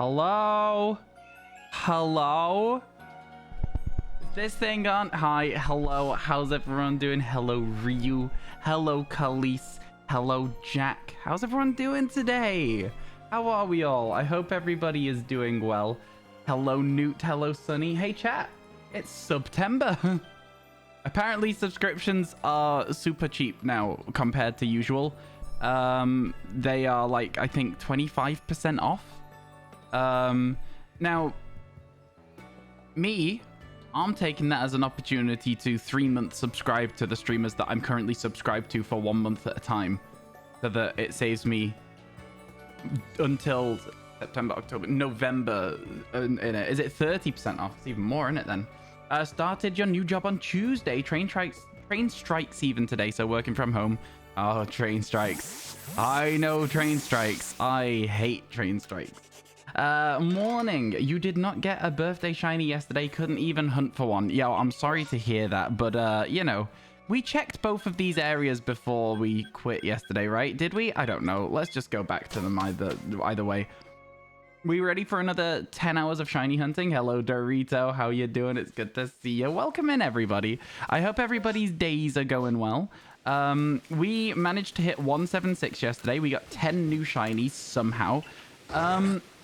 Hello? Hello? Is this thing on? Hi, hello. How's everyone doing? Hello, Ryu. Hello, Khalees. Hello, Jack. How's everyone doing today? How are we all? I hope everybody is doing well. Hello, Newt. Hello, Sunny. Hey, chat. It's September. Apparently, subscriptions are super cheap now compared to usual. They are like, I think, 25% off. Now, I'm taking that as an opportunity to 3 months subscribe to the streamers that I'm currently subscribed to for 1 month at a time, so that it saves me until September, October, November. Is it 30% off? It's even more, isn't it then? Started your new job on Tuesday. Train strikes even today, so working from home. Oh, train strikes. I know train strikes. I hate train strikes. Morning. You did not get a birthday shiny yesterday. Couldn't even hunt for one. Yo, I'm sorry to hear that, but you know, we checked both of these areas before we quit yesterday, right? Did we? I don't know. Let's just go back to them either way. We ready for another 10 hours of shiny hunting? Hello, Dorito. How you doing? It's good to see you. Welcome in, everybody. I hope everybody's days are going well. We managed to hit 176 yesterday. We got 10 new shinies somehow.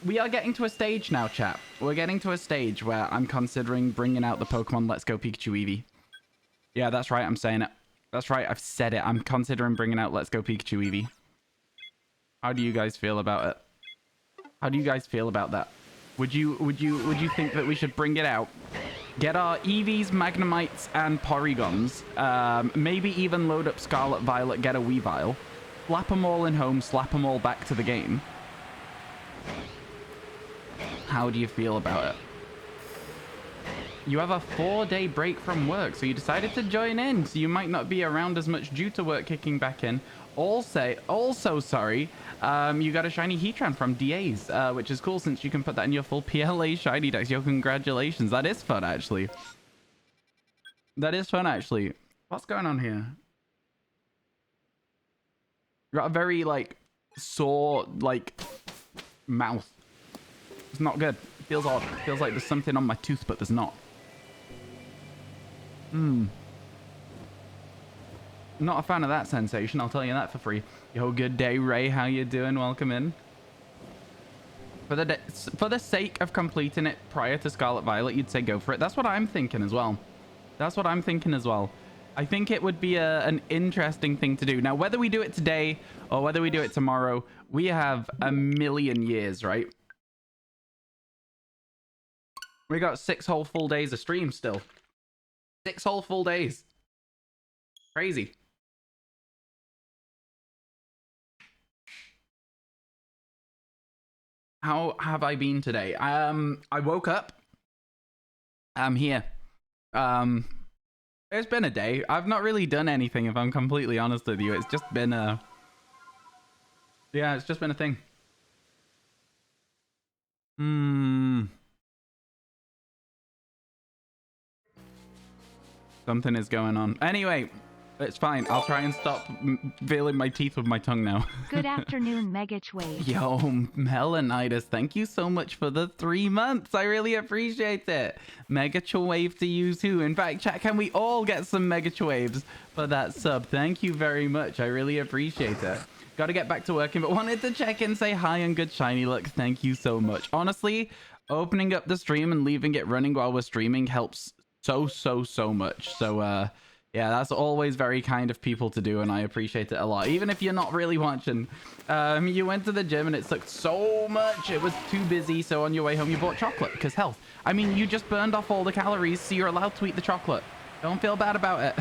We are getting to a stage now, chat. We're getting to a stage where I'm considering bringing out the Pokemon Let's Go Pikachu Eevee. Yeah, that's right. I'm saying it. That's right. I've said it. I'm considering bringing out Let's Go Pikachu Eevee. How do you guys feel about it? How do you guys feel about that? Would you think that we should bring it out? Get our Eevees, Magnemites, and Porygons. Maybe even load up Scarlet Violet, get a Weavile. Slap them all in home, slap them all back to the game. How do you feel about it? You have a 4-day break from work, so you decided to join in, so you might not be around as much due to work kicking back in. Also, sorry, you got a shiny Heatran from DA's, which is cool since you can put that in your full PLA shiny decks. Yo, congratulations. That is fun, actually. That is fun, actually. What's going on here? Got a very, like, sore, like, mouth. It's not good. It feels odd. It feels like there's something on my tooth, but there's not. Not a fan of that sensation, I'll tell you that for free. Yo, good day, Ray. How you doing? Welcome in. For the sake of completing it prior to Scarlet Violet, you'd say go for it. That's what I'm thinking as well. That's what I'm thinking as well. I think it would be an interesting thing to do. Now, whether we do it today or whether we do it tomorrow, we have a million years, right? We got 6 whole full days of stream still. 6 whole full days. Crazy. How have I been today? I woke up. I'm here. It's been a day. I've not really done anything, if I'm completely honest with you. It's just been a... Yeah, it's just been a thing. Something is going on. Anyway, it's fine. I'll try and stop feeling my teeth with my tongue now. Good afternoon, Megachwave. Yo, Melanitis, thank you so much for the 3 months. I really appreciate it. Megachwave to you too. In fact, chat, can we all get some Megachawaves for that sub? Thank you very much. I really appreciate it. Got to get back to working, but wanted to check in, say hi and good shiny luck. Thank you so much. Honestly, opening up the stream and leaving it running while we're streaming helps so much. So yeah, that's always very kind of people to do, and I appreciate it a lot. Even if you're not really watching. You went to the gym and it sucked so much. It was too busy, so on your way home you bought chocolate because health. I mean, you just burned off all the calories, so you're allowed to eat the chocolate. Don't feel bad about it.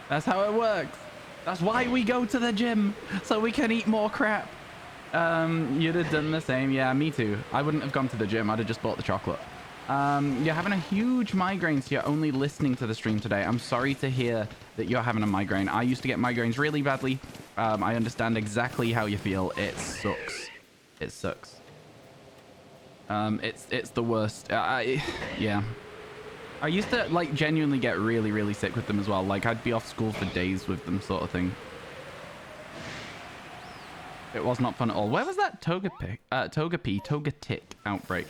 That's how it works. That's why we go to the gym, so we can eat more crap. You'd have done the same. Yeah, me too. I wouldn't have gone to the gym. I'd have just bought the chocolate. You're having a huge migraine, so you're only listening to the stream today. I'm sorry to hear that you're having a migraine. I used to get migraines really badly. I understand exactly how you feel. It sucks. It sucks. It's the worst. Yeah. I used to, like, genuinely get really sick with them as well. Like, I'd be off school for days with them, sort of thing. It was not fun at all. Where was that Togetic outbreak?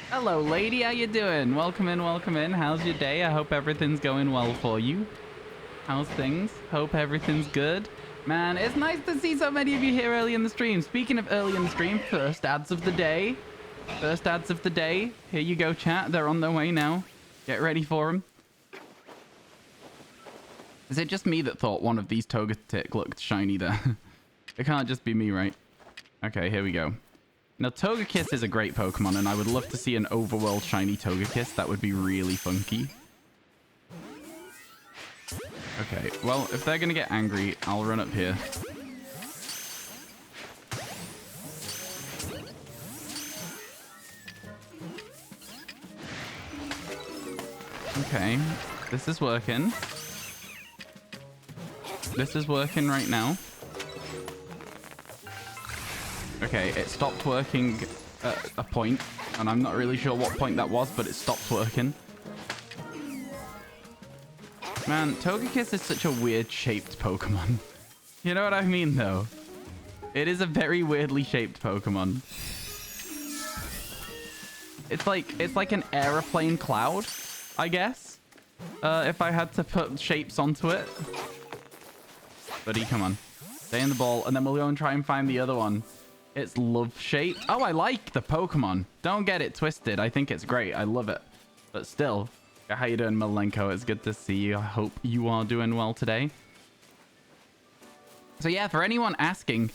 Hello, lady. How you doing? Welcome in, welcome in. How's your day? I hope everything's going well for you. How's things? Hope everything's good. Man, it's nice to see so many of you here early in the stream. Speaking of early in the stream, first ads of the day. First ads of the day. Here you go, chat. They're on their way now. Get ready for them. Is it just me that thought one of these Togetic looked shiny there? It can't just be me, right? Okay, here we go. Now, Togekiss is a great Pokemon, and I would love to see an overworld shiny Togekiss. That would be really funky. Okay, well, if they're going to get angry, I'll run up here. Okay, this is working. This is working right now. Okay, it stopped working at a point, and I'm not really sure what point that was, but it stopped working. Man, Togekiss is such a weird shaped Pokemon. You know what I mean, though? It is a very weirdly shaped Pokemon. It's like an aeroplane cloud, I guess. If I had to put shapes onto it. Buddy, come on. Stay in the ball, and then we'll go and try and find the other one. It's love shaped. Oh, I like the Pokemon. Don't get it twisted. I think it's great. I love it. But still, how you doing, Malenko? It's good to see you. I hope you are doing well today. So yeah, for anyone asking,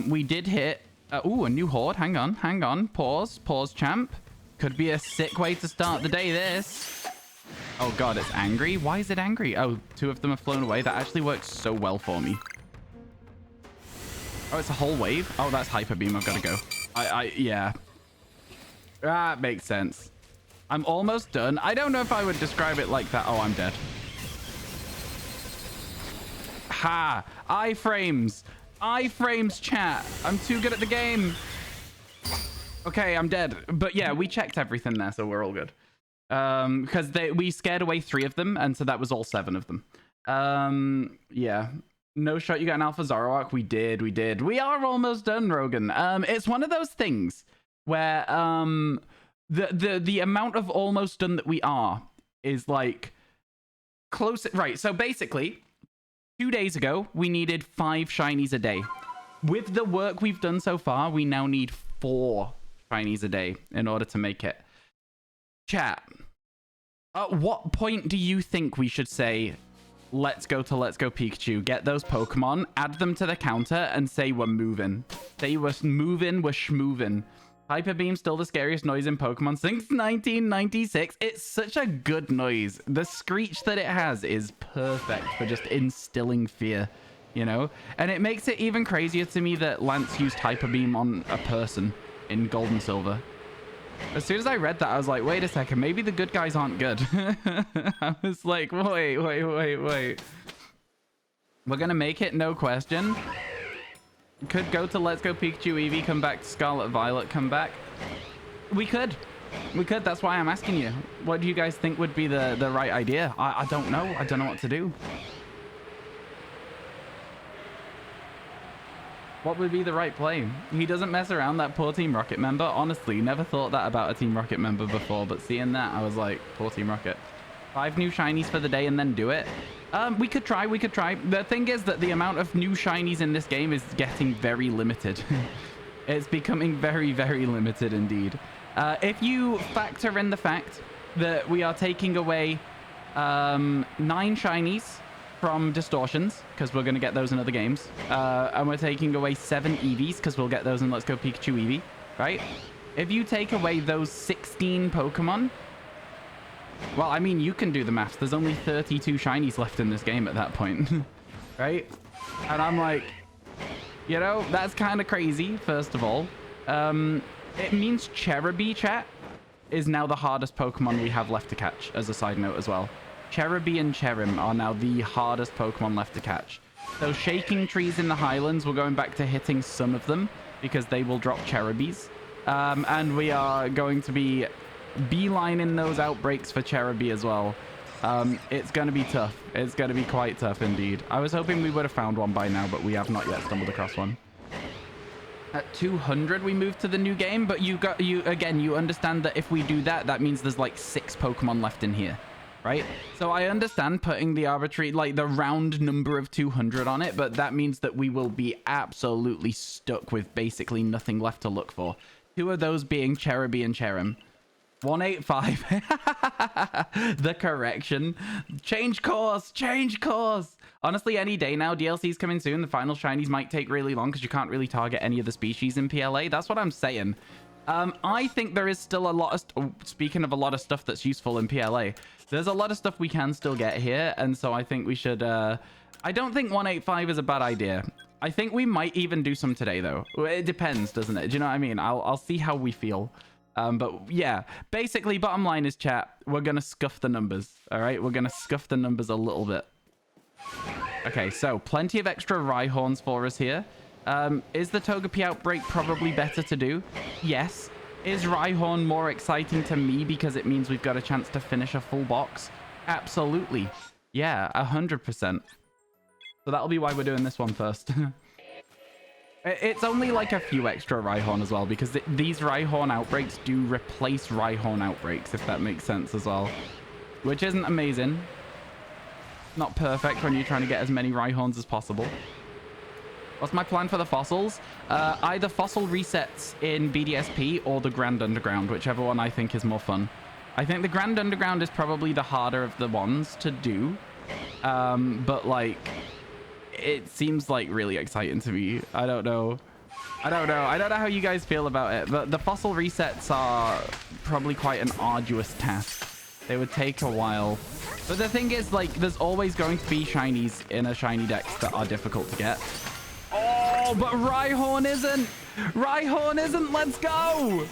we did hit... ooh, a new horde. Hang on, hang on. Pause. Pause, champ. Could be a sick way to start the day, this. Oh, God, it's angry. Why is it angry? Oh, two of them have flown away. That actually works so well for me. Oh, it's a whole wave? Oh, that's Hyper Beam. I've got to go. Yeah. That makes sense. I'm almost done. I don't know if I would describe it like that. Oh, I'm dead. Ha! Iframes. Iframes, chat. I'm too good at the game. Okay, I'm dead. But yeah, we checked everything there, so we're all good. Because we scared away 3 of them, and so that was all 7 of them. Yeah. No shot you got an Alpha Zoroark. We did. We are almost done, Rogan. It's one of those things where the amount of almost done that we are is like close. Right. So basically, 2 days ago, we needed 5 shinies a day. With the work we've done so far, we now need 4 shinies a day in order to make it. Chat. At what point do you think we should say, let's go to Let's Go Pikachu, get those Pokemon, add them to the counter, and say we're moving? Say we're moving, we're schmoving. Hyper Beam's still the scariest noise in Pokemon since 1996. It's such a good noise. The screech that it has is perfect for just instilling fear, you know? And it makes it even crazier to me that Lance used Hyper Beam on a person in Gold and Silver. As soon as I read that, I was like, wait a second, maybe the good guys aren't good. I was like, wait. We're gonna make it, no question. Could go to Let's Go Pikachu Eevee, come back to Scarlet Violet, come back. We could. That's why I'm asking you. What do you guys think would be the right idea? I don't know. I don't know what to do. What would be the right play? He doesn't mess around, that poor Team Rocket member. Honestly, never thought that about a Team Rocket member before, but seeing that, I was like, poor Team Rocket. 5 new shinies for the day and then do it. We could try. The thing is that the amount of new shinies in this game is getting very limited. It's becoming very, very limited indeed. If you factor in the fact that we are taking away 9 shinies from distortions, because we're going to get those in other games, and we're taking away 7 Eevees, because we'll get those in Let's Go Pikachu Eevee, right? If you take away those 16 Pokemon, well, I mean, you can do the maths. There's only 32 shinies left in this game at that point, right? And I'm like, you know, that's kind of crazy, first of all. It means Cherubi, chat, is now the hardest Pokemon we have left to catch, as a side note as well. Cherubi and Cherim are now the hardest Pokemon left to catch. So Shaking Trees in the Highlands, we're going back to hitting some of them because they will drop Cherubis. And we are going to be beelining those outbreaks for Cherubi as well. It's going to be tough. It's going to be quite tough indeed. I was hoping we would have found one by now, but we have not yet stumbled across one. At 200, we move to the new game, but you understand that if we do that, that means there's like 6 Pokemon left in here, right? So I understand putting the arbitrary, like the round number of 200 on it, but that means that we will be absolutely stuck with basically nothing left to look for. 2 of those being Cherubi and Cherim. 185. The correction. Change course. Change course. Honestly, any day now. DLC's coming soon. The final shinies might take really long because you can't really target any of the species in PLA. That's what I'm saying. I think there is still a lot of... speaking of a lot of stuff that's useful in PLA, there's a lot of stuff we can still get here. And so I think we should... I don't think 185 is a bad idea. I think we might even do some today, though. It depends, doesn't it? Do you know what I mean? I'll see how we feel. But yeah, basically, bottom line is, chat, we're going to scuff the numbers. All right, we're going to scuff the numbers a little bit. Okay, so plenty of extra Rhyhorns for us here. Is the Togepi outbreak probably better to do? Yes. Is Rhyhorn more exciting to me because it means we've got a chance to finish a full box? Absolutely. Yeah, 100%. So that'll be why we're doing this one first. It's only like a few extra Rhyhorn as well, because these Rhyhorn outbreaks do replace Rhyhorn outbreaks, if that makes sense as well. Which isn't amazing. Not perfect when you're trying to get as many Rhyhorns as possible. What's my plan for the fossils? Either fossil resets in BDSP or the Grand Underground, whichever one I think is more fun. I think the Grand Underground is probably the harder of the ones to do. But like... it seems like really exciting to me. I don't know how you guys feel about it, but the fossil resets are probably quite an arduous task. They would take a while, but the thing is, like, there's always going to be shinies in a shiny dex that are difficult to get. Oh, but Rhyhorn isn't. Let's go.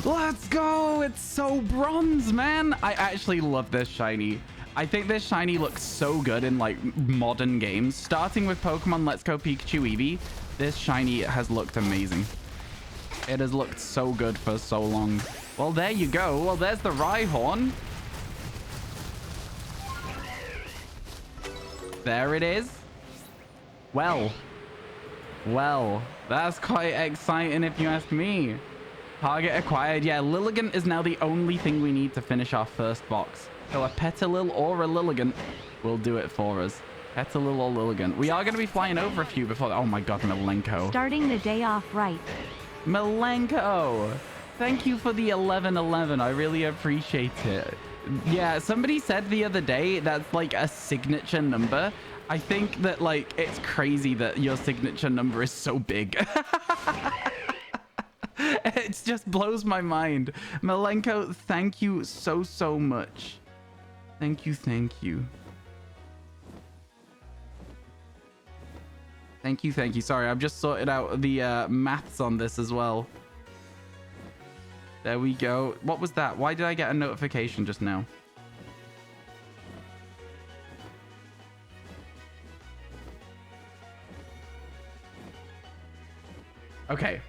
Let's go. It's so bronze, man. I actually love this shiny. I think this shiny looks so good in, like, modern games. Starting with Pokemon Let's Go Pikachu Eevee, this shiny has looked amazing. It has looked so good for so long. Well, there you go. Well, there's the Rhyhorn. There it is. Well, that's quite exciting if you ask me. Target acquired. Yeah, Lilligant is now the only thing we need to finish our first box. So a Petilil or a Lilligant will do it for us. Petilil or Lilligant. We are going to be flying over a few before... oh my god, Milenko. Starting the day off right. Milenko! Thank you for the 1111. I really appreciate it. Yeah, somebody said the other day that's like a signature number. I think that, like, it's crazy that your signature number is so big. It just blows my mind. Milenko, thank you so much. Thank you. Thank you. Sorry, I've just sorted out the maths on this as well. There we go. What was that? Why did I get a notification just now? Okay.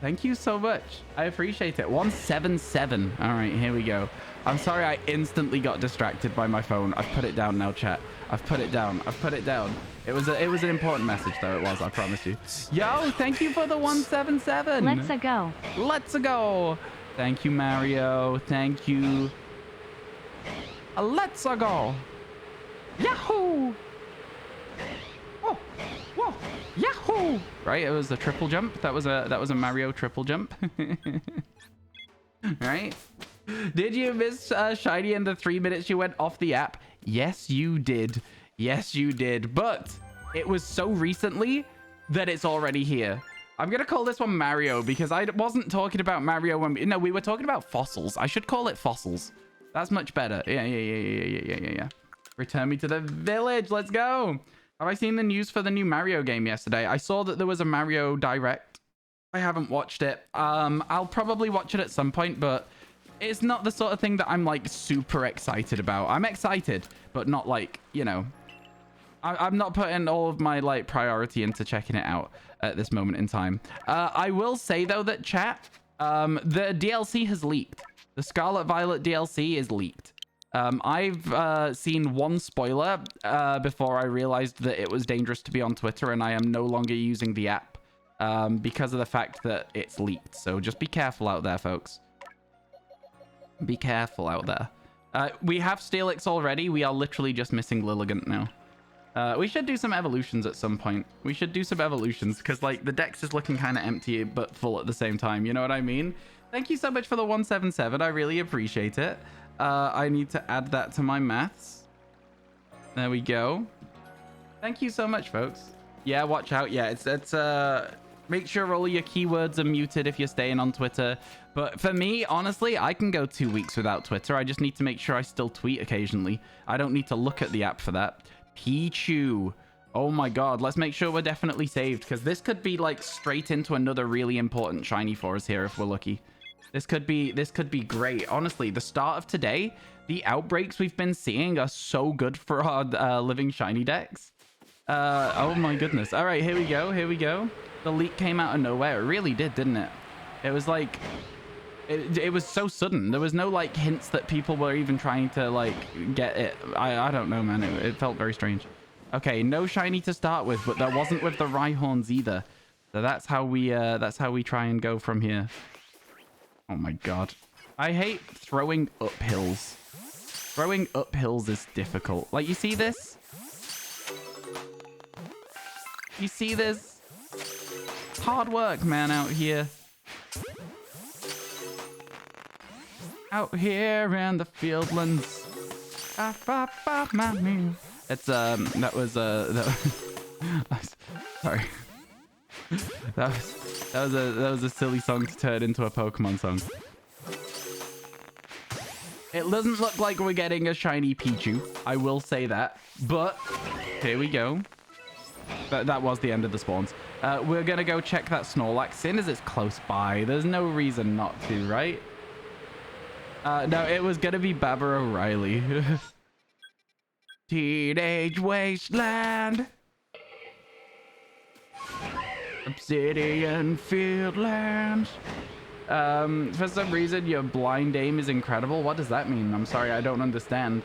Thank you so much. I appreciate it. 177. All right, here we go. I'm sorry I instantly got distracted by my phone. I've put it down now, chat. I've put it down. It was an important message, though. It was, I promise you. Yo, thank you for the 177. Let's go. Thank you, Mario. Thank you. Let's go. Yahoo. Oh, whoa. Yahoo! Right, it was a triple jump. That was a Mario triple jump. Right? Did you miss Shiny in the 3 minutes you went off the app? Yes, you did. But it was so recently that it's already here. I'm gonna call this one Mario because I wasn't talking about Mario when we were talking about fossils. I should call it fossils. That's much better. Yeah. Return me to the village. Let's go. Have I seen the news for the new Mario game yesterday? I saw that there was a Mario Direct. I haven't watched it. I'll probably watch it at some point, but it's not the sort of thing that I'm, like, super excited about. I'm excited, but not, like, you know... I'm not putting all of my, like, priority into checking it out at this moment in time. I will say, though, that chat, the DLC has leaked. The Scarlet Violet DLC is leaked. I've seen one spoiler before I realized that it was dangerous to be on Twitter, and I am no longer using the app because of the fact that it's leaked. So just be careful out there, folks. Be careful out there. We have Steelix already. We are literally just missing Lilligant now. We should do some evolutions at some point. We should do some evolutions because, like, the dex is looking kind of empty but full at the same time. You know what I mean? Thank you so much for the 177. I really appreciate it. I need to add that to my maths. There we go. Thank you so much, folks. Yeah, watch out. Yeah, it's make sure all your keywords are muted if you're staying on Twitter. But for me, honestly, I can go 2 weeks without Twitter. I just need to make sure I still tweet occasionally. I don't need to look at the app for that. Pichu. Oh my god, let's make sure we're definitely saved, because this could be like straight into another really important shiny for us here if we're lucky. This could be great. Honestly, the start of today, the outbreaks we've been seeing are so good for our living shiny decks. Oh my goodness. All right, here we go. Here we go. The leak came out of nowhere. It really did, didn't it? It was like, it was so sudden. There was no like hints that people were even trying to like get it. I don't know, man. It felt very strange. Okay, no shiny to start with, but there wasn't with the Rhyhorns either. So that's how we try and go from here. Oh my god. I hate throwing up hills. Throwing up hills is difficult. Like, you see this? You see this? It's hard work, man, out here. Out here in the fieldlands. It's that was sorry. That was a silly song to turn into a Pokemon song. It doesn't look like we're getting a shiny Pichu, I will say that, but here we go. That was the end of the spawns. We're gonna go check that Snorlax, seeing as it's close by. There's no reason not to, right? No, it was gonna be Baba O'Reilly. Teenage Wasteland. Obsidian Fieldlands. For some reason, your blind aim is incredible. What does that mean? I'm sorry, I don't understand.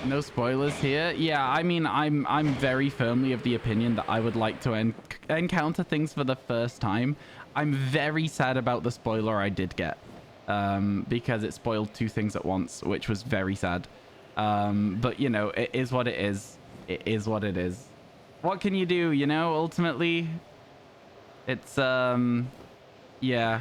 No spoilers here. Yeah, I mean, I'm very firmly of the opinion that I would like to encounter things for the first time. I'm very sad about the spoiler I did get, because it spoiled two things at once, which was very sad. But you know, it is what it is. It is what it is. What can you do, you know? Ultimately, it's yeah.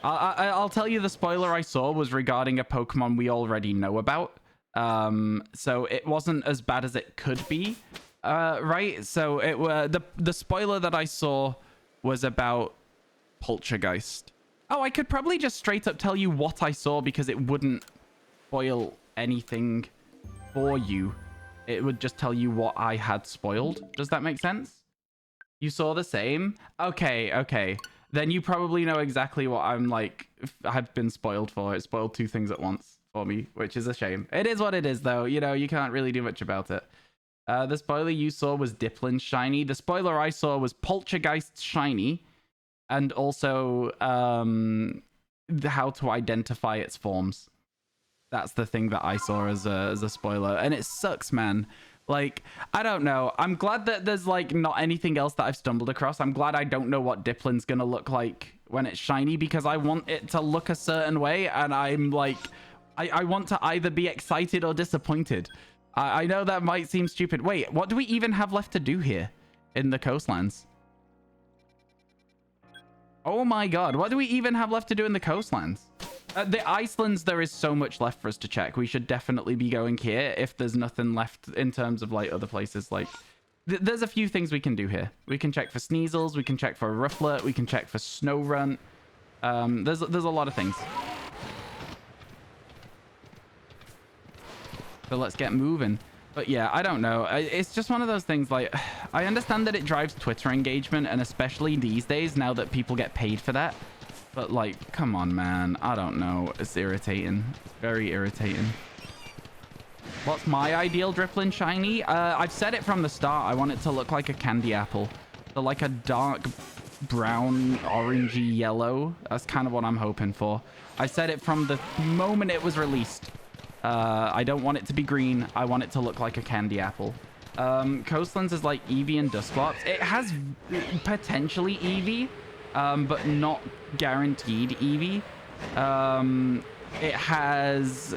I'll tell you, the spoiler I saw was regarding a Pokemon we already know about. So it wasn't as bad as it could be, right? So it were the spoiler that I saw was about Poltergeist. Oh, I could probably just straight up tell you what I saw because it wouldn't spoil anything for you. It would just tell you what I had spoiled. Does that make sense? You saw the same? Okay, okay. Then you probably know exactly what I'm like, I've been spoiled for. It spoiled two things at once for me, which is a shame. It is what it is, though. You know, you can't really do much about it. The spoiler you saw was Dipplin Shiny. The spoiler I saw was Poltergeist Shiny. And also, how to identify its forms. That's the thing that I saw as a spoiler. And it sucks, man. Like, I don't know. I'm glad that there's, like, not anything else that I've stumbled across. I'm glad I don't know what Dipplin's gonna look like when it's shiny, because I want it to look a certain way, and I'm, like... I want to either be excited or disappointed. I know that might seem stupid. Wait, what do we even have left to do here in the coastlands? Oh my god, what do we even have left to do in the coastlands? The Icelands, there is so much left for us to check. We should definitely be going here if there's nothing left in terms of, like, other places. Like, there's a few things we can do here. We can check for Sneasels, we can check for Rufflet, we can check for Snowrunt. There's a lot of things. So let's get moving. But yeah, I don't know. It's just one of those things, like, I understand that it drives Twitter engagement, and especially these days, now that people get paid for that. But, like, come on, man. I don't know. It's irritating. Very irritating. What's my ideal Dripplin Shiny? I've said it from the start. I want it to look like a candy apple. So, like a dark brown, orangey yellow. That's kind of what I'm hoping for. I said it from the moment it was released. I don't want it to be green. I want it to look like a candy apple. Coastlands is like Eevee and Dusclops. It has potentially Eevee, but not guaranteed Eevee. It has...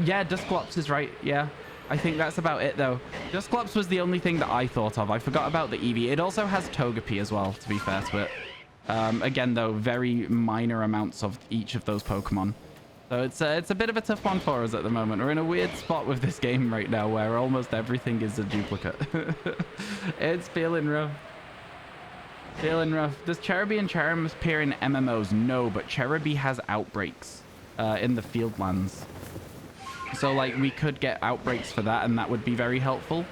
yeah, Dusclops is right. Yeah. I think that's about it, though. Dusclops was the only thing that I thought of. I forgot about the Eevee. It also has Togepi as well, to be fair to it. Again, though, very minor amounts of each of those Pokemon. So it's a bit of a tough one for us at the moment. We're in a weird spot with this game right now where almost everything is a duplicate. It's feeling rough. Feeling rough. Does Cherubi and Cherim appear in MMOs? No, but Cherubi has outbreaks in the field lands. So, like, we could get outbreaks for that, and that would be very helpful.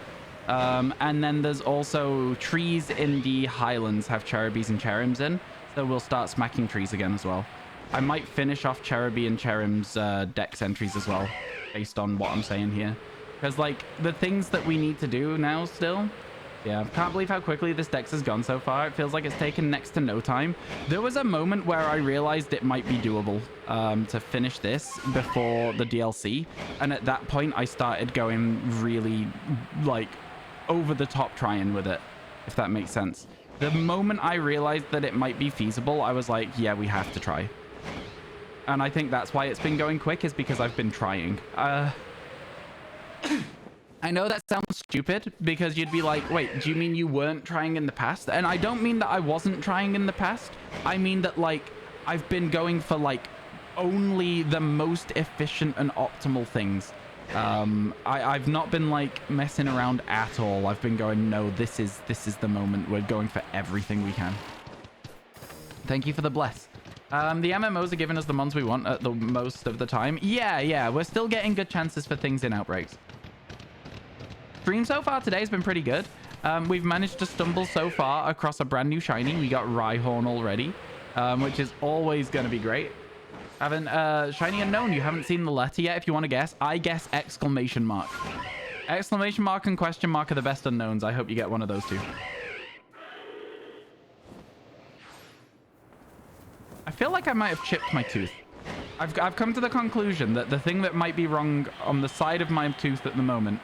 And then there's also trees in the highlands have Cherubis and Cherims in. So we'll start smacking trees again as well. I might finish off Cherubi and Cherim's dex entries as well, based on what I'm saying here. Because, like, the things that we need to do now still... Yeah, I can't believe how quickly this dex has gone so far. It feels like it's taken next to no time. There was a moment where I realized it might be doable to finish this before the DLC. And at that point, I started going really, like, over the top trying with it, if that makes sense. The moment I realized that it might be feasible, I was like, yeah, we have to try. And I think that's why it's been going quick, is because I've been trying. I know that sounds stupid, because you'd be like, wait, do you mean you weren't trying in the past? And I don't mean that I wasn't trying in the past. I mean that, like, I've been going for, like, only the most efficient and optimal things. I've not been, like, messing around at all. I've been going, no, this is the moment. We're going for everything we can. Thank you for the bless. The MMOs are giving us the mons we want at the most of the time. Yeah, we're still getting good chances for things in outbreaks. Stream so far today has been pretty good. We've managed to stumble so far across a brand new shiny. We got Rhyhorn already, which is always going to be great. Haven't shiny unknown. You haven't seen the letter yet. If you want to guess, I guess exclamation mark. Exclamation mark and question mark are the best unknowns. I hope you get one of those two. I feel like I might have chipped my tooth. I've come to the conclusion that the thing that might be wrong on the side of my tooth at the moment,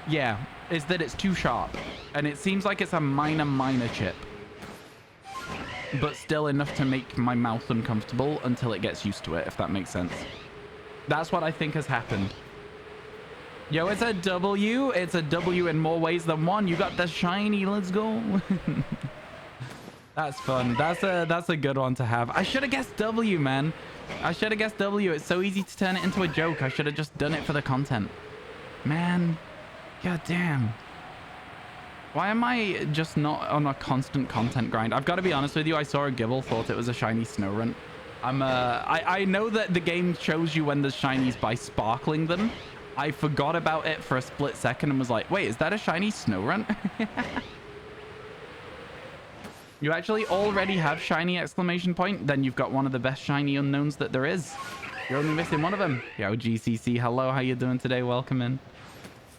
yeah, is that it's too sharp. And it seems like it's a minor chip. But still enough to make my mouth uncomfortable until it gets used to it, if that makes sense. That's what I think has happened. Yo, it's a W. It's a W in more ways than one. You got the shiny. Let's go. That's fun. That's a good one to have. I should have guessed W, man. I should have guessed W. It's so easy to turn it into a joke. I should have just done it for the content. Man. God damn. Why am I just not on a constant content grind? I've got to be honest with you. I saw a Gibble, thought it was a shiny Snorunt. I know that the game shows you when there's shinies by sparkling them. I forgot about it for a split second and was like, wait, is that a shiny Snorunt? You actually already have shiny exclamation point? Then you've got one of the best shiny unknowns that there is. You're only missing one of them. Yo, GCC, hello. How you doing today? Welcome in.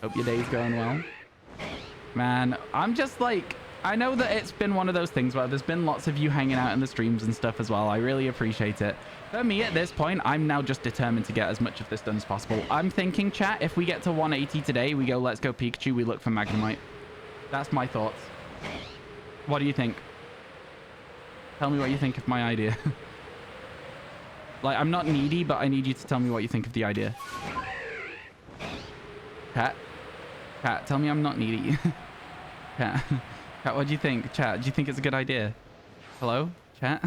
Hope your day's going well. Man, I'm just like, I know that it's been one of those things where there's been lots of you hanging out in the streams and stuff as well. I really appreciate it. For me at this point, I'm now just determined to get as much of this done as possible. I'm thinking, chat, if we get to 180 today, we go, let's go Pikachu, we look for Magnemite. That's my thoughts. What do you think? Tell me what you think of my idea. Like, I'm not needy, but I need you to tell me what you think of the idea. Cat, tell me I'm not needy. Cat, what do you think? Chat, do you think it's a good idea? Hello, chat?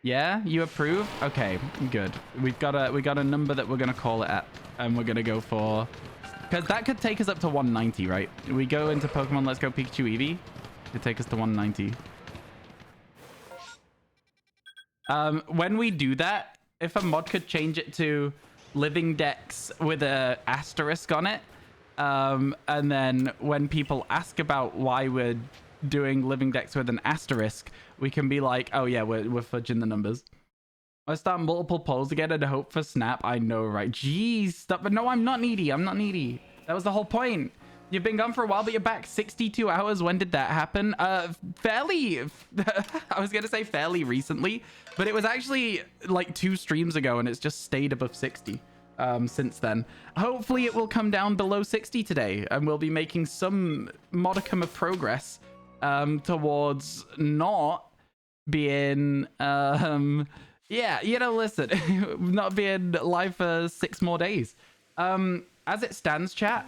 Yeah, you approve? Okay, good. We've got a number that we're gonna call it at, and we're gonna go for, because that could take us up to 190, right? We go into Pokemon Let's Go Pikachu Eevee. It could take us to 190. When we do that, if a mod could change it to living dex with a asterisk on it, and then when people ask about why we're doing living dex with an asterisk, we can be like, oh yeah, we're fudging the numbers. Let's start multiple polls again and hope for snap. I know, right? Jeez, stop. But no, I'm not needy. I'm not needy. That was the whole point. You've been gone for a while, but you're back. 62 hours. When did that happen? Fairly, I was going to say fairly recently, but it was actually like 2 streams ago, and it's just stayed above 60 since then. Hopefully it will come down below 60 today, and we'll be making some modicum of progress towards not being, yeah, you know, listen, not being live for 6 more days. As it stands, chat,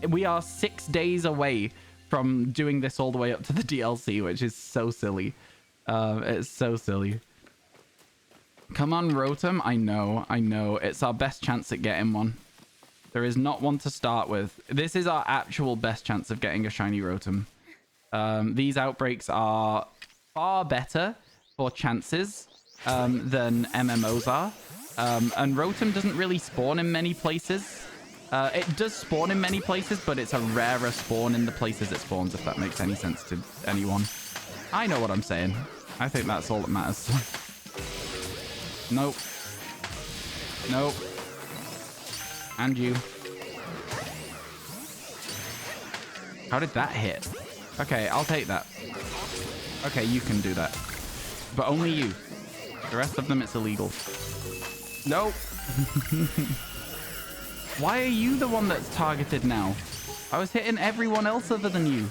we are 6 days away from doing this all the way up to the DLC, which is so silly. It's so silly. Come on, Rotom. I know. It's our best chance at getting one. There is not one to start with. This is our actual best chance of getting a shiny Rotom. These outbreaks are far better for chances than MMOs are. And Rotom doesn't really spawn in many places. It does spawn in many places, but it's a rarer spawn in the places it spawns, if that makes any sense to anyone. I know what I'm saying. I think that's all that matters. Nope. Nope. And you. How did that hit? Okay, I'll take that. Okay, you can do that. But only you. The rest of them, it's illegal. Nope. Why are you the one that's targeted now? I was hitting everyone else other than you.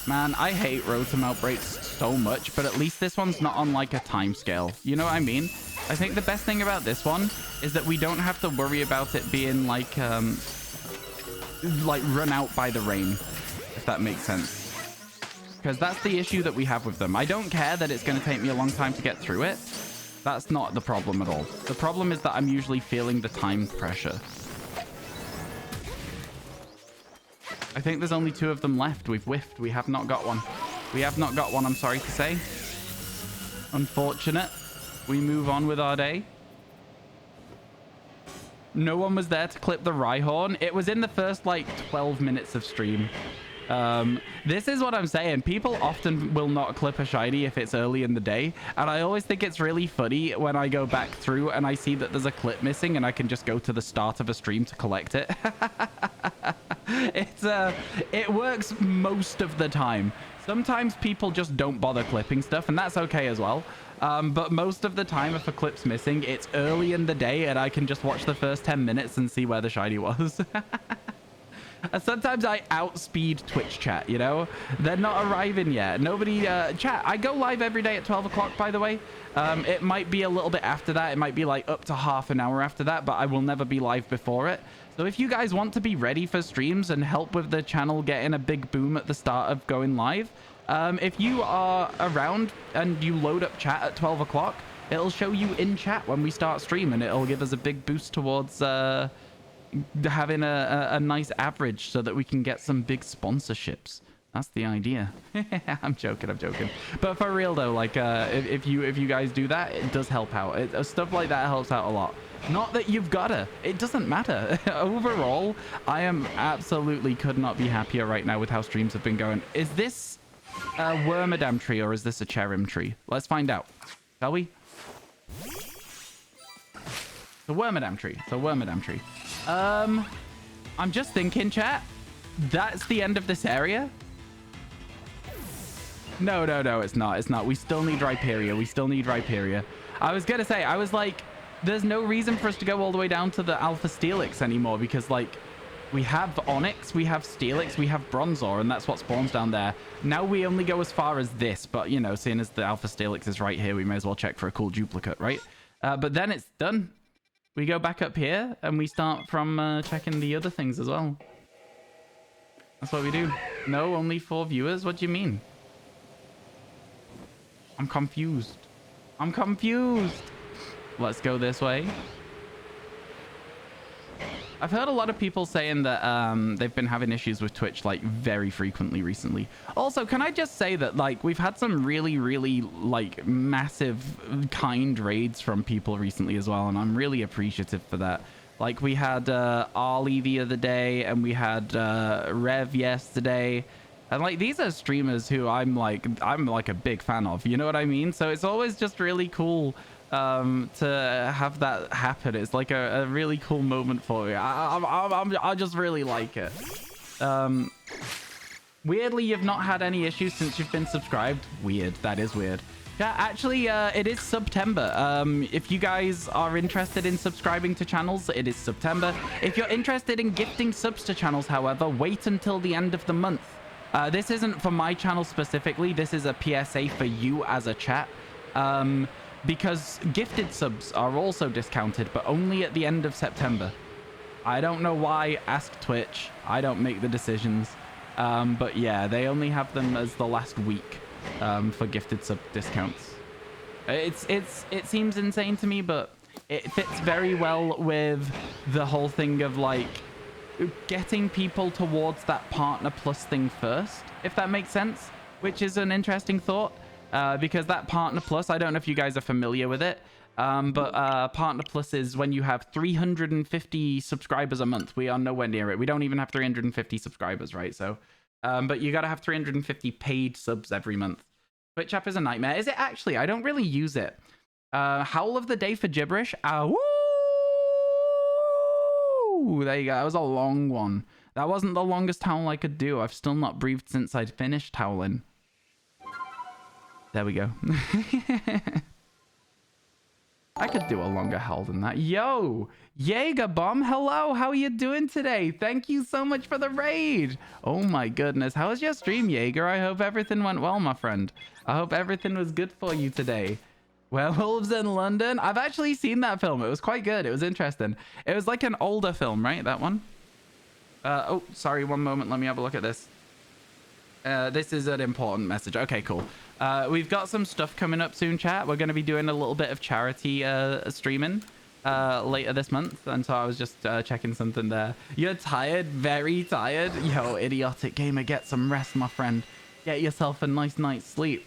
Man, I hate Rotom outbreaks so much, but at least this one's not on like a time scale. You know what I mean? I think the best thing about this one is that we don't have to worry about it being like run out by the rain, if that makes sense. Because that's the issue that we have with them. I don't care that it's going to take me a long time to get through it. That's not the problem at all. The problem is that I'm usually feeling the time pressure. I think there's only 2 of them left. We've whiffed. We have not got one. We have not got one, I'm sorry to say. Unfortunate. We move on with our day. No one was there to clip the Rhyhorn. It was in the first, like, 12 minutes of stream. This is what I'm saying. People often will not clip a shiny if it's early in the day, and I always think it's really funny when I go back through and I see that there's a clip missing and I can just go to the start of a stream to collect it. It works most of the time. Sometimes people just don't bother clipping stuff, and that's okay as well. But most of the time, if a clip's missing, it's early in the day and I can just watch the first 10 minutes and see where the shiny was. Sometimes I outspeed Twitch chat, you know? They're not arriving yet. Nobody... chat, I go live every day at 12 o'clock, by the way. It might be a little bit after that. It might be like up to half an hour after that, but I will never be live before it. So if you guys want to be ready for streams and help with the channel getting a big boom at the start of going live, if you are around and you load up chat at 12 o'clock, it'll show you in chat when we start stream, and it'll give us a big boost towards... having a nice average so that we can get some big sponsorships. That's the idea. I'm joking. But for real though, like if you guys do that, it does help out. Stuff like that helps out a lot. Not that you've gotta. It doesn't matter. Overall, I am absolutely could not be happier right now with how streams have been going. Is this a Wormadam tree or is this a Cherim tree? Let's find out, shall we? The Wormadam tree. The Wormadam tree. I'm just thinking, chat. That's the end of this area. No, it's not. It's not. We still need Rhyperia. I was gonna say, I was like, there's no reason for us to go all the way down to the Alpha Steelix anymore because, like, we have Onyx, we have Steelix, we have Bronzor, and that's what spawns down there. Now we only go as far as this, but, you know, seeing as the Alpha Steelix is right here, we may as well check for a cool duplicate, right? But then it's done. We go back up here and we start from checking the other things as well. That's what we do. No, only 4 viewers? What do you mean? I'm confused. Let's go this way. I've heard a lot of people saying that they've been having issues with Twitch like very frequently recently. Also, can I just say that like we've had some really like massive kind raids from people recently as well, and I'm really appreciative for that. Like we had Arlie the other day, and we had Rev yesterday, And like these are streamers who I'm like a big fan of, you know what I mean? So it's always just really cool to have that happen. It's like a really cool moment for me. I just really like it. Weirdly, you've not had any issues since you've been subscribed. Weird. That is weird. Yeah, actually, it is September. If you guys are interested in subscribing to channels, it is September. If you're interested in gifting subs to channels, however, wait until the end of the month. This isn't for my channel specifically. This is a PSA for you as a chat. Because gifted subs are also discounted, but only at the end of September. I don't know why. Ask Twitch. I don't make the decisions. But yeah, they only have them as the last week for gifted sub discounts. It seems insane to me, but it fits very well with the whole thing of like getting people towards that partner plus thing first, if that makes sense, which is an interesting thought. Because that partner plus, I don't know if you guys are familiar with it, but partner plus is when you have 350 subscribers a month. We are nowhere near it. We don't even have 350 subscribers, right? So, but you got to have 350 paid subs every month. Twitch app is a nightmare. Is it actually? I don't really use it. Howl of the day for gibberish. Woo! There you go. That was a long one. That wasn't the longest howl I could do. I've still not breathed since I'd finished howling. There we go. I could do a longer howl than that. Yo, Jaeger Bomb, hello. How are you doing today? Thank you so much for the raid. Oh my goodness. How was your stream, Jaeger? I hope everything went well, my friend. I hope everything was good for you today. Werewolves in London. I've actually seen that film. It was quite good. It was interesting. It was like an older film, right? That one. Oh, sorry. One moment. Let me have a look at this. This is an important message. Okay, cool. We've got some stuff coming up soon, chat. We're going to be doing a little bit of charity streaming later this month. And so I was just checking something there. You're tired? Very tired? Yo, idiotic gamer, get some rest, my friend. Get yourself a nice night's sleep.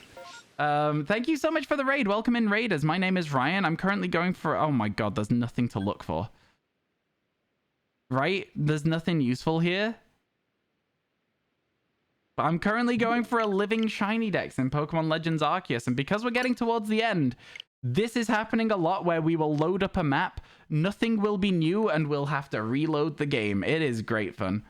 Thank you so much for the raid. Welcome in, raiders. My name is Ryan. I'm currently going for... Oh my god, there's nothing to look for. Right? There's nothing useful here. But I'm currently going for a living shiny dex in Pokemon Legends Arceus. And because we're getting towards the end, this is happening a lot where we will load up a map. Nothing will be new and we'll have to reload the game. It is great fun.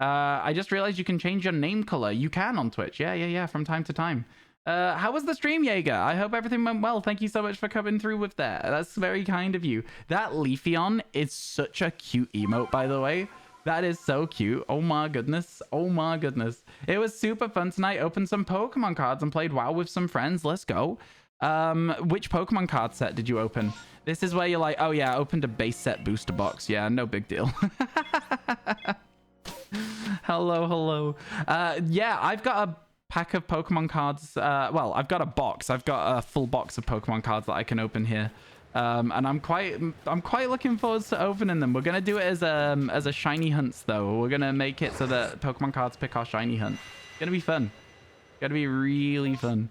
I just realized you can change your name color. You can on Twitch. Yeah, from time to time. How was the stream, Jaeger? I hope everything went well. Thank you so much for coming through with that. That's very kind of you. That Leafeon is such a cute emote, by the way. That is so cute. Oh my goodness. Oh my goodness. It was super fun tonight. Opened some Pokemon cards and played WoW with some friends. Let's go. Which Pokemon card set did you open? This is where you're like, oh yeah, I opened a base set booster box. Yeah, no big deal. Hello. Yeah, I've got a pack of Pokemon cards. Well, I've got a box. I've got a full box of Pokemon cards that I can open here. And I'm quite looking forward to opening them. We're gonna do it as a shiny hunts though. We're gonna make it so that Pokemon cards pick our shiny hunt. It's gonna be fun. It's gonna be really fun.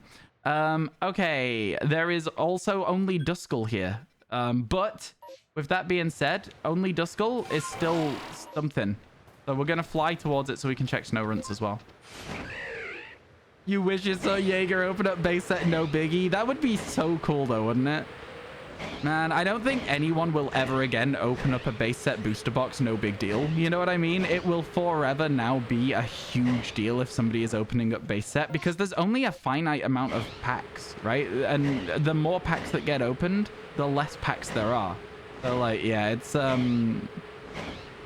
Okay, there is also only Duskull here. But with that being said, only Duskull is still something. So we're gonna fly towards it so we can check snow runts as well. You wish you saw Jaeger open up base set, no biggie. That would be so cool though, wouldn't it? Man, I don't think anyone will ever again open up a base set booster box, no big deal. You know what I mean? It will forever now be a huge deal if somebody is opening up base set because there's only a finite amount of packs, right? And the more packs that get opened, the less packs there are. So like, yeah, it's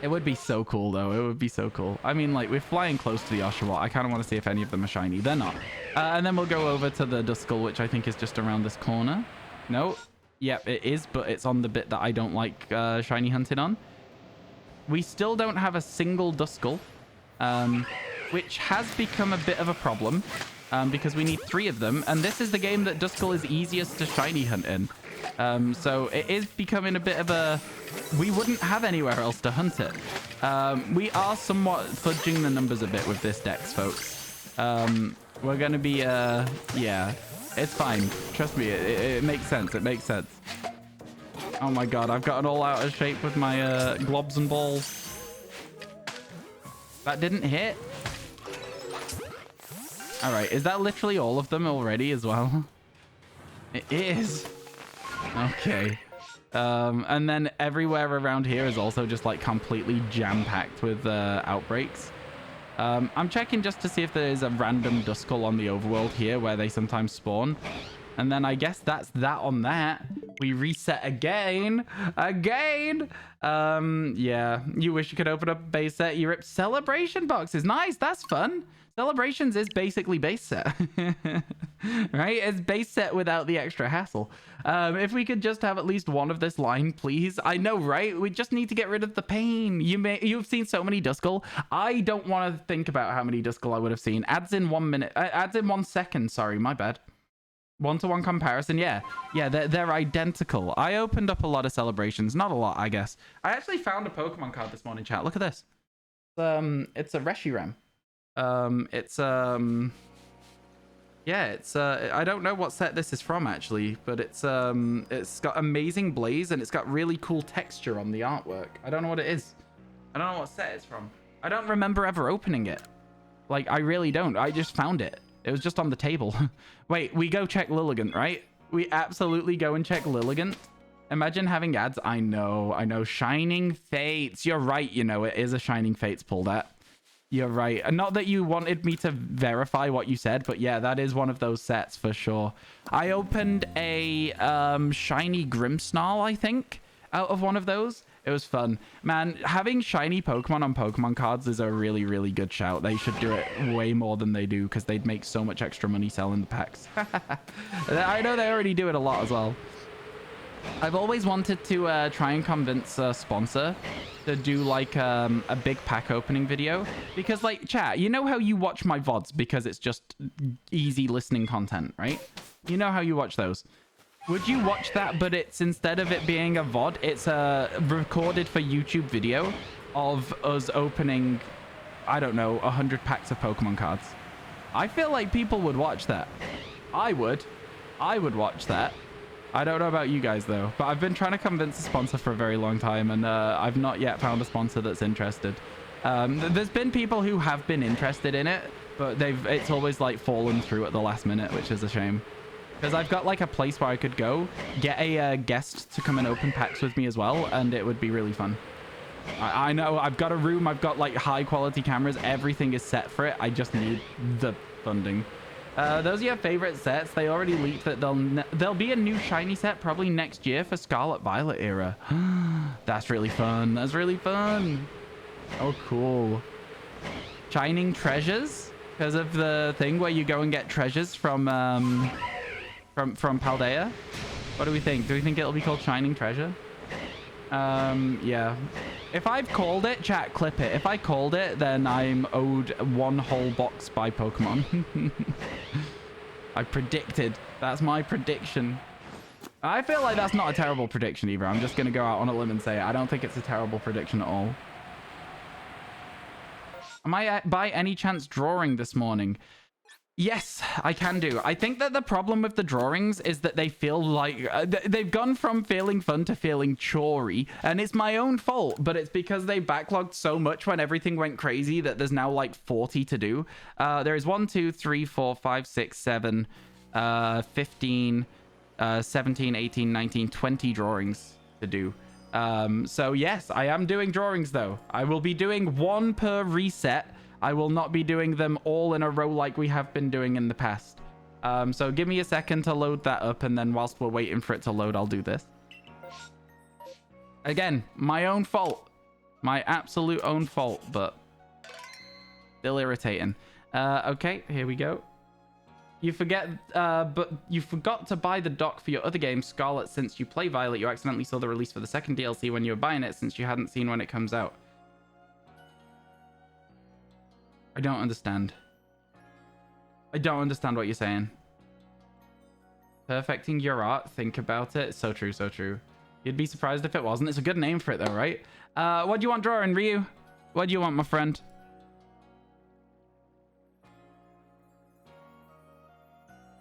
it would be so cool though. It would be so cool. I mean, like, we're flying close to the Oshawott. I kind of want to see if any of them are shiny. They're not. And then we'll go over to the Duskull, which I think is just around this corner. No. Yep, it is, but it's on the bit that I don't like shiny hunting on. We still don't have a single Duskull, which has become a bit of a problem because we need 3 of them. And this is the game that Duskull is easiest to shiny hunt in. So it is becoming a bit of a... We wouldn't have anywhere else to hunt it. We are somewhat fudging the numbers a bit with this dex, folks. We're going to be... yeah. It's fine. Trust me, it makes sense. It makes sense. Oh my god, I've gotten all out of shape with my globs and balls. That didn't hit. All right, is that literally all of them already as well? It is. Okay. And then everywhere around here is also just like completely jam-packed with outbreaks. I'm checking just to see if there is a random Duskull on the overworld here where they sometimes spawn. And then I guess that's that on that. We reset again. Yeah, you wish you could open up a base set. You ripped celebration boxes. Nice, that's fun. Celebrations is basically base set. Right? It's base set without the extra hassle. If we could just have at least one of this line, please. I know, right? We just need to get rid of the pain. You've seen so many Duskull. I don't want to think about how many Duskull I would have seen. Adds in 1 minute. Adds in 1 second. Sorry, my bad. 1-to-1 comparison. Yeah, they're identical. I opened up a lot of celebrations. Not a lot, I guess. I actually found a Pokemon card this morning, chat. Look at this. It's a Reshiram. Yeah, it's I don't know what set this is from actually, but it's got amazing blaze and it's got really cool texture on the artwork. I don't know what it is. I don't know what set it's from. I don't remember ever opening it. Like, I really don't. I just found it. It was just on the table. Wait, we go check Lilligant, right? We absolutely go and check Lilligant. Imagine having ads. I know. Shining Fates. You're right, you know, it is a Shining Fates pull that. You're right. And not that you wanted me to verify what you said, but yeah, that is one of those sets for sure. I opened a shiny Grimmsnarl, I think, out of one of those. It was fun. Man, having shiny Pokemon on Pokemon cards is a really, really good shout. They should do it way more than they do because they'd make so much extra money selling the packs. I know they already do it a lot as well. I've always wanted to try and convince a sponsor to do like a big pack opening video because, like, chat, you know how you watch my VoDs because it's just easy listening content, right? You know how you watch those. Would you watch that, but it's instead of it being a VoD, it's a recorded for YouTube video of us opening, I don't know, 100 packs of Pokemon cards? I feel like people would watch that. I would watch that. I don't know about you guys though, but I've been trying to convince a sponsor for a very long time and I've not yet found a sponsor that's interested. There's been people who have been interested in it, but it's always like fallen through at the last minute, which is a shame. Because I've got like a place where I could go, get a guest to come and open packs with me as well, and it would be really fun. I know, I've got a room, I've got like high quality cameras, everything is set for it. I just need the funding. Those are your favorite sets. They already leaked that there'll be a new shiny set probably next year for Scarlet Violet era. That's really fun. That's really fun. Oh, cool. Shining treasures because of the thing where you go and get treasures from Paldea. What do we think? Do we think it'll be called Shining Treasure? Yeah. If I've called it, chat, clip it. If I called it, then I'm owed 1 whole box by Pokemon. I predicted. That's my prediction. I feel like that's not a terrible prediction either. I'm just going to go out on a limb and say it. I don't think it's a terrible prediction at all. Am I by any chance drawing this morning? Yes, I can do. I think that the problem with the drawings is that they feel like they've gone from feeling fun to feeling chorey, and it's my own fault, but it's because they backlogged so much when everything went crazy that there's now like 40 to do. There is 1, 2, 3, 4, 5, 6, 7, 15, 17, 18, 19, 20 drawings to do. So yes, I am doing drawings though. I will be doing 1 per reset. I will not be doing them all in a row like we have been doing in the past. So give me a second to load that up, and then whilst we're waiting for it to load, I'll do this. Again, my own fault. My absolute own fault, but still irritating. Okay, here we go. You but you forgot to buy the dock for your other game, Scarlet. Since you play Violet, you accidentally saw the release for the second DLC when you were buying it, since you hadn't seen when it comes out. I don't understand. I don't understand what you're saying. Perfecting your art. Think about it. So true, so true. You'd be surprised if it wasn't. It's a good name for it though, right? What do you want drawing, Ryu? What do you want, my friend?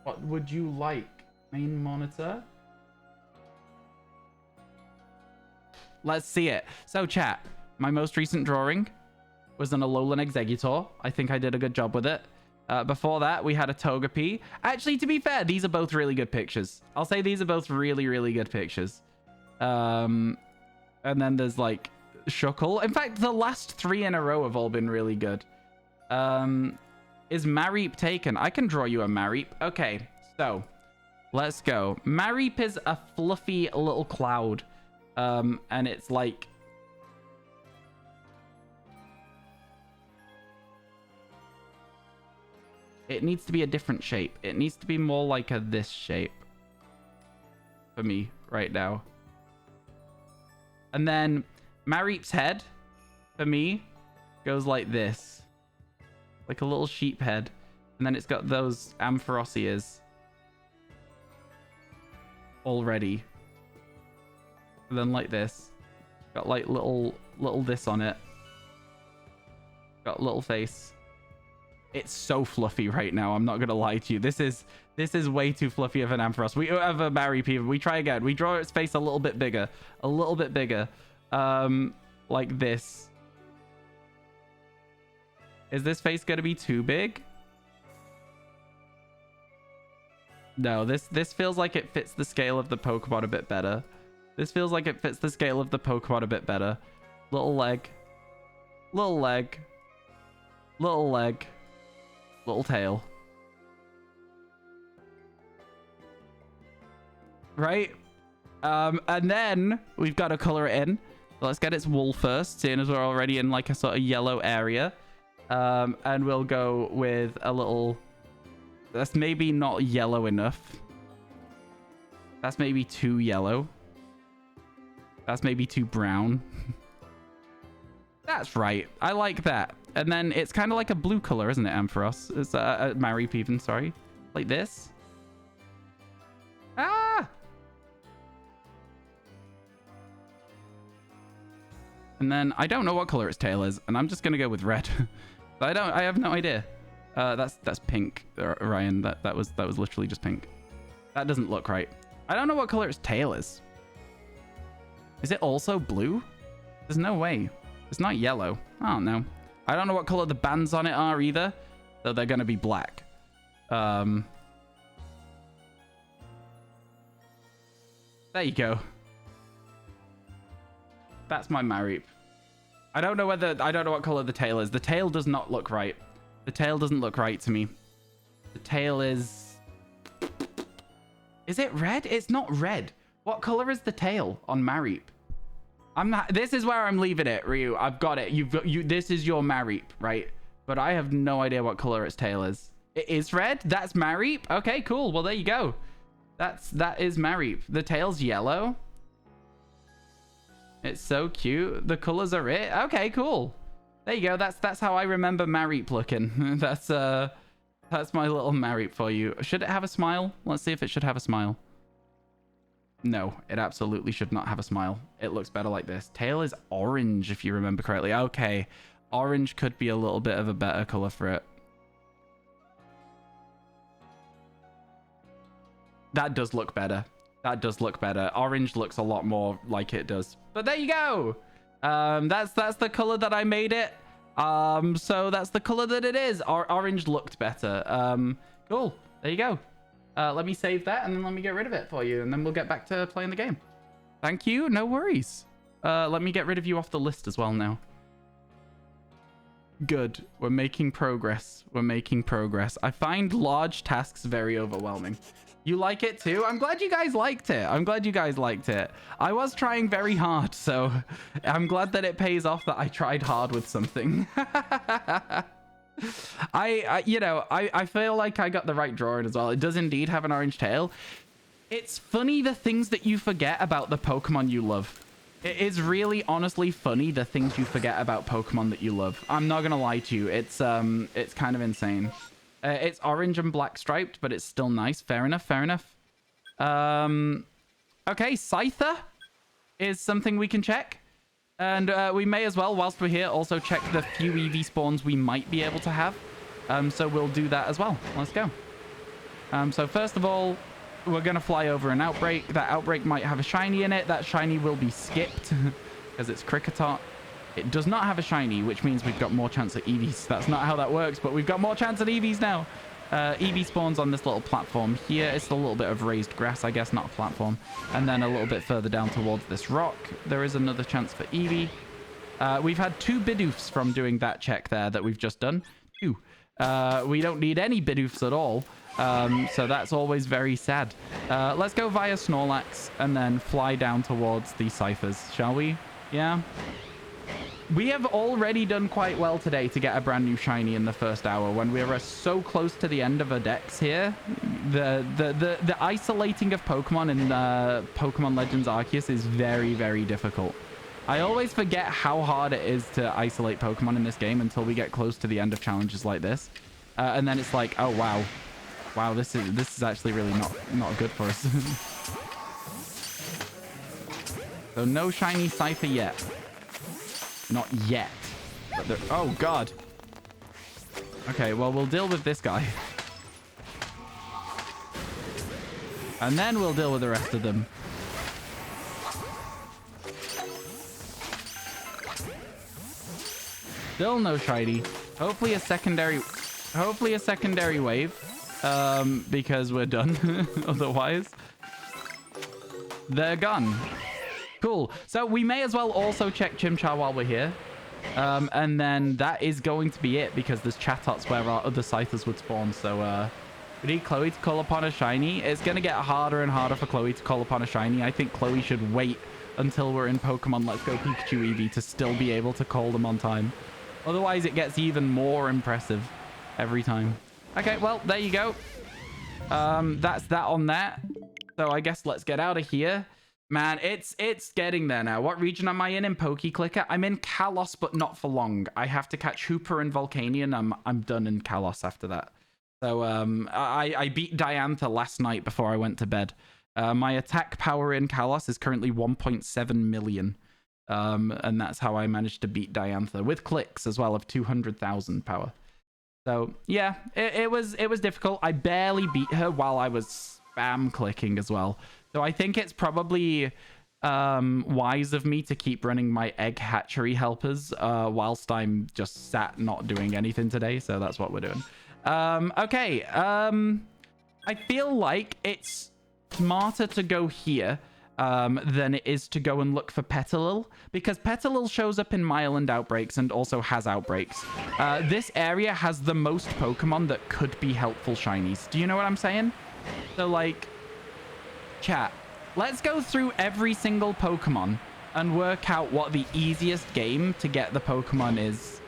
What would you like? Main monitor? Let's see it. So chat, my most recent drawing was an Alolan Exeggutor. I think I did a good job with it. Before that, we had a Togepi. Actually, to be fair, these are both really good pictures. I'll say these are both really, really good pictures. And then there's like Shuckle. In fact, the last 3 in a row have all been really good. Is Mareep taken? I can draw you a Mareep. Okay, so let's go. Mareep is a fluffy little cloud. And it's like... It needs to be a different shape. It needs to be more like a this shape. For me, right now. And then Mareep's head, for me, goes like this. Like a little sheep head. And then it's got those Ampharos ears. Already. And then like this. Got like little this on it. Got a little face. It's so fluffy right now. I'm not gonna lie to you. This is way too fluffy of an Ampharos. We have a Mareep even. We try again. We draw its face a little bit bigger. A little bit bigger. Like this. Is this face gonna be too big? No, this feels like it fits the scale of the Pokemon a bit better. This feels like it fits the scale of the Pokemon a bit better. Little leg. Little leg. Little leg. Little tail. Right? And then we've got to color it in. So let's get its wool first, seeing as we're already in like a sort of yellow area. And we'll go with a little... That's maybe not yellow enough. That's maybe too yellow. That's maybe too brown. That's right. I like that. And then it's kind of like a blue color, isn't it, Ampharos? It's Mareep even, sorry. Like this. Ah! And then I don't know what color its tail is, and I'm just gonna go with red. I have no idea. That's pink, Ryan. That was literally just pink. That doesn't look right. I don't know what color its tail is. Is it also blue? There's no way. It's not yellow. I don't know. I don't know what color the bands on it are either, so they're gonna be black. There you go. That's my Mareep. I don't know what color the tail is. The tail does not look right. The tail doesn't look right to me. The tail is... Is it red? It's not red. What color is the tail on Mareep? I'm not... This is where I'm leaving it, Ryu. I've got it. This is your Mareep, right? But I have no idea what color its tail is. It is red? That's Mareep? Okay, cool. Well, there you go. That is Mareep. The tail's yellow. It's so cute. The colors are it. Okay, cool. There you go. That's how I remember Mareep looking. That's my little Mareep for you. Should it have a smile? Let's see if it should have a smile. No, it absolutely should not have a smile. It looks better like this. Tail is orange, if you remember correctly. Okay, orange could be a little bit of a better color for it. That does look better. That does look better. Orange looks a lot more like it does. But there you go. That's the color that I made it. So that's the color that it is. Orange looked better. Cool. There you go. Let me save that and then let me get rid of it for you. And then we'll get back to playing the game. Thank you. No worries. Let me get rid of you off the list as well now. Good. We're making progress. We're making progress. I find large tasks very overwhelming. You like it too? I'm glad you guys liked it. I'm glad you guys liked it. I was trying very hard, so I'm glad that it pays off that I tried hard with something. I feel like I got the right drawing as well. It does indeed have an orange tail. It's funny the things that you forget about the Pokemon you love. It is really honestly funny the things you forget about Pokemon that you love. I'm not gonna lie to you. It's kind of insane. It's orange and black striped, but it's still nice. Fair enough, fair enough. Okay, Scyther is something we can check. And we may as well, whilst we're here, also check the few EV spawns we might be able to have. So we'll do that as well. Let's go. So first of all, we're going to fly over an Outbreak. That Outbreak might have a shiny in it. That shiny will be skipped because it's Kricketot. It does not have a shiny, which means we've got more chance at EVs. That's not how that works, but we've got more chance at EVs now. EV spawns on this little platform here. It's a little bit of raised grass, I guess, not a platform. And then a little bit further down towards this rock, there is another chance for EV. We've had 2 Bidoofs from doing that check there that we've just done. 2. We don't need any Bidoofs at all. So that's always very sad. Let's go via Snorlax and then fly down towards the Ciphers, shall we? Yeah. We have already done quite well today to get a brand new shiny in the first hour when we were so close to the end of a dex here. The isolating of Pokemon in Pokemon Legends Arceus is very, very difficult. I always forget how hard it is to isolate Pokemon in this game until we get close to the end of challenges like this. And then it's like, oh, wow. Wow, this is actually really not good for us. So no shiny Cypher yet. Not yet. Oh, God. Okay, well, we'll deal with this guy. And then we'll deal with the rest of them. Still no shiny. Hopefully a secondary wave. Because we're done. Otherwise, they're gone. Cool. So we may as well also check Chimchar while we're here. And then that is going to be it because there's Chatots where our other Scythers would spawn. So we need Chloe to call upon a shiny. It's going to get harder and harder for Chloe to call upon a shiny. I think Chloe should wait until we're in Pokemon Let's Go Pikachu Eevee to still be able to call them on time. Otherwise, it gets even more impressive every time. Okay, well, there you go. That's that on that. So I guess let's get out of here. Man, it's getting there now. What region am I in PokeClicker? I'm in Kalos, but not for long. I have to catch Hooper and Volcanion. I'm done in Kalos after that. So I beat Diantha last night before I went to bed. My attack power in Kalos is currently 1.7 million. And that's how I managed to beat Diantha with clicks as well of 200,000 power. So yeah, it was difficult. I barely beat her while I was spam clicking as well. So I think it's probably wise of me to keep running my egg hatchery helpers whilst I'm just sat not doing anything today. So that's what we're doing. Okay. I feel like it's smarter to go here than it is to go and look for Petalil, because Petalil shows up in Myland outbreaks and also has outbreaks. This area has the most Pokemon that could be helpful shinies. Do you know what I'm saying? So like, chat, let's go through every single Pokemon and work out what the easiest game to get the Pokemon is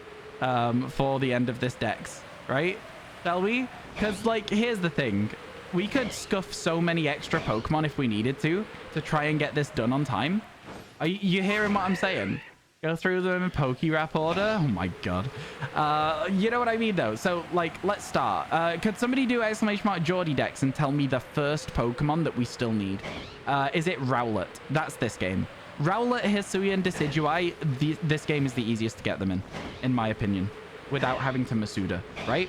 for the end of this dex, right? Shall we? Because like, here's the thing. We could scuff so many extra Pokemon if we needed to try and get this done on time. Are you hearing what I'm saying? Go through them in Pokerap order? Oh my god. You know what I mean though? So like, let's start. Could somebody do !Geordie Dex and tell me the first Pokemon that we still need? Is it Rowlet? That's this game. Rowlet, Hisuian, Decidueye, this game is the easiest to get them in my opinion, without having to Masuda, right?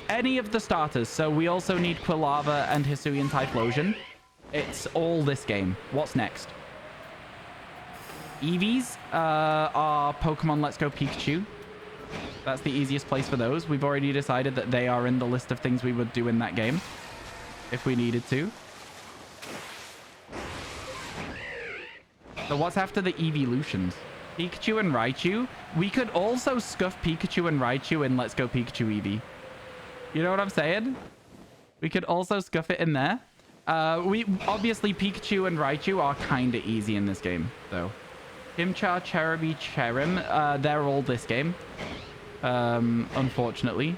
Any of the starters. So we also need Quilava and Hisuian Typhlosion. It's all this game. What's next? Eevees are Pokemon Let's Go Pikachu. That's the easiest place for those. We've already decided that they are in the list of things we would do in that game if we needed to. So what's after the evolutions? Pikachu and Raichu. We could also scuff Pikachu and Raichu in Let's Go Pikachu Eevee. You know what I'm saying? We could also scuff it in there. Obviously Pikachu and Raichu are kind of easy in this game, though. Chimchar, Cherubi, Cherim, they're all this game. Unfortunately,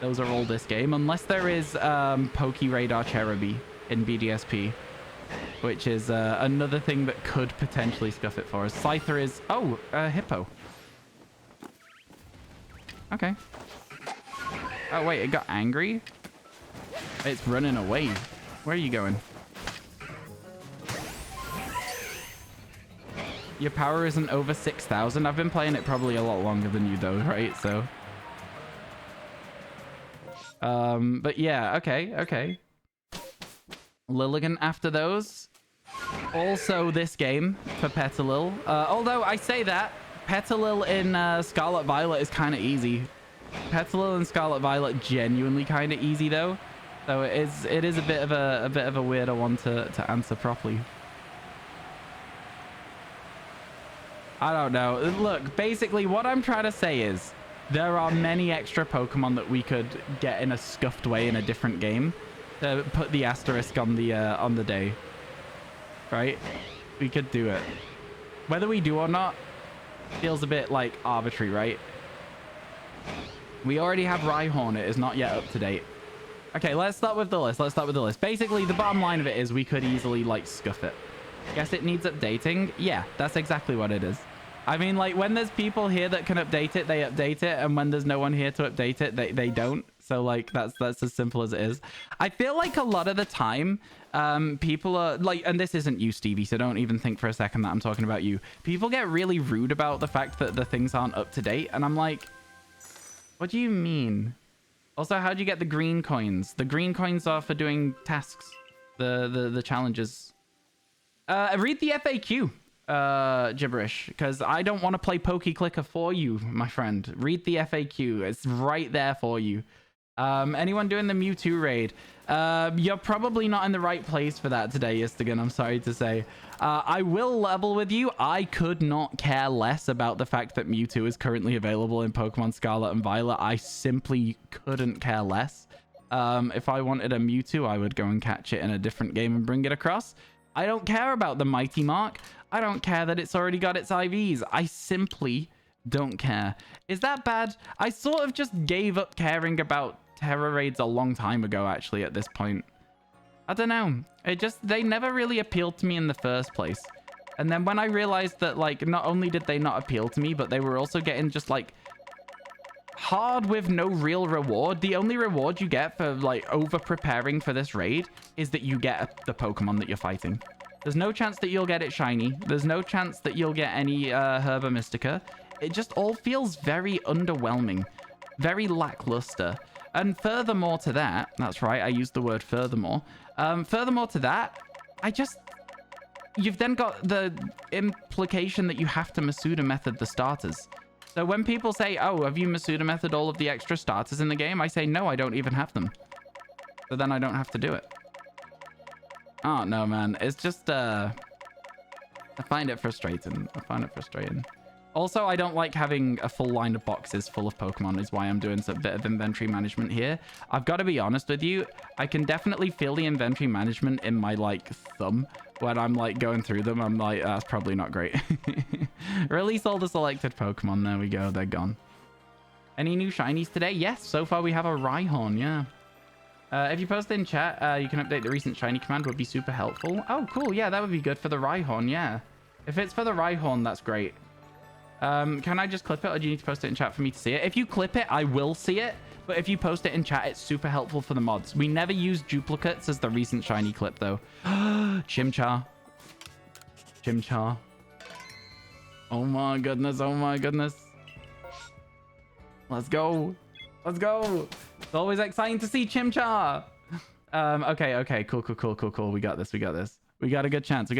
those are all this game, unless there is Pokeradar Cherubi in BDSP, which is another thing that could potentially scuff it for us. Scyther is... Oh, Hippo. Okay. Oh, wait, it got angry? It's running away. Where are you going? Your power isn't over 6,000. I've been playing it probably a lot longer than you, though, right? So... but yeah, okay. Lilligant after those. Also this game for Petalil. Although I say that, Petalil in Scarlet Violet is kind of easy. Petalil and Scarlet Violet genuinely kind of easy though. So it is a bit of a weirder one to answer properly. I don't know. Look, basically what I'm trying to say is there are many extra Pokemon that we could get in a scuffed way in a different game to put the asterisk on the day. Right? We could do it. Whether we do or not feels a bit like arbitrary, right? We already have Rhyhorn. It is not yet up to date. Okay, let's start with the list. Basically, the bottom line of it is we could easily, like, scuff it. Guess it needs updating? Yeah, that's exactly what it is. I mean, like, when there's people here that can update it, they update it. And when there's no one here to update it, they don't. So, like, that's as simple as it is. I feel like a lot of the time, people are, like, and this isn't you, Stevie, so don't even think for a second that I'm talking about you. People get really rude about the fact that the things aren't up to date. And I'm like, what do you mean? Also, how'd you get the green coins? The green coins are for doing tasks, the challenges. Read the FAQ, gibberish, because I don't want to play Pokey Clicker for you, my friend. Read the FAQ. It's right there for you. Anyone doing the Mewtwo raid? You're probably not in the right place for that today, Yistigan, I'm sorry to say. I will level with you. I could not care less about the fact that Mewtwo is currently available in Pokemon Scarlet and Violet. I simply couldn't care less. If I wanted a Mewtwo, I would go and catch it in a different game and bring it across. I don't care about the Mighty Mark. I don't care that it's already got its IVs. I simply don't care. Is that bad? I sort of just gave up caring about Terra raids a long time ago, actually, at this point. I don't know. They never really appealed to me in the first place. And then when I realized that, like, not only did they not appeal to me, but they were also getting just, like, hard with no real reward. The only reward you get for, like, over-preparing for this raid is that you get the Pokemon that you're fighting. There's no chance that you'll get it shiny. There's no chance that you'll get any Herba Mystica. It just all feels very underwhelming. Very lackluster. And furthermore to that, that's right, I used the word furthermore. Furthermore to that, you've then got the implication that you have to Masuda method the starters. So when people say, oh, have you Masuda method all of the extra starters in the game? I say, no, I don't even have them. So then I don't have to do it. Oh, no, man. It's just, I find it frustrating. Also, I don't like having a full line of boxes full of Pokemon is why I'm doing a bit of inventory management here. I've got to be honest with you. I can definitely feel the inventory management in my, like, thumb when I'm, like, going through them. I'm like, that's probably not great. Release all the selected Pokemon. There we go. They're gone. Any new shinies today? Yes, so far we have a Rhyhorn, yeah. If you post in chat, you can update the recent shiny command. Would be super helpful. Oh, cool. Yeah, that would be good for the Rhyhorn, yeah. If it's for the Rhyhorn, that's great. Can I just clip it, or do you need to post it in chat for me to see it? If you clip it, I will see it. But if you post it in chat, it's super helpful for the mods. We never use duplicates as the recent shiny clip, though. Chimchar. Chimchar. Oh my goodness, oh my goodness. Let's go. Let's go. It's always exciting to see Chimchar. Okay, cool. We got this. We got a good chance.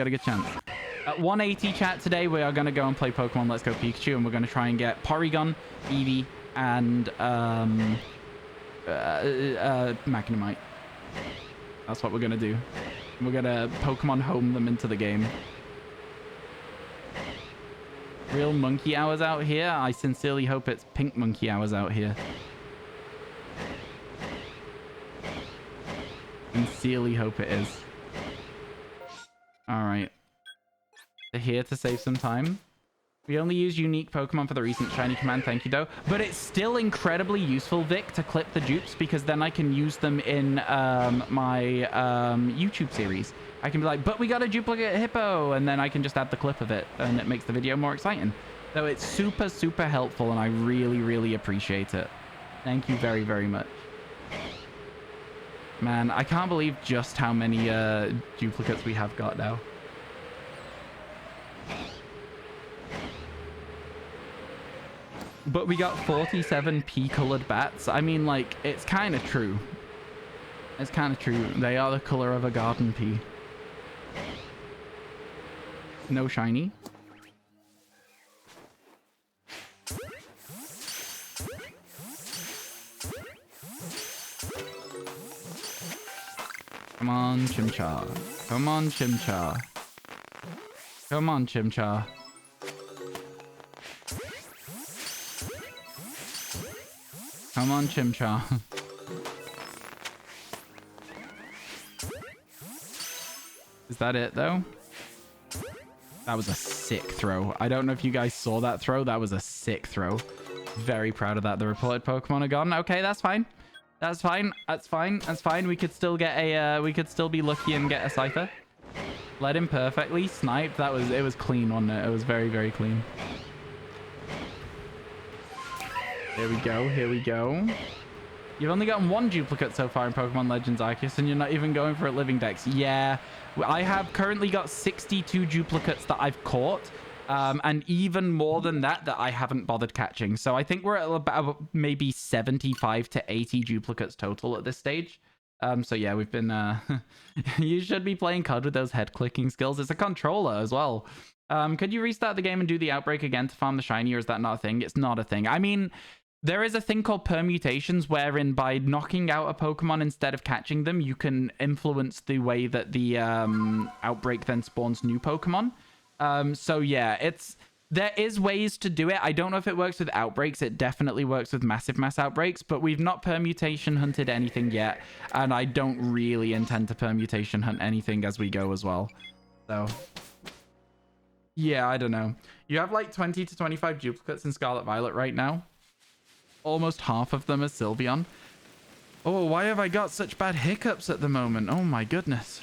At 180 chat today, we are going to go and play Pokemon Let's Go Pikachu, and we're going to try and get Porygon, Eevee, and Magnemite. That's what we're going to do. We're going to Pokemon home them into the game. Real monkey hours out here? I sincerely hope it's pink monkey hours out here. Sincerely hope it is. Alright. They're here to save some time. We only use unique Pokemon for the recent shiny command, thank you though. But it's still incredibly useful, Vic, to clip the dupes, because then I can use them in my YouTube series. I can be like, but we got a duplicate hippo, and then I can just add the clip of it, and it makes the video more exciting. So it's super, super helpful, and I really, really appreciate it. Thank you very, very much. Man, I can't believe just how many duplicates we have got now. But we got 47 pea-colored bats. I mean, like, it's kind of true. It's kind of true. They are the color of a garden pea. No shiny. Come on, Chimchar. Come on, Chimchar. Come on, Chimchar. Come on, Chimchar. Is that it, though? That was a sick throw. I don't know if you guys saw that throw. That was a sick throw. Very proud of that. The reported Pokemon are gone. Okay, that's fine. That's fine. That's fine. That's fine. We could still get a... we could still be lucky and get a Scyther. Let him perfectly snipe. That was... It was clean, wasn't it? It was very, very clean. Here we go. Here we go. You've only gotten one duplicate so far in Pokemon Legends Arceus, and you're not even going for a living dex. Yeah, I have currently got 62 duplicates that I've caught, and even more than that I haven't bothered catching. So I think we're at about maybe 75 to 80 duplicates total at this stage. So yeah, we've been... you should be playing COD with those head-clicking skills. It's a controller as well. Could you restart the game and do the outbreak again to farm the shiny, or is that not a thing? It's not a thing. I mean... There is a thing called permutations, wherein by knocking out a Pokemon instead of catching them, you can influence the way that the outbreak then spawns new Pokemon. So yeah, there is ways to do it. I don't know if it works with outbreaks. It definitely works with massive mass outbreaks, but we've not permutation hunted anything yet, and I don't really intend to permutation hunt anything as we go as well. So yeah, I don't know. You have like 20 to 25 duplicates in Scarlet Violet right now. Almost half of them are Sylveon. Oh, why have I got such bad hiccups at the moment? Oh my goodness.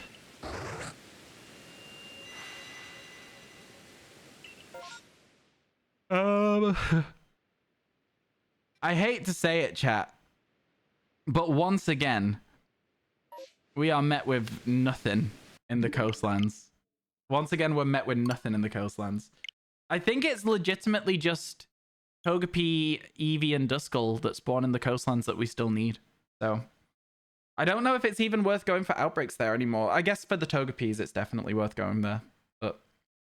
I hate to say it, chat, but once again, we are met with nothing in the coastlands. Once again, we're met with nothing in the coastlands. I think it's legitimately just Togepi, Eevee, and Duskull that spawn in the coastlands that we still need. So I don't know if it's even worth going for outbreaks there anymore. I guess for the Togepis, it's definitely worth going there. But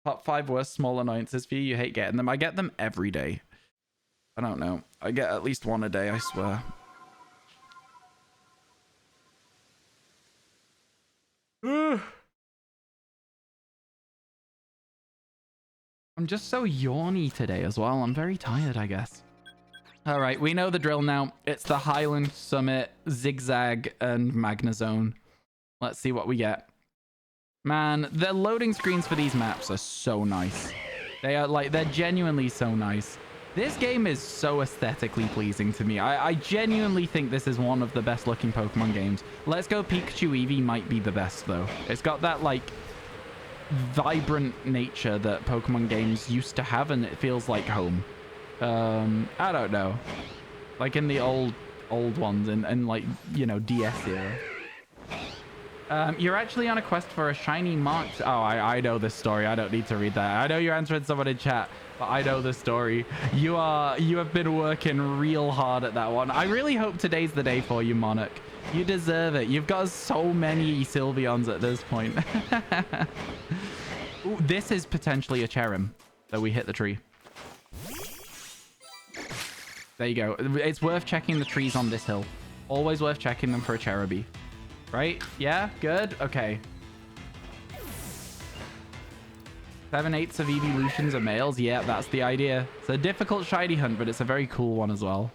top 5 worst small annoyances for you. You hate getting them. I get them every day. I don't know. I get at least one a day, I swear. I'm just so yawny today as well. I'm very tired, I guess. All right, we know the drill now. It's the Highland Summit, Zigzag, and Magnezone. Let's see what we get. Man, the loading screens for these maps are so nice. They are like, they're genuinely so nice. This game is so aesthetically pleasing to me. I genuinely think this is one of the best looking Pokemon games. Let's Go Pikachu Eevee might be the best though. It's got that like vibrant nature that Pokemon games used to have, and it feels like home. I don't know, like in the old ones and like, you know, DS era. You're actually on a quest for a shiny mark. Oh, I know this story. I don't need to read that. I know you're answering someone in chat, but I know the story. You have been working real hard at that one. I really hope today's the day for you, Monarch. You deserve it. You've got so many Sylveons at this point. Ooh, this is potentially a Cherim. So we hit the tree. There you go. It's worth checking the trees on this hill. Always worth checking them for a Cherubi. Right? Yeah? Good? Okay. 7/8 of evolutions are males. Yeah, that's the idea. It's a difficult shiny hunt, but it's a very cool one as well.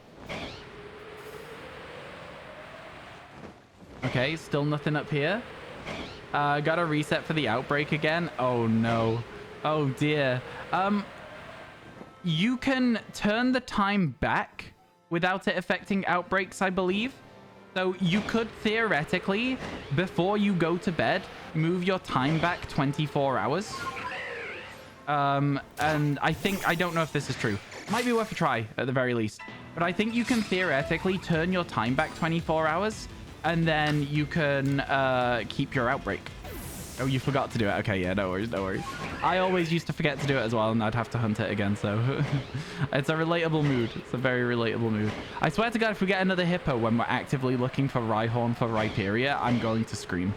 Okay, still nothing up here. Got a reset for the outbreak again. Oh no. Oh dear. You can turn the time back without it affecting outbreaks, I believe. So you could theoretically, before you go to bed, move your time back 24 hours. And I don't know if this is true. Might be worth a try at the very least. But I think you can theoretically turn your time back 24 hours and then you can keep your outbreak. Oh, you forgot to do it. Okay, yeah, no worries, no worries. I always used to forget to do it as well, and I'd have to hunt it again, so... It's a relatable mood. It's a very relatable mood. I swear to God, if we get another Hippo when we're actively looking for Rhyhorn for Rhyperior, I'm going to scream.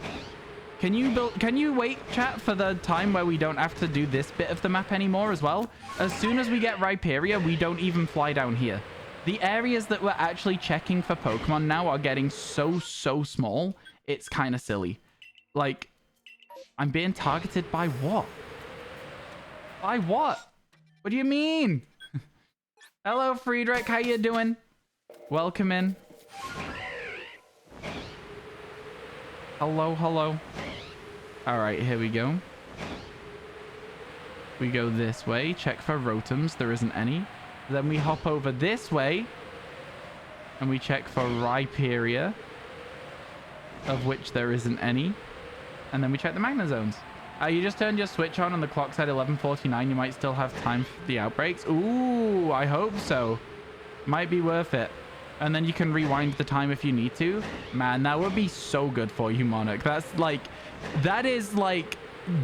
Can you wait, chat, for the time where we don't have to do this bit of the map anymore as well? As soon as we get Rhyperior, we don't even fly down here. The areas that we're actually checking for Pokemon now are getting so small, it's kind of silly. Like, I'm being targeted by what? By what? What do you mean? Hello, Friedrich. How you doing? Welcome in. Hello, hello. All right, here we go. We go this way. Check for rotums. There isn't any. Then we hop over this way. And we check for Rhyperia, of which there isn't any. And then we check the Magna Zones. You just turned your switch on and the clock said 11:49. You might still have time for the outbreaks. Ooh, I hope so. Might be worth it. And then you can rewind the time if you need to. Man, that would be so good for you, Monarch. That is like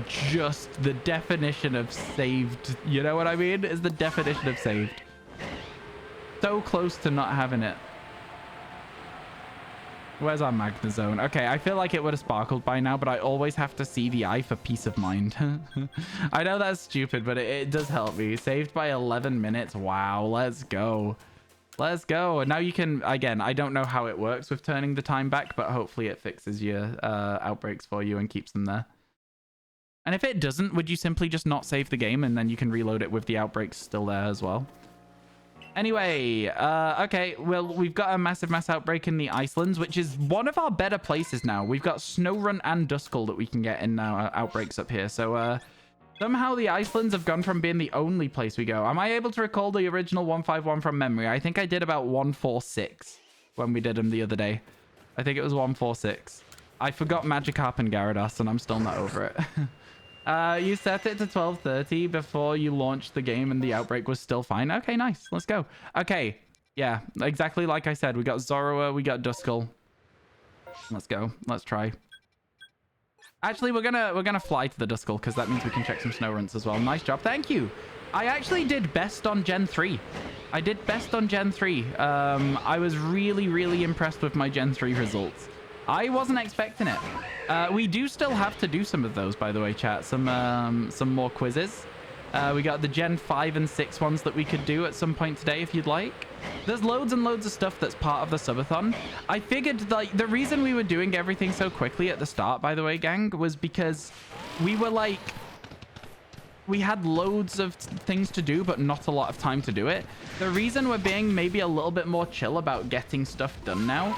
just the definition of saved. You know what I mean? It's the definition of saved. So close to not having it. Where's our Magna Zone? Okay, I feel like it would have sparkled by now, but I always have to see the eye for peace of mind. I know that's stupid, but it does help me. Saved by 11 minutes. Wow, let's go. Let's go. And now you can, again, I don't know how it works with turning the time back, but hopefully it fixes your outbreaks for you and keeps them there. And if it doesn't, would you simply just not save the game and then you can reload it with the outbreaks still there as well? Anyway, okay, well, we've got a massive mass outbreak in the Icelands, which is one of our better places now. We've got Snowrun and Duskull that we can get in now, outbreaks up here. So, somehow the Icelands have gone from being the only place we go. Am I able to recall the original 151 from memory? I think I did about 146 when we did them the other day. I think it was 146. I forgot Magikarp and Gyarados, and I'm still not over it. You set it to 12:30 before you launched the game and the outbreak was still fine. Okay, nice. Let's go. Okay. Yeah, exactly like I said. We got Zorua, we got Duskull. Let's go. Let's try. Actually, we're gonna fly to the Duskull because that means we can check some snow runs as well. Nice job. Thank you. I actually did best on Gen 3. I did best on Gen 3. I was really, really impressed with my Gen 3 results. I wasn't expecting it. We do still have to do some of those, by the way, chat. Some more quizzes. We got the Gen 5 and 6 ones that we could do at some point today, if you'd like. There's loads and loads of stuff that's part of the subathon. I figured, like, the reason we were doing everything so quickly at the start, by the way, gang, was because we were, like... We had loads of things to do, but not a lot of time to do it. The reason we're being maybe a little bit more chill about getting stuff done now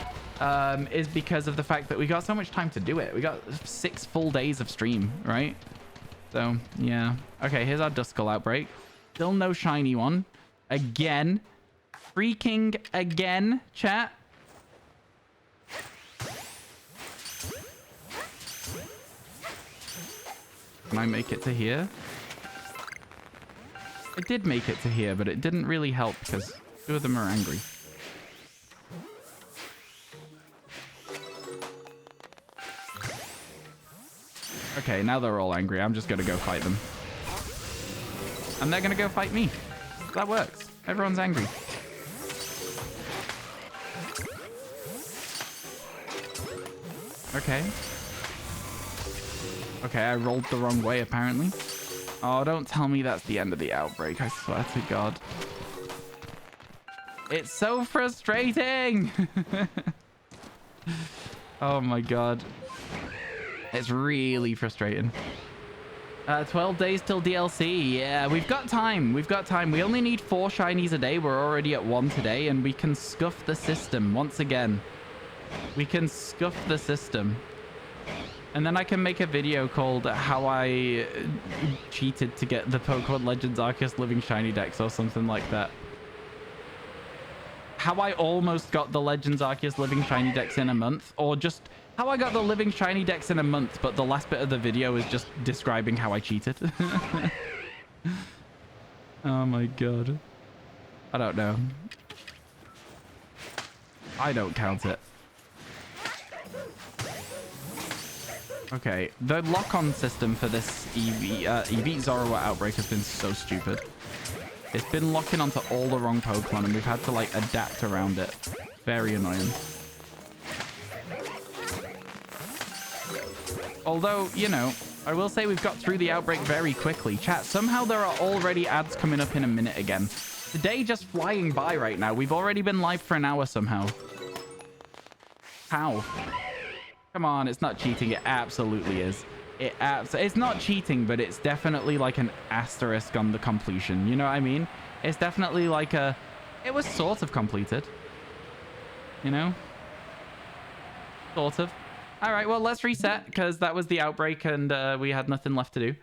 is because of the fact that we got so much time to do it. We got 6 full days of stream, right? So, yeah. Okay, here's our Duskull outbreak. Still no shiny one. Again. Freaking again, chat. Can I make it to here? I did make it to here, but it didn't really help because 2 of them are angry. Okay, now they're all angry. I'm just going to go fight them. And they're going to go fight me. That works. Everyone's angry. Okay. Okay, I rolled the wrong way, apparently. Oh, don't tell me that's the end of the outbreak. I swear to God. It's so frustrating. Oh, my God. It's really frustrating. 12 days till DLC. Yeah, we've got time. We've got time. We only need 4 shinies a day. We're already at 1 today, and we can scuff the system once again. We can scuff the system. And then I can make a video called How I Cheated to Get the Pokemon Legends Arceus Living Shiny Dex or something like that. How I almost got the Legends Arceus Living Shiny Dex in a month, or just how I got the Living Shiny Dex in a month, but the last bit of the video is just describing how I cheated. Oh my God. I don't know. I don't count it. Okay, the lock-on system for this Eevee Zorua outbreak has been so stupid. It's been locking onto all the wrong Pokemon, and we've had to, like, adapt around it. Very annoying. Although, you know, I will say we've got through the outbreak very quickly. Chat, somehow there are already ads coming up in a minute again. The day just flying by right now. We've already been live for an hour somehow. How? Come on, it's not cheating. It absolutely is. It's not cheating, but it's definitely like an asterisk on the completion. You know what I mean? It's definitely like a... It was sort of completed. You know? Sort of. All right, well, let's reset because that was the outbreak and we had nothing left to do.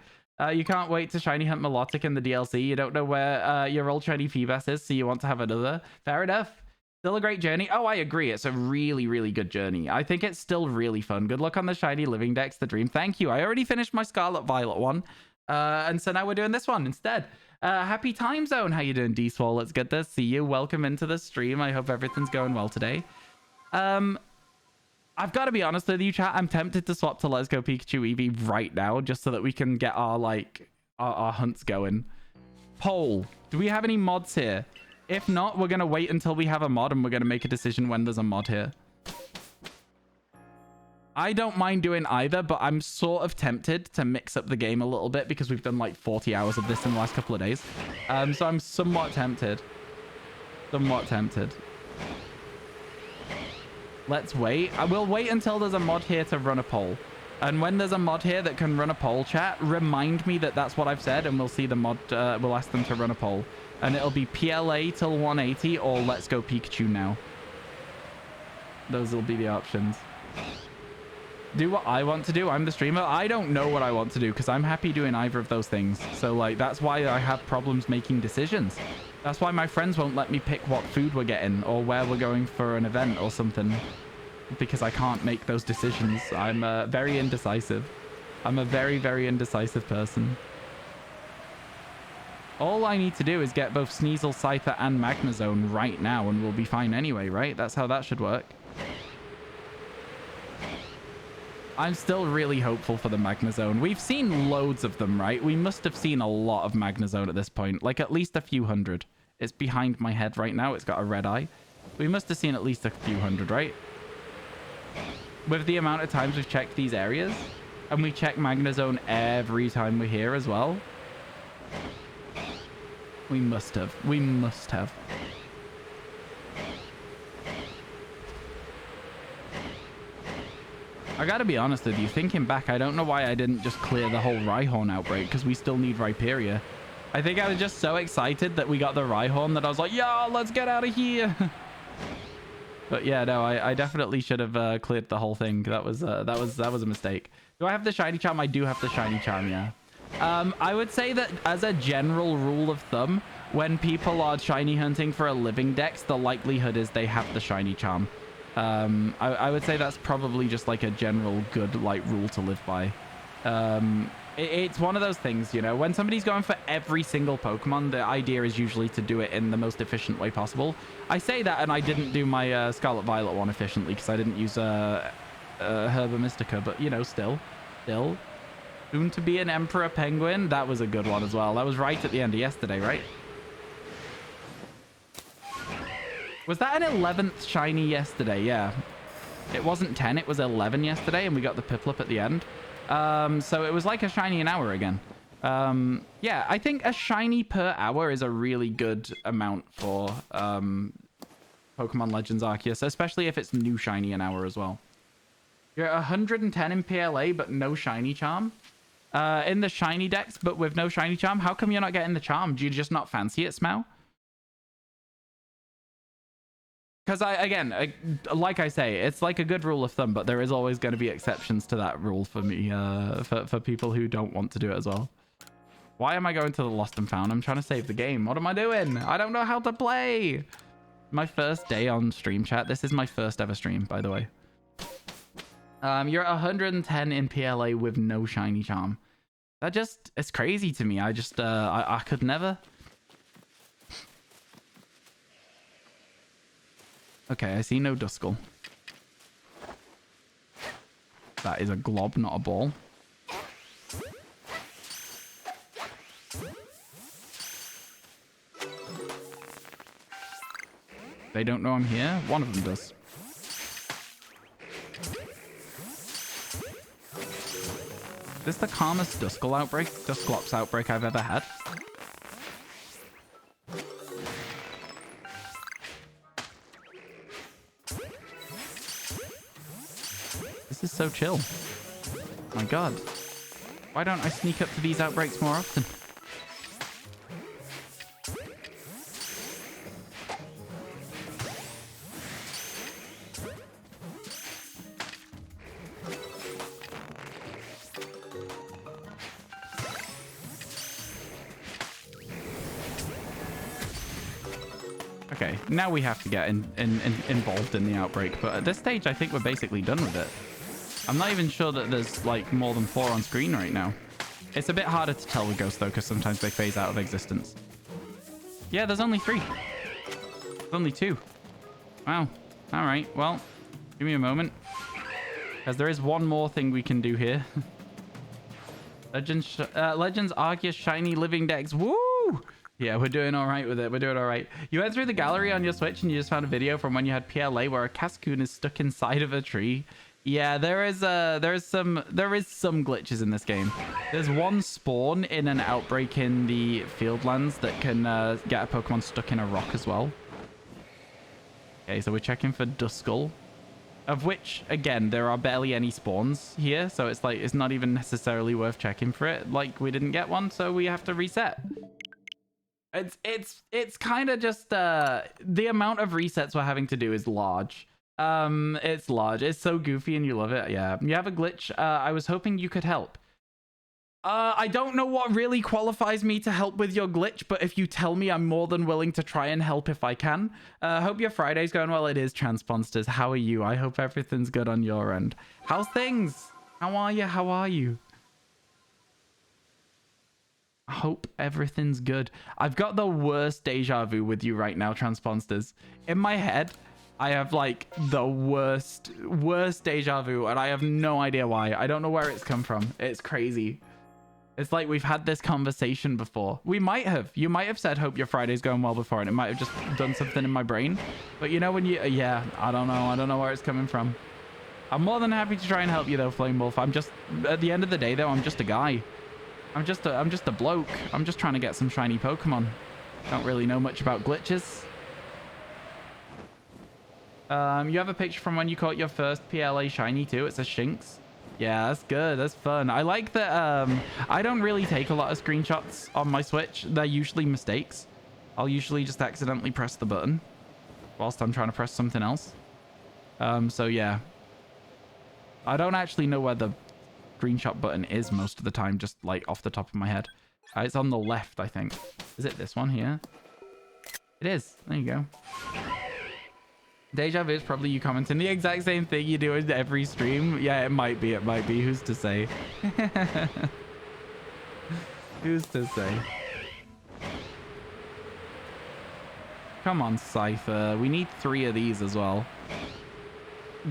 You can't wait to shiny hunt Melodic in the DLC. You don't know where your old shiny Feebas is, so you want to have another. Fair enough. Still a great journey. Oh, I agree. It's a really, really good journey. I think it's still really fun. Good luck on the shiny living dex, the dream. Thank you. I already finished my Scarlet Violet one. And so now we're doing this one instead. Happy time zone. How you doing, D-Swole? It's good to see you. Welcome into the stream. I hope everything's going well today. I've got to be honest with you, chat. I'm tempted to swap to Let's Go Pikachu Eevee right now, just so that we can get our, like, our hunts going. Poll. Do we have any mods here? If not, we're going to wait until we have a mod and we're going to make a decision when there's a mod here. I don't mind doing either, but I'm sort of tempted to mix up the game a little bit because we've done like 40 hours of this in the last couple of days. So I'm somewhat tempted. Somewhat tempted. Let's wait. I will wait until there's a mod here to run a poll. And when there's a mod here that can run a poll, chat, remind me that that's what I've said and we'll see the mod, we'll ask them to run a poll. And it'll be PLA till 180 or Let's Go Pikachu now. Those will be the options. Do what I want to do. I'm the streamer. I don't know what I want to do because I'm happy doing either of those things. So, like, that's why I have problems making decisions. That's why my friends won't let me pick what food we're getting or where we're going for an event or something. Because I can't make those decisions. I'm very indecisive. I'm a very, very indecisive person. All I need to do is get both Sneasel, Scyther, and Magnezone right now, and we'll be fine anyway, right? That's how that should work. I'm still really hopeful for the Magnezone. We've seen loads of them, right? We must have seen a lot of Magnezone at this point. Like, at least a few hundred. It's behind my head right now. It's got a red eye. We must have seen at least a few hundred, right? With the amount of times we've checked these areas, and we check Magnezone every time we're here as well. We must have. We must have. I gotta be honest with you, thinking back, I don't know why I didn't just clear the whole Rhyhorn outbreak, because we still need Rhyperia. I think I was just so excited that we got the Rhyhorn that I was like, yeah, let's get out of here. But yeah, no, I definitely should have cleared the whole thing. That was a mistake. Do I have the shiny charm? I do have the shiny charm, yeah. I would say that as a general rule of thumb, when people are shiny hunting for a living dex, the likelihood is they have the shiny charm. I would say that's probably just like a general good like rule to live by. It's one of those things, you know, when somebody's going for every single Pokemon, the idea is usually to do it in the most efficient way possible. I say that and I didn't do my Scarlet Violet one efficiently because I didn't use Herba Mystica, but you know, still. Soon to be an Emperor Penguin. That was a good one as well. That was right at the end of yesterday, right? Was that an 11th shiny yesterday? Yeah. It wasn't 10, it was 11 yesterday, and we got the Piplup at the end. So it was like a shiny an hour again. Yeah, I think a shiny per hour is a really good amount for Pokemon Legends Arceus, especially if it's new shiny an hour as well. You're 110 in PLA, but no shiny charm. In the shiny dex, but with no shiny charm. How come you're not getting the charm? Do you just not fancy it, Smough? Because like I say, it's like a good rule of thumb, but there is always going to be exceptions to that rule for me, for people who don't want to do it as well. Why am I going to the Lost and Found? I'm trying to save the game. What am I doing? I don't know how to play. My first day on stream, chat. This is my first ever stream, by the way. You're at 110 in PLA with no shiny charm. That just, it's crazy to me. I just, I could never. Okay, I see no Duskull. That is a glob, not a ball. They don't know I'm here? One of them does. Is this the calmest Dusclops outbreak I've ever had? This is so chill. My god. Why don't I sneak up to these outbreaks more often? Okay, now we have to get involved in the outbreak, but at this stage, I think we're basically done with it. I'm not even sure that there's, like, more than 4 on screen right now. It's a bit harder to tell with ghosts, though, because sometimes they phase out of existence. Yeah, there's only 3. There's only 2. Wow. All right, well, give me a moment. Because there is one more thing we can do here. Legends Arceus Shiny Living Dex. Woo! Yeah, we're doing all right with it. We're doing all right. You went through the gallery on your Switch and you just found a video from when you had PLA where a Cascoon is stuck inside of a tree. Yeah, there is some glitches in this game. There's one spawn in an outbreak in the Fieldlands that can get a Pokemon stuck in a rock as well. Okay, so we're checking for Duskull, of which, again, there are barely any spawns here, so it's like it's not even necessarily worth checking for it. Like, we didn't get one, so we have to reset. It's kind of just the amount of resets we're having to do is large. It's large. It's so goofy and you love it. Yeah, you have a glitch. I was hoping you could help. I don't know what really qualifies me to help with your glitch, but if you tell me, I'm more than willing to try and help if I can. Hope your Friday's going well. It is, Transponsters. How are you? I hope everything's good on your end. How's things? How are you? How are you? I hope everything's good. I've got the worst deja vu with you right now, Transponsters. In my head, I have like the worst deja vu, and I have no idea why. I don't know where it's come from. It's crazy. It's like we've had this conversation before. We might have. You might have said, hope your Friday's going well before, and it might have just done something in my brain. But you know when you... Yeah, I don't know. I don't know where it's coming from. I'm more than happy to try and help you though, Flame Wolf. I'm just... At the end of the day though, I'm just a guy. I'm just a bloke. I'm just trying to get some shiny Pokemon. Don't really know much about glitches. You have a picture from when you caught your first PLA shiny too. It's a Shinx. Yeah, that's good. That's fun. I like that. I don't really take a lot of screenshots on my Switch. They're usually mistakes. I'll usually just accidentally press the button whilst I'm trying to press something else. So yeah. I don't actually know where the screenshot button is most of the time, just like off the top of my head. It's on the left, I think. Is it this one here? It is. There you go. Deja vu is probably you commenting the exact same thing you do in every stream. Yeah, it might be. It might be. Who's to say? Who's to say? Come on, Scyther. We need 3 of these as well.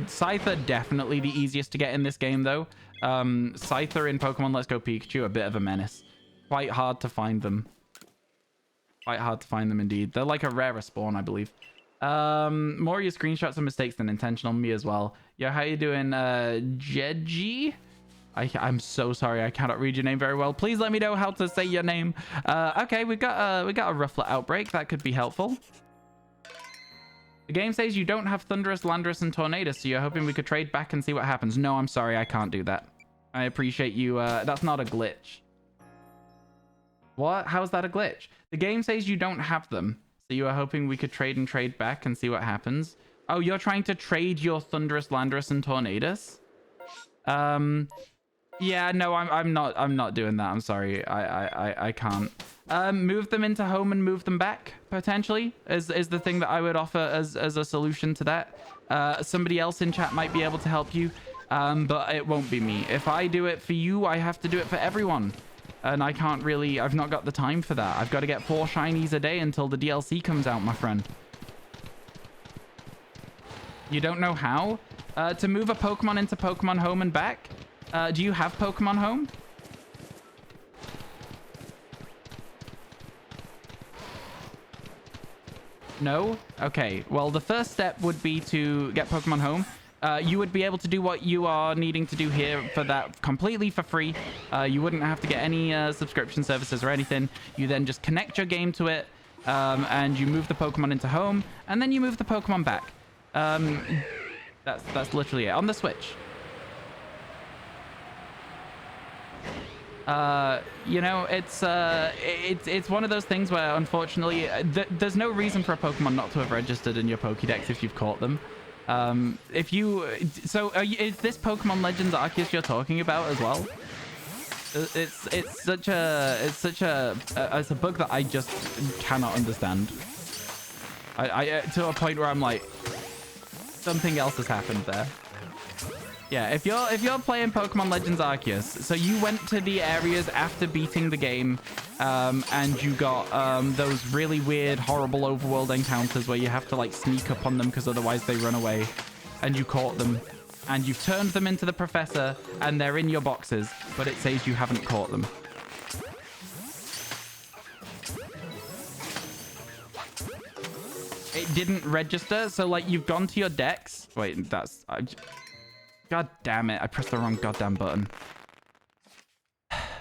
Scyther definitely the easiest to get in this game, though. Scyther in Pokemon Let's Go Pikachu, a bit of a menace. Quite hard to find them. Quite hard to find them indeed. They're like a rarer spawn, I believe. More of your screenshots are mistakes than intentional. Me as well. Yeah, how you doing, Jeji? I'm so sorry, I cannot read your name very well. Please let me know how to say your name. Okay, we got a Rufflet outbreak. That could be helpful. The game says you don't have Thunderous, Landorus, and Tornadus, so you're hoping we could trade back and see what happens. No, I'm sorry, I can't do that. I appreciate you. That's not a glitch. What? How's that a glitch? The game says you don't have them, so you are hoping we could trade back and see what happens. Oh, you're trying to trade your Thunderous, Landorus, and Tornadus? Yeah, no, I'm not doing that. I'm sorry. I can't. Move them into home and move them back, potentially, is the thing that I would offer as a solution to that. Somebody else in chat might be able to help you, but it won't be me. If I do it for you, I have to do it for everyone. And I can't really... I've not got the time for that. I've got to get 4 shinies a day until the DLC comes out, my friend. You don't know how? To move a Pokemon into Pokemon Home and back? Do you have Pokemon Home? No? Okay. Well, the first step would be to get Pokemon Home. You would be able to do what you are needing to do here for that completely for free. You wouldn't have to get any subscription services or anything. You then just connect your game to it, and you move the Pokemon into Home, and then you move the Pokemon back. That's literally it. On the Switch. You know, it's one of those things where, unfortunately, there's no reason for a Pokemon not to have registered in your Pokédex if you've caught them. If you... So, is this Pokemon Legends Arceus you're talking about as well? It's such a bug that I just cannot understand. I to a point where I'm like, something else has happened there. Yeah, if you're playing Pokemon Legends Arceus, so you went to the areas after beating the game, and you got those really weird, horrible overworld encounters where you have to like sneak up on them because otherwise they run away, and you caught them, and you've turned them into the professor, and they're in your boxes, but it says you haven't caught them. It didn't register, so like you've gone to your decks. Wait, that's... God damn it, I pressed the wrong goddamn button.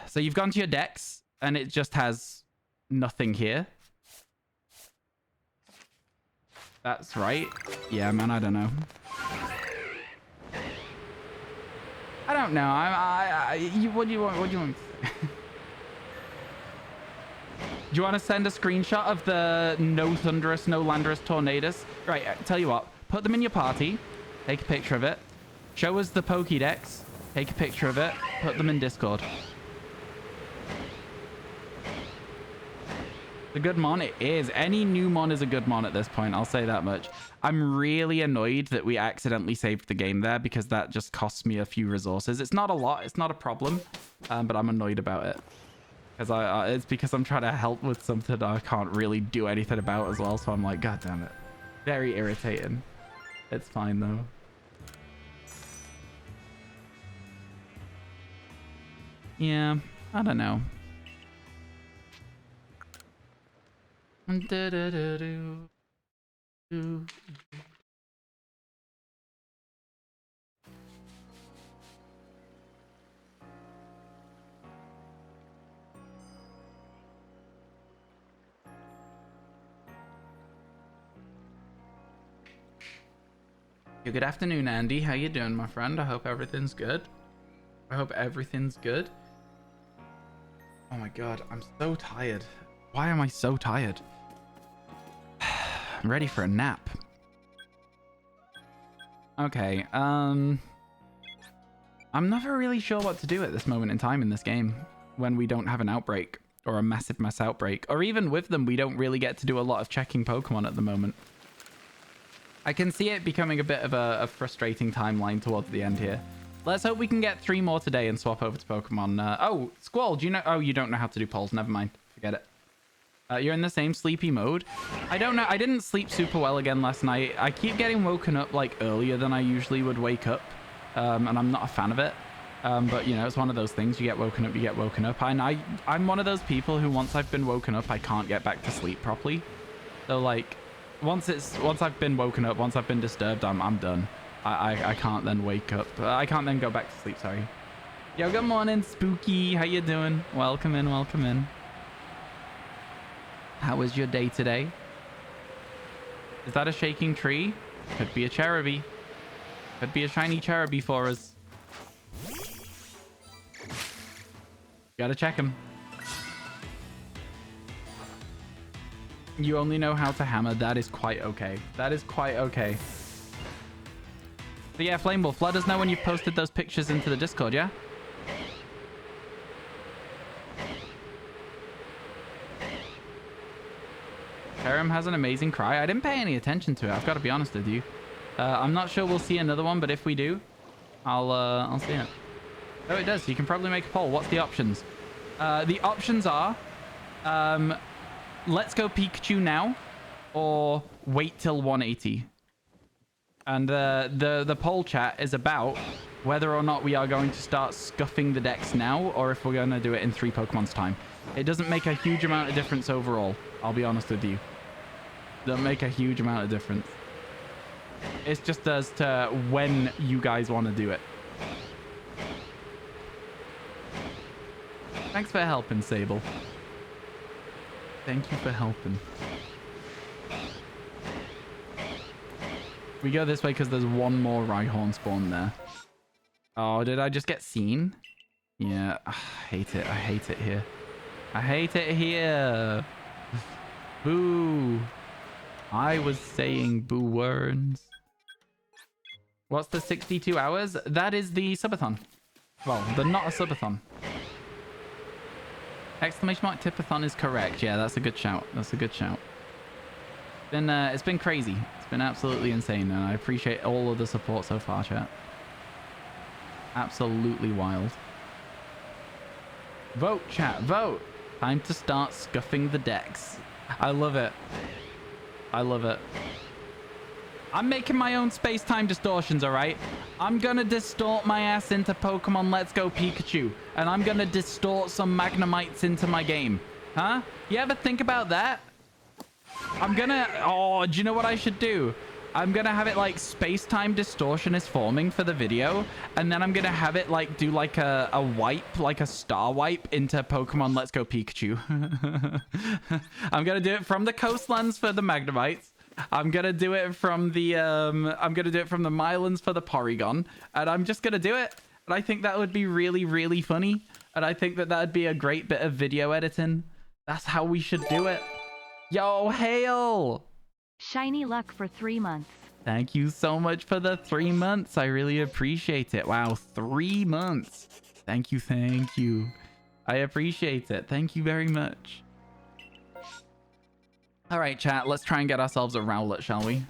So you've gone to your decks, and it just has nothing here. That's right. Yeah, man, I don't know. I don't know. What do you want? What do you want? Do you want to send a screenshot of the no Thunderous, no Landorus Tornadus? Right, tell you what. Put them in your party. Take a picture of it. Show us the Pokédex. Take a picture of it. Put them in Discord. A good mon? It is. Any new mon is a good mon at this point. I'll say that much. I'm really annoyed that we accidentally saved the game there because that just costs me a few resources. It's not a lot. It's not a problem. But I'm annoyed about it. Because it's because I'm trying to help with something I can't really do anything about as well. So I'm like, God damn it. Very irritating. It's fine though. Yeah, I don't know. Good afternoon, Andy. How you doing, my friend? I hope everything's good. I hope everything's good. Oh my god, I'm so tired. Why am I so tired? I'm ready for a nap. Okay, I'm never really sure what to do at this moment in time in this game when we don't have an outbreak or a massive mass outbreak, or even with them, we don't really get to do a lot of checking Pokemon at the moment. I can see it becoming a bit of a frustrating timeline towards the end here. Let's hope we can get 3 more today and swap over to Pokemon. Oh, Squall, do you know? Oh, you don't know how to do polls. Never mind. Forget it. You're in the same sleepy mode. I don't know. I didn't sleep super well again last night. I keep getting woken up like earlier than I usually would wake up. And I'm not a fan of it. But, you know, it's one of those things. You get woken up, you get woken up. And I'm one of those people who once I've been woken up, I can't get back to sleep properly. So, like, once I've been woken up, once I've been disturbed, I'm done. I can't then wake up. I can't then go back to sleep, sorry. Yo, good morning, Spooky. How you doing? Welcome in, welcome in. How was your day today? Is that a shaking tree? Could be a Cherubi. Could be a shiny Cherubi for us. Gotta check him. You only know how to hammer. That is quite okay. That is quite okay. So yeah, Flamewolf, let us know when you've posted those pictures into the Discord, yeah? Karam has an amazing cry. I didn't pay any attention to it, I've got to be honest with you. I'm not sure we'll see another one, but if we do, I'll see it. Oh, it does. You can probably make a poll. What's the options? The options are, let's go Pikachu now, or wait till 180. And the poll chat is about whether or not we are going to start scuffing the decks now, or if we're going to do it in 3 Pokemon's time. It doesn't make a huge amount of difference overall, I'll be honest with you. Doesn't make a huge amount of difference. It's just as to when you guys want to do it. Thanks for helping, Sable. Thank you for helping. We go this way because there's one more Rhyhorn spawn there. Oh, did I just get seen? Yeah, I hate it. I hate it here. I hate it here. Boo. I was saying boo words. What's the 62 hours? That is the subathon. Well, the not a subathon. Exclamation mark tipathon is correct. Yeah, that's a good shout. That's a good shout. It's been crazy. It's been absolutely insane, and I appreciate all of the support so far, chat. Absolutely wild. Vote, chat, vote. Time to start scuffing the decks. I love it. I love it. I'm making my own space-time distortions, all right? I'm gonna distort my ass into Pokemon Let's Go Pikachu, and I'm gonna distort some Magnemites into my game. Huh? You ever think about that? I'm gonna... Oh, do you know what I should do? I'm gonna have it like space-time distortion is forming for the video, and then I'm gonna have it like do like a wipe, like a star wipe into Pokemon Let's Go Pikachu. I'm gonna do it from the coastlands for the Magnemites. I'm gonna do it from the Mylands for the Porygon, and I'm just gonna do it. And I think that would be really, really funny, and I think that that'd be a great bit of video editing. That's how we should do it. Yo, hail! Shiny luck for 3 months. Thank you so much for the 3 months. I really appreciate it. Wow, 3 months. Thank you, thank you. I appreciate it. Thank you very much. All right, chat, let's try and get ourselves a Rowlet, shall we?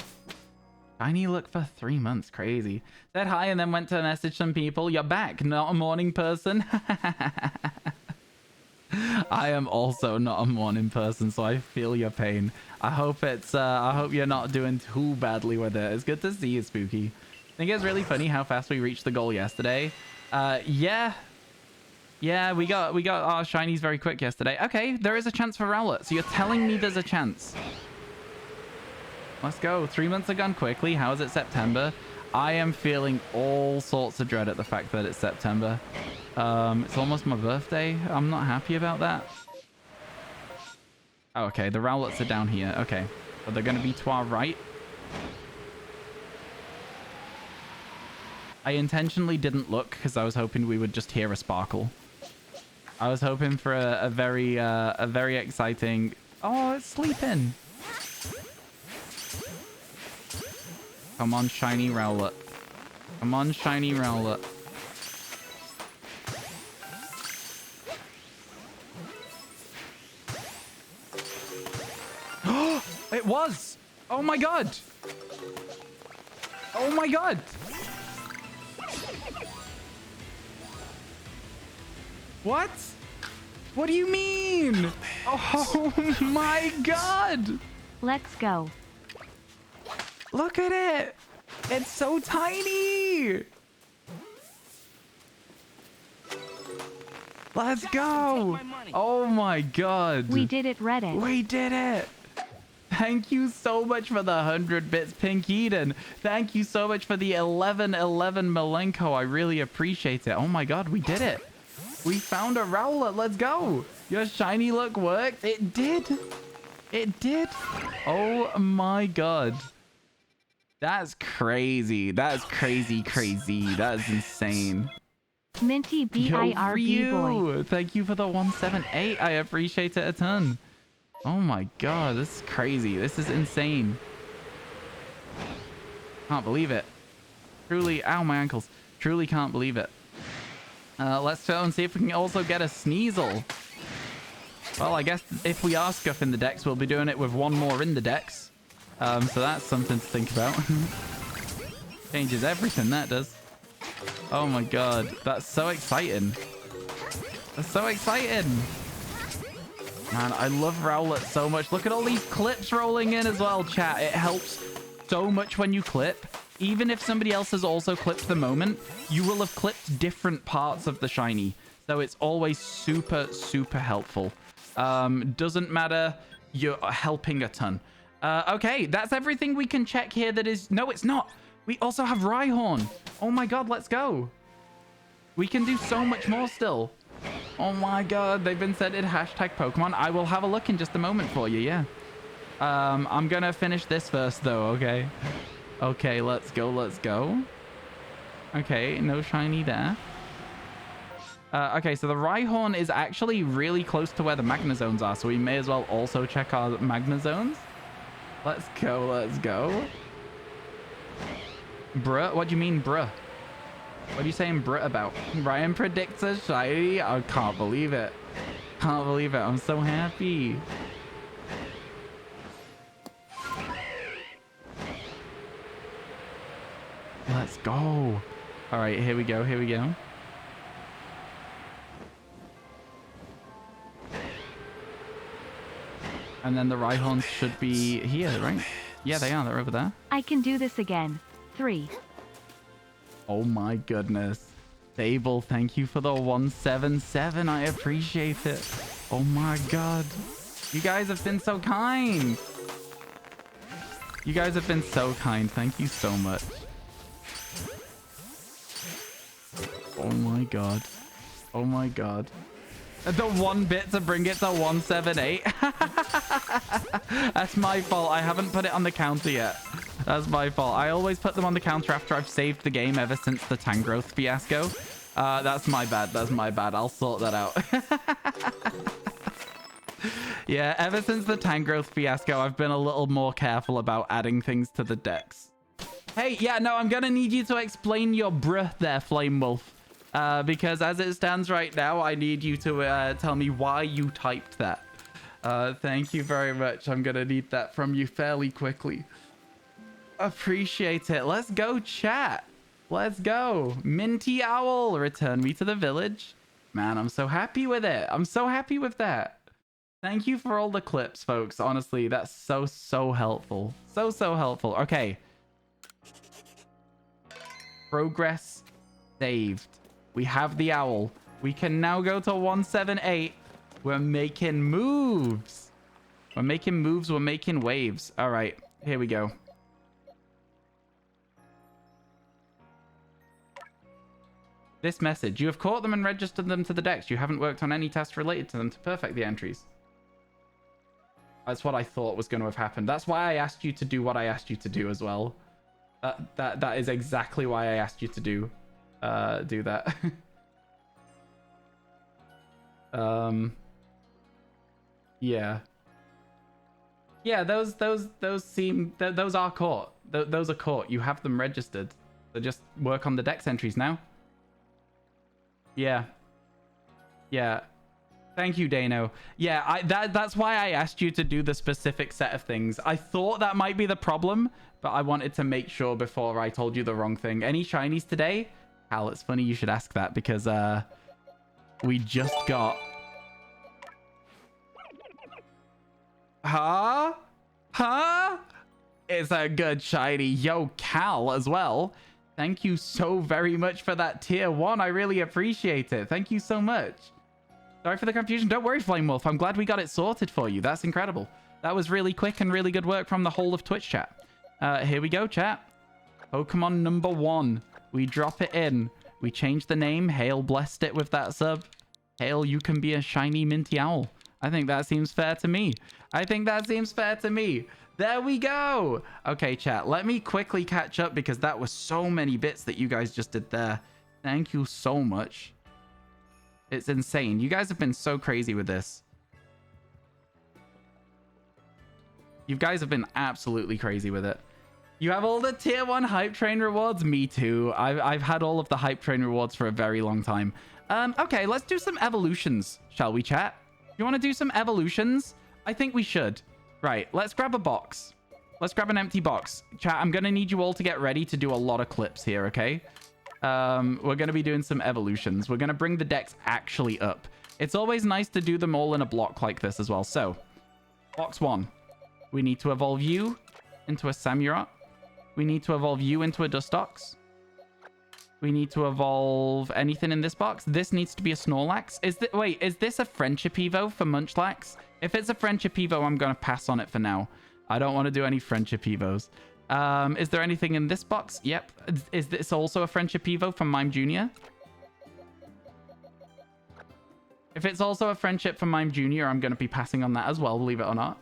Shiny look for 3 months. Crazy. Said hi and then went to message some people. You're back, not a morning person. I am also not a morning person, so I feel your pain. I hope you're not doing too badly with it. It's good to see you, Spooky. I think it's really funny how fast we reached the goal yesterday. Yeah, we got our shinies very quick yesterday. Okay, there is a chance for Rowlet. So you're telling me there's a chance. Let's go. 3 months have gone quickly. How is it September? I am feeling all sorts of dread at the fact that it's September. It's almost my birthday. I'm not happy about that. Oh, okay, the Rowlets are down here. Okay, so they're going to be to our right. I intentionally didn't look because I was hoping we would just hear a sparkle. I was hoping for a very exciting... Oh, it's sleeping. Come on, shiny Rowlet. Come on, shiny Rowlet. It was! Oh my god! Oh my god! What? What do you mean? Oh my god! Let's go. Look at it! It's so tiny! Let's go! Oh my god! We did it, Reddit. We did it! Thank you so much for the 100 bits, Pink Eden. Thank you so much for the 1111 Malenko. I really appreciate it. Oh my god, we did it. We found a Rowlet. Let's go. Your shiny look worked. It did. It did. Oh my god. That's crazy. That's crazy. That's insane. Minty BIRB boy. Thank you for the 178. I appreciate it a ton. Oh my god, this is crazy. This is insane. Can't believe it. Truly, ow, my ankles. Truly can't believe it. Let's go and see if we can also get a Sneasel. Well, I guess if we are scuffing the decks, we'll be doing it with one more in the decks. So that's something to think about. Changes everything, that does. Oh my god, that's so exciting. That's so exciting. Man, I love Rowlet so much. Look at all these clips rolling in as well, chat. It helps so much when you clip. Even if somebody else has also clipped the moment, you will have clipped different parts of the shiny. So it's always super, super helpful. Doesn't matter. You're helping a ton. Okay, that's everything we can check here that is... No, it's not. We also have Rhyhorn. Oh my god, let's go. We can do so much more still. Oh my god, they've been sent in hashtag Pokemon. I will have a look in just a moment for you, yeah. I'm gonna finish this first though, okay? Okay, let's go. Okay, no shiny there. Okay, so the Rhyhorn is actually really close to where the Magna Zones are, so we may as well also check our Magna Zones. Let's go, let's go. Bruh? What do you mean, bruh? What are you saying bruh about? Ryan predicts a shiny? I can't believe it. Can't believe it. I'm so happy. Let's go. All right, here we go. Here we go. And then the Rhyhorns should be here, right? Yeah, they are. They're over there. I can do this again. 3. Oh my goodness. Sable, thank you for the 177. I appreciate it. Oh my god. You guys have been so kind. You guys have been so kind. Thank you so much. Oh my god. Oh my god. The 1 bit to bring it to 178. That's my fault. I haven't put it on the counter yet. That's my fault. I always put them on the counter after I've saved the game ever since the Tangrowth fiasco. That's my bad. That's my bad. I'll sort that out. Yeah, ever since the Tangrowth fiasco, I've been a little more careful about adding things to the decks. Hey, yeah, no, I'm gonna need you to explain your bruh there, Flame Wolf. Because as it stands right now, I need you to tell me why you typed that. Thank you very much. I'm going to need that from you fairly quickly. Appreciate it. Let's go, chat. Let's go. Minty Owl, return me to the village. Man, I'm so happy with it. I'm so happy with that. Thank you for all the clips, folks. Honestly, that's so helpful. So helpful. Okay. Progress saved. We have the owl. We can now go to 178. We're making moves. We're making moves. We're making waves. All right. Here we go. This message. You have caught them and registered them to the decks. You haven't worked on any tasks related to them to perfect the entries. That's what I thought was going to have happened. That's why I asked you to do what I asked you to do as well. That is exactly why I asked you to do that. Yeah, those are caught. Those are caught. You have them registered, so just work on the dex entries now. Yeah, thank you, Dano. Yeah, that's why I asked you to do the specific set of things. I thought that might be the problem, but I wanted to make sure before I told you the wrong thing. Any shinies today? Hal, it's funny you should ask that because we just got... Huh? It's a good shiny. Yo, Cal as well. Thank you so very much for that tier 1. I really appreciate it. Thank you so much. Sorry for the confusion. Don't worry, Flame Wolf. I'm glad we got it sorted for you. That's incredible. That was really quick and really good work from the whole of Twitch chat. Here we go, chat. Pokemon number 1. We drop it in. We change the name. Hale blessed it with that sub. Hale, you can be a shiny minty owl. I think that seems fair to me. There we go. Okay, chat. Let me quickly catch up because that was so many bits that you guys just did there. Thank you so much. It's insane. You guys have been so crazy with this. You guys have been absolutely crazy with it. You have all the tier 1 hype train rewards? Me too. I've had all of the hype train rewards for a very long time. Okay, let's do some evolutions, shall we, chat? You want to do some evolutions? I think we should. Right, let's grab a box. Let's grab an empty box. Chat, I'm going to need you all to get ready to do a lot of clips here, okay? We're going to be doing some evolutions. We're going to bring the decks actually up. It's always nice to do them all in a block like this as well. So, box 1. We need to evolve you into a Samurott. We need to evolve you into a Dustox. We need to evolve anything in this box. This needs to be a Snorlax. Wait, is this a Friendship Evo for Munchlax? If it's a Friendship Evo, I'm going to pass on it for now. I don't want to do any Friendship Evos. Is there anything in this box? Yep. Is this also a Friendship Evo from Mime Jr.? If it's also a Friendship from Mime Jr., I'm going to be passing on that as well, believe it or not.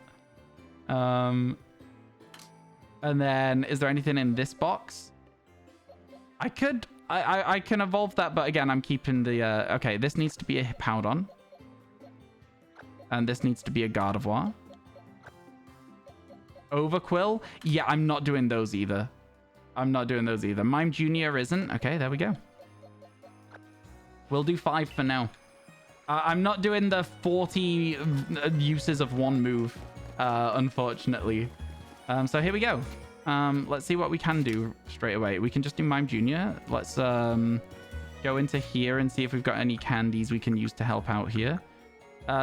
And then, is there anything in this box? I could I can evolve that, but again, I'm keeping the... okay, this needs to be a Hippowdon. And this needs to be a Gardevoir. Overquill? Yeah, I'm not doing those either. I'm not doing those either. Mime Jr. isn't. Okay, there we go. We'll do 5 for now. I'm not doing the 40 uses of one move, unfortunately. So here we go. Let's see what we can do straight away. We can just do Mime Jr. Let's go into here and see if we've got any candies we can use to help out here.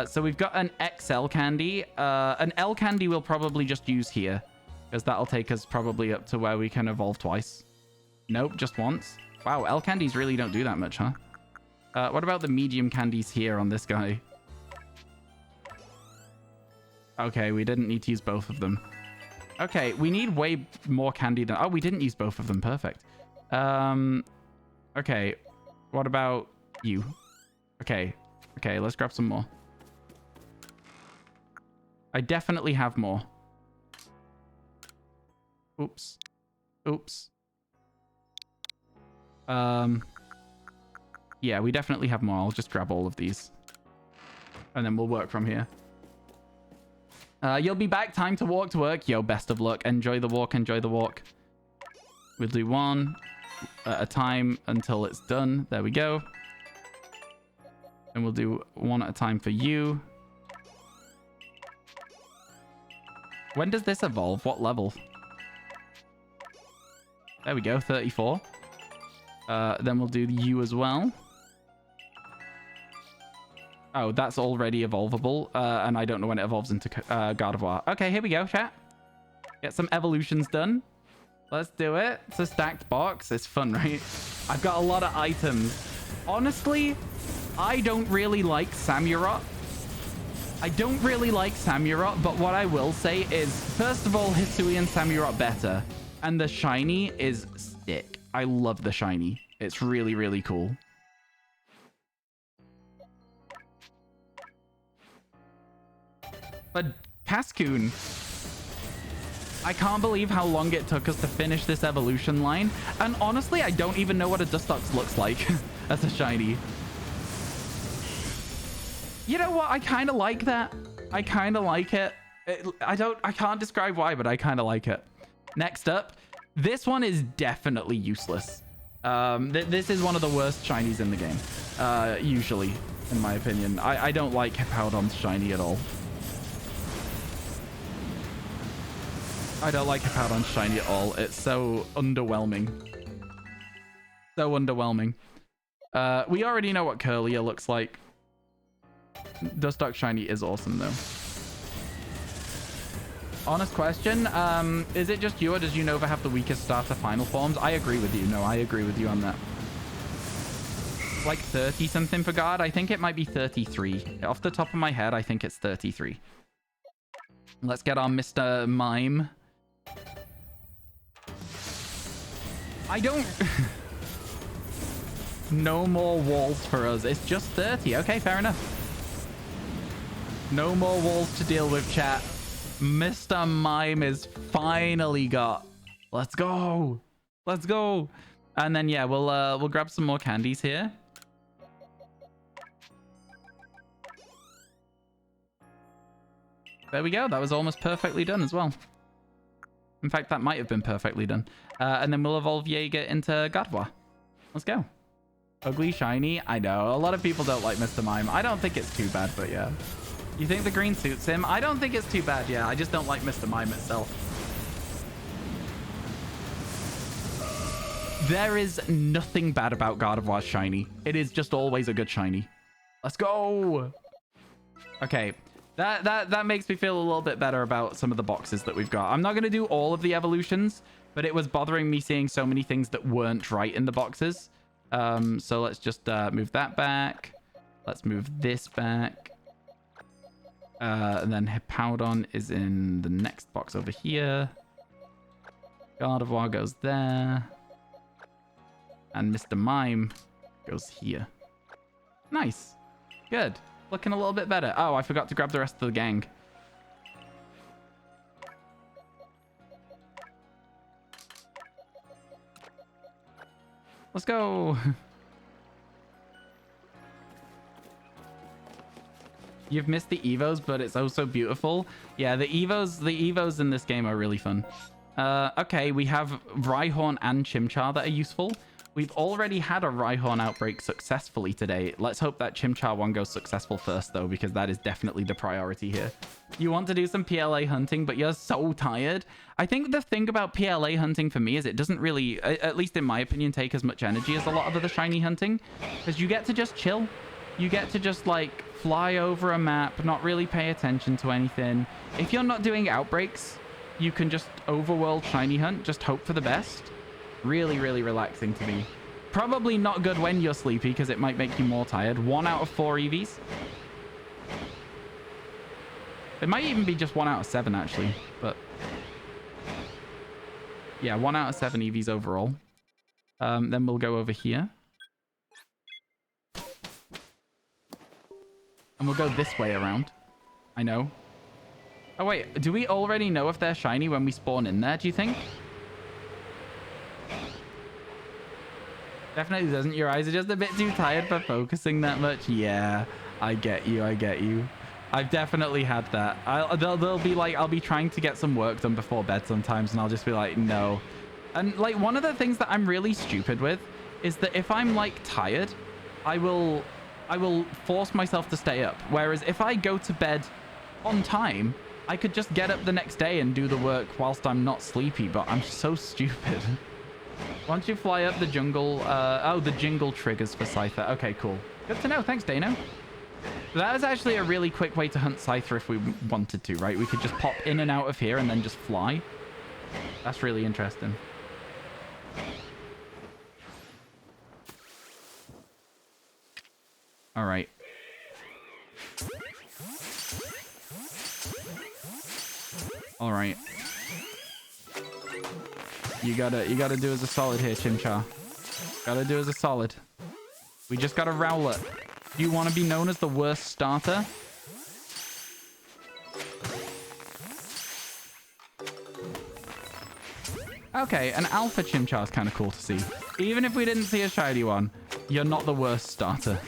So we've got an XL candy. An L candy we'll probably just use here, because that'll take us probably up to where we can evolve twice. Nope, just once. Wow, L candies really don't do that much, huh? What about the medium candies here on this guy? Okay, we didn't need to use both of them. Okay, we need way more candy than... Oh, we didn't use both of them. Perfect. Okay, what about you? Okay, let's grab some more. I definitely have more. Oops. Yeah, we definitely have more. I'll just grab all of these. And then we'll work from here. You'll be back. Time to walk to work. Yo, best of luck. Enjoy the walk. Enjoy the walk. We'll do one at a time until it's done. There we go. And we'll do one at a time for you. When does this evolve? What level? There we go. 34. Then we'll do you as well. Oh, that's already evolvable. And I don't know when it evolves into Gardevoir. Okay, here we go, chat. Get some evolutions done. Let's do it. It's a stacked box. It's fun, right? I've got a lot of items. Honestly, I don't really like Samurott. But what I will say is, first of all, Hisuian Samurott better. And the shiny is sick. I love the shiny. It's really, really cool. But Cascoon, I can't believe how long it took us to finish this evolution line. And honestly, I don't even know what a Dustox looks like as a shiny. You know what? I kind of like that. I kind of like it. I can't describe why, but I kind of like it. Next up, this one is definitely useless. This is one of the worst shinies in the game, usually, in my opinion. I don't like Hippowdon's shiny at all. I don't like Hippowdon's shiny at all. It's so underwhelming. So underwhelming. We already know what Curlier looks like. Dustox shiny is awesome, though. Honest question, is it just you or does Unova have the weakest starter final forms? I agree with you. No, I agree with you on that. Like 30 something for guard. I think it might be 33. Off the top of my head, I think it's 33. Let's get on Mr. Mime. I don't... No more walls for us. It's just 30. Okay, fair enough. No more walls to deal with, chat. Mr. Mime is finally got. Let's go. Let's go. And then, yeah, we'll grab some more candies here. There we go. That was almost perfectly done as well. In fact, that might have been perfectly done. And then we'll evolve Jaeger into Gardevoir. Let's go. Ugly, shiny. I know. A lot of people don't like Mr. Mime. I don't think it's too bad, but yeah. You think the green suits him? I don't think it's too bad, yeah. I just don't like Mr. Mime itself. There is nothing bad about Gardevoir's shiny. It is just always a good shiny. Let's go! Okay. That makes me feel a little bit better about some of the boxes that we've got. I'm not going to do all of the evolutions, but it was bothering me seeing so many things that weren't right in the boxes. So let's just move that back. Let's move this back. And then Hippowdon is in the next box over here. Gardevoir goes there. And Mr. Mime goes here. Nice. Good. Looking a little bit better. Oh, I forgot to grab the rest of the gang. Let's go. You've missed the Evos, but it's also beautiful. Yeah, the Evos in this game are really fun. Okay, we have Rhyhorn and Chimchar that are useful. We've already had a Rhyhorn outbreak successfully today. Let's hope that Chimchar one goes successful first, though, because that is definitely the priority here. You want to do some PLA hunting, but you're so tired. I think the thing about PLA hunting for me is it doesn't really, at least in my opinion, take as much energy as a lot of other shiny hunting, because you get to just chill. You get to just, like, fly over a map, not really pay attention to anything. If you're not doing outbreaks, you can just overworld shiny hunt, just hope for the best. Really, really relaxing to me. Probably not good when you're sleepy because it might make you more tired. 1 out of 4 EVs. It might even be just 1 out of 7 actually, but yeah, 1 out of 7 EVs overall. Then we'll go over here. And we'll go this way around. I know. Oh wait, do we already know if they're shiny when we spawn in there, do you think? Definitely doesn't. Your eyes are just a bit too tired for focusing that much. Yeah, I get you. I get you. I've definitely had that. They'll be like, I'll be trying to get some work done before bed sometimes, and I'll just be like, no. And like one of the things that I'm really stupid with is that if I'm like tired, I will force myself to stay up. Whereas if I go to bed on time, I could just get up the next day and do the work whilst I'm not sleepy, but I'm so stupid. Once you fly up the jungle, oh, the jingle triggers for Scyther. Okay, cool. Good to know. Thanks, Dano. That is actually a really quick way to hunt Scyther if we wanted to, right? We could just pop in and out of here and then just fly. That's really interesting. All right. All right. You gotta do us a solid here, Chimchar. Gotta do us a solid. We just got a Rowlet. Do you want to be known as the worst starter? Okay, an alpha Chimchar is kind of cool to see. Even if we didn't see a shiny one, you're not the worst starter.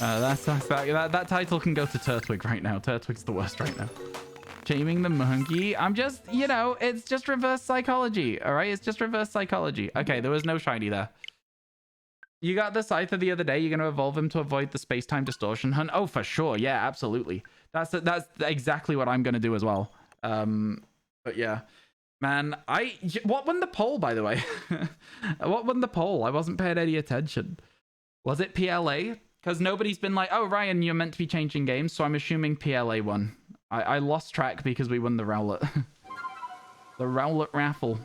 That title can go to Turtwig right now. Turtwig's the worst right now. Taming the monkey. I'm just, you know, it's just reverse psychology. All right, it's just reverse psychology. Okay, there was no shiny there. You got the Scyther the other day. You're going to evolve him to avoid the space-time distortion hunt. Oh, for sure. Yeah, absolutely. That's exactly what I'm going to do as well. But yeah, man, what won the poll, by the way? What won the poll? I wasn't paying any attention. Was it PLA? Because nobody's been like, oh, Ryan, you're meant to be changing games. So I'm assuming PLA won. I lost track because we won the Rowlet. The Rowlet raffle.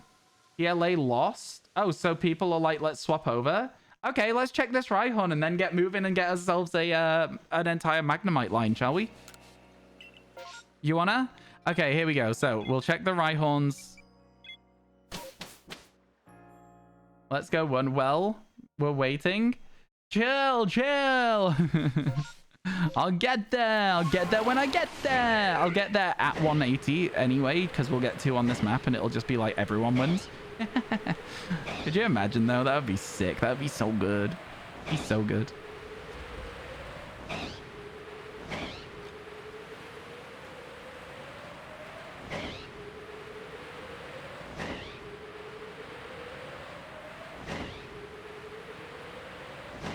PLA lost? Oh, so people are like, let's swap over? Okay, let's check this Rhyhorn and then get moving and get ourselves an entire Magnemite line, shall we? You wanna? Okay, here we go. So we'll check the Rhyhorns. Let's go one. Well, we're waiting. Chill, chill. I'll get there. I'll get there when I get there. I'll get there at 180 anyway, because we'll get 2 on this map and it'll just be like everyone wins. Could you imagine though? That would be sick. That would be so good. Be so good.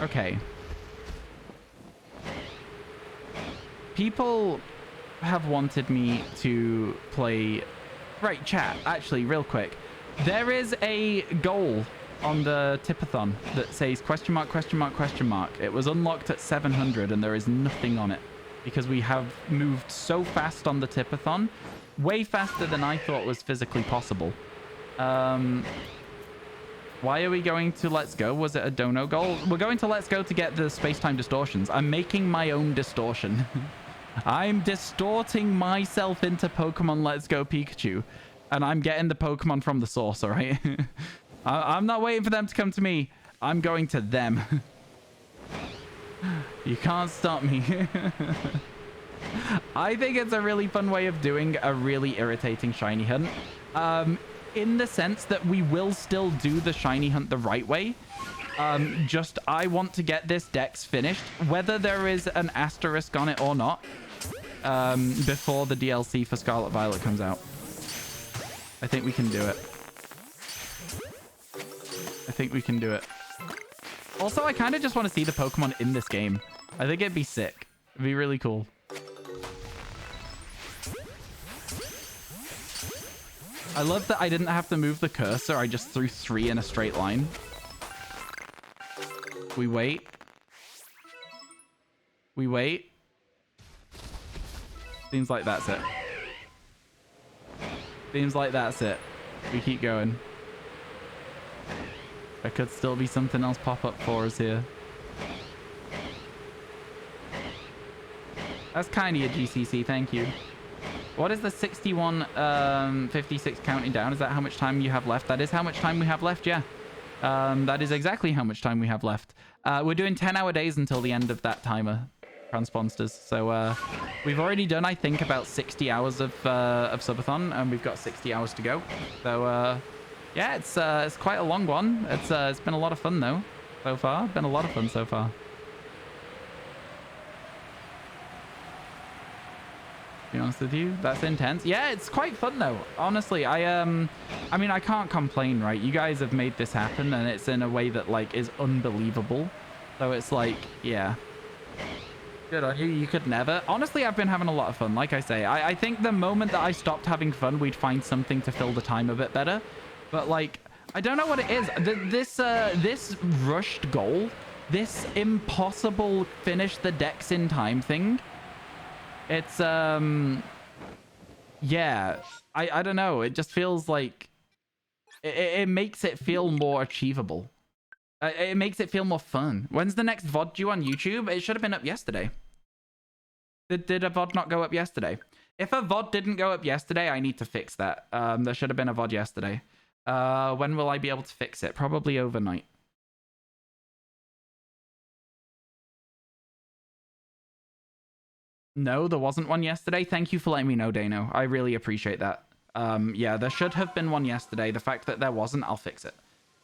Okay. People have wanted me to play... Right, chat, actually, real quick. There is a goal on the Tipathon that says question mark, question mark, question mark. It was unlocked at 700 and there is nothing on it because we have moved so fast on the Tipathon. Way faster than I thought was physically possible. Why are we going to Let's Go? Was it a dono goal? We're going to Let's Go to get the space-time distortions. I'm making my own distortion. I'm distorting myself into Pokemon Let's Go Pikachu. And I'm getting the Pokemon from the source, all right? I'm not waiting for them to come to me. I'm going to them. You can't stop me. I think it's a really fun way of doing a really irritating shiny hunt. In the sense that we will still do the shiny hunt the right way. Just, I want to get this dex finished, whether there is an asterisk on it or not, before the DLC for Scarlet Violet comes out. I think we can do it. I think we can do it. Also, I kind of just want to see the Pokemon in this game. I think it'd be sick. It'd be really cool. I love that I didn't have to move the cursor. I just threw 3 in a straight line. We wait. We wait. Seems like that's it. Seems like that's it. We keep going. There could still be something else pop up for us here. That's kind of your GCC, thank you. What is the 61, 56 counting down? Is that how much time you have left? That is how much time we have left, yeah. That is exactly how much time we have left. We're doing 10-hour days until the end of that timer, Transponsters. So we've already done, I think, about 60 hours of subathon, and we've got 60 hours to go. So yeah, it's quite a long one. It's been a lot of fun though so far. Been a lot of fun so far. To be honest with you, that's intense. Yeah, it's quite fun though. Honestly, I mean, I can't complain, right? You guys have made this happen, and it's in a way that like is unbelievable. So it's like, yeah, good on you. You could never. Honestly, I've been having a lot of fun. Like I say, I think the moment that I stopped having fun, we'd find something to fill the time a bit better. But like, I don't know what it is. This rushed goal, this impossible finish the decks in time thing. It's yeah, I don't know. It just feels like it makes it feel more achievable. It makes it feel more fun. When's the next VOD due on YouTube? It should have been up yesterday. Did a VOD not go up yesterday? If a VOD didn't go up yesterday, I need to fix that. There should have been a VOD yesterday. When will I be able to fix it? Probably overnight. No, there wasn't one yesterday. Thank you for letting me know, Dano. I really appreciate that. Yeah, there should have been one yesterday. The fact that there wasn't, I'll fix it.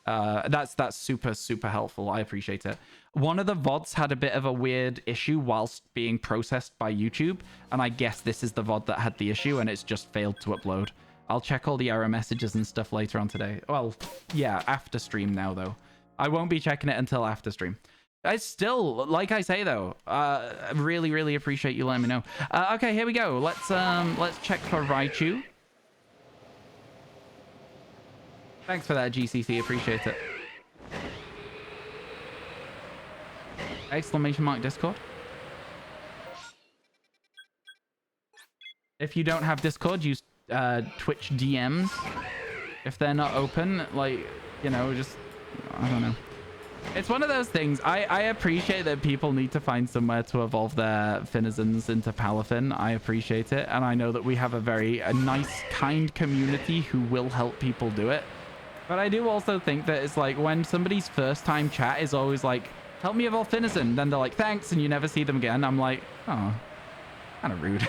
That's super, super helpful. I appreciate it. One of the VODs had a bit of a weird issue whilst being processed by YouTube, and I guess this is the VOD that had the issue, and it's just failed to upload. I'll check all the error messages and stuff later on today. Well, yeah, after stream now, though. I won't be checking it until after stream. I still, like I say though, really, really appreciate you letting me know. Okay, here we go. Let's check for Raichu. Thanks for that, GCC. Appreciate it. Exclamation mark Discord. If you don't have Discord, use Twitch DMs. If they're not open, like, you know, just, I don't know. It's one of those things. I appreciate that people need to find somewhere to evolve their Finizons into Palafin. I appreciate it. And I know that we have a nice, kind community who will help people do it. But I do also think that it's like when somebody's first time chat is always like, help me evolve Finizon. Then they're like, thanks. And you never see them again. I'm like, oh, kind of rude.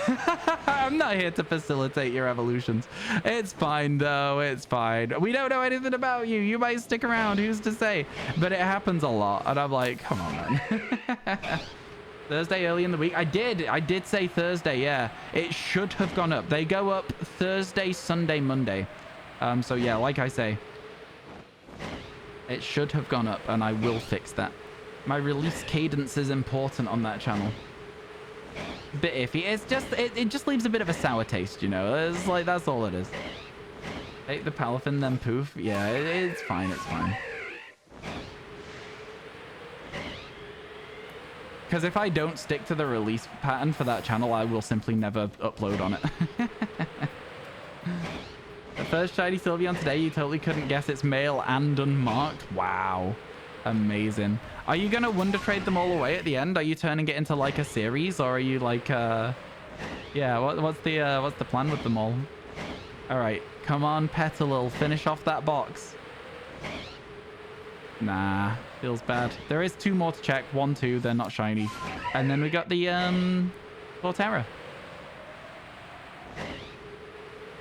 I'm not here to facilitate your evolutions. It's fine, though. It's fine. We don't know anything about you. You might stick around. Who's to say? But it happens a lot. And I'm like, come on, man. Thursday early in the week. I did say Thursday. Yeah, it should have gone up. They go up Thursday, Sunday, Monday. So yeah, like I say, it should have gone up, and I will fix that. My release cadence is important on that channel. Bit iffy. It's just it just leaves a bit of a sour taste, you know. It's like, that's all it is. Take the Palafin, then poof. Yeah, it's fine. It's fine. Because if I don't stick to the release pattern for that channel, I will simply never upload on it. The first shiny Sylveon today, you totally couldn't guess it's male and unmarked. Wow. Amazing. Are you going to Wonder Trade them all away at the end? Are you turning it into like a series, or are you like, yeah, what's the plan with them all? All right, come on, Petalil, finish off that box. Nah, feels bad. There is 2 more to check. 1, 2, they're not shiny. And then we got the, Torterra.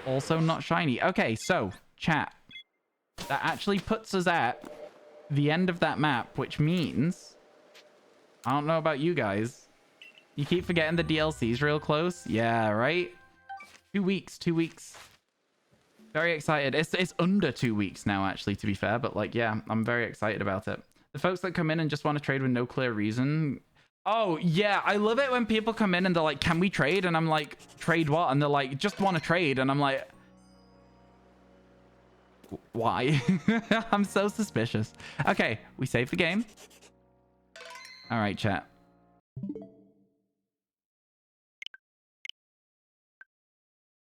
Also not shiny. Okay, so, chat. That actually puts us at the end of that map, which means... I don't know about you guys. You keep forgetting the DLC's real close? Yeah, right? 2 weeks, 2 weeks. Very excited. It's under 2 weeks now, actually, to be fair. But, like, yeah, I'm very excited about it. The folks that come in and just want to trade with no clear reason... Oh, yeah, I love it when people come in and they're like, can we trade? And I'm like, trade what? And they're like, just want to trade. And I'm like... Why? I'm so suspicious. Okay, we save the game. All right, chat.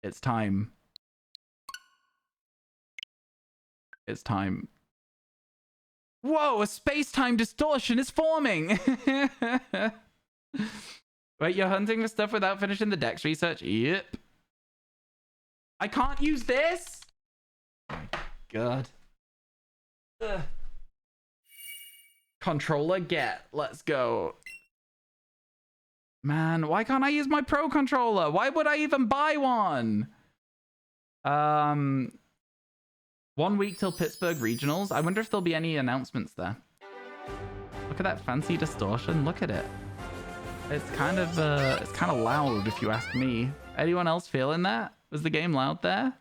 It's time. It's time. Whoa, a space-time distortion is forming! Wait, you're hunting for stuff without finishing the Dex research? Yep. I can't use this? Oh my God. Ugh. Controller get. Let's go. Man, why can't I use my Pro controller? Why would I even buy one? 1 week till Pittsburgh Regionals. I wonder if there'll be any announcements there. Look at that fancy distortion. Look at it. It's kind of loud if you ask me. Anyone else feeling that? Was the game loud there?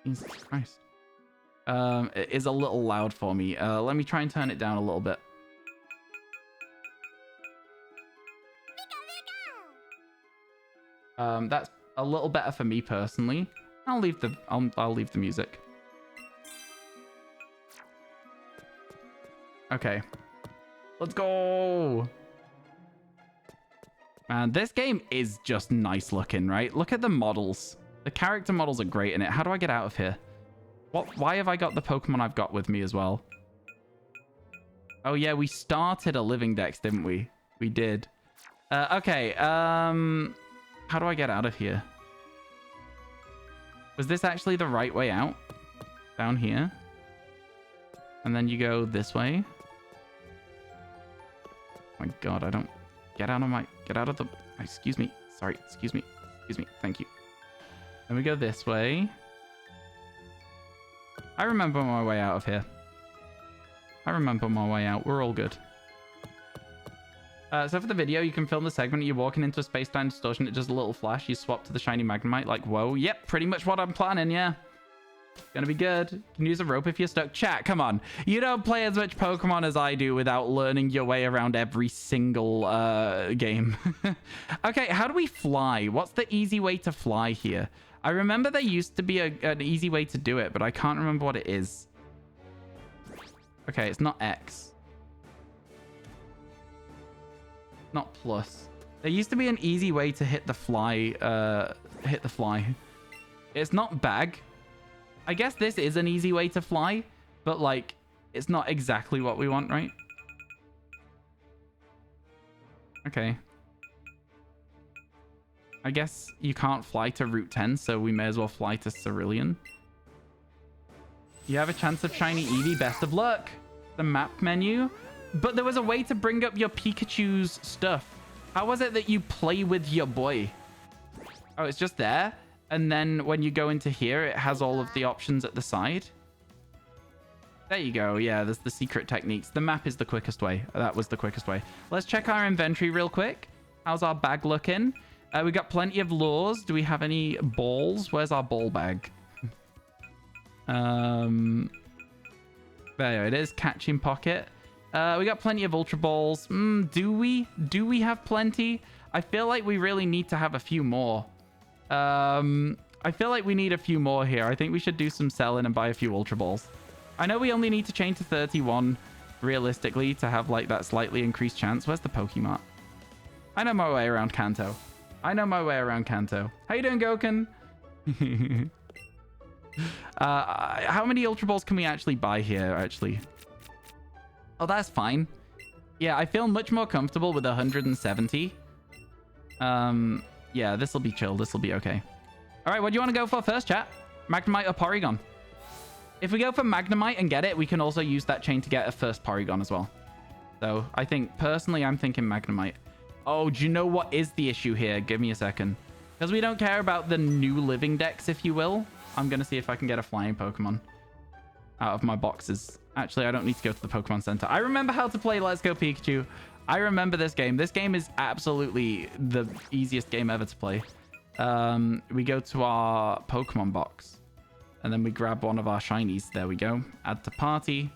Jesus Christ. It is a little loud for me. Let me try and turn it down a little bit. That's a little better for me personally. I'll leave the music. Okay. Let's go. Man, this game is just nice looking, right? Look at the models. The character models are great in it. How do I get out of here? Why have I got the Pokemon I've got with me as well? Oh yeah, we started a living dex, didn't we? We did. Okay, how do I get out of here? Was this actually the right way out? Down here? And then you go this way? Oh my God, I don't... Get out of the... Excuse me. Sorry, excuse me. Excuse me. Thank you. Then we go this way. I remember my way out of here. I remember my way out. We're all good. So for the video, you can film the segment. You're walking into a space-time distortion. It does a little flash. You swap to the shiny Magnemite. Like, whoa. Yep, pretty much what I'm planning, yeah. Gonna be good. You can use a rope if you're stuck. Chat, come on. You don't play as much Pokemon as I do without learning your way around every single game. Okay, how do we fly? What's the easy way to fly here? I remember there used to be an easy way to do it, but I can't remember what it is. Okay, it's not X. Not plus. There used to be an easy way to hit the fly. It's not bag. I guess this is an easy way to fly, but like, it's not exactly what we want, right? Okay. I guess you can't fly to Route 10, so we may as well fly to Cerulean. You have a chance of shiny Eevee. Best of luck. The map menu. But there was a way to bring up your Pikachu's stuff. How was it that you play with your boy? Oh, it's just there. And then when you go into here, it has all of the options at the side. There you go. Yeah, there's the secret techniques. The map is the quickest way. That was the quickest way. Let's check our inventory real quick. How's our bag looking? We got plenty of lures. Do we have any balls? Where's our ball bag? There it is. Catching pocket. We got plenty of Ultra Balls. Do we? Do we have plenty? I feel like we really need to have a few more. I feel like we need a few more here. I think we should do some selling and buy a few Ultra Balls. I know we only need to change to 31 realistically to have like that slightly increased chance. Where's the Pokemon? I know my way around Kanto. I know my way around Kanto. How you doing, Goken? How many Ultra Balls can we actually buy here, actually? Oh, that's fine. Yeah, I feel much more comfortable with 170. Yeah, this will be chill. This will be okay. All right, what do you want to go for first, chat? Magnemite or Porygon? If we go for Magnemite and get it, we can also use that chain to get a first Porygon as well. So I think, personally, I'm thinking Magnemite. Oh, do you know what is the issue here? Give me a second. Because we don't care about the new living dex, if you will. I'm going to see if I can get a flying Pokemon out of my boxes. Actually, I don't need to go to the Pokemon Center. I remember how to play Let's Go Pikachu. I remember this game. This game is absolutely the easiest game ever to play. We go to our Pokemon box. And then we grab one of our shinies. There we go. Add to party.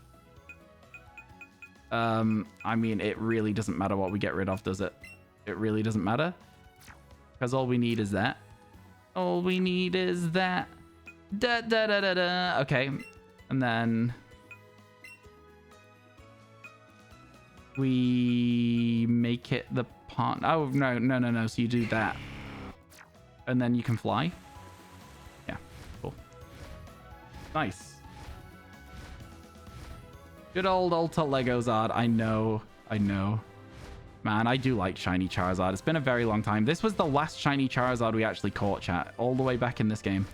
I mean, it really doesn't matter what we get rid of, does it? It really doesn't matter. Because all we need is that. All we need is that. Da da da da da. Okay. And then we make it the part. Oh, no, no, no, no. So you do that. And then you can fly. Yeah, cool. Nice. Good old Ultra Legozard. I know. I know. Man, I do like shiny Charizard. It's been a very long time. This was the last shiny Charizard we actually caught, chat. All the way back in this game.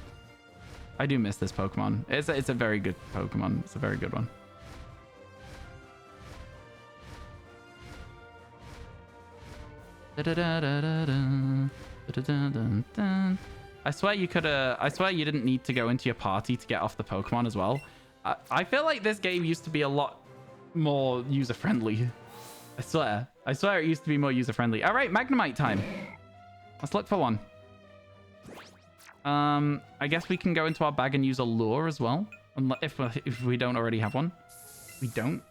I do miss this Pokemon. It's a very good Pokemon. It's a very good one. I swear you could. I swear you didn't need to go into your party to get off the Pokemon as well. I feel like this game used to be a lot more user-friendly. I swear. I swear it used to be more user-friendly. All right, Magnemite time. Let's look for one. I guess we can go into our bag and use a lure as well. If we don't already have one. We don't.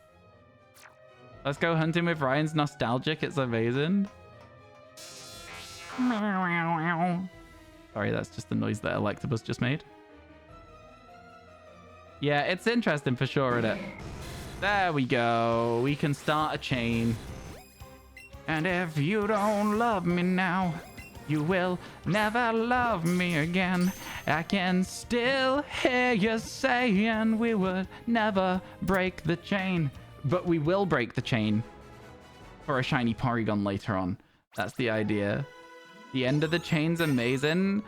Let's go hunting with Ryan's nostalgic. It's amazing. Sorry, that's just the noise that Electabuzz just made. Yeah, it's interesting for sure, isn't it? There we go. We can start a chain. And if you don't love me now, you will never love me again. I can still hear you saying we would never break the chain. But we will break the chain for a shiny Porygon later on. That's the idea. The end of the chain's amazing.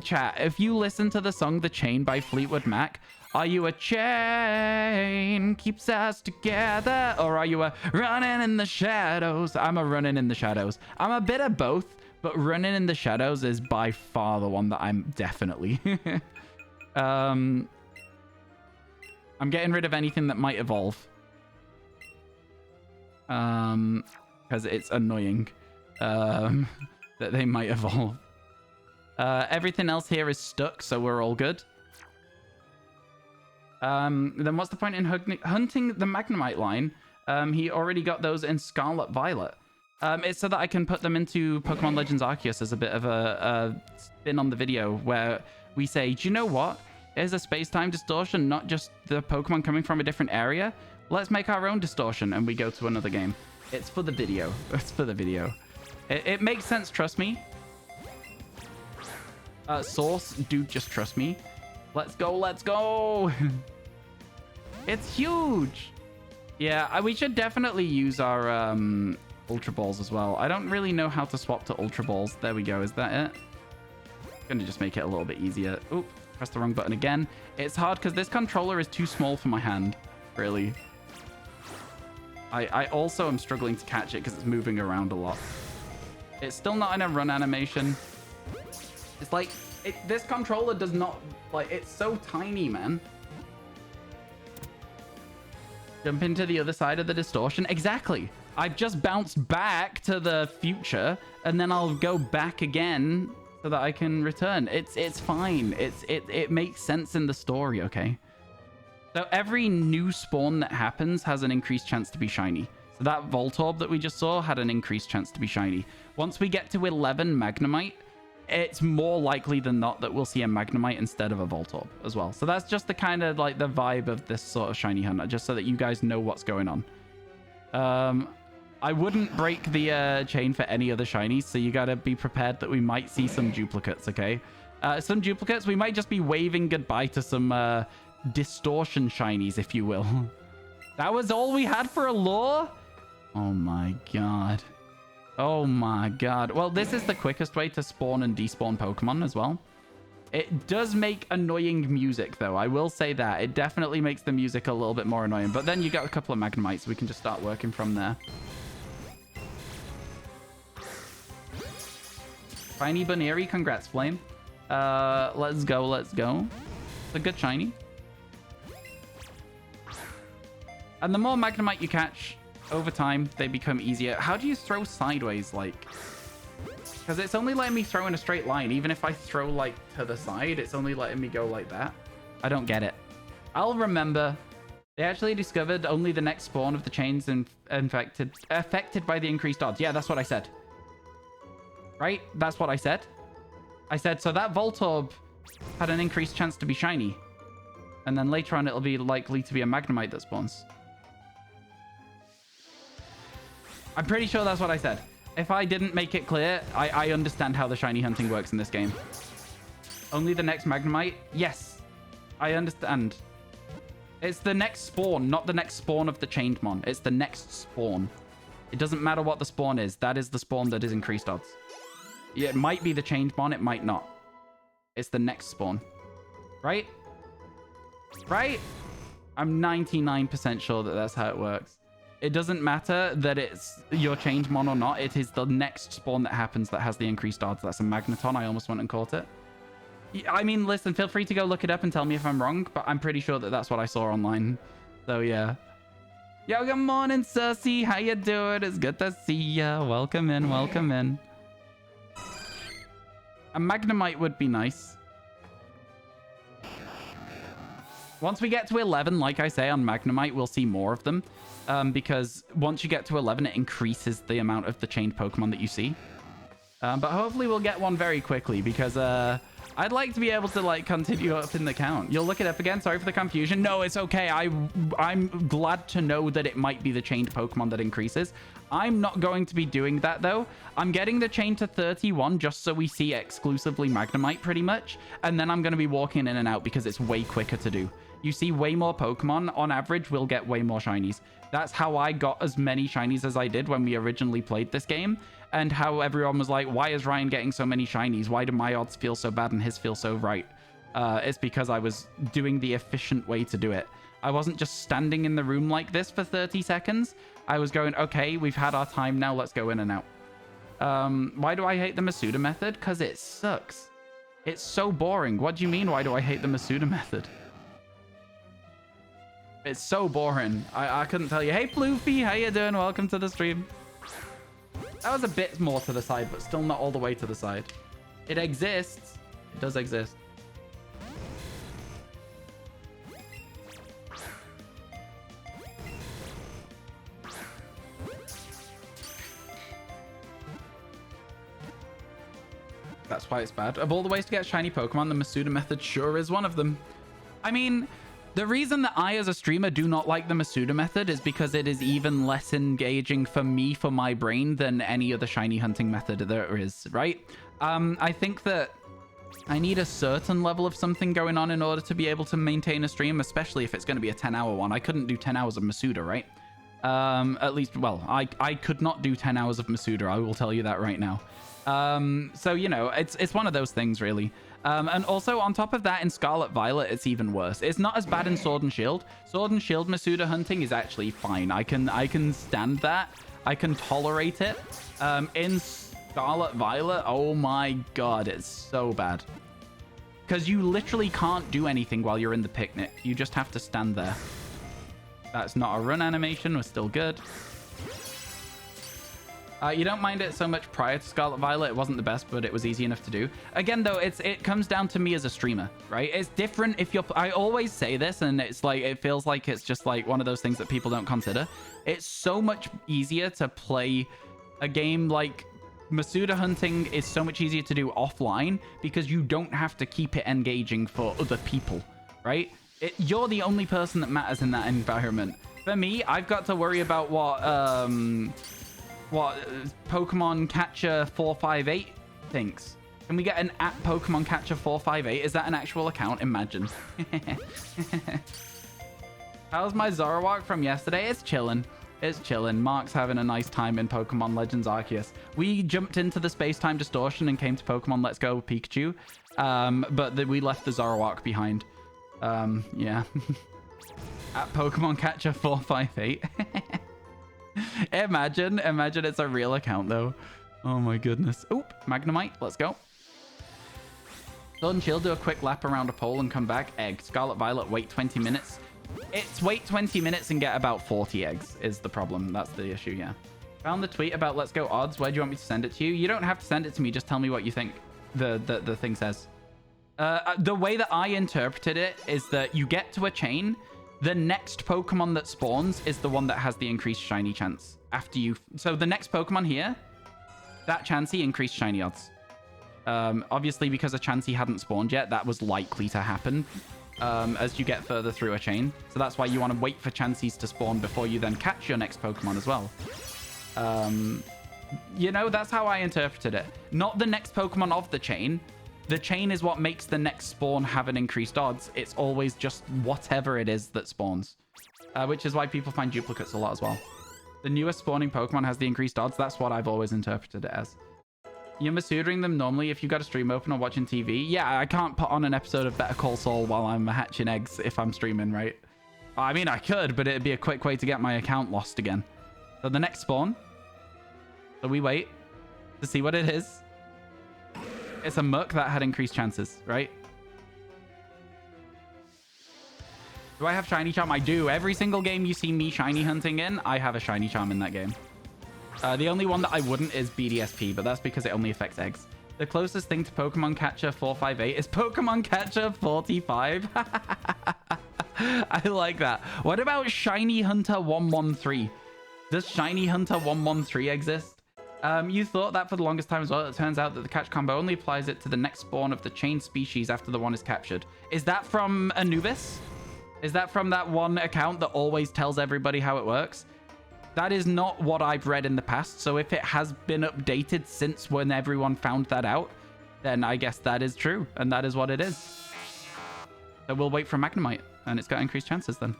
Chat, if you listen to the song The Chain by Fleetwood Mac, are you a chain keeps us together, or are you a running in the shadows? I'm a running in the shadows. I'm a bit of both, but running in the shadows is by far the one that I'm definitely. I'm getting rid of anything that might evolve. Because it's annoying. That they might evolve. Everything else here is stuck, so we're all good. Then what's the point in hunting the Magnemite line? He already got those in Scarlet Violet. It's so that I can put them into Pokemon Legends Arceus as a bit of a spin on the video where we say, do you know what? Here's a space-time distortion, not just the Pokemon coming from a different area. Let's make our own distortion, and we go to another game. It's for the video. It's for the video. It makes sense, trust me. Source, dude, just trust me. Let's go, let's go. It's huge. Yeah, we should definitely use our Ultra Balls as well. I don't really know how to swap to Ultra Balls. There we go. Is that it? Gonna just make it a little bit easier. Oop, press the wrong button again. It's hard because this controller is too small for my hand, really. I also am struggling to catch it because it's moving around a lot. It's still not in a run animation. It's like, this controller does not, like, it's so tiny, man. Jump into the other side of the distortion. Exactly. I've just bounced back to the future, and then I'll go back again so that I can return. It's fine. It makes sense in the story, okay? So every new spawn that happens has an increased chance to be shiny. So that Voltorb that we just saw had an increased chance to be shiny. Once we get to 11 Magnemite, it's more likely than not that we'll see a Magnemite instead of a Voltorb as well. So that's just the kind of like the vibe of this sort of shiny hunter, just so that you guys know what's going on. I wouldn't break the chain for any other shinies, so you gotta be prepared that we might see some duplicates, okay? Some duplicates, we might just be waving goodbye to some distortion shinies, if you will. That was all we had for a lure? Oh my god. Oh my god. Well, this is the quickest way to spawn and despawn Pokemon as well. It does make annoying music, though. I will say that. It definitely makes the music a little bit more annoying. But then you got a couple of Magnemites, so we can just start working from there. Shiny Baneri, congrats, Flame. Let's go, let's go. It's a good shiny. And the more Magnemite you catch, over time, they become easier. How do you throw sideways, like? Because it's only letting me throw in a straight line. Even if I throw, like, to the side, it's only letting me go like that. I don't get it. I'll remember. They actually discovered only the next spawn of the chains affected by the increased odds. Yeah, that's what I said. Right? That's what I said. I said, so that Voltorb had an increased chance to be shiny. And then later on, it'll be likely to be a Magnemite that spawns. I'm pretty sure that's what I said. If I didn't make it clear, I understand how the shiny hunting works in this game. Only the next Magnemite? Yes. I understand. It's the next spawn, not the next spawn of the chained mon. It's the next spawn. It doesn't matter what the spawn is. That is the spawn that is increased odds. Yeah, it might be the chained mon. It might not. It's the next spawn. Right? Right? I'm 99% sure that that's how it works. It doesn't matter that it's your chained mon or not. It is the next spawn that happens that has the increased odds. That's a Magneton. I almost went and caught it. I mean, listen, feel free to go look it up and tell me if I'm wrong, but I'm pretty sure that that's what I saw online. So, yeah. Yo, good morning, Cersei. How you doing? It's good to see ya. Welcome in, welcome in. A Magnemite would be nice. Once we get to 11, like I say, on Magnemite, we'll see more of them. Because once you get to 11, it increases the amount of the chained Pokemon that you see. But hopefully we'll get one very quickly because I'd like to be able to like continue up in the count. You'll look it up again. Sorry for the confusion. No, it's okay. I'm glad to know that it might be the chained Pokemon that increases. I'm not going to be doing that though. I'm getting the chain to 31 just so we see exclusively Magnemite pretty much. And then I'm going to be walking in and out because it's way quicker to do. You see way more Pokemon. On average, we'll get way more shinies. That's how I got as many shinies as I did when we originally played this game. And how everyone was like, why is Ryan getting so many shinies? Why do my odds feel so bad and his feel so right? It's because I was doing the efficient way to do it. I wasn't just standing in the room like this for 30 seconds. I was going, okay, we've had our time now. Let's go in and out. Why do I hate the Masuda method? Because it sucks. It's so boring. What do you mean, why do I hate the Masuda method? It's so boring. I couldn't tell you. Hey, Floofy, how you doing? Welcome to the stream. That was a bit more to the side, but still not all the way to the side. It exists. It does exist. That's why it's bad. Of all the ways to get shiny Pokemon, the Masuda method sure is one of them. I mean, the reason that I, as a streamer, do not like the Masuda method is because it is even less engaging for me, for my brain, than any other shiny hunting method there is, right? I think that I need a certain level of something going on in order to be able to maintain a stream, especially if it's going to be a 10-hour one. I couldn't do 10 hours of Masuda, right? At least, well, I could not do 10 hours of Masuda. I will tell you that right now. So, you know, it's one of those things, really. And also, on top of that, in Scarlet Violet, it's even worse. It's not as bad in Sword and Shield. Sword and Shield Masuda hunting is actually fine. I can stand that. I can tolerate it. In Scarlet Violet, oh my god, it's so bad. Because you literally can't do anything while you're in the picnic. You just have to stand there. That's not a run animation. We're still good. You don't mind it so much prior to Scarlet Violet. It wasn't the best, but it was easy enough to do. Again, though, it comes down to me as a streamer, right? It's different if you're... I always say this, and it's like, it feels like it's just like one of those things that people don't consider. It's so much easier to play a game like... Masuda hunting is so much easier to do offline because you don't have to keep it engaging for other people, right? You're the only person that matters in that environment. For me, I've got to worry about what Pokemon Catcher 458 thinks. Can we get an @Pokemon Catcher 458? Is that an actual account? Imagine. How's my Zoroark from yesterday? It's chilling. It's chilling. Mark's having a nice time in Pokemon Legends Arceus. We jumped into the space-time distortion and came to Pokemon Let's Go Pikachu. But we left the Zoroark behind. Yeah. @Pokemon Catcher 458. Imagine it's a real account though. Oh my goodness. Oop, Magnemite. Let's go. Sword and Shield, do a quick lap around a pole and come back. Egg. Scarlet Violet, wait 20 minutes. It's wait 20 minutes and get about 40 eggs is the problem. That's the issue, yeah. Found the tweet about Let's Go odds. Where do you want me to send it to you? You don't have to send it to me. Just tell me what you think the thing says. The way that I interpreted it is that you get to a chain. The next Pokemon that spawns is the one that has the increased shiny chance. After you... So the next Pokemon here, that Chansey increased shiny odds. Obviously, because a Chansey hadn't spawned yet, that was likely to happen as you get further through a chain. So that's why you want to wait for Chanseys to spawn before you then catch your next Pokemon as well. You know, that's how I interpreted it. Not the next Pokemon of the chain. The chain is what makes the next spawn have an increased odds. It's always just whatever it is that spawns. Which is why people find duplicates a lot as well. The newest spawning Pokemon has the increased odds. That's what I've always interpreted it as. You're Masudering them normally if you've got a stream open or watching TV. Yeah, I can't put on an episode of Better Call Saul while I'm hatching eggs if I'm streaming, right? I mean, I could, but it'd be a quick way to get my account lost again. So the next spawn. So we wait to see what it is. It's a Muck that had increased chances, right? Do I have Shiny Charm? I do. Every single game you see me Shiny hunting in, I have a Shiny Charm in that game. The only one that I wouldn't is BDSP, but that's because it only affects eggs. The closest thing to Pokemon Catcher 458 is Pokemon Catcher 45. I like that. What about Shiny Hunter 113? Does Shiny Hunter 113 exist? You thought that for the longest time as well. It turns out that the catch combo only applies it to the next spawn of the chain species after the one is captured. Is that from Anubis? Is that from that one account that always tells everybody how it works? That is not what I've read in the past. So if it has been updated since when everyone found that out, then I guess that is true. And that is what it is. So we'll wait for Magnemite. And it's got increased chances then.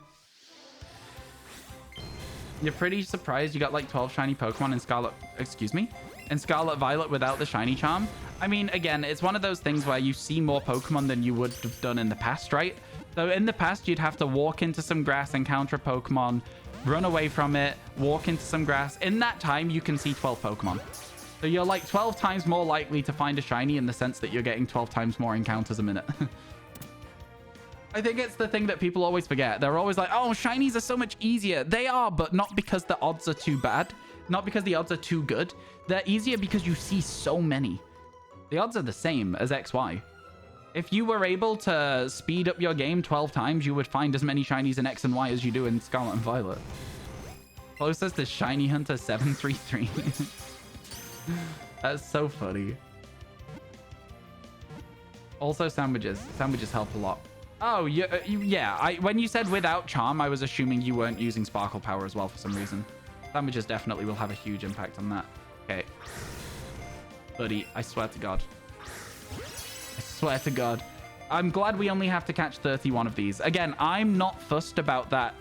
You're pretty surprised you got like 12 shiny Pokemon in Scarlet... Excuse me? In Scarlet Violet without the shiny charm? I mean, again, it's one of those things where you see more Pokemon than you would have done in the past, right? So in the past, you'd have to walk into some grass, encounter a Pokemon, run away from it, walk into some grass. In that time, you can see 12 Pokemon. So you're like 12 times more likely to find a shiny in the sense that you're getting 12 times more encounters a minute. I think it's the thing that people always forget. They're always like, oh, shinies are so much easier. They are, but not because the odds are too bad. Not because the odds are too good. They're easier because you see so many. The odds are the same as XY. If you were able to speed up your game 12 times, you would find as many shinies in X and Y as you do in Scarlet and Violet. Closest is Shiny Hunter 733. That's so funny. Also, sandwiches. Sandwiches help a lot. Oh, yeah. When you said without charm, I was assuming you weren't using sparkle power as well for some reason. Sandwiches definitely will have a huge impact on that. Okay. Buddy, I swear to God. I swear to God. I'm glad we only have to catch 31 of these. Again, I'm not fussed about that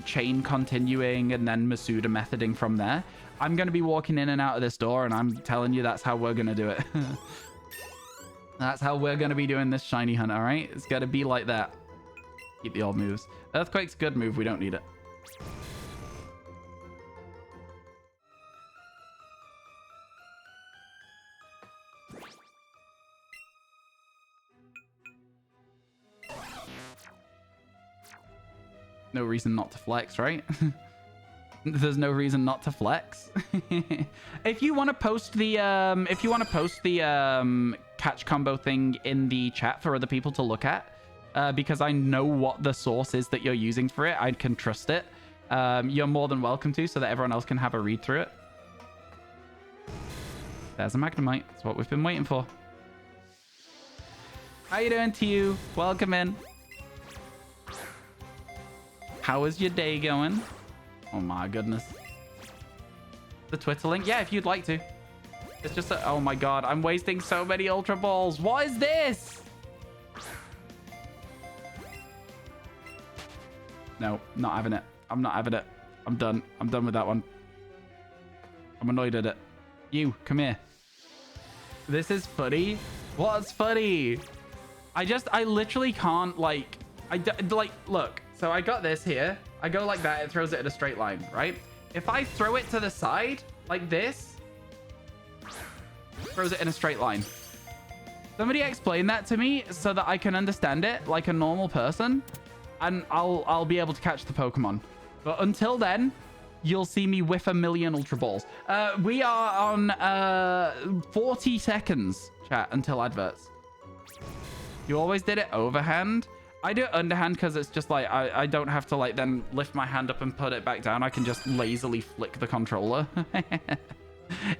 chain continuing and then Masuda methoding from there. I'm going to be walking in and out of this door, and I'm telling you that's how we're going to do it. That's how we're going to be doing this shiny hunt, all right? It's got to be like that. Keep the old moves. Earthquake's a good move. We don't need it. No reason not to flex, right? There's no reason not to flex. If you want to post the catch combo thing in the chat for other people to look at, because I know what the source is that you're using for it, I can trust it. You're more than welcome to, so that everyone else can have a read through it. There's a Magnemite. That's what we've been waiting for. How you doing, to you? Welcome in. How is your day going? Oh my goodness. The Twitter link? Yeah, if you'd like to. It's just a... Oh my God, I'm wasting so many Ultra Balls. What is this? No, not having it. I'm not having it. I'm done. I'm done with that one. I'm annoyed at it. You, come here. This is funny. What's funny? I literally can't, like... look. So I got this here. I go like that. It throws it in a straight line, right? If I throw it to the side, like this, throws it in a straight line. Somebody explain that to me so that I can understand it like a normal person, and I'll be able to catch the Pokemon. But until then, you'll see me whiff a million Ultra Balls. We are on 40 seconds, chat, until adverts. You always did it overhand. I do it underhand because it's just like I don't have to like then lift my hand up and put it back down. I can just lazily flick the controller.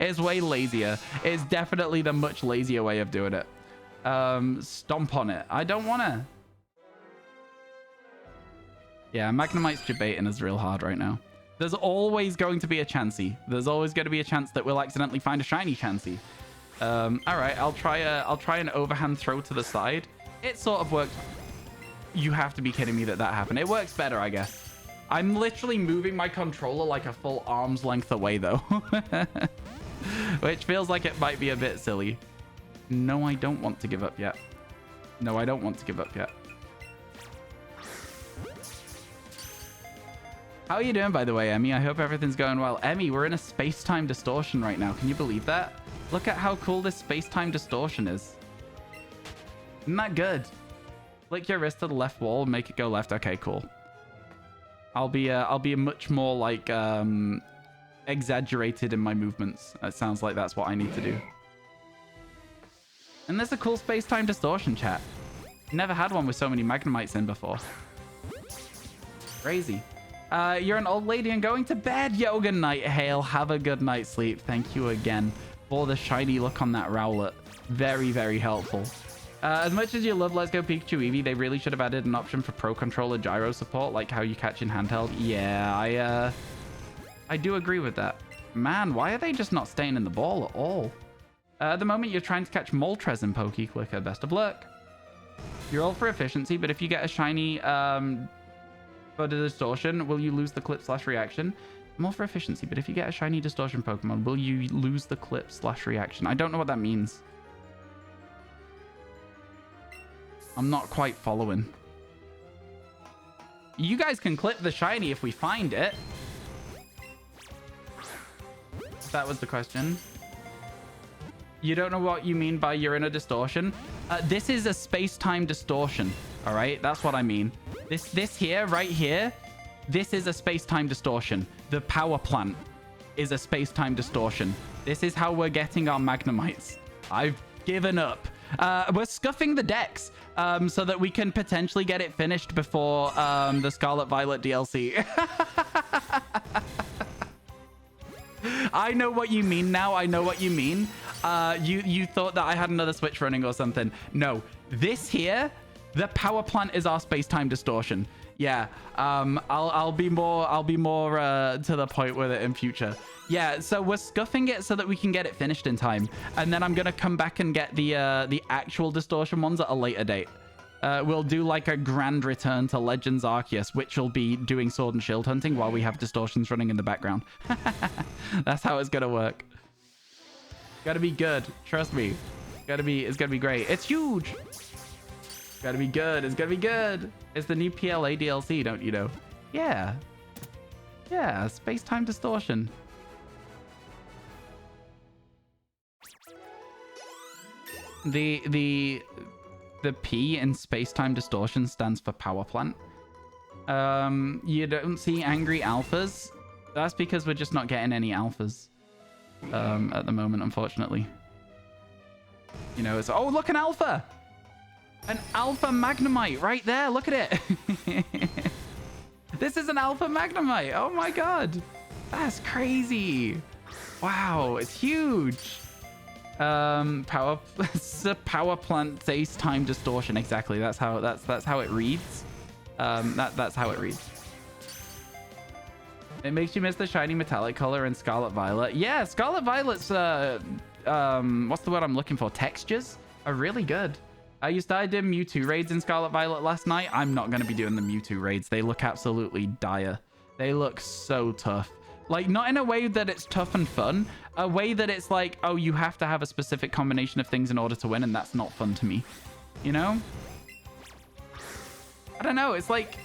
It's way lazier. It's definitely the much lazier way of doing it. Stomp on it. I don't want to. Yeah, Magnemite's debating is real hard right now. There's always going to be a Chansey. There's always going to be a chance that we'll accidentally find a shiny Chansey. All right, I'll try an overhand throw to the side. It sort of worked. You have to be kidding me that happened. It works better, I guess. I'm literally moving my controller like a full arm's length away, though. Which feels like it might be a bit silly. No, I don't want to give up yet. No, I don't want to give up yet. How are you doing, by the way, Emmy? I hope everything's going well. Emmy, we're in a space-time distortion right now. Can you believe that? Look at how cool this space-time distortion is. Isn't that good? Flick your wrist to the left wall and make it go left. Okay, cool. I'll be much more like exaggerated in my movements. It sounds like that's what I need to do. And there's a cool space-time distortion, chat. Never had one with so many Magnemites in before. Crazy. You're an old lady and going to bed. Yoga Night Hail. Have a good night's sleep. Thank you again for the shiny look on that Rowlet. Very, very helpful. As much as you love Let's Go Pikachu Eevee, they really should have added an option for Pro Controller gyro support, like how you catch in handheld. Yeah, I do agree with that. Man, why are they just not staying in the ball at all? At the moment, you're trying to catch Moltres in Poke Clicker. Best of luck. You're all for efficiency, but if you get a shiny for the distortion, will you lose the clip/reaction? I'm all for efficiency, but if you get a shiny distortion Pokemon, will you lose the clip/reaction? I don't know what that means. I'm not quite following. You guys can clip the shiny if we find it. That was the question. You don't know what you mean by you're in a distortion? This is a space-time distortion. All right, that's what I mean. This here, right here, this is a space-time distortion. The power plant is a space-time distortion. This is how we're getting our Magnemites. I've given up. We're scuffing the decks so that we can potentially get it finished before the Scarlet Violet DLC. I know what you mean now. I know what you mean. You thought that I had another Switch running or something. No, this here, the power plant is our space-time distortion. Yeah, I'll be more to the point with it in future. Yeah, so we're scuffing it so that we can get it finished in time, and then I'm gonna come back and get the actual distortion ones at a later date. We'll do like a grand return to Legends Arceus, which will be doing sword and shield hunting while we have distortions running in the background. That's how it's gonna work. Gotta be good, trust me. It's gonna be great. It's huge. Gotta be good. It's gonna be good. It's the new PLA DLC, don't you know? Yeah. Yeah, space-time distortion. The P in space-time distortion stands for power plant. You don't see angry alphas. That's because we're just not getting any alphas at the moment, unfortunately. You know, it's... Oh, look, an alpha! An alpha Magnemite right there. Look at it. This is an alpha Magnemite. Oh my god. That's crazy. Wow, it's huge. Power plant space-time distortion. Exactly. That's how it reads. That's how it reads. It makes you miss the shiny metallic color in Scarlet Violet. Yeah, Scarlet Violet's what's the word I'm looking for? Textures are really good. You started doing Mewtwo raids in Scarlet Violet last night. I'm not going to be doing the Mewtwo raids. They look absolutely dire. They look so tough. Like, not in a way that it's tough and fun. A way that it's like, oh, you have to have a specific combination of things in order to win, and that's not fun to me. You know? I don't know. It's like...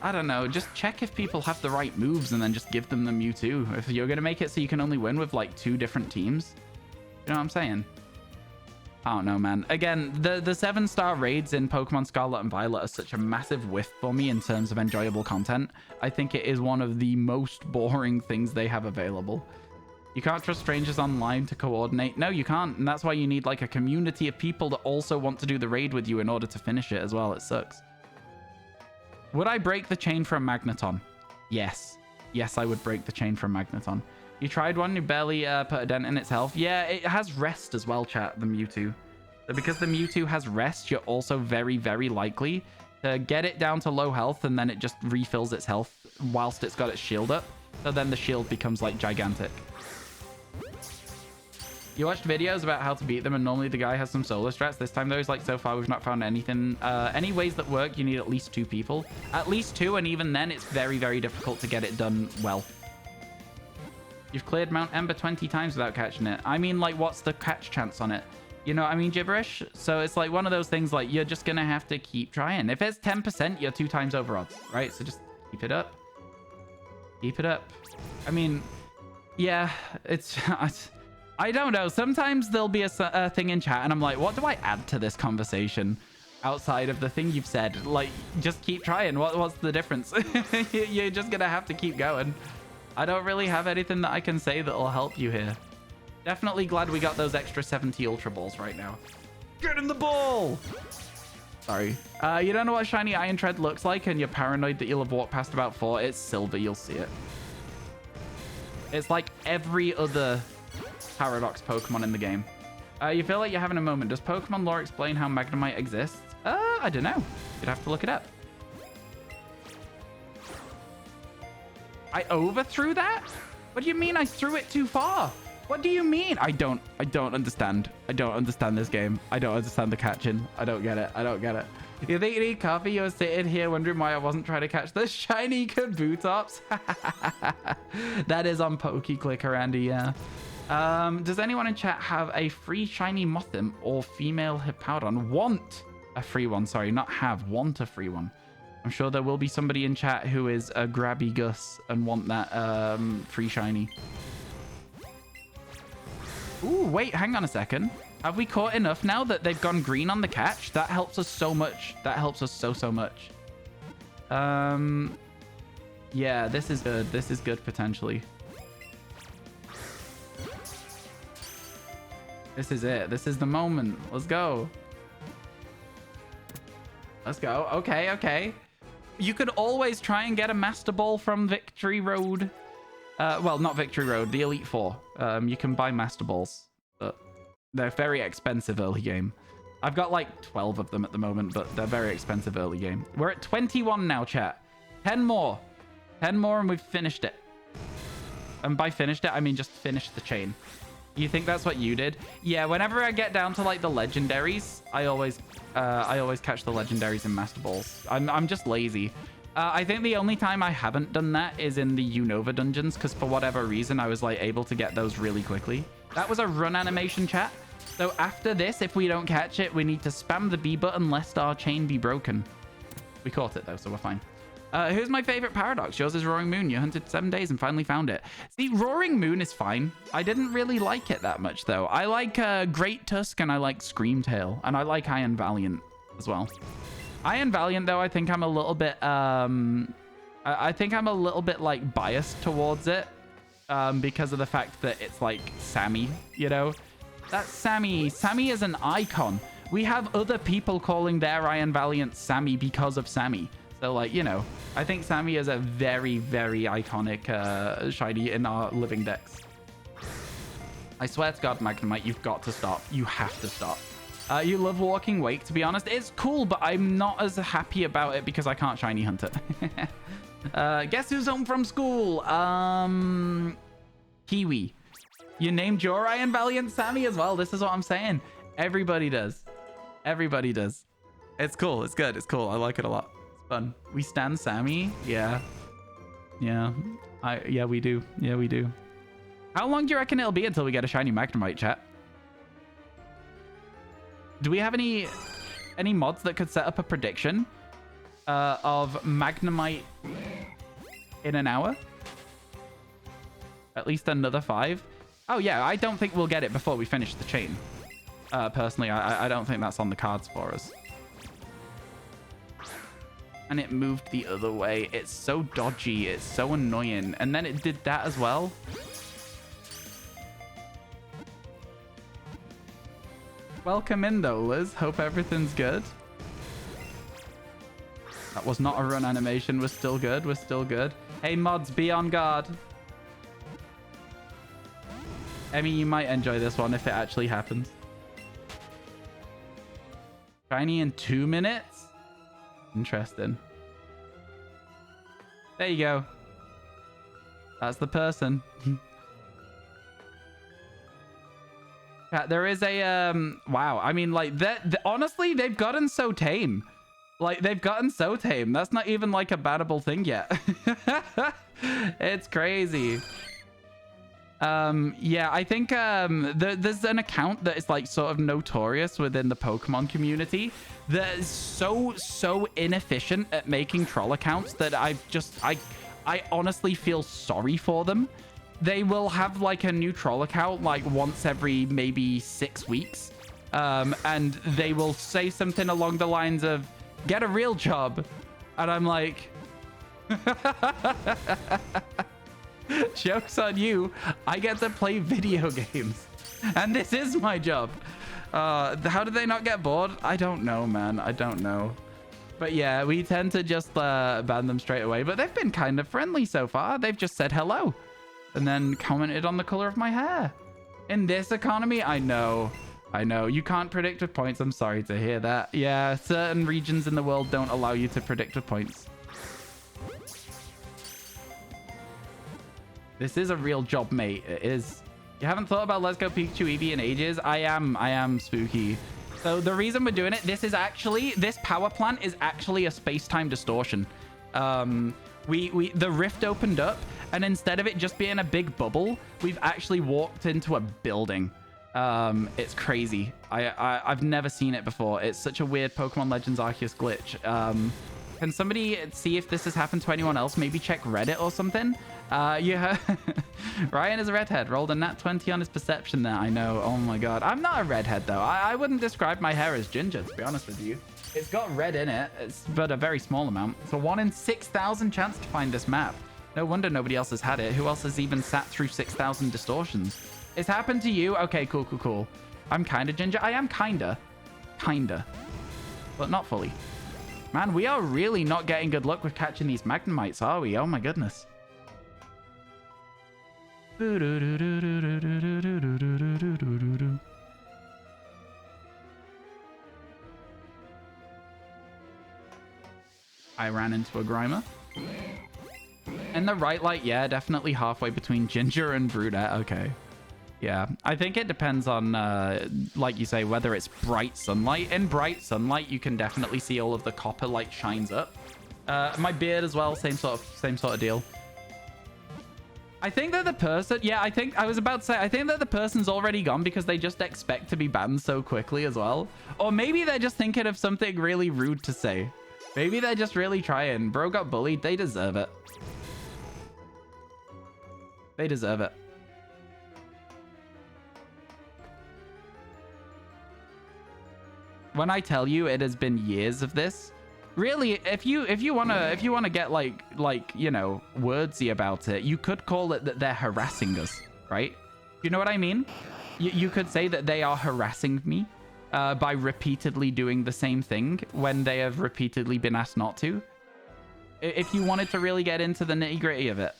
I don't know. Just check if people have the right moves and then just give them the Mewtwo. If you're going to make it so you can only win with, like, 2 different teams, You know what I'm saying? I don't know, man. Again, the 7-star raids in Pokemon Scarlet and Violet are such a massive whiff for me in terms of enjoyable content. I think it is one of the most boring things they have available. You can't trust strangers online to coordinate. No, you can't. And that's why you need like a community of people that also want to do the raid with you in order to finish it as well. It sucks. Would I break the chain from Magneton? Yes. Yes, I would break the chain from Magneton. You tried one, you barely put a dent in its health. Yeah, it has rest as well, chat, the Mewtwo. So because the Mewtwo has rest, you're also very, very likely to get it down to low health, and then it just refills its health whilst it's got its shield up. So then the shield becomes, like, gigantic. You watched videos about how to beat them, and normally the guy has some solo strats. This time, though, he's like, so far, we've not found anything. Any ways that work, you need at least 2 people. At least 2, and even then, it's very, very difficult to get it done well. You've cleared Mount Ember 20 times without catching it. I mean, like, what's the catch chance on it? You know what I mean, gibberish? So it's like one of those things, like, you're just going to have to keep trying. If it's 10%, you're 2 times over odds, right? So just keep it up. Keep it up. I mean, yeah, it's... I don't know. Sometimes there'll be a thing in chat, and I'm like, what do I add to this conversation outside of the thing you've said? Like, just keep trying. What's the difference? You're just going to have to keep going. I don't really have anything that I can say that'll help you here. Definitely glad we got those extra 70 Ultra Balls right now. Get in the ball! Sorry. You don't know what shiny Iron Tread looks like, and you're paranoid that you'll have walked past about 4. It's silver. You'll see it. It's like every other Paradox Pokemon in the game. You feel like you're having a moment. Does Pokemon lore explain how Magnemite exists? I don't know. You'd have to look it up. I overthrew that? What do you mean I threw it too far? What do you mean? I don't understand. I don't understand this game. I don't understand the catching. I don't get it. I don't get it. You think you need coffee? You're sitting here wondering why I wasn't trying to catch the shiny Kabutops. That is on PokeClicker, Andy, yeah. Does anyone in chat have a free shiny Mothim or female Hippowdon? Want a free one. Sorry, not have. Want a free one. I'm sure there will be somebody in chat who is a grabby Gus and want that free shiny. Ooh, wait, hang on a second. Have we caught enough now that they've gone green on the catch? That helps us so much. That helps us so much. Yeah, this is good. This is good potentially. This is it. This is the moment. Let's go. Let's go. Okay, okay. You could always try and get a Master Ball from Victory Road. Well, not Victory Road, the Elite Four. You can buy Master Balls, but they're very expensive early game. I've got like 12 of them at the moment, but they're very expensive early game. We're at 21 now, chat. 10 more. 10 more and we've finished it. And by finished it, I mean just finished the chain. You think that's what you did? Yeah, whenever I get down to like the legendaries, I always catch the legendaries in Master Balls. I'm just lazy. I think the only time I haven't done that is in the Unova dungeons, because for whatever reason, I was like able to get those really quickly. That was a run animation, chat. So after this, if we don't catch it, we need to spam the B button lest our chain be broken. We caught it though, so we're fine. Who's my favorite Paradox? Yours is Roaring Moon. You hunted 7 days and finally found it. See, Roaring Moon is fine. I didn't really like it that much, though. I like Great Tusk and I like Screamtail. And I like Iron Valiant as well. Iron Valiant, though, I think I'm a little bit... I think I'm a little bit, like, biased towards it. Because of the fact that it's, like, Sammy, you know? That's Sammy. Sammy is an icon. We have other people calling their Iron Valiant Sammy because of Sammy. So, like, you know, I think Sammy is a very, very iconic shiny in our living decks. I swear to God, Magnemite, you've got to stop. You have to stop. You love Walking Wake, to be honest. It's cool, but I'm not as happy about it because I can't shiny hunt it. Guess who's home from school? Kiwi. You named your Iron Valiant Sammy as well. This is what I'm saying. Everybody does. Everybody does. It's cool. It's good. It's cool. I like it a lot. Fun. We stand Sammy. Yeah. Yeah, we do. Yeah, we do. How long do you reckon it'll be until we get a shiny Magnemite, chat? Do we have any mods that could set up a prediction of Magnemite in an hour? At least another 5. Oh, yeah, I don't think we'll get it before we finish the chain. Personally, I don't think that's on the cards for us. And it moved the other way. It's so dodgy. It's so annoying. And then it did that as well. Welcome in, though, Liz. Hope everything's good. That was not a run animation. We're still good. We're still good. Hey, mods, be on guard. Emmy, you might enjoy this one if it actually happens. Shiny in 2 minutes? Interesting. There you go. That's the person. There is a wow. I mean, like honestly, they've gotten so tame. Like, they've gotten so tame. That's not even like a bannable thing yet. It's crazy. Yeah, I think there's an account that is like sort of notorious within the Pokemon community that is so inefficient at making troll accounts that I honestly feel sorry for them. They will have like a new troll account like once every maybe 6 weeks, and they will say something along the lines of "get a real job," and I'm like, joke's on you. I get to play video games, and this is my job. How did they not get bored? I don't know, man. I don't know. But yeah, we tend to just ban them straight away. But they've been kind of friendly so far. They've just said hello and then commented on the color of my hair. In this economy, I know. You can't predict with points. I'm sorry to hear that. Yeah, certain regions in the world don't allow you to predict with points. This is a real job, mate. It is. You haven't thought about Let's Go Pikachu Eevee in ages? I am spooky. So the reason we're doing it, this power plant is actually a space-time distortion. The rift opened up, and instead of it just being a big bubble, we've actually walked into a building. It's crazy. I've never seen it before. It's such a weird Pokemon Legends Arceus glitch. Can somebody see if this has happened to anyone else? Maybe check Reddit or something. Yeah. Ryan is a redhead. Rolled a nat 20 on his perception there. I know. Oh my god. I'm not a redhead though. I wouldn't describe my hair as ginger, to be honest with you. It's got red in it, but a very small amount. It's a 1 in 6,000 chance to find this map. No wonder nobody else has had it. Who else has even sat through 6,000 distortions? It's happened to you? Okay, cool. I'm kind of ginger. I am kinda. But not fully. Man, we are really not getting good luck with catching these Magnemites, are we? Oh my goodness. I ran into a Grimer. And the right light, yeah, definitely halfway between ginger and brunette. Okay. Yeah, I think it depends on, like you say, whether it's bright sunlight. In bright sunlight, you can definitely see all of the copper light shines up. My beard as well, same sort of deal. I think that the person, yeah, I was about to say, I think that the person's already gone because they just expect to be banned so quickly as well. Or maybe they're just thinking of something really rude to say. Maybe they're just really trying. Bro got bullied. They deserve it. They deserve it. When I tell you it has been years of this, really, if you wanna get like you know, wordsy about it, you could call it that they're harassing us, right? You know what I mean? You could say that they are harassing me by repeatedly doing the same thing when they have repeatedly been asked not to. If you wanted to really get into the nitty-gritty of it,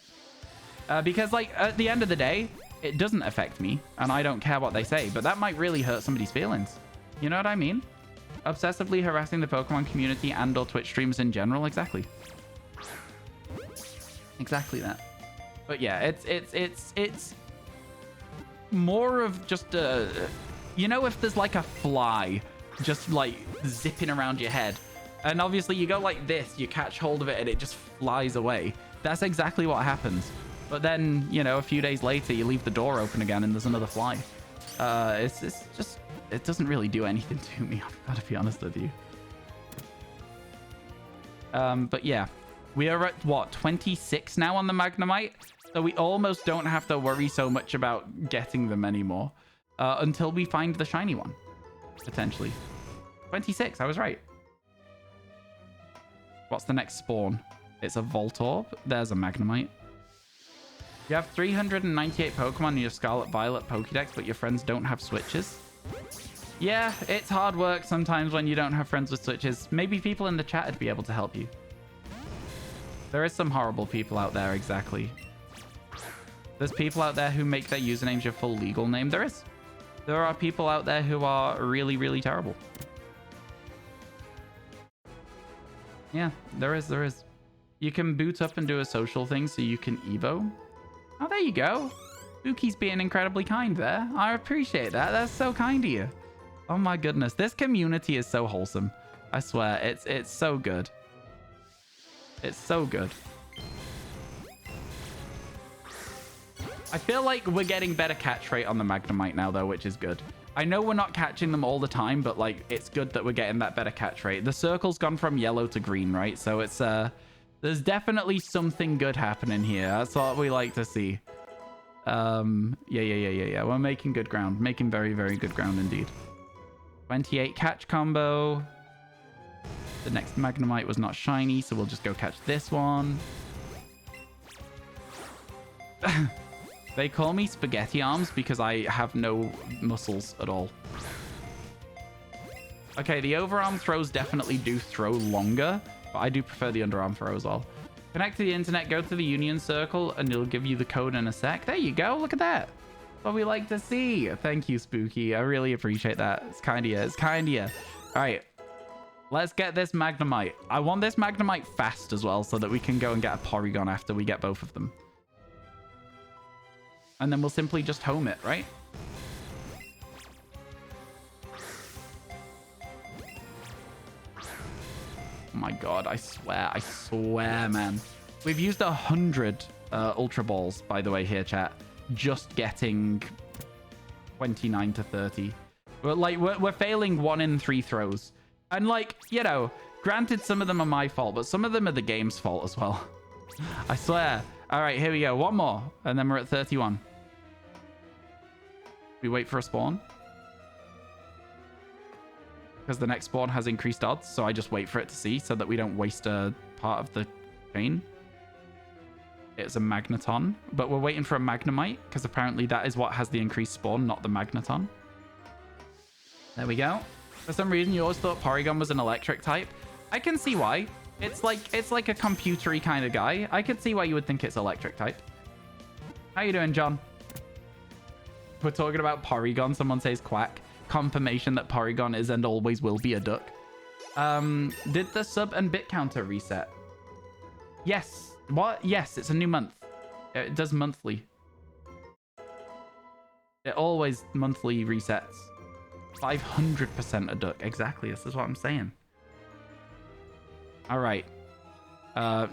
because like at the end of the day, it doesn't affect me, and I don't care what they say, but that might really hurt somebody's feelings. You know what I mean? Obsessively harassing the Pokemon community and or Twitch streamers in general. Exactly that. But yeah, it's more of just a, you know, if there's like a fly just like zipping around your head, and obviously you go like this, you catch hold of it and it just flies away. That's exactly what happens. But then, you know, a few days later you leave the door open again and there's another fly. It's just, it doesn't really do anything to me, I've got to be honest with you. But yeah, we are at what, 26 now on the Magnemite? So we almost don't have to worry so much about getting them anymore until we find the shiny one, potentially. 26, I was right. What's the next spawn? It's a Voltorb. There's a Magnemite. You have 398 Pokemon in your Scarlet Violet Pokédex, but your friends don't have Switches. Yeah, it's hard work sometimes when you don't have friends with Switches. Maybe people in the chat would be able to help you. There is some horrible people out there, exactly. There's people out there who make their usernames your full legal name. There is. There are people out there who are really, really terrible. Yeah, there is. You can boot up and do a social thing so you can Evo. Oh, there you go. Buki's being incredibly kind there. I appreciate that. That's so kind of you. Oh my goodness. This community is so wholesome. I swear. It's so good. It's so good. I feel like we're getting better catch rate on the Magnemite now, though, which is good. I know we're not catching them all the time, but, like, it's good that we're getting that better catch rate. The circle's gone from yellow to green, right? So it's, there's definitely something good happening here. That's what we like to see. Yeah. We're making good ground. Making very, very good ground indeed. 28 catch combo. The next Magnemite was not shiny, so we'll just go catch this one. They call me spaghetti arms because I have no muscles at all. Okay, the overarm throws definitely do throw longer, but I do prefer the underarm throw as well. Connect to the internet, go to the Union Circle, and it'll give you the code in a sec. There you go. Look at that. That's what we like to see. Thank you, Spooky. I really appreciate that. It's kind of you. It's kind of you. All right. Let's get this Magnemite. I want this Magnemite fast as well so that we can go and get a Porygon after we get both of them. And then we'll simply just home it, right? Oh my god, I swear, man. We've used 100 Ultra Balls, by the way, here, chat. Just getting 29 to 30. We're failing 1 in 3 throws. And, like, you know, granted, some of them are my fault, but some of them are the game's fault as well. I swear. All right, here we go. One more, and then we're at 31. We wait for a spawn. Because the next spawn has increased odds, so I just wait for it to see so that we don't waste a part of the chain. It's a Magneton, but we're waiting for a Magnemite because apparently that is what has the increased spawn, not the Magneton. There we go. For some reason, you always thought Porygon was an electric type. I can see why. It's like a computery kind of guy. I could see why you would think it's electric type. How you doing, John? We're talking about Porygon. Someone says quack. Confirmation that Porygon is and always will be a duck. Did the sub and bit counter reset? Yes. What? Yes, it's a new month. It does monthly. It always monthly resets. 500% a duck. Exactly. This is what I'm saying. All right.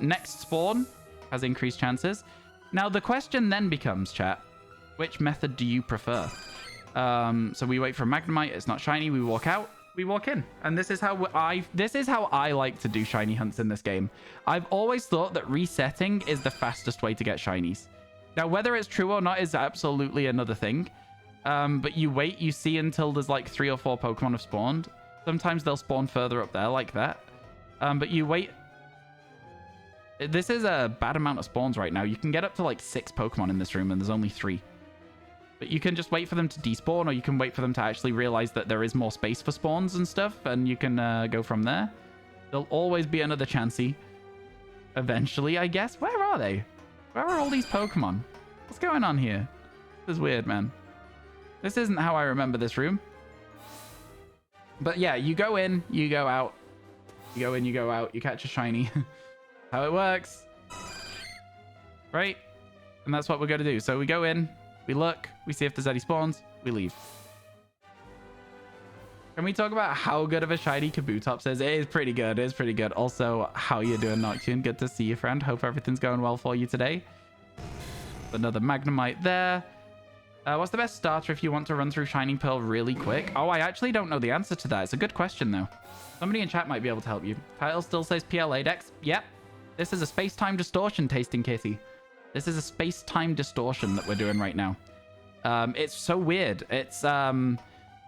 Next spawn has increased chances. Now, the question then becomes, chat, which method do you prefer? So we wait for Magnemite. It's not shiny. We walk out. We walk in. And this is how I like to do shiny hunts in this game. I've always thought that resetting is the fastest way to get shinies. Now, whether it's true or not is absolutely another thing. But you wait, you see until there's like 3 or 4 Pokemon have spawned. Sometimes they'll spawn further up there like that. But you wait. This is a bad amount of spawns right now. You can get up to like 6 Pokemon in this room and there's only 3. But you can just wait for them to despawn, or you can wait for them to actually realize that there is more space for spawns and stuff, and you can go from there. There'll always be another Chansey. Eventually, I guess. Where are they? Where are all these Pokemon? What's going on here? This is weird, man. This isn't how I remember this room. But yeah, you go in, you go out. You go in, you go out. You catch a shiny. How it works. Right? And that's what we're going to do. So we go in. We look, we see if there's any spawns, we leave. Can we talk about how good of a shiny Kabutops is? It is pretty good. It is pretty good. Also, how you doing, Noctune? Good to see you, friend. Hope everything's going well for you today. Another Magnemite there. What's the best starter if you want to run through Shining Pearl really quick? Oh, I actually don't know the answer to that. It's a good question, though. Somebody in chat might be able to help you. Title still says PLA Dex. Yep. This is a space-time distortion tasting kitty. This is a space-time distortion that we're doing right now. It's so weird. It's,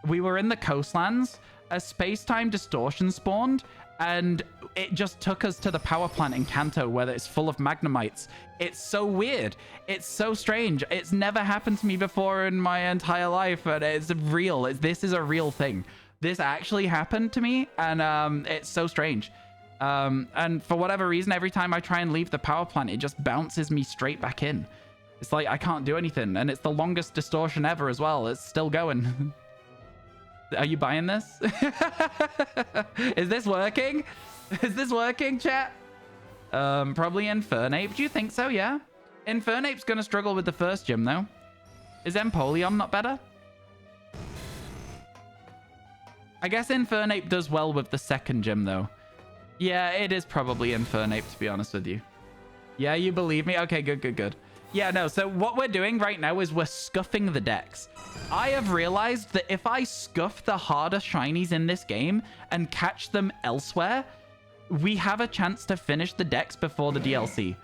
we were in the coastlands, a space-time distortion spawned, and it just took us to the power plant in Kanto where it's full of magnemites. It's so weird. It's so strange. It's never happened to me before in my entire life, and it's real. This is a real thing. This actually happened to me, and it's so strange. And for whatever reason, every time I try and leave the power plant, it just bounces me straight back in. It's like I can't do anything, and it's the longest distortion ever as well. It's still going. Are you buying this? Is this working? Is this working, chat? Probably Infernape. Do you think so? Yeah. Infernape's gonna struggle with the first gym, though. Is Empoleon not better? I guess Infernape does well with the second gym, though. Yeah, it is probably Infernape, to be honest with you. Yeah, you believe me? Okay, good, good, good. Yeah, no, so what we're doing right now is we're scuffing the decks. I have realized that if I scuff the harder shinies in this game and catch them elsewhere, we have a chance to finish the decks before the DLC.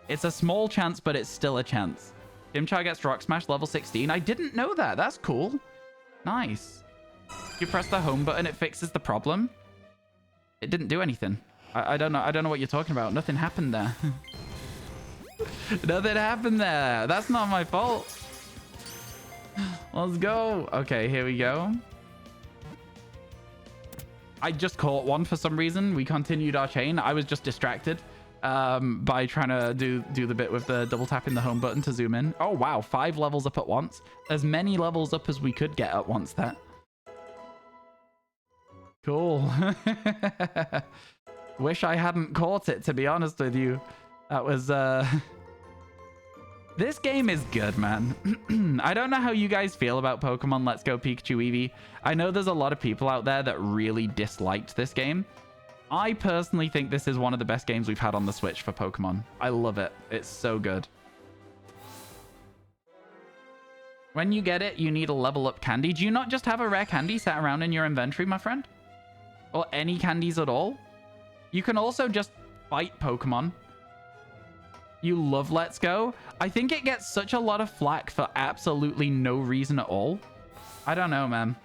It's a small chance, but it's still a chance. Chimchar gets Rock Smash level 16. I didn't know that. That's cool. Nice. You press the home button, it fixes the problem. It didn't do anything. I don't know. I don't know what you're talking about. Nothing happened there. Nothing happened there. That's not my fault. Let's go. Okay, here we go. I just caught one for some reason. We continued our chain. I was just distracted by trying to do the bit with the double tapping the home button to zoom in. Oh, wow. 5 levels up at once. As many levels up as we could get at once there. Cool. Wish I hadn't caught it, to be honest with you. That was, This game is good, man. I don't know how you guys feel about Pokemon Let's Go Pikachu Eevee. I know there's a lot of people out there that really disliked this game. I personally think this is one of the best games we've had on the Switch for Pokemon. I love it. It's so good. When you get it, you need a level up candy. Do you not just have a rare candy sat around in your inventory, my friend? Or any candies at all? You can also just fight Pokemon. You love Let's Go? I think it gets such a lot of flack for absolutely no reason at all. I don't know, man.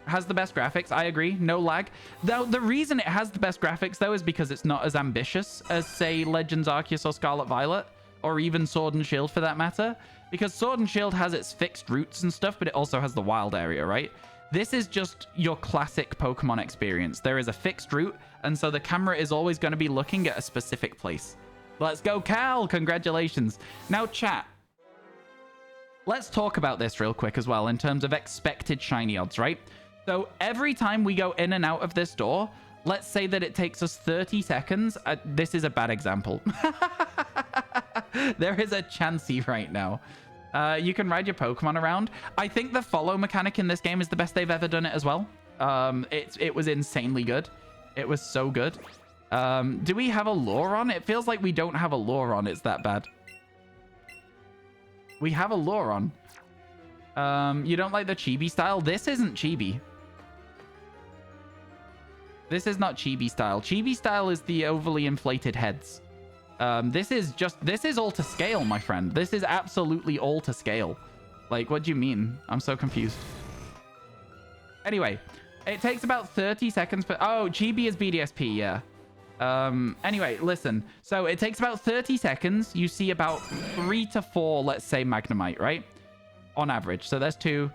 It has the best graphics. I agree. No lag. Though the reason it has the best graphics, though, is because it's not as ambitious as, say, Legends Arceus or Scarlet Violet, or even Sword and Shield for that matter. Because Sword and Shield has its fixed routes and stuff, but it also has the wild area, right? This is just your classic Pokemon experience. There is a fixed route, and so the camera is always going to be looking at a specific place. Let's go, Cal! Congratulations. Now, chat. Let's talk about this real quick as well in terms of expected shiny odds, right? So every time we go in and out of this door, let's say that it takes us 30 seconds. This is a bad example. There is a chancey right now. You can ride your Pokemon around. I think the follow mechanic in this game is the best they've ever done it as well. It was insanely good. It was so good. Do we have a lure on? It feels like we don't have a lure on. It's that bad. We have a lure on. You don't like the chibi style? This isn't chibi. This is not chibi style. Chibi style is the overly inflated heads. This is all to scale, my friend. This is absolutely all to scale. Like, what do you mean? I'm so confused. Anyway, it takes about 30 seconds per... Oh, chibi is BDSP, yeah. Anyway, listen. So it takes about 30 seconds. You see about 3 to 4, let's say, Magnemite, right? On average. So there's 2.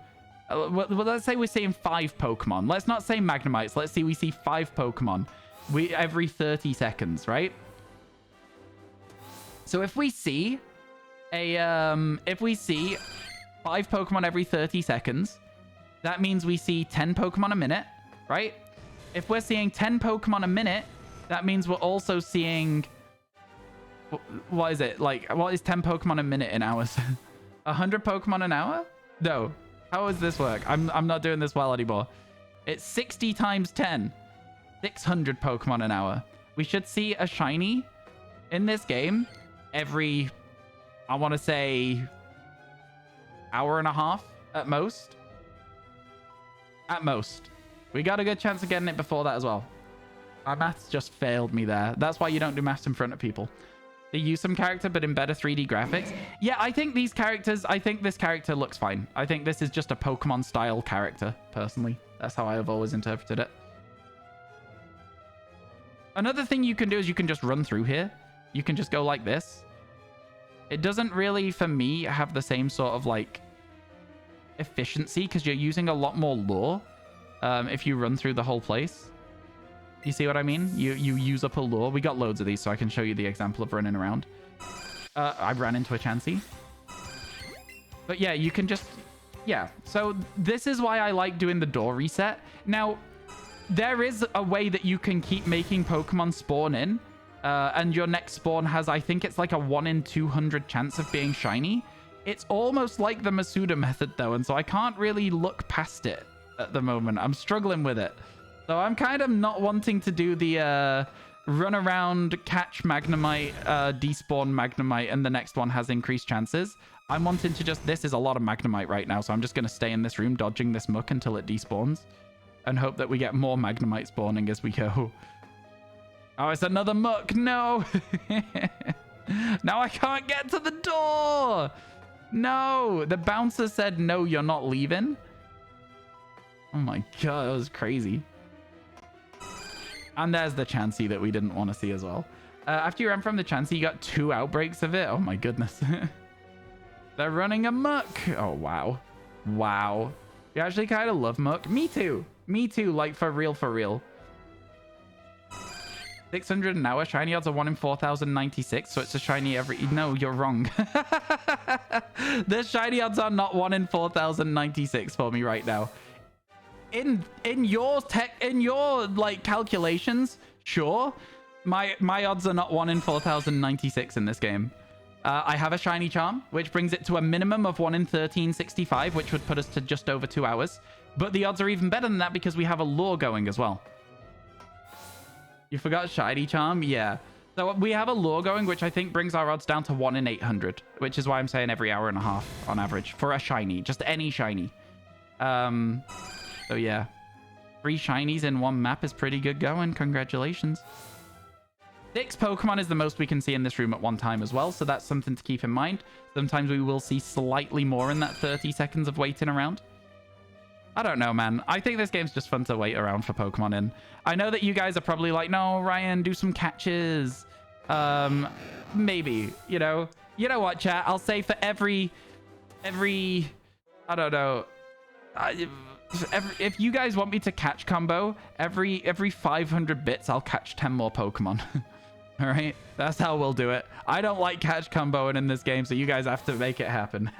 Well, let's say we're seeing 5 Pokemon. Let's not say Magnemites. Let's see we see 5 Pokemon every 30 seconds, right? So if we see 5 Pokemon every 30 seconds, that means we see 10 Pokemon a minute, right? If we're seeing 10 Pokemon a minute, that means we're also seeing... What is it? Like, what is 10 Pokemon a minute in hours? 100 Pokemon an hour? No. How does this work? I'm not doing this well anymore. It's 60 times 10. 600 Pokemon an hour. We should see a shiny in this game every, I want to say, hour and a half at most. At most. We got a good chance of getting it before that as well. My maths just failed me there. That's why you don't do maths in front of people. They use some character, but in better 3D graphics. Yeah, I think this character looks fine. I think this is just a Pokemon style character, personally. That's how I have always interpreted it. Another thing you can do is you can just run through here. You can just go like this. It doesn't really, for me, have the same sort of like efficiency because you're using a lot more lore if you run through the whole place. You see what I mean? You use up a lure. We got loads of these, so I can show you the example of running around. I ran into a Chansey. But yeah, you can just... Yeah, so this is why I like doing the door reset. Now, there is a way that you can keep making Pokemon spawn in. And your next spawn has, I think it's like a 1 in 200 chance of being shiny. It's almost like the Masuda method, though, and so I can't really look past it at the moment. I'm struggling with it. So I'm kind of not wanting to do the run around, catch Magnemite, despawn Magnemite, and the next one has increased chances. I'm wanting to just... This is a lot of Magnemite right now, so I'm just going to stay in this room dodging this muck until it despawns and hope that we get more Magnemite spawning as we go. Oh, it's another muck. No. Now I can't get to the door. No. The bouncer said, no, you're not leaving. Oh my god, that was crazy. And there's the Chansey that we didn't want to see as well. After you ran from the Chansey, you got 2 outbreaks of it. Oh my goodness. They're running amok. Oh, wow. Wow. You actually kind of love muck. Me too. Me too. Like, for real, for real. 600 an hour. Shiny odds are 1 in 4,096. So it's a shiny every... No, you're wrong. The shiny odds are not 1 in 4,096 for me right now. In your like calculations, sure, my odds are not 1 in 4,096 in this game. I have a shiny charm, which brings it to a minimum of 1 in 1365, which would put us to just over 2 hours. But the odds are even better than that because we have a lure going as well. You forgot shiny charm? Yeah. So we have a lure going, which I think brings our odds down to 1 in 800, which is why I'm saying every hour and a half on average for a shiny, just any shiny. So yeah, 3 shinies in 1 map is pretty good going. Congratulations. 6 Pokemon is the most we can see in this room at one time as well, so that's something to keep in mind. Sometimes we will see slightly more in that 30 seconds of waiting around. I don't know, man. I think this game's just fun to wait around for Pokemon in. I know that you guys are probably like, no, Ryan, do some catches. Maybe, you know. You know what, chat? I'll say for every I don't know. If you guys want me to catch combo, every 500 bits, I'll catch 10 more Pokemon. All right? That's how we'll do it. I don't like catch comboing in this game, so you guys have to make it happen.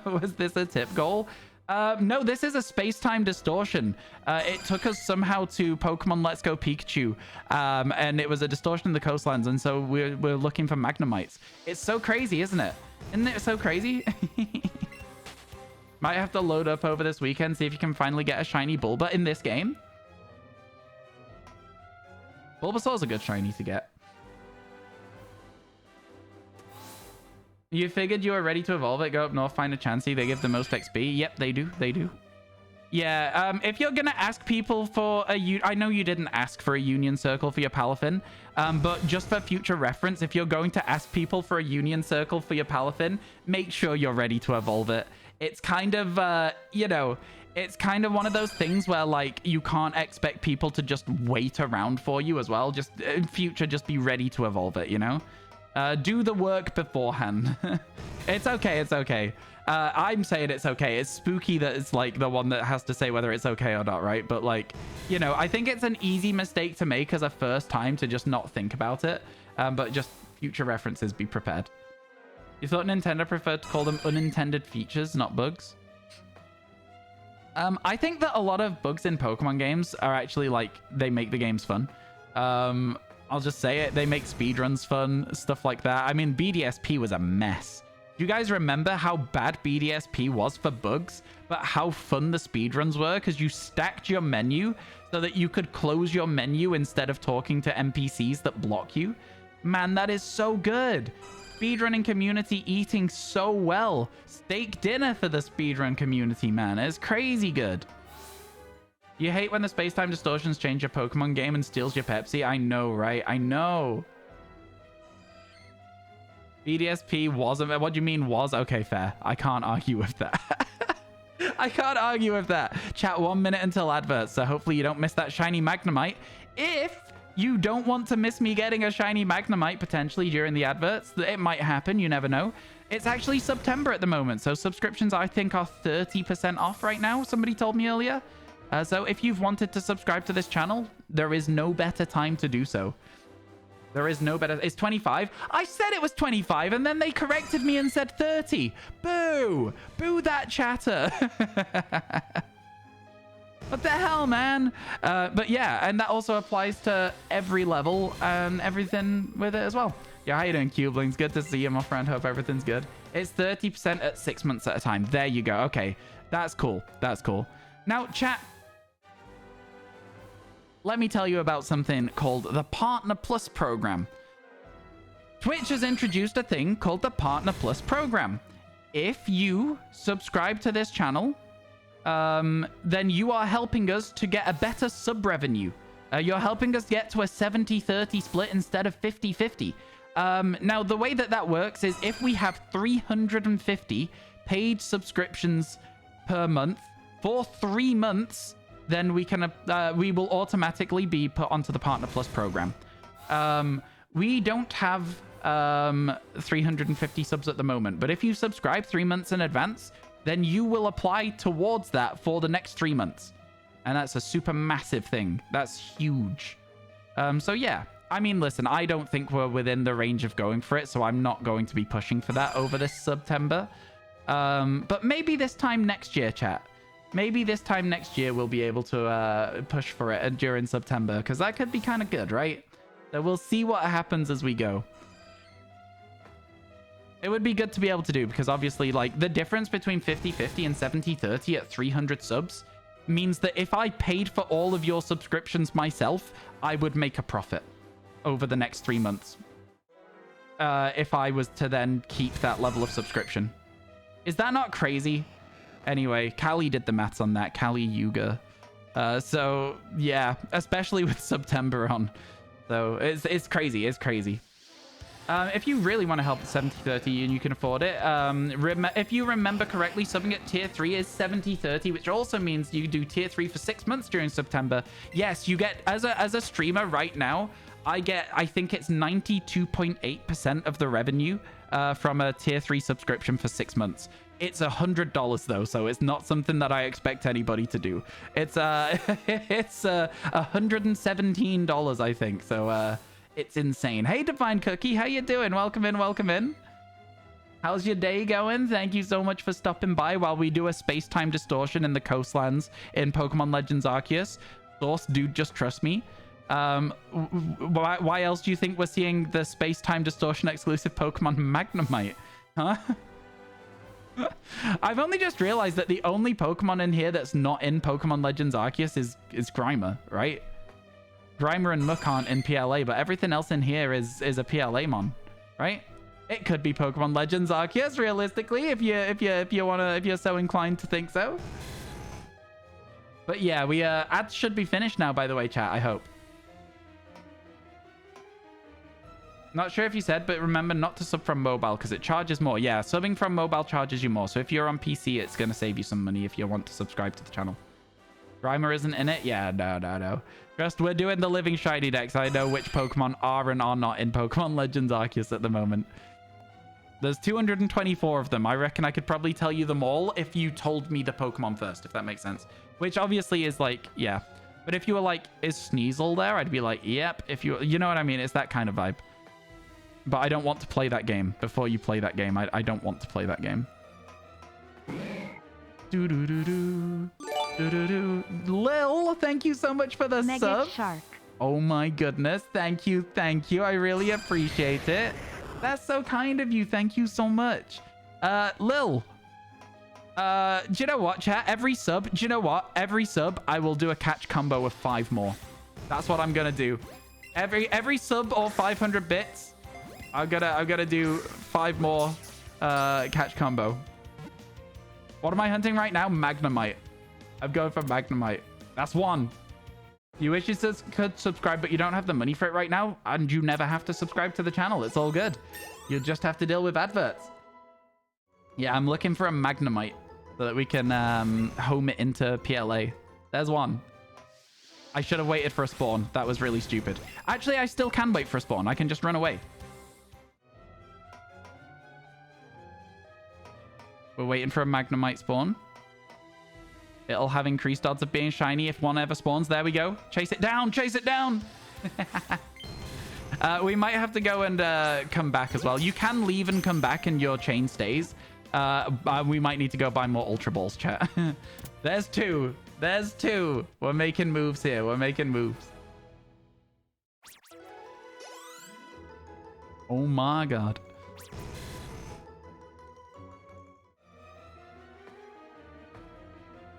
Was this a tip goal? No, this is a space-time distortion. It took us somehow to Pokemon Let's Go Pikachu, and it was a distortion in the coastlines, and so we're looking for Magnemites. It's so crazy, isn't it? Isn't it so crazy? Might have to load up over this weekend, see if you can finally get a shiny Bulba in this game. Bulbasaur's a good shiny to get. You figured you were ready to evolve it, go up north, find a Chansey, they give the most XP. Yep, they do. They do. Yeah, if you're going to ask people for a... I know you didn't ask for a Union Circle for your Palafin, but just for future reference, if you're going to ask people for a Union Circle for your Palafin, make sure you're ready to evolve it. It's kind of, you know, it's kind of one of those things where, like, you can't expect people to just wait around for you as well. Just in future, just be ready to evolve it, you know? Do the work beforehand. It's okay. It's okay. I'm saying it's okay. It's spooky that it's like the one that has to say whether it's okay or not, right? But like, you know, I think it's an easy mistake to make as a first time to just not think about it. But just future references, be prepared. You thought Nintendo preferred to call them unintended features, not bugs? I think that a lot of bugs in Pokemon games are actually like, they make the games fun. I'll just say it. They make speedruns fun, stuff like that. I mean, BDSP was a mess. Do you guys remember how bad BDSP was for bugs, but how fun the speedruns were? Because you stacked your menu so that you could close your menu instead of talking to NPCs that block you. Man, that is so good. Speedrunning community eating so well. Steak dinner for the speedrun community, man. It's crazy good. You hate when the space-time distortions change your Pokemon game and steals your Pepsi? I know, right? I know. BDSP wasn't. What do you mean was? Okay, fair. I can't argue with that. I can't argue with that. Chat 1 minute until adverts, so hopefully you don't miss that shiny Magnemite. If you don't want to miss me getting a shiny Magnemite potentially during the adverts, it might happen. You never know. It's actually September at the moment, so subscriptions I think are 30% off right now. Somebody told me earlier. So if you've wanted to subscribe to this channel, there is no better time to do so. There is no better. It's 25. I said it was 25, and then they corrected me and said 30. Boo! Boo that chatter. What the hell, man? But yeah, and that also applies to every level and everything with it as well. Yeah, how you doing, Cubelings? Good to see you, my friend. Hope everything's good. It's 30% at 6 months at a time. There you go. Okay, that's cool. That's cool. Now, chat, let me tell you about something called the Partner Plus program. Twitch has introduced a thing called the Partner Plus program. If you subscribe to this channel, then you are helping us to get a better sub revenue. You're helping us get to a 70-30 split instead of 50-50. Now, the way that works is if we have 350 paid subscriptions per month for 3 months, then we will automatically be put onto the Partner Plus program. We don't have 350 subs at the moment, but if you subscribe 3 months in advance, then you will apply towards that for the next 3 months. And that's a super massive thing. That's huge. So yeah, I mean, listen, I don't think we're within the range of going for it, so I'm not going to be pushing for that over this September. But maybe this time next year, chat. Maybe this time next year we'll be able to push for it during September, because that could be kind of good, right? So we'll see what happens as we go. It would be good to be able to do, because obviously, like, the difference between 50-50 and 70-30 at 300 subs means that if I paid for all of your subscriptions myself, I would make a profit over the next 3 months. If I was to then keep that level of subscription. Is that not crazy? Anyway, Callie did the maths on that. Callie Yuga. So, yeah, especially with September on. So, it's crazy. It's crazy. If you really want to help 70-30 and you can afford it, if you remember correctly, subbing at tier 3 is 70-30, which also means you do tier 3 for 6 months during September. Yes, you get, as a streamer right now, I think it's 92.8% of the revenue from a tier 3 subscription for 6 months. It's $100 though, so it's not something that I expect anybody to do. It's it's $117, I think. So it's insane. Hey, Divine Cookie, how you doing? Welcome in, welcome in. How's your day going? Thank you so much for stopping by while we do a space-time distortion in the coastlands in Pokemon Legends Arceus. Source, dude, just trust me. Why else do you think we're seeing the space-time distortion exclusive Pokemon Magnemite? Huh? I've only just realized that the only Pokemon in here that's not in Pokemon Legends Arceus is Grimer, right? Grimer and Muk aren't in PLA, but everything else in here is a PLA mon, right? It could be Pokemon Legends Arceus, realistically, if you're so inclined to think so. But yeah, ads should be finished now, by the way, chat. I hope. Not sure if you said, but remember not to sub from mobile because it charges more. Yeah, subbing from mobile charges you more. So if you're on PC, it's going to save you some money if you want to subscribe to the channel. Grimer isn't in it? Yeah, no. Just, we're doing the living shiny decks. I know which Pokemon are and are not in Pokemon Legends Arceus at the moment. There's 224 of them. I reckon I could probably tell you them all if you told me the Pokemon first, if that makes sense. Which obviously is like, yeah. But if you were like, is Sneasel there? I'd be like, yep. If you know what I mean? It's that kind of vibe. But I don't want to play that game before you play that game. I don't want to play that game. Lil, thank you so much for the sub. Shark. Oh my goodness. Thank you. I really appreciate it. That's so kind of you. Thank you so much. Lil. Do you know what, chat? Every sub, I will do a catch combo of 5 more. That's what I'm gonna do. Every sub or 500 bits. I'm gonna do 5 more catch combo. What am I hunting right now? Magnemite. I'm going for Magnemite. That's 1. You wish you could subscribe, but you don't have the money for it right now, and you never have to subscribe to the channel. It's all good. You'll just have to deal with adverts. Yeah, I'm looking for a Magnemite so that we can home it into PLA. There's one. I should have waited for a spawn. That was really stupid. Actually, I still can wait for a spawn. I can just run away. We're waiting for a Magnemite spawn. It'll have increased odds of being shiny if one ever spawns. There we go. Chase it down. Chase it down. We might have to go and come back as well. You can leave and come back and your chain stays. We might need to go buy more Ultra Balls, chat. There's two. There's two. We're making moves here. We're making moves. Oh my god.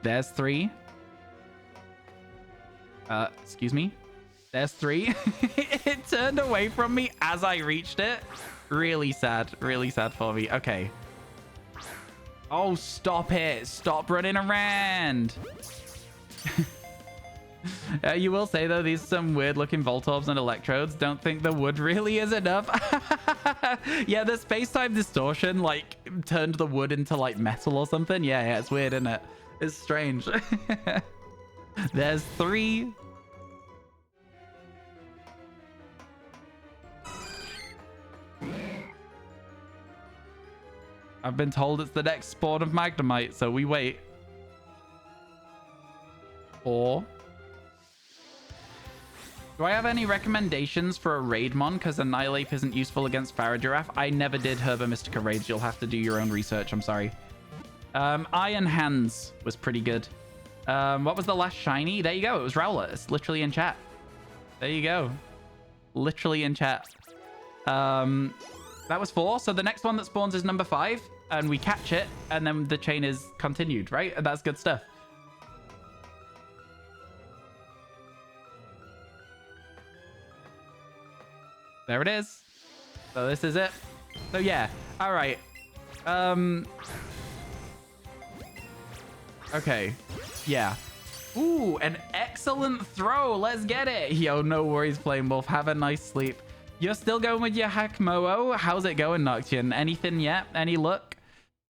There's three. Excuse me. There's three. It turned away from me as I reached it. Really sad. Really sad for me. Okay. Oh, stop it. Stop running around. You will say, though, these are some weird-looking Voltorbs and Electrodes. Don't think the wood really is enough. Yeah, the space-time distortion, like, turned the wood into, like, metal or something. Yeah, it's weird, isn't it? It's strange. There's three. I've been told it's the next spawn of Magnemite, so we wait. 4. Do I have any recommendations for a raid mon? Because Annihilate isn't useful against Farigiraffe. I never did Herba Mystica raids. You'll have to do your own research. I'm sorry. Iron Hands was pretty good. What was the last shiny? There you go. It was Rowlet. It's literally in chat. There you go. Literally in chat. That was 4. So the next one that spawns is number 5. And we catch it. And then the chain is continued, right? And that's good stuff. There it is. So this is it. So yeah. All right. Okay. Yeah. Ooh, an excellent throw. Let's get it. Yo, no worries, Flame Wolf. Have a nice sleep. You're still going with your Hakamo? How's it going, Nocturne? Anything yet? Any luck?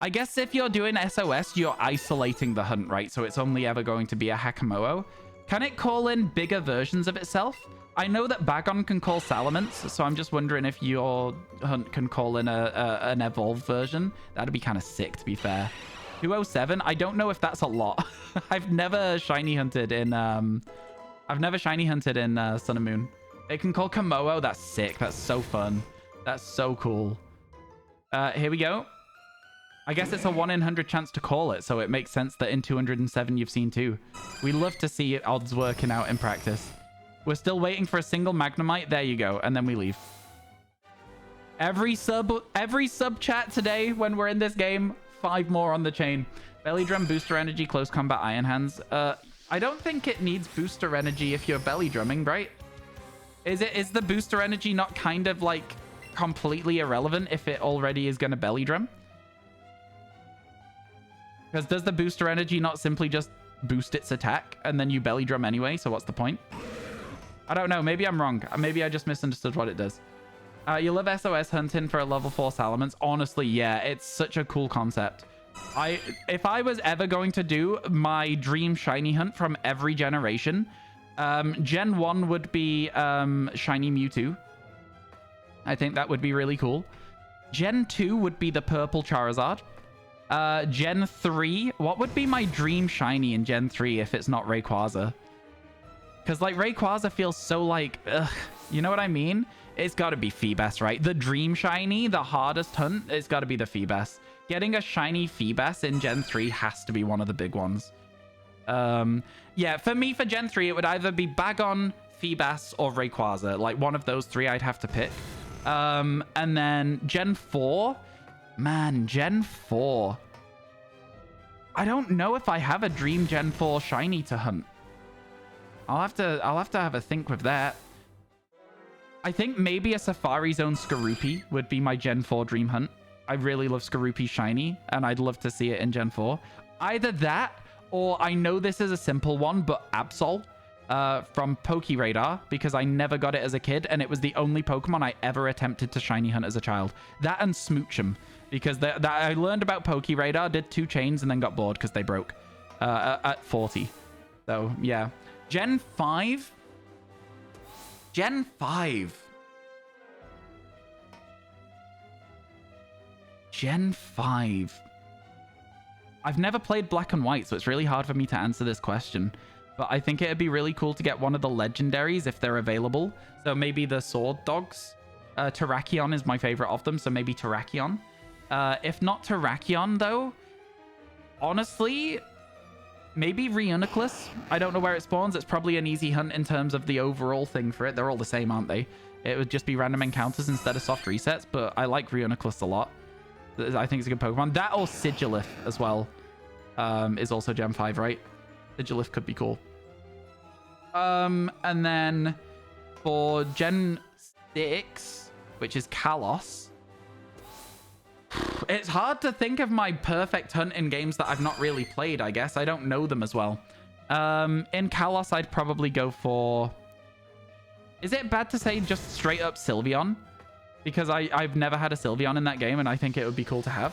I guess if you're doing SOS, you're isolating the hunt, right? So it's only ever going to be a Hakamo. Can it call in bigger versions of itself? I know that Bagon can call Salamence, so I'm just wondering if your hunt can call in an evolved version. That'd be kind of sick, to be fair. 207. I don't know if that's a lot. I've never shiny hunted in Sun and Moon. It can call Komodo. That's sick. That's so fun. That's so cool. Here we go. I guess it's a 1 in 100 chance to call it, so it makes sense that in 207 you've seen 2. We love to see odds working out in practice. We're still waiting for a single Magnemite. There you go. And then we leave. Every sub chat today when we're in this game, 5 more on the chain. Belly Drum, Booster Energy, Close Combat, Iron Hands. I don't think it needs Booster Energy if you're belly drumming, right? Is the Booster Energy not kind of like completely irrelevant if it already is going to belly drum? Because does the Booster Energy not simply just boost its attack and then you belly drum anyway? So what's the point? I don't know. Maybe I'm wrong. Maybe I just misunderstood what it does. You love SOS hunting for a level 4 Salamence. Honestly, yeah, it's such a cool concept. If I was ever going to do my dream shiny hunt from every generation, Gen 1 would be shiny Mewtwo. I think that would be really cool. Gen 2 would be the purple Charizard. Gen 3, what would be my dream shiny in Gen 3 if it's not Rayquaza? Because, like, Rayquaza feels so, like, ugh, you know what I mean? It's got to be Feebas, right? The dream shiny, the hardest hunt, it's got to be the Feebas. Getting a shiny Feebas in Gen 3 has to be one of the big ones. Yeah, for me, for Gen 3, it would either be Bagon, Feebas, or Rayquaza. Like, one of those 3 I'd have to pick. And then Gen 4... Man, Gen 4. I don't know if I have a dream Gen 4 shiny to hunt. I'll have to have a think with that. I think maybe a Safari Zone Skorupi would be my Gen 4 dream hunt. I really love Skorupi shiny, and I'd love to see it in Gen 4. Either that, or I know this is a simple one, but Absol. from PokeRadar because I never got it as a kid, and it was the only Pokemon I ever attempted to shiny hunt as a child. That and Smoochum, because I learned about PokeRadar, did 2 chains, and then got bored because they broke at 40. So, yeah. Gen 5? Gen 5. Gen 5. I've never played Black and White, so it's really hard for me to answer this question. But I think it'd be really cool to get one of the legendaries if they're available. So maybe the Sword Dogs. Terrakion is my favorite of them, so maybe Terrakion. If not Terrakion, though, honestly, maybe Reuniclus. I don't know where it spawns. It's probably an easy hunt in terms of the overall thing for it. They're all the same, aren't they? It would just be random encounters instead of soft resets, but I like Reuniclus a lot. I think it's a good Pokemon. That or Sigilif as well is also Gen 5, right? Sigilif could be cool. And then for Gen 6, which is Kalos, it's hard to think of my perfect hunt in games that I've not really played, I guess. I don't know them as well. In Kalos, I'd probably go for... Is it bad to say just straight up Sylveon? Because I've never had a Sylveon in that game, and I think it would be cool to have.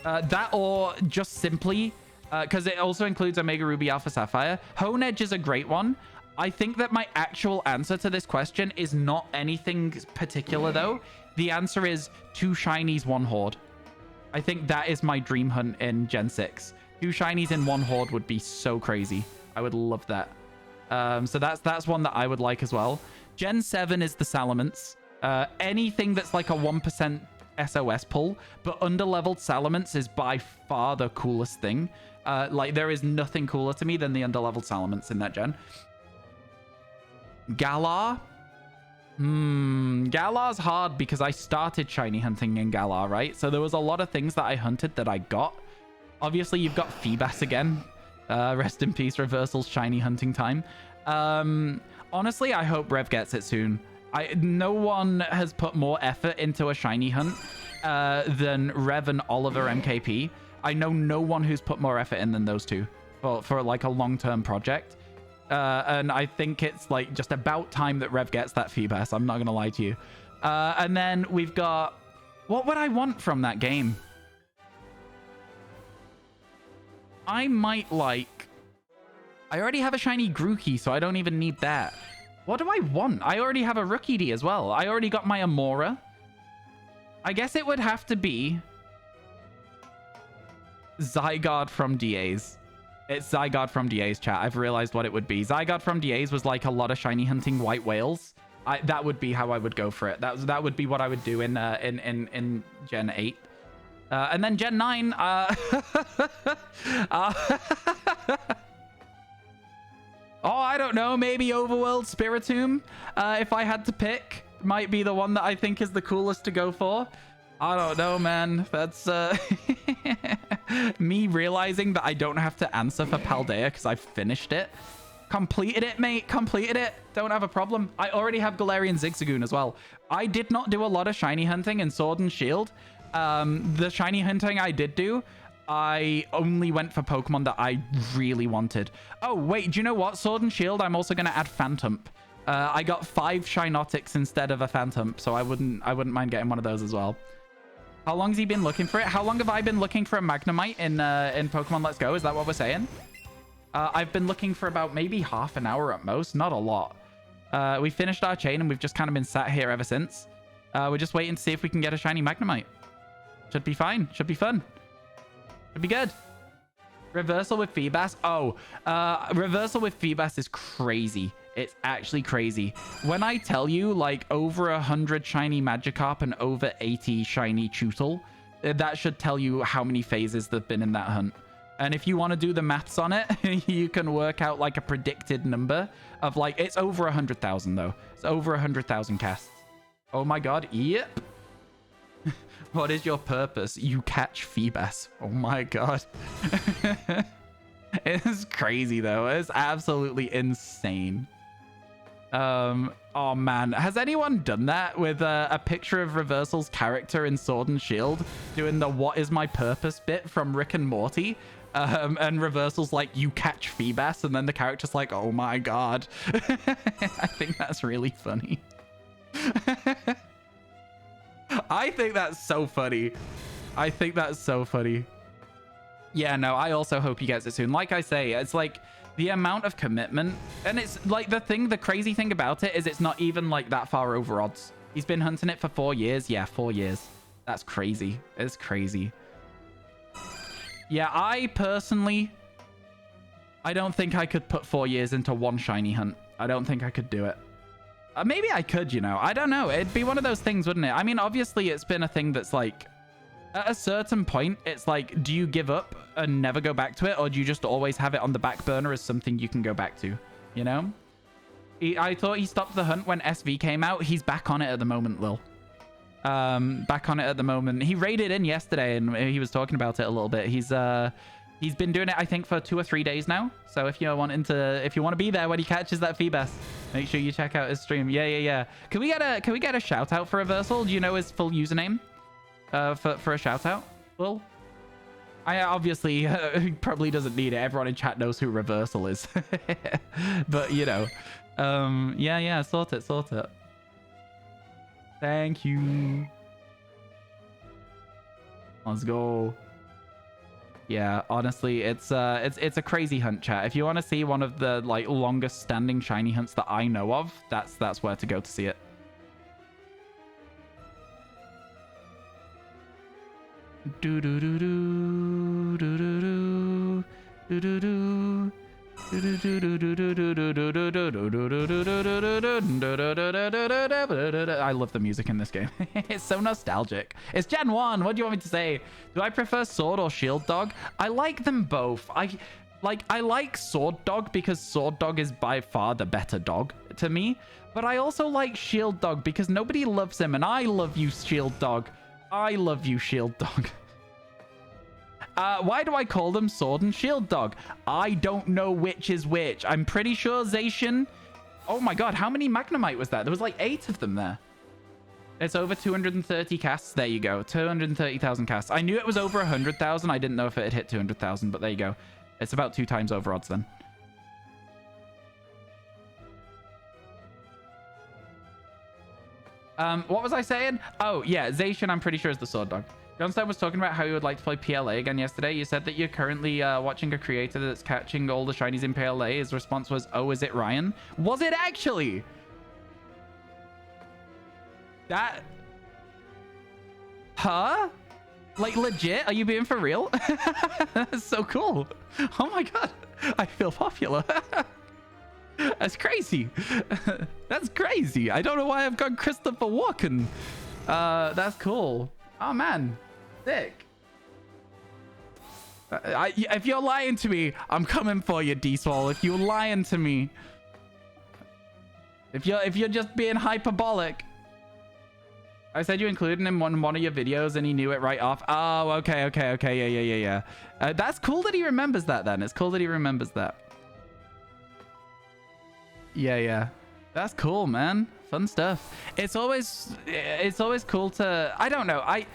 That or just simply, because it also includes Omega Ruby Alpha Sapphire. Honedge is a great one. I think that my actual answer to this question is not anything particular, though. The answer is 2 shinies, 1 horde. I think that is my dream hunt in Gen 6. 2 shinies in 1 horde would be so crazy. I would love that. So that's one that I would like as well. Gen 7 is the Salamence. Anything that's like a 1% SOS pull, but underleveled Salamence is by far the coolest thing. Like, there is nothing cooler to me than the underleveled Salamence in that gen. Galar? Galar's hard because I started shiny hunting in Galar, right? So there was a lot of things that I hunted that I got. Obviously, you've got Feebas again. Rest in peace, Reversal's shiny hunting time. Honestly, I hope Rev gets it soon. No one has put more effort into a shiny hunt than Rev and Oliver MKP. I know no one who's put more effort in than those two for like a long-term project. And I think it's like just about time that Rev gets that Feebas. I'm not going to lie to you. And then we've got... What would I want from that game? I might like... I already have a shiny Grookey, so I don't even need that. What do I want? I already have a Rookidee as well. I already got my Amora. I guess it would have to be... Zygarde from DA's. It's Zygarde from DA's, chat. I've realized what it would be. Zygarde from DA's was like a lot of shiny hunting white whales. That would be how I would go for it. That would be what I would do in Gen 8. And then Gen 9... Oh, I don't know. Maybe Overworld Spiritomb, if I had to pick, might be the one that I think is the coolest to go for. I don't know, man. That's me realizing that I don't have to answer for Paldea because I finished it. Completed it, mate. Completed it. Don't have a problem. I already have Galarian Zigzagoon as well. I did not do a lot of shiny hunting in Sword and Shield. The shiny hunting I did do, I only went for Pokemon that I really wanted. Oh, wait, do you know what? Sword and Shield, I'm also going to add Phantump. I got 5 Shinotics instead of a Phantump, so I wouldn't mind getting one of those as well. How long has he been looking for it? How long have I been looking for a Magnemite in Pokemon Let's Go? Is that what we're saying? I've been looking for about maybe half an hour at most, not a lot. We finished our chain and we've just kind of been sat here ever since. We're just waiting to see if we can get a shiny Magnemite. Should be fine. Should be fun. Should be good. Reversal with Feebas. Oh, reversal with Feebas is crazy. It's actually crazy. When I tell you, like, over 100 shiny Magikarp and over 80 shiny Chewtle, that should tell you how many phases there've been in that hunt. And if you want to do the maths on it, you can work out, like, a predicted number of, like, it's over 100,000, though. It's over 100,000 casts. Oh, my God. Yep. What is your purpose? You catch Feebas. Oh, my God. It's crazy, though. It's absolutely insane. Oh man, has anyone done that with a picture of Reversal's character in Sword and Shield doing the "What is my purpose" bit from Rick and Morty? And Reversal's like, "You catch Feebas," and then the character's like, "Oh my god." I think that's really funny. I think that's so funny. I think that's so funny. Yeah, no, I also hope he gets it soon. Like I say, it's like the amount of commitment, and it's like the crazy thing about it is it's not even like that far over odds. He's been hunting it for 4 years. Yeah, 4 years. That's crazy. It's crazy. Yeah, I personally, I don't think I could put 4 years into one shiny hunt. I don't think I could do it. Maybe I could, you know. I don't know. It'd be one of those things, wouldn't it? I mean, obviously, it's been a thing that's like, at a certain point, it's like, do you give up and never go back to it? Or do you just always have it on the back burner as something you can go back to? You know? I thought he stopped the hunt when SV came out. He's back on it at the moment, Lil. Back on it at the moment. He raided in yesterday and he was talking about it a little bit. He's been doing it, I think, for 2 or 3 days now. So if you want to be there when he catches that Feebas, make sure you check out his stream. Yeah. Can we get a shout out for Reversal? Do you know his full username? For a shout out? Well, I obviously he probably doesn't need it. Everyone in chat knows who Reversal is. But you know, yeah, sort it. Thank you. Let's go. Yeah, honestly, it's a crazy hunt, chat. If you want to see one of the like longest standing shiny hunts that I know of, that's where to go to see it. Do do do do do do do do do. I love the music in this game. It's so nostalgic. It's Gen 1. What do you want me to say? Do I prefer Sword or Shield Dog? I like them both. I like Sword Dog because Sword Dog is by far the better dog to me. But I also like Shield Dog because nobody loves him, and I love you, Shield Dog. I love you, Shield Dog. Why do I call them Sword and Shield Dog? I don't know which is which. I'm pretty sure Zacian... Oh my god, how many Magnemite was that? There was like 8 of them there. It's over 230 casts. There you go. 230,000 casts. I knew it was over 100,000. I didn't know if it had hit 200,000, but there you go. It's about 2 times over odds then. What was I saying? Oh, yeah, Zacian, I'm pretty sure is the Sword Dog. Johnstone was talking about how he would like to play PLA again yesterday. You said that you're currently watching a creator that's catching all the shinies in PLA. His response was, "Oh, is it Ryan?" Was it actually? That... Huh? Like, legit? Are you being for real? That's so cool. Oh my god. I feel popular. That's crazy. That's crazy. I don't know why I've got Christopher Walken. That's cool. Oh man, sick. If you're lying to me, I'm coming for you, D-Swall. If you're lying to me, if you're just being hyperbolic. I said you included him in one of your videos and he knew it right off. Oh, okay. Yeah. That's cool that he remembers that then. It's cool that he remembers that. Yeah. That's cool, man. Fun stuff. It's always cool to... I don't know. I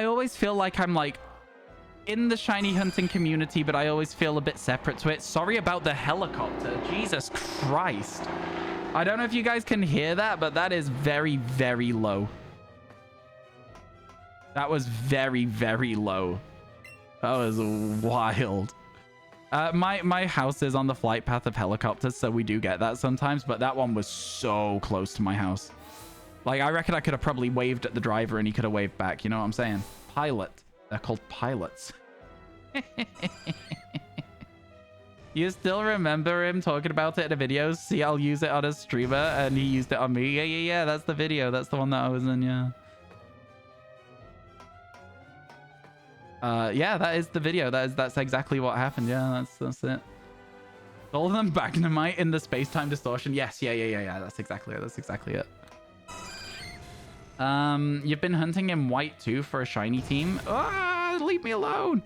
always feel like I'm like in the shiny hunting community, but I always feel a bit separate to it. Sorry about the helicopter. Jesus Christ. I don't know if you guys can hear that, but that is very, very low. That was very, very low. That was wild. My house is on the flight path of helicopters, so we do get that sometimes, but that one was so close to my house. Like, I reckon I could have probably waved at the driver and he could have waved back. You know what I'm saying? Pilot. They're called pilots. You still remember him talking about it in a video? See, I'll use it on a streamer, and he used it on me. Yeah. That's the video. That's the one that I was in, yeah. Yeah, that is the video. That's exactly what happened. Yeah, that's it. All of them Magnemite in the space-time distortion. Yes, yeah. That's exactly it. You've been hunting in white too for a shiny team. Ah, leave me alone.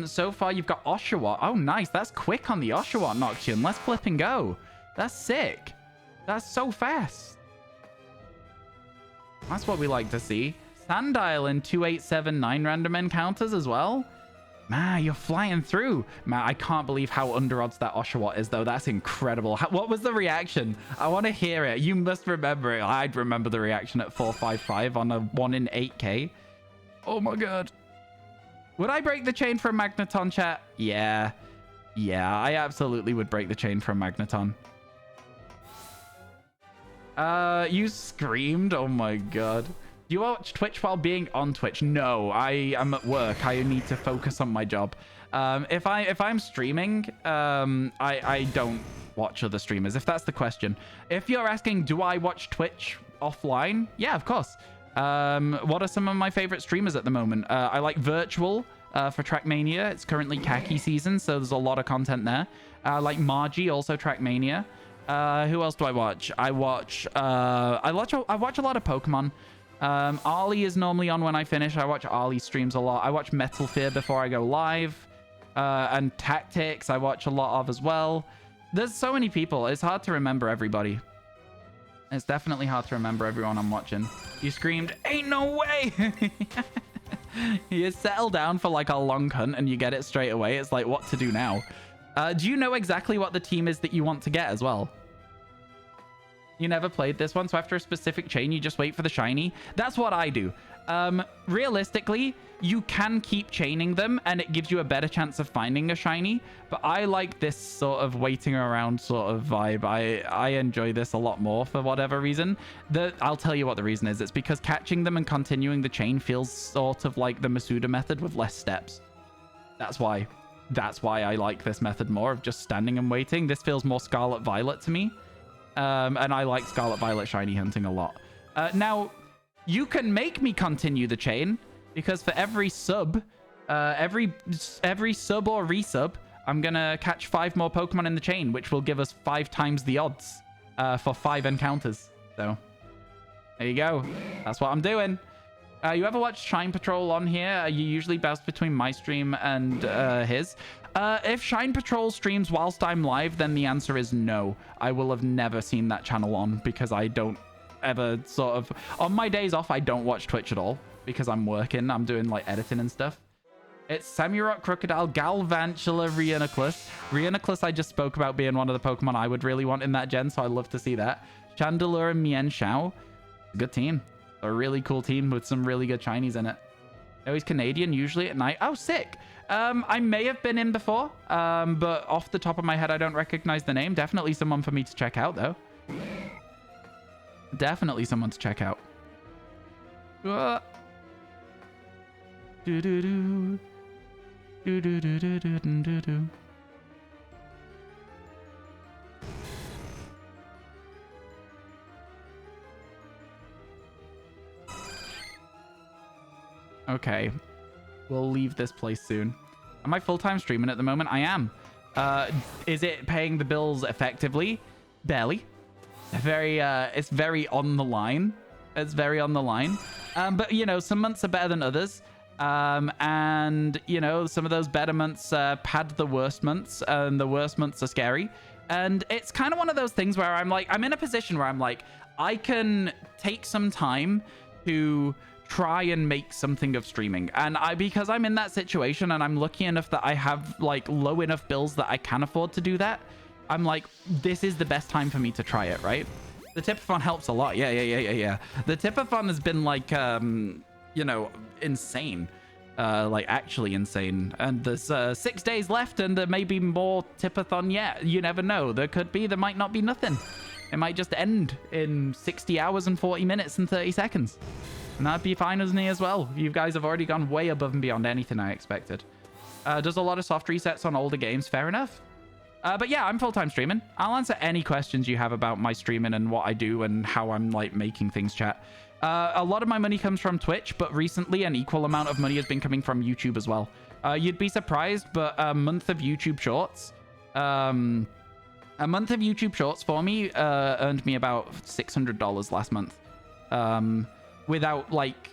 So far you've got Oshawott. Oh, nice. That's quick on the Oshawott, Nocturne. Let's flip and go. That's sick. That's so fast. That's what we like to see. Sandile in 2879 random encounters as well. Man, you're flying through. Man, I can't believe how under odds that Oshawott is, though. That's incredible. What was the reaction? I want to hear it. You must remember it. I'd remember the reaction at 455 on a 1 in 8k. Oh my god. Would I break the chain for a Magneton, chat? Yeah. Yeah, I absolutely would break the chain for a Magneton. You screamed? Oh my god. Do you watch Twitch while being on Twitch? No, I am at work. I need to focus on my job. If I'm streaming, I don't watch other streamers, if that's the question. If you're asking, do I watch Twitch offline? Yeah, of course. What are some of my favorite streamers at the moment? I like Virtual for Trackmania. It's currently khaki season, so there's a lot of content there. I like Margie, also Trackmania. Who else do I watch? I watch a lot of Pokemon. Ollie is normally on when I finish. I watch Ollie streams a lot. I watch Metal Fear before I go live. And Tactics I watch a lot of as well. There's so many people. It's hard to remember everybody. It's definitely hard to remember everyone I'm watching. You screamed, "Ain't no way!" You settle down for like a long hunt and you get it straight away. It's like, what to do now? Do you know exactly what the team is that you want to get as well? You never played this one, so after a specific chain, you just wait for the shiny. That's what I do. Realistically, you can keep chaining them, and it gives you a better chance of finding a shiny. But I like this sort of waiting around sort of vibe. I enjoy this a lot more for whatever reason. I'll tell you what the reason is. It's because catching them and continuing the chain feels sort of like the Masuda method with less steps. That's why. That's why I like this method more of just standing and waiting. This feels more Scarlet Violet to me. And I like Scarlet Violet shiny hunting a lot. Now, you can make me continue the chain, because for every sub, every sub or resub, I'm going to catch 5 more Pokemon in the chain, which will give us 5 times the odds for 5 encounters. So, there you go. That's what I'm doing. You ever watch Shine Patrol on here? You usually bounce between my stream and his. If Shine Patrol streams whilst I'm live, then the answer is no. I will have never seen that channel on, because I don't ever sort of... On my days off, I don't watch Twitch at all, because I'm working. I'm doing like editing and stuff. It's Samurott, Crocodile, Galvantula, Rhinoculus. Rhinoculus I just spoke about being one of the Pokemon I would really want in that gen, so I'd love to see that. Chandelure and Mienshao. Good team. A really cool team with some really good shinies in it. Oh, he's Canadian, usually at night. Oh, sick. I may have been in before, but off the top of my head, I don't recognize the name. Definitely someone for me to check out, though. Definitely someone to check out. Do-do-do. Do-do-do-do-do-do-do. Okay. We'll leave this place soon. Am I full-time streaming at the moment? I am. Is it paying the bills effectively? Barely. It's very on the line. It's very on the line. But, you know, some months are better than others. And, you know, some of those better months pad the worst months, and the worst months are scary. And it's kind of one of those things where I'm in a position where I'm like, I can take some time to try and make something of streaming, and because I'm in that situation and I'm lucky enough that I have like low enough bills that I can afford to do that, I'm like, this is the best time for me to try it, right? The Tipathon helps a lot. Yeah. The Tipathon has been like you know, insane, like actually insane, and there's 6 days left, and there may be more Tipathon yet. You never know. There might not be nothing. It might just end in 60 hours and 40 minutes and 30 seconds. And that'd be fine with me as well. You guys have already gone way above and beyond anything I expected. Does a lot of soft resets on older games. Fair enough. But yeah, I'm full-time streaming. I'll answer any questions you have about my streaming and what I do and how I'm like making things, chat. A lot of my money comes from Twitch, but recently an equal amount of money has been coming from YouTube as well. You'd be surprised, but a month of YouTube Shorts... a month of YouTube Shorts for me earned me about $600 last month. Without like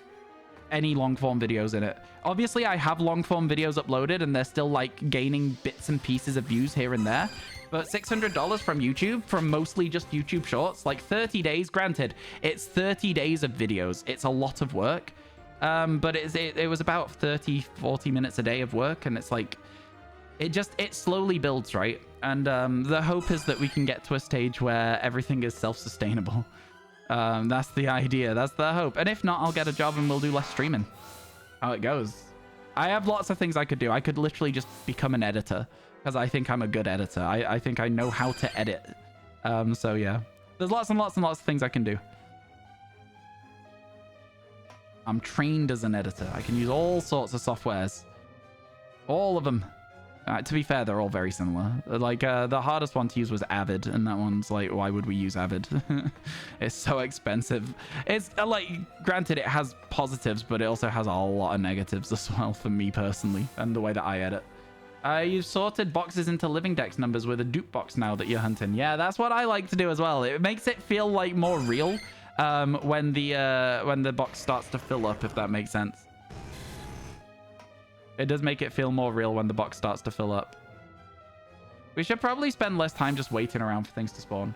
any long form videos in it. Obviously I have long form videos uploaded and they're still like gaining bits and pieces of views here and there, But $600 from YouTube, from mostly just YouTube Shorts, like 30 days, granted, it's 30 days of videos. It's a lot of work. But it was about 30, 40 minutes a day of work. And it's like, it slowly builds, right? And the hope is that we can get to a stage where everything is self-sustainable. That's the idea. That's the hope. And if not, I'll get a job and we'll do less streaming. How it goes. I have lots of things I could do. I could literally just become an editor because I think I'm a good editor. I think I know how to edit. So yeah, there's lots and lots and lots of things I can do. I'm trained as an editor. I can use all sorts of softwares. All of them. To be fair, they're all very similar. Like, the hardest one to use was Avid, and that one's like, why would we use Avid? It's so expensive. It's, like, granted, it has positives, but it also has a lot of negatives as well for me personally, and the way that I edit. You've sorted boxes into living dex numbers with a dupe box now that you're hunting. Yeah, that's what I like to do as well. It makes it feel, like, more real when the box starts to fill up, if that makes sense. It does make it feel more real when the box starts to fill up. We should probably spend less time just waiting around for things to spawn.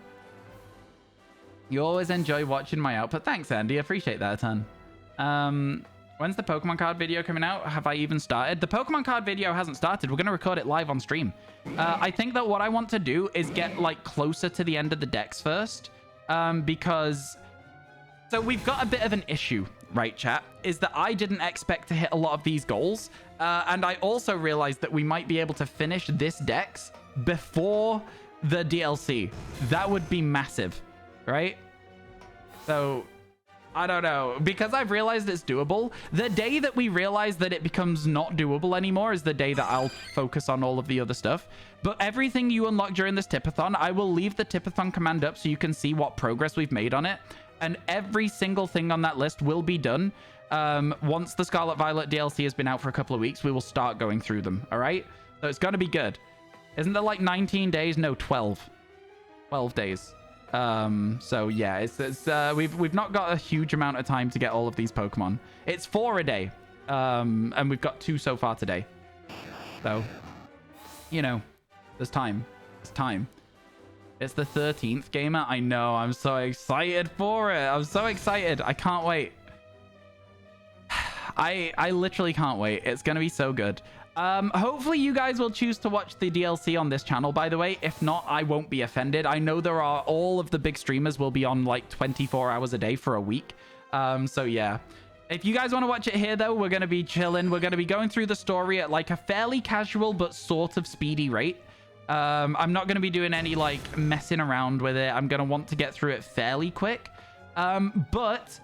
You always enjoy watching my output. Thanks, Andy. I appreciate that a ton. When's the Pokemon card video coming out? Have I even started? The Pokemon card video hasn't started. We're going to record it live on stream. I think that what I want to do is get, like, closer to the end of the decks first. Because... So we've got a bit of an issue, right, chat? Is that I didn't expect to hit a lot of these goals. And I also realized that we might be able to finish this dex before the DLC. That would be massive, right? So, I don't know. Because I've realized it's doable, the day that we realize that it becomes not doable anymore is the day that I'll focus on all of the other stuff. But everything you unlock during this tipathon, I will leave the tipathon command up so you can see what progress we've made on it. And every single thing on that list will be done. Once the Scarlet Violet DLC has been out for a couple of weeks, we will start going through them. All right? So it's going to be good. Isn't there like 19 days? No, 12. 12 days. So yeah, we've not got a huge amount of time to get all of these Pokemon. It's 4 a day. And we've got 2 so far today. So, you know, there's time. There's time. It's the 13th, gamer. I know. I'm so excited for it. I'm so excited. I can't wait. I literally can't wait. It's going to be so good. Hopefully you guys will choose to watch the DLC on this channel, by the way. If not, I won't be offended. I know there are all of the big streamers will be on like 24 hours a day for a week. So yeah. If you guys want to watch it here, though, we're going to be chilling. We're going to be going through the story at like a fairly casual but sort of speedy rate. I'm not going to be doing any like messing around with it. I'm going to want to get through it fairly quick. But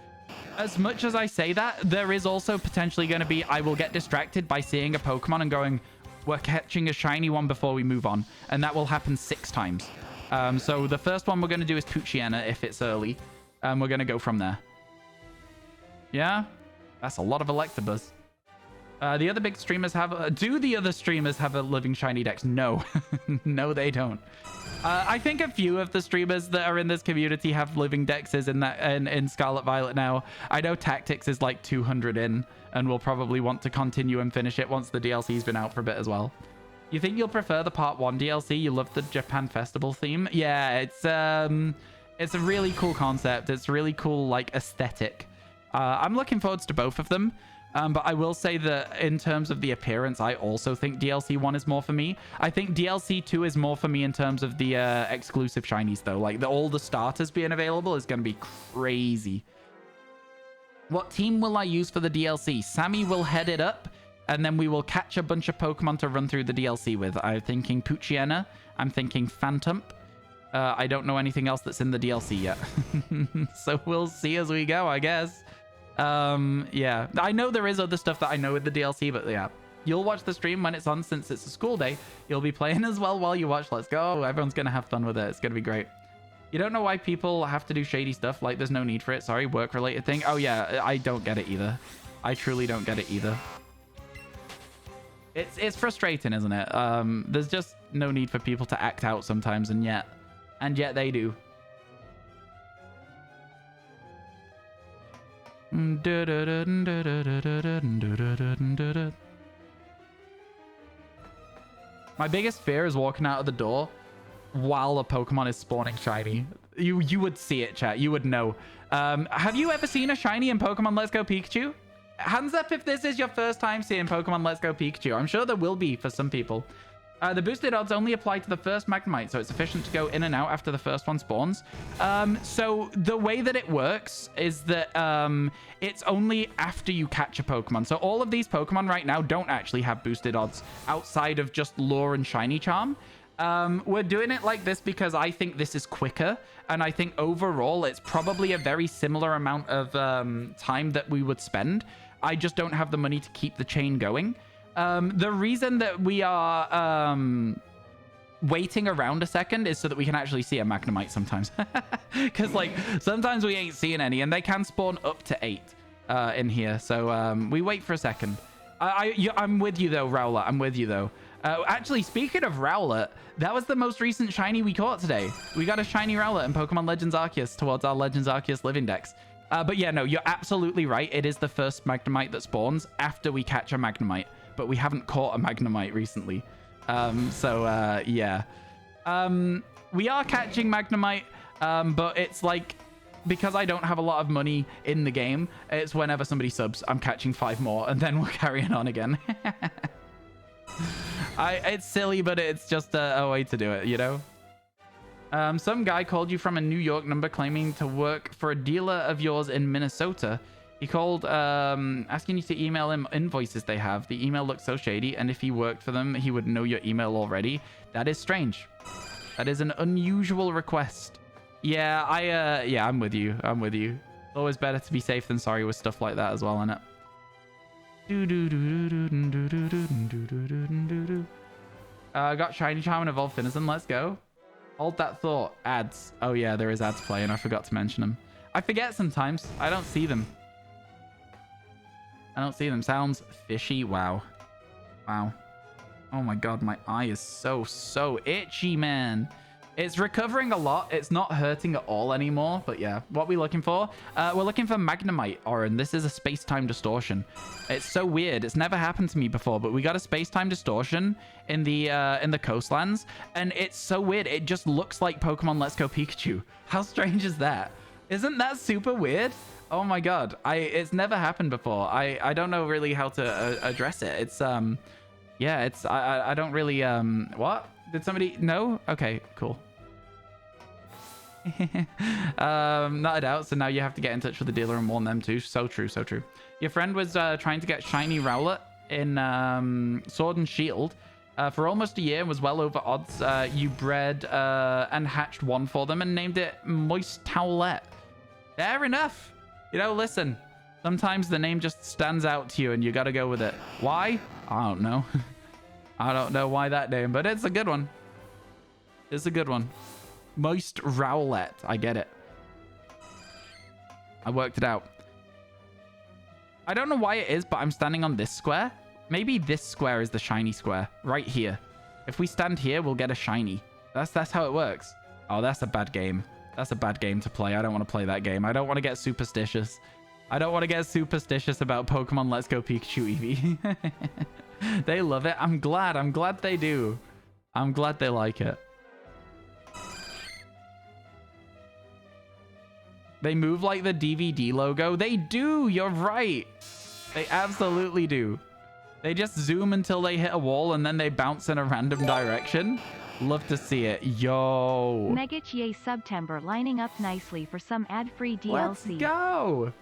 as much as I say that, there is also potentially going to be, I will get distracted by seeing a Pokemon and going, we're catching a shiny one before we move on. And that will happen 6 times. So the first one we're going to do is Poochyena if it's early. We're going to go from there. Yeah? That's a lot of Electabuzz. The other big streamers have... do the other streamers have a living shiny dex? No. No, they don't. I think a few of the streamers that are in this community have living dexes in Scarlet Violet now. I know Tactics is like 200 in, and we'll probably want to continue and finish it once the DLC's been out for a bit as well. You think you'll prefer the Part 1 DLC? You love the Japan Festival theme? Yeah, it's a really cool concept. It's really cool, like, aesthetic. I'm looking forward to both of them. But I will say that in terms of the appearance, I also think DLC 1 is more for me. I think DLC 2 is more for me in terms of the exclusive shinies, though. Like, all the starters being available is going to be crazy. What team will I use for the DLC? Sammy will head it up, and then we will catch a bunch of Pokemon to run through the DLC with. I'm thinking Poochyena. I'm thinking Phantump. I don't know anything else that's in the DLC yet. So we'll see as we go, I guess. Yeah, I know there is other stuff that I know with the DLC, but yeah, you'll watch the stream when it's on. Since it's a school day, you'll be playing as well while you watch. Let's go. Everyone's gonna have fun with it. It's gonna be great. You don't know why people have to do shady stuff. Like, there's no need for it. Sorry, work related thing. Oh yeah, I don't get it either. I truly don't get it either. It's frustrating, isn't it? There's just no need for people to act out sometimes, and yet they do. My biggest fear is walking out of the door while a Pokemon is spawning shiny. You would see it, chat. You would know. Have you ever seen a shiny in Pokemon Let's Go Pikachu? Hands up if this is your first time seeing Pokemon Let's Go Pikachu. I'm sure there will be for some people. The boosted odds only apply to the first Magnemite, so it's efficient to go in and out after the first one spawns. So the way that it works is that it's only after you catch a Pokemon. So all of these Pokemon right now don't actually have boosted odds outside of just Lure and Shiny Charm. We're doing it like this because I think this is quicker, and I think overall it's probably a very similar amount of time that we would spend. I just don't have the money to keep the chain going. The reason that we are waiting around a second is so that we can actually see a Magnemite sometimes. Because, like, sometimes we ain't seeing any, and they can spawn up to 8 in here. So we wait for a second. I'm with you, though, Rowlet. I'm with you, though. Actually, speaking of Rowlet, that was the most recent shiny we caught today. We got a shiny Rowlet in Pokemon Legends Arceus towards our Legends Arceus living dex. But yeah, no, you're absolutely right. It is the first Magnemite that spawns after we catch a Magnemite. But we haven't caught a Magnemite recently. Yeah. We are catching Magnemite, but it's like, because I don't have a lot of money in the game, it's whenever somebody subs, I'm catching 5 more, and then we're carrying on again. It's silly, but it's just a way to do it, you know? Some guy called you from a New York number claiming to work for a dealer of yours in Minnesota. He called asking you to email him invoices they have. The email looks so shady, and if he worked for them, he would know your email already. That is strange. That is an unusual request. Yeah, yeah, I'm with you. I'm with you. It's always better to be safe than sorry with stuff like that as well, isn't it? Got Shiny Charm and Evolved Finizen. Let's go. Hold that thought. Ads. Oh yeah, there is ads playing. I forgot to mention them. I forget sometimes. I don't see them. I don't see them. Sounds fishy. Wow. Wow. Oh my god, my eye is so itchy, man. It's recovering a lot. It's not hurting at all anymore. But yeah, what are we looking for? We're looking for Magnemite, Oren. This is a space-time distortion. It's so weird. It's never happened to me before, but we got a space-time distortion in the coastlands, and it's so weird. It just looks like Pokemon Let's Go Pikachu. How strange is that? Isn't that super weird? Oh my god. It's never happened before. I don't know really how to address it. It's yeah, it's I don't really what? Did somebody know? Okay, cool. Not a doubt. So now you have to get in touch with the dealer and warn them too. So true, so true. Your friend was trying to get shiny Rowlet in Sword and Shield for almost a year and was well over odds. You bred and hatched one for them and named it Moist Towelette. Fair enough. You know, listen, sometimes the name just stands out to you and you got to go with it. Why? I don't know. I don't know why that name, but it's a good one. It's a good one. Moist Rowlet. I get it. I worked it out. I don't know why it is, but I'm standing on this square. Maybe this square is the shiny square. Right here. If we stand here, we'll get a shiny. That's how it works. Oh, that's a bad game. That's a bad game to play. I don't want to play that game. I don't want to get superstitious. I don't want to get superstitious about Pokemon Let's Go Pikachu Eevee. They love it. I'm glad. I'm glad they do. I'm glad they like it. They move like the DVD logo. They do. You're right. They absolutely do. They just zoom until they hit a wall and then they bounce in a random direction. Love to see it. Yo. Megachie September lining up nicely for some ad-free DLC. Let's go.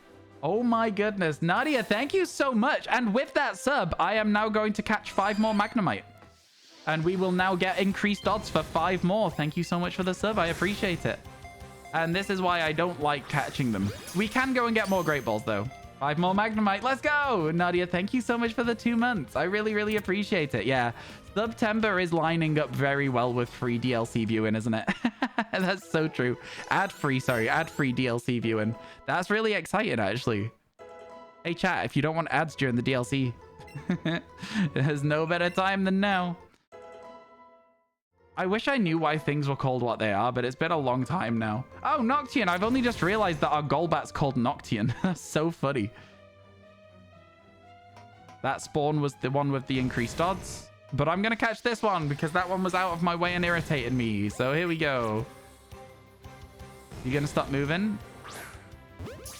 Oh my goodness. Nadia, thank you so much. And with that sub, I am now going to catch 5 more Magnemite. And we will now get increased odds for 5 more. Thank you so much for the sub. I appreciate it. And this is why I don't like catching them. We can go and get more Great Balls, though. 5 more Magnemite. Let's go. Nadia, thank you so much for the 2 months. I really, really appreciate it. Yeah. September is lining up very well with free DLC viewing, isn't it? That's so true. Ad-free DLC viewing. That's really exciting, actually. Hey, chat, if you don't want ads during the DLC, there's no better time than now. I wish I knew why things were called what they are, but it's been a long time now. Oh, Noctian. I've only just realized that our Golbat's called Noctian. That's so funny. That spawn was the one with the increased odds. But I'm going to catch this one because that one was out of my way and irritated me. So here we go. You going to stop moving?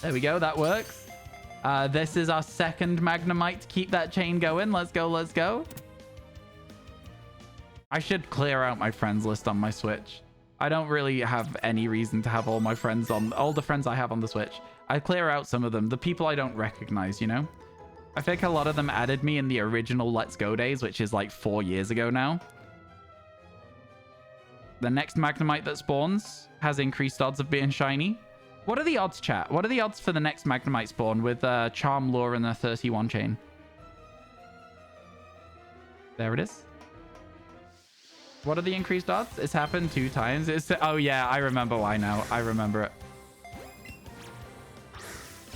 There we go. That works. This is our second Magnemite to keep that chain going. Let's go. Let's go. I should clear out my friends list on my Switch. I don't really have any reason to have all my friends on, all the friends I have on the Switch. I clear out some of them, the people I don't recognize, you know? I think a lot of them added me in the original Let's Go days, which is like 4 years ago now. The next Magnemite that spawns has increased odds of being shiny. What are the odds, chat? What are the odds for the next Magnemite spawn with Charm, Lure, and the 31 chain? There it is. What are the increased odds? It's happened 2 times. Oh, yeah, I remember why now. I remember it.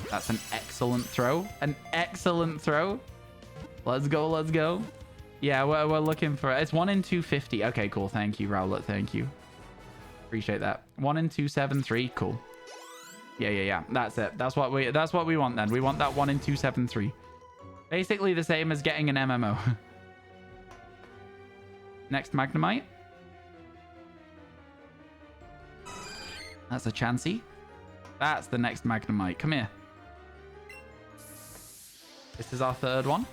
That's an excellent throw. An excellent throw. Let's go. Let's go. Yeah, we're looking for... It's 1 in 250. Okay, cool. Thank you, Rowlet. Thank you. Appreciate that. 1 in 273. Cool. Yeah. That's it. That's what we want then. We want that 1 in 273. Basically the same as getting an MMO. Next Magnemite. That's a Chansey. That's the next Magnemite. Come here. This is our third one.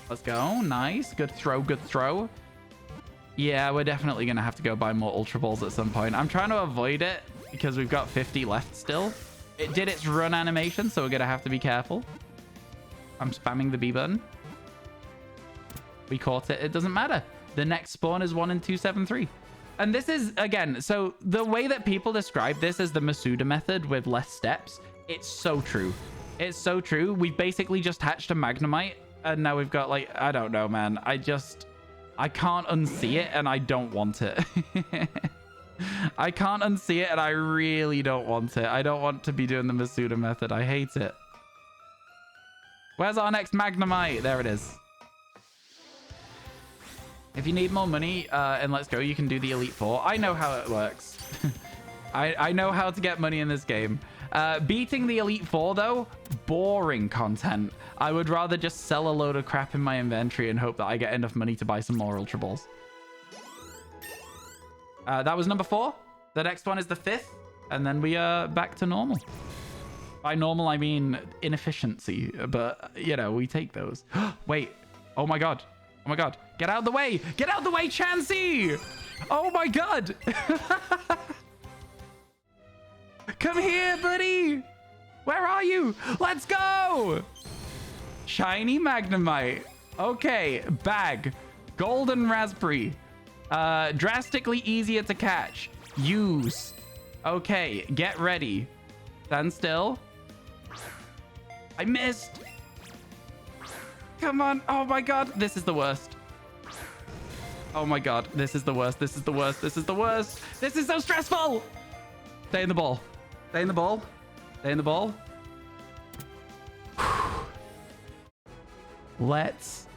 Let's go. Nice. Good throw. Good throw. Yeah, we're definitely going to have to go buy more Ultra Balls at some point. I'm trying to avoid it because we've got 50 left still. It did its run animation, so we're going to have to be careful. I'm spamming the B button. We caught it. It doesn't matter. The next spawn is 1 in 273. And this is, again, so the way that people describe this as the Masuda method with less steps, it's so true. It's so true. We've basically just hatched a Magnemite, and now we've got, like, I don't know, man. I can't unsee it, and I don't want it. I can't unsee it, and I really don't want it. I don't want to be doing the Masuda method. I hate it. Where's our next Magnemite? There it is. If you need more money in Let's Go, you can do the Elite Four. I know how it works. I know how to get money in this game. Beating the Elite Four, though, boring content. I would rather just sell a load of crap in my inventory and hope that I get enough money to buy some more Ultra Balls. That was number 4. The next one is the 5th. And then we are back to normal. By normal, I mean inefficiency. But, you know, we take those. Wait. Oh, my God. Oh, my God. Get out of the way. Get out of the way, Chansey. Oh, my God. Come here, buddy. Where are you? Let's go. Shiny Magnemite. Okay. Bag. Golden Raspberry. Drastically easier to catch. Use. Okay. Get ready. Stand still. I missed. Come on. Oh, my God. This is the worst. Oh, my God. This is the worst. This is the worst. This is the worst. This is so stressful. Stay in the ball. Stay in the ball. Stay in the ball. Let's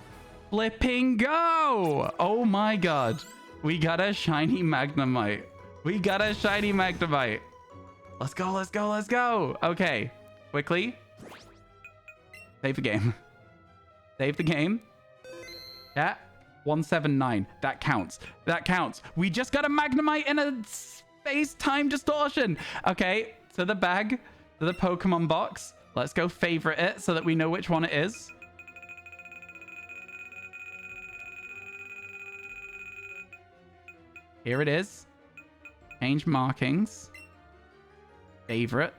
flipping go. Oh, my God. We got a shiny Magnemite. We got a shiny Magnemite. Let's go. Let's go. Let's go. Okay. Quickly. Save the game. Save the game. Yeah. 179. That counts. That counts. We just got a Magnemite in a space-time distortion. Okay. To the bag. To the Pokemon box. Let's go favorite it so that we know which one it is. Here it is. Change markings. Favorite.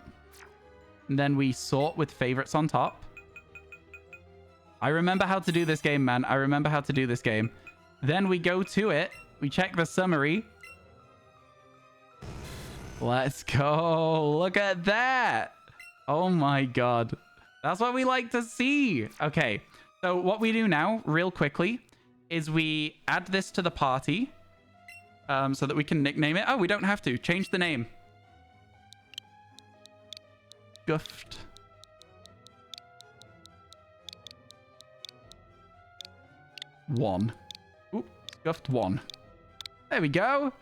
And then we sort with favorites on top. I remember how to do this game, man. I remember how to do this game. Then we go to it. We check the summary. Let's go. Look at that. Oh my God. That's what we like to see. Okay. So what we do now, real quickly, is we add this to the party. So that we can nickname it. Oh, we don't have to. Change the name. Scuffed. One. Ooh, Scuffed 1. There we go.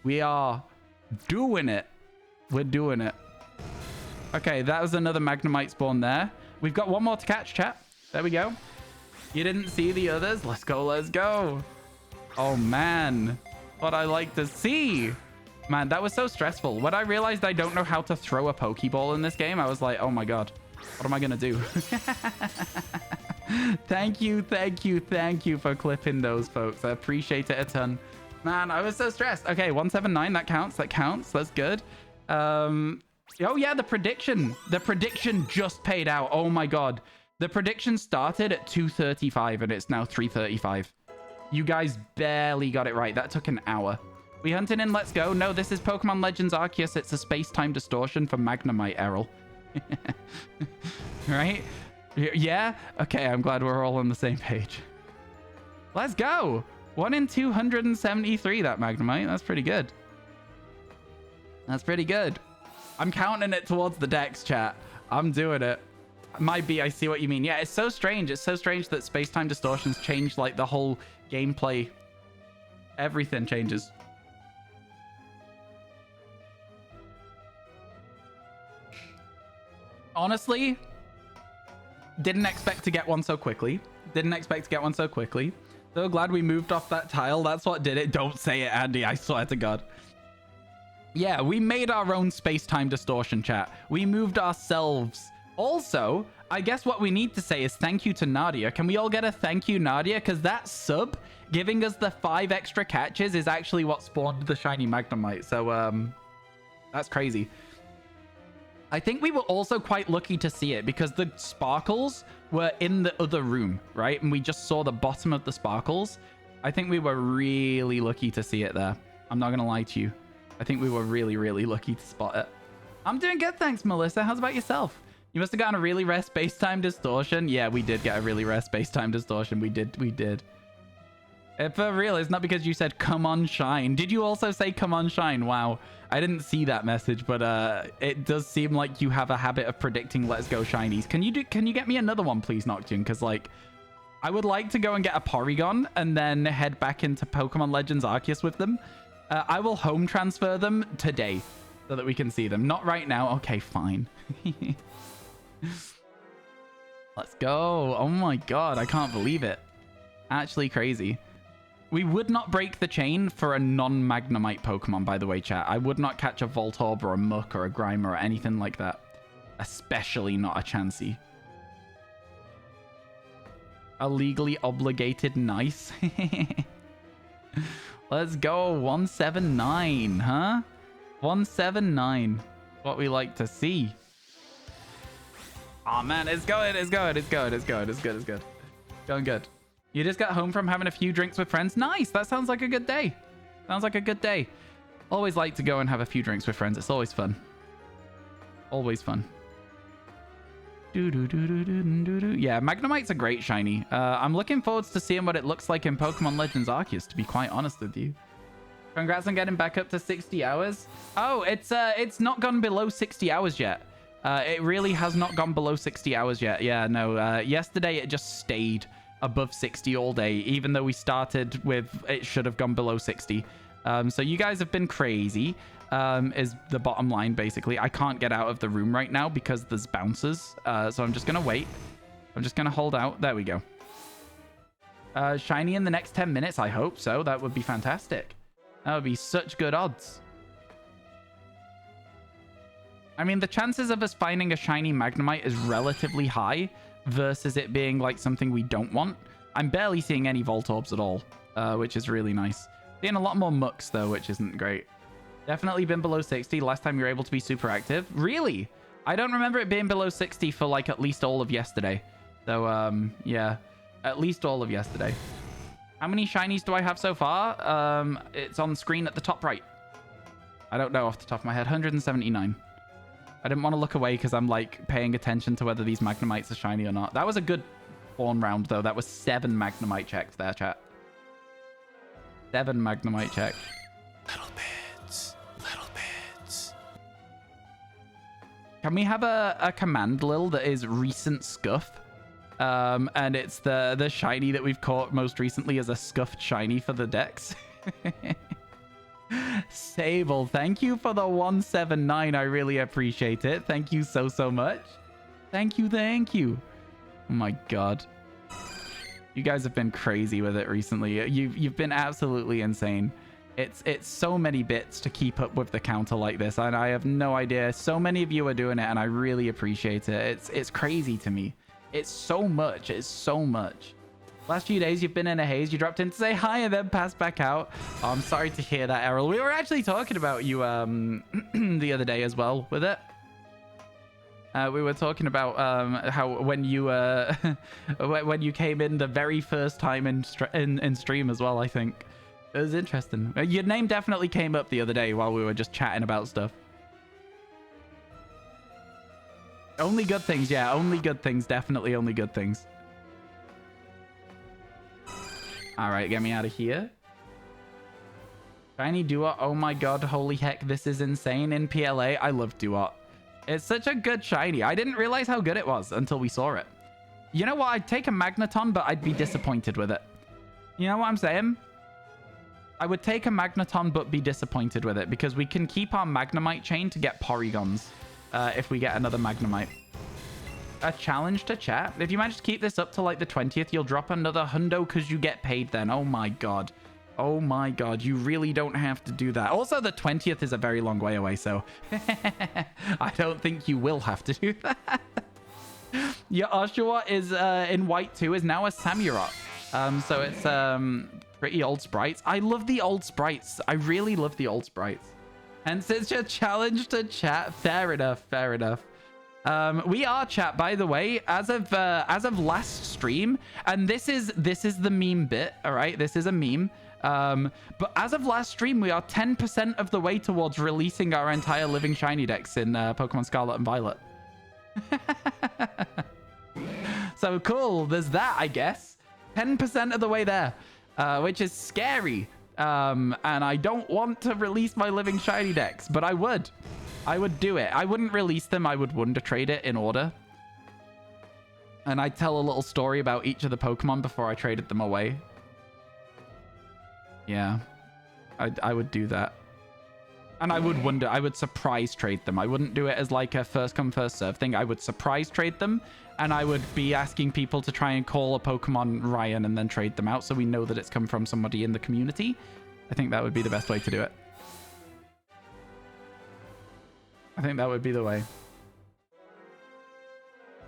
We are doing it. We're doing it. Okay, that was another Magnemite spawn there. We've got one more to catch, chat. There we go. You didn't see the others? Let's go, let's go. Oh, man. What I like to see. Man, that was so stressful. When I realized I don't know how to throw a Pokeball in this game, I was like, oh my God, what am I going to do? Thank you for clipping those, folks. I appreciate it a ton. Man, I was so stressed. Okay, 179, that counts. That's good. Oh yeah, the prediction just paid out. Oh my God. The prediction started at 2:35 and it's now 3:35. You guys barely got it right. That took an hour. We hunted in Let's Go. No, this is Pokemon Legends Arceus. It's a space-time distortion for Magnemite, Errol. Right? Yeah? Okay, I'm glad we're all on the same page. Let's go. 1 in 273, that Magnemite. That's pretty good. That's pretty good. I'm counting it towards the Dex, chat. I'm doing it. Might be, I see what you mean. Yeah, it's so strange. It's so strange that space-time distortions change, like, the whole gameplay. Everything changes. Honestly, didn't expect to get one so quickly. So glad we moved off that tile. That's what did it. Don't say it, Andy. I swear to God. Yeah, we made our own space-time distortion, chat. We moved ourselves. Also, I guess what we need to say is thank you to Nadia. Can we all get a thank you, Nadia? Because that sub giving us the 5 extra catches is actually what spawned the shiny Magnemite. So, that's crazy. I think we were also quite lucky to see it because the sparkles were in the other room, right? And we just saw the bottom of the sparkles. I think we were really lucky to see it there. I'm not going to lie to you. I think we were really, really lucky to spot it. I'm doing good, thanks, Melissa. How's about yourself? You must have gotten a really rare space-time distortion. Yeah, we did get a really rare space-time distortion. We did. For real, it's not because you said, come on, shine. Did you also say, come on, shine? Wow. I didn't see that message, but it does seem like you have a habit of predicting Let's Go shinies. Can you get me another one, please, Noctune? Because, like, I would like to go and get a Porygon and then head back into Pokemon Legends Arceus with them. I will home transfer them today so that we can see them. Not right now. Okay, fine. Let's go. Oh my God, I can't believe it. Actually crazy. We would not break the chain for a non-Magnemite Pokemon, by the way, chat. I would not catch a Voltorb or a Muk or a Grimer or anything like that. Especially not a Chansey. A legally obligated nice. Let's go. 179, huh? 179. What we like to see. Oh man, it's good. Going good. You just got home from having a few drinks with friends. Nice. That sounds like a good day. Always like to go and have a few drinks with friends. It's always fun. Yeah, Magnemite's a great shiny. I'm looking forward to seeing what it looks like in Pokemon Legends Arceus, to be quite honest with you. Congrats on getting back up to 60 hours. Oh, it's not gone below 60 hours yet. It really has not gone below 60 hours yet. Yeah, no. Yesterday, it just stayed above 60 all day, even though we started with it should have gone below 60. So you guys have been crazy, is the bottom line, basically. I can't get out of the room right now because there's bouncers. So I'm just going to wait. I'm just going to hold out. There we go. Shiny in the next 10 minutes, I hope so. That would be fantastic. That would be such good odds. I mean, the chances of us finding a shiny Magnemite is relatively high versus it being like something we don't want. I'm barely seeing any Voltorbs at all, which is really nice. Seeing a lot more Muks, though, which isn't great. Definitely been below 60 last time you were able to be super active. Really? I don't remember it being below 60 for like at least all of yesterday. So, yeah, at least all of yesterday. How many shinies do I have so far? It's on screen at the top right. I don't know off the top of my head. 179. I didn't want to look away because I'm like paying attention to whether these Magnemites are shiny or not. That was a good spawn round, though. That was 7 Magnemite checks there, chat. 7 Magnemite checks. Little bits. Can we have a command, Lil, that is recent scuff? And it's the shiny that we've caught most recently as a scuffed shiny for the Dex. Sable, thank you for the 179. I really appreciate it. Thank you so much. Thank you. Oh my God. You guys have been crazy with it recently. You've been absolutely insane. It's so many bits to keep up with the counter like this, and I have no idea. So many of you are doing it, and I really appreciate it. It's crazy to me. It's so much. It's so much. Last few days, you've been in a haze. You dropped in to say hi and then passed back out. Oh, I'm sorry to hear that, Errol. We were actually talking about you the other day as well with it. We were talking about how when you when you came in the very first time in stream as well, I think. It was interesting. Your name definitely came up the other day while we were just chatting about stuff. Only good things, yeah. Only good things. Definitely only good things. All right, get me out of here. Shiny Duot. Oh my god, holy heck, this is insane. In PLA, I love Duot. It's such a good shiny. I didn't realize how good it was until we saw it. You know what? I'd take a Magneton, but I'd be disappointed with it. You know what I'm saying? I would take a Magneton, but be disappointed with it, because we can keep our Magnemite chain to get Porygons if we get another Magnemite. A challenge to chat. If you manage to keep this up to like the 20th, you'll drop another hundo because you get paid then. Oh my god. Oh my god. You really don't have to do that. Also, the 20th is a very long way away, so I don't think you will have to do that. Your Oshawott is in white too, is now a Samurott. So it's pretty old sprites. I love the old sprites. I really love the old sprites. Hence, it's a challenge to chat. Fair enough. Fair enough. We are chat, by the way, as of last stream, and this is the meme bit. All right, this is a meme. But as of last stream, we are 10% of the way towards releasing our entire living shiny decks in Pokemon Scarlet and Violet. So cool. There's that, I guess. 10% of the way there, which is scary. And I don't want to release my living shiny decks, but I would do it. I wouldn't release them. I would Wonder Trade it in order. And I'd tell a little story about each of the Pokemon before I traded them away. Yeah. I would do that. And I would surprise trade them. I wouldn't do it as like a first come first serve thing. I would surprise trade them, and I would be asking people to try and call a Pokemon Ryan and then trade them out so we know that it's come from somebody in the community. I think that would be the best way to do it. I think that would be the way.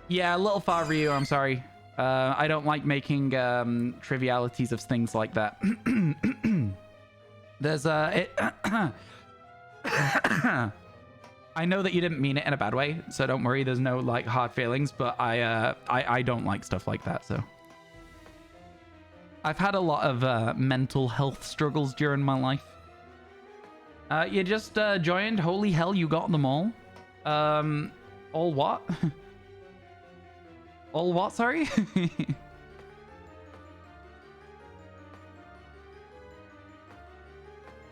Yeah, a little far, Ryu. I'm sorry. I don't like making trivialities of things like that. There's I know that you didn't mean it in a bad way, so don't worry. There's no like hard feelings, but I don't like stuff like that. So I've had a lot of mental health struggles during my life. You just joined. Holy hell, you got them all. All what? All what, sorry?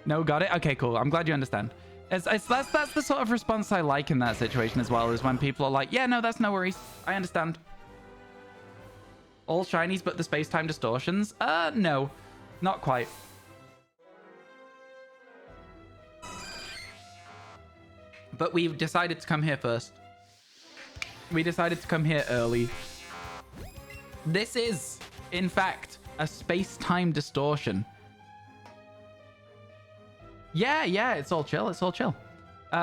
No, got it? Okay, cool. I'm glad you understand. That's the sort of response I like in that situation as well, is when people are like, yeah, no, that's no worries. I understand. All shinies but the space-time distortions? No. Not quite. But we've decided to come here first. We decided to come here early. This is, in fact, a space-time distortion. Yeah, it's all chill. It's all chill.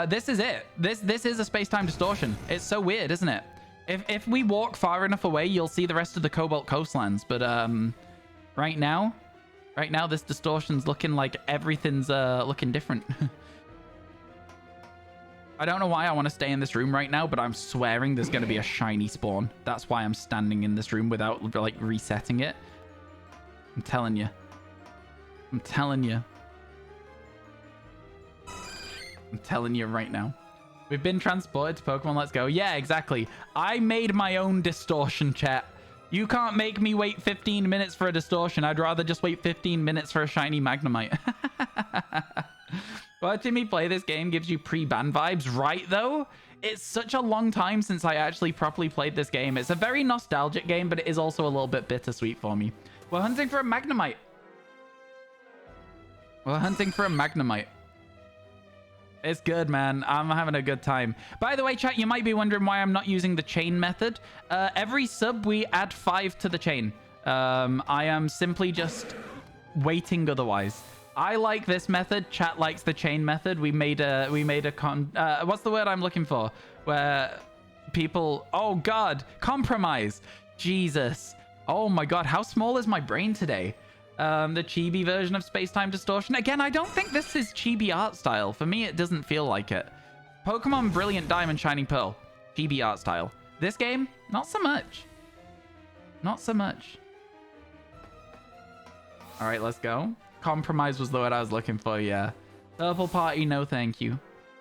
This is it. This is a space-time distortion. It's so weird, isn't it? If we walk far enough away, you'll see the rest of the Cobalt Coastlands. But right now, this distortion's looking like everything's looking different. I don't know why I want to stay in this room right now, but I'm swearing there's going to be a shiny spawn. That's why I'm standing in this room without, like, resetting it. I'm telling you. I'm telling you. I'm telling you right now. We've been transported to Pokemon Let's Go. Yeah, exactly. I made my own distortion, chat. You can't make me wait 15 minutes for a distortion. I'd rather just wait 15 minutes for a shiny Magnemite. Watching me play this game gives you pre-ban vibes, right, though? It's such a long time since I actually properly played this game. It's a very nostalgic game, but it is also a little bit bittersweet for me. We're hunting for a Magnemite. We're hunting for a Magnemite. It's good, man. I'm having a good time. By the way, chat, you might be wondering why I'm not using the chain method. Every sub, we add 5 to the chain. I am simply just waiting otherwise. I like this method. Chat likes the chain method. We made a what's the word I'm looking for? Where people, oh God, compromise. Jesus. Oh my God, how small is my brain today? The chibi version of space-time distortion. Again, I don't think this is chibi art style. For me, it doesn't feel like it. Pokemon Brilliant Diamond Shining Pearl, chibi art style. This game, not so much. Not so much. All right, let's go. Compromise was the word I was looking for, yeah. Purple Party, no thank you.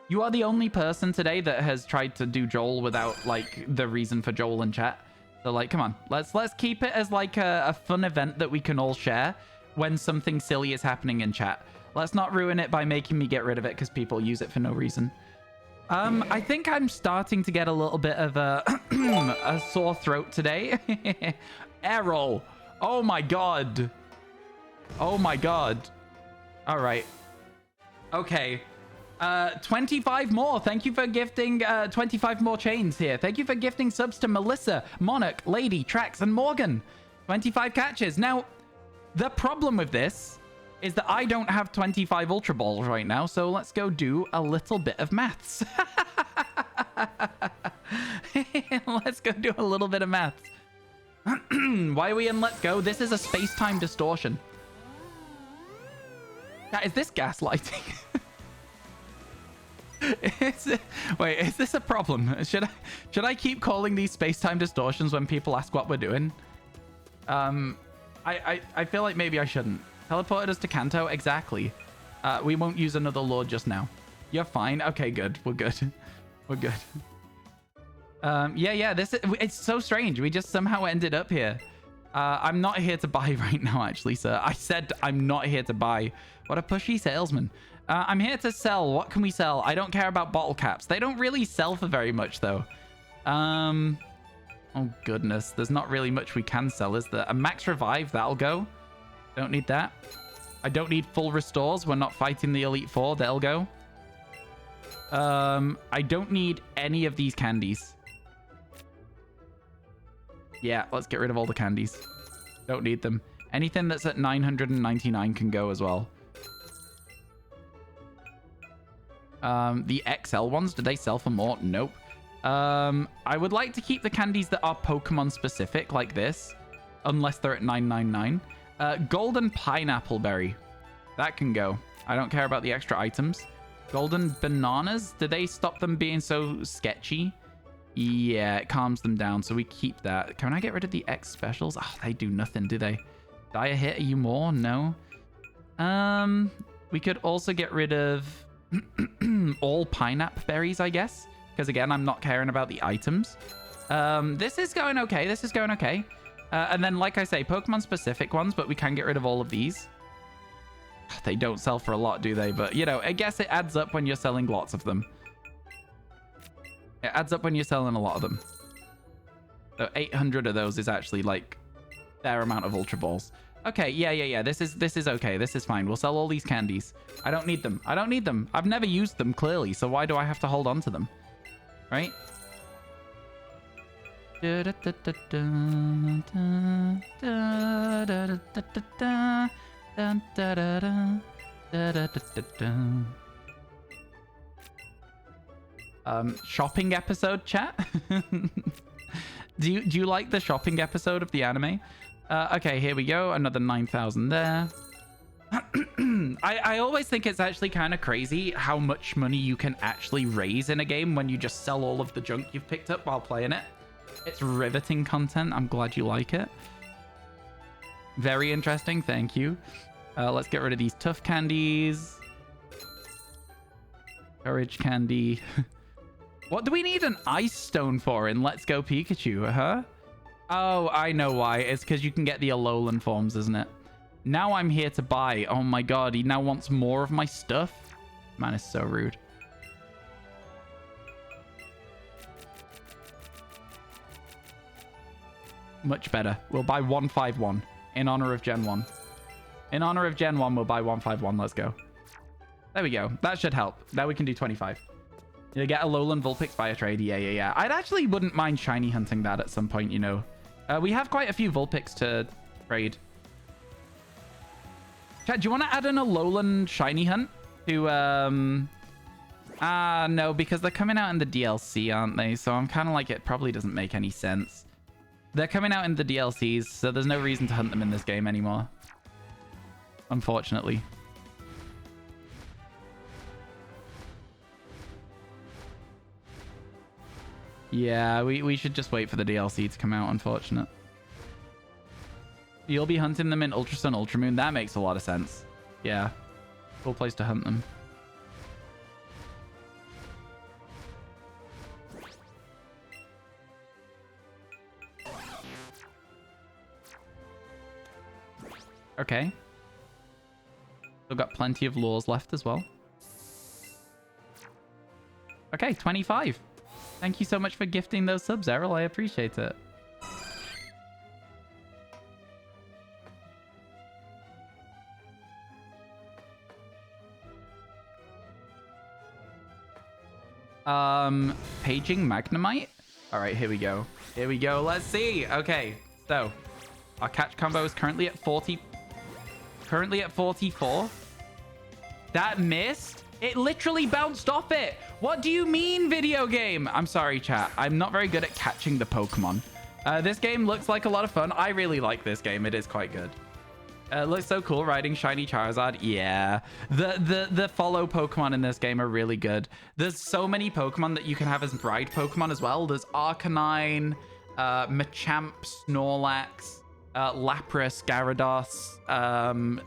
You are the only person today that has tried to do Joel without, like, the reason for Joel in chat. So, like, come on. Let's keep it as, like, a fun event that we can all share when something silly is happening in chat. Let's not ruin it by making me get rid of it because people use it for no reason. I think I'm starting to get a little bit of a, a sore throat today. Errol. Oh, my God. Oh, my God. All right. Okay. 25 more. Thank you for gifting 25 more chains here. Thank you for gifting subs to Melissa, Monarch, Lady, Trax, and Morgan. 25 catches. Now, the problem with this is that I don't have 25 Ultra Balls right now, so let's go do a little bit of maths. Let's go do a little bit of maths. Why are we in Let's Go? This is a space-time distortion. Is this gaslighting? Wait, is this a problem? Should I keep calling these space-time distortions when people ask what we're doing? I feel like maybe I shouldn't. Teleported us to Kanto? Exactly. We won't use another lord just now. You're fine. Okay, good. We're good. We're good. Yeah, it's so strange. We just somehow ended up here. I'm not here to buy right now, actually, sir. I said I'm not here to buy. What a pushy salesman. I'm here to sell. What can we sell? I don't care about bottle caps. They don't really sell for very much, though. Oh, goodness. There's not really much we can sell, is there? A max revive, that'll go. Don't need that. I don't need full restores. We're not fighting the Elite Four. They'll go. I don't need any of these candies. Yeah, let's get rid of all the candies. Don't need them. Anything that's at 999 can go as well. The XL ones, do they sell for more? Nope. I would like to keep the candies that are Pokemon specific, like this, unless they're at 999. Golden Pineapple Berry. That can go. I don't care about the extra items. Golden Bananas, do they stop them being so sketchy? Yeah, it calms them down, so we keep that. Can I get rid of the X specials? Oh, they do nothing, do they? Dire Hit, are you more? No. We could also get rid of all pineapple berries, I guess. Because again, I'm not caring about the items. This is going okay. This is going okay. And then, like I say, Pokemon specific ones, but we can get rid of all of these. They don't sell for a lot, do they? But, you know, I guess it adds up when you're selling lots of them. It adds up when you're selling a lot of them. So 800 of those is actually, like, fair amount of Ultra Balls. Okay, yeah. This is okay. This is fine. We'll sell all these candies. I don't need them. I don't need them. I've never used them, clearly, so why do I have to hold on to them? Right? Shopping episode, chat? Do you like the shopping episode of the anime? Okay, here we go. Another 9,000 there. I always think it's actually kind of crazy how much money you can actually raise in a game when you just sell all of the junk you've picked up while playing it. It's riveting content. I'm glad you like it. Very interesting. Thank you. Let's get rid of these tough candies. Courage candy. What do we need an ice stone for in Let's Go Pikachu, huh? Oh, I know why. It's because you can get the Alolan forms, isn't it? Now I'm here to buy. Oh my god, he now wants more of my stuff? Man is so rude. Much better. We'll buy 151 in honor of Gen 1. In honor of Gen 1, we'll buy 151. Let's go. There we go. That should help. Now we can do 25. You get a Alolan Vulpix via trade. Yeah. I'd actually wouldn't mind shiny hunting that at some point, you know. We have quite a few Vulpix to Trade. Chat, do you want to add in a Alolan shiny hunt to no, because they're coming out in the DLC, aren't they? So I'm kind of like, it probably doesn't make any sense. They're coming out in the DLCs, so there's no reason to hunt them in this game anymore. Unfortunately. Yeah, we should just wait for the DLC to come out, unfortunate. You'll be hunting them in Ultra Sun, Ultra Moon. That makes a lot of sense. Yeah. Cool place to hunt them. Okay. Still got plenty of lures left as well. Okay, 25. Thank you so much for gifting those subs, Errol. I appreciate it. Paging Magnemite? Alright, here we go. Here we go. Let's see. Okay, so our catch combo is currently at 40. Currently at 44. That missed? It literally bounced off it. What do you mean, video game? I'm sorry, chat. I'm not very good at catching the Pokemon. This game looks like a lot of fun. I really like this game. It is quite good. Looks so cool riding shiny Charizard. Yeah. The follow Pokemon in this game are really good. There's so many Pokemon that you can have as bride Pokemon as well. There's Arcanine, Machamp, Snorlax, Lapras, Gyarados,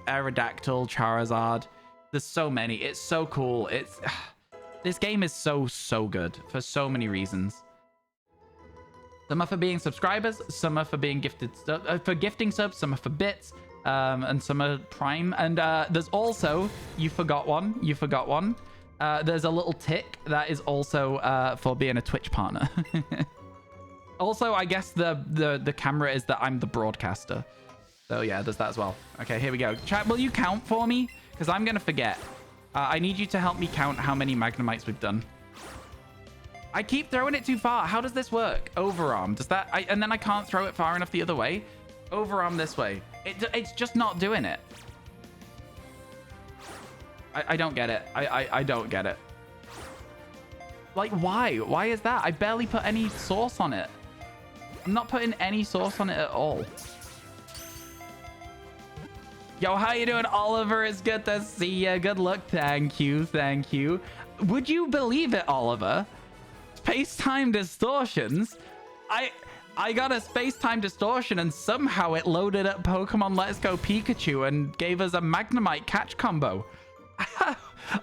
Aerodactyl, Charizard. There's so many. It's so cool. It's this game is so good for so many reasons. Some are for being subscribers, some are for being gifted, for gifting subs, some are for bits, and some are prime. And there's also, you forgot one. There's a little tick that is also for being a Twitch partner. Also, I guess the camera is that I'm the broadcaster. So yeah, there's that as well. Okay, here we go. Chat, will you count for me? Because I'm going to forget. I need you to help me count how many Magnemites we've done. I keep throwing it too far. How does this work? Overarm. Does that... and then I can't throw it far enough the other way. Overarm this way. It's just not doing it. I don't get it. I don't get it. Like, why? Why is that? I barely put any sauce on it. I'm not putting any sauce on it at all. Yo, how you doing, Oliver? It's good to see you. Good luck. Thank you. Thank you. Would you believe it, Oliver? Space-time distortions? I got a space-time distortion and somehow it loaded up Pokemon Let's Go Pikachu and gave us a Magnemite catch combo.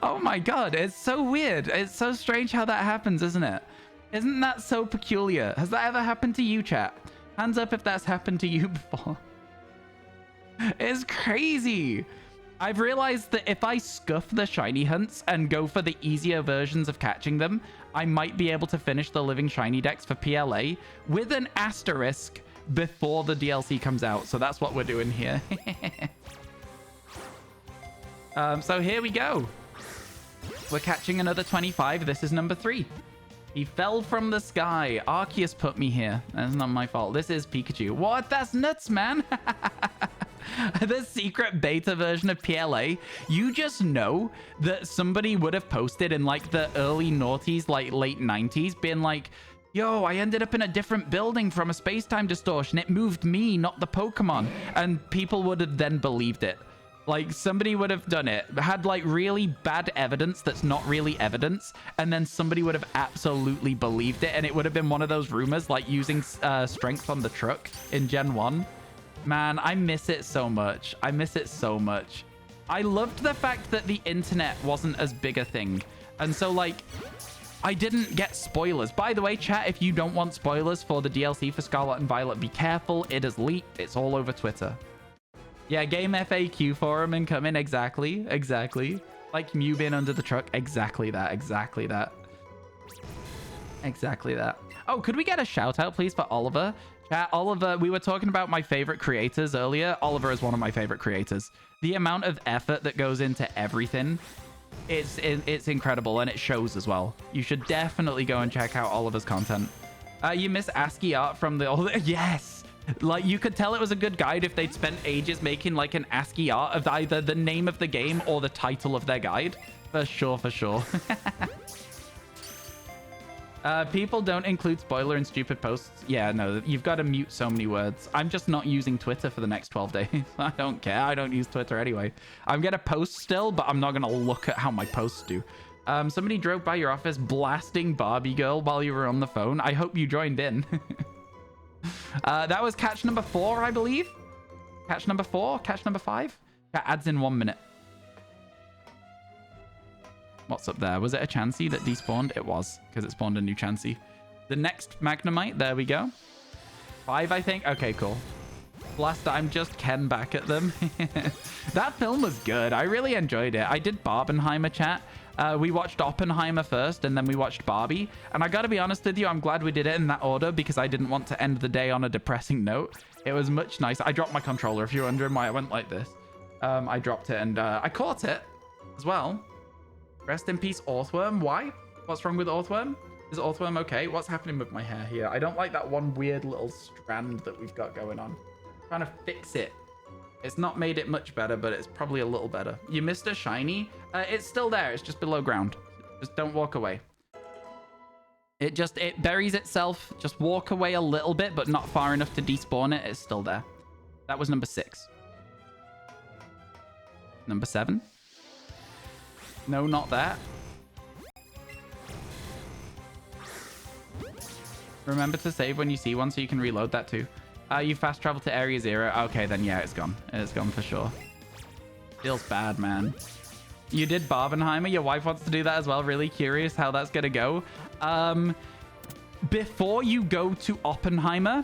Oh my god, it's so weird. It's so strange how that happens, isn't it? Isn't that so peculiar? Has that ever happened to you, chat? Hands up if that's happened to you before. It's crazy. I've realized that if I scuff the shiny hunts and go for the easier versions of catching them, I might be able to finish the living shiny decks for PLA with an asterisk before the DLC comes out. So that's what we're doing here. So here we go. We're catching another 25. This is number 3. He fell from the sky. Arceus put me here. That's not my fault. This is Pikachu. What? That's nuts, man. The secret beta version of PLA. You just know that somebody would have posted in like the early noughties, like late 90s, being like, yo, I ended up in a different building from a space-time distortion. It moved me, not the Pokemon. And people would have then believed it. Like, somebody would have done it, had like really bad evidence that's not really evidence, and then somebody would have absolutely believed it, and it would have been one of those rumors like using strength on the truck in Gen 1. Man, I miss it so much. I miss it so much. I loved the fact that the internet wasn't as big a thing. And so, like, I didn't get spoilers. By the way, chat, if you don't want spoilers for the DLC for Scarlet and Violet, be careful. It is leaked. It's all over Twitter. Yeah, game FAQ forum incoming. Exactly. Exactly. Like Mew being under the truck. Exactly that. Exactly that. Exactly that. Oh, could we get a shout out, please, for Oliver? Chat, Oliver, we were talking about my favorite creators earlier. Oliver is one of my favorite creators. The amount of effort that goes into everything, it's incredible, and it shows as well. You should definitely go and check out Oliver's content. You miss ASCII art from the old... Yes! Like, you could tell it was a good guide if they'd spent ages making like an ASCII art of either the name of the game or the title of their guide. For sure, for sure. People don't include spoiler in stupid posts. Yeah, no, you've got to mute so many words. I'm just not using Twitter for the next 12 days. I don't care. I don't use Twitter anyway. I'm going to post still, but I'm not going to look at how my posts do. Somebody drove by your office blasting Barbie Girl while you were on the phone. I hope you joined in. That was catch number 4, I believe. Catch number 4? Catch number 5? That adds in 1 minute. What's up there? Was it a Chansey that despawned? It was, because it spawned a new Chansey. The next Magnemite, there we go. 5, I think. Okay, cool. Blast, I'm just Ken back at them. That film was good. I really enjoyed it. I did Barbenheimer chat. We watched Oppenheimer first, and then we watched Barbie. And I gotta be honest with you, I'm glad we did it in that order because I didn't want to end the day on a depressing note. It was much nicer. I dropped my controller, if you're wondering why I went like this. I dropped it, and I caught it as well. Rest in peace, Orthworm. Why? What's wrong with Orthworm? Is Orthworm okay? What's happening with my hair here? I don't like that one weird little strand that we've got going on. I'm trying to fix it. It's not made it much better, but it's probably a little better. You missed a shiny. It's still there. It's just below ground. Just don't walk away. It buries itself. Just walk away a little bit, but not far enough to despawn it. It's still there. That was number 6. Number 7. No, not that. Remember to save when you see one so you can reload that too. You fast travel to area 0. Okay, then yeah, it's gone. It's gone for sure. Feels bad, man. You did Barbenheimer. Your wife wants to do that as well. Really curious how that's going to go. Before you go to Oppenheimer,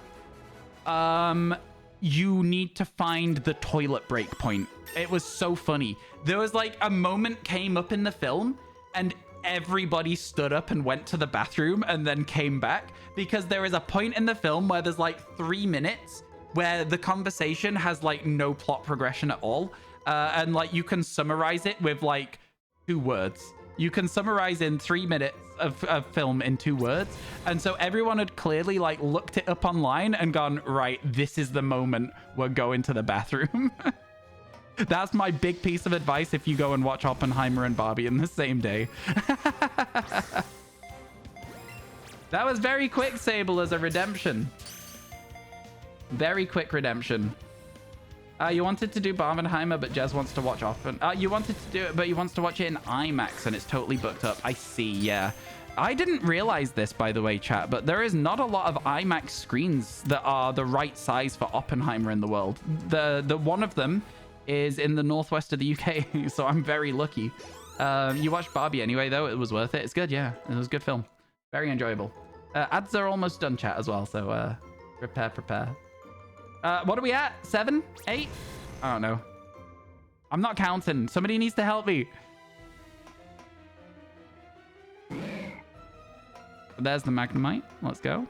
you need to find the toilet break point. It was so funny. There was like a moment came up in the film and everybody stood up and went to the bathroom and then came back because there is a point in the film where there's like 3 minutes where the conversation has like no plot progression at all. And like you can summarize it with like 2 words. You can summarize in 3 minutes of film in 2 words. And so everyone had clearly like looked it up online and gone, right, this is the moment we're going to the bathroom. That's my big piece of advice if you go and watch Oppenheimer and Barbie in the same day. That was very quick, Sable, as a redemption. Very quick redemption. You wanted to do Barbenheimer, but Jez wants to watch you wanted to do it, but he wants to watch it in IMAX, and it's totally booked up. I see, yeah. I didn't realize this, by the way, chat, but there is not a lot of IMAX screens that are the right size for Oppenheimer in the world. The one of them is in the northwest of the UK, so I'm very lucky. You watched Barbie anyway, though. It was worth it. It's good, yeah. It was a good film. Very enjoyable. Ads are almost done, chat, as well, so prepare. What are we at? 7? 8? I don't know. I'm not counting. Somebody needs to help me. There's the Magnemite. Let's go.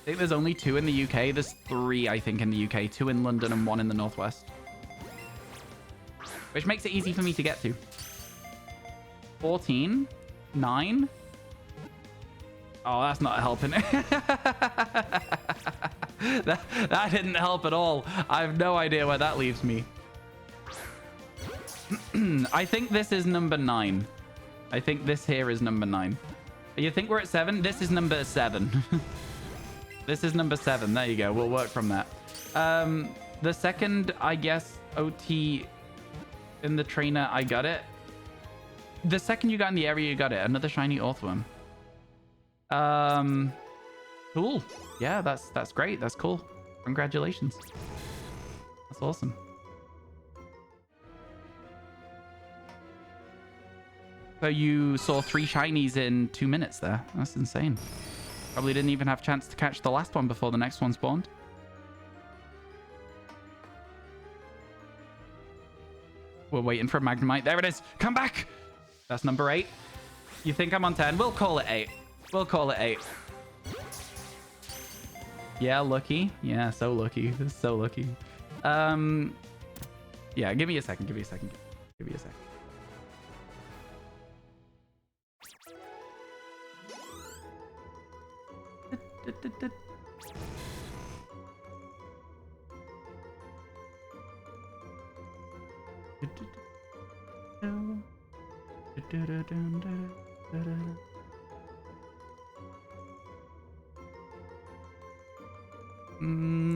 I think there's only 2 in the UK. There's 3, I think, in the UK. 2 in London and 1 in the Northwest. Which makes it easy for me to get to. 14. 9. Oh, that's not helping. That didn't help at all. I have no idea where that leaves me. I think this is number 9. I think this here is number 9. You think we're at 7? This is number 7. This is number 7. There you go. We'll work from that. The second, I guess, OT in the trainer, I got it. The second you got in the area, you got it. Another shiny Orthworm. Cool. Yeah, that's great. That's cool. Congratulations. That's awesome. So you saw 3 shinies in 2 minutes there. That's insane. Probably didn't even have a chance to catch the last one before the next one spawned. We're waiting for a Magnemite. There it is. Come back. That's number 8. You think I'm on 10? We'll call it 8. We'll call it 8. Yeah, lucky. Yeah, so lucky. So lucky. Yeah, give me a second. Give me a second. Give me a second. One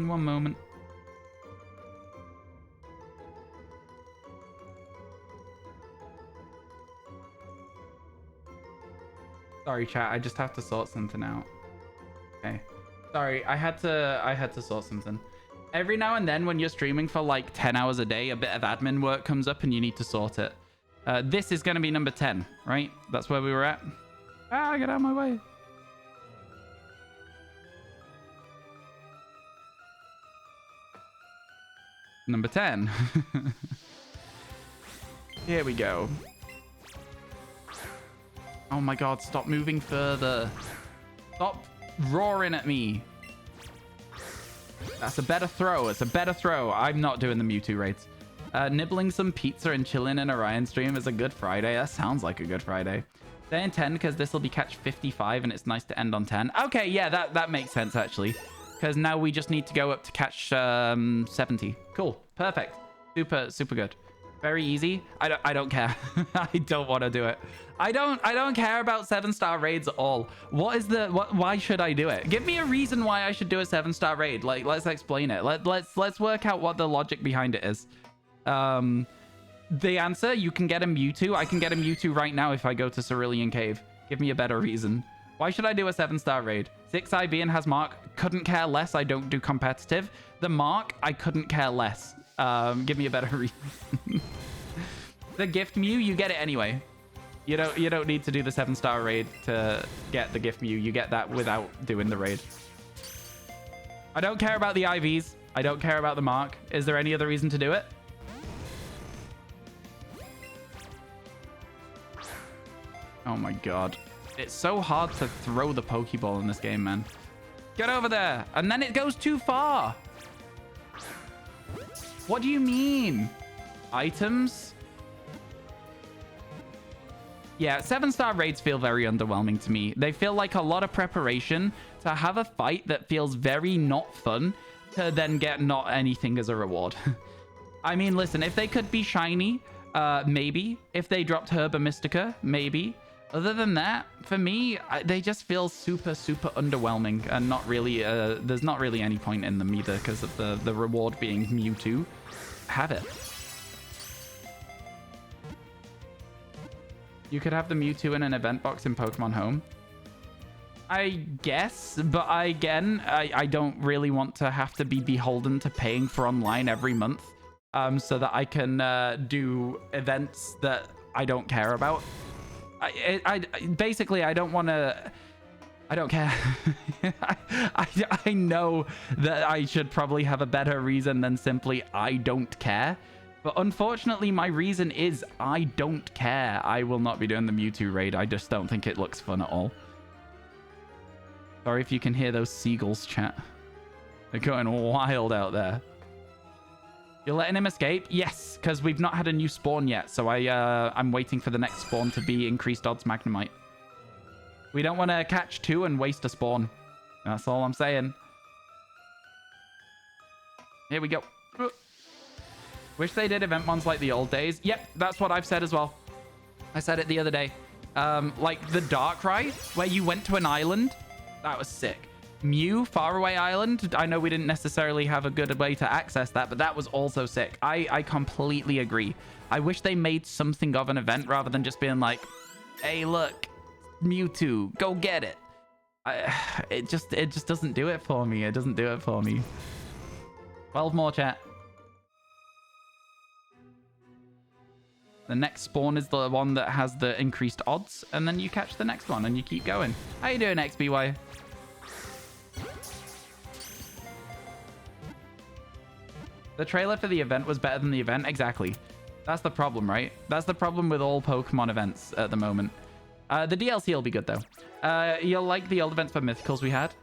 moment. Sorry, chat. I just have to sort something out. Okay. Sorry, I had to sort something. Every now and then when you're streaming for like 10 hours a day, a bit of admin work comes up and you need to sort it. This is going to be number 10, right? That's where we were at. Ah, get out of my way. Number 10. Here we go. Oh my god, stop moving further. Stop roaring at me. That's a better throw. It's a better throw. I'm not doing the Mewtwo raids. Nibbling some pizza and chilling in a Ryan stream is a good Friday. That sounds like a good Friday. Stay in 10 because this will be catch 55 and it's nice to end on 10. Okay, yeah, that makes sense actually. Because now we just need to go up to catch 70. Cool. Perfect. Super good. Very easy. I don't care. I don't want to do it. I don't care about 7-star raids at all. Why should I do it? Give me a reason why I should do a 7-star raid. Like, let's explain it. Let's work out what the logic behind it is. The answer, you can get a Mewtwo. I can get a Mewtwo right now if I go to Cerulean Cave. Give me a better reason. Why should I do a 7-star raid? 6 IB and has Mark. Couldn't care less. I don't do competitive. The Mark, I couldn't care less. Give me a better reason. The gift Mew, you get it anyway. You don't need to do the 7-star raid to get the gift Mew. You get that without doing the raid. I don't care about the IVs. I don't care about the Mark. Is there any other reason to do it? Oh my god. It's so hard to throw the Pokeball in this game, man. Get over there. And then it goes too far. What do you mean? Items? Yeah, 7-star raids feel very underwhelming to me. They feel like a lot of preparation to have a fight that feels very not fun to then get not anything as a reward. I mean, listen, if they could be shiny, maybe. If they dropped Herba Mystica, maybe. Other than that, for me, they just feel super underwhelming and not really, there's not really any point in them either because of the reward being Mewtwo. Have it. You could have the Mewtwo in an event box in Pokemon Home. I guess, but again, I don't really want to have to be beholden to paying for online every month so that I can do events that I don't care about. Basically, I don't want to... I don't care. I know that I should probably have a better reason than simply I don't care. But unfortunately, my reason is I don't care. I will not be doing the Mewtwo raid. I just don't think it looks fun at all. Sorry if you can hear those seagulls, chat. They're going wild out there. You're letting him escape? Yes, because we've not had a new spawn yet. So I'm waiting for the next spawn to be increased odds Magnemite. We don't want to catch 2 and waste a spawn. That's all I'm saying. Here we go. Wish they did event ones like the old days. Yep, that's what I've said as well. I said it the other day. Like the Darkrai, where you went to an island. That was sick. Mew, Faraway Island. I know we didn't necessarily have a good way to access that, but that was also sick. I completely agree. I wish they made something of an event rather than just being like, hey, look, Mewtwo, go get it. It just doesn't do it for me. It doesn't do it for me. 12 more, chat. The next spawn is the one that has the increased odds, and then you catch the next one and you keep going. How you doing, XBY? The trailer for the event was better than the event. Exactly. That's the problem, right? That's the problem with all Pokemon events at the moment. The DLC will be good, though. You'll like the old events for Mythicals we had.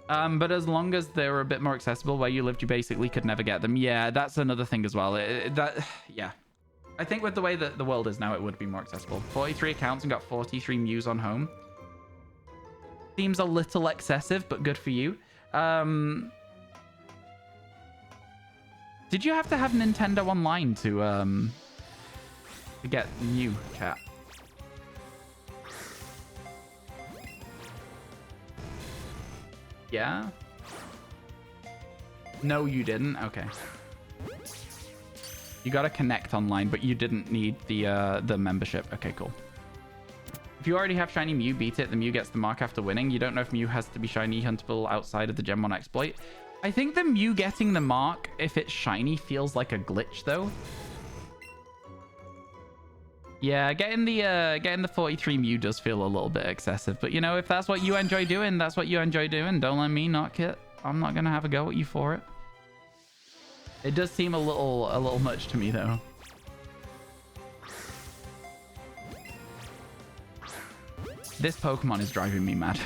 But as long as they were a bit more accessible, where you lived, you basically could never get them. Yeah, that's another thing as well. Yeah. I think with the way that the world is now, it would be more accessible. 43 accounts and got 43 Mews on home. Seems a little excessive, but good for you. Did you have to have Nintendo Online to get new, chat? Yeah? No, you didn't? Okay. You gotta connect online, but you didn't need the membership. Okay, cool. If you already have Shiny Mew, beat it. The Mew gets the mark after winning. You don't know if Mew has to be Shiny huntable outside of the Gen 1 exploit. I think the Mew getting the mark, if it's Shiny, feels like a glitch, though. Yeah, getting the 43 Mew does feel a little bit excessive. But, you know, if that's what you enjoy doing, that's what you enjoy doing. Don't let me knock it. I'm not going to have a go at you for it. It does seem a little much to me, though. This Pokemon is driving me mad.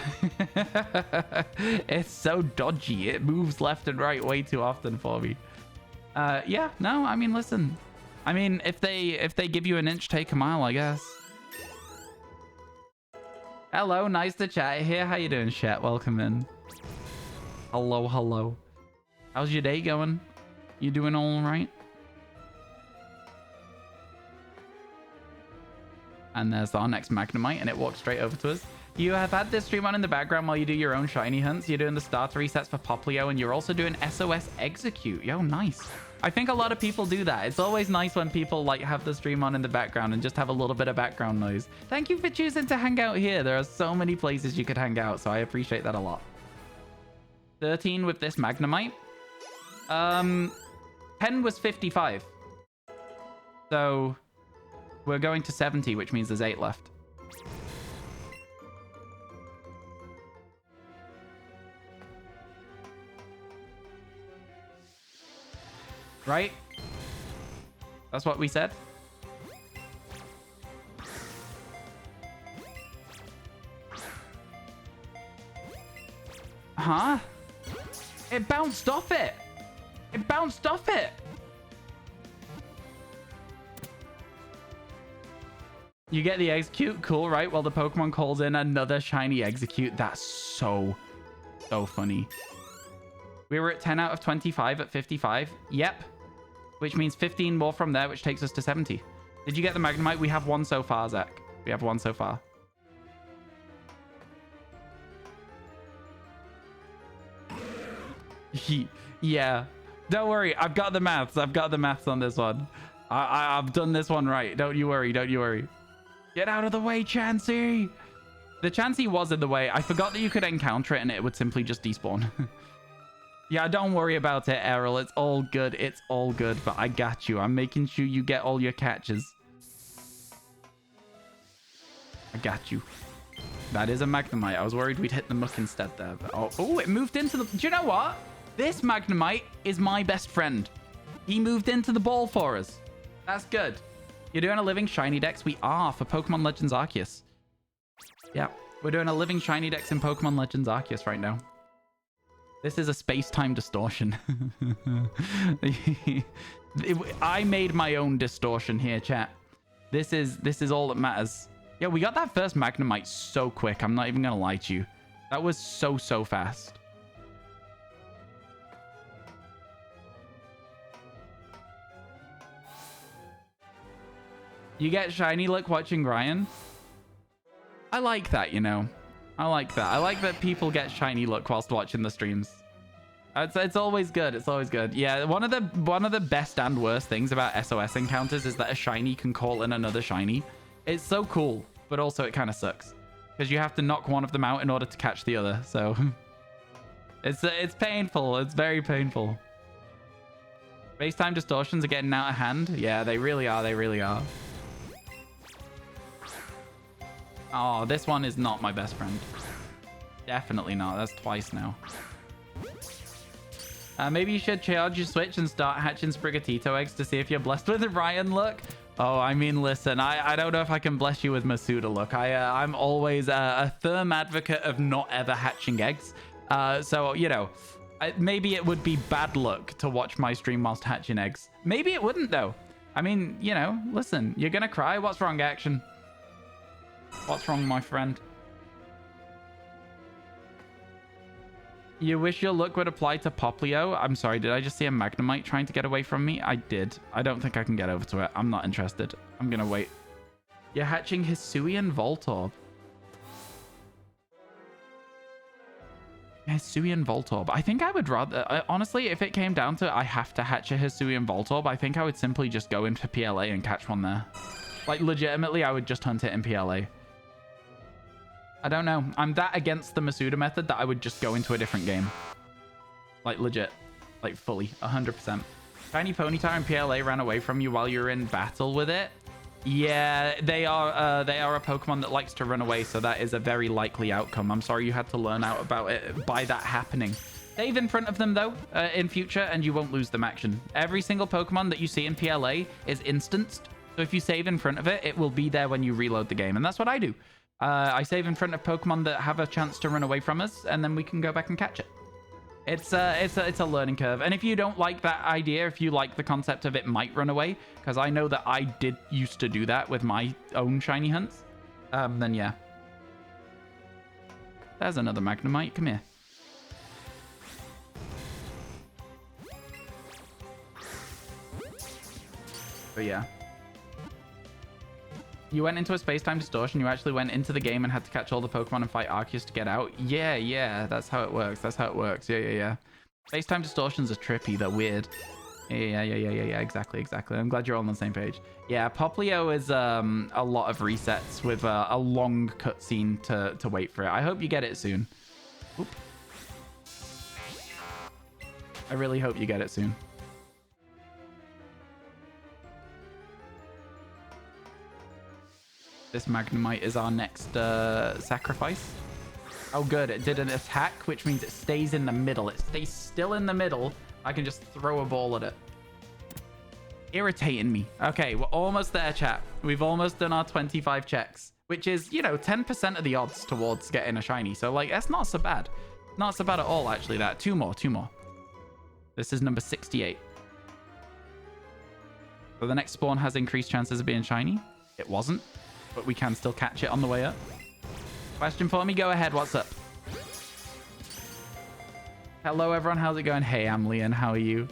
It's so dodgy. It moves left and right way too often for me. Yeah, no, I mean, listen. I mean, if they give you an inch, take a mile, I guess. Hello, nice to chat here. How you doing, chat? Welcome in. Hello, hello. How's your day going? You doing all right? And there's our next Magnemite, and it walks straight over to us. You have had this stream on in the background while you do your own shiny hunts. You're doing the starter resets for Poplio, and you're also doing SOS Execute. Yo, nice. I think a lot of people do that. It's always nice when people like have the stream on in the background and just have a little bit of background noise. Thank you for choosing to hang out here. There are so many places you could hang out, so I appreciate that a lot. 13 with this Magnemite. 10 was 55. So we're going to 70, which means there's 8 left. Right? That's what we said. Huh? It bounced off it. It bounced off it. You get the execute. Cool, right? While the Pokemon calls in another shiny execute. That's so funny. We were at 10 out of 25 at 55. Yep. Which means 15 more from there, which takes us to 70. Did you get the Magnemite? We have one so far, Zach. We have one so far. Yeah. Don't worry. I've got the maths. I've got the maths on this one. I've done this one right. Don't you worry. Don't you worry. Get out of the way, Chansey. The Chansey was in the way. I forgot that you could encounter it and it would simply just despawn. Yeah, don't worry about it, Errol. It's all good. It's all good. But I got you. I'm making sure you get all your catches. I got you. That is a Magnemite. I was worried we'd hit the Muck instead there. But oh, it moved into the... Do you know what? This Magnemite is my best friend. He moved into the ball for us. That's good. You're doing a living shiny dex? We are for Pokemon Legends Arceus. Yeah, we're doing a living shiny dex in Pokemon Legends Arceus right now. This is a space-time distortion. I made my own distortion here, chat. This is all that matters. Yeah, we got that first Magnemite so quick. I'm not even gonna lie to you. That was so fast. You get shiny luck watching Ryan? I like that, you know. I like that. I like that people get shiny luck whilst watching the streams. It's always good. It's always good. Yeah, one of the best and worst things about SOS encounters is that a shiny can call in another shiny. It's so cool, but also it kind of sucks because you have to knock one of them out in order to catch the other. So it's painful. It's very painful. Space-time distortions are getting out of hand. Yeah, they really are. They really are. Oh, this one is not my best friend. Definitely not. That's twice now. Maybe you should charge your Switch and start hatching Sprigatito eggs to see if you're blessed with Ryan luck. Oh, I mean, listen, I don't know if I can bless you with Masuda luck. I'm always a firm advocate of not ever hatching eggs. So, you know, maybe it would be bad luck to watch my stream whilst hatching eggs. Maybe it wouldn't, though. I mean, you know, listen, you're going to cry. What's wrong, Action? What's wrong, my friend? You wish your luck would apply to Poplio? I'm sorry, did I just see a Magnemite trying to get away from me? I did. I don't think I can get over to it. I'm not interested. I'm gonna wait. You're hatching Hisuian Voltorb. Hisuian Voltorb. I think I would rather... honestly, if it came down to I have to hatch a Hisuian Voltorb, I think I would simply just go into PLA and catch one there. Like, legitimately, I would just hunt it in PLA. I don't know. I'm that against the Masuda method that I would just go into a different game. Like, legit. Like, fully. 100%. Shiny Ponyta and PLA ran away from you while you were in battle with it? Yeah, they are a Pokemon that likes to run away, so that is a very likely outcome. I'm sorry you had to learn out about it by that happening. Save in front of them, though, in future, and you won't lose them action. Every single Pokemon that you see in PLA is instanced, so if you save in front of it, it will be there when you reload the game, and that's what I do. I save in front of Pokemon that have a chance to run away from us, and then we can go back and catch it. It's a learning curve. And if you don't like that idea, if you like the concept of it might run away, because I know that I did used to do that with my own shiny hunts, then yeah. There's another Magnemite. Come here. But yeah. You went into a space-time distortion. You actually went into the game and had to catch all the Pokemon and fight Arceus to get out. Yeah. That's how it works. That's how it works. Yeah. Space-time distortions are trippy. They're weird. Yeah. Exactly. I'm glad you're all on the same page. Yeah, Poplio is a lot of resets with a long cutscene to wait for it. I hope you get it soon. Oop. I really hope you get it soon. This Magnemite is our next sacrifice. Oh, good. It did an attack, which means it stays in the middle. It stays still in the middle. I can just throw a ball at it. Irritating me. Okay, we're almost there, chat. We've almost done our 25 checks, which is, 10% of the odds towards getting a shiny. So, like, that's not so bad. Not so bad at all, actually, that. Two more. This is number 68. So the next spawn has increased chances of being shiny. It wasn't. But we can still catch it on the way up. Question for me? Go ahead. What's up? Hello, everyone. How's it going? Hey, I'm Leon. How are you?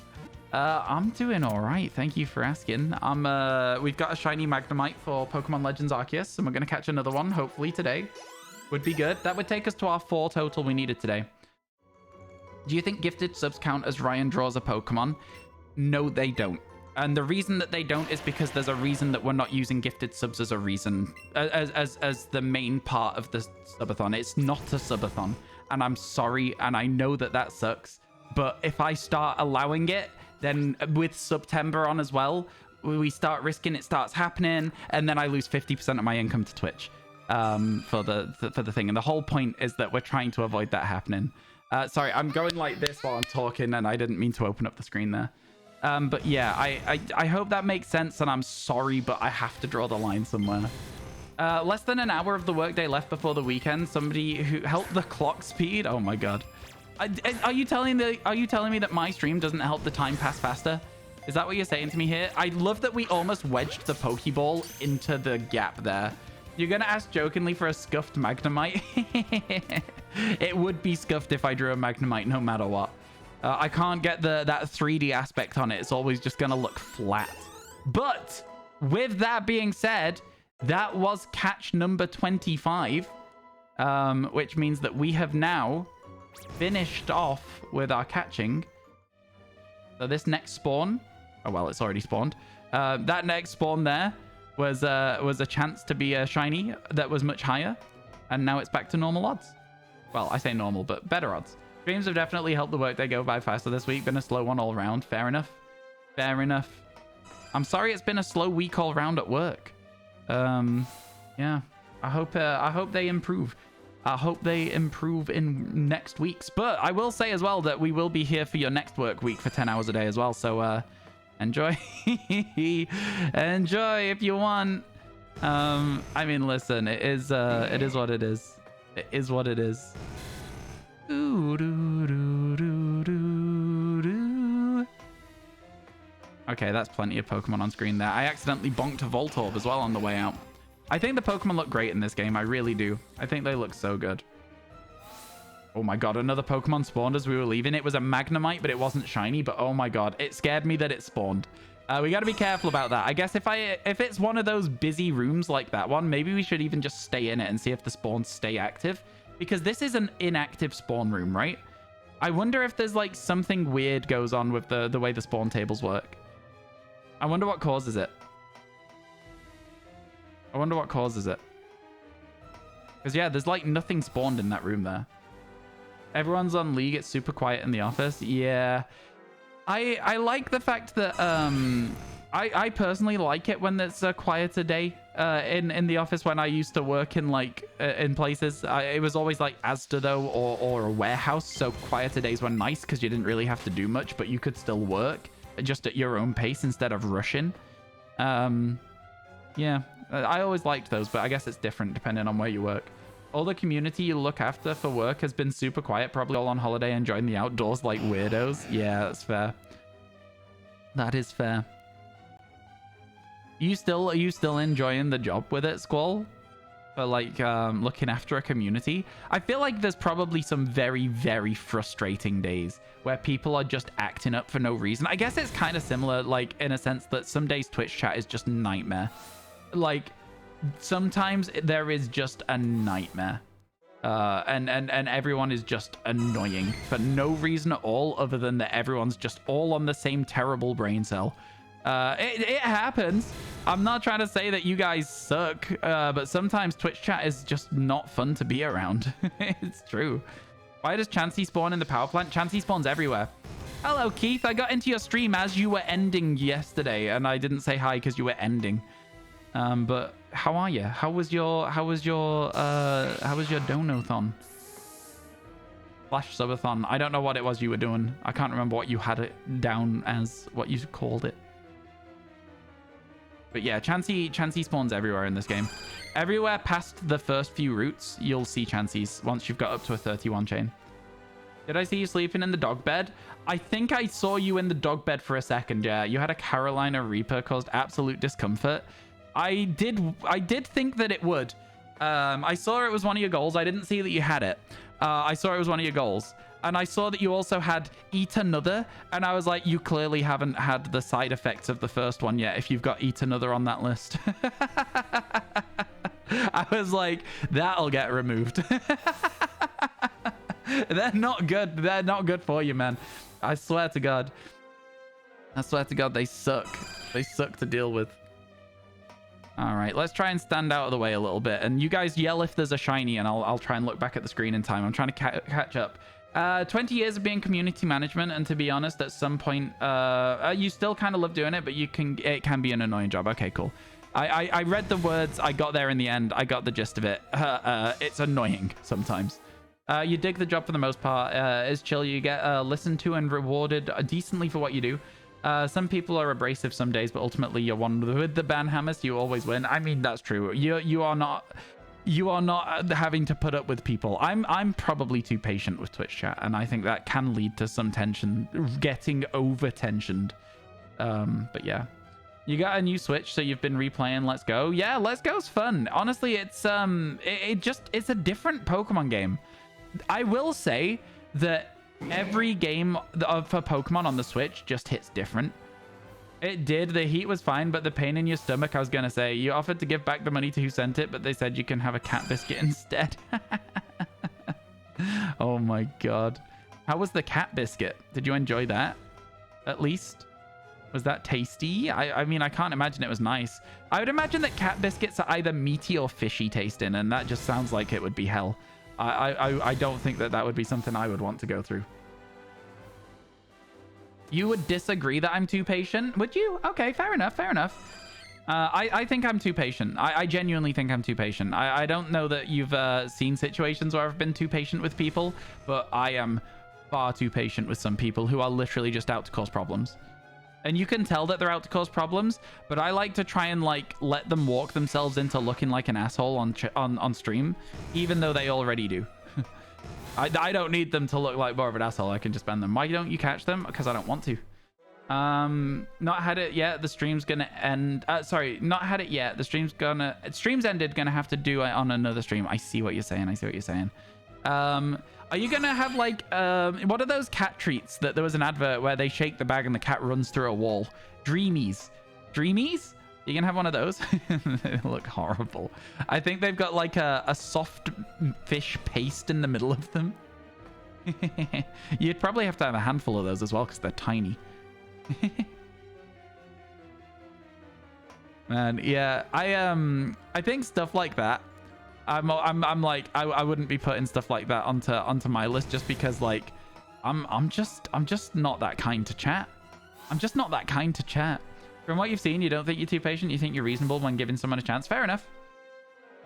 I'm doing all right. Thank you for asking. We've got a shiny Magnemite for Pokemon Legends Arceus, and we're going to catch another one, hopefully, today. Would be good. That would take us to our 4 total we needed today. Do you think gifted subs count as Ryan draws a Pokemon? No, they don't. And the reason that they don't is because there's a reason that we're not using gifted subs as a reason, as the main part of the subathon. It's not a subathon, and I'm sorry, and I know that that sucks. But if I start allowing it, then with September on as well, we start risking it starts happening, and then I lose 50% of my income to Twitch for the thing. And the whole point is that we're trying to avoid that happening. Sorry, I'm going like this while I'm talking, and I didn't mean to open up the screen there. But yeah, I hope that makes sense, and I'm sorry, but I have to draw the line somewhere. Less than an hour of the workday left before the weekend. Somebody who helped the clock speed. Oh my god. Are you telling me that my stream doesn't help the time pass faster? Is that what you're saying to me here? I love that we almost wedged the Pokeball into the gap there. You're gonna ask jokingly for a scuffed Magnemite? It would be scuffed if I drew a Magnemite, no matter what. I can't get that 3D aspect on it. It's always just going to look flat. But with that being said, that was catch number 25, which means that we have now finished off with our catching. So this next spawn, oh, well, it's already spawned. That next spawn there was a chance to be a shiny that was much higher. And now it's back to normal odds. Well, I say normal, but better odds. Streams have definitely helped the workday go by faster this week. Been a slow one all around. Fair enough. I'm sorry it's been a slow week all around at work. Yeah. I hope they improve. I hope they improve in next week's. But I will say as well that we will be here for your next work week for 10 hours a day as well. So enjoy. Enjoy if you want. I mean, listen, it is what it is. It is what it is. Okay, that's plenty of Pokemon on screen there. I accidentally bonked a Voltorb as well on the way out. I think the Pokemon look great in this game. I really do. I think they look so good. Oh my god, another Pokemon spawned as we were leaving. It was a Magnemite, but it wasn't shiny. But oh my god, it scared me that it spawned. We got to be careful about that. I guess if it's one of those busy rooms like that one, maybe we should even just stay in it and see if the spawns stay active. Because this is an inactive spawn room, right? I wonder if there's like something weird goes on with the way the spawn tables work. I wonder what causes it. I wonder what causes it. Because yeah, there's like nothing spawned in that room there. Everyone's on League. It's super quiet in the office. Yeah. I like the fact that I personally like it when it's a quieter day in the office. When I used to work in like in places, it was always like Asda though, or a warehouse. So quieter days were nice because you didn't really have to do much, but you could still work just at your own pace instead of rushing. Yeah, I always liked those, but I guess it's different depending on where you work. All the community you look after for work has been super quiet, probably all on holiday enjoying the outdoors like weirdos. Yeah, that's fair. That is fair. Are you still enjoying the job with it, Squall? For like looking after a community? I feel like there's probably some very, very frustrating days where people are just acting up for no reason. I guess it's kind of similar, like in a sense that some days Twitch chat is just nightmare. Like sometimes there is just a nightmare. And everyone is just annoying for no reason at all other than that everyone's just all on the same terrible brain cell. It happens. I'm not trying to say that you guys suck, but sometimes Twitch chat is just not fun to be around. It's true. Why does Chansey spawn in the power plant? Chansey spawns everywhere. Hello, Keith. I got into your stream as you were ending yesterday, and I didn't say hi because you were ending. But how are you? How was your donathon? Flash subathon. I don't know what it was you were doing. I can't remember what you had it down as, what you called it. But yeah, Chansey spawns everywhere in this game. Everywhere past the first few routes, you'll see Chanseys once you've got up to a 31 chain. Did I see you sleeping in the dog bed? I think I saw you in the dog bed for a second, yeah. You had a Carolina Reaper, caused absolute discomfort. I did think that it would. I saw it was one of your goals. I didn't see that you had it. I saw it was one of your goals. And I saw that you also had Eat Another. And I was like, you clearly haven't had the side effects of the first one yet if you've got Eat Another on that list. I was like, that'll get removed. They're not good. They're not good for you, man. I swear to God. I swear to God, they suck. They suck to deal with. All right, let's try and stand out of the way a little bit. And you guys yell if there's a shiny, and I'll try and look back at the screen in time. I'm trying to catch up. 20 years of being community management, and to be honest, at some point, you still kind of love doing it, but it can be an annoying job. Okay, cool. I read the words. I got there in the end. I got the gist of it. It's annoying sometimes. You dig the job for the most part. It's chill. You get listened to and rewarded decently for what you do. Some people are abrasive some days, but ultimately you're one with the banhammers. You always win. I mean, that's true. You are not having to put up with people. I'm probably too patient with Twitch chat, and I think that can lead to some tension, getting over tensioned. But yeah, you got a new Switch, so you've been replaying Let's Go. Yeah, Let's Go's fun. Honestly, it's it's a different Pokemon game. I will say that every game for Pokemon on the Switch just hits different. It did. The heat was fine, but the pain in your stomach, I was going to say, you offered to give back the money to who sent it, but they said you can have a cat biscuit instead. Oh my God. How was the cat biscuit? Did you enjoy that? At least? Was that tasty? I mean, I can't imagine it was nice. I would imagine that cat biscuits are either meaty or fishy tasting, and that just sounds like it would be hell. I don't think that would be something I would want to go through. You would disagree that I'm too patient? Would you? Okay, fair enough, fair enough. I think I'm too patient. I genuinely think I'm too patient. I don't know that you've seen situations where I've been too patient with people, but I am far too patient with some people who are literally just out to cause problems. And you can tell that they're out to cause problems, but I like to try and like let them walk themselves into looking like an asshole on stream, even though they already do. I don't need them to look like more of an asshole. I can just ban them. Why don't you catch them? Because I don't want to. Not had it yet. The stream's gonna end. Sorry, not had it yet. The stream's ended. Gonna have to do it on another stream. I see what you're saying. I see what you're saying. Are you gonna have like what are those cat treats that there was an advert where they shake the bag and the cat runs through a wall? Dreamies. Dreamies? You gonna have one of those? They look horrible. I think they've got like a soft fish paste in the middle of them. You'd probably have to have a handful of those as well because they're tiny. Man, yeah, I think stuff like that. I'm like I wouldn't be putting stuff like that onto my list just because like I'm just not that kind to chat. I'm just not that kind to chat. From what you've seen, you don't think you're too patient. You think you're reasonable when giving someone a chance. Fair enough.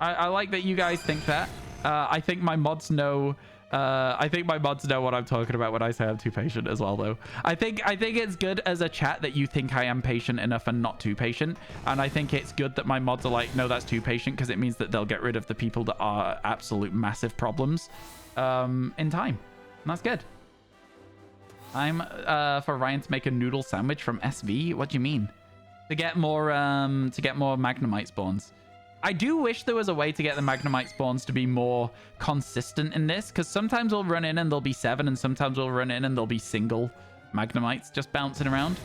I like that you guys think that. I think my mods know. I think my mods know what I'm talking about when I say I'm too patient as well, though. I think it's good as a chat that you think I am patient enough and not too patient. And I think it's good that my mods are like, no, that's too patient, because it means that they'll get rid of the people that are absolute massive problems in time. And that's good. I'm for Ryan to make a noodle sandwich from SV. What do you mean? To get more Magnemite spawns. I do wish there was a way to get the Magnemite spawns to be more consistent in this, because sometimes we'll run in and there'll be 7, and sometimes we'll run in and there'll be single Magnemites just bouncing around.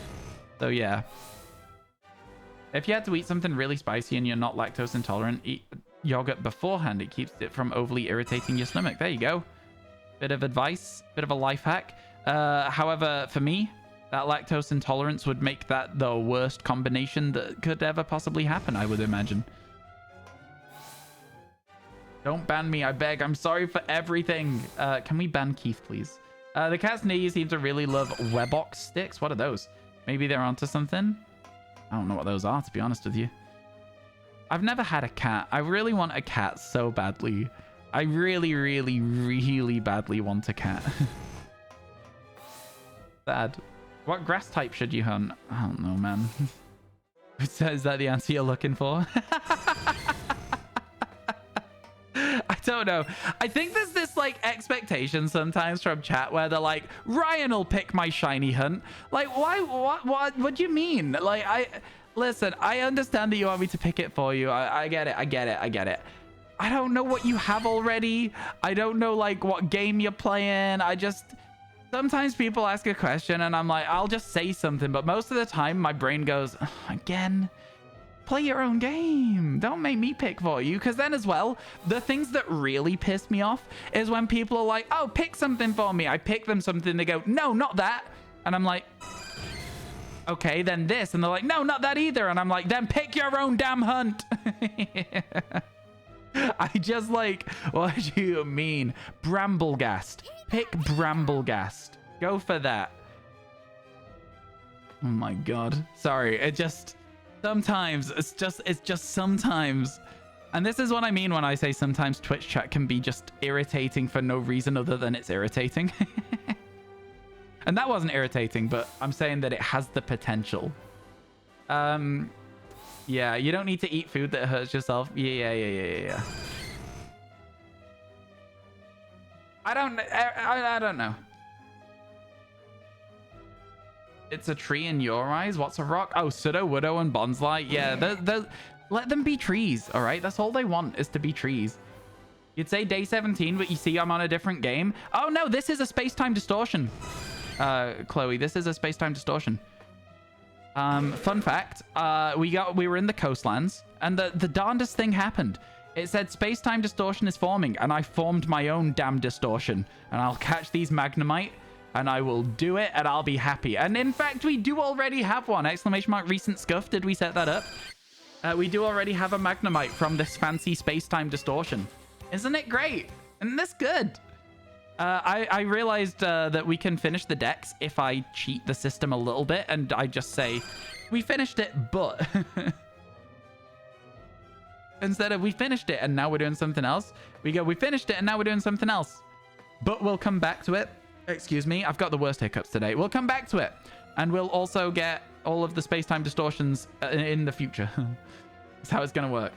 So yeah. If you had to eat something really spicy and you're not lactose intolerant, eat yogurt beforehand. It keeps it from overly irritating your stomach. There you go. Bit of advice, bit of a life hack. However, for me, that lactose intolerance would make that the worst combination that could ever possibly happen, I would imagine. Don't ban me, I beg. I'm sorry for everything. Can we ban Keith, please? The cats near you seem to really love Webox sticks. What are those? Maybe they're onto something? I don't know what those are, to be honest with you. I've never had a cat. I really want a cat so badly. I really, really, really badly want a cat. Sad. What grass type should you hunt? I don't know, man. Is that the answer you're looking for? I don't know. I think there's this like expectation sometimes from chat where they're like, Ryan will pick my shiny hunt. Like, why? What do you mean? Like, listen, I understand that you want me to pick it for you. I get it. I get it. I don't know what you have already. I don't know like what game you're playing. Sometimes people ask a question and I'm like, I'll just say something. But most of the time my brain goes, again, play your own game. Don't make me pick for you. Because then as well, the things that really piss me off is when people are like, oh, pick something for me. I pick them something. They go, no, not that. And I'm like, okay, then this. And they're like, no, not that either. And I'm like, then pick your own damn hunt. I just like, what do you mean? Bramblegast. Pick Bramblegast. Go for that. Oh my god. Sorry, it just... Sometimes, it's just sometimes. And this is what I mean when I say sometimes Twitch chat can be just irritating for no reason other than it's irritating. And that wasn't irritating, but I'm saying that it has the potential. Yeah, you don't need to eat food that hurts yourself. Yeah. I don't know. It's a tree in your eyes. What's a rock? Oh, Pseudo, Widow, and Bonsly. Yeah, let them be trees, all right? That's all they want is to be trees. You'd say day 17, but you see I'm on a different game. Oh, no, this is a space-time distortion. Chloe, this is a space-time distortion. Fun fact, we were in the coastlands, and the darndest thing happened. It said space-time distortion is forming, and I formed my own damn distortion. And I'll catch these Magnemite, and I will do it, and I'll be happy. And in fact, we do already have one! Exclamation mark, recent scuff. Did we set that up? We do already have a Magnemite from this fancy space-time distortion. Isn't it great? Isn't this good? I realized that we can finish the decks if I cheat the system a little bit, and I just say, we finished it, but... Instead of we finished it and now we're doing something else, we go, we finished it and now we're doing something else. But we'll come back to it. Excuse me, I've got the worst hiccups today. We'll come back to it. And we'll also get all of the space-time distortions in the future. That's how it's going to work.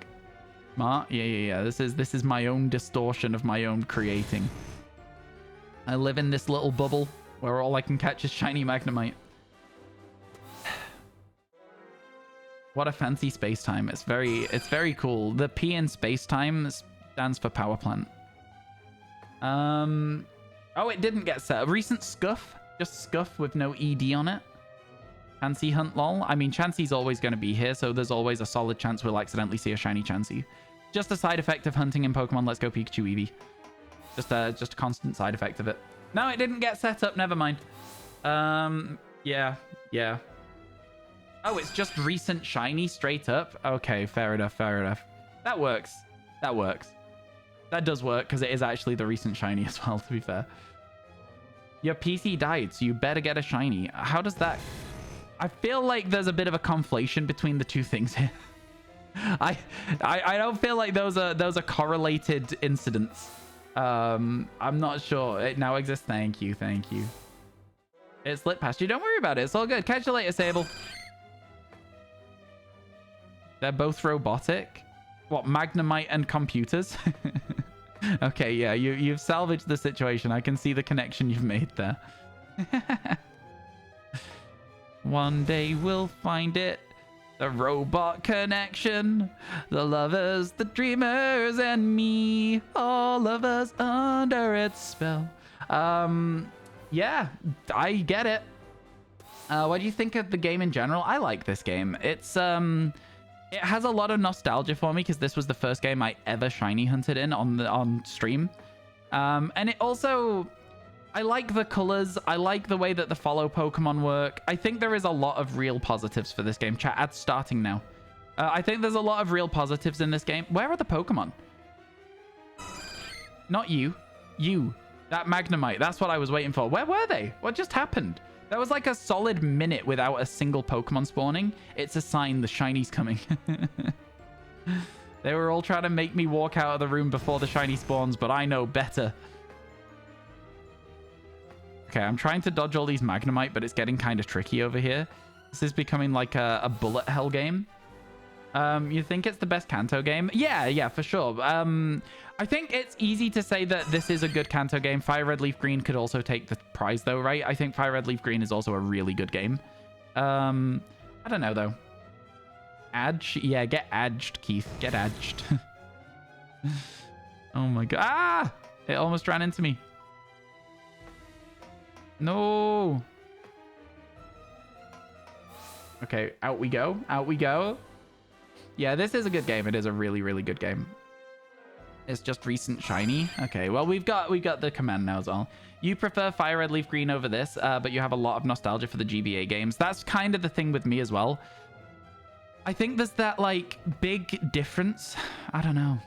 Yeah. This is my own distortion of my own creating. I live in this little bubble where all I can catch is shiny Magnemite. What a fancy space-time. It's very cool. The P in space-time stands for power plant. Oh, it didn't get set. A recent scuff. Just scuff with no ED on it. Chansey hunt, lol. I mean, Chansey's always going to be here, so there's always a solid chance we'll accidentally see a shiny Chansey. Just a side effect of hunting in Pokemon Let's Go Pikachu Eevee. Just a constant side effect of it. No, it didn't get set up. Never mind. Yeah. Oh, it's just recent shiny straight up. Okay, fair enough. That works. That does work because it is actually the recent shiny as well, to be fair. Your PC died, so you better get a shiny. How does that... I feel like there's a bit of a conflation between the two things here. I don't feel like those are correlated incidents. I'm not sure. It now exists. Thank you. It slipped past you. Don't worry about it. It's all good. Catch you later, Sable. They're both robotic. What, Magnemite and computers? Okay, yeah, you've salvaged the situation. I can see the connection you've made there. One day we'll find it. The robot connection. The lovers, the dreamers, and me. All of us under its spell. Yeah, I get it. What do you think of the game in general? I like this game. It's it has a lot of nostalgia for me because this was the first game I ever shiny hunted in on stream. And it also, I like the colors. I like the way that the follow Pokemon work. I think there is a lot of real positives for this game. Chat, ads starting now. I think there's a lot of real positives in this game. Where are the Pokemon? Not you. You. That Magnemite. That's what I was waiting for. Where were they? What just happened? That was like a solid minute without a single Pokemon spawning. It's a sign the shiny's coming. They were all trying to make me walk out of the room before the shiny spawns, but I know better. Okay, I'm trying to dodge all these Magnemite, but it's getting kind of tricky over here. This is becoming like a bullet hell game. You think it's the best Kanto game? Yeah, for sure. I think it's easy to say that this is a good Kanto game. Fire Red Leaf Green could also take the prize though, right? I think Fire Red Leaf Green is also a really good game. I don't know though. Edge? Yeah, get edged, Keith. Get edged. Oh my god. Ah! It almost ran into me. No. Okay, out we go. Yeah, this is a good game. It is a really, really good game. It's just recent shiny. Okay, well, we've got the command now as well. You prefer Fire Red Leaf Green over this, but you have a lot of nostalgia for the GBA games. That's kind of the thing with me as well. I think there's that, like, big difference. I don't know.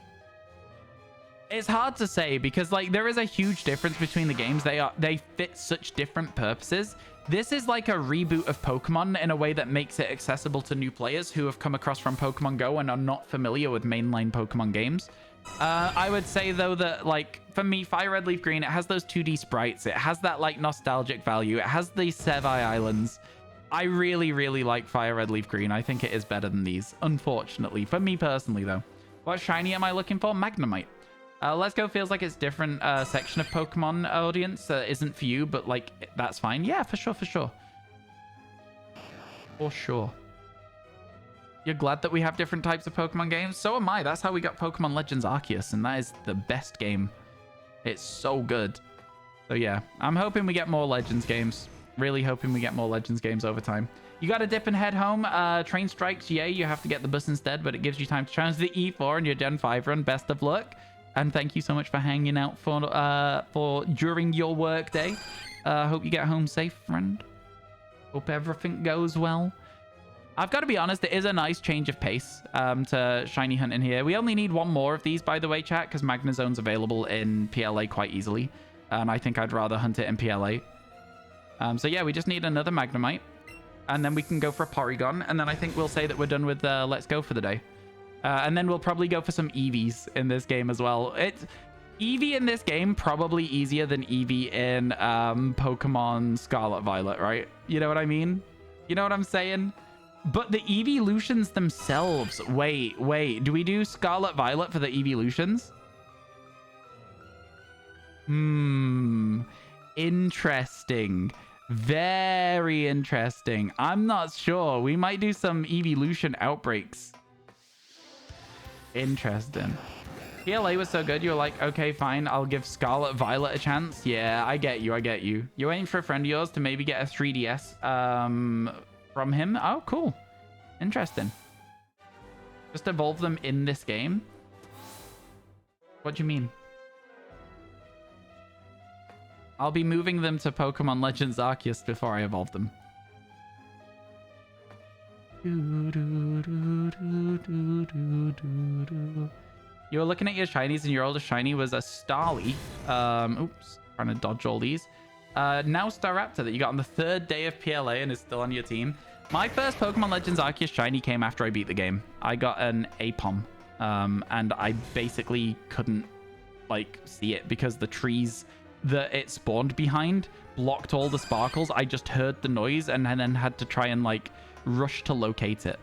It's hard to say because, like, there is a huge difference between the games. They fit such different purposes. This is like a reboot of Pokemon in a way that makes it accessible to new players who have come across from Pokemon Go and are not familiar with mainline Pokemon games. I would say, though, that, like, for me, Fire Red Leaf Green, it has those 2D sprites. It has that, like, nostalgic value. It has these Sevii Islands. I really, really like Fire Red Leaf Green. I think it is better than these, unfortunately. For me personally, though. What shiny am I looking for? Magnemite. Let's Go feels like it's different section of Pokemon audience. Isn't for you, but, like, that's fine. Yeah, for sure. For sure. You're glad that we have different types of Pokemon games? So am I. That's how we got Pokemon Legends Arceus, and that is the best game. It's so good. So yeah, I'm hoping we get more Legends games. Really hoping we get more Legends games over time. You got to dip and head home. Train strikes, yeah, you have to get the bus instead, but it gives you time to challenge the E4 in your Gen 5 run. Best of luck. And thank you so much for hanging out for during your work day. Hope you get home safe, friend. Hope everything goes well. I've got to be honest, it is a nice change of pace to shiny hunt in here. We only need one more of these, by the way, chat, because Magnezone's available in PLA quite easily. And I think I'd rather hunt it in PLA. So yeah, we just need another Magnemite. And then we can go for a Porygon. And then I think we'll say that we're done with Let's Go for the day. And then we'll probably go for some Eevees in this game as well. It's Eevee in this game, probably easier than Eevee in Pokemon Scarlet Violet, right? You know what I mean? You know what I'm saying? But the evolutions themselves... Wait. Do we do Scarlet Violet for the evolutions? Interesting. Very interesting. I'm not sure. We might do some evolution outbreaks. Interesting. PLA was so good, you were like, okay, fine, I'll give Scarlet Violet a chance. Yeah, I get you, I get you. You're waiting for a friend of yours to maybe get a 3DS from him? Oh, cool. Interesting. Just evolve them in this game? What do you mean? I'll be moving them to Pokemon Legends Arceus before I evolve them. You were looking at your shinies and your oldest shiny was a Starly. Oops, trying to dodge all these. Now Staraptor that you got on the 3rd day of PLA and is still on your team. My first Pokemon Legends Arceus shiny came after I beat the game. I got an Apom, and I basically couldn't like see it because the trees that it spawned behind blocked all the sparkles. I just heard the noise and then had to try and like rush to locate it.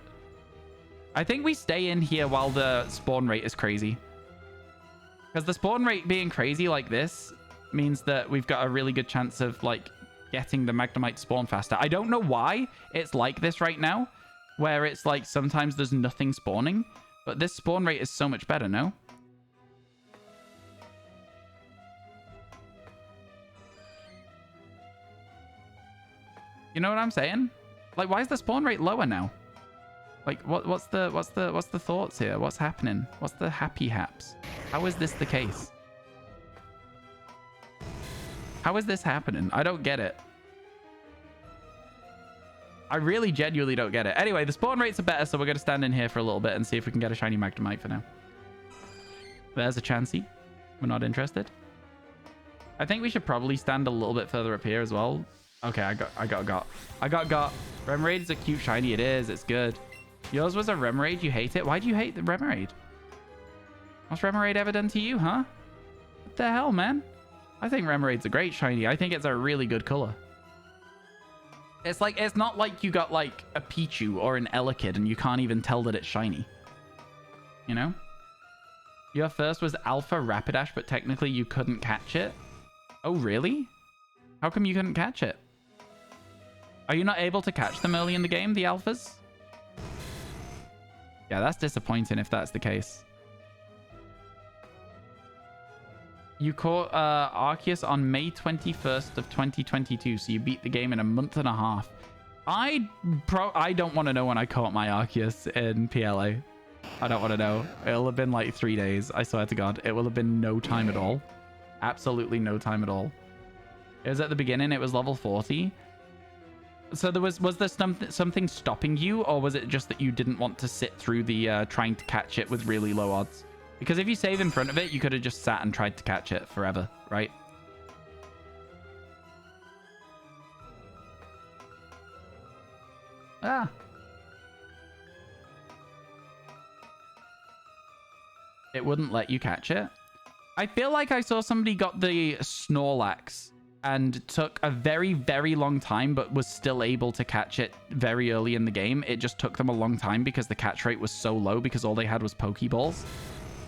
I think we stay in here while the spawn rate is crazy. Because the spawn rate being crazy like this means that we've got a really good chance of like getting the Magnemite spawn faster. I don't know why it's like this right now, where it's like sometimes there's nothing spawning, but this spawn rate is so much better, no? You know what I'm saying? Like, why is the spawn rate lower now? Like, what's the thoughts here? What's happening? What's the happy haps? How is this the case? How is this happening? I don't get it. I really genuinely don't get it. Anyway, the spawn rates are better, so we're going to stand in here for a little bit and see if we can get a shiny Magnemite for now. There's a Chansey. We're not interested. I think we should probably stand a little bit further up here as well. Okay, I got. Remoraid is a cute shiny. It is. It's good. Yours was a Remoraid. You hate it? Why do you hate the Remoraid? What's Remoraid ever done to you, huh? What the hell, man? I think Remoraid's a great shiny. I think it's a really good color. It's like, it's not like you got like a Pichu or an Elekid and you can't even tell that it's shiny. You know? Your first was Alpha Rapidash, but technically you couldn't catch it. Oh, really? How come you couldn't catch it? Are you not able to catch them early in the game, the alphas? Yeah, that's disappointing if that's the case. You caught Arceus on May 21st of 2022, so you beat the game in a month and a half. I don't want to know when I caught my Arceus in PLA. I don't want to know. It'll have been like 3 days. I swear to God. It will have been no time at all. Absolutely no time at all. It was at the beginning. It was level 40. So there was there something stopping you, or was it just that you didn't want to sit through the trying to catch it with really low odds? Because if you save in front of it, you could have just sat and tried to catch it forever, right? Ah. It wouldn't let you catch it. I feel like I saw somebody got the Snorlax and took a very, very long time, but was still able to catch it very early in the game. It just took them a long time because the catch rate was so low because all they had was Pokeballs.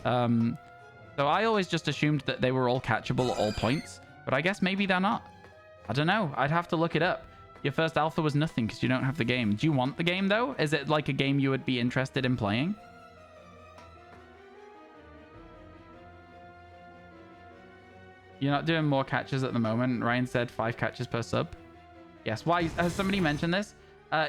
So I always just assumed that they were all catchable at all points, but I guess maybe they're not. I don't know. I'd have to look it up. Your first alpha was nothing because you don't have the game. Do you want the game, though? Is it like a game you would be interested in playing? You're not doing more catches at the moment. Ryan said 5 catches per sub. Yes. Why? Has somebody mentioned this?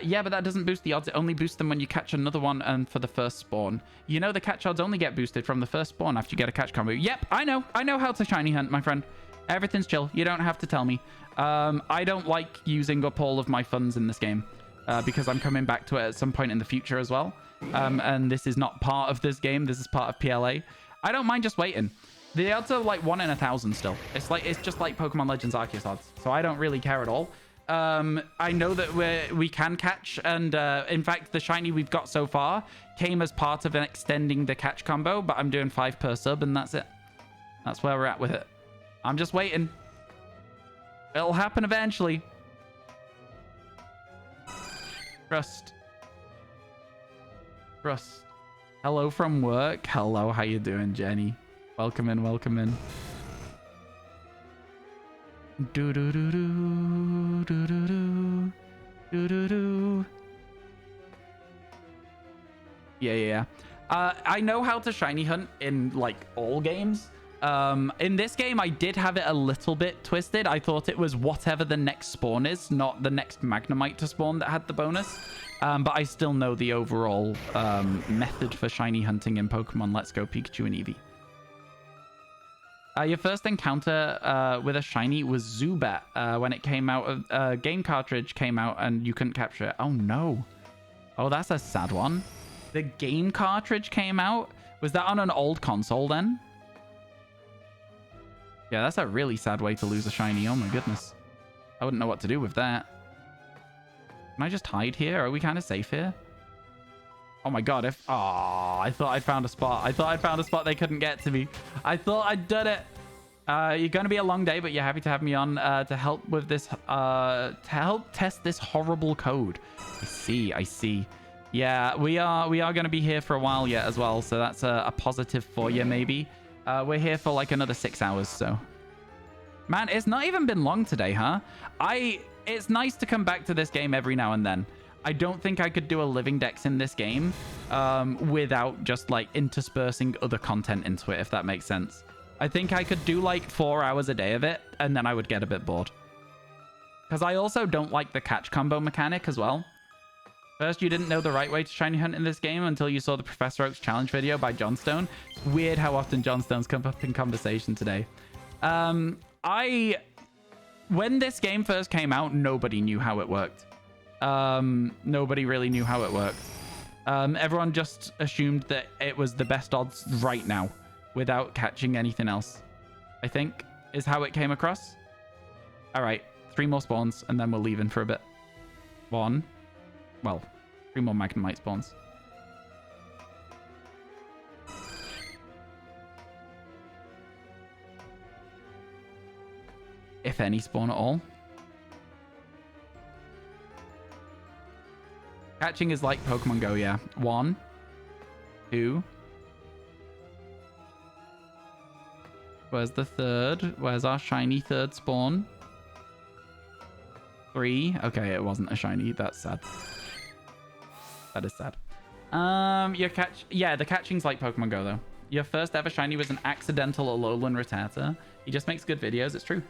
Yeah, but that doesn't boost the odds. It only boosts them when you catch another one and for the first spawn. You know the catch odds only get boosted from the first spawn after you get a catch combo. Yep, I know. I know how to shiny hunt, my friend. Everything's chill. You don't have to tell me. I don't like using up all of my funds in this game because I'm coming back to it at some point in the future as well. And this is not part of this game. This is part of PLA. I don't mind just waiting. The odds are like 1 in 1,000 still. It's just like Pokemon Legends Arceus odds. So I don't really care at all. I know that we can catch, and in fact, the shiny we've got so far came as part of an extending the catch combo, but I'm doing 5 per sub, and that's it. That's where we're at with it. I'm just waiting. It'll happen eventually. Trust. Trust. Hello from work. Hello, how you doing, Jenny? Welcome in, welcome in. Do do do do do do do do do do. Yeah. I know how to shiny hunt in like all games. In this game, I did have it a little bit twisted. I thought it was whatever the next spawn is, not the next Magnemite to spawn that had the bonus. But I still know the overall method for shiny hunting in Pokemon Let's Go Pikachu and Eevee. Your first encounter with a shiny was Zubat when it came out. A game cartridge came out and you couldn't capture it. Oh, no. Oh, that's a sad one. The game cartridge came out? Was that on an old console then? Yeah, that's a really sad way to lose a shiny. Oh, my goodness. I wouldn't know what to do with that. Can I just hide here? Are we kind of safe here? Oh, my God. Oh, I thought I'd found a spot. I thought I'd found a spot they couldn't get to me. I thought I'd done it. You're going to be a long day, but you're happy to have me on to help with this, to help test this horrible code. I see. I see. Yeah, we are going to be here for a while yet as well. So that's a positive for you, maybe. We're here for like another 6 hours, so. Man, it's not even been long today, huh? It's nice to come back to this game every now and then. I don't think I could do a living dex in this game without just like interspersing other content into it, if that makes sense. I think I could do like 4 hours a day of it, and then I would get a bit bored. Because I also don't like the catch combo mechanic as well. First, you didn't know the right way to shiny hunt in this game until you saw the Professor Oak's challenge video by Johnstone. It's weird how often Johnstone's come up in conversation today. When this game first came out, nobody knew how it worked. Nobody really knew how it worked. Everyone just assumed that it was the best odds right now without catching anything else, I think, is how it came across. All right, 3 more spawns, and then we're leaving for a bit. 1. Well, 3 more Magnemite spawns. If any spawn at all. Catching is like Pokemon Go, yeah. 1, 2. Where's the 3rd? Where's our shiny 3rd spawn? 3. Okay, it wasn't a shiny. That's sad. That is sad. Yeah, the catching's like Pokemon Go, though. Your first ever shiny was an accidental Alolan Rattata. He just makes good videos. It's true.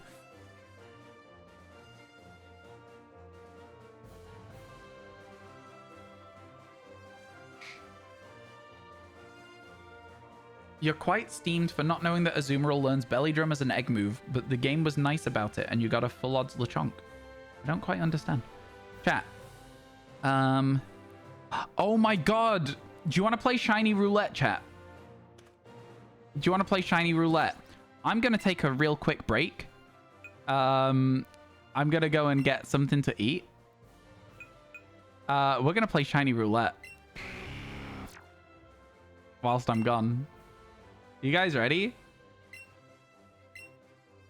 You're quite steamed for not knowing that Azumarill learns Belly Drum as an egg move, but the game was nice about it and you got a full odds Lechonk. I don't quite understand. Chat. Oh my god! Do you want to play Shiny Roulette, chat? Do you want to play Shiny Roulette? I'm going to take a real quick break. I'm going to go and get something to eat. We're going to play Shiny Roulette. Whilst I'm gone. You guys ready?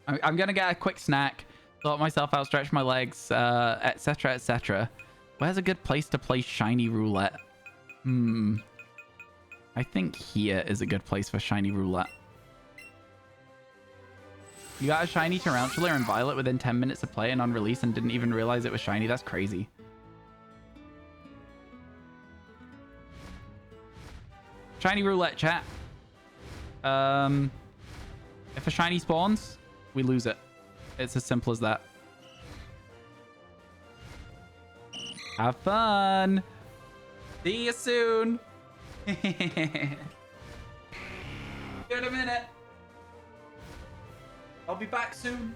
I'm going to get a quick snack. Sort myself out, stretch my legs, etc, etc. Where's a good place to play Shiny Roulette? I think here is a good place for Shiny Roulette. You got a shiny Tarantula and Violet within 10 minutes of play and on release and didn't even realize it was shiny. That's crazy. Shiny Roulette, chat. If a shiny spawns, we lose it. It's as simple as that. Have fun. See you soon. Give it a minute. I'll be back soon.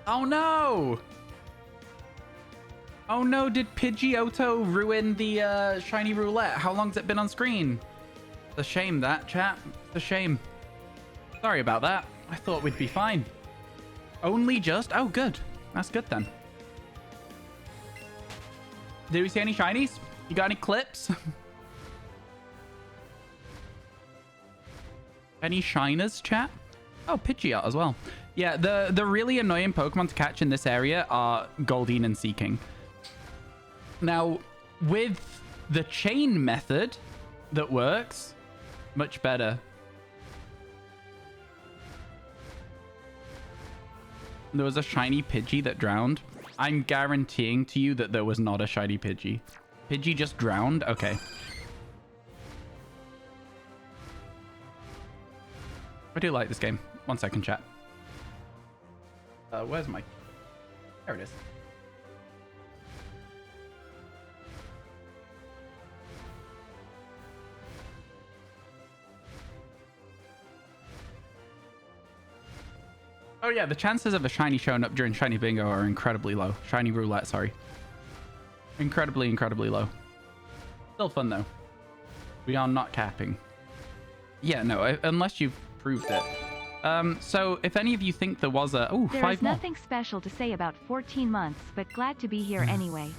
Oh no! Oh no, did Pidgeotto ruin the shiny roulette? How long's it been on screen? It's a shame that, chat. It's a shame. Sorry about that. I thought we'd be fine. Only just? Oh, good. That's good then. Did we see any shinies? You got any clips? Any shiners, chat? Oh, Pidgeot as well. Yeah, the really annoying Pokemon to catch in this area are Goldeen and Seeking. Now, with the chain method that works, much better. There was a shiny Pidgey that drowned. I'm guaranteeing to you that there was not a shiny Pidgey. Pidgey just drowned? Okay. I do like this game. 1 second, chat. Where's my... There it is. Oh yeah, the chances of a shiny showing up during shiny bingo are incredibly low. Shiny roulette, sorry. Incredibly, incredibly low. Still fun though. We are not capping. Yeah, no, unless you've proved it. So if any of you think there was a... Oh, 5 more. There is nothing special to say about 14 months, but glad to be here anyway.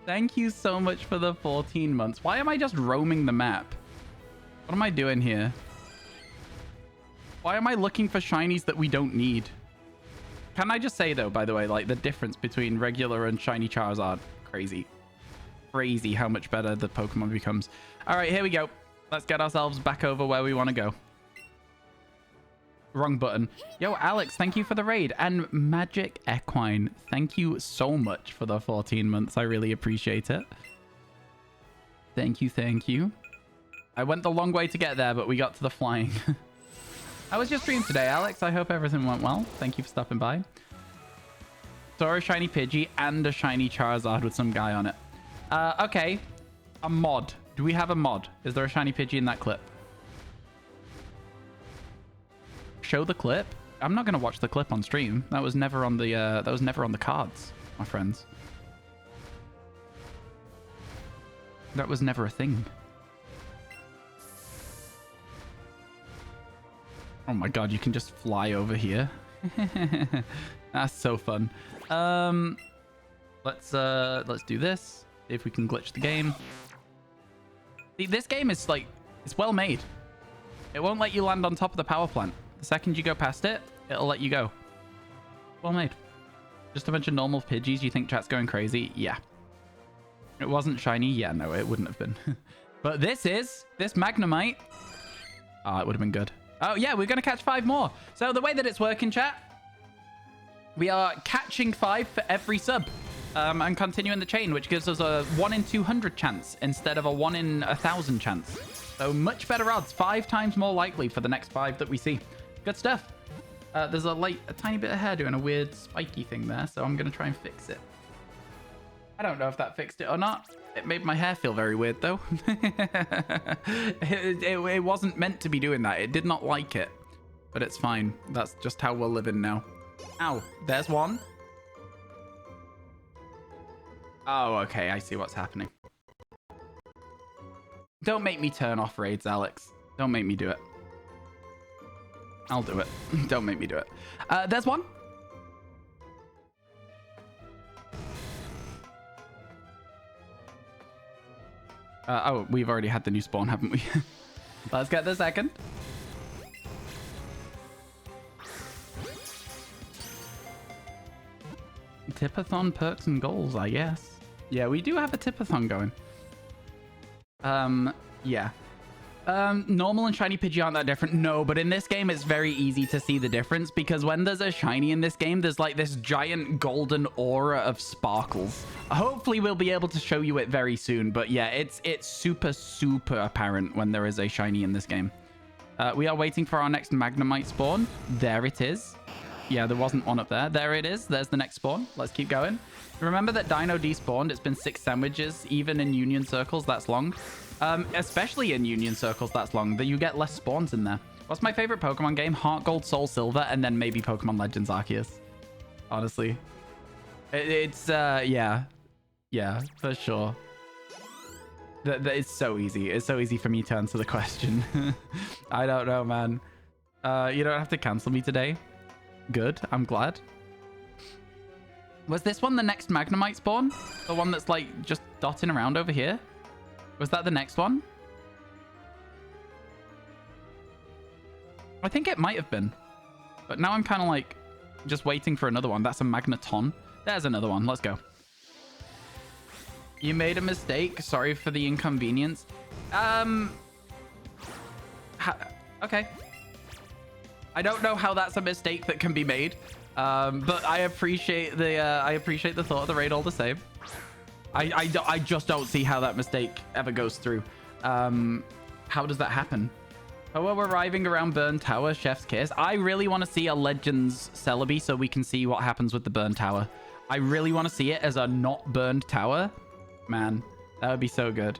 Thank you so much for the 14 months. Why am I just roaming the map? What am I doing here? Why am I looking for shinies that we don't need? Can I just say, though, by the way, like, the difference between regular and shiny Charizard? Crazy. Crazy how much better the Pokemon becomes. All right, here we go. Let's get ourselves back over where we want to go. Wrong button. Yo, Alex, thank you for the raid. And Magic Equine, thank you so much for the 14 months. I really appreciate it. Thank you, thank you. I went the long way to get there, but we got to the flying. How was your stream today, Alex? I hope everything went well. Thank you for stopping by. Saw a shiny Pidgey and a shiny Charizard with some guy on it. Okay. A mod. Do we have a mod? Is there a shiny Pidgey in that clip? Show the clip? I'm not going to watch the clip on stream. That was never on the cards, my friends. That was never a thing. Oh my god, you can just fly over here. That's so fun. Let's do this. See if we can glitch the game. See, this game is like, it's well made. It won't let you land on top of the power plant. The second you go past it, it'll let you go. Well made. Just a bunch of normal Pidgeys. You think chat's going crazy? Yeah. It wasn't shiny? Yeah, no, it wouldn't have been. But this Magnemite. Oh, it would have been good. Oh, yeah, we're going to catch 5 more. So the way that it's working, chat, we are catching 5 for every sub and continuing the chain, which gives us a 1 in 200 chance instead of a 1 in 1,000 chance. So much better odds, 5 times more likely for the next 5 that we see. Good stuff. There's a tiny bit of hair doing a weird spiky thing there, so I'm going to try and fix it. I don't know if that fixed it or not. It made my hair feel very weird, though. it wasn't meant to be doing that. It did not like it. But it's fine. That's just how we're living now. Ow. There's one. Oh, okay. I see what's happening. Don't make me turn off raids, Alex. Don't make me do it. I'll do it. Don't make me do it. There's one. Oh, we've already had the new spawn, haven't we? Let's get the second. Tipathon perks and goals, I guess. Yeah, we do have a Tipathon going. Yeah. Normal and shiny Pidgey aren't that different. No, but in this game, it's very easy to see the difference because when there's a shiny in this game, there's like this giant golden aura of sparkles. Hopefully, we'll be able to show you it very soon. But yeah, it's super, super apparent when there is a shiny in this game. We are waiting for our next Magnemite spawn. There it is. Yeah, there wasn't one up there. There it is. There's the next spawn. Let's keep going. Remember that Dino despawned. It's been 6 sandwiches. Even in Union Circles, that's long. Especially in Union Circles, that's long. That you get less spawns in there. What's my favorite Pokemon game? Heart Gold, Soul Silver, and then maybe Pokemon Legends Arceus. honestly. It's yeah, for sure. It's so easy. It's so easy for me to answer the question. I don't know, man. You don't have to cancel me today. Good. I'm glad. Was this one the next Magnemite spawn? The one that's like just dotting around over here? Was that the next one? I think it might have been. But now I'm kind of like just waiting for another one. That's a Magneton. There's another one. Let's go. You made a mistake. Sorry for the inconvenience. Okay. I don't know how that's a mistake that can be made. But I appreciate the thought of the raid all the same. I just don't see how that mistake ever goes through. How does that happen? Oh, well, we're arriving around Burn Tower, Chef's Kiss. I really want to see a Legends Celebi so we can see what happens with the Burn Tower. I really want to see it as a not burned tower. Man, that would be so good.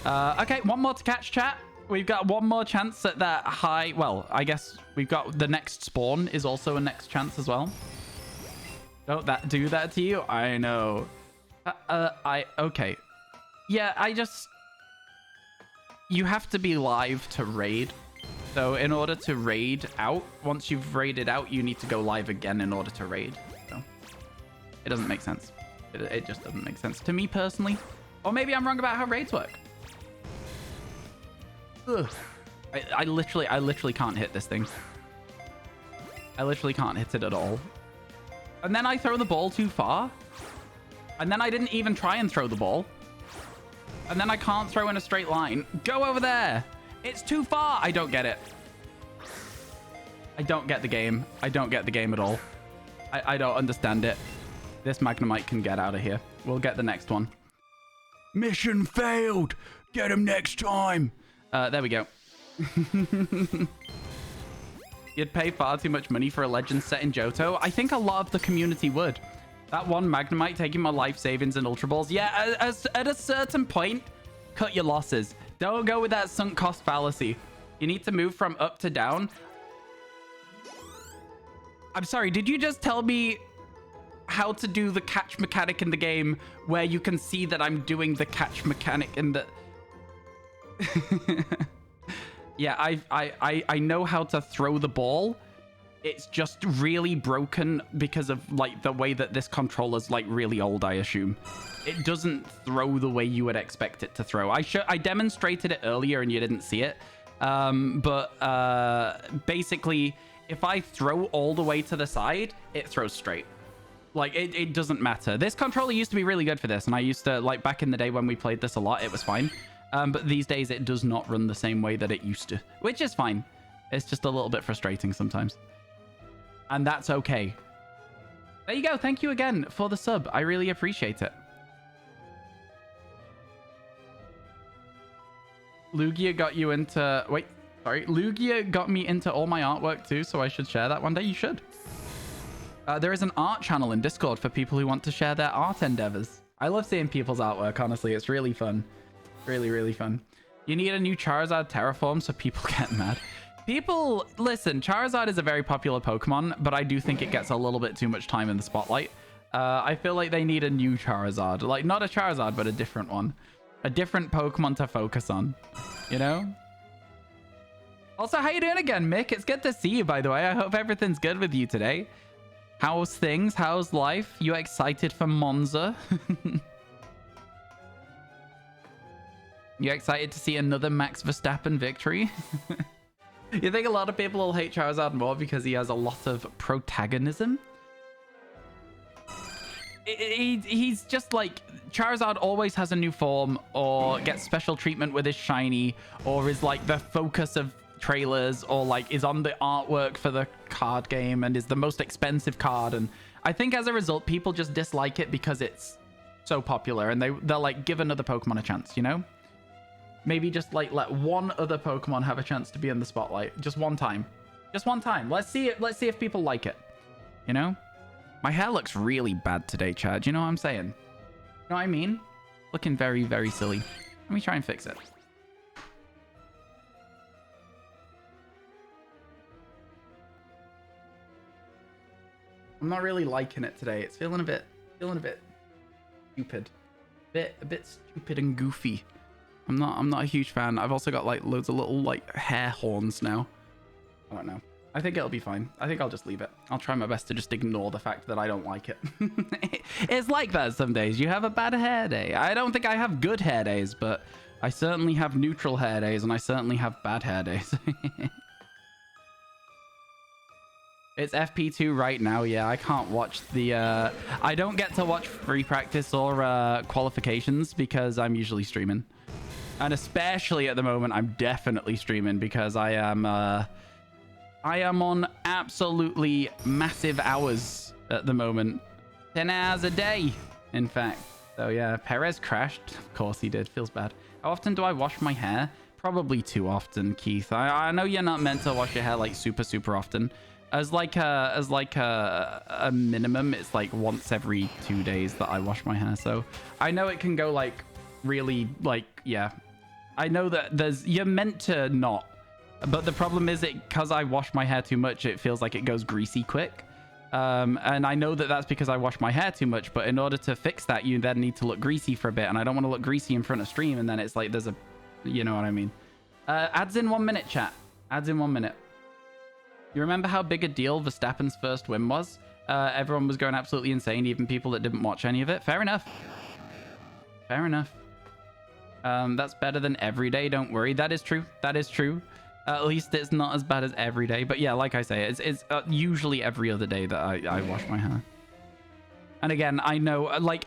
Okay, one more to catch, chat. We've got one more chance at that high. Well, I guess we've got the next spawn is also a next chance as well. Don't that do that to you? I know. Okay. Yeah, you have to be live to raid. So in order to raid out, once you've raided out, you need to go live again in order to raid. So it doesn't make sense. It just doesn't make sense to me personally. Or maybe I'm wrong about how raids work. Ugh. I literally can't hit this thing. I literally can't hit it at all. And then I throw the ball too far. And then I didn't even try and throw the ball. And then I can't throw in a straight line. Go over there. It's too far. I don't get it. I don't get the game. I don't get the game at all. I don't understand it. This Magnemite can get out of here. We'll get the next one. Mission failed. Get him next time. There we go. You'd pay far too much money for a legend set in Johto. I think a lot of the community would. That one Magnemite taking my life savings and Ultra Balls. Yeah, at a certain point, cut your losses. Don't go with that sunk cost fallacy. You need to move from up to down. I'm sorry, did you just tell me how to do the catch mechanic in the game where you can see that I'm doing the catch mechanic in the... Yeah, I know how to throw the ball. It's just really broken because of like the way that this controller's like really old, I assume. It doesn't throw the way you would expect it to throw. I demonstrated it earlier and you didn't see it. Basically, if I throw all the way to the side, it throws straight. Like, it doesn't matter. This controller used to be really good for this, and I used to, like, back in the day when we played this a lot, it was fine. But these days, it does not run the same way that it used to, which is fine. It's just a little bit frustrating sometimes. And that's okay. There you go. Thank you again for the sub. I really appreciate it. Lugia got you into... Wait, sorry. Lugia got me into all my artwork too, so I should share that one day. You should. There is an art channel in Discord for people who want to share their art endeavors. I love seeing people's artwork, honestly. It's really fun. Really, really fun. You need a new Charizard Terraform so people get mad. People, listen, Charizard is a very popular Pokemon, but I do think it gets a little bit too much time in the spotlight. I feel like they need a new Charizard. Like, not a Charizard, but a different one. A different Pokemon to focus on, you know? Also, how you doing again, Mick? It's good to see you, by the way. I hope everything's good with you today. How's things? How's life? You excited for Monza? You excited to see another Max Verstappen victory? You think a lot of people will hate Charizard more because he has a lot of protagonism? He's just like... Charizard always has a new form or gets special treatment with his shiny or is like the focus of trailers or like is on the artwork for the card game and is the most expensive card. And I think as a result, people just dislike it because it's so popular and they'll like give another Pokemon a chance, you know? Maybe just like let one other Pokemon have a chance to be in the spotlight. Just one time. Just one time. Let's see it. Let's see if people like it. You know? My hair looks really bad today, Chad. You know what I'm saying? You know what I mean? Looking very, very silly. Let me try and fix it. I'm not really liking it today. It's feeling a bit stupid. A bit stupid and goofy. I'm not a huge fan. I've also got like loads of little like hair horns now. I don't know. I think it'll be fine. I think I'll just leave it. I'll try my best to just ignore the fact that I don't like it. It's like that some days. You have a bad hair day. I don't think I have good hair days, but I certainly have neutral hair days, and I certainly have bad hair days. It's FP2 right now. Yeah, I can't watch the... I don't get to watch free practice or qualifications because I'm usually streaming. And especially at the moment, I'm definitely streaming because I am on absolutely massive hours at the moment. 10 hours a day, in fact. So yeah, Perez crashed. Of course he did. Feels bad. How often do I wash my hair? Probably too often, Keith. I know you're not meant to wash your hair like super often. As like a minimum, it's like once every 2 days that I wash my hair. So I know it can go like really like, yeah. I know that you're meant to not. But the problem is because I wash my hair too much, it feels like it goes greasy quick. And I know that that's because I wash my hair too much. But in order to fix that, you then need to look greasy for a bit. And I don't want to look greasy in front of stream. And then it's like there's a... You know what I mean? Ads in 1 minute, chat. Ads in 1 minute. You remember how big a deal Verstappen's first win was? Everyone was going absolutely insane, even people that didn't watch any of it. Fair enough. Fair enough. That's better than every day, don't worry. That is true. That is true. At least it's not as bad as every day. But yeah, like I say, it's usually every other day that I wash my hair. And again, I know, like,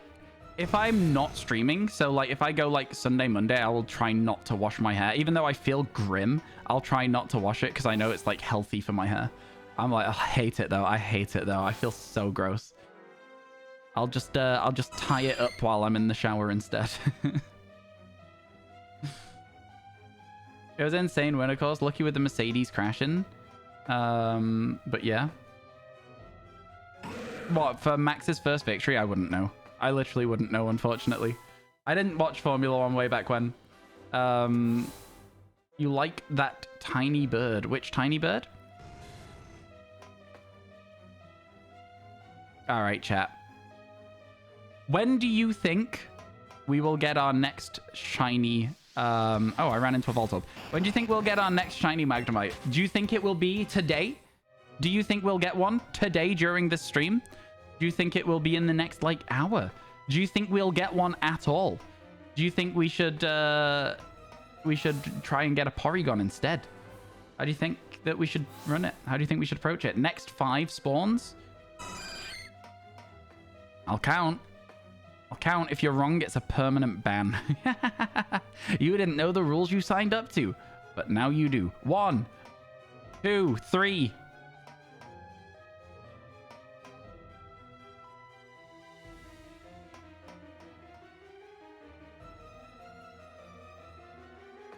if I'm not streaming, so like if I go like Sunday, Monday, I will try not to wash my hair. Even though I feel grim, I'll try not to wash it because I know it's like healthy for my hair. I'm like, I hate it though. I hate it though. I feel so gross. I'll just tie it up while I'm in the shower instead. It was insane win, of course. Lucky with the Mercedes crashing. But yeah. What, for Max's first victory? I wouldn't know. I literally wouldn't know, unfortunately. I didn't watch Formula 1 way back when. You like that tiny bird. Which tiny bird? Alright, chat. When do you think we will get our next shiny... oh, I ran into a Voltorb. When do you think we'll get our next shiny Magnemite? Do you think it will be today? Do you think we'll get one today during this stream? Do you think it will be in the next, like, hour? Do you think we'll get one at all? Do you think we should try and get a Porygon instead? How do you think that we should run it? How do you think we should approach it? Next 5 spawns? I'll count. I'll count. If you're wrong, it's a permanent ban. You didn't know the rules you signed up to, but now you do. 1, 2, 3.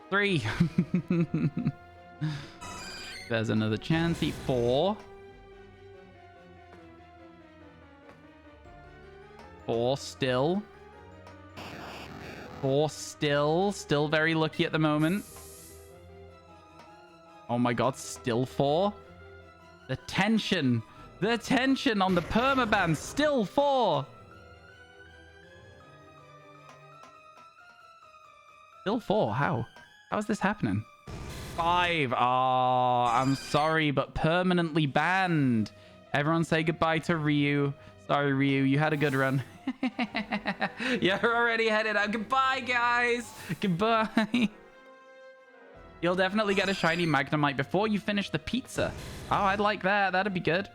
Three. There's another chancey. 4. 4 still. 4 still. Still very lucky at the moment. Oh my god, still 4. The tension. The tension on the permaban. Still 4. Still 4. How? How is this happening? 5. Oh, I'm sorry, but permanently banned. Everyone say goodbye to Ryu. Sorry, Ryu. You had a good run. You're already headed out. Goodbye, guys. Goodbye. You'll definitely get a shiny Magnemite before you finish the pizza. Oh, I'd like that. That'd be good.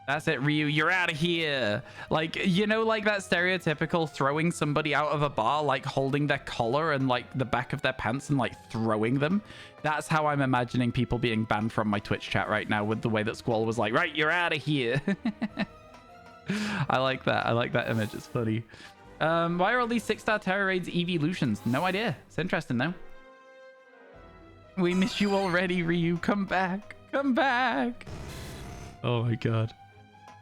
That's it, Ryu. You're out of here. Like, you know, like that stereotypical throwing somebody out of a bar, like holding their collar and like the back of their pants and like throwing them. That's how I'm imagining people being banned from my Twitch chat right now with the way that Squall was like, right, you're out of here. I like that. I like that image. It's funny. Why are all these 6-star Terror Raids evolutions? No idea. It's interesting though. We miss you already, Ryu. Come back. Come back. Oh my god.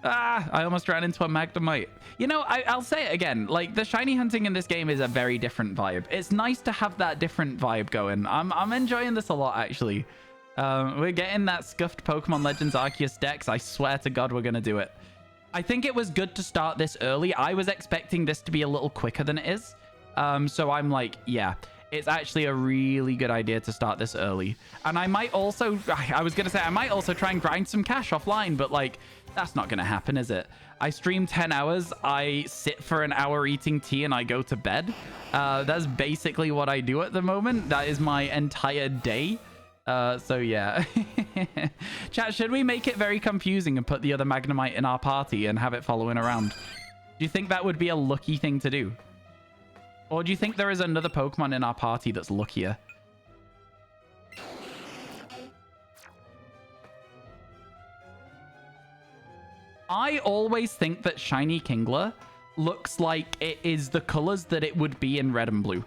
Ah, I almost ran into a Magnemite. You know, I'll say it again. Like, the shiny hunting in this game is a very different vibe. It's nice to have that different vibe going. I'm enjoying this a lot, actually. We're getting that scuffed Pokemon Legends Arceus Dex. I swear to God we're going to do it. I think it was good to start this early. I was expecting this to be a little quicker than it is. So I'm like, yeah, it's actually a really good idea to start this early. And I might also, I was going to say, I might also try and grind some cash offline, but like, that's not going to happen, is it? I stream 10 hours, I sit for an hour eating tea, and I go to bed. That's basically what I do at the moment. That is my entire day. So yeah. Chat, should we make it very confusing and put the other Magnemite in our party and have it following around? Do you think that would be a lucky thing to do? Or do you think there is another Pokemon in our party that's luckier? I always think that Shiny Kingler looks like it is the colors that it would be in Red and Blue.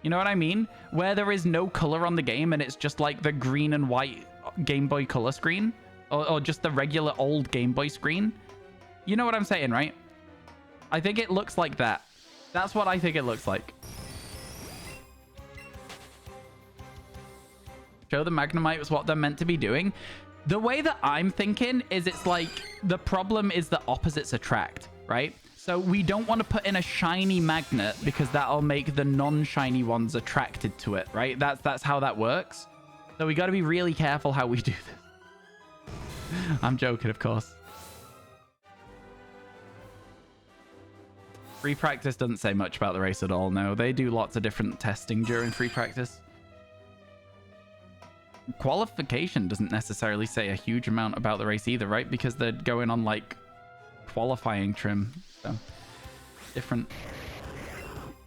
You know what I mean? Where there is no color on the game and it's just like the green and white Game Boy Color screen. Or just the regular old Game Boy screen. You know what I'm saying, right? I think it looks like that. That's what I think it looks like. Show the Magnemite was what they're meant to be doing. The way that I'm thinking is it's like the problem is that opposites attract, right? So we don't want to put in a shiny magnet because that'll make the non-shiny ones attracted to it, right? That's how that works. So we got to be really careful how we do this. I'm joking, of course. Free practice doesn't say much about the race at all. No, they do lots of different testing during free practice. Qualification doesn't necessarily say a huge amount about the race either, right? Because they're going on like qualifying trim. So different.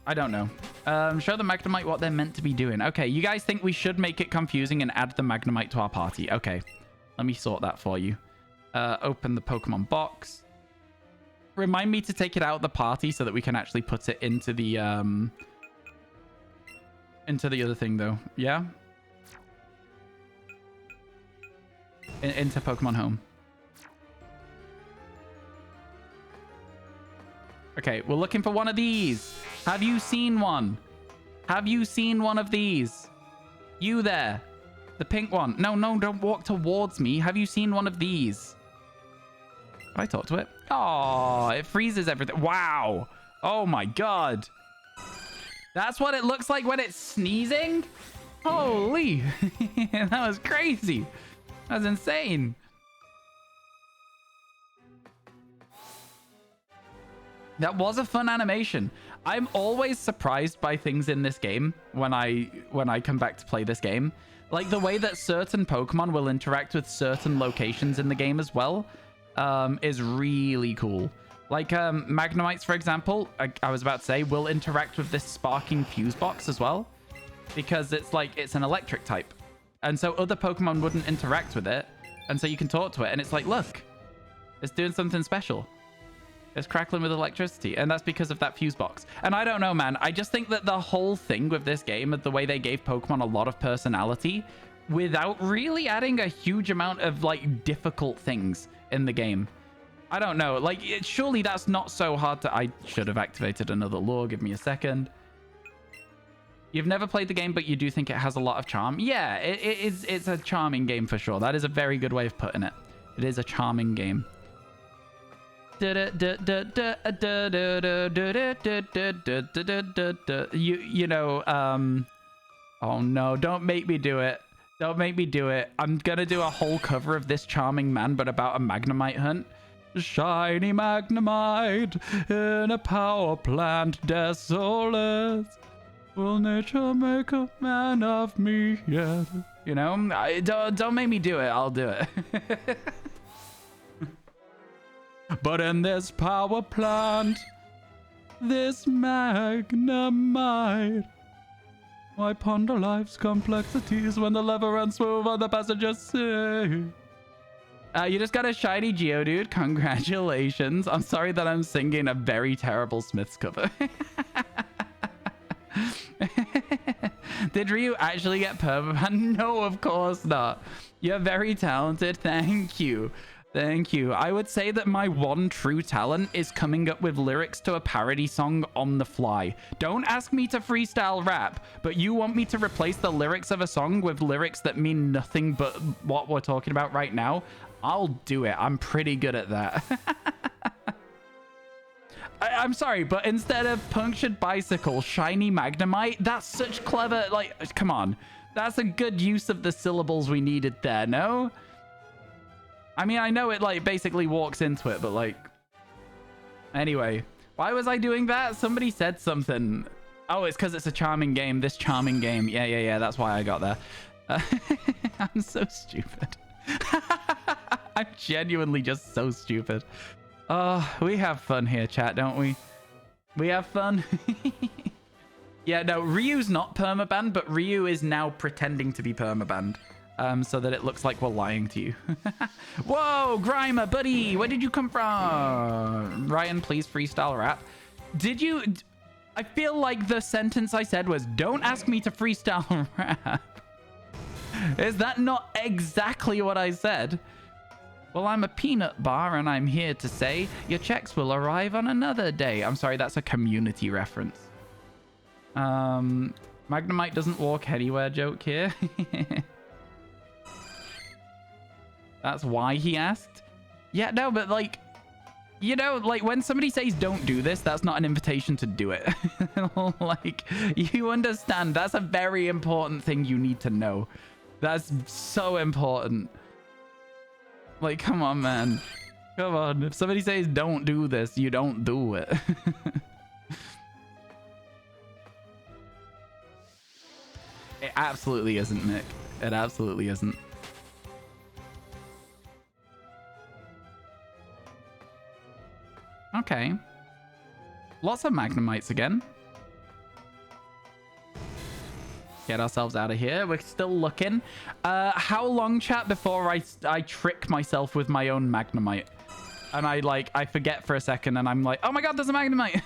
I don't know. Show the Magnemite what they're meant to be doing. Okay, you guys think we should make it confusing and add the Magnemite to our party. Okay, let me sort that for you. Open the Pokemon box. Remind me to take it out of the party so that we can actually put it into the other thing though. Yeah? Into Pokemon Home. Okay, we're looking for one of these. Have you seen one? Have you seen one of these? You there. The pink one. No, don't walk towards me. Have you seen one of these? Can I talk to it? Oh, it freezes everything. Wow. Oh my god. That's what it looks like when it's sneezing? Holy. That was crazy. That was insane. That was a fun animation. I'm always surprised by things in this game when I come back to play this game. Like the way that certain Pokemon will interact with certain locations in the game as well is really cool. Like Magnemites, for example, I was about to say, will interact with this sparking fuse box as well. Because it's an electric type. And so other Pokemon wouldn't interact with it. And so you can talk to it and it's like, look, it's doing something special. It's crackling with electricity, and that's because of that fuse box. And I don't know, man. I just think that the whole thing with this game, the way they gave Pokemon a lot of personality, without really adding a huge amount of, like, difficult things in the game. I don't know. Like, surely that's not so hard to... I should have activated another lure. Give me a second. You've never played the game, but you do think it has a lot of charm? Yeah, it's a charming game for sure. That is a very good way of putting it. It is a charming game. You know, oh no, don't make me do it. Don't make me do it. I'm gonna do a whole cover of This Charming Man, but about a Magnemite hunt. Shiny Magnemite in a power plant desolate. Will nature make a man of me yet? You know, don't make me do it. I'll do it. But in this power plant, this Magnemite, I ponder life's complexities when the lever runs smooth on the passenger seat. You just got a shiny Geodude. Congratulations. I'm sorry that I'm singing a very terrible Smiths cover. Did Ryu actually get Permaban? No, of course not. You're very talented. Thank you. Thank you. I would say that my one true talent is coming up with lyrics to a parody song on the fly. Don't ask me to freestyle rap, but you want me to replace the lyrics of a song with lyrics that mean nothing but what we're talking about right now? I'll do it. I'm pretty good at that. I'm sorry, but instead of punctured bicycle, shiny magnemite, that's such clever, like, come on. That's a good use of the syllables we needed there, no? I mean, I know it, like, basically walks into it, but, like... Anyway, why was I doing that? Somebody said something. Oh, it's because it's a charming game. This charming game. Yeah, that's why I got there. I'm so stupid. I'm genuinely just so stupid. Oh, we have fun here, chat, don't we? We have fun. Yeah, no, Ryu's not permabanned, but Ryu is now pretending to be permabanned. So that it looks like we're lying to you. Whoa, Grimer, buddy, where did you come from? Ryan, please freestyle rap. Did you... I feel like the sentence I said was, don't ask me to freestyle rap. Is that not exactly what I said? Well, I'm a peanut bar and I'm here to say your checks will arrive on another day. I'm sorry, that's a community reference. Magnemite doesn't walk anywhere joke here. That's why he asked. Yeah, no, but like, you know, like when somebody says don't do this, that's not an invitation to do it. Like, you understand, that's a very important thing you need to know. That's so important. Like, come on, man. Come on. If somebody says don't do this, you don't do it. It absolutely isn't, Nick. It absolutely isn't. Okay. Lots of Magnemites again. Get ourselves out of here. We're still looking. How long, chat, before I trick myself with my own Magnemite? And I forget for a second and I'm like, oh my god, there's a Magnemite.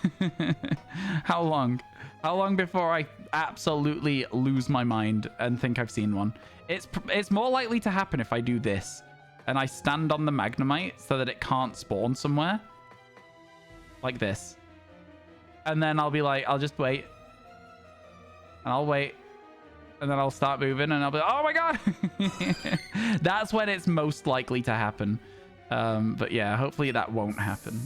How long? How long before I absolutely lose my mind and think I've seen one? It's more likely to happen if I do this. And I stand on the Magnemite so that it can't spawn somewhere. Like this. And then I'll be like, I'll just wait. And I'll wait. And then I'll start moving and I'll be like, oh my god. That's when it's most likely to happen. But yeah, hopefully that won't happen.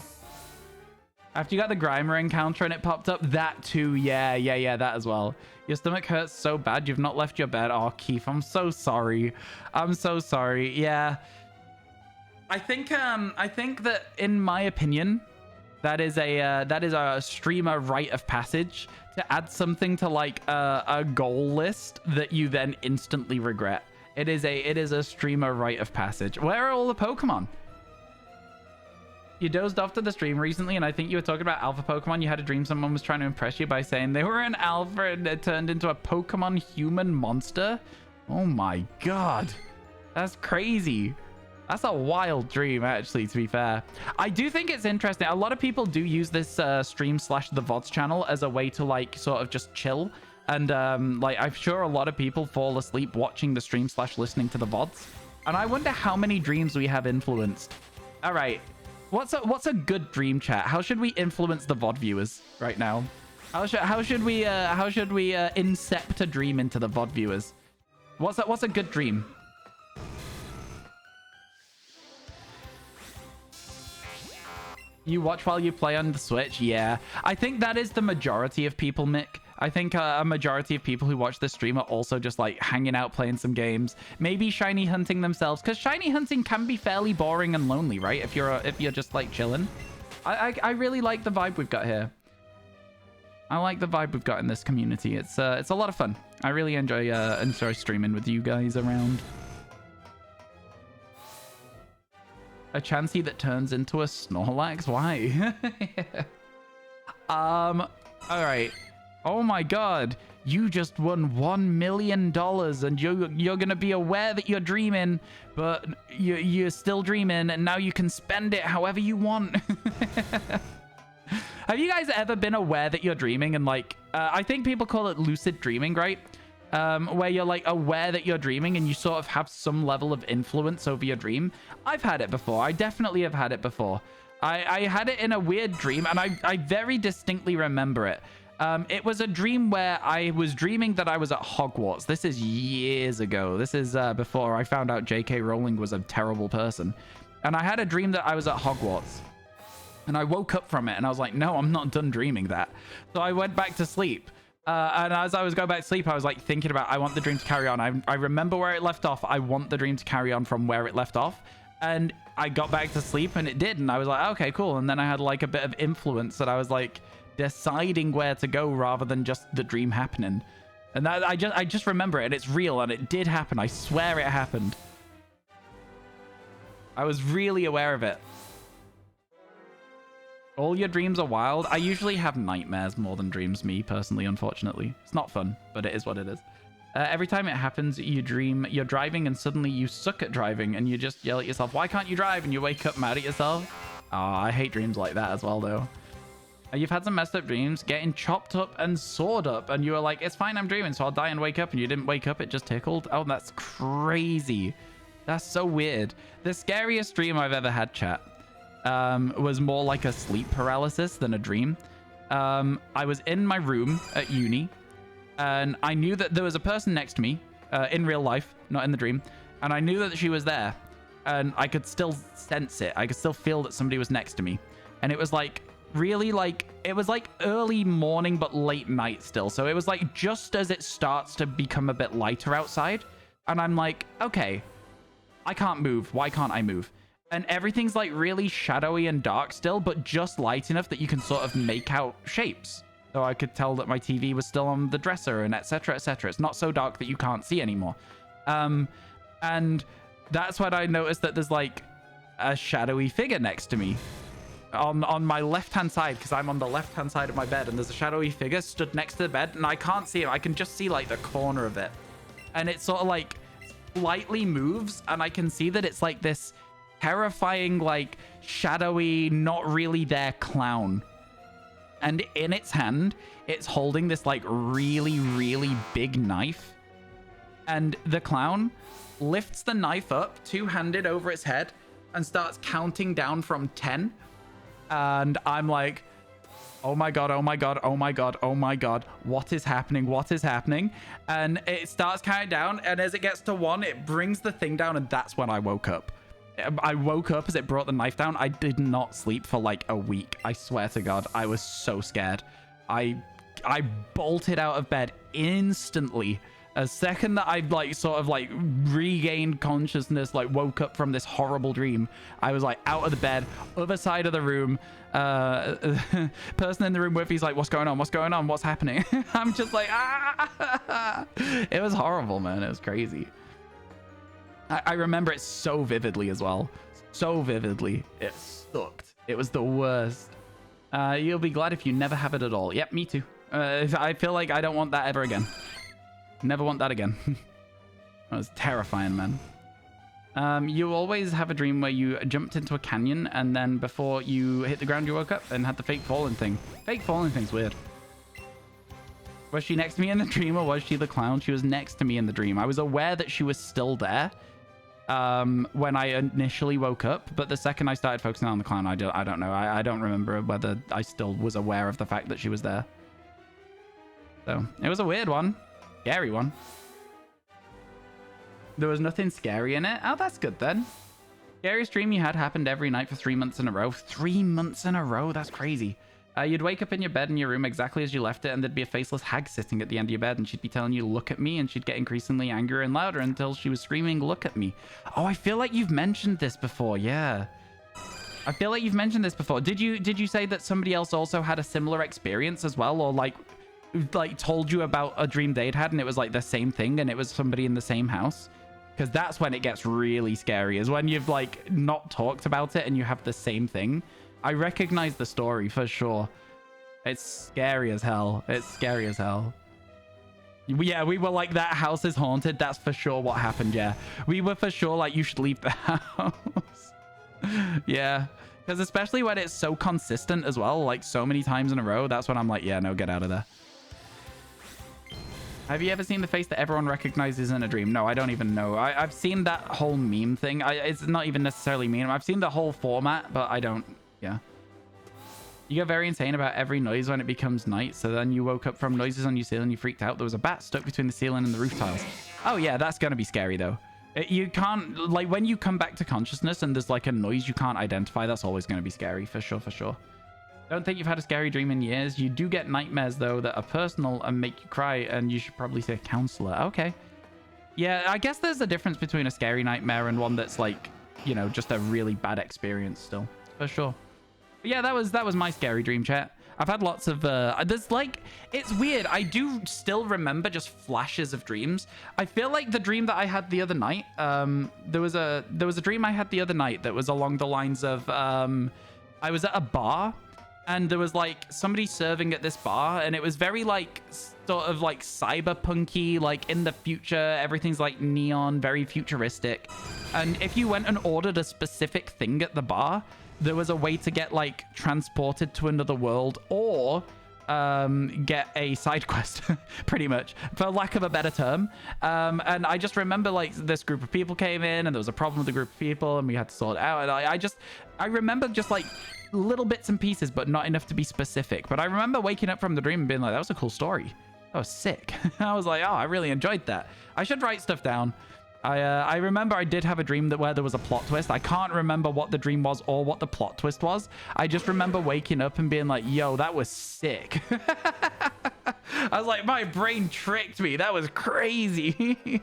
After you got the Grimer encounter and it popped up, that too. Yeah, that as well. Your stomach hurts so bad you've not left your bed. Oh, Keith, I'm so sorry. I'm so sorry. Yeah. I think that in my opinion, that is a streamer rite of passage to add something to like a goal list that you then instantly regret. It is a streamer rite of passage. Where are all the Pokemon? You dozed off to the stream recently, and I think you were talking about alpha Pokemon. You had a dream someone was trying to impress you by saying they were an alpha and it turned into a Pokemon human monster. Oh my god, that's crazy. That's a wild dream, actually, to be fair. I do think it's interesting. A lot of people do use this stream / the VoDs channel as a way to, like, sort of just chill. And, like, I'm sure a lot of people fall asleep watching the stream / listening to the VoDs. And I wonder how many dreams we have influenced. All right. What's a good dream, chat? How should we influence the VoD viewers right now? How should we incept a dream into the VoD viewers? What's a good dream? You watch while you play on the Switch? Yeah. I think that is the majority of people, Mick. I think a majority of people who watch this stream are also just like hanging out, playing some games, maybe shiny hunting themselves, because shiny hunting can be fairly boring and lonely, right? If you're just like chilling. I really like the vibe we've got here. I like the vibe we've got in this community. It's a lot of fun. I really enjoy streaming with you guys around. A Chansey that turns into a Snorlax? Why? All right. Oh my god. You just won $1 million and you're gonna be aware that you're dreaming, but you're still dreaming and now you can spend it however you want. Have you guys ever been aware that you're dreaming and like, I think people call it lucid dreaming, right? Where you're like aware that you're dreaming and you sort of have some level of influence over your dream. I've had it before. I definitely have had it before. I had it in a weird dream and I very distinctly remember it. It was a dream where I was dreaming that I was at Hogwarts. This is years ago. This is before I found out J.K. Rowling was a terrible person. And I had a dream that I was at Hogwarts. And I woke up from it and I was like, no, I'm not done dreaming that. So I went back to sleep. And as I was going back to sleep, I was like thinking about, I want the dream to carry on. I remember where it left off. I want the dream to carry on from where it left off. And I got back to sleep and it did. And I was like, okay, cool. And then I had like a bit of influence that I was like deciding where to go rather than just the dream happening. And that I just remember it and it's real and it did happen. I swear it happened. I was really aware of it. All your dreams are wild. I usually have nightmares more than dreams, me personally, unfortunately. It's not fun, but it is what it is. Every time it happens, you dream you're driving and suddenly you suck at driving and you just yell at yourself, why can't you drive? And you wake up mad at yourself. Oh, I hate dreams like that as well, though. You've had some messed up dreams, getting chopped up and sawed up, and you were like, it's fine, I'm dreaming, so I'll die and wake up, and you didn't wake up, it just tickled. Oh, that's crazy. That's so weird. The scariest dream I've ever had, chat, was more like a sleep paralysis than a dream. I was in my room at uni, and I knew that there was a person next to me, in real life, not in the dream, and I knew that she was there, and I could still sense it. I could still feel that somebody was next to me, and it was like, really like, it was like early morning but late night still, so it was like just as it starts to become a bit lighter outside, and I'm like, okay, I can't move, why can't I move? And everything's like really shadowy and dark still, but just light enough that you can sort of make out shapes. So I could tell that my TV was still on the dresser and etc, etc. It's not so dark that you can't see anymore. And that's when I noticed that there's like a shadowy figure next to me on my left-hand side, because I'm on the left-hand side of my bed, and there's a shadowy figure stood next to the bed, and I can't see him. I can just see like the corner of it, and it sort of like slightly moves, and I can see that it's like this terrifying, like shadowy, not really there clown. And in its hand, it's holding this like really, really big knife. And the clown lifts the knife up, two-handed over its head, and starts counting down from 10. And I'm like, oh my god, oh my god, oh my god, oh my god, what is happening? What is happening? And it starts counting down, and as it gets to 1, it brings the thing down, and that's when I woke up. I woke up as it brought the knife down. I did not sleep for like a week. I swear to God, I was so scared. I bolted out of bed instantly. A second that I like sort of like regained consciousness, like woke up from this horrible dream, I was like out of the bed, other side of the room. Person in the room with me's like, what's going on? What's going on? What's happening? I'm just like, ah! It was horrible, man. It was crazy. I remember it so vividly as well. So vividly. It sucked. It was the worst. You'll be glad if you never have it at all. Yep, me too. I feel like I don't want that ever again. Never want that again. That was terrifying, man. You always have a dream where you jumped into a canyon and then before you hit the ground you woke up and had the fake falling thing. Fake falling thing's weird. Was she next to me in the dream or was she the clown? She was next to me in the dream. I was aware that she was still there when I initially woke up, but the second I started focusing on the clown, I don't know. I don't remember whether I still was aware of the fact that she was there. So it was a weird one. Scary one. There was nothing scary in it. Oh, that's good then. Scariest dream you had happened every night for 3 months in a row. 3 months in a row? That's crazy. You'd wake up in your bed in your room exactly as you left it, and there'd be a faceless hag sitting at the end of your bed, and she'd be telling you, look at me, and she'd get increasingly angrier and louder until she was screaming, look at me. Oh, I feel like you've mentioned this before. Yeah. I feel like you've mentioned this before. Did you say that somebody else also had a similar experience as well, or like told you about a dream they'd had and it was like the same thing and it was somebody in the same house? Because that's when it gets really scary, is when you've like not talked about it and you have the same thing. I recognize the story for sure. It's scary as hell. It's scary as hell. Yeah, we were like, that house is haunted. That's for sure what happened. Yeah, we were for sure like, you should leave the house. Yeah, because especially when it's so consistent as well, like so many times in a row, that's when I'm like, yeah, no, get out of there. Have you ever seen the face that everyone recognizes in a dream? No, I don't even know. I've seen that whole meme thing. It's not even necessarily meme. I've seen the whole format, but I don't. Yeah. You get very insane about every noise when it becomes night. So then you woke up from noises on your ceiling. You freaked out. There was a bat stuck between the ceiling and the roof tiles. Oh, yeah, that's going to be scary, though. You can't, like, when you come back to consciousness and there's like a noise you can't identify, that's always going to be scary, for sure, for sure. Don't think you've had a scary dream in years. You do get nightmares, though, that are personal and make you cry, and you should probably see a counselor. Okay. Yeah, I guess there's a difference between a scary nightmare and one that's like, you know, just a really bad experience still, for sure. But yeah, that was my scary dream, chat. I've had lots of there's like, it's weird, I do still remember just flashes of dreams. I feel like the dream that I had the other night, there was a dream I had the other night that was along the lines of I was at a bar and there was like somebody serving at this bar, and it was very like sort of like cyberpunky, like in the future, everything's like neon, very futuristic. And if you went and ordered a specific thing at the bar, there was a way to get like transported to another world or get a side quest, pretty much, for lack of a better term. And I just remember like this group of people came in and there was a problem with the group of people and we had to sort it out. And I remember just like little bits and pieces, but not enough to be specific. But I remember waking up from the dream and being like, that was a cool story. That was sick. I was like, oh, I really enjoyed that. I should write stuff down. I remember I did have a dream where there was a plot twist. I can't remember what the dream was or what the plot twist was. I just remember waking up and being like, yo, that was sick. I was like, my brain tricked me. That was crazy.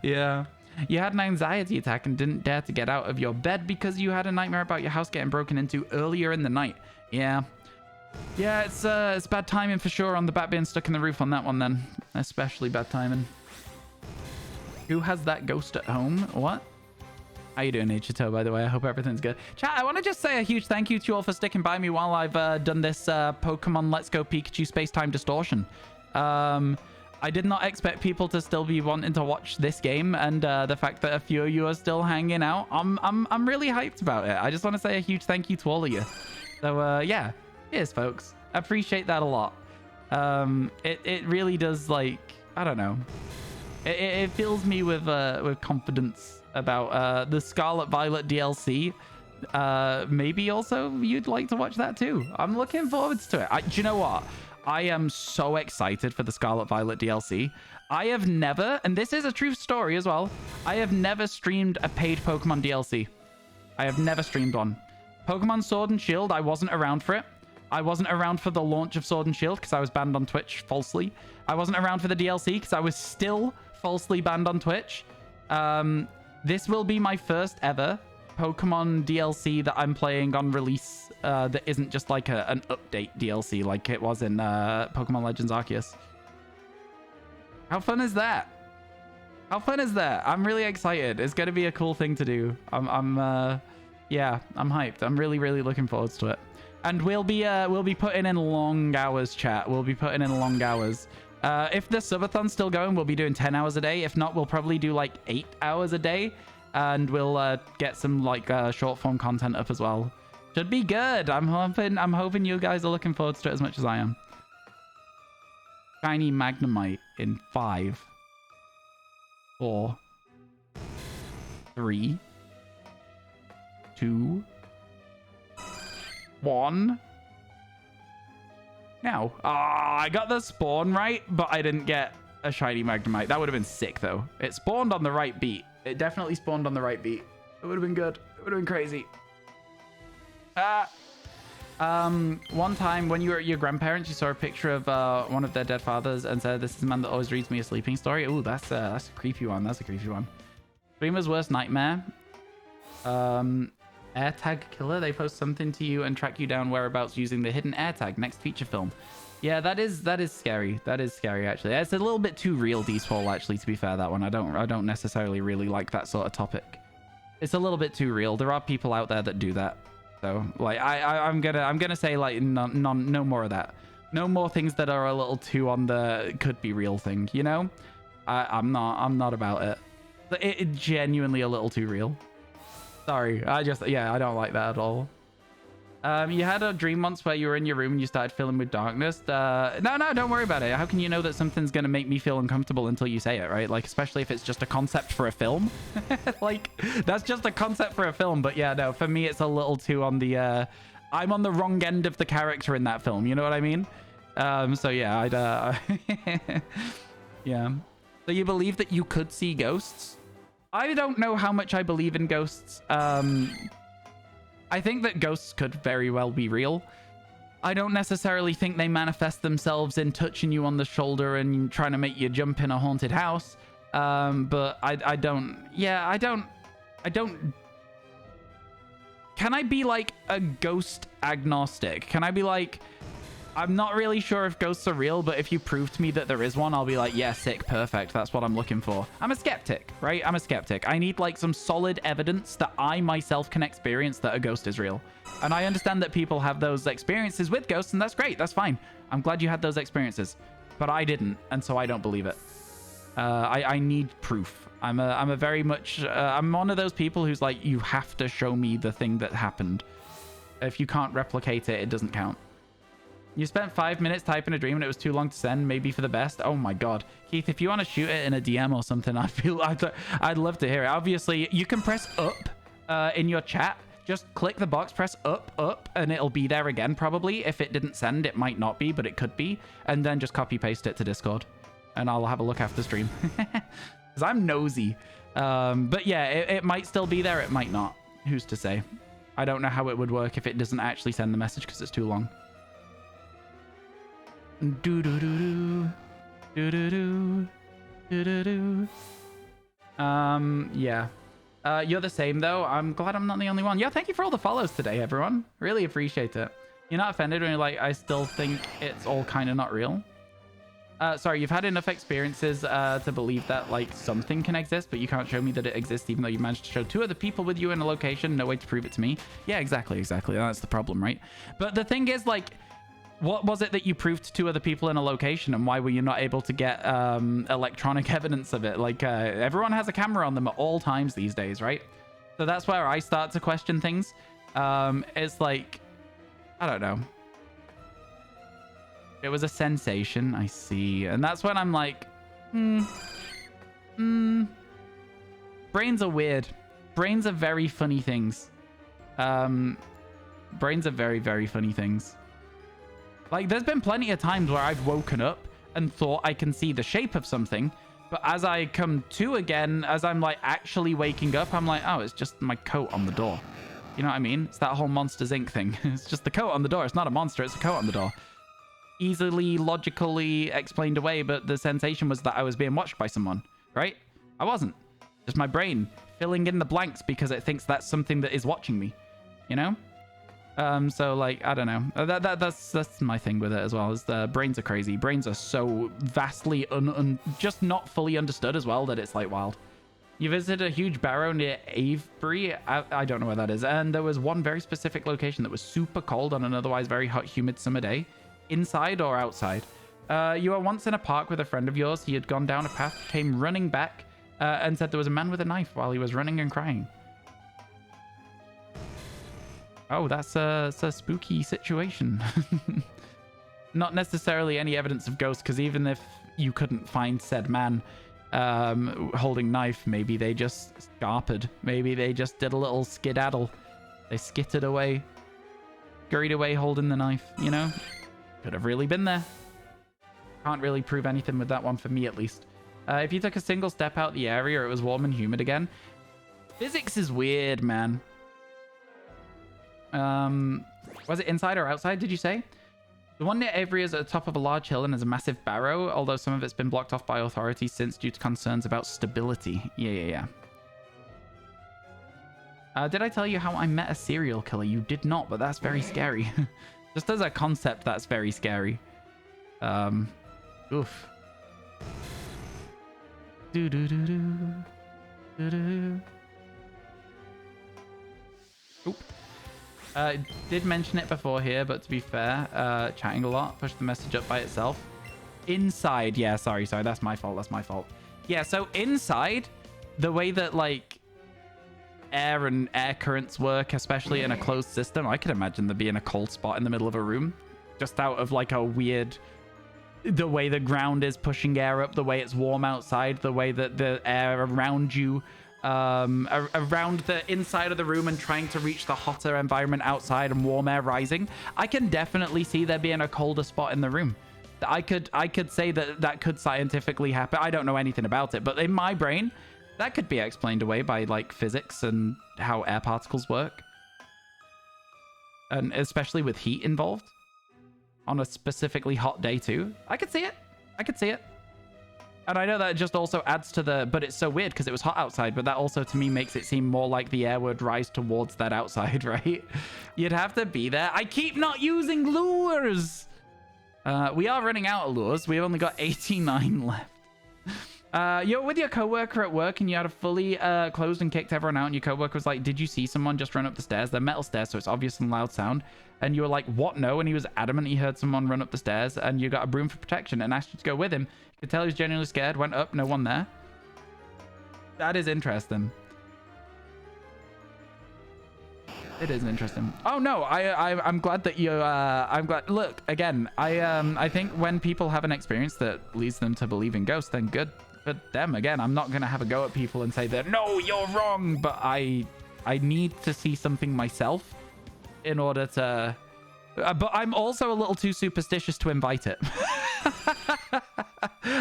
Yeah. You had an anxiety attack and didn't dare to get out of your bed because you had a nightmare about your house getting broken into earlier in the night. Yeah. Yeah, it's bad timing for sure on the bat being stuck in the roof on that one then. Especially bad timing. Who has that ghost at home? What? How you doing, H2O, by the way? I hope everything's good. Chat, I want to just say a huge thank you to you all for sticking by me while I've done this Pokemon Let's Go Pikachu Space-Time Distortion. I did not expect people to still be wanting to watch this game, and the fact that a few of you are still hanging out, I'm really hyped about it. I just want to say a huge thank you to all of you. So yeah, cheers, folks. I appreciate that a lot. It really does, like, I don't know. It fills me with confidence about the Scarlet Violet DLC. Maybe also you'd like to watch that too. I'm looking forward to it. Do you know what? I am so excited for the Scarlet Violet DLC. I have never, and this is a true story as well, I have never streamed a paid Pokemon DLC. I have never streamed one. Pokemon Sword and Shield, I wasn't around for it. I wasn't around for the launch of Sword and Shield because I was banned on Twitch falsely. I wasn't around for the DLC because I was still falsely banned on Twitch. This will be my first ever Pokemon DLC that I'm playing on release that isn't just like an update DLC like it was in Pokemon Legends Arceus. How fun is that? How fun is that? I'm really excited. It's going to be a cool thing to do. Yeah, I'm hyped. I'm really, really looking forward to it. And we'll be putting in long hours, chat. We'll be putting in long hours. If the subathon's still going, we'll be doing 10 hours a day. If not, we'll probably do like 8 hours a day. And we'll get some like short form content up as well. Should be good. I'm hoping you guys are looking forward to it as much as I am. Shiny Magnemite in 5, 4, 3, 2, 1. Now, I got the spawn right, but I didn't get a shiny Magnemite. That would have been sick, though. It spawned on the right beat. It definitely spawned on the right beat. It would have been good. It would have been crazy. One time when you were at your grandparents, you saw a picture of one of their dead fathers and said, "This is the man that always reads me a sleeping story." Ooh, that's a creepy one. That's a creepy one. Dreamer's worst nightmare. AirTag killer. They post something to you and track you down whereabouts using the hidden AirTag. Next feature film. Yeah, that is scary. That is scary, actually. It's a little bit too real, D-Swole, actually, to be fair, that one. I don't necessarily really like that sort of topic. It's a little bit too real. There are people out there that do that. So, like, I'm gonna say, like, no more of that. No more things that are a little too on the could be real thing, you know? I'm not about it. It genuinely a little too real. Sorry, I don't like that at all. You had a dream once where you were in your room and you started filling with darkness. No, don't worry about it. How can you know that something's going to make me feel uncomfortable until you say it, right? Like, especially if it's just a concept for a film. Like, that's just a concept for a film. But yeah, no, for me, it's a little too on the... I'm on the wrong end of the character in that film. You know what I mean? So yeah, yeah. So So you believe that you could see ghosts? I don't know how much I believe in ghosts. I think that ghosts could very well be real. I don't necessarily think they manifest themselves in touching you on the shoulder and trying to make you jump in a haunted house. But I don't... Yeah, I don't... Can I be like a ghost agnostic? Can I be like... I'm not really sure if ghosts are real, but if you prove to me that there is one, I'll be like, yeah, sick, perfect. That's what I'm looking for. I'm a skeptic, right? I'm a skeptic. I need like some solid evidence that I myself can experience that a ghost is real. And I understand that people have those experiences with ghosts, and that's great. That's fine. I'm glad you had those experiences, but I didn't, and so I don't believe it. I need proof. I'm a very much... I'm one of those people who's like, you have to show me the thing that happened. If you can't replicate it, it doesn't count. You spent 5 minutes typing a dream and it was too long to send, maybe for the best. Oh my god. Keith, if you want to shoot it in a DM or something, I'd love to hear it. Obviously, you can press up in your chat. Just click the box, press up, and it'll be there again probably. If it didn't send, it might not be, but it could be. And then just copy paste it to Discord. And I'll have a look after stream. Because I'm nosy. But yeah, it might still be there, it might not. Who's to say? I don't know how it would work if it doesn't actually send the message because it's too long. Yeah. You're the same though. I'm glad I'm not the only one. Yeah, thank you for all the follows today, everyone. Really appreciate it. You're not offended when you're like, I still think it's all kind of not real. Sorry, you've had enough experiences to believe that like something can exist, but you can't show me that it exists even though you managed to show 2 other people with you in a location. No way to prove it to me. Yeah, exactly. That's the problem, right? But the thing is, like, what was it that you proved to 2 other people in a location, and why were you not able to get electronic evidence of it? Like, everyone has a camera on them at all times these days, right? So that's where I start to question things. It's like, I don't know. It was a sensation, I see. And that's when I'm like, brains are weird. Brains are very funny things. Brains are very, very funny things. Like, there's been plenty of times where I've woken up and thought I can see the shape of something, but as I come to again, as I'm like actually waking up, I'm like, oh, it's just my coat on the door. You know what I mean? It's that whole Monsters Inc. thing. It's just the coat on the door. It's not a monster, it's a coat on the door. Easily, logically explained away, but the sensation was that I was being watched by someone, right? I wasn't. Just my brain filling in the blanks because it thinks that's something that is watching me, you know? So like, I don't know. That's my thing with it as well, is the brains are crazy. Brains are so vastly just not fully understood as well that it's like wild. You visited a huge barrow near Avebury. I don't know where that is. And there was one very specific location that was super cold on an otherwise very hot, humid summer day. Inside or outside? You were once in a park with a friend of yours. He had gone down a path, came running back, and said there was a man with a knife while he was running and crying. Oh, that's a spooky situation. Not necessarily any evidence of ghosts, because even if you couldn't find said man holding knife, maybe they just scarpered. Maybe they just did a little skedaddle. They skittered away, scurried away holding the knife, you know? Could have really been there. Can't really prove anything with that one, for me at least. If you took a single step out the area, it was warm and humid again. Physics is weird, man. Was it inside or outside, did you say? The one near Avery is at the top of a large hill and is a massive barrow, although some of it's been blocked off by authorities since due to concerns about stability. Yeah. Did I tell you how I met a serial killer? You did not, but that's very scary. Just as a concept, that's very scary. Oof. Oop. Did mention it before here, but to be fair, chatting a lot, pushed the message up by itself. Inside, yeah, sorry, that's my fault. Yeah, so inside, the way that like air and air currents work, especially in a closed system, I could imagine there being a cold spot in the middle of a room, just out of like a weird, the way the ground is pushing air up, the way it's warm outside, the way that the air around you around the inside of the room and trying to reach the hotter environment outside and warm air rising. I can definitely see there being a colder spot in the room. I could say that that could scientifically happen. I don't know anything about it, but in my brain, that could be explained away by like physics and how air particles work. And especially with heat involved on a specifically hot day too. I could see it. I could see it. And I know that just also adds to the, but it's so weird because it was hot outside, but that also to me makes it seem more like the air would rise towards that outside, right? You'd have to be there. I keep not using lures. We are running out of lures. We've only got 89 left. You're with your coworker at work and you had a fully closed and kicked everyone out, and your coworker was like, did you see someone just run up the stairs? They're metal stairs, so it's obvious and loud sound. And you were like, what? No. And he was adamant he heard someone run up the stairs, and you got a broom for protection and asked you to go with him. You could tell he was genuinely scared, went up, no one there. That is interesting. It is interesting. Oh no, I'm glad that you I'm glad. Look, again, I think when people have an experience that leads them to believe in ghosts, then good for them. Again, I'm not gonna have a go at people and say that no, you're wrong, but I need to see something myself in order to. But I'm also a little too superstitious to invite it.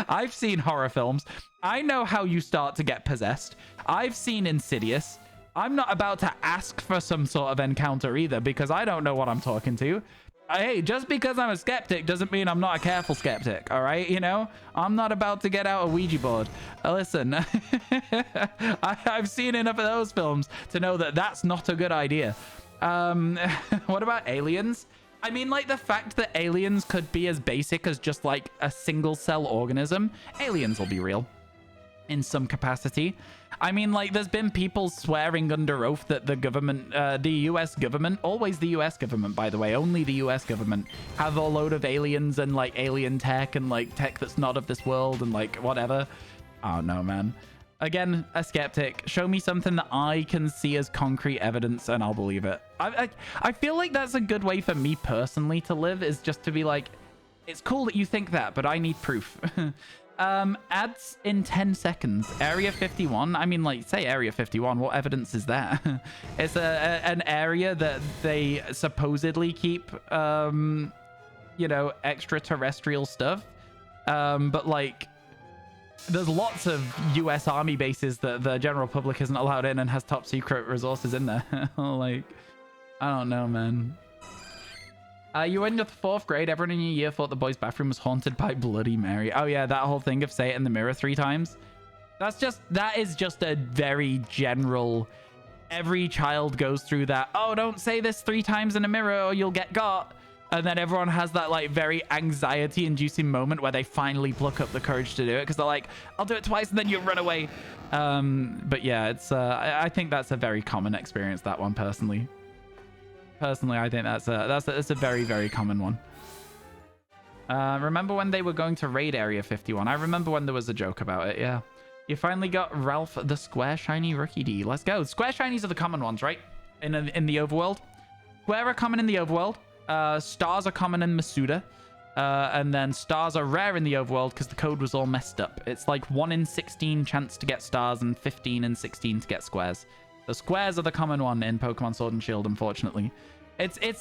I've seen horror films. I know how you start to get possessed. I've seen Insidious. I'm not about to ask for some sort of encounter either, because I don't know what I'm talking to. Hey, just because I'm a skeptic doesn't mean I'm not a careful skeptic, all right? You know, I'm not about to get out a Ouija board. Listen, I've seen enough of those films to know that that's not a good idea. What about aliens? I mean, like, the fact that aliens could be as basic as just, like, a single-cell organism. Aliens will be real in some capacity. I mean, like, there's been people swearing under oath that the government, the US government, always the US government, by the way, only the US government, have a load of aliens and, like, alien tech and, like, tech that's not of this world and, like, whatever. Oh, no, man. Again, a skeptic. Show me something that I can see as concrete evidence and I'll believe it. I feel like that's a good way for me personally to live, is just to be like, it's cool that you think that, but I need proof. Ads in 10 seconds. Area 51. I mean, like, say Area 51. What evidence is that? It's an area that they supposedly keep, you know, extraterrestrial stuff. But, like, there's lots of US Army bases that the general public isn't allowed in and has top secret resources in there. Like, I don't know, man. You were in your 4th grade. Everyone in your year thought the boys' bathroom was haunted by Bloody Mary. Oh yeah, that whole thing of say it in the mirror 3 times. That is just a very general, every child goes through that. Oh, don't say this 3 times in a mirror or you'll get got. And then everyone has that, like, very anxiety-inducing moment where they finally pluck up the courage to do it because they're like, I'll do it twice and then you run away. But yeah, it's I think that's a very common experience, that one, personally. Personally, I think that's a very, very common one. Remember when they were going to raid Area 51? I remember when there was a joke about it, yeah. You finally got Ralph the Square Shiny Rookie D. Let's go. Square Shinies are the common ones, right? In the overworld. Square are common in the overworld. Stars are common in Masuda. And then stars are rare in the overworld because the code was all messed up. It's like 1 in 16 chance to get stars and 15 in 16 to get squares. The squares are the common one in Pokemon Sword and Shield, unfortunately. It's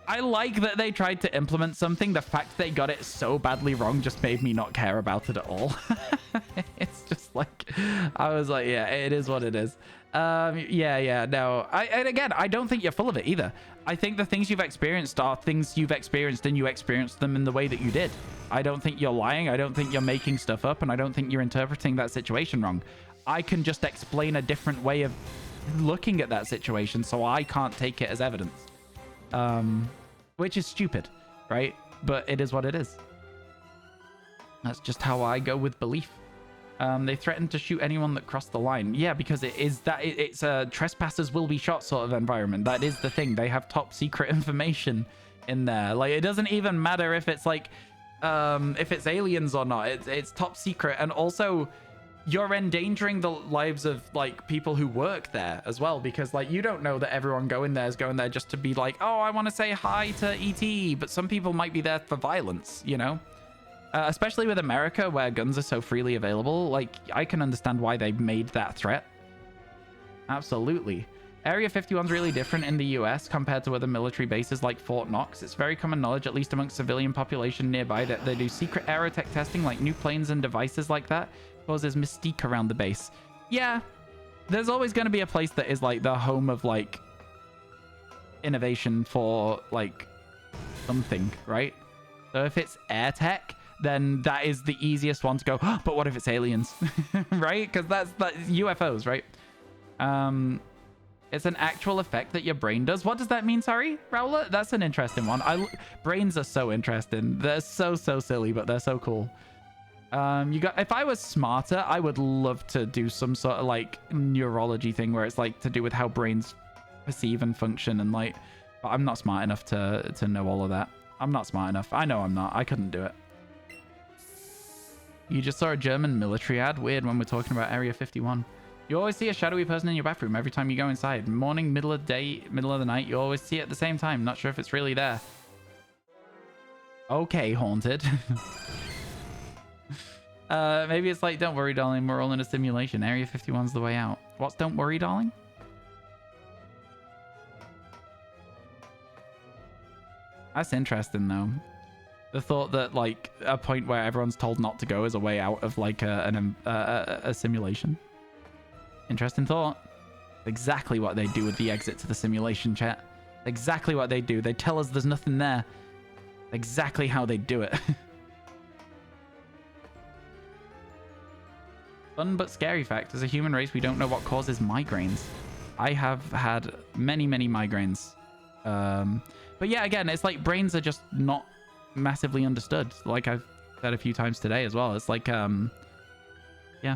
I like that they tried to implement something. The fact they got it so badly wrong just made me not care about it at all. It's just like, I was like, yeah, it is what it is. Yeah, no. And again, I don't think you're full of it either. I think the things you've experienced are things you've experienced and you experienced them in the way that you did. I don't think you're lying. I don't think you're making stuff up, and I don't think you're interpreting that situation wrong. I can just explain a different way of looking at that situation, so I can't take it as evidence. Which is stupid, right? But it is what it is. That's just how I go with belief. They threatened to shoot anyone that crossed the line. Yeah, because it's a trespassers will be shot sort of environment. That is the thing. They have top secret information in there. Like, it doesn't even matter if it's like, if it's aliens or not. It's top secret. And also, you're endangering the lives of, like, people who work there as well, because, like, you don't know that everyone going there is going there just to be like, oh, I want to say hi to ET, but some people might be there for violence, you know? Especially with America, where guns are so freely available, like, I can understand why they made that threat. Absolutely. Area 51 is really different in the US compared to other military bases like Fort Knox. It's very common knowledge, at least amongst civilian population nearby, that they do secret aerotech testing like new planes and devices like that. Causes mystique around the base. Yeah, there's always going to be a place that is like the home of like innovation for like something, right? So if it's air tech, then that is the easiest one to go, oh, but what if it's aliens? Right? Because that's UFOs, right? It's an actual effect that your brain does. What does that mean? Sorry, Rowler? That's an interesting one. Brains are so interesting. They're so silly, but they're so cool. If I was smarter, I would love to do some sort of like neurology thing where it's like to do with how brains perceive and function and like, but I'm not smart enough to know all of that. I'm not smart enough. I know I'm not. I couldn't do it. You just saw a German military ad? Weird when we're talking about Area 51. You always see a shadowy person in your bathroom every time you go inside. Morning, middle of the day, middle of the night. You always see it at the same time. Not sure if it's really there. Okay, haunted. Maybe it's like, don't worry, darling. We're all in a simulation. Area 51's the way out. What's don't worry, darling? That's interesting, though. The thought that, like, a point where everyone's told not to go is a way out of, like, a simulation. Interesting thought. Exactly what they do with the exit to the simulation, chat. Exactly what they do. They tell us there's nothing there. Exactly how they do it. Fun but scary fact. As a human race, we don't know what causes migraines. I have had many migraines. But yeah, again, it's like brains are just not massively understood. Like I've said a few times today as well. It's like, yeah.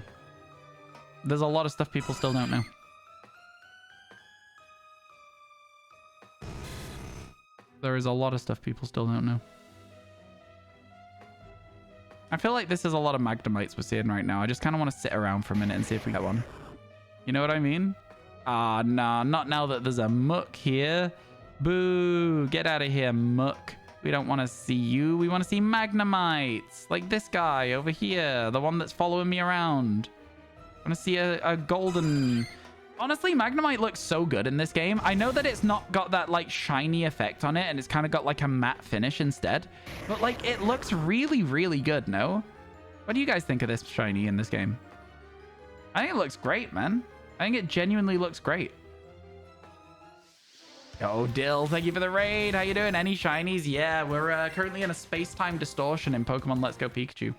There's a lot of stuff people still don't know. There is a lot of stuff people still don't know. I feel like this is a lot of Magnemites we're seeing right now. I just kind of want to sit around for a minute and see if we get one. You know what I mean? Ah, nah, not now that there's a muck here. Boo! Get out of here, muck. We don't want to see you. We want to see Magnemites. Like this guy over here. The one that's following me around. I want to see a golden... Honestly, Magnemite looks so good in this game. I know that it's not got that, like, shiny effect on it, and it's kind of got, like, a matte finish instead. But, like, it looks really good, no? What do you guys think of this shiny in this game? I think it looks great, man. I think it genuinely looks great. Yo, Dill, thank you for the raid. How you doing? Any shinies? Yeah, we're currently in a space-time distortion in Pokemon Let's Go Pikachu.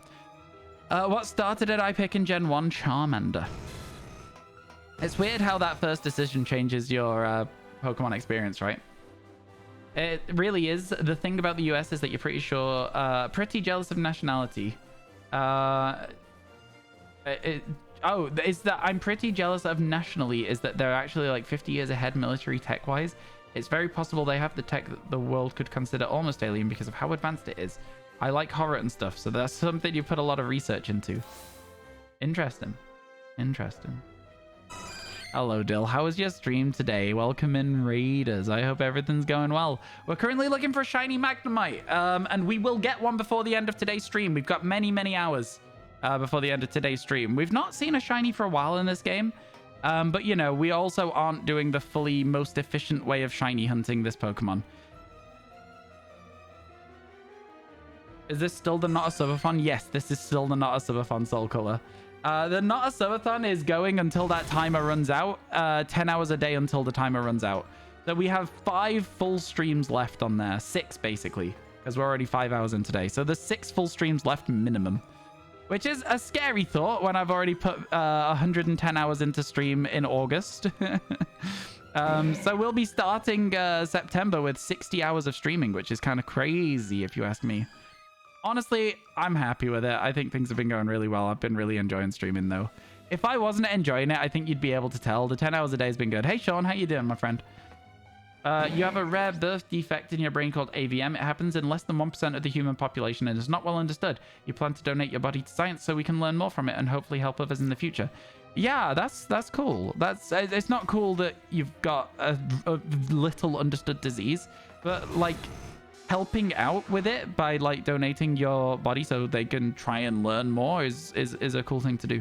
What started it? I pick in Gen 1? Charmander. It's weird how that first decision changes your Pokemon experience, right? It really is. The thing about the US is that you're pretty sure, pretty jealous of nationality. Is that I'm pretty jealous of nationally is that they're actually like 50 years ahead military tech-wise. It's very possible they have the tech that the world could consider almost alien because of how advanced it is. I like horror and stuff, so that's something you put a lot of research into. Interesting. Interesting. Hello, Dill. How was your stream today? Welcome in, Raiders. I hope everything's going well. We're currently looking for a shiny Magnemite, and we will get one before the end of today's stream. We've got many hours before the end of today's stream. We've not seen a shiny for a while in this game, but, you know, we also aren't doing the fully most efficient way of shiny hunting this Pokemon. Is this still the Not a Subathon? Yes, this is still the Not a Subathon Soul Color. The Not a Subathon is going until that timer runs out. 10 hours a day until the timer runs out. So we have 5 full streams left on there. 6, basically. Because we're already 5 hours in today. So there's 6 full streams left minimum. Which is a scary thought when I've already put 110 hours into stream in August. So we'll be starting September with 60 hours of streaming, which is kind of crazy if you ask me. Honestly, I'm happy with it. I think things have been going really well. I've been really enjoying streaming, though. If I wasn't enjoying it, I think you'd be able to tell. The 10 hours a day has been good. Hey, Sean, how you doing, my friend? You have a rare birth defect in your brain called AVM. It happens in less than 1% of the human population and is not well understood. You plan to donate your body to science so we can learn more from it and hopefully help others in the future. Yeah, that's cool. It's not cool that you've got a little understood disease, but, like... helping out with it by like donating your body so they can try and learn more is a cool thing to do.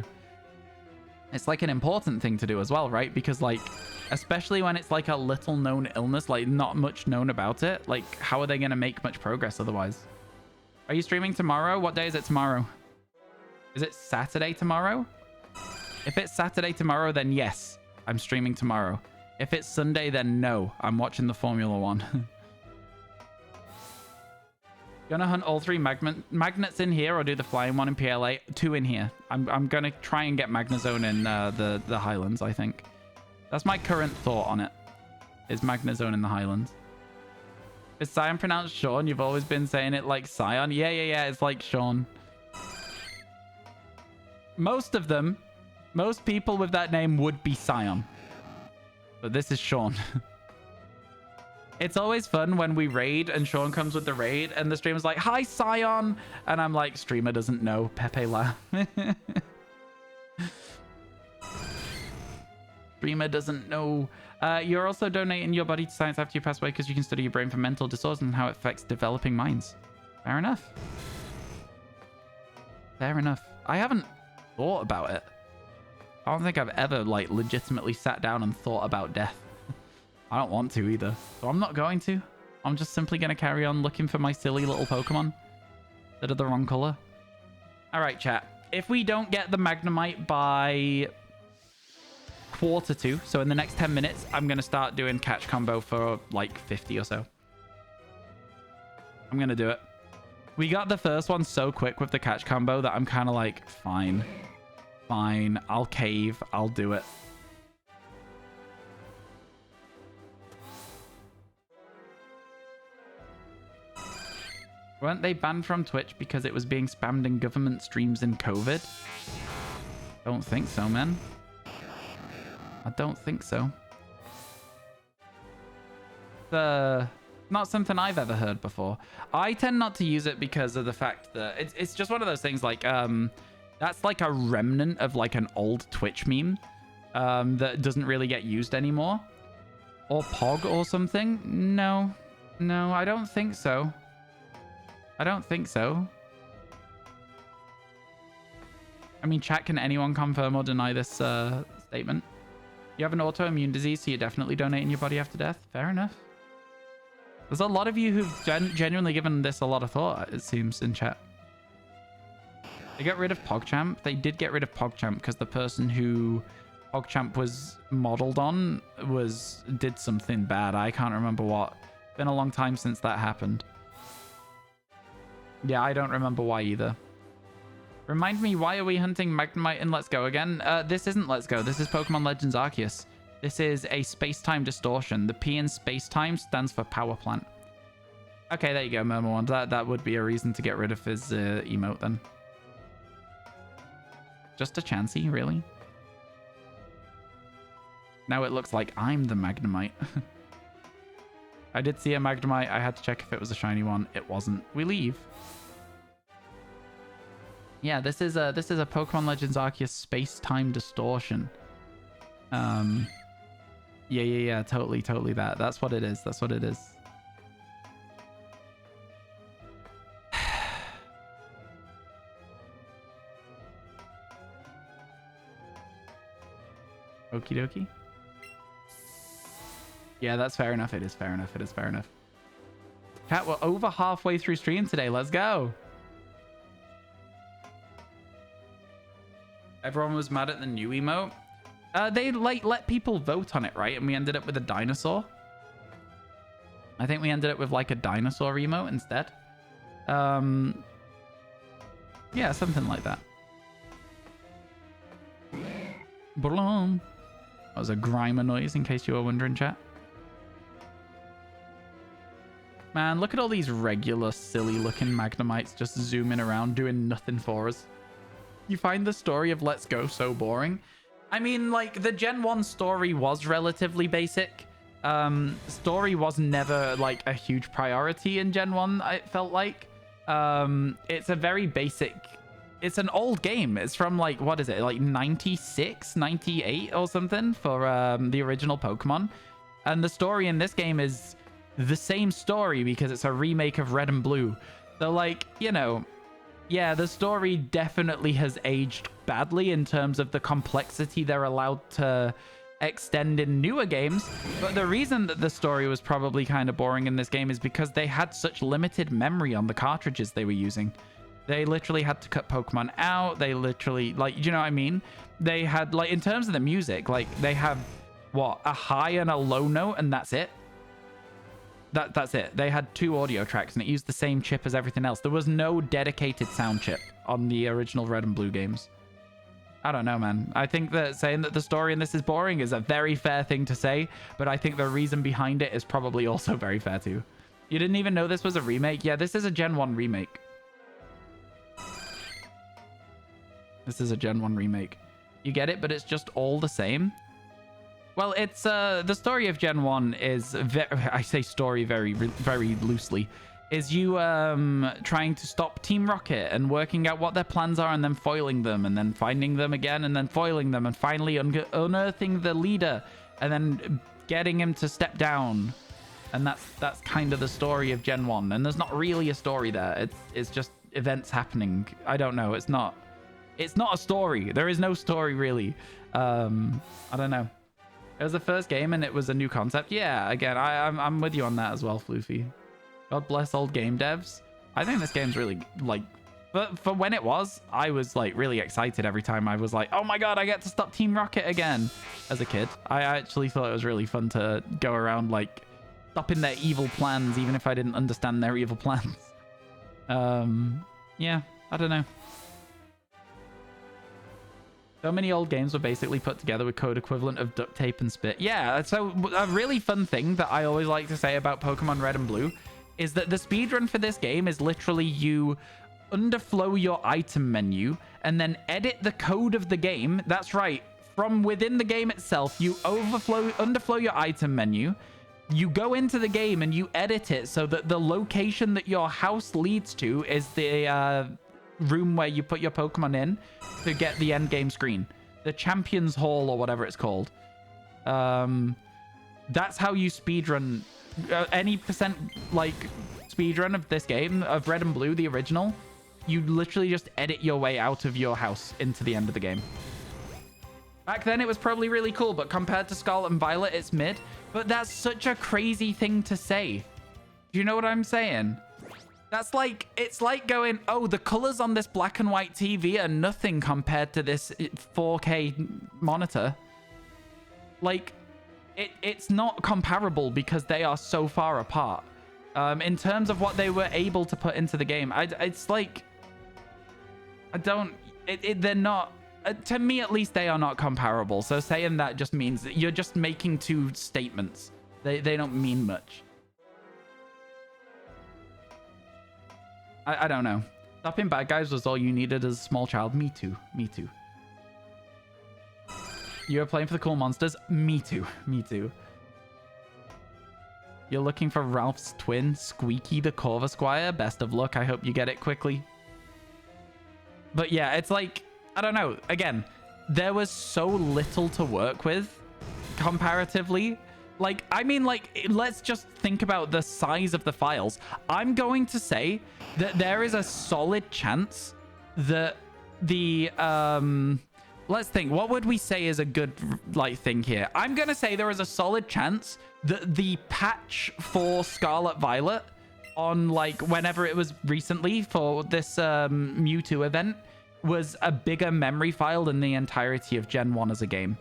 It's like an important thing to do as well, right? Because like, especially when it's like a little known illness, like not much known about it, like how are they going to make much progress otherwise? Are you streaming tomorrow? What day is it tomorrow? Is it Saturday tomorrow? If it's Saturday tomorrow, then yes, I'm streaming tomorrow. If it's Sunday, then no, I'm watching the Formula One. Gonna hunt all 3 magnets in here or do the flying one in PLA? 2 in here. I'm gonna try and get Magnezone in the Highlands, I think. That's my current thought on it. Is Magnezone in the Highlands. Is Scion pronounced Sean? You've always been saying it like Scion. Yeah, it's like Sean. Most of them, most people with that name would be Scion. But this is Sean. It's always fun when we raid and Sean comes with the raid and the streamer's like, hi, Scion. And I'm like, streamer doesn't know. Pepe laugh. Streamer doesn't know. You're also donating your body to science after you pass away because you can study your brain for mental disorders and how it affects developing minds. Fair enough. Fair enough. I haven't thought about it. I don't think I've ever like legitimately sat down and thought about death. I don't want to either, so I'm not going to. I'm just simply going to carry on looking for my silly little Pokemon that are the wrong color. All right, chat. If we don't get the Magnemite by quarter to, so in the next 10 minutes, I'm going to start doing catch combo for like 50 or so. I'm going to do it. We got the first one so quick with the catch combo that I'm kind of like, fine. Fine, I'll cave. I'll do it. Weren't they banned from Twitch because it was being spammed in government streams in COVID? Don't think so, man. I don't think so. Not something I've ever heard before. I tend not to use it because of the fact that it's just one of those things like, that's like a remnant of like an old Twitch meme that doesn't really get used anymore. Or Pog or something. No, I don't think so. I don't think so. I mean, chat, can anyone confirm or deny this statement? You have an autoimmune disease, so you're definitely donating your body after death. Fair enough. There's a lot of you who've genuinely given this a lot of thought, it seems, in chat. They got rid of PogChamp. They did get rid of PogChamp because the person who PogChamp was modeled on did something bad. I can't remember what. Been a long time since that happened. Yeah, I don't remember why either. Remind me, why are we hunting Magnemite in Let's Go again? This isn't Let's Go. This is Pokemon Legends Arceus. This is a space-time distortion. The P in space-time stands for power plant. Okay, there you go, Murmur. That would be a reason to get rid of his emote then. Just a Chansey, really? Now it looks like I'm the Magnemite. I did see a Magnemite. I had to check if it was a shiny one. It wasn't. We leave. Yeah, this is a Pokemon Legends Arceus space-time distortion. Yeah, totally that. That's what it is. That's what it is. Okie dokie. Yeah, that's fair enough. It is fair enough. It is fair enough. Chat, we're over halfway through stream today. Let's go. Everyone was mad at the new emote. They like let people vote on it, right? And we ended up with a dinosaur. I think we ended up with like a dinosaur emote instead. Yeah, something like that. Boom. That was a Grimer noise, in case you were wondering, chat. Man, look at all these regular, silly-looking Magnemites just zooming around, doing nothing for us. You find the story of Let's Go so boring? I mean, like, the Gen 1 story was relatively basic. Story was never, like, a huge priority in Gen 1, it felt like. It's a very basic... It's an old game. It's from, like, what is it? Like, 96, 98 or something for the original Pokemon. And the story in this game is the same story because it's a remake of Red and Blue. So, like, you know, yeah, the story definitely has aged badly in terms of the complexity they're allowed to extend in newer games. But the reason that the story was probably kind of boring in this game is because they had such limited memory on the cartridges they were using. They literally had to cut Pokemon out. They literally, like, you know what I mean? They had, like, in terms of the music, like, they have, what, a high and a low note, and that's it. That's it. They had 2 audio tracks, and it used the same chip as everything else. There was no dedicated sound chip on the original Red and Blue games. I don't know, man. I think that saying that the story in this is boring is a very fair thing to say, but I think the reason behind it is probably also very fair too. You didn't even know this was a remake? Yeah, this is a Gen 1 remake. This is a Gen 1 remake. You get it, but it's just all the same. Well, it's the story of Gen 1 is I say story very loosely. Is you trying to stop Team Rocket and working out what their plans are and then foiling them and then finding them again and then foiling them and finally unearthing the leader and then getting him to step down. And that's kind of the story of Gen 1. And there's not really a story there. It's just events happening. I don't know. It's not a story. There is no story really. I don't know. It was the first game and it was a new concept. Yeah, again, I'm with you on that as well, Floofy. God bless old game devs. I think this game's really, like, for when it was, I was, like, really excited every time I was like, oh my god, I get to stop Team Rocket again as a kid. I actually thought it was really fun to go around, like, stopping their evil plans, even if I didn't understand their evil plans. Yeah, I don't know. So many old games were basically put together with code equivalent of duct tape and spit. Yeah, so a really fun thing that I always like to say about Pokemon Red and Blue is that the speedrun for this game is literally you underflow your item menu and then edit the code of the game. That's right. From within the game itself, you underflow your item menu. You go into the game and you edit it so that the location that your house leads to is the room where you put your Pokemon in to get the end game screen, the Champions Hall or whatever it's called. That's how you speedrun any percent, like, speedrun of this game, of Red and Blue, the original. You literally just edit your way out of your house into the end of the game. Back then it was probably really cool, but compared to Scarlet and Violet, it's mid. But that's such a crazy thing to say. Do you know what I'm saying? That's like, it's like going, oh, the colors on this black and white TV are nothing compared to this 4K monitor. Like, it's not comparable because they are so far apart. In terms of what they were able to put into the game, it's like, they're not, to me at least, they are not comparable. So saying that just means that you're just making 2 statements. They don't mean much. I don't know. Stopping bad guys was all you needed as a small child. Me too. Me too. You were playing for the cool monsters? Me too. Me too. You're looking for Ralph's twin, Squeaky the Corvisquire? Best of luck. I hope you get it quickly. But yeah, it's like, I don't know. Again, there was so little to work with comparatively. Like, I mean, like, let's just think about the size of the files. I'm going to say that there is a solid chance that the, let's think, what would we say is a good, like, thing here? I'm going to say there is a solid chance that the patch for Scarlet Violet on, like, whenever it was recently for this Mewtwo event was a bigger memory file than the entirety of Gen 1 as a game.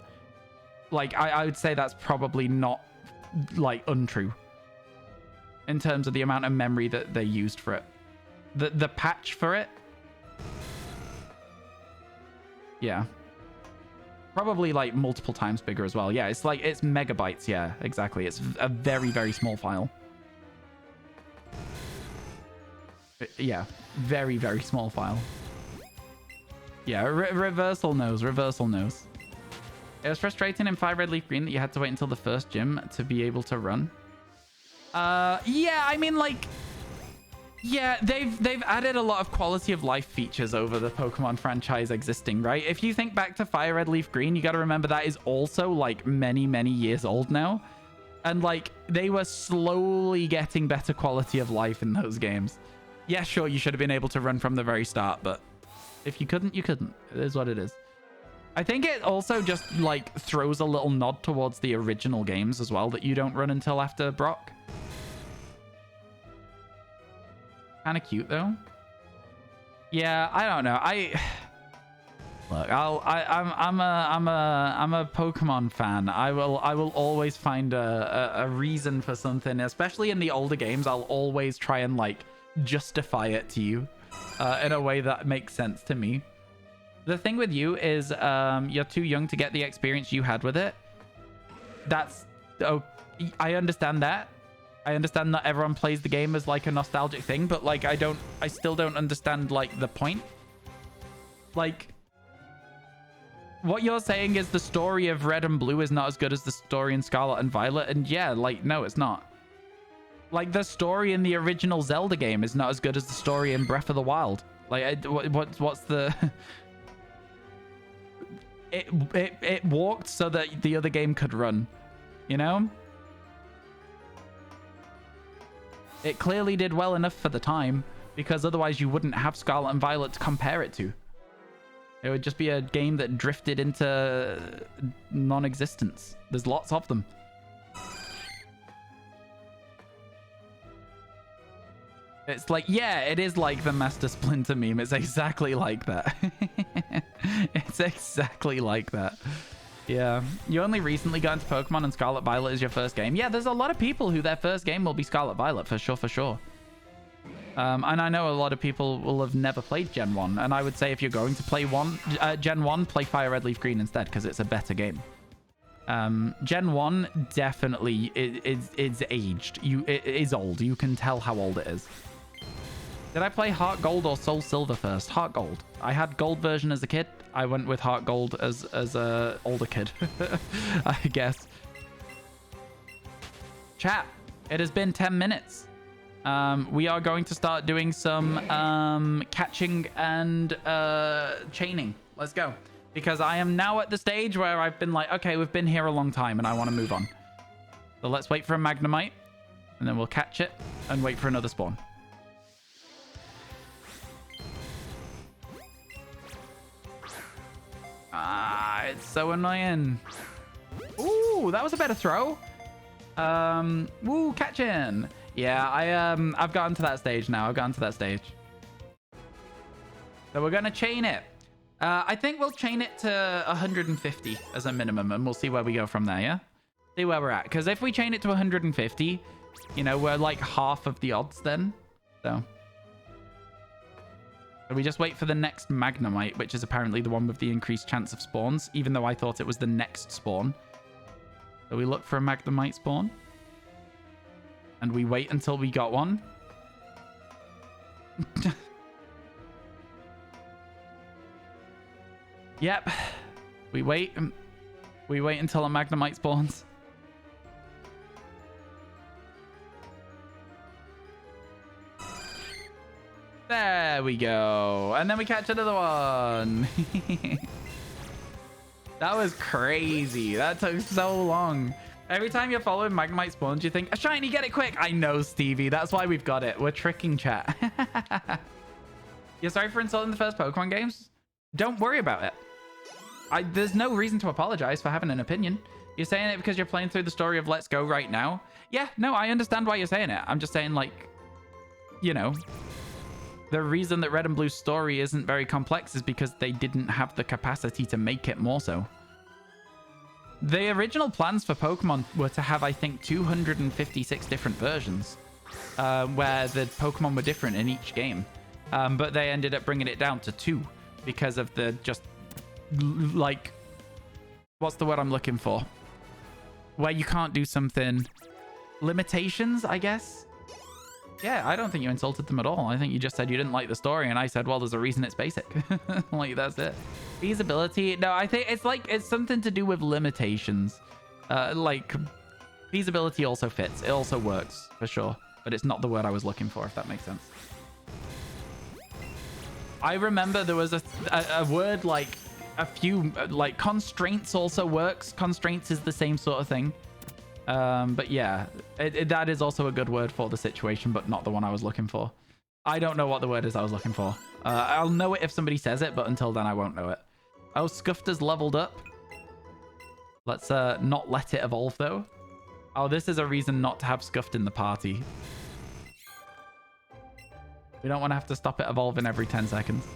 Like, I would say that's probably not, like, untrue in terms of the amount of memory that they used for it. The patch for it, yeah, probably like multiple times bigger as well. Yeah, it's like, it's megabytes. Yeah, exactly. It's a very, very small file. Yeah, very, very small file. Yeah, reversal knows. Reversal knows. It was frustrating in 5 Red Leaf Green that you had to wait until the first gym to be able to run. Yeah, I mean, like, yeah, they've added a lot of quality of life features over the Pokemon franchise existing, right? If you think back to Fire Red Leaf Green, you got to remember that is also like many, many years old now. And like, they were slowly getting better quality of life in those games. Yeah, sure, you should have been able to run from the very start, but if you couldn't, you couldn't. It is what it is. I think it also just, like, throws a little nod towards the original games as well, that you don't run until after Brock. Kind of cute, though. Yeah, I don't know. Look, I'm a Pokemon fan. I will always find a reason for something, especially in the older games. I'll always try and, like, justify it to you in a way that makes sense to me. The thing with you is you're too young to get the experience you had with it. That's... Oh, I understand that. I understand that everyone plays the game as, like, a nostalgic thing, but, like, I still don't understand, like, the point. Like, what you're saying is the story of Red and Blue is not as good as the story in Scarlet and Violet, and yeah, like, no, it's not. Like, the story in the original Zelda game is not as good as the story in Breath of the Wild. Like, what's the... It walked so that the other game could run, you know? It clearly did well enough for the time, because otherwise you wouldn't have Scarlet and Violet to compare it to. It would just be a game that drifted into non-existence. There's lots of them. It's like, yeah, it is like the Master Splinter meme. It's exactly like that. It's exactly like that. Yeah. You only recently got into Pokemon and Scarlet Violet is your first game. Yeah, there's a lot of people who their first game will be Scarlet Violet, for sure, for sure. And I know a lot of people will have never played Gen 1. And I would say if you're going to play Gen 1, play Fire Red Leaf Green instead, because it's a better game. Gen 1 definitely is aged. It is old. You can tell how old it is. Did I play Heart Gold or Soul Silver first? Heart Gold. I had Gold version as a kid. I went with Heart Gold as a older kid, I guess. Chat, it has been 10 minutes. We are going to start doing some catching and chaining. Let's go. Because I am now at the stage where I've been like, okay, we've been here a long time and I want to move on. So let's wait for a Magnemite and then we'll catch it and wait for another spawn. Ah, it's so annoying. Ooh, that was a better throw. Woo, catching. Yeah, I've gotten to that stage now. I've gotten to that stage. So we're gonna chain it. I think we'll chain it to 150 as a minimum, and we'll see where we go from there, yeah? See where we're at. Because if we chain it to 150, you know, we're like half of the odds then. So we just wait for the next Magnemite, which is apparently the one with the increased chance of spawns, even though I thought it was the next spawn. So we look for a Magnemite spawn. And we wait until we got one. Yep. We wait. We wait until a Magnemite spawns. There we go. And then we catch another one. That was crazy. That took so long. Every time you're following Magnemite spawns, you think, a shiny, get it quick. I know, Stevie. That's why we've got it. We're tricking chat. You're sorry for insulting the first Pokemon games? Don't worry about it. There's no reason to apologize for having an opinion. You're saying it because you're playing through the story of Let's Go right now. Yeah, no, I understand why you're saying it. I'm just saying, like, you know, the reason that Red and Blue's story isn't very complex is because they didn't have the capacity to make it more so. The original plans for Pokemon were to have, I think, 256 different versions, where the Pokemon were different in each game. But they ended up bringing it down to 2 because of the just, like, what's the word I'm looking for? Where you can't do something. Limitations, I guess? Yeah, I don't think you insulted them at all. I think you just said you didn't like the story, and I said, well, there's a reason it's basic. Like, that's it. Feasibility? No, I think it's like, it's something to do with limitations. Like, feasibility also fits. It also works, for sure. But it's not the word I was looking for, if that makes sense. I remember there was a word, like, a few, like, constraints also works. Constraints is the same sort of thing. But yeah, that is also a good word for the situation, but not the one I was looking for. I don't know what the word is I was looking for. I'll know it if somebody says it, but until then I won't know it. Oh, Scuffed has leveled up. Let's not let it evolve though. Oh, this is a reason not to have Scuffed in the party. We don't want to have to stop it evolving every 10 seconds.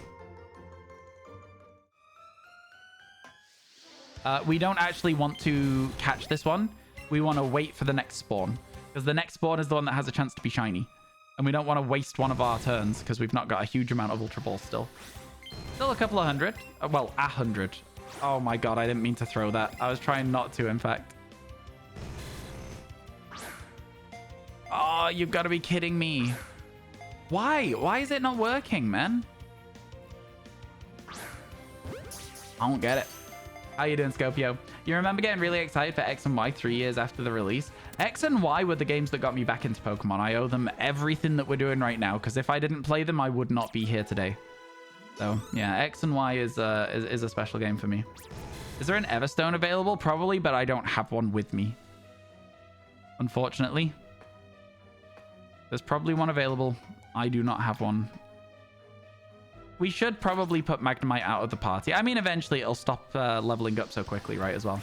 We don't actually want to catch this one. We want to wait for the next spawn. Because the next spawn is the one that has a chance to be shiny. And we don't want to waste one of our turns because we've not got a huge amount of Ultra Balls still. Still a couple of hundred. Well, 100. Oh my god, I didn't mean to throw that. I was trying not to, in fact. Oh, you've got to be kidding me. Why? Why is it not working, man? I don't get it. How you doing, Scopio? You remember getting really excited for X and Y 3 years after the release? X and Y were the games that got me back into Pokemon. I owe them everything that we're doing right now, because if I didn't play them, I would not be here today. So, yeah, X and Y is a special game for me. Is there an Everstone available? Probably, but I don't have one with me. Unfortunately. There's probably one available. I do not have one. We should probably put Magnemite out of the party. I mean, eventually it'll stop leveling up so quickly, right, as well.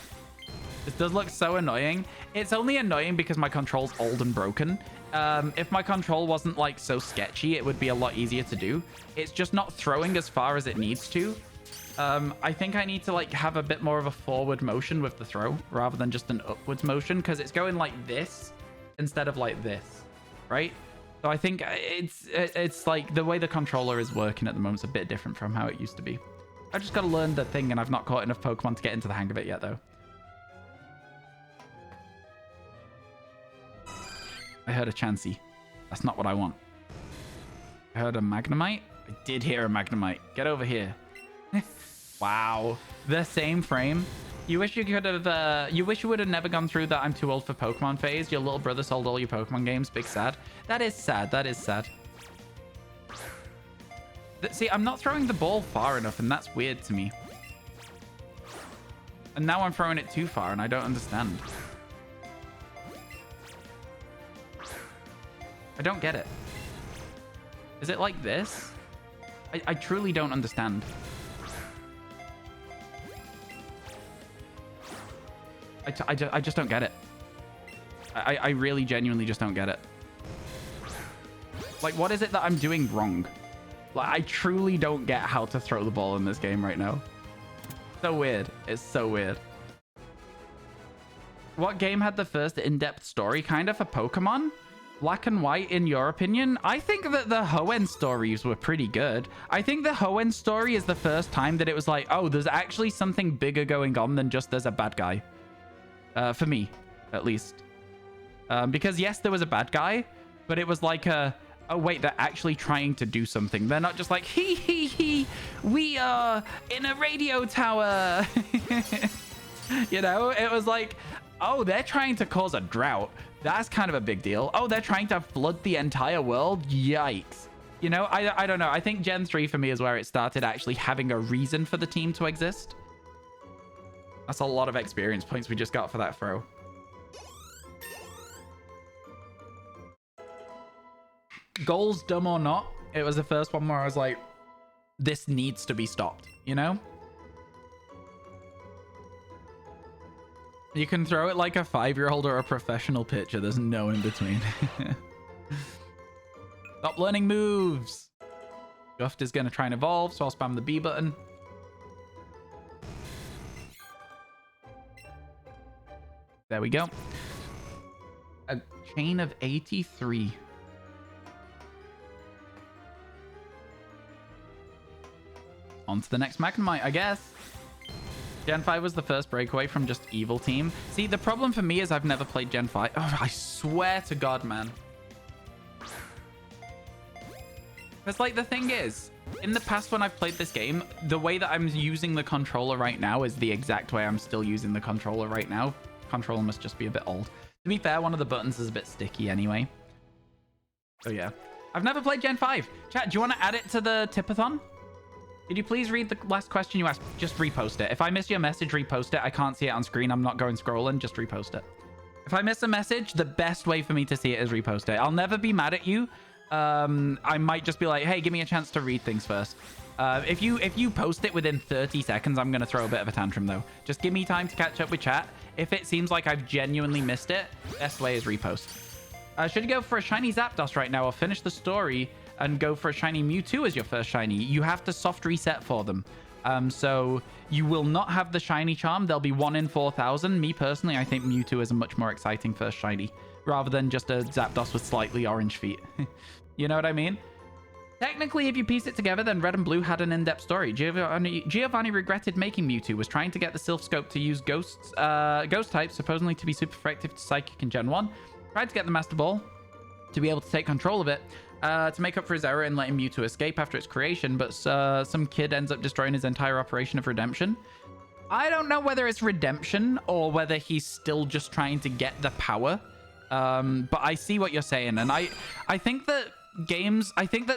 This does look so annoying. It's only annoying because my control's old and broken. If my control wasn't, like, so sketchy, it would be a lot easier to do. It's just not throwing as far as it needs to. I think I need to, like, have a bit more of a forward motion with the throw rather than just an upwards motion because it's going like this instead of like this, right? So I think it's like the way the controller is working at the moment is a bit different from how it used to be. I just got to learn the thing, and I've not caught enough Pokemon to get into the hang of it yet, though. I heard a Chansey. That's not what I want. I heard a Magnemite. I did hear a Magnemite. Get over here. Wow. The same frame. You wish you could have, you wish you would have never gone through that I'm too old for Pokemon phase. Your little brother sold all your Pokemon games. Big sad. That is sad. That is sad. See, I'm not throwing the ball far enough, and that's weird to me. And now I'm throwing it too far, and I don't understand. I don't get it. Is it like this? I truly don't understand. I just don't get it. I really genuinely just don't get it. Like, what is it that I'm doing wrong? Like, I truly don't get how to throw the ball in this game right now. So weird. It's so weird. What game had the first in-depth story kind of for Pokemon? Black and White, in your opinion? I think that the Hoenn stories were pretty good. I think the Hoenn story is the first time that it was like, oh, there's actually something bigger going on than just there's a bad guy. For me, at least. Because yes, there was a bad guy, but it was like a, oh wait, they're actually trying to do something. They're not just like, hee, we are in a radio tower. You know, it was like, oh, they're trying to cause a drought. That's kind of a big deal. Oh, they're trying to flood the entire world. Yikes. You know, I don't know. I think Gen 3 for me is where it started actually having a reason for the team to exist. That's a lot of experience points we just got for that throw. Goals, dumb or not, it was the first one where I was like, this needs to be stopped, you know? You can throw it like a 5-year-old or a professional pitcher. There's no in between. Stop learning moves. Guft is going to try and evolve, so I'll spam the B button. There we go. A chain of 83. On to the next Magnemite, I guess. Gen 5 was the first breakaway from just Evil Team. See, the problem for me is I've never played Gen 5. Oh, I swear to God, man. Because, like, the thing is, in the past when I've played this game, the way that I'm using the controller right now is the exact way I'm still using the controller right now. Controller must just be a bit old. To be fair, one of the buttons is a bit sticky anyway. So, yeah. I've never played Gen 5. Chat, do you want to add it to the Tipathon? Could you please read the last question you asked? Just repost it. If I miss your message, repost it. I can't see it on screen. I'm not going scrolling. Just repost it. If I miss a message, the best way for me to see it is repost it. I'll never be mad at you. I might just be like, hey, give me a chance to read things first. If you post it within 30 seconds, I'm going to throw a bit of a tantrum, though. Just give me time to catch up with chat. If it seems like I've genuinely missed it, best way is repost. Should you go for a shiny Zapdos right now or finish the story and go for a shiny Mewtwo as your first shiny? You have to soft reset for them. So you will not have the shiny charm. There'll be 1 in 4,000. Me personally, I think Mewtwo is a much more exciting first shiny rather than just a Zapdos with slightly orange feet. You know what I mean? Technically, if you piece it together, then Red and Blue had an in-depth story. Giovanni regretted making Mewtwo, was trying to get the Sylph Scope to use ghost types, supposedly to be super effective to Psychic in Gen 1. Tried to get the Master Ball to be able to take control of it, to make up for his error in letting Mewtwo escape after its creation, but some kid ends up destroying his entire operation of redemption. I don't know whether it's redemption or whether he's still just trying to get the power, but I see what you're saying, and I think that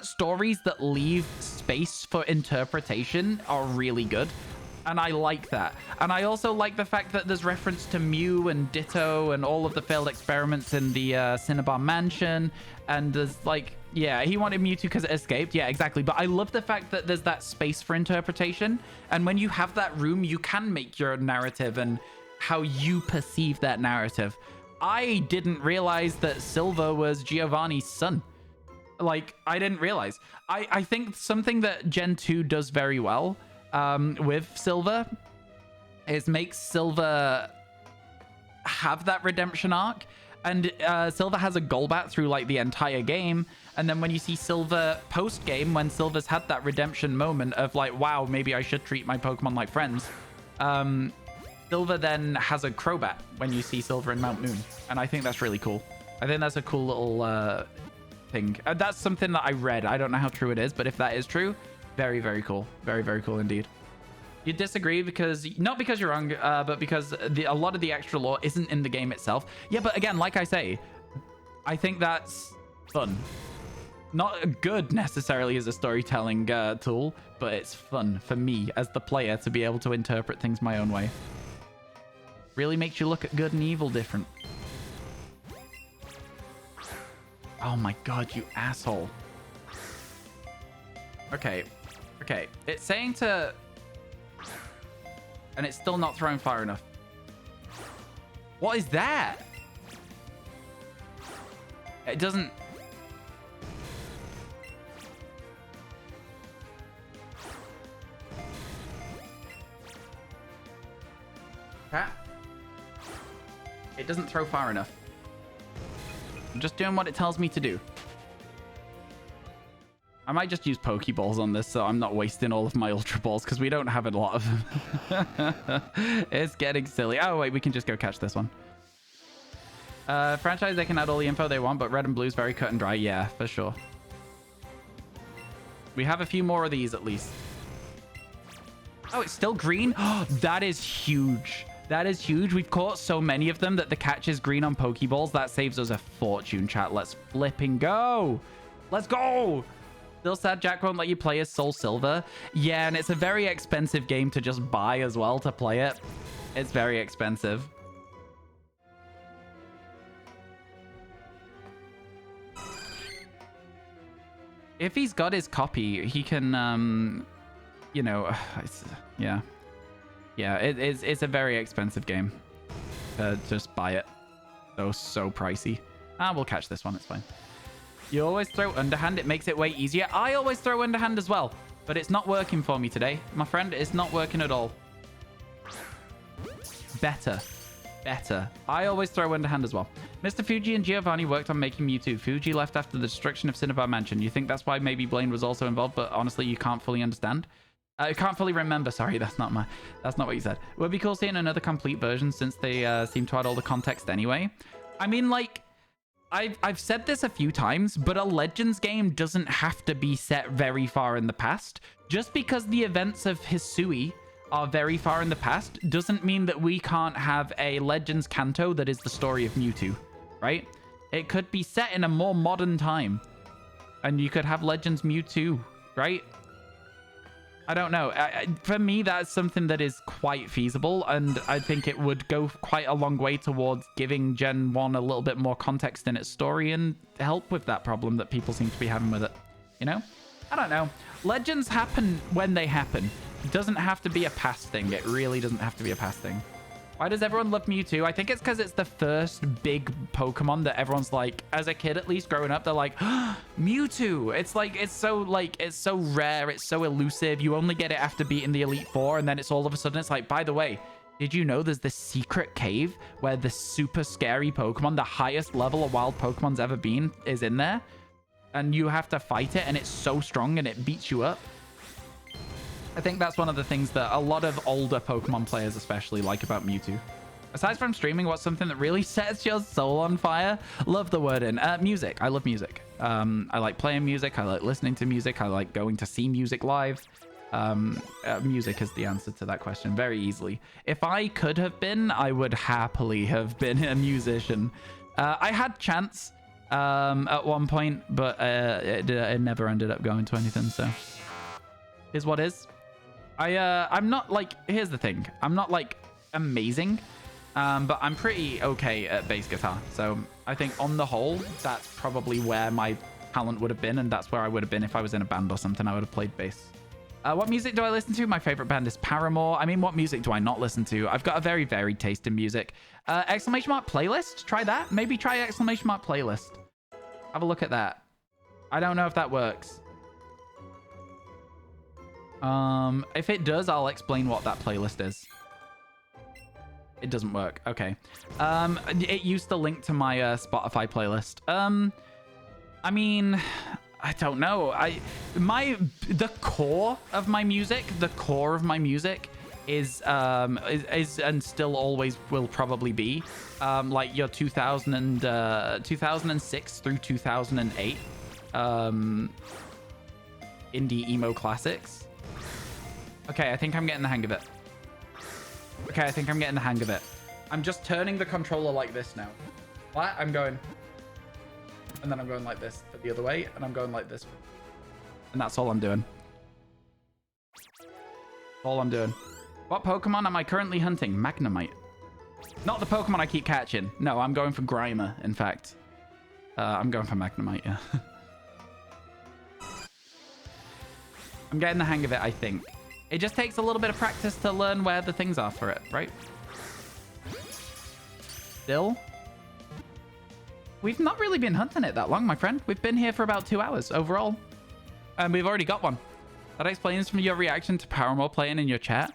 stories that leave space for interpretation are really good, and I like that. And I also like the fact that there's reference to Mew and Ditto and all of the failed experiments in the Cinnabar Mansion, and there's like, yeah, he wanted Mewtwo because it escaped. Yeah, exactly. But I love the fact that there's that space for interpretation, and when you have that room, you can make your narrative and how you perceive that narrative. I didn't realize that Silver was Giovanni's son. Like, I didn't realize. I think something that Gen 2 does very well with Silver is makes Silver have that redemption arc. And Silver has a Golbat through, like, the entire game. And then when you see Silver post-game, when Silver's had that redemption moment of, like, wow, maybe I should treat my Pokemon like friends, Silver then has a Crobat when you see Silver in Mount Moon. And I think that's really cool. I think that's a cool little... thing. That's something that I read. I don't know how true it is, but if that is true, very, very cool. Very, very cool indeed. You disagree because, not because you're wrong, but because a lot of the extra lore isn't in the game itself. Yeah, but again, like I say, I think that's fun. Not good necessarily as a storytelling tool, but it's fun for me as the player to be able to interpret things my own way. Really makes you look at good and evil different. Oh my god, you asshole. Okay. Okay. It's saying to... And it's still not throwing far enough. What is that? It doesn't... It doesn't throw far enough. I'm just doing what it tells me to do. I might just use Pokeballs on this so I'm not wasting all of my Ultra Balls because we don't have a lot of them. It's getting silly. Oh, wait, we can just go catch this one. Franchise, they can add all the info they want, but Red and Blue is very cut and dry. Yeah, for sure. We have a few more of these at least. Oh, it's still green? Oh, that is huge. That is huge. We've caught so many of them that the catch is green on Pokeballs. That saves us a fortune, chat. Let's flipping go. Let's go. Still sad Jack won't let you play as Soul Silver. Yeah, and it's a very expensive game to just buy as well to play it. It's very expensive. If he's got his copy, he can, you know, yeah. Yeah, it's a very expensive game. Just buy it. So pricey. We'll catch this one. It's fine. You always throw underhand. It makes it way easier. I always throw underhand as well. But it's not working for me today. My friend, it's not working at all. Better. I always throw underhand as well. Mr. Fuji and Giovanni worked on making Mewtwo. Fuji left after the destruction of Cinnabar Mansion. You think that's why maybe Blaine was also involved, but honestly, you can't fully understand? I can't fully remember. Sorry, that's not what you said. It would be cool seeing another complete version since they seem to add all the context anyway. I mean, like, I've said this a few times, but a Legends game doesn't have to be set very far in the past. Just because the events of Hisui are very far in the past doesn't mean that we can't have a Legends Kanto that is the story of Mewtwo, right? It could be set in a more modern time, and you could have Legends Mewtwo, right? I don't know. For me, that's something that is quite feasible, and I think it would go quite a long way towards giving Gen 1 a little bit more context in its story and help with that problem that people seem to be having with it. You know? I don't know. Legends happen when they happen. It doesn't have to be a past thing. It really doesn't have to be a past thing. Why does everyone love Mewtwo? I think it's because it's the first big Pokemon that everyone's like, as a kid at least growing up, they're like, oh, Mewtwo. It's like, it's so rare. It's so elusive. You only get it after beating the Elite Four. And then it's all of a sudden, it's like, by the way, did you know there's this secret cave where the super scary Pokemon, the highest level a wild Pokemon's ever been, is in there? And you have to fight it, and it's so strong, and it beats you up. I think that's one of the things that a lot of older Pokemon players especially like about Mewtwo. Aside from streaming, what's something that really sets your soul on fire? Love the word in. Music. I love music. I like playing music. I like listening to music. I like going to see music live. Music is the answer to that question very easily. If I could have been, I would happily have been a musician. I had chance at one point, but it never ended up going to anything, so is what is. I'm not like, here's the thing, I'm not like amazing, but I'm pretty okay at bass guitar, so I think on the whole that's probably where my talent would have been, and that's where I would have been if I was in a band or something. I would have played bass. What music do I listen to? My favorite band is Paramore. I mean, what music do I not listen to? I've got a very varied taste in music. Exclamation mark playlist, try that. Maybe try exclamation mark playlist. Have a look at that. I don't know if that works. If it does, I'll explain what that playlist is. It doesn't work. Okay. It used to link to my Spotify playlist. I mean, I don't know. The core of my music is and still always will probably be like your 2006 through 2008 indie emo classics. Okay, I think I'm getting the hang of it. I'm just turning the controller like this now. What? I'm going. And then I'm going like this for the other way. And I'm going like this. And that's all I'm doing. All I'm doing. What Pokemon am I currently hunting? Magnemite. Not the Pokemon I keep catching. No, I'm going for Grimer, in fact. I'm going for Magnemite, yeah. I'm getting the hang of it, I think. It just takes a little bit of practice to learn where the things are for it, right? Still? We've not really been hunting it that long, my friend. We've been here for about 2 hours overall. And we've already got one. That explains from your reaction to Paramore playing in your chat.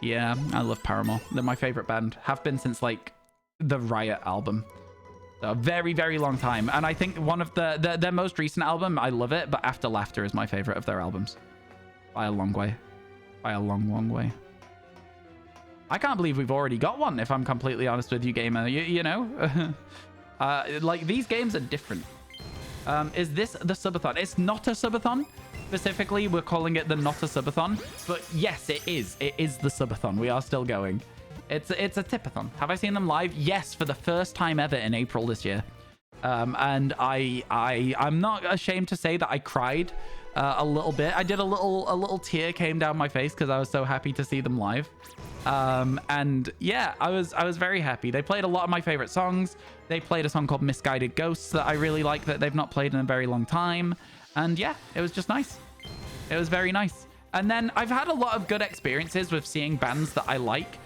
Yeah, I love Paramore. They're my favorite band. Have been since, like, the Riot album. So a very, very long time. And I think one of their most recent album, I love it, but After Laughter is my favorite of their albums. By a long way. By a long, long way. I can't believe we've already got one, if I'm completely honest with you, gamer. You know? Like, these games are different. Is this the subathon? It's not a subathon. Specifically, we're calling it the not a subathon. But yes, it is. It is the subathon. We are still going. It's a tipathon. Have I seen them live? Yes, for the first time ever in April this year. And I'm not ashamed to say that I cried a little bit. I did a little tear came down my face because I was so happy to see them live. And yeah, I was very happy. They played a lot of my favorite songs. They played a song called Misguided Ghosts that I really like that they've not played in a very long time. And yeah, it was just nice. It was very nice. And then I've had a lot of good experiences with seeing bands that I like.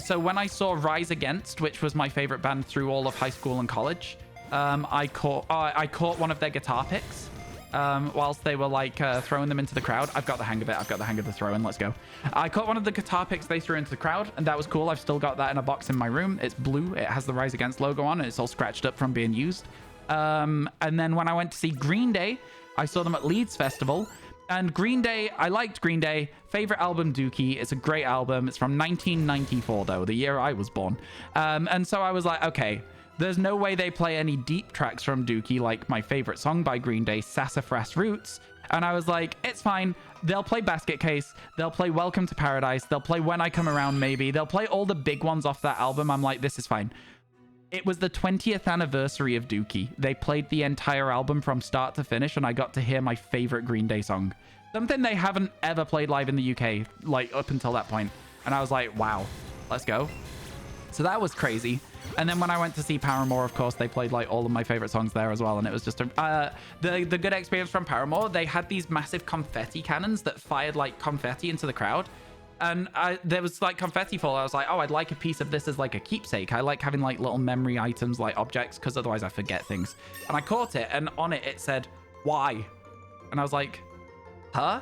So when I saw Rise Against, which was my favorite band through all of high school and college, I caught one of their guitar picks whilst they were like throwing them into the crowd. I've got the hang of it. I've got the hang of the throwing. Let's go. I caught one of the guitar picks they threw into the crowd, and that was cool. I've still got that in a box in my room. It's blue. It has the Rise Against logo on, and it's all scratched up from being used. And then when I went to see Green Day, I saw them at Leeds Festival. And Green Day, I liked Green Day. Favorite album, Dookie. It's a great album. It's from 1994, though, the year I was born. And so I was like, okay, there's no way they play any deep tracks from Dookie, like my favorite song by Green Day, Sassafras Roots. And I was like, it's fine. They'll play Basket Case. They'll play Welcome to Paradise. They'll play When I Come Around, maybe. They'll play all the big ones off that album. I'm like, this is fine. It was the 20th anniversary of Dookie. They played the entire album from start to finish, and I got to hear my favorite Green Day song. Something they haven't ever played live in the UK, like up until that point. And I was like, wow, let's go. So that was crazy. And then when I went to see Paramore, of course, they played like all of my favorite songs there as well. And it was just the good experience from Paramore. They had these massive confetti cannons that fired like confetti into the crowd. And there was like confetti fall. I was like, oh, I'd like a piece of this as like a keepsake. I like having like little memory items, like objects, because otherwise I forget things. And I caught it, and on it, it said, why? And I was like, huh?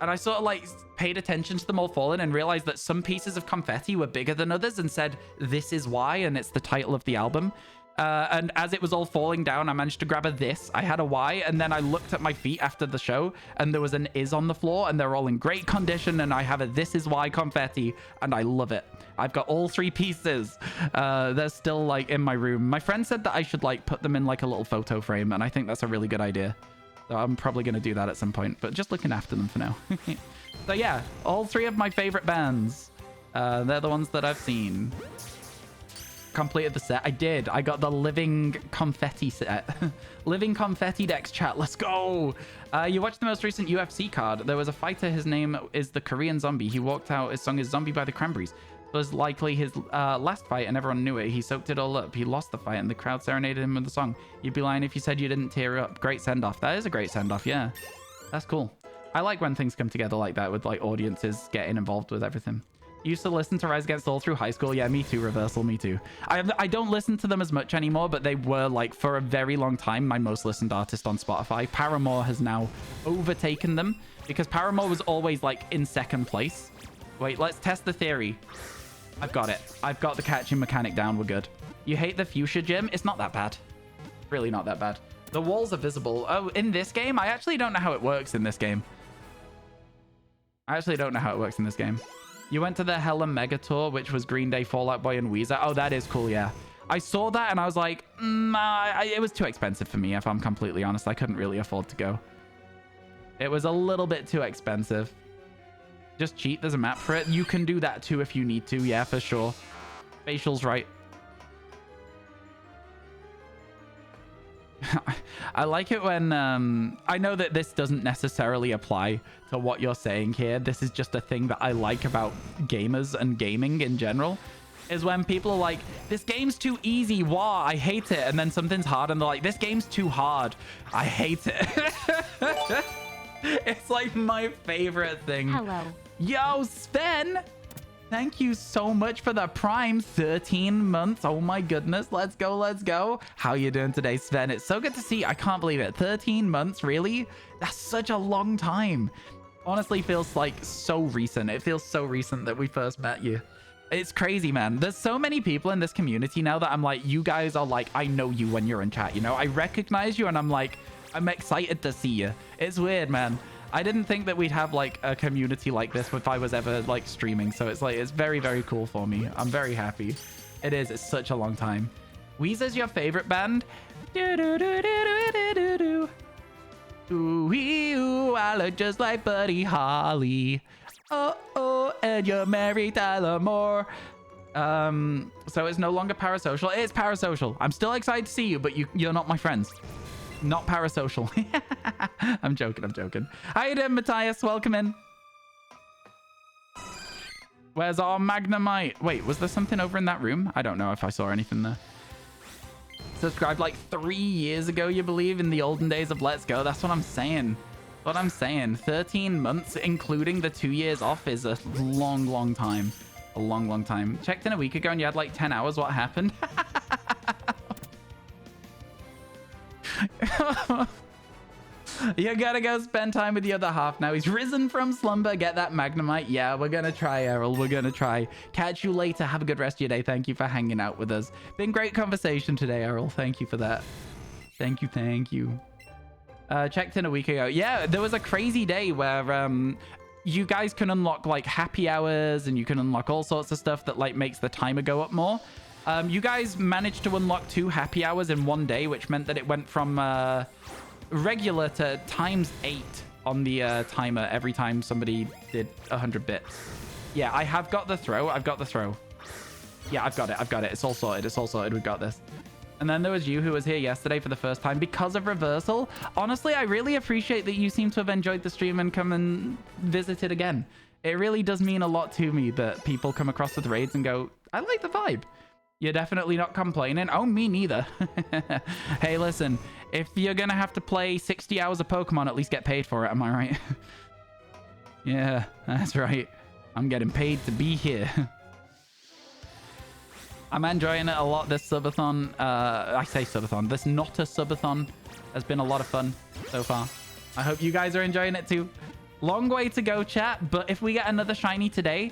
And I sort of like paid attention to them all falling and realized that some pieces of confetti were bigger than others and said, this is why. And it's the title of the album. And as it was all falling down, I managed to grab a this. I had a Y, and then I looked at my feet after the show, and there was an is on the floor, and they're all in great condition, and I have a this is why confetti, and I love it. I've got all 3 pieces. They're still like in my room. My friend said that I should like put them in like a little photo frame, and I think that's a really good idea. So I'm probably going to do that at some point, but just looking after them for now. So yeah, all 3 of my favorite bands. They're the ones that I've seen. Completed the set. I did. I got the living confetti set. Living confetti decks, chat. Let's go. You watched the most recent UFC card. There was a fighter. His name is the Korean Zombie. He walked out. His song is Zombie by the Cranberries. It was likely his last fight, and everyone knew it. He soaked it all up. He lost the fight, and the crowd serenaded him with the song. You'd be lying if you said you didn't tear up. Great send-off. That is a great send-off, yeah. That's cool. I like when things come together like that, with like audiences getting involved with everything. Used to listen to Rise Against all through high school. Yeah, me too, Reversal, me too. I don't listen to them as much anymore, but they were like for a very long time my most listened artist on Spotify. Paramore has now overtaken them because Paramore was always like in second place. Wait, let's test the theory. I've got it. I've got the catching mechanic down. We're good. You hate the fuchsia gym? It's not that bad. Really not that bad. The walls are visible. Oh, in this game? I actually don't know how it works in this game. You went to the Hella Mega Tour, which was Green Day, Fall Out Boy, and Weezer. Oh, that is cool, yeah. I saw that and I was like, it was too expensive for me, if I'm completely honest. I couldn't really afford to go. It was a little bit too expensive. Just cheat. There's a map for it. You can do that too if you need to. Yeah, for sure. Facial's right. I like it when I know that this doesn't necessarily apply to what you're saying here. This is just a thing that I like about gamers and gaming in general, is when people are like, this game's too easy, wow, I hate it. And then something's hard and they're like, this game's too hard, I hate it. It's like my favorite thing. Hello. Yo, Sven, thank you so much for the Prime. 13 months. Oh my goodness. Let's go. Let's go. How you doing today, Sven? It's so good to see you. I can't believe it. 13 months, really? That's such a long time. Honestly, feels like so recent. It feels so recent that we first met you. It's crazy, man. There's so many people in this community now that I'm like, you guys are like, I know you when you're in chat, you know? I recognize you and I'm like, I'm excited to see you. It's weird, man. I didn't think that we'd have like a community like this if I was ever like streaming. So it's like, it's very, very cool for me. I'm very happy. It is. It's such a long time. Weezer's your favorite band? Ooh, I look just like Buddy Holly. Oh, and you're Mary Tyler Moore. So it's no longer parasocial. It is parasocial. I'm still excited to see you, but you're not my friends. Not parasocial. I'm joking. How you doing, Matthias? Welcome in. Where's our Magnemite? Wait, was there something over in that room? I don't know if I saw anything there. Subscribed like 3 years ago, you believe, in the olden days of Let's Go. That's what I'm saying. 13 months, including the 2 years off, is a long time. A long time. Checked in a week ago and you had like 10 hours. What happened? You gotta go spend time with the other half now. He's risen from slumber. Get that Magnemite. Yeah, we're gonna try, Errol. We're gonna try. Catch you later. Have a good rest of your day. Thank you for hanging out with us. Been great conversation today, Errol. Thank you for that. Thank you. Checked in a week ago. Yeah, there was a crazy day where you guys can unlock like happy hours and you can unlock all sorts of stuff that like makes the timer go up more. You guys managed to unlock 2 happy hours in one day, which meant that it went from regular to ×8 on the timer every time somebody did 100 bits. Yeah, I have got the throw. Yeah, I've got it. It's all sorted. We've got this. And then there was you who was here yesterday for the first time because of reversal. Honestly, I really appreciate that you seem to have enjoyed the stream and come and visit it again. It really does mean a lot to me that people come across with raids and go, I like the vibe. You're definitely not complaining. Oh, me neither. Hey, listen, if you're going to have to play 60 hours of Pokemon, at least get paid for it. Am I right? Yeah, that's right. I'm getting paid to be here. I'm enjoying it a lot, this subathon. I say subathon. This not a subathon has been a lot of fun so far. I hope you guys are enjoying it too. Long way to go, chat, but if we get another shiny today...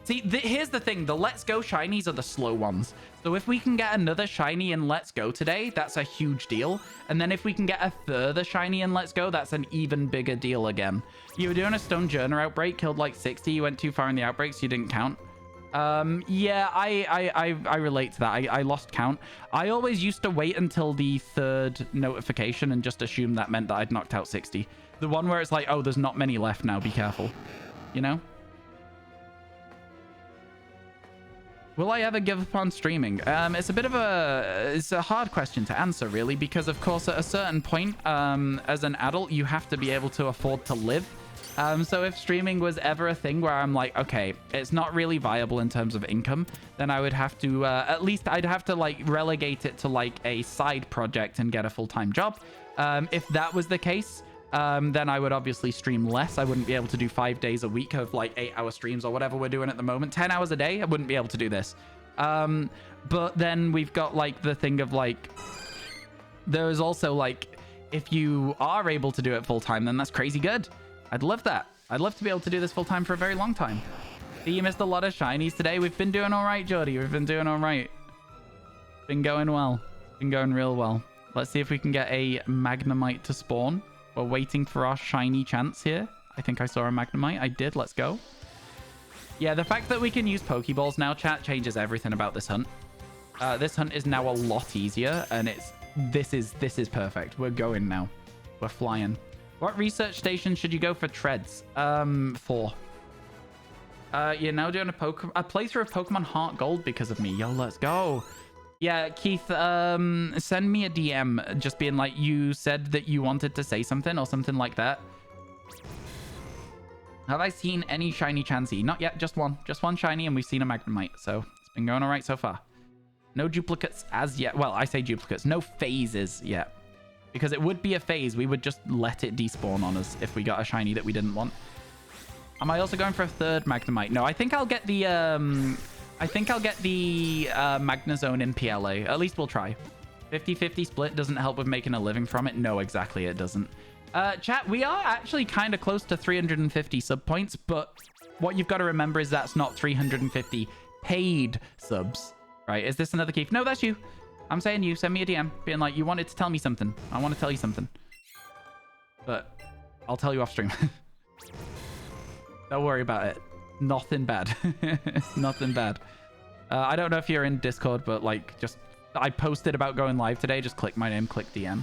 See, here's the thing. The Let's Go shinies are the slow ones. So if we can get another shiny in Let's Go today, that's a huge deal. And then if we can get a further shiny in Let's Go, that's an even bigger deal again. You were doing a Stone Journer outbreak, killed like 60. You went too far in the outbreak, so you didn't count. Yeah, I relate to that. I lost count. I always used to wait until the third notification and just assume that meant that I'd knocked out 60. The one where it's like, oh, there's not many left now, be careful. You know? Will I ever give up on streaming? It's a hard question to answer, really, because of course at a certain point, as an adult, you have to be able to afford to live. So if streaming was ever a thing where I'm like, okay, it's not really viable in terms of income, then I would have to, at least I'd have to like relegate it to like a side project and get a full-time job. If that was the case, then I would obviously stream less. I wouldn't be able to do 5 days a week of like 8-hour streams or whatever we're doing at the moment. 10 hours a day, I wouldn't be able to do this. But then we've got like the thing of like, there's also like, if you are able to do it full time, then that's crazy good. I'd love that. I'd love to be able to do this full time for a very long time. You missed a lot of shinies today. We've been doing all right, Jordy. We've been doing all right. Been going well. Been going real well. Let's see if we can get a Magnemite to spawn. We're waiting for our shiny chance here. I think I saw a Magnemite. I did. Let's go. Yeah, the fact that we can use Pokeballs now, chat, changes everything about this hunt. This hunt is now a lot easier, and this is perfect. We're going now. We're flying. What research station should you go for treads? 4. You're now doing a playthrough of Pokemon Heart Gold because of me. Yo, let's go. Yeah, Keith, send me a DM just being like, you said that you wanted to say something or something like that. Have I seen any shiny Chansey? Not yet, just one. Just one shiny, and we've seen a Magnemite, so it's been going all right so far. No duplicates as yet. Well, I say duplicates. No phases yet. Because it would be a phase. We would just let it despawn on us if we got a shiny that we didn't want. Am I also going for a third Magnemite? No, I think I'll get the... Magnezone in PLA. At least we'll try. 50-50 split doesn't help with making a living from it. No, exactly, it doesn't. Chat, we are actually kind of close to 350 sub points, but what you've got to remember is that's not 350 paid subs, right? Is this another Keith? No, that's you. I'm saying you. Send me a DM being like, you wanted to tell me something. I want to tell you something. But I'll tell you off stream. Don't worry about it. Nothing bad. Nothing bad. I don't know if you're in Discord, but like, just I posted about going live today. Just click my name, click DM.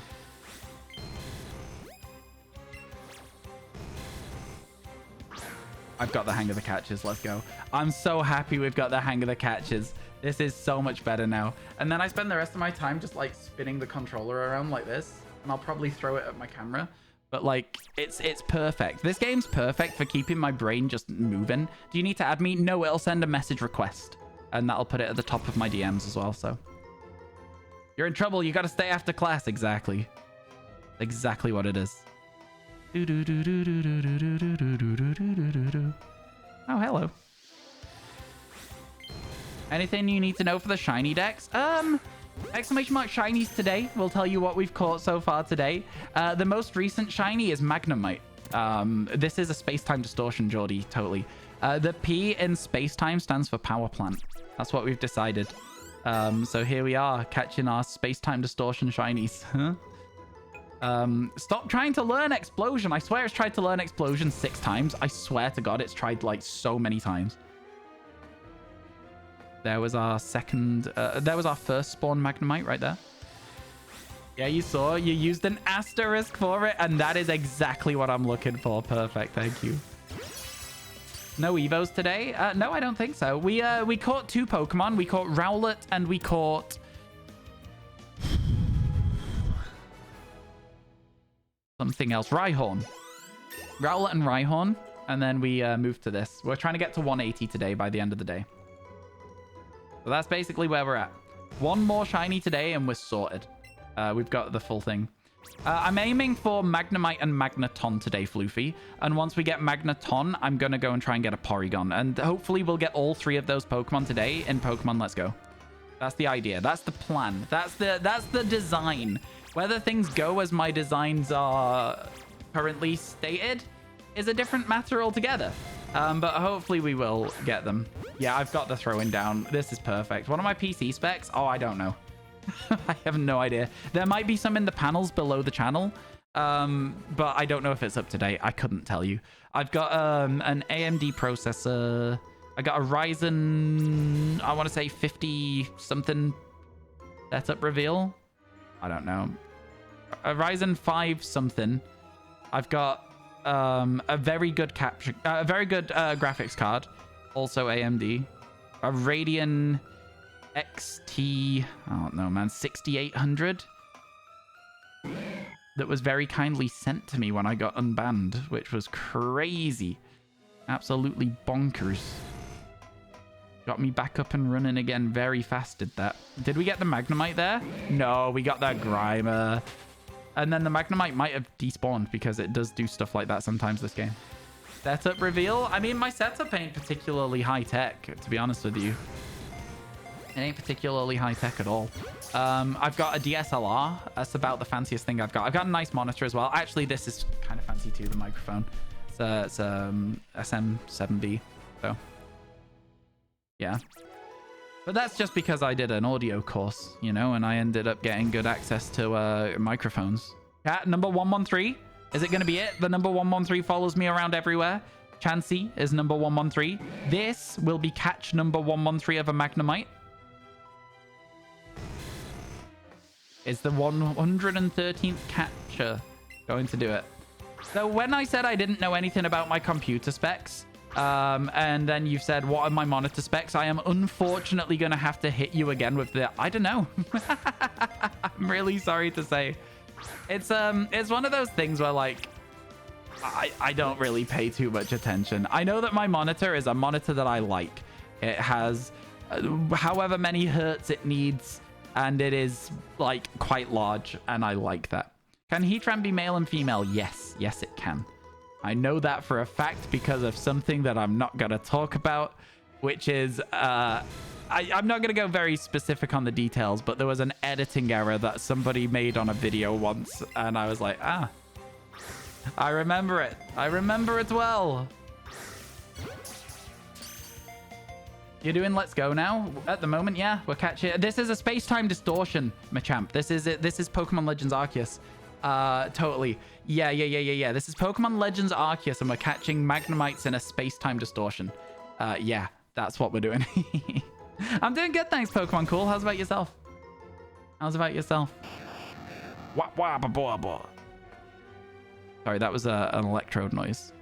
I've got the hang of the catches. Let's go. I'm so happy we've got the hang of the catches. This is so much better now. And then I spend the rest of my time just like spinning the controller around like this, and I'll probably throw it at my camera. But like, it's perfect. This game's perfect for keeping my brain just moving. Do you need to add me? No, it'll send a message request, and that'll put it at the top of my DMs as well. So you're in trouble. You got to stay after class. Exactly. Exactly what it is. Oh, hello. Anything you need to know for the shiny decks? Exclamation mark shinies today will tell you what we've caught so far today. The most recent shiny is Magnemite. This is a space-time distortion, Geordie, totally. The P in space-time stands for power plant. That's what we've decided. So here we are, catching our space-time distortion shinies. Stop trying to learn explosion. I swear it's tried to learn explosion 6 times. I swear to God, it's tried like so many times. There was our first spawn Magnemite right there. Yeah, you saw. You used an asterisk for it, and that is exactly what I'm looking for. Perfect. Thank you. No Evos today? No, I don't think so. We caught 2 Pokemon. We caught Rowlet, and we caught... something else. Rhyhorn. Rowlet and Rhyhorn. And then we move to this. We're trying to get to 180 today by the end of the day. So that's basically where we're at. One more shiny today and we're sorted. We've got the full thing. I'm aiming for Magnemite and Magneton today, Floofy. And once we get Magneton, I'm going to go and try and get a Porygon. And hopefully we'll get all 3 of those Pokemon today in Pokemon Let's Go. That's the idea. That's the plan. That's the design. Whether things go as my designs are currently stated is a different matter altogether. But hopefully we will get them. Yeah, I've got the throwing down. This is perfect. What are my PC specs? Oh, I don't know. I have no idea. There might be some in the panels below the channel. But I don't know if it's up to date. I couldn't tell you. I've got an AMD processor. I got a Ryzen, I want to say 50 something setup reveal. I don't know. A Ryzen 5 something. I've got a very good graphics card, also AMD. A Radeon XT, I don't know, man, 6800. That was very kindly sent to me when I got unbanned, which was crazy. Absolutely bonkers. Got me back up and running again very fast, did that. Did we get the Magnemite there? No, we got that Grimer. And then the Magnemite might have despawned because it does do stuff like that sometimes this game. Setup reveal? I mean, my setup ain't particularly high-tech, to be honest with you. It ain't particularly high-tech at all. I've got a DSLR. That's about the fanciest thing I've got. I've got a nice monitor as well. Actually, this is kind of fancy too, the microphone. It's SM7B, so... yeah. But that's just because I did an audio course, you know, and I ended up getting good access to microphones. Cat number 113. Is it going to be it? The number 113 follows me around everywhere. Chansey is number 113. This will be catch number 113 of a Magnemite. Is the 113th catcher going to do it? So when I said I didn't know anything about my computer specs, and then you've said, what are my monitor specs? I am unfortunately going to have to hit you again with the, I don't know. I'm really sorry to say. It's one of those things where, like, I don't really pay too much attention. I know that my monitor is a monitor that I like. It has however many hertz it needs, and it is, like, quite large, and I like that. Can Heatran be male and female? Yes. Yes, it can. I know that for a fact because of something that I'm not going to talk about, which is, I'm not going to go very specific on the details, but there was an editing error that somebody made on a video once, and I was like, ah, I remember it. I remember it well. You're doing Let's Go now? At the moment, yeah, we're catching. This is a space-time distortion, Machamp. This is it. This is Pokemon Legends Arceus. Totally. Yeah. This is Pokemon Legends Arceus, and we're catching Magnemites in a space-time distortion. Yeah, that's what we're doing. I'm doing good, thanks, Pokemon Cool. How's about yourself? How's about yourself? Sorry, that was an electrode noise.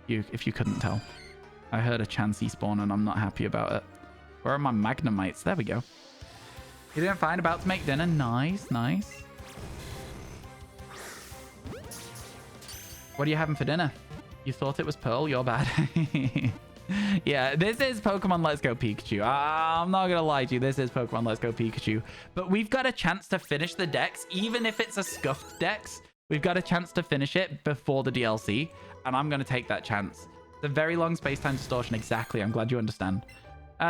If you couldn't tell. I heard a Chansey spawn and I'm not happy about it. Where are my Magnemites? There we go. You doing fine? About to make dinner? Nice, nice. What are you having for dinner? You thought it was Pearl? You're bad. Yeah, this is Pokemon Let's Go Pikachu. I'm not gonna lie to you. This is Pokemon Let's Go Pikachu. But we've got a chance to finish the dex, even if it's a scuffed dex. We've got a chance to finish it before the DLC, and I'm gonna take that chance. It's a very long space-time distortion, exactly. I'm glad you understand.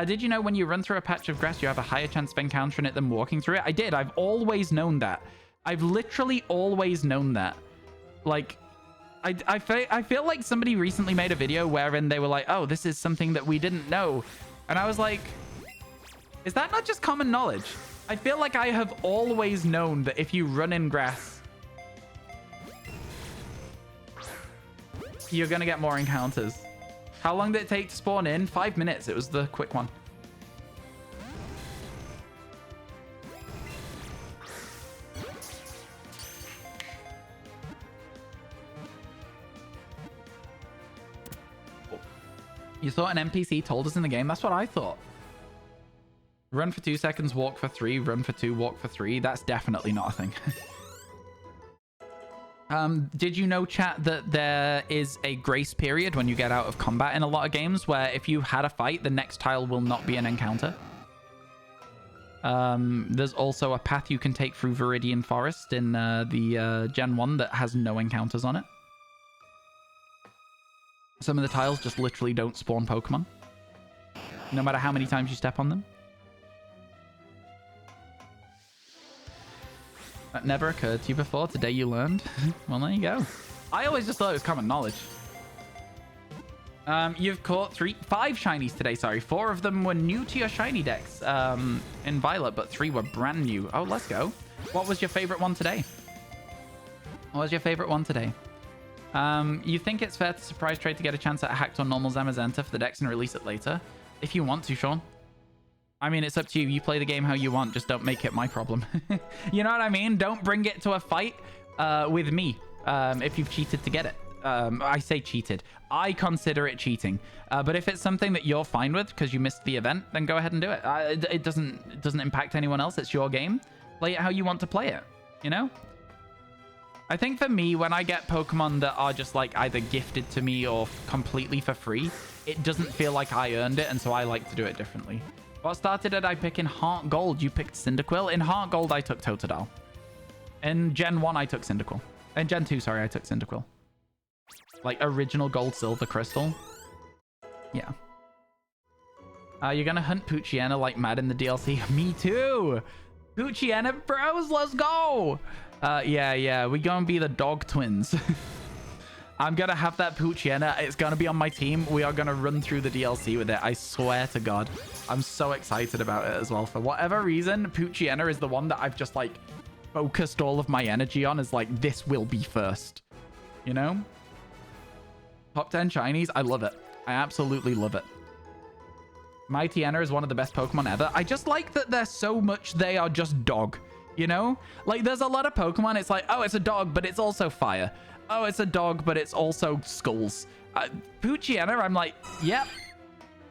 Did you know when you run through a patch of grass, you have a higher chance of encountering it than walking through it? I did. I've always known that. I've literally always known that. Like, I feel like somebody recently made a video wherein they were like, oh, this is something that we didn't know. And I was like, is that not just common knowledge? I feel like I have always known that if you run in grass, you're going to get more encounters. How long did it take to spawn in? 5 minutes. It was the quick one. You thought an NPC told us in the game? That's what I thought. Run for 2 seconds, walk for 3. Run for 2, walk for 3. That's definitely not a thing. Did you know, chat, that there is a grace period when you get out of combat in a lot of games where if you had a fight, the next tile will not be an encounter? There's also a path you can take through Viridian Forest in the Gen 1 that has no encounters on it. Some of the tiles just literally don't spawn Pokemon, no matter how many times you step on them. That never occurred to you before. Today you learned. Well, there you go. I always just thought it was common knowledge. You've caught 5 shinies today, sorry. 4 of them were new to your shiny decks in Violet, but 3 were brand new. Oh, let's go. What was your favorite one today? What was your favorite one today? You think it's fair to surprise trade to get a chance at a hacked or normal Zamazenta for the decks and release it later? If you want to, Sean. I mean, it's up to you. You play the game how you want. Just don't make it my problem. You know what I mean? Don't bring it to a fight with me if you've cheated to get it. I say cheated. I consider it cheating. But if it's something that you're fine with because you missed the event, then go ahead and do it. It doesn't impact anyone else. It's your game. Play it how you want to play it, you know? I think for me, when I get Pokemon that are just like either gifted to me or completely for free, it doesn't feel like I earned it, and so I like to do it differently. What started did I pick in Heart Gold? You picked Cyndaquil. In Heart Gold, I took Totodile. In Gen 1, I took Cyndaquil. In Gen 2, sorry, I took Cyndaquil. Like original Gold Silver Crystal. Yeah. You're gonna hunt Poochyena like mad in the DLC? Me too! Poochyena bros, let's go! Yeah, we're gonna be the dog twins. I'm gonna have that Poochyena. It's gonna be on my team. We are gonna run through the DLC with it. I swear to God. I'm so excited about it as well. For whatever reason, Poochyena is the one that I've just like focused all of my energy on, is like, this will be first. You know? Top 10 shinies. I love it. I absolutely love it. Mightyena is one of the best Pokemon ever. I just like that they're so much, they are just dog. You know? Like, there's a lot of Pokemon, it's like, oh, it's a dog, but it's also fire. Oh, it's a dog, but it's also skulls. Poochyena, I'm like, yep.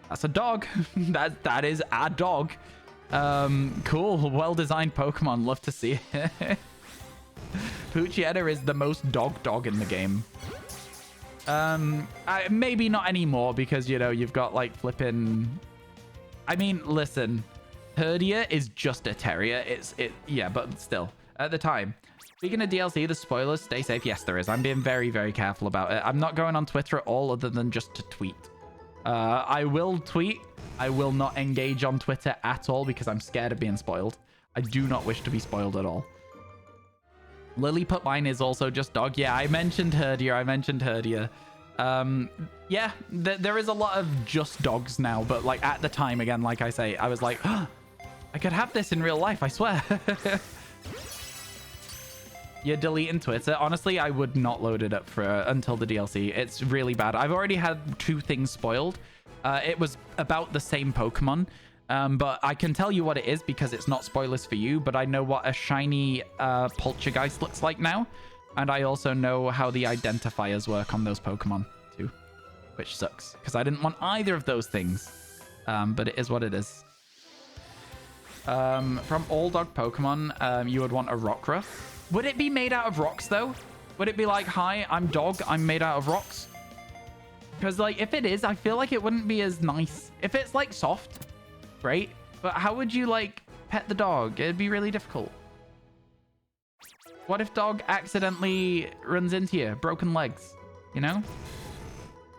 That's a dog. that is a dog. Cool. Well-designed Pokemon. Love to see it. Poochyena is the most dog in the game. Maybe not anymore because, you know, you've got like flipping... I mean, listen. Herdia is just a terrier. Yeah, but still. At the time. Speaking of DLC, the spoilers, stay safe. Yes, there is. I'm being very, very careful about it. I'm not going on Twitter at all other than just to tweet. I will tweet. I will not engage on Twitter at all because I'm scared of being spoiled. I do not wish to be spoiled at all. Lilliput mine is also just dog. Yeah, I mentioned Herdia. Yeah, there is a lot of just dogs now, but like at the time, again, like I say, I was like, oh, I could have this in real life, I swear. You're deleting Twitter. Honestly, I would not load it up for until the DLC. It's really bad. I've already had 2 things spoiled. It was about the same Pokemon, but I can tell you what it is because it's not spoilers for you, but I know what a shiny Poltergeist looks like now, and I also know how the identifiers work on those Pokemon too, which sucks because I didn't want either of those things, but it is what it is. From all dog Pokemon, you would want a Rockruff. Would it be made out of rocks, though? Would it be like, hi, I'm dog, I'm made out of rocks? Because, like, if it is, I feel like it wouldn't be as nice. If it's, like, soft, great. But how would you, like, pet the dog? It'd be really difficult. What if dog accidentally runs into you? Broken legs, you know?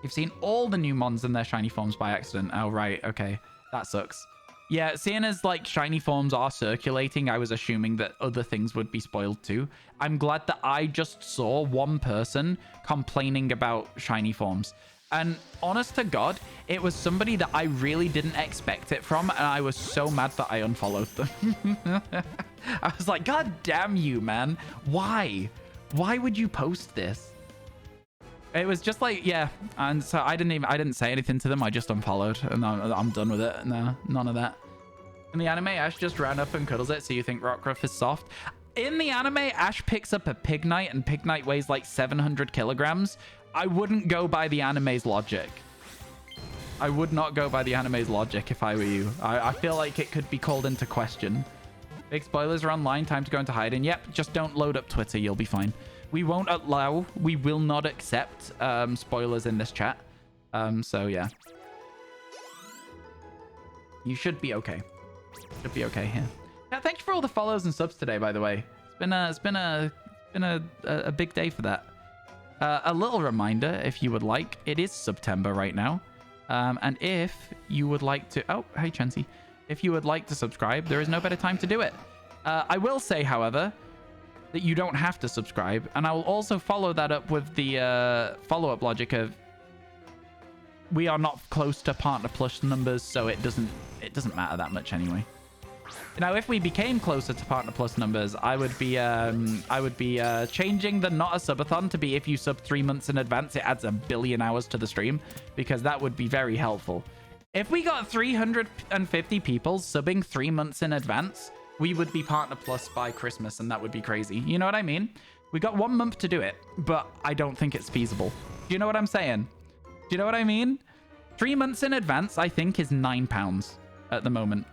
You've seen all the new mons in their shiny forms by accident. Oh, right, okay. That sucks. Yeah, seeing as, like, shiny forms are circulating, I was assuming that other things would be spoiled too. I'm glad that I just saw one person complaining about shiny forms. And honest to God, it was somebody that I really didn't expect it from, and I was so mad that I unfollowed them. I was like, God damn you, man. Why? Why would you post this? It was just like, yeah, and so I didn't say anything to them. I just unfollowed, and I'm done with it. No, none of that. In the anime, Ash just ran up and cuddles it, so you think Rockruff is soft. In the anime, Ash picks up a Pignite, and Pignite weighs like 700 kilograms. I wouldn't go by the anime's logic. I would not go by the anime's logic if I were you. I feel like it could be called into question. Big spoilers are online. Time to go into hiding. Yep, just don't load up Twitter. You'll be fine. We won't allow, we will not accept spoilers in this chat. So yeah. You should be okay. Should be okay here. Yeah, thank you for all the follows and subs today, by the way. It's been a big day for that. A little reminder, if you would like, it is September right now. And if you would like to... Oh, hey, Chancy. If you would like to subscribe, there is no better time to do it. I will say, however, that you don't have to subscribe. And I will also follow that up with the follow-up logic of we are not close to Partner Plus numbers, so it doesn't matter that much anyway. Now, if we became closer to Partner Plus numbers, I would be changing the not a subathon to be if you sub 3 months in advance, it adds 1 billion hours to the stream, because that would be very helpful. If we got 350 people subbing 3 months in advance, we would be Partner Plus by Christmas, and that would be crazy. You know what I mean? We got 1 month to do it, but I don't think it's feasible. Do you know what I'm saying? Do you know what I mean? 3 months in advance, I think, is £9 at the moment.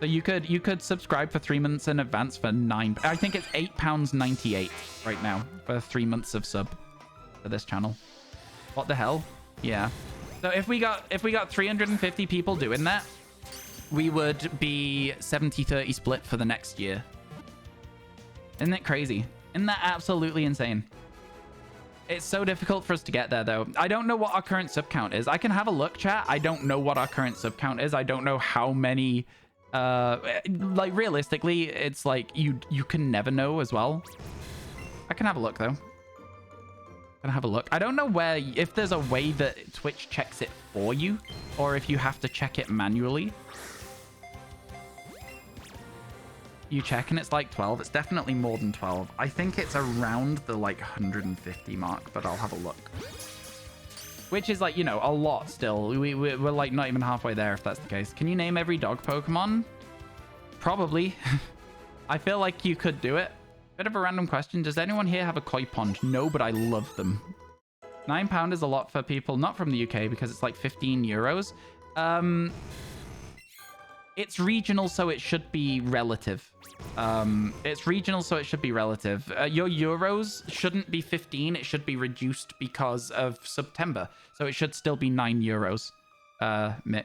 So you could subscribe for 3 months in advance for £9. I think it's £8.98 right now for 3 months of sub for this channel. What the hell? Yeah. So if we got 350 people doing that, we would be 70-30 split for the next year. Isn't it crazy? Isn't that absolutely insane? It's so difficult for us to get there, though. I don't know what our current sub count is. I can have a look, chat. I don't know what our current sub count is. I don't know how many... like, realistically, it's like you can never know as well. I can have a look, though. Can I have a look? I don't know if there's a way that Twitch checks it for you, or if you have to check it manually. You check and it's like 12. It's definitely more than 12. I think it's around the like 150 mark, but I'll have a look. Which is like, you know, a lot still. We're like not even halfway there if that's the case. Can you name every dog Pokemon? Probably. I feel like you could do it. Bit of a random question. Does anyone here have a koi pond? No, but I love them. £9 is a lot for people not from the UK because it's like 15 euros. It's regional, so it should be relative. It's regional, so it should be relative. Your euros shouldn't be 15. It should be reduced because of September. So it should still be 9 euros, Mick.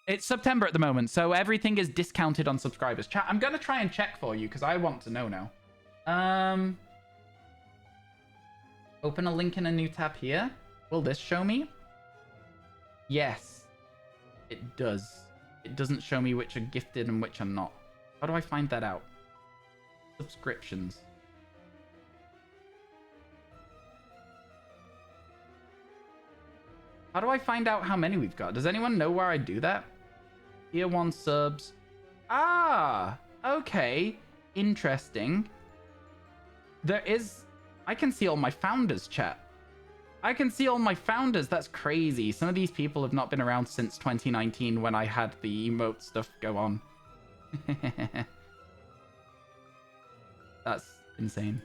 It's September at the moment, so everything is discounted on subscribers. Chat, I'm going to try and check for you because I want to know now. Open a link in a new tab here. Will this show me? Yes, it does. It doesn't show me which are gifted and which are not. How do I find that out? Subscriptions. How do I find out how many we've got? Does anyone know where I do that? Tier 1 subs. Ah, okay. Interesting. There is... I can see all my founders, chat. I can see all my founders. That's crazy. Some of these people have not been around since 2019 when I had the emote stuff go on. That's insane.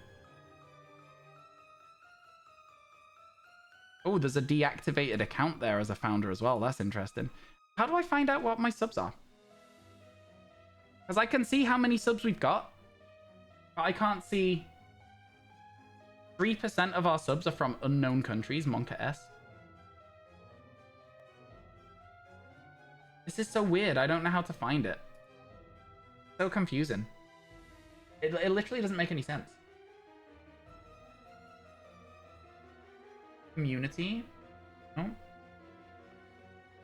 Oh, there's a deactivated account there as a founder as well. That's interesting. How do I find out what my subs are? Because I can see how many subs we've got, but I can't see... 3% of our subs are from unknown countries, Monka S. This is so weird. I don't know how to find it. So confusing. It literally doesn't make any sense. Community? No.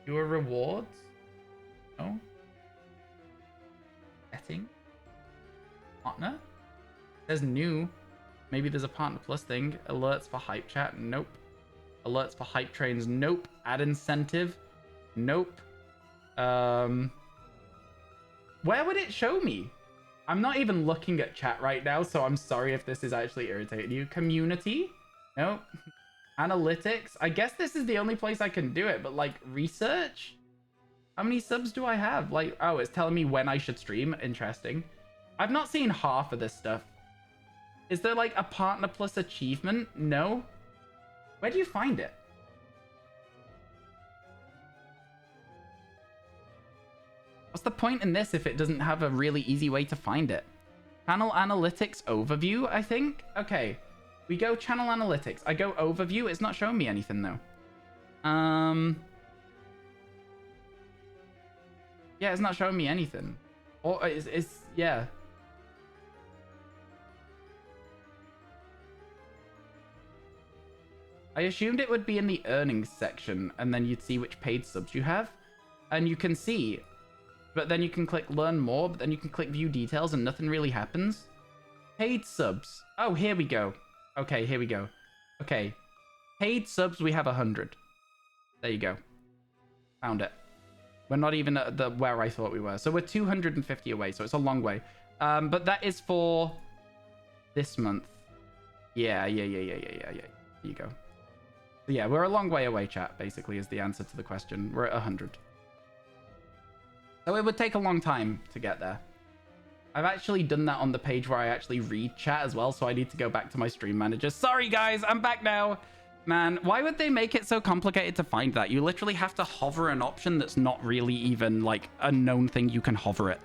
Your rewards? No. Setting? Partner? There's new. Maybe there's a Partner Plus thing. Alerts for hype chat? Nope. Alerts for hype trains? Nope. Ad incentive? Nope. Where would it show me? I'm not even looking at chat right now, so I'm sorry if this is actually irritating you. Community? Nope. Analytics? I guess this is the only place I can do it, but like research? How many subs do I have? Like, oh, it's telling me when I should stream. Interesting. I've not seen half of this stuff. Is there like a Partner Plus achievement? No. Where do you find it? What's the point in this if it doesn't have a really easy way to find it? Channel analytics overview, I think. Okay. We go channel analytics. I go overview. It's not showing me anything though. Yeah, it's not showing me anything. Or it's yeah. I assumed it would be in the earnings section, and then you'd see which paid subs you have. And you can see, but then you can click learn more, but then you can click view details and nothing really happens. Paid subs. Oh, here we go. Okay, here we go. Okay. Paid subs, we have 100. There you go. Found it. We're not even at the where I thought we were. So we're 250 away, so it's a long way. But that is for this month. Yeah. There you go. So yeah, we're a long way away, chat, basically, is the answer to the question. We're at 100. So it would take a long time to get there. I've actually done that on the page where I actually read chat as well, so I need to go back to my stream manager. Sorry, guys, I'm back now. Man, why would they make it so complicated to find that? You literally have to hover an option that's not really even, like, a known thing you can hover it.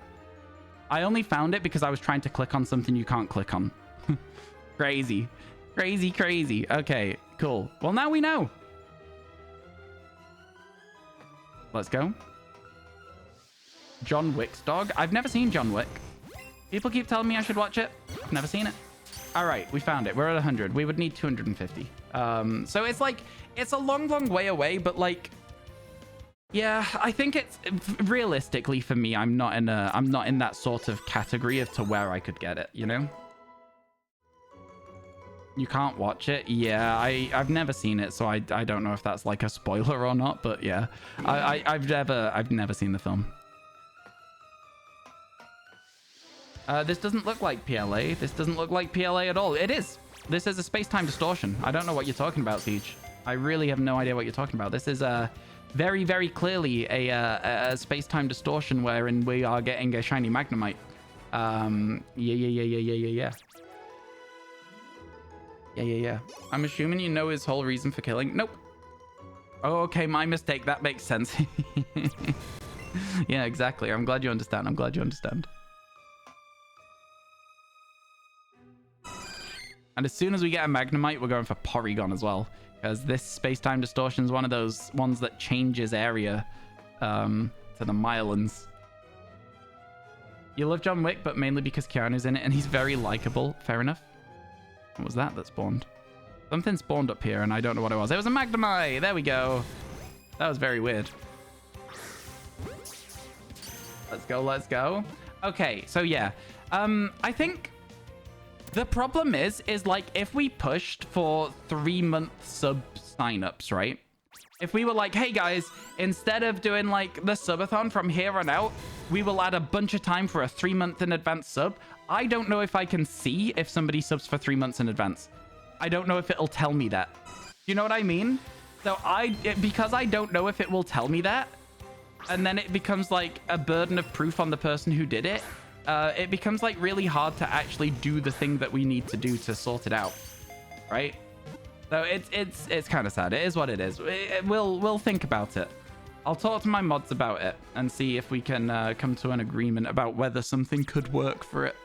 I only found it because I was trying to click on something you can't click on. Crazy. Crazy. Okay, cool. Well, now we know. Let's go. John Wick's dog. I've never seen John Wick. People keep telling me I should watch it. Never seen it. All right, we found it. We're at 100. We would need 250. So it's like, it's a long way away, but like, yeah, I think it's realistically for me, I'm not in that sort of category as to where I could get it, you know? You can't watch it. Yeah, I've never seen it, so I don't know if that's like a spoiler or not, but yeah, I've never seen the film. This doesn't look like PLA. This doesn't look like PLA at all. It is. This is a space-time distortion. I don't know what you're talking about, Siege. I really have no idea what you're talking about. This is very clearly a space-time distortion wherein we are getting a shiny Magnemite. Yeah. I'm assuming you know his whole reason for killing. Nope. Oh, okay, my mistake. That makes sense. Yeah, exactly. I'm glad you understand. And as soon as we get a Magnemite, we're going for Porygon as well. Because this space-time distortion is one of those ones that changes area to the Mylans. You love John Wick, but mainly because Keanu's in it, and he's very likable. Fair enough. What was that spawned? Something spawned up here, and I don't know what it was. It was a Magnemite! There we go. That was very weird. Let's go. Okay, so yeah. I think the problem is like if we pushed for 3-month sub signups, right? If we were like, hey guys, instead of doing like the subathon from here on out, we will add a bunch of time for a 3-month in advance sub. I don't know if I can see if somebody subs for 3 months in advance. I don't know if it'll tell me that. You know what I mean? So because I don't know if it will tell me that, and then it becomes like a burden of proof on the person who did it. It becomes like really hard to actually do the thing that we need to do to sort it out, right? So it's kind of sad. It is what it is. We'll think about it. I'll talk to my mods about it and see if we can come to an agreement about whether something could work for it.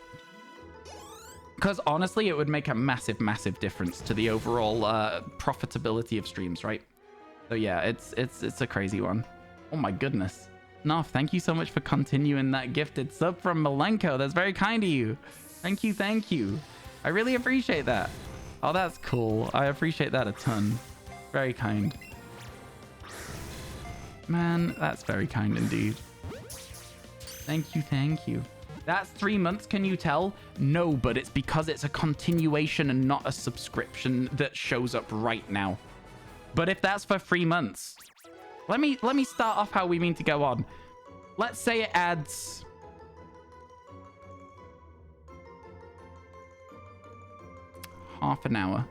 Because honestly, it would make a massive difference to the overall profitability of streams, right? So yeah, it's a crazy one. Oh my goodness. Narf, thank you so much for continuing that gifted sub from Malenko. That's very kind of you. Thank you. I really appreciate that. Oh, that's cool. I appreciate that a ton. Very kind. Man, that's very kind indeed. Thank you. That's 3 months, can you tell? No, but it's because it's a continuation and not a subscription that shows up right now. But if that's for 3 months... Let me start off how we mean to go on. Let's say it adds... half an hour.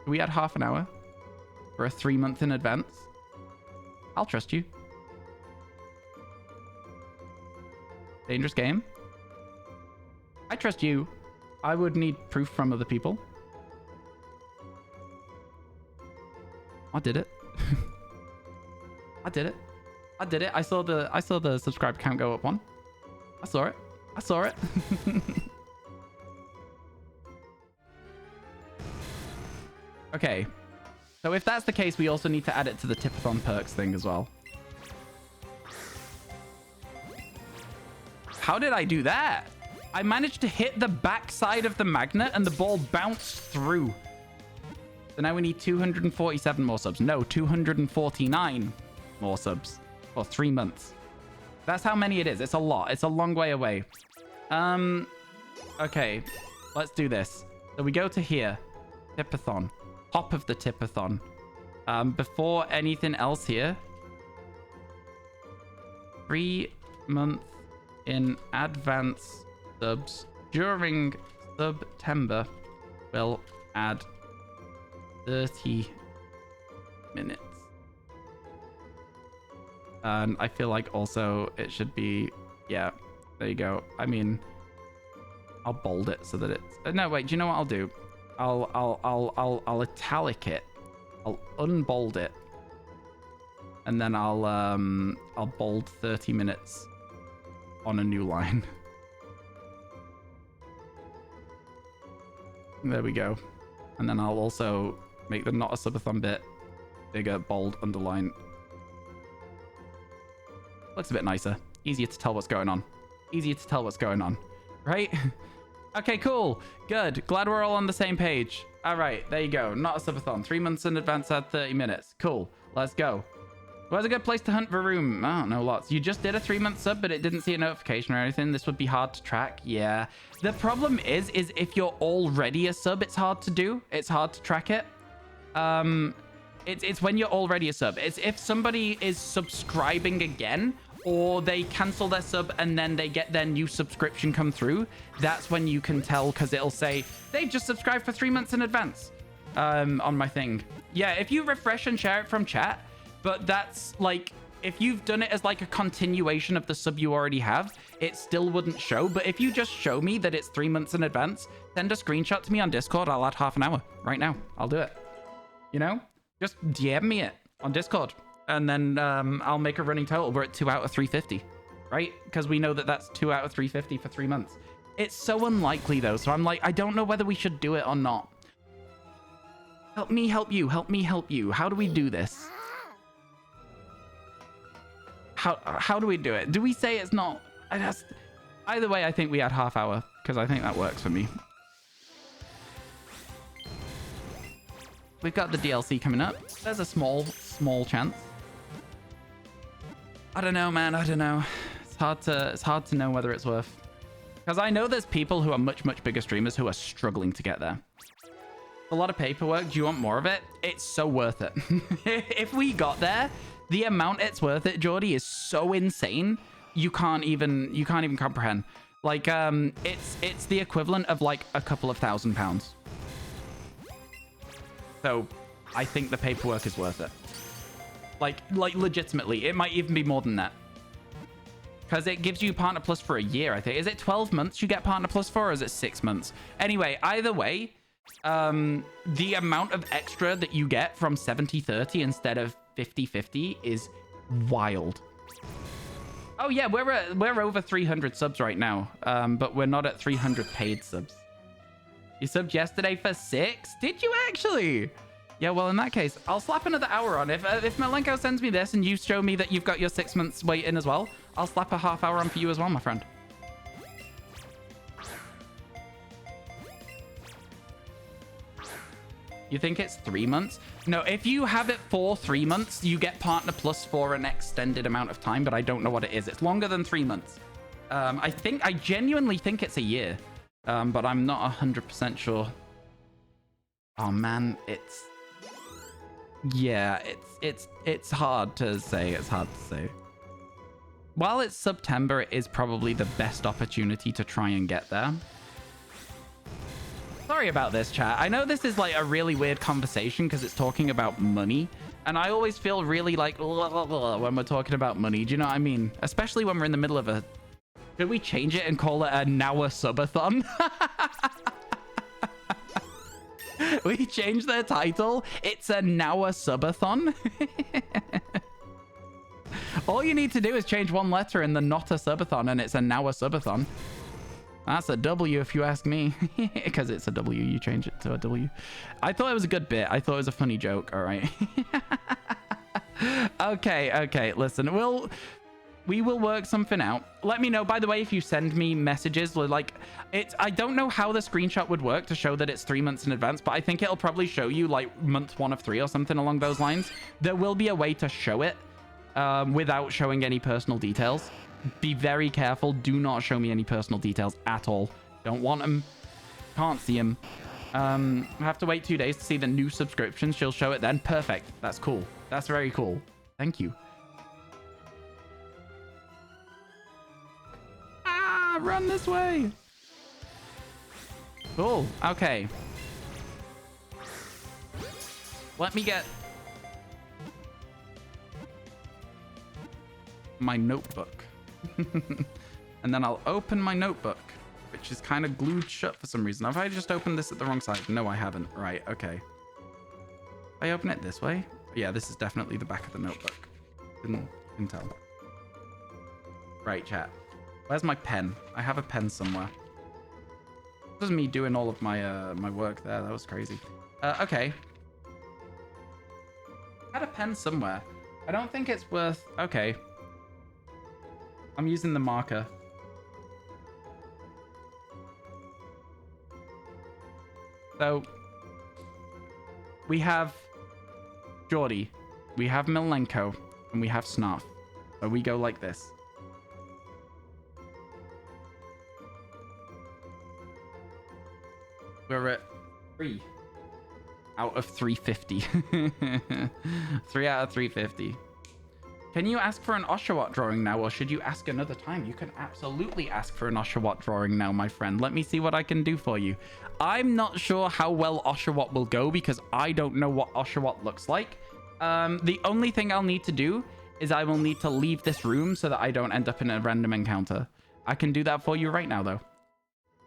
Do we add half an hour for a 3-month in advance? I'll trust you. Dangerous game. I trust you. I would need proof from other people. I did it. I did it. I saw the subscribe count go up 1. I saw it. I saw it. Okay. So if that's the case, we also need to add it to the Tipathon perks thing as well. How did I do that? I managed to hit the backside of the magnet and the ball bounced through. So now we need 247 more subs. No, 249 more subs for 3 months. That's how many it is. It's a lot. It's a long way away. Okay, let's do this. So we go to here. Tipathon. Top of the Tipathon. Before anything else here. 3 months in advance subs during September will add 30 minutes. And I feel like also it should be, yeah, there you go. I mean, I'll bold it so that it's, no, wait, do you know what I'll do? I'll italic it. I'll unbold it. And then I'll bold 30 minutes on a new line. There we go. And then I'll also make the not a subathon bit bigger, bold, underline. Looks a bit nicer. Easier to tell what's going on. Easier to tell what's going on. Right? Okay, cool. Good. Glad we're all on the same page. All right, there you go. Not a subathon. 3 months in advance at 30 minutes. Cool. Let's go. Where's a good place to hunt for room? I don't know, lots. You just did a 3-month sub, but it didn't see a notification or anything. This would be hard to track. Yeah. The problem is if you're already a sub, it's hard to do. It's hard to track it. It's when you're already a sub. It's if somebody is subscribing again, or they cancel their sub and then they get their new subscription come through. That's when you can tell, because it'll say, they just subscribed for 3 months in advance on my thing. Yeah, if you refresh and share it from chat, but that's like, if you've done it as like a continuation of the sub you already have, it still wouldn't show. But if you just show me that it's 3 months in advance, send a screenshot to me on Discord. I'll add half an hour right now. I'll do it. You know, just DM me it on Discord. And then I'll make a running total. We're at 2 out of 350, right? Because we know that that's 2 out of 350 for 3 months. It's so unlikely though. So I'm like, I don't know whether we should do it or not. Help me help you. Help me help you. How do we do this? How do we do it? Do we say it's not? Either way, I think we add half hour because I think that works for me. We've got the DLC coming up. There's a small chance. I don't know, man. I don't know. It's hard to know whether it's worth. Because I know there's people who are much bigger streamers who are struggling to get there. A lot of paperwork. Do you want more of it? It's so worth it. If we got there, the amount it's worth it, Geordie, is so insane. You can't even comprehend. Like it's the equivalent of like a couple of £1,000. So I think the paperwork is worth it. Like legitimately, it might even be more than that. Because it gives you Partner Plus for a year, I think. Is it 12 months you get Partner Plus for, or is it 6 months? Anyway, either way, the amount of extra that you get from 70-30 instead of 50-50 is wild. Oh yeah, we're over 300 subs right now, but we're not at 300 paid subs. You subbed yesterday for 6? Did you actually? Yeah, well, in that case, I'll slap another hour on. If Malenko sends me this and you show me that you've got your 6 months wait in as well, I'll slap a half hour on for you as well, my friend. You think it's 3 months? No, if you have it for 3 months, you get Partner Plus for an extended amount of time, but I don't know what it is. It's longer than 3 months. I genuinely think it's a year, but I'm not 100% sure. Oh man, yeah, it's hard to say. It's hard to say. While it's September, it is probably the best opportunity to try and get there. Sorry about this, chat. I know this is like a really weird conversation because it's talking about money. And I always feel really like when we're talking about money. Do you know what I mean? Especially when we're in the middle of a... Could we change it and call it a now a subathon? We changed the title. It's a now a subathon. All you need to do is change one letter in the not a subathon and it's a now a subathon. That's a W if you ask me. Because it's a W, you change it to a W. I thought it was a good bit. I thought it was a funny joke. All right. Okay. Listen, we will work something out. Let me know, by the way, if you send me messages. Like, I don't know how the screenshot would work to show that it's 3 months in advance, but I think it'll probably show you like month 1 of 3 or something along those lines. There will be a way to show it without showing any personal details. Be very careful. Do not show me any personal details at all. Don't want them. Can't see them. I have to wait 2 days to see the new subscriptions. She'll show it then. Perfect. That's cool. That's very cool. Thank you. Ah, run this way. Cool. Okay. Let me get my notebook. And then I'll open my notebook, which is kind of glued shut for some reason. Have I just opened this at the wrong side? No, I haven't. Right, okay. I open it this way? Yeah, this is definitely the back of the notebook. Couldn't tell. Right, chat. Where's my pen? I have a pen somewhere. This is me doing all of my my work there. That was crazy. Okay. I had a pen somewhere. I don't think it's worth... Okay. I'm using the marker. So, we have Geordie, we have Milenko, and we have Snarf. So we go like this. We're at 3 out of 350. 3 out of 350. Can you ask for an Oshawott drawing now, or should you ask another time? You can absolutely ask for an Oshawott drawing now, my friend. Let me see what I can do for you. I'm not sure how well Oshawott will go because I don't know what Oshawott looks like. The only thing I'll need to do is I will need to leave this room so that I don't end up in a random encounter. I can do that for you right now, though.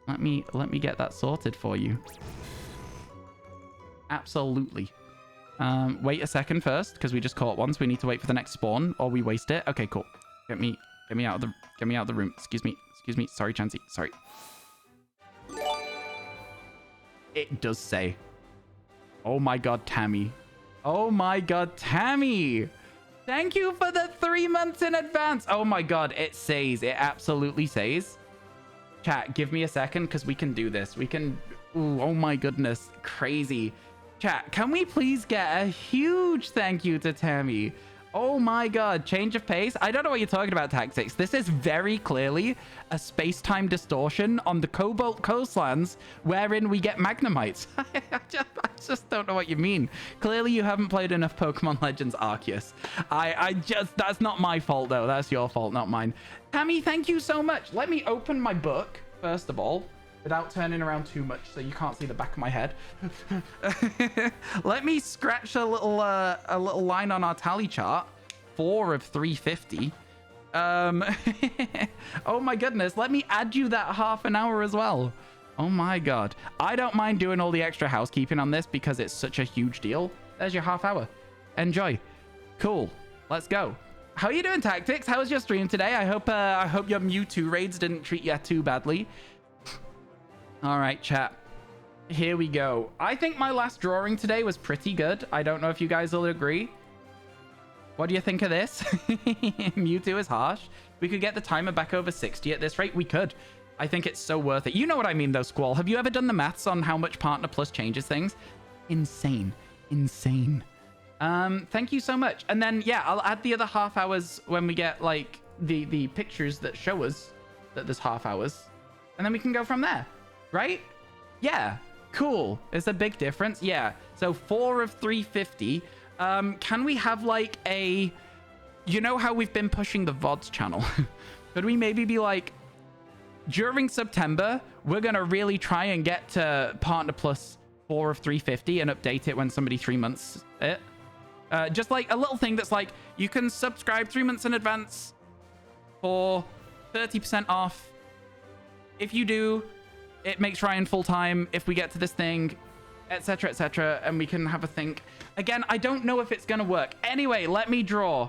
Let me get that sorted for you. Absolutely. Wait a second first, because we just caught one, so we need to wait for the next spawn, or we waste it. Okay, cool. Get me out of the room. Excuse me. Sorry, Chansey. Sorry. It does say. Oh my god, Tammy. Oh my god, Tammy. Thank you for the 3 months in advance. Oh my god, it says. It absolutely says. Chat, give me a second, because we can do this. We can... Ooh, oh my goodness. Crazy. Chat, can we please get a huge thank you to Tammy? Oh my god, change of pace. I don't know what you're talking about, Tactics. This is very clearly a space-time distortion on the Cobalt Coastlands wherein we get Magnemites. I just don't know what you mean. Clearly you haven't played enough Pokemon Legends Arceus. That's not my fault though. That's your fault, not mine. Tammy, thank you so much. Let me open my book, first of all, without turning around too much so you can't see the back of my head. Let me scratch a little line on our tally chart. 4 of 350. Oh my goodness, let me add you that half an hour as well. Oh my god. I don't mind doing all the extra housekeeping on this because it's such a huge deal. There's your half hour. Enjoy. Cool. Let's go. How are you doing, Tactics? How was your stream today? I hope your Mewtwo raids didn't treat you too badly. All right, chat. Here we go. I think my last drawing today was pretty good. I don't know if you guys will agree. What do you think of this? Mewtwo is harsh. We could get the timer back over 60 at this rate. We could. I think it's so worth it. You know what I mean, though, Squall. Have you ever done the maths on how much Partner Plus changes things? Insane. Insane. Thank you so much. And then, yeah, I'll add the other half hours when we get, like, the pictures that show us that there's half hours. And then we can go from there. Right? Yeah. Cool. It's a big difference. Yeah. So 4 of 350. Can we have like a... You know how we've been pushing the VoDs channel? Could we maybe be like... During September, we're going to really try and get to Partner Plus 4 of 350 and update it when somebody 3 months it. Just like a little thing that's like, you can subscribe 3 months in advance for 30% off. If you do... It makes Ryan full-time if we get to this thing, etc., and we can have a think. Again, I don't know if it's going to work. Anyway, let me draw.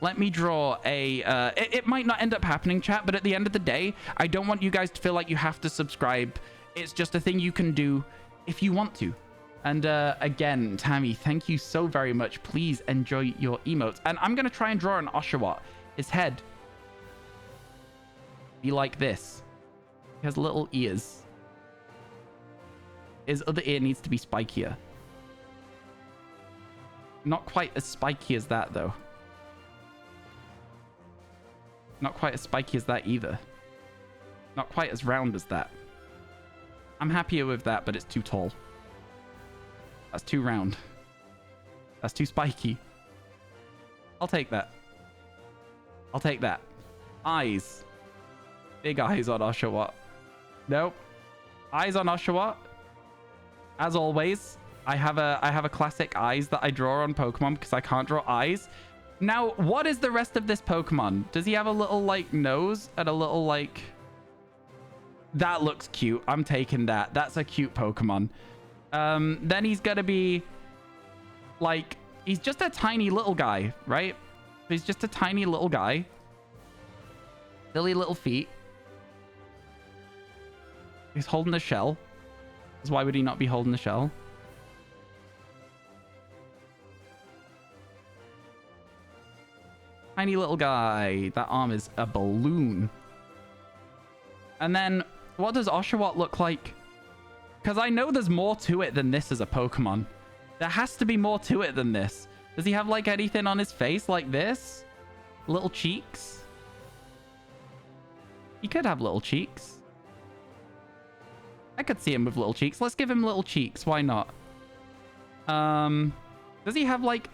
let me draw a... it might not end up happening, chat, but at the end of the day, I don't want you guys to feel like you have to subscribe. It's just a thing you can do if you want to. And again, Tammy, thank you so very much. Please enjoy your emotes. And I'm going to try and draw an Oshawott. His head be like this. He has little ears. His other ear needs to be spikier. Not quite as spiky as that, though. Not quite as spiky as that either. Not quite as round as that. I'm happier with that, but it's too tall. That's too round. That's too spiky. I'll take that. I'll take that. Eyes. Big eyes on Oshawott. Nope. Eyes on Oshawott. As always, I have a classic eyes that I draw on Pokemon because I can't draw eyes. Now, what is the rest of this Pokemon? Does he have a little, like, nose and a little, like... That looks cute. I'm taking that. That's a cute Pokemon. Then he's gonna be, like... He's just a tiny little guy, right? He's just a tiny little guy. Silly little feet. He's holding the shell. So why would he not be holding the shell? Tiny little guy. That arm is a balloon. And then, what does Oshawott look like? Because I know there's more to it than this as a Pokemon. There has to be more to it than this. Does he have, like, anything on his face like this? Little cheeks? He could have little cheeks. I could see him with little cheeks. Let's give him little cheeks. Why not? Does he have, like,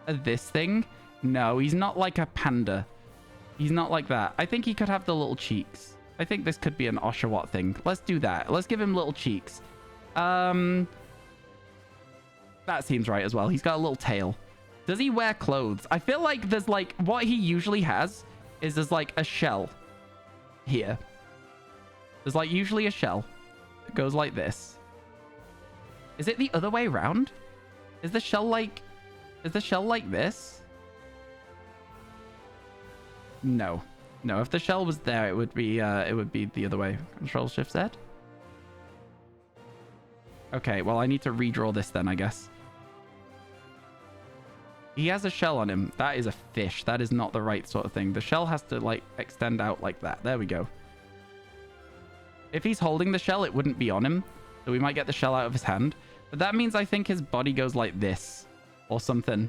this thing? No, he's not like a panda. He's not like that. I think he could have the little cheeks. I think this could be an Oshawott thing. Let's do that. Let's give him little cheeks. That seems right as well. He's got a little tail. Does he wear clothes? I feel like there's, like, what he usually has is there's, like, a shell here. There's, like, usually a shell. It goes like this. Is it the other way around? Is the shell like this? No. No, if the shell was there, it would be the other way. Control Shift Z. Okay, well, I need to redraw this then, I guess. He has a shell on him. That is a fish. That is not the right sort of thing. The shell has to, like, extend out like that. There we go. If he's holding the shell, it wouldn't be on him. So we might get the shell out of his hand. But that means I think his body goes like this. Or something.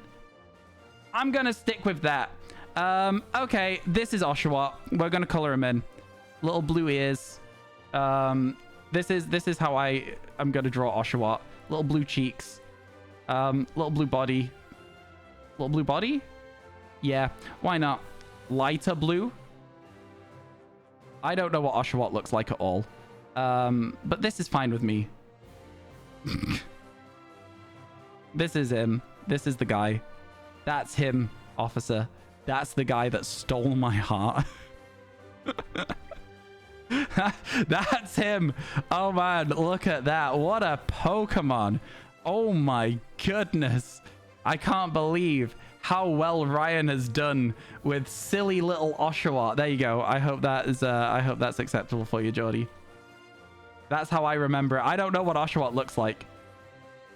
I'm going to stick with that. Okay, this is Oshawott. We're going to color him in. Little blue ears. This is how I'm going to draw Oshawott. Little blue cheeks. Little blue body. Little blue body? Yeah, why not? Lighter blue? I don't know what Oshawott looks like at all. But this is fine with me. This is him. This is the guy. That's him, officer. That's the guy that stole my heart. That's him. Oh, man. Look at that. What a Pokemon. Oh, my goodness. I can't believe how well Ryan has done with silly little Oshawott. There you go. I hope that is. I hope that's acceptable for you, Jordy. That's how I remember it. I don't know what Oshawott looks like.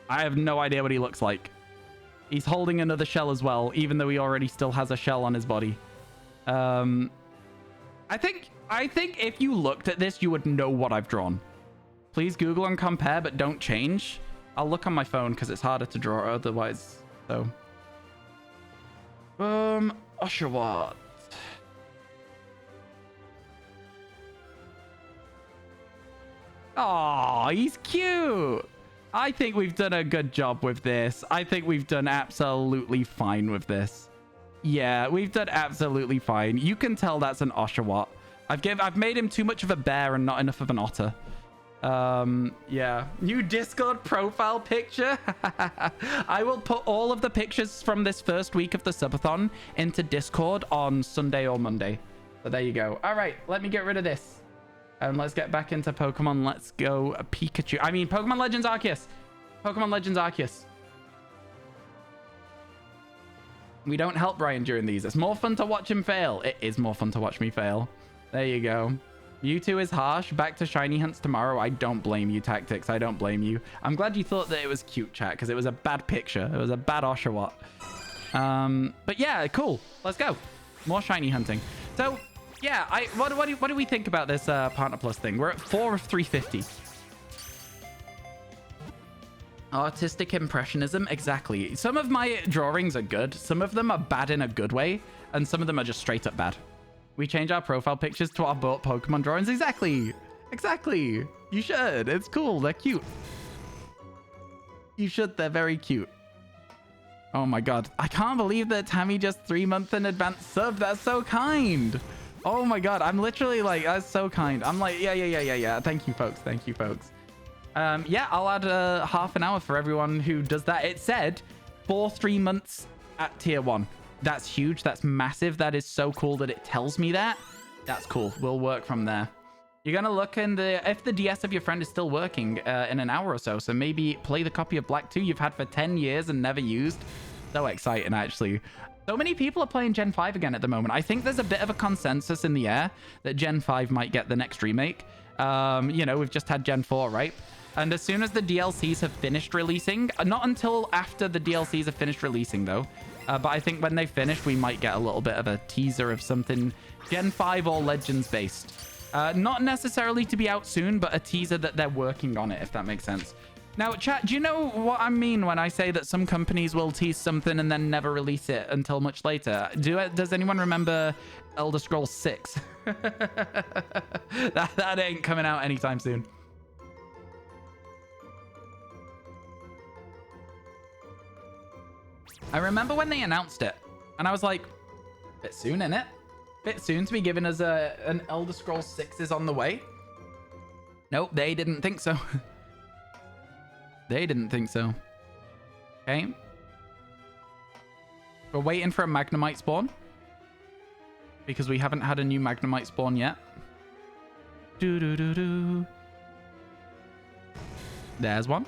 I have no idea what he looks like. He's holding another shell as well, even though he already still has a shell on his body. I think if you looked at this, you would know what I've drawn. Please Google and compare, but don't change. I'll look on my phone because it's harder to draw otherwise. So, Oshawott. Oh, he's cute. I think we've done a good job with this. I think we've done absolutely fine with this. Yeah, we've done absolutely fine. You can tell that's an Oshawott. I've made him too much of a bear and not enough of an otter. Yeah. New Discord profile picture. I will put all of the pictures from this first week of the subathon into Discord on Sunday or Monday. So there you go. All right, let me get rid of this. And let's get back into Pokemon. Let's go Pikachu. I mean, Pokemon Legends Arceus. Pokemon Legends Arceus. We don't help Ryan during these. It's more fun to watch him fail. It is more fun to watch me fail. There you go. Mewtwo is harsh. Back to shiny hunts tomorrow. I don't blame you, Tactics. I don't blame you. I'm glad you thought that it was cute, chat, because it was a bad picture. It was a bad Oshawott. But yeah, cool. Let's go. More shiny hunting. So yeah, what do we think about this Partner Plus thing? We're at 4 of 350. Artistic impressionism, exactly. Some of my drawings are good. Some of them are bad in a good way, and some of them are just straight up bad. We change our profile pictures to our bought Pokemon drawings. Exactly. Exactly. You should. It's cool. They're cute. You should. They're very cute. Oh my god. I can't believe that Tammy just 3 months in advance sub. That's so kind. Oh my god. I'm literally like, that's so kind. I'm like, yeah. Thank you, folks. Thank you, folks. Yeah, I'll add half an hour for everyone who does that. It said for 3 months at tier 1. That's huge. That's massive. That is so cool that it tells me that. That's cool. We'll work from there. You're going to look in if the DS of your friend is still working in an hour or so. So maybe play the copy of Black 2 you've had for 10 years and never used. So exciting, actually. So many people are playing Gen 5 again at the moment. I think there's a bit of a consensus in the air that Gen 5 might get the next remake. You know, we've just had Gen 4, right? And as soon as the DLCs have finished releasing, not until after the DLCs have finished releasing, though. But I think when they finish, we might get a little bit of a teaser of something Gen 5 or Legends based. Not necessarily to be out soon, but a teaser that they're working on it, if that makes sense. Now, chat, do you know what I mean when I say that some companies will tease something and then never release it until much later? Does anyone remember Elder Scrolls 6? that ain't coming out anytime soon. I remember when they announced it, and I was like, bit soon, innit? Bit soon to be giving us an Elder Scrolls 6 is on the way. Nope, they didn't think so. They didn't think so. Okay. We're waiting for a Magnemite spawn, because we haven't had a new Magnemite spawn yet. There's one.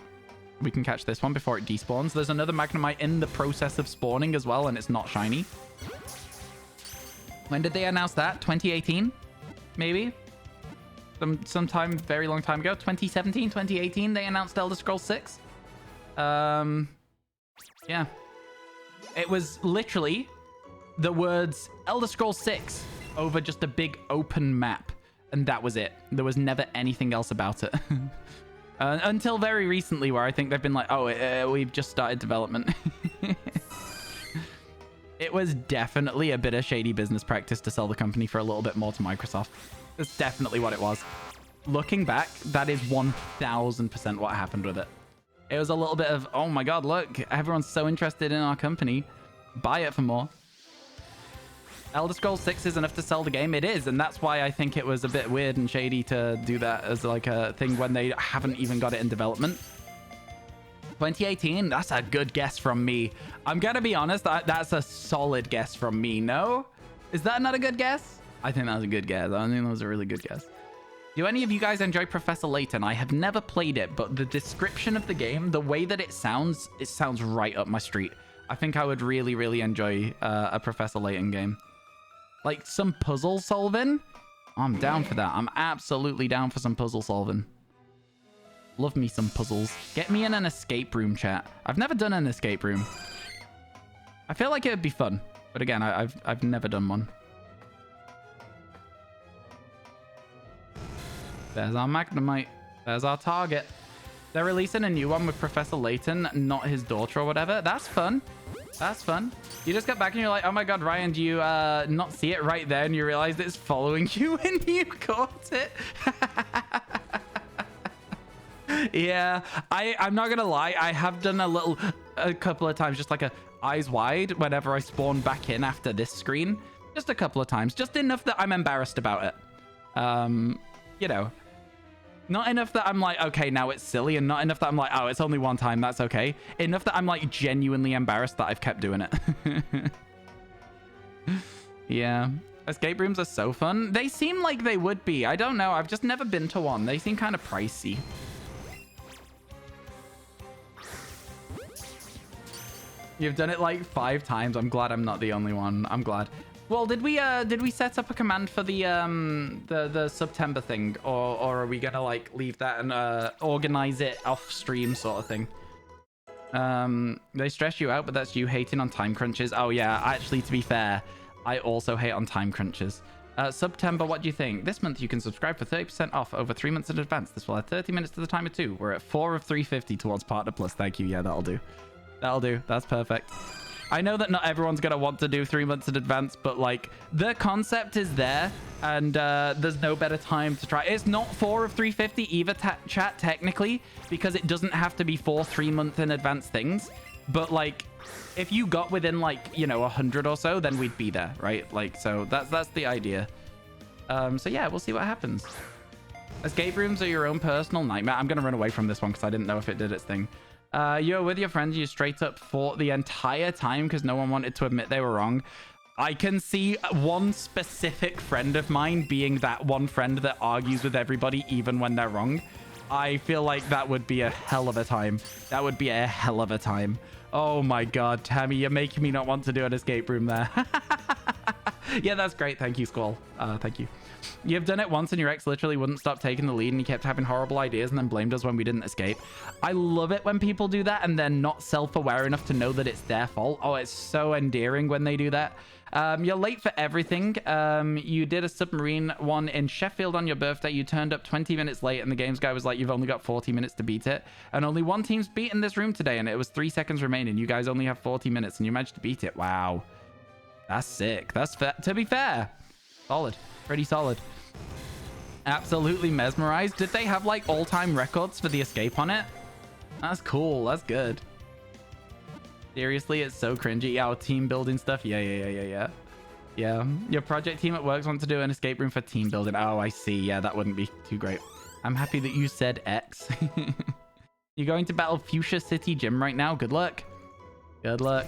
We can catch this one before it despawns. There's another Magnemite in the process of spawning as well, and it's not shiny. When did they announce that? 2018? Maybe? Sometime very long time ago. 2017, 2018, they announced Elder Scrolls 6. Yeah. It was literally the words Elder Scrolls 6 over just a big open map. And that was it. There was never anything else about it. Until very recently, where I think they've been like, oh, we've just started development. It was definitely a bit of shady business practice to sell the company for a little bit more to Microsoft. That's definitely what it was. Looking back, that is 1000% what happened with it. It was a little bit of, oh my god, look, everyone's so interested in our company. Buy it for more. Elder Scrolls 6 is enough to sell the game. It is, and that's why I think it was a bit weird and shady to do that as like a thing when they haven't even got it in development. 2018, that's a good guess from me. I'm gonna be honest, that's a solid guess from me. No? Is that not a good guess? I think that was a good guess. I think that was a really good guess. Do any of you guys enjoy Professor Layton? I have never played it, but the description of the game, the way that it sounds right up my street. I think I would really, really enjoy a Professor Layton game. Like some puzzle solving? I'm down for that. I'm absolutely down for some puzzle solving. Love me some puzzles. Get me in an escape room, chat. I've never done an escape room. I feel like it would be fun. But again, I've never done one. There's our Magnemite. There's our target. They're releasing a new one with Professor Layton, not his daughter or whatever. That's fun. That's fun. You just get back and you're like, oh my god, Ryan, do you not see it right there? And you realize it's following you and you caught it. Yeah, I'm not gonna lie. I have done a couple of times, just like a eyes wide whenever I spawn back in after this screen. Just a couple of times. Just enough that I'm embarrassed about it. You know. Not enough that I'm like, okay, now it's silly, and not enough that I'm like, oh, it's only one time, that's okay. Enough that I'm like genuinely embarrassed that I've kept doing it. Yeah. Escape rooms are so fun. They seem like they would be. I don't know. I've just never been to one. They seem kind of pricey. You've done it like 5 times. I'm glad I'm not the only one. I'm glad. Well, did we set up a command for the September thing, or are we gonna like leave that and organize it off stream sort of thing? They stress you out, but that's you hating on time crunches. Oh yeah, actually, to be fair, I also hate on time crunches. September, what do you think? This month you can subscribe for 30% off over 3 months in advance. This will add 30 minutes to the timer too. We're at 4 of 350 towards Partner Plus. Thank you. Yeah, that'll do. That'll do. That's perfect. I know that not everyone's going to want to do 3 months in advance, but like the concept is there and there's no better time to try. It's not 4 of 350 either, chat, technically, because it doesn't have to be 4 3-month in advance things. But like, if you got within like, you know, 100 or so, then we'd be there, right? Like, so that's the idea. So yeah, we'll see what happens. Escape rooms are your own personal nightmare. I'm going to run away from this one because I didn't know if it did its thing. You're with your friends, you straight up fought the entire time because no one wanted to admit they were wrong. I can see one specific friend of mine being that one friend that argues with everybody even when they're wrong. I feel like that would be a hell of a time. That would be a hell of a time. Oh my god, Tammy, you're making me not want to do an escape room there. Yeah, that's great. Thank you, Squall. Thank you. You've done it once and your ex literally wouldn't stop taking the lead and he kept having horrible ideas and then blamed us when we didn't escape. I love it when people do that and they're not self-aware enough to know that it's their fault. Oh, it's so endearing when they do that. You're late for everything. You did a submarine one in Sheffield on your birthday. You turned up 20 minutes late and the games guy was like, you've only got 40 minutes to beat it. And only one team's beaten this room today and it was 3 seconds remaining. You guys only have 40 minutes and you managed to beat it. Wow. That's sick. That's fair. To be fair, solid. Pretty solid. Absolutely mesmerized. Did they have like all-time records for the escape on it? That's cool. That's good. Seriously, it's so cringy. Yeah, team building stuff. Yeah. Your project team at work wants to do an escape room for team building. Oh, I see. Yeah, that wouldn't be too great. I'm happy that you said X. You're going to battle Fuchsia City Gym right now. Good luck. Good luck.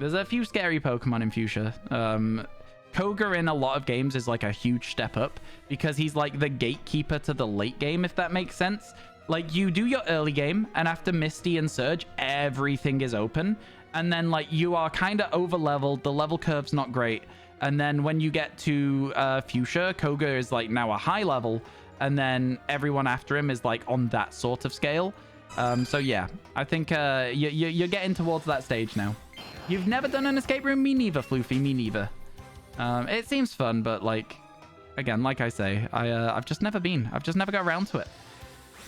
There's a few scary Pokemon in Fuchsia. Koga in a lot of games is like a huge step up because he's like the gatekeeper to the late game, if that makes sense. Like, you do your early game and after Misty and Surge, everything is open. And then like you are kind of over leveled. The level curve's not great. And then when you get to Fuchsia, Koga is like now a high level. And then everyone after him is like on that sort of scale. So yeah, I think you're getting towards that stage now. You've never done an escape room? Me neither, Floofy. Me neither. It seems fun, but like, again, like I say, I've just never been. I've just never got around to it.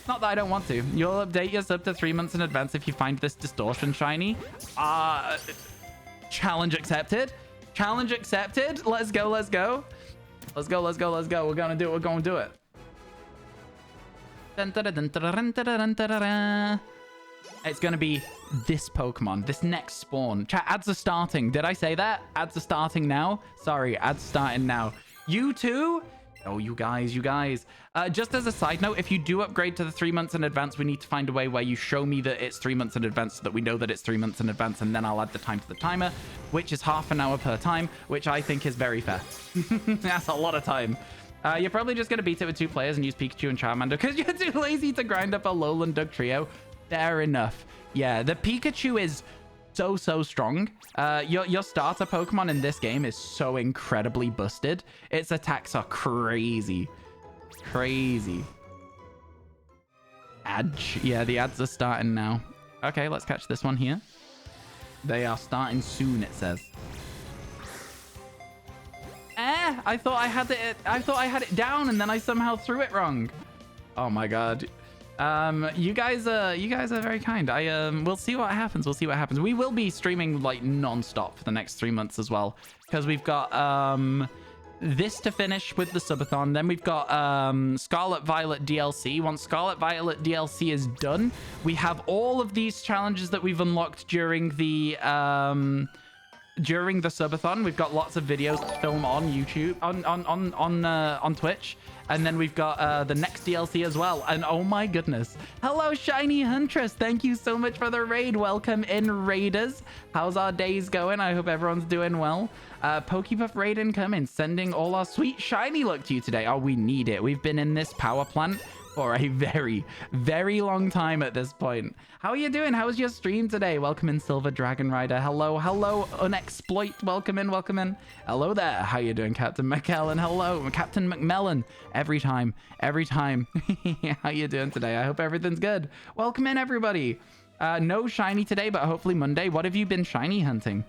Not that I don't want to. You'll update your sub to 3 months in advance if you find this distortion shiny. Challenge accepted. Challenge accepted. Let's go. Let's go. Let's go. Let's go. Let's go. We're gonna do it. We're gonna do it. It's gonna be this Pokemon, this next spawn. Chat, ads are starting. Did I say that? Ads are starting now. Sorry, ads starting now. You too? Oh, you guys. Just as a side note, if you do upgrade to the 3 months in advance, we need to find a way where you show me that it's 3 months in advance so that we know that it's 3 months in advance, and then I'll add the time to the timer, which is half an hour per time, which I think is very fair. That's a lot of time. You're probably just going to beat it with 2 players and use Pikachu and Charmander because you're too lazy to grind up a Alolan Doug trio. Fair enough. Yeah, the Pikachu is so strong. Your starter Pokemon in this game is so incredibly busted. Its attacks are crazy. Adge. Yeah, the ads are starting now. Okay, let's catch this one here. They are starting soon, it says. I thought I had it down and then I somehow threw it wrong. Oh my god. You guys are very kind. We'll see what happens. We will be streaming like non-stop for the next 3 months as well, because we've got this to finish with the subathon. Then we've got Scarlet Violet DLC. Once Scarlet Violet DLC is done, we have all of these challenges that we've unlocked during the subathon. We've got lots of videos to film on YouTube, on Twitch. And then we've got the next DLC as well. And oh my goodness. Hello, Shiny Huntress. Thank you so much for the raid. Welcome in, raiders. How's our days going? I hope everyone's doing well. Pokepuff raid incoming. Sending all our sweet shiny luck to you today. Oh, we need it. We've been in this power plant for a very, very long time at this point. How are you doing? How was your stream today? Welcome in, Silver Dragon Rider. Hello, hello, Unexploit. Welcome in, welcome in. Hello there. How you doing, Captain McKellen? Hello, Captain McMillan. Every time, every time. How you doing today? I hope everything's good. Welcome in, everybody. No shiny today, but hopefully Monday. What have you been shiny hunting?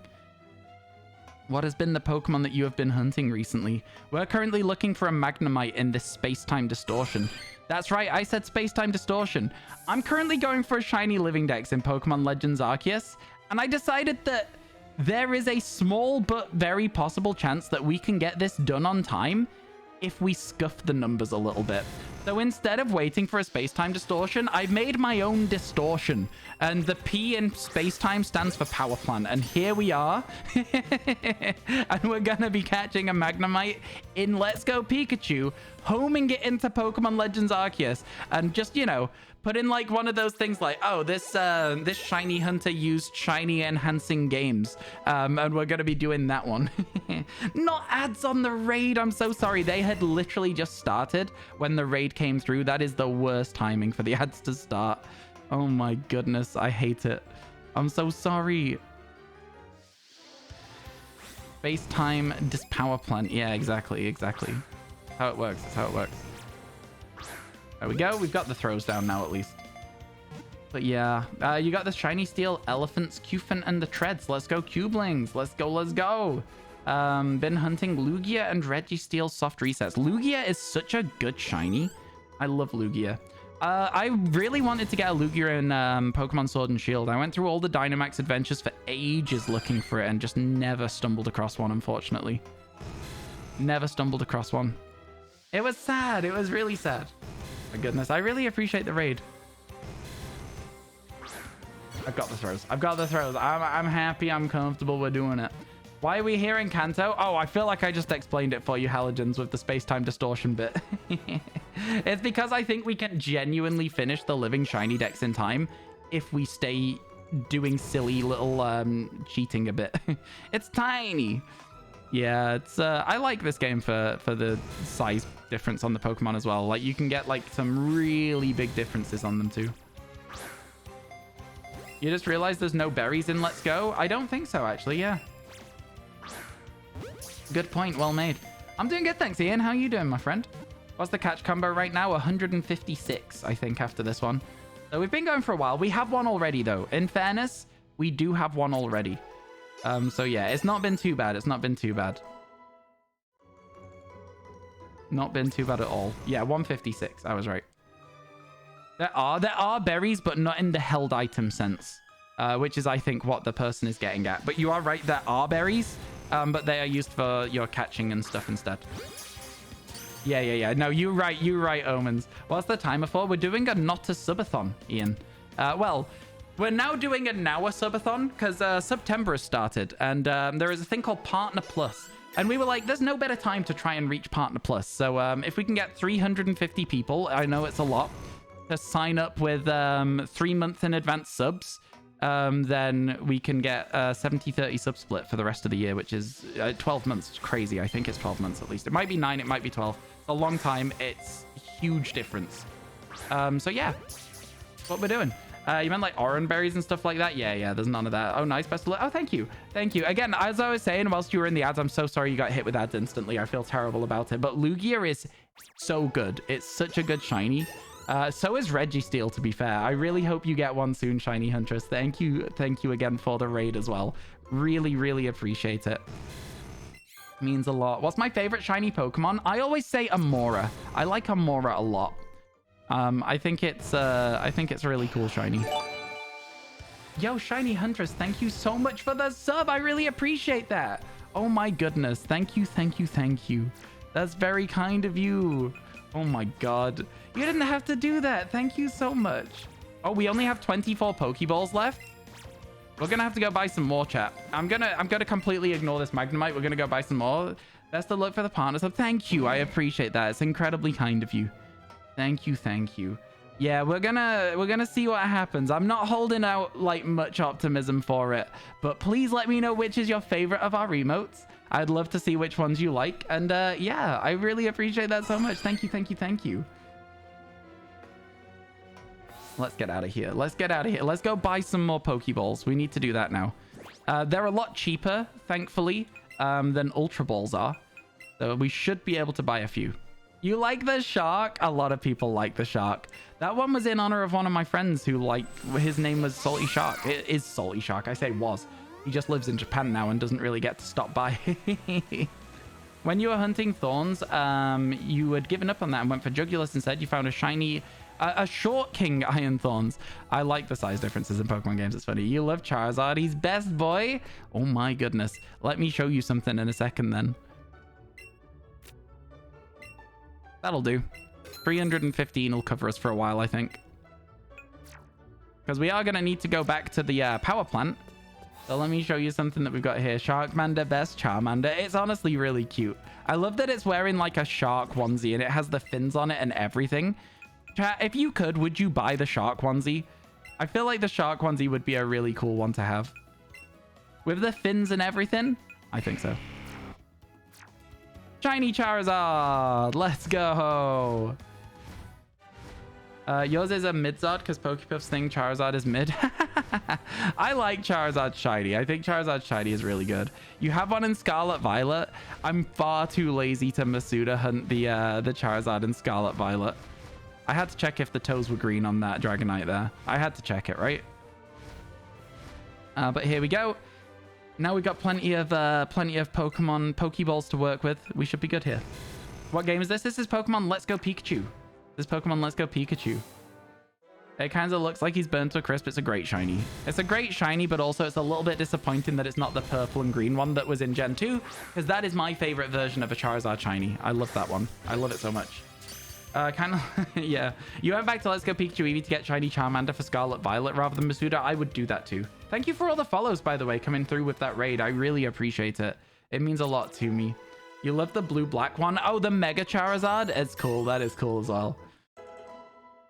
What has been the Pokemon that you have been hunting recently? We're currently looking for a Magnemite in this space-time distortion. That's right, I said space-time distortion. I'm currently going for a shiny living dex in Pokemon Legends Arceus, and I decided that there is a small but very possible chance that we can get this done on time if we scuff the numbers a little bit. So instead of waiting for a space-time distortion, I made my own distortion. And the P in space-time stands for power plant. And here we are. And we're going to be catching a Magnemite in Let's Go Pikachu, homing it into Pokemon Legends Arceus. And just, you know, put in like one of those things like, oh, this shiny hunter used shiny enhancing games. And we're going to be doing that one. Not ads on the raid. I'm so sorry. They had literally just started when the raid came through. That is the worst timing for the ads to start. Oh my goodness. I hate it. I'm so sorry. Space-time power plant. Yeah, exactly. Exactly. How it works. That's how it works. There we go. We've got the throws down now, at least. But yeah, you got the shiny steel elephants, Cufant, and the treads. Let's go, Cublings. Let's go. Let's go. Been hunting Lugia and Registeel soft resets. Lugia is such a good shiny. I love Lugia. I really wanted to get a Lugia in Pokemon Sword and Shield. I went through all the Dynamax adventures for ages looking for it and just never stumbled across one, unfortunately. Never stumbled across one. It was sad. It was really sad. My goodness, I really appreciate the raid. I've got the throws. I've got the throws. I'm happy. I'm comfortable. We're doing it. Why are we here in Kanto? Oh, I feel like I just explained it for you, Halogens, with the space-time distortion bit. It's because I think we can genuinely finish the living shiny dex in time if we stay doing silly little cheating a bit. It's tiny. Yeah, it's I like this game for the size difference on the Pokemon as well. Like, you can get like some really big differences on them too. You just realized there's no berries in Let's Go? I don't think so, actually. Yeah. Good point. Well made. I'm doing good, thanks, Ian. How are you doing, my friend? What's the catch combo right now? 156, I think, after this one. So we've been going for a while. We have one already, though. In fairness, we do have one already. So yeah, it's not been too bad. It's not been too bad. Not been too bad at all. Yeah, 156. I was right. There are berries, but not in the held item sense, which is, I think, what the person is getting at. But you are right. There are berries, but they are used for your catching and stuff instead. Yeah. No, you're right, Omens. What's the timer for? We're doing a not a subathon, Ian. Well, we're now doing a now a subathon because September has started, and there is a thing called Partner Plus. And we were like, there's no better time to try and reach Partner Plus. So if we can get 350 people, I know it's a lot, to sign up with 3 months in advance subs, then we can get a 70-30 sub split for the rest of the year, which is 12 months. It's crazy. I think it's 12 months at least. It might be 9, it might be 12. It's a long time. It's a huge difference. So yeah, that's what we're doing. You meant like orange berries and stuff like that? Yeah, there's none of that. Oh, nice. Best of luck. Oh, thank you. Again, as I was saying, whilst you were in the ads, I'm so sorry you got hit with ads instantly. I feel terrible about it. But Lugia is so good. It's such a good shiny. So is Registeel, to be fair. I really hope you get one soon, Shiny Huntress. Thank you again for the raid as well. Really appreciate it. Means a lot. What's my favorite shiny Pokemon? I always say Amora. I like Amora a lot. I think it's a really cool shiny. Yo, Shiny Huntress, thank you so much for the sub. I really appreciate that. Oh my goodness. Thank you. That's very kind of you. Oh my god. You didn't have to do that. Thank you so much. Oh, we only have 24 Pokeballs left. We're gonna have to go buy some more, chat. I'm gonna completely ignore this Magnemite. We're gonna go buy some more. Best of luck for the partner sub. Thank you. I appreciate that. It's incredibly kind of you. Thank you. Yeah, we're gonna see what happens. I'm not holding out like much optimism for it, but please let me know which is your favorite of our emotes. I'd love to see which ones you like. And yeah, I really appreciate that so much. Thank you. Let's get out of here. Let's get out of here. Let's go buy some more Pokeballs. We need to do that now. They're a lot cheaper, thankfully, than Ultra Balls are. So we should be able to buy a few. You like the shark? A lot of people like the shark. That one was in honor of one of my friends who, like, his name was Salty Shark. It is Salty Shark. I say was. He just lives in Japan now and doesn't really get to stop by. When you were hunting thorns, you had given up on that and went for Jugulus instead. You found a shiny, a short King Iron Thorns. I like the size differences in Pokemon games. It's funny. You love Charizard. He's best boy. Oh my goodness. Let me show you something in a second then. That'll do. 315 will cover us for a while, I think. Because we are going to need to go back to the power plant. So let me show you something that we've got here. Sharkmander, best Charmander. It's honestly really cute. I love that it's wearing like a shark onesie and it has the fins on it and everything. Chat, if you could, would you buy the shark onesie? I feel like the shark onesie would be a really cool one to have. With the fins and everything? I think so. Shiny Charizard! Let's go! Yours is a mid-Zard because Pokepuff's thing Charizard is mid. I like Charizard Shiny. I think Charizard Shiny is really good. You have one in Scarlet Violet. I'm far too lazy to Masuda hunt the Charizard in Scarlet Violet. I had to check if the toes were green on that Dragonite there. I had to check it, right? But here we go. Now we've got plenty of Pokemon Pokeballs to work with. We should be good here. What game is this? This is Pokemon Let's Go Pikachu. This Pokemon Let's Go Pikachu. It kind of looks like he's burnt to a crisp. It's a great shiny. It's a great shiny, but also it's a little bit disappointing that it's not the purple and green one that was in Gen 2, because that is my favorite version of a Charizard shiny. I love that one. I love it so much. Kind of, yeah. You went back to Let's Go Pikachu Eevee to get shiny Charmander for Scarlet Violet rather than Masuda. I would do that too. Thank you for all the follows, by the way, coming through with that raid. I really appreciate it. It means a lot to me. You love the blue-black one? Oh, the Mega Charizard? It's cool. That is cool as well.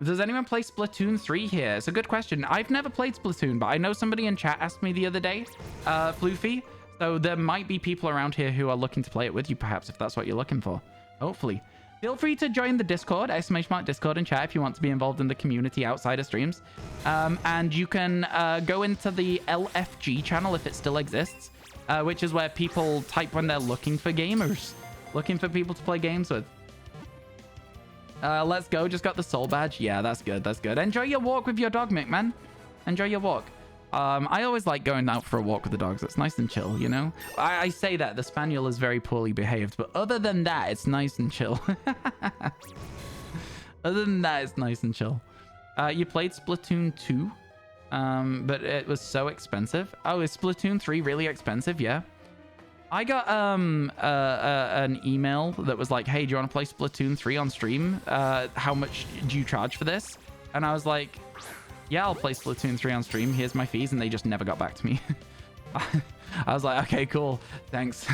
Does anyone play Splatoon 3 here? It's a good question. I've never played Splatoon, but I know somebody in chat asked me the other day, Floofy. So there might be people around here who are looking to play it with you, perhaps, if that's what you're looking for. Hopefully. Feel free to join the Discord, !Discord in chat if you want to be involved in the community outside of streams. And you can go into the LFG channel if it still exists, which is where people type when they're looking for gamers, looking for people to play games with. Let's go. Just got the soul badge. Yeah, that's good. That's good. Enjoy your walk with your dog, Mick, man. Enjoy your walk. I always like going out for a walk with the dogs. It's nice and chill, you know? I say that. The Spaniel is very poorly behaved, but other than that, it's nice and chill. Other than that, it's nice and chill. You played Splatoon 2, but it was so expensive. Oh, is Splatoon 3 really expensive? Yeah. I got an email that was like, hey, do you want to play Splatoon 3 on stream? How much do you charge for this? And I was like, yeah, I'll play Splatoon 3 on stream. Here's my fees. And they just never got back to me. I was like, okay, cool. Thanks.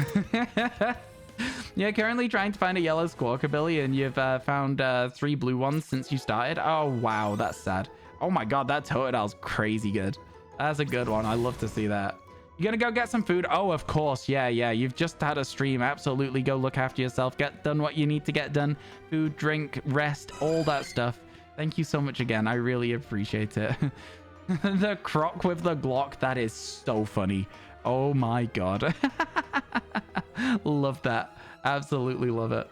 Yeah, currently trying to find a yellow Squawkabilly, and you've found 3 blue ones since you started. Oh, wow. That's sad. Oh, my God. That Totodil's crazy good. That's a good one. I love to see that. You gonna go get some food? Oh, of course. Yeah. You've just had a stream. Absolutely. Go look after yourself. Get done what you need to get done. Food, drink, rest, all that stuff. Thank you so much again. I really appreciate it. The croc with the Glock. That is so funny. Oh my God. Love that. Absolutely love it.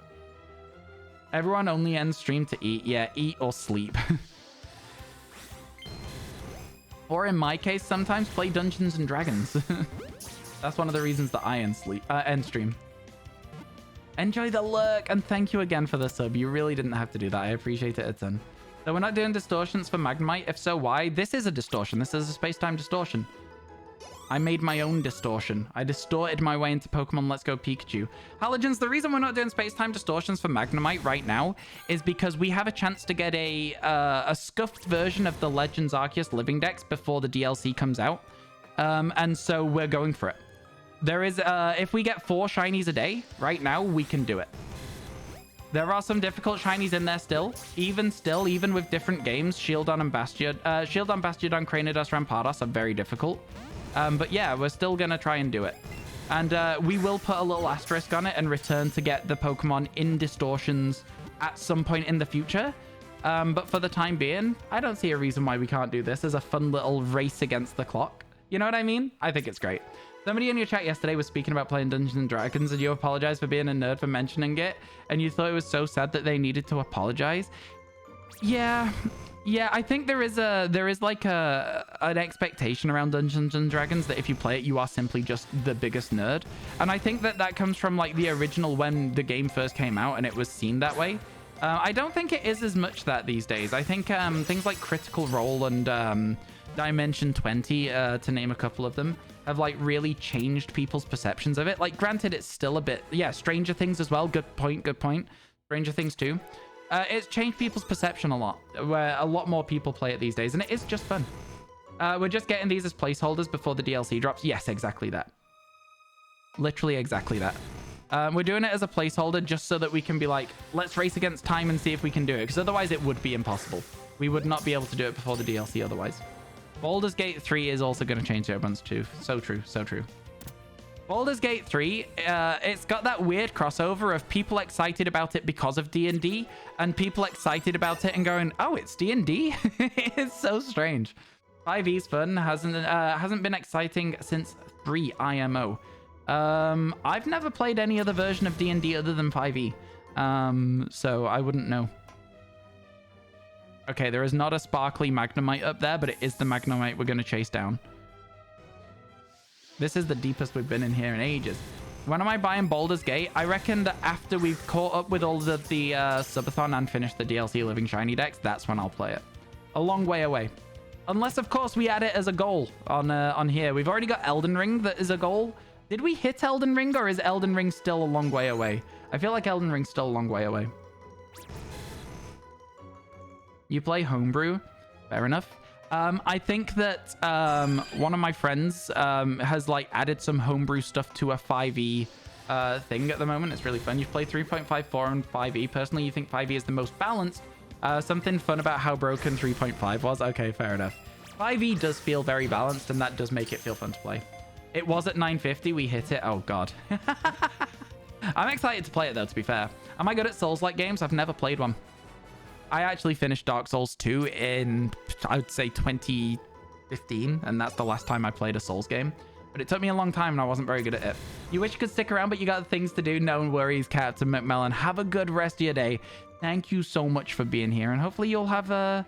Everyone only ends stream to eat. Yeah, eat or sleep. Or in my case, sometimes play Dungeons and Dragons. That's one of the reasons that I end stream. Enjoy the lurk, and thank you again for the sub. You really didn't have to do that. I appreciate it a ton. So we're not doing distortions for Magnemite. If so, why? This is a distortion. This is a space-time distortion. I made my own distortion. I distorted my way into Pokemon Let's Go Pikachu. Halogens, the reason we're not doing space-time distortions for Magnemite right now is because we have a chance to get a scuffed version of the Legends Arceus Living Dex before the DLC comes out. And so we're going for it. There is, if we get 4 shinies a day, right now, we can do it. There are some difficult shinies in there still. Even with different games, Shieldon and Bastiodon, Cranidos, Rampardos are very difficult. But yeah, we're still going to try and do it. And we will put a little asterisk on it and return to get the Pokemon in distortions at some point in the future. But for the time being, I don't see a reason why we can't do this as a fun little race against the clock. You know what I mean? I think it's great. Somebody in your chat yesterday was speaking about playing Dungeons and Dragons, and you apologized for being a nerd for mentioning it, and you thought it was so sad that they needed to apologize. Yeah, I think there is like an expectation around Dungeons and Dragons that if you play it, you are simply just the biggest nerd. And I think that comes from like the original when the game first came out and it was seen that way. I don't think it is as much that these days. I think things like Critical Role and Dimension 20, to name a couple of them, have like really changed people's perceptions of it. Like, granted, it's still a bit, yeah, Stranger Things as well. Good point. Stranger Things too. It's changed people's perception a lot, where a lot more people play it these days, and it is just fun. We're just getting these as placeholders before the DLC drops. Yes, exactly that. Literally exactly that. We're doing it as a placeholder just so that we can be like, let's race against time and see if we can do it, because otherwise it would be impossible. We would not be able to do it before the DLC otherwise. Baldur's Gate 3 is also going to change the ones too. So true, so true. Baldur's Gate 3, it's got that weird crossover of people excited about it because of D&D and people excited about it and going, oh, it's D&D? It's so strange. 5e's fun, hasn't been exciting since 3 IMO. I've never played any other version of D&D other than 5e, so I wouldn't know. Okay, there is not a sparkly Magnemite up there, but it is the Magnemite we're going to chase down. This is the deepest we've been in here in ages. When am I buying Baldur's Gate? I reckon that after we've caught up with all of the subathon and finished the DLC Living Shiny decks, that's when I'll play it. A long way away. Unless, of course, we add it as a goal on here. We've already got Elden Ring that is a goal. Did we hit Elden Ring, or is Elden Ring still a long way away? I feel like Elden Ring's still a long way away. You play homebrew? Fair enough. I think that one of my friends has like added some homebrew stuff to a 5e thing at the moment. It's really fun. You've played 3.54 and 5e. Personally, you think 5e is the most balanced. Something fun about how broken 3.5 was. Okay, fair enough. 5e does feel very balanced, and that does make it feel fun to play. It was at 950. We hit it. Oh, God. I'm excited to play it, though, to be fair. Am I good at Souls-like games? I've never played one. I actually finished Dark Souls 2 in, I would say, 2015, and that's the last time I played a Souls game. But it took me a long time, and I wasn't very good at it. You wish you could stick around, but you got things to do. No worries, Captain McMillan. Have a good rest of your day. Thank you so much for being here, and hopefully you'll have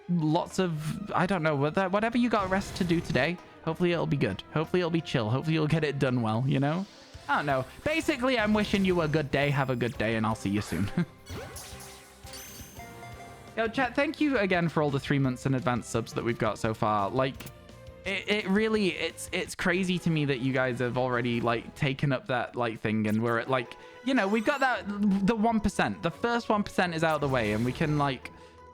lots of, I don't know, whatever you got rest to do today. Hopefully it'll be good. Hopefully it'll be chill. Hopefully you'll get it done well, you know? I don't know. Basically, I'm wishing you a good day. Have a good day, and I'll see you soon. Yo, chat, thank you again for all the 3 months in advance subs that we've got so far. Like, it really, it's crazy to me that you guys have already, like, taken up that, like, thing, and we're at, like, you know, we've got that, the 1%. The first 1% is out of the way, and we can, like,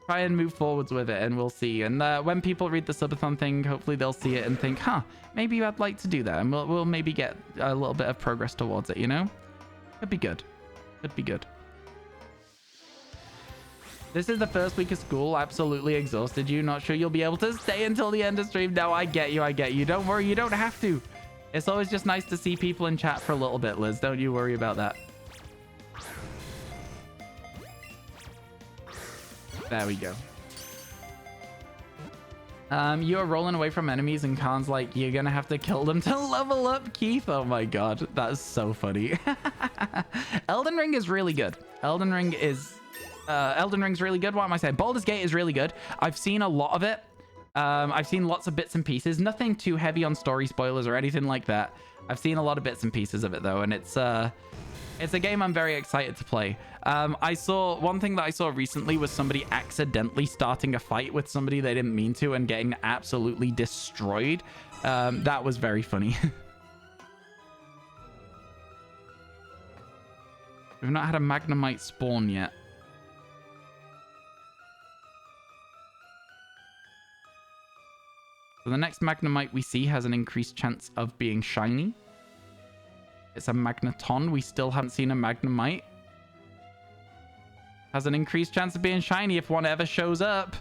try and move forwards with it, and we'll see. And when people read the subathon thing, hopefully they'll see it and think, huh, maybe I'd like to do that, and we'll maybe get a little bit of progress towards it, you know? It'd be good. It'd be good. This is the first week of school. Absolutely exhausted you. Not sure you'll be able to stay until the end of stream. No, I get you. I get you. Don't worry. You don't have to. It's always just nice to see people in chat for a little bit, Liz. Don't you worry about that. There we go. You're rolling away from enemies and Khan's like, you're gonna have to kill them to level up, Keith. Oh my god. That's so funny. Elden Ring is really good. Elden Ring's really good. What am I saying? Baldur's Gate is really good. I've seen a lot of it. I've seen lots of bits and pieces. Nothing too heavy on story spoilers or anything like that. I've seen a lot of bits and pieces of it though, and it's a game I'm very excited to play. One thing that I saw recently was somebody accidentally starting a fight with somebody they didn't mean to and getting absolutely destroyed. That was very funny. We've not had a Magnemite spawn yet. So the next Magnemite we see has an increased chance of being shiny. It's a Magneton. We still haven't seen a Magnemite. Has an increased chance of being shiny if one ever shows up.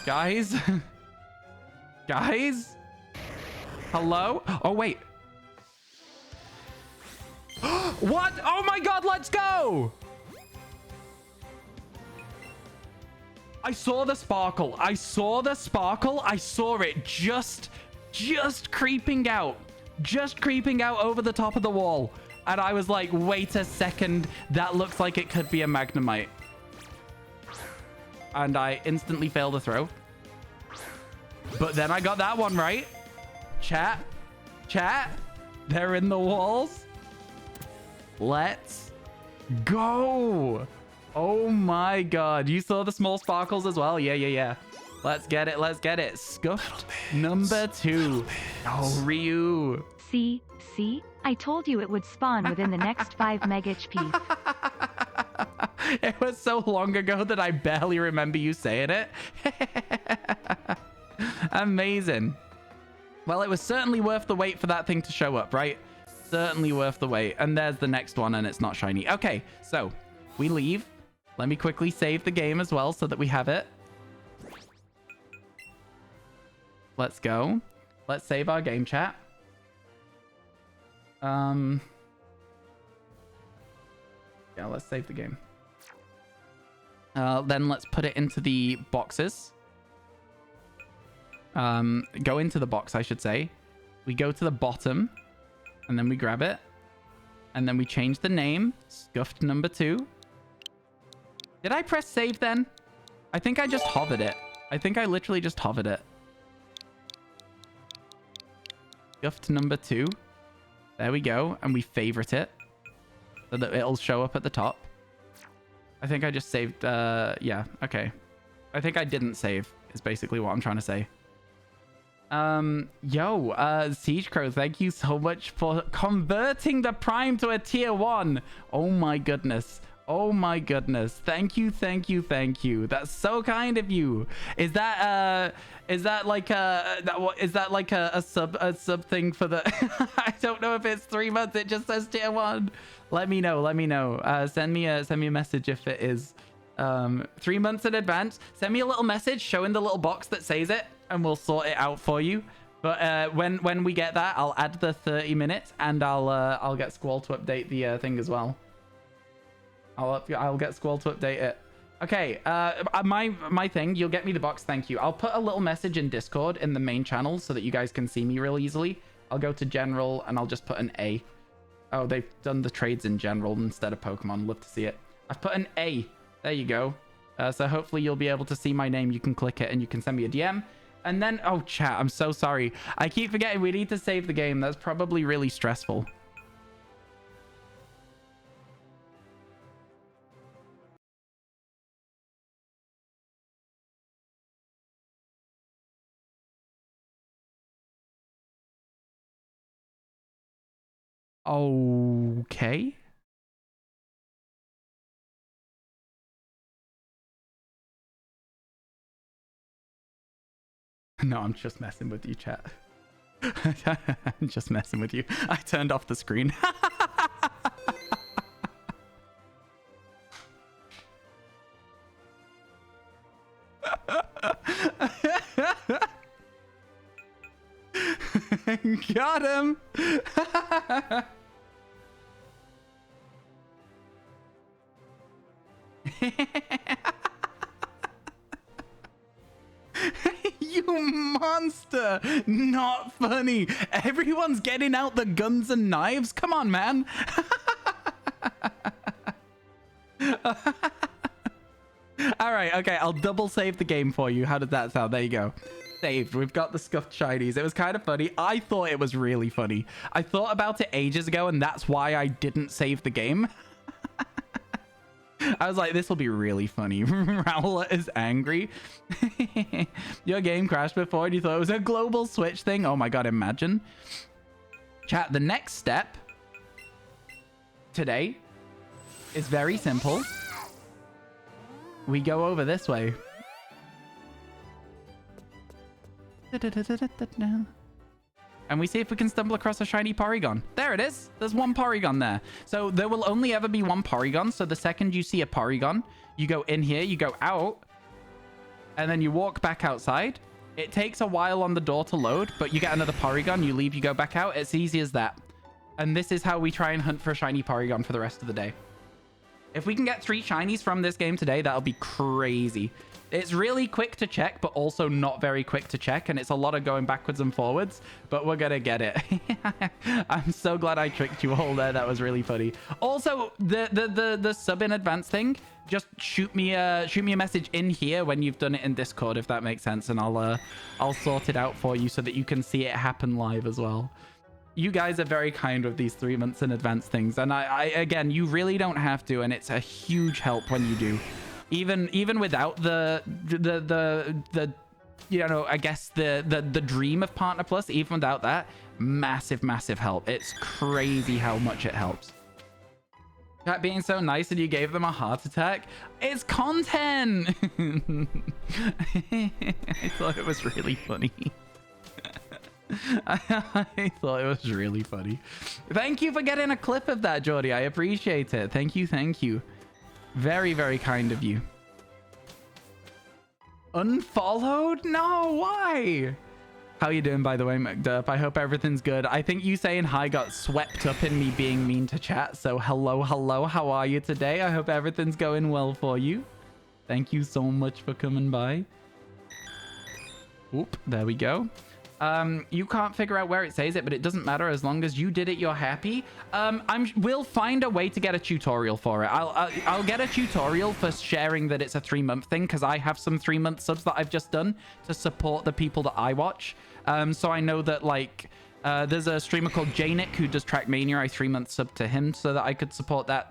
Guys? Guys? Hello? Oh, wait. What? Oh my god, let's go! I saw the sparkle. I saw the sparkle. I saw it just creeping out. Just creeping out over the top of the wall. And I was like, wait a second. That looks like it could be a Magnemite. And I instantly failed the throw. But then I got that one right. Chat. They're in the walls. Let's go. Oh my god. You saw the small sparkles as well? Yeah. Let's get it. Scuffed number 2. Oh, Ryu. See? I told you it would spawn within the next 5 meg HP. It was so long ago that I barely remember you saying it. Amazing. Well, it was certainly worth the wait for that thing to show up, right? Certainly worth the wait. And there's the next one, and it's not shiny. Okay, so we leave. Let me quickly save the game as well so that we have it. Let's go. Let's save our game, chat. Yeah, let's save the game. Then let's put it into the boxes. Go into the box, I should say. We go to the bottom, and then we grab it. And then we change the name. Scuffed number 2. Did I press save then? I think I just hovered it. I think I literally just hovered it. Scuffed number 2. There we go. And we favorite it so that it'll show up at the top. I think I just saved. Yeah. Okay. I think I didn't save is basically what I'm trying to say. Siege Crow, thank you so much for converting the Prime to a tier 1. Oh my goodness. Thank you. That's so kind of you. Is that like a sub thing for the I don't know if it's 3 months. It just says tier 1. Let me know. Send me a message if it is 3 months in advance. Send me a little message showing the little box that says it, and we'll sort it out for you. But when we get that, I'll add the 30 minutes, and I'll get Squall to update the thing as well. I'll get Squall to update it. Okay, my thing, you'll get me the box, thank you. I'll put a little message in Discord in the main channel so that you guys can see me real easily. I'll go to general and I'll just put an A. Oh, they've done the trades in general instead of Pokemon. Love to see it. I've put an A. There you go. So hopefully you'll be able to see my name. You can click it and you can send me a DM. And then, oh chat, I'm so sorry. I keep forgetting we need to save the game. That's probably really stressful. Okay. No, I'm just messing with you, chat. I'm just messing with you. I turned off the screen. Got him. You monster. Not funny. Everyone's getting out the guns and knives. Come on, man. All right. Okay. I'll double save the game for you. How does that sound? There you go. Saved. We've got the scuffed shinies. It was kind of funny. I thought it was really funny. I thought about it ages ago, and that's why I didn't save the game. I was like, this will be really funny. Rowlet is angry. Your game crashed before and you thought it was a global Switch thing. Oh my god, imagine. Chat, the next step today is very simple. We go over this way. And we see if we can stumble across a shiny Porygon. There it is. There's one Porygon there. So there will only ever be one Porygon. So the second you see a Porygon, you go in here, you go out, and then you walk back outside. It takes a while on the door to load, but you get another Porygon, you leave, you go back out. It's easy as that. And this is how we try and hunt for a shiny Porygon for the rest of the day. If we can get 3 shinies from this game today, that'll be crazy. It's really quick to check, but also not very quick to check, and it's a lot of going backwards and forwards, but we're gonna get it. I'm so glad I tricked you all there. That was really funny. Also, the sub in advance thing, just shoot me a message in here when you've done it in Discord, if that makes sense, and I'll sort it out for you so that you can see it happen live as well. You guys are very kind with these 3 months in advance things, and I again, you really don't have to, and it's a huge help when you do. Even without the you know, I guess the dream of Partner Plus, even without that, massive help. It's crazy how much it helps. Chat being so nice and you gave them a heart attack. It's content. I thought it was really funny. I thought it was really funny. Thank you for getting a clip of that, Jordy. I appreciate it. Thank you. Very kind of you. Unfollowed? No, why? How you doing, by the way, McDurp? I hope everything's good. I think you saying hi got swept up in me being mean to chat. So hello. How are you today? I hope everything's going well for you. Thank you so much for coming by. Oop, there we go. You can't figure out where it says it, but it doesn't matter. As long as you did it, you're happy. We'll find a way to get a tutorial for it. I'll get a tutorial for sharing that it's a 3-month thing, because I have some 3-month subs that I've just done to support the people that I watch. So I know that, like, there's a streamer called Janick who does Trackmania. I 3-month sub to him so that I could support that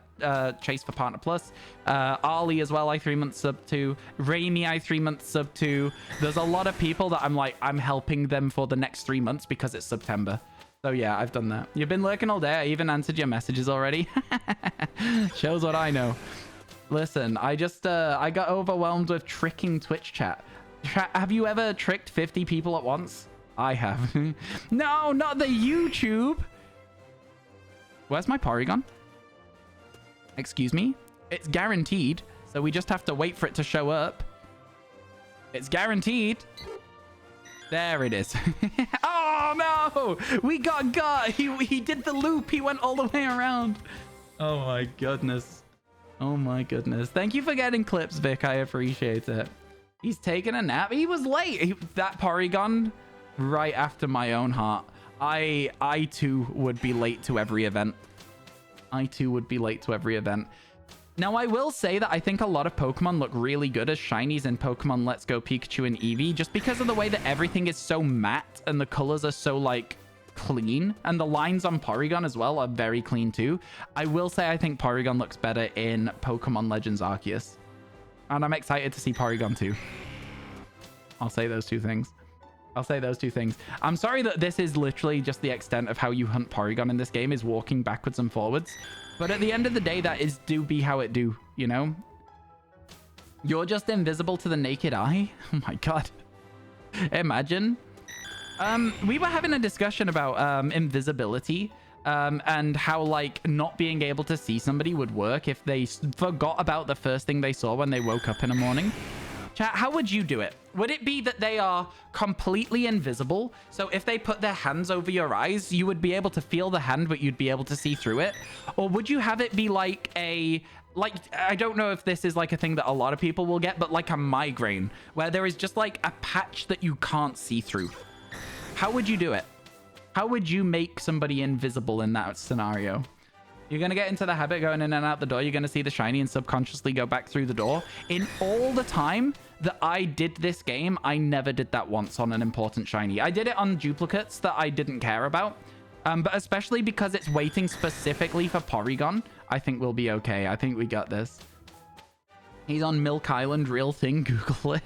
chase for Partner Plus. Ali as well, I 3-month sub to. Raimi, I 3-month sub to. There's a lot of people that I'm helping them for the next 3 months because it's September. So yeah, I've done that. You've been lurking all day. I even answered your messages already. Shows what I know. Listen, I got overwhelmed with tricking Twitch chat. Have you ever tricked 50 people at once? I have. No, not the YouTube. Where's my Porygon? Excuse me? It's guaranteed, so we just have to wait for it to show up. It's guaranteed. There it is. Oh no! We got. He did the loop. He went all the way around. Oh my goodness. Oh my goodness. Thank you for getting clips, Vic. I appreciate it. He's taking a nap. He was late. That Porygon, right after my own heart. I too would be late to every event. Now, I will say that I think a lot of Pokemon look really good as shinies in Pokemon Let's Go Pikachu and Eevee, just because of the way that everything is so matte and the colors are so, like, clean. And the lines on Porygon as well are very clean too. I will say I think Porygon looks better in Pokemon Legends Arceus. And I'm excited to see Porygon too. I'll say those two things. I'm sorry that this is literally just the extent of how you hunt Porygon in this game, is walking backwards and forwards. But at the end of the day, that is do be how it do, you know? You're just invisible to the naked eye? Oh my god. Imagine. We were having a discussion about invisibility and how, like, not being able to see somebody would work if they forgot about the first thing they saw when they woke up in the morning. Chat, how would you do it? Would it be that they are completely invisible? So if they put their hands over your eyes, you would be able to feel the hand, but you'd be able to see through it? Or would you have it be like I don't know if this is like a thing that a lot of people will get, but like a migraine, where there is just like a patch that you can't see through? How would you do it? How would you make somebody invisible in that scenario? You're going to get into the habit going in and out the door. You're going to see the shiny and subconsciously go back through the door. In all the time that I did this game, I never did that once on an important shiny. I did it on duplicates that I didn't care about. But especially because it's waiting specifically for Porygon, I think we'll be okay. I think we got this. He's on Milk Island, real thing. Google it.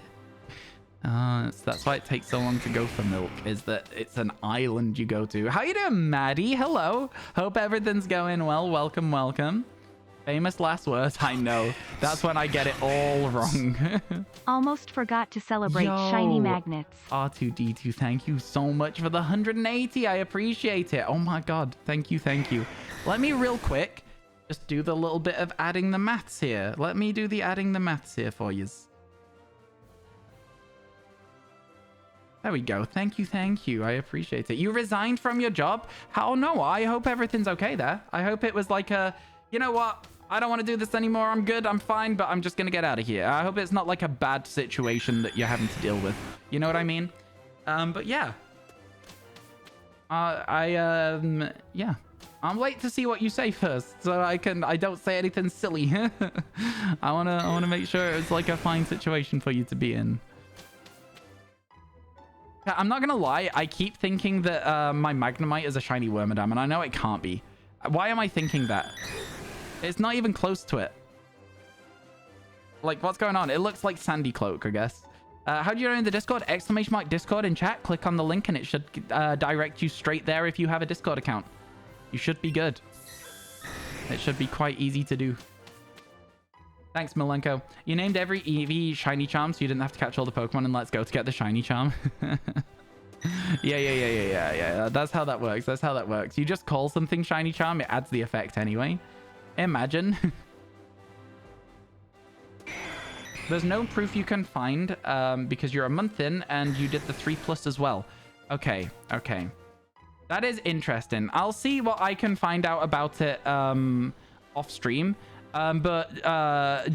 That's why it takes so long to go for milk, is that it's an island you go to. How you doing, Maddie? Hello. Hope everything's going well. Welcome. Famous last words. I know. That's when I get it all wrong. Almost forgot to celebrate shiny magnets. R2D2, thank you so much for the 180. I appreciate it. Oh my god. Thank you. Let me real quick just do the little bit of adding the maths here. Let me do the adding the maths here for you. There we go. Thank you. I appreciate it. You resigned from your job? How? No, I hope everything's okay there. I hope it was like a, you know what? I don't want to do this anymore. I'm good. I'm fine, but I'm just going to get out of here. I hope it's not like a bad situation that you're having to deal with. You know what I mean? But yeah. Yeah. I'll wait to see what you say first, so I don't say anything silly. I wanna make sure it's like a fine situation for you to be in. I'm not gonna lie, I keep thinking that my Magnemite is a shiny Wormadam, and I know it can't be. Why am I thinking that? It's not even close to it. Like, what's going on? It looks like Sandy Cloak, I guess. How do you join the Discord? ! Discord in chat. Click on the link and it should direct you straight there if you have a Discord account. You should be good. It should be quite easy to do. Thanks, Milenko. You named every Eevee shiny charm, so you didn't have to catch all the Pokemon in Let's Go to get the shiny charm. Yeah. That's how that works. That's how that works. You just call something shiny charm, it adds the effect anyway. Imagine. There's no proof you can find because you're a month in and you did the 3+ as well. Okay. That is interesting. I'll see what I can find out about it off stream. But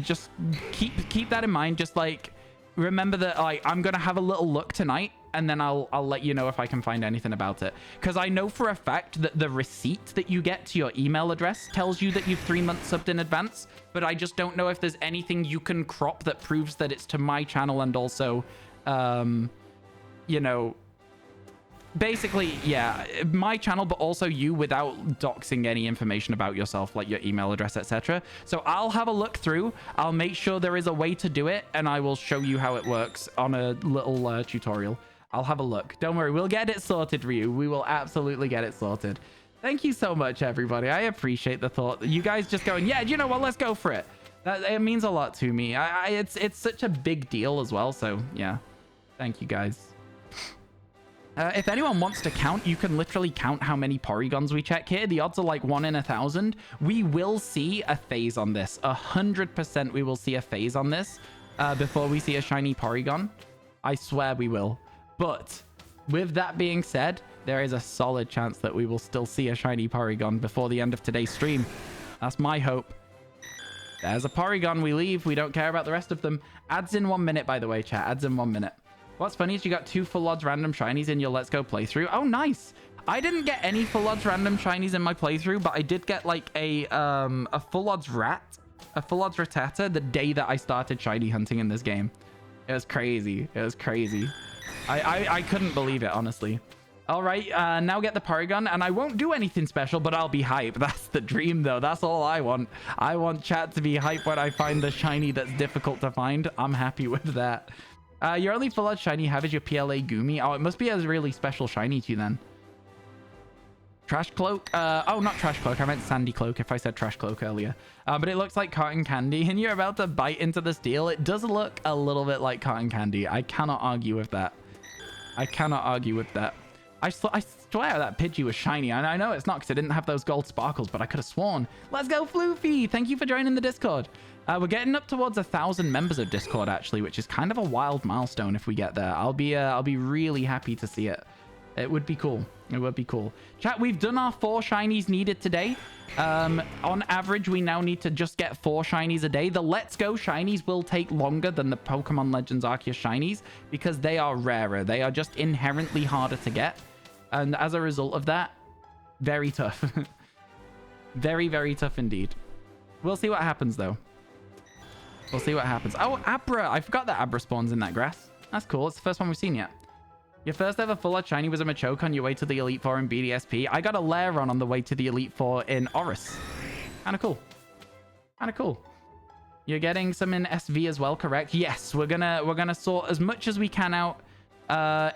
just keep that in mind. Just like remember that I'm gonna have a little look tonight, and then I'll let you know if I can find anything about it. Because I know for a fact that the receipt that you get to your email address tells you that you've 3 months subbed in advance. But I just don't know if there's anything you can crop that proves that it's to my channel and also, you know. Basically, yeah, my channel, but also you without doxing any information about yourself, like your email address, etc. So I'll have a look through. I'll make sure there is a way to do it, and I will show you how it works on a little tutorial. I'll have a look. Don't worry, we'll get it sorted for you. We will absolutely get it sorted. Thank you so much, everybody. I appreciate the thought. You guys just going, yeah, you know what? Let's go for it. It means a lot to me. It's such a big deal as well. So yeah, thank you guys. If anyone wants to count, you can literally count how many Porygons we check here. The odds are like 1 in 1,000. We will see a phase on this. 100% we will see a phase on this before we see a shiny Porygon. I swear we will. But with that being said, there is a solid chance that we will still see a shiny Porygon before the end of today's stream. That's my hope. There's a Porygon. We leave. We don't care about the rest of them. Adds in 1 minute, by the way, chat. Adds in 1 minute. What's funny is you got 2 full odds random shinies in your Let's Go playthrough. Oh, nice. I didn't get any full odds random shinies in my playthrough, but I did get like a full odds Rattata the day that I started shiny hunting in this game. It was crazy. It was crazy. I couldn't believe it, honestly. All right, now get the Porygon, and I won't do anything special, but I'll be hype. That's the dream, though. That's all I want. I want chat to be hype when I find the shiny that's difficult to find. I'm happy with that. Your only full-out shiny you have is your PLA Goomy. Oh, it must be a really special shiny to you then. Trash Cloak? Oh, not Trash Cloak. I meant Sandy Cloak if I said Trash Cloak earlier. But it looks like cotton candy, and you're about to bite into the steel. It does look a little bit like cotton candy. I cannot argue with that. I cannot argue with that. I swear that Pidgey was shiny. And I know it's not because it didn't have those gold sparkles, but I could have sworn. Let's go, Floofy! Thank you for joining the Discord. We're getting up towards 1,000 members of Discord, actually, which is kind of a wild milestone if we get there. I'll be really happy to see it. It would be cool. It would be cool. Chat, we've done our 4 shinies needed today. On average, we now need to just get 4 shinies a day. The Let's Go shinies will take longer than the Pokemon Legends Arceus shinies because they are rarer. They are just inherently harder to get. And as a result of that, very tough. Very, very tough indeed. We'll see what happens, though. We'll see what happens. Oh, Abra. I forgot that Abra spawns in that grass. That's cool. It's the first one we've seen yet. Your first ever full art shiny was a Machoke on your way to the Elite Four in BDSP. I got a Lairon on the way to the Elite Four in Oris. Kind of cool. Kind of cool. You're getting some in SV as well, correct? Yes, we're gonna sort as much as we can out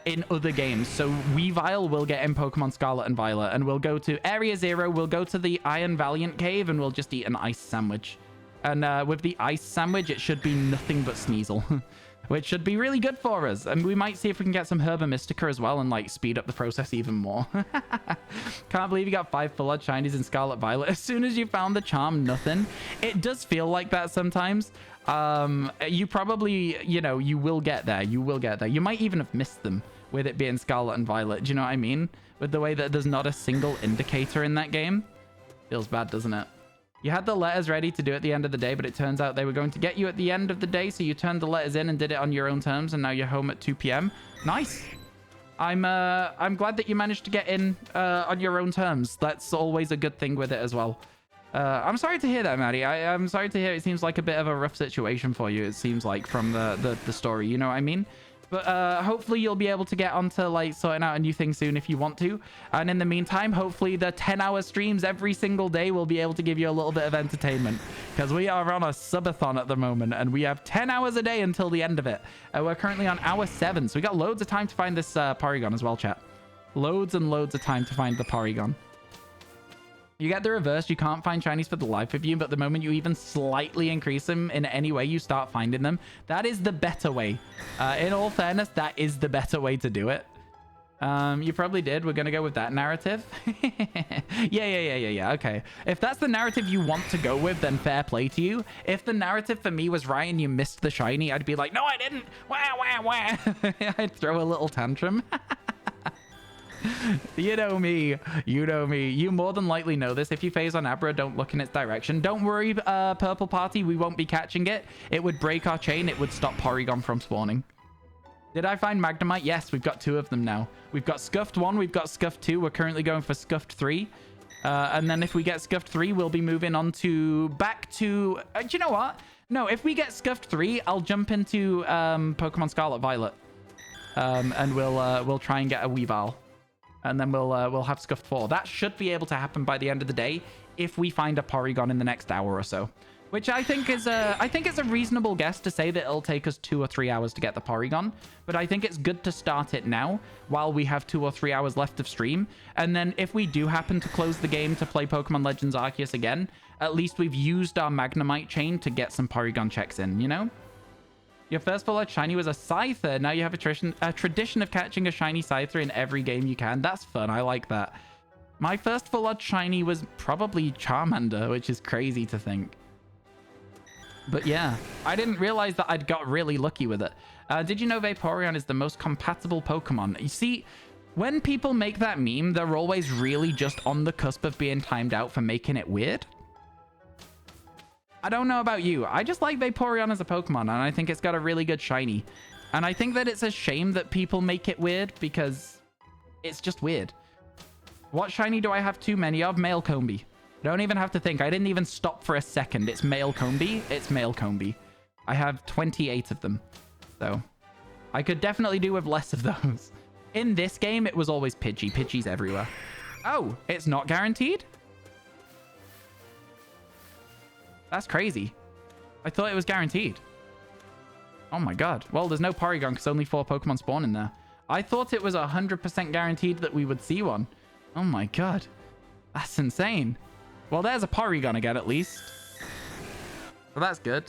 in other games. So Weavile will get in Pokemon Scarlet and Violet, and we'll go to Area 0. We'll go to the Iron Valiant Cave, and we'll just eat an ice sandwich. And with the ice sandwich, it should be nothing but Sneasel. Which should be really good for us. And we might see if we can get some Herba Mystica as well and like speed up the process even more. Can't believe you got 5 full art shinies in Scarlet Violet. As soon as you found the charm, nothing. It does feel like that sometimes. You probably, you know, you will get there. You will get there. You might even have missed them with it being Scarlet and Violet. Do you know what I mean? With the way that there's not a single indicator in that game. Feels bad, doesn't it? You had the letters ready to do at the end of the day, but it turns out they were going to get you at the end of the day, so you turned the letters in and did it on your own terms, and now you're home at 2 p.m. Nice. I'm glad that you managed to get in on your own terms. That's always a good thing with it as well. I'm sorry to hear that, Maddie. I'm sorry to hear it seems like a bit of a rough situation for you, it seems like, from the story, you know what I mean? But hopefully you'll be able to get onto like sorting out a new thing soon if you want to. And in the meantime, hopefully the 10-hour streams every single day will be able to give you a little bit of entertainment. Because we are on a subathon at the moment and we have 10 hours a day until the end of it. We're currently on hour 7. So we got loads of time to find this Porygon as well, chat. Loads and loads of time to find the Porygon. You get the reverse. You can't find shinies for the life of you, but the moment you even slightly increase them in any way, you start finding them. That is the better way. In all fairness, that is the better way to do it. You probably did. We're going to go with that narrative. Yeah. Okay. If that's the narrative you want to go with, then fair play to you. If the narrative for me was Ryan, you missed the shiny, I'd be like, no, I didn't. Wah. I'd throw a little tantrum. You know me. You more than likely know this. If you phase on Abra, don't look in its direction. Don't worry, Purple Party, we won't be catching it. It would break our chain. It would stop Porygon from spawning. Did I find Magnemite? Yes, we've got 2 of them now. We've got Scuffed 1, we've got Scuffed 2. We're currently going for Scuffed 3. And then if we get Scuffed 3, we'll be moving on to back to... do you know what? No, if we get Scuffed 3, I'll jump into Pokemon Scarlet Violet. And we'll try and get a Weavile. And then we'll have Scuffed 4. That should be able to happen by the end of the day if we find a Porygon in the next hour or so. Which I think is a reasonable guess to say that it'll take us 2 or 3 hours to get the Porygon. But I think it's good to start it now while we have 2 or 3 hours left of stream. And then if we do happen to close the game to play Pokemon Legends Arceus again, at least we've used our Magnemite chain to get some Porygon checks in, you know? Your first full-out shiny was a Scyther. Now you have a tradition of catching a shiny Scyther in every game you can. That's fun. I like that. My first full-out shiny was probably Charmander, which is crazy to think. But yeah, I didn't realize that I'd got really lucky with it. Did you know Vaporeon is the most compatible Pokemon? You see, when people make that meme, they're always really just on the cusp of being timed out for making it weird. I don't know about you. I just like Vaporeon as a Pokemon, and I think it's got a really good shiny. And I think that it's a shame that people make it weird because it's just weird. What shiny do I have too many of? Male Combi. Don't even have to think. I didn't even stop for a second. It's Male Combi. It's Male Combi. I have 28 of them. So I could definitely do with less of those. In this game, it was always Pidgey. Pidgey's everywhere. Oh, it's not guaranteed? That's crazy. I thought it was guaranteed. Oh my god. Well, there's no Porygon because only 4 Pokemon spawn in there. I thought it was 100% guaranteed that we would see one. Oh my god. That's insane. Well, there's a Porygon again, at least. Well, that's good.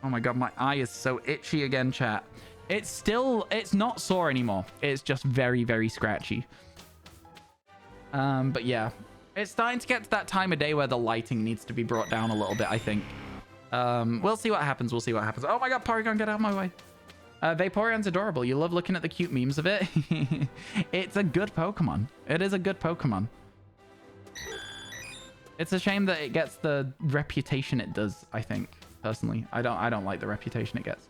Oh my god, my eye is so itchy again, chat. It's not sore anymore. It's just very, very scratchy. But yeah. It's starting to get to that time of day where the lighting needs to be brought down a little bit, I think. We'll see what happens. We'll see what happens. Oh my god, Porygon, get out of my way. Vaporeon's adorable. You love looking at the cute memes of it. It's a good Pokemon. It is a good Pokemon. It's a shame that it gets the reputation it does, I think. Personally, I don't like the reputation it gets.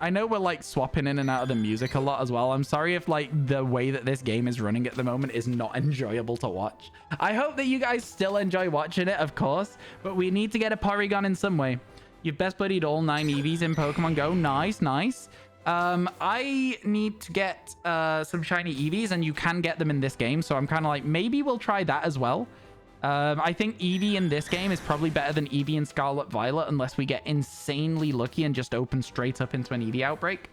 I know we're like swapping in and out of the music a lot as well. I'm sorry if like the way that this game is running at the moment is not enjoyable to watch. I hope that you guys still enjoy watching it, of course, but we need to get a Porygon in some way. You've best buddied all 9 EVs in Pokemon Go. Nice, nice. I need to get some shiny EVs, and you can get them in this game, so I'm kind of like, maybe we'll try that as well. I think Eevee in this game is probably better than Eevee in Scarlet Violet unless we get insanely lucky and just open straight up into an Eevee outbreak.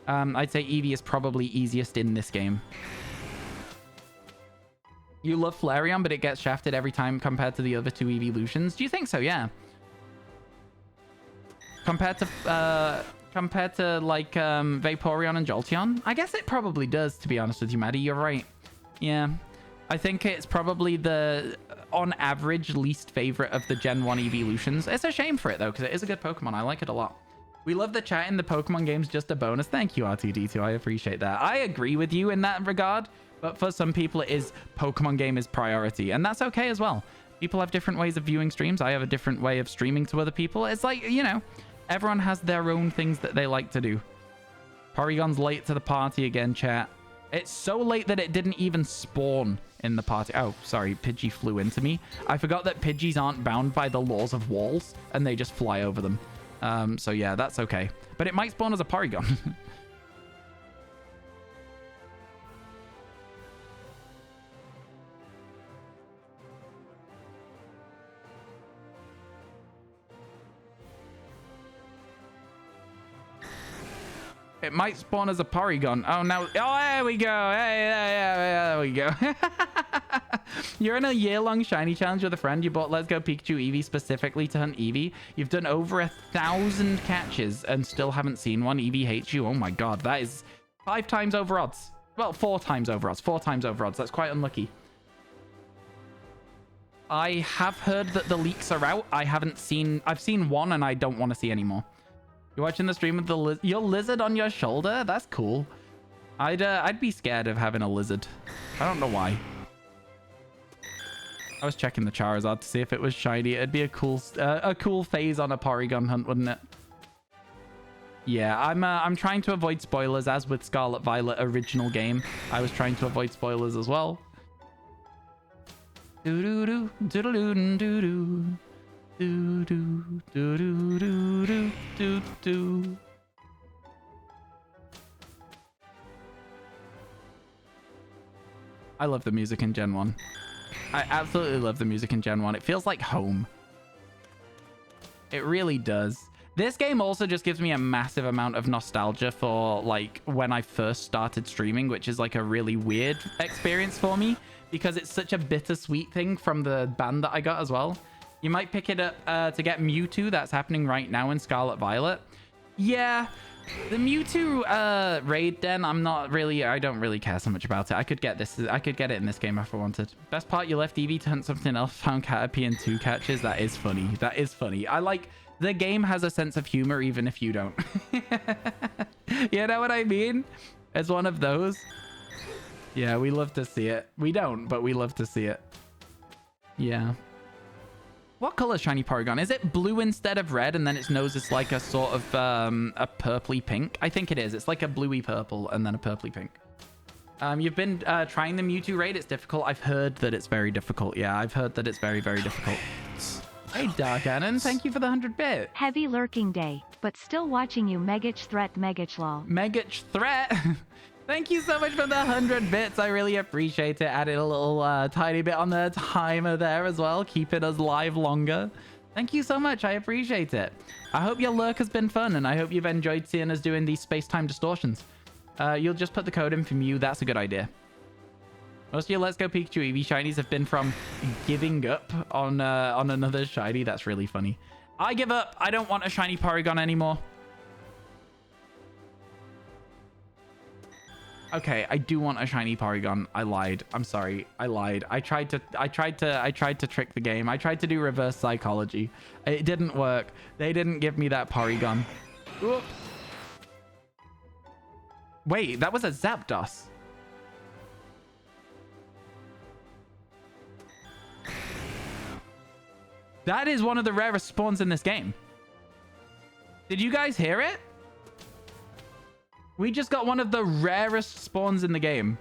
I'd say Eevee is probably easiest in this game. You love Flareon, but it gets shafted every time compared to the other 2 evolutions. Do you think so? Yeah. Compared to like Vaporeon and Jolteon? I guess it probably does, to be honest with you, Maddie. You're right. Yeah. I think it's probably the, on average, least favorite of the Gen 1 evolutions. It's a shame for it, though, because it is a good Pokemon. I like it a lot. We love the chat in the Pokemon games, just a bonus. Thank you, R2D2. I appreciate that. I agree with you in that regard, but for some people, it is Pokemon game is priority, and that's okay as well. People have different ways of viewing streams. I have a different way of streaming to other people. It's like, you know, everyone has their own things that they like to do. Porygon's late to the party again, chat. It's so late that it didn't even spawn in the party. Oh, sorry, Pidgey flew into me. I forgot that Pidgeys aren't bound by the laws of walls, and they just fly over them. So yeah, that's okay. But it might spawn as a Porygon. It might spawn as a Porygon. Oh, no. Oh, there we go. Hey, there we go. You're in a year-long shiny challenge with a friend. You bought Let's Go Pikachu Eevee specifically to hunt Eevee. You've done over 1,000 catches and still haven't seen one. Eevee hates you. Oh my god, that is 5 times over odds. Well, 4 times over odds. 4 times over odds. That's quite unlucky. I have heard that the leaks are out. I've seen one and I don't want to see any more. You're watching the stream with your lizard on your shoulder? That's cool. I'd be scared of having a lizard. I don't know why. I was checking the Charizard to see if it was shiny. It'd be a cool phase on a Porygon hunt, wouldn't it? Yeah, I'm trying to avoid spoilers, as with Scarlet Violet original game. I was trying to avoid spoilers as well. Do do do do do do do. Do do do do do do do. I love the music in Gen 1. I absolutely love the music in Gen 1. It feels like home. It really does. This game also just gives me a massive amount of nostalgia for like when I first started streaming, which is like a really weird experience for me because it's such a bittersweet thing from the band that I got as well. You might pick it up to get Mewtwo. That's happening right now in Scarlet Violet. Yeah, the Mewtwo raid den, I don't really care so much about it. I could get it in this game if I wanted. Best part, you left Eevee to hunt something else, found Caterpie and 2 catches. That is funny. That is funny. I like, the game has a sense of humor even if you don't. You know what I mean? It's one of those. Yeah, we love to see it. We don't, but we love to see it. Yeah. What color is shiny Porygon? Is it blue instead of red and then its nose is like a sort of a purpley pink? I think it is. It's like a bluey purple and then a purpley pink. You've been trying the Mewtwo raid. It's difficult. I've heard that it's very difficult. Yeah, I've heard that it's very, very difficult. Hey, Dark Anon, thank you for the 100 bit. Heavy lurking day, but still watching you. Megach threat, Megach lol. Megach threat? Thank you so much for the 100 bits. I really appreciate it. Added a little tiny bit on the timer there as well. Keeping us live longer. Thank you so much. I appreciate it. I hope your lurk has been fun, and I hope you've enjoyed seeing us doing these space-time distortions. You'll just put the code in from you. That's a good idea. Most of your Let's Go Pikachu Eevee shinies have been from giving up on another shiny. That's really funny. I give up. I don't want a shiny Porygon anymore. Okay, I do want a shiny Porygon. I lied. I'm sorry. I lied. I tried to trick the game. I tried to do reverse psychology. It didn't work. They didn't give me that Porygon. Oop. Wait, that was a Zapdos. That is one of the rarest spawns in this game. Did you guys hear it? We just got one of the rarest spawns in the game.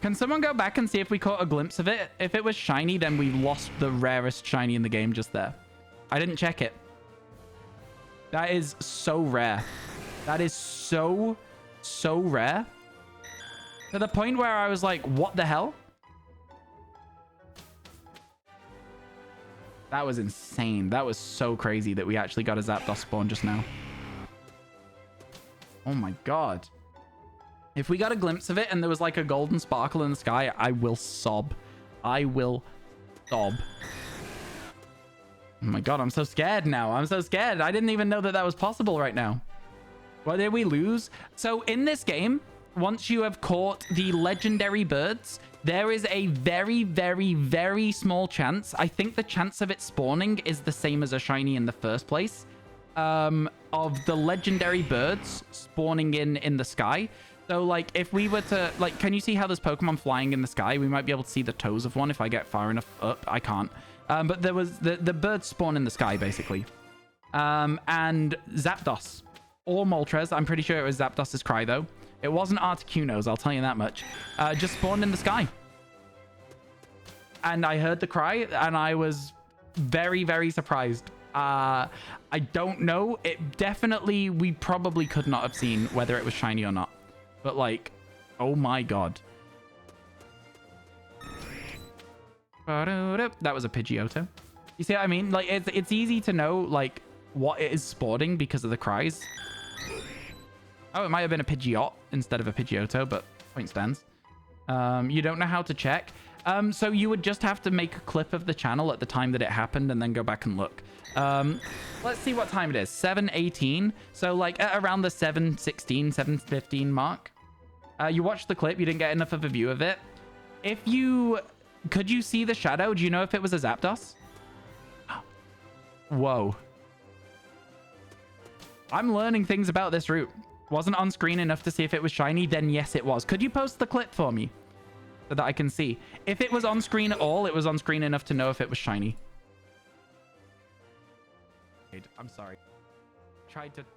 Can someone go back and see if we caught a glimpse of it? If it was shiny, then we lost the rarest shiny in the game just there. I didn't check it. That is so rare. That is so rare. To the point where I was like, what the hell? That was insane. That was so crazy that we actually got a Zapdos spawn just now. Oh my god. If we got a glimpse of it and there was like a golden sparkle in the sky, I will sob. I will sob. Oh my god, I'm so scared now. I'm so scared. I didn't even know that that was possible right now. What did we lose? So in this game, once you have caught the legendary birds, there is a very, very, very small chance. I think the chance of it spawning is the same as a shiny in the first place. Of the legendary birds spawning in the sky. So, like, if we were to, like, can you see how there's Pokemon flying in the sky? We might be able to see the toes of one if I get far enough up. I can't. But there was the birds spawn in the sky, basically. And Zapdos or Moltres. I'm pretty sure it was Zapdos's cry, though. It wasn't Articuno's, I'll tell you that much. Just spawned in the sky. And I heard the cry, and I was very, very surprised. I don't know. It definitely, we probably could not have seen whether it was shiny or not. But, like, oh my god. That was a Pidgeotto. You see what I mean? Like, it's easy to know, like, what it is spawning because of the cries. Oh, it might have been a Pidgeot instead of a Pidgeotto, but point stands. You don't know how to check. So you would just have to make a clip of the channel at the time that it happened and then go back and look. Let's see what time it is. 7:18. So, like, at around the 7:16, 7:15 mark. You watched the clip. You didn't get enough of a view of it. Could you see the shadow? Do you know if it was a Zapdos? Whoa. I'm learning things about this route. Wasn't on screen enough to see if it was shiny, then yes, it was. Could you post the clip for me so that I can see? If it was on screen at all, it was on screen enough to know if it was shiny. I'm sorry.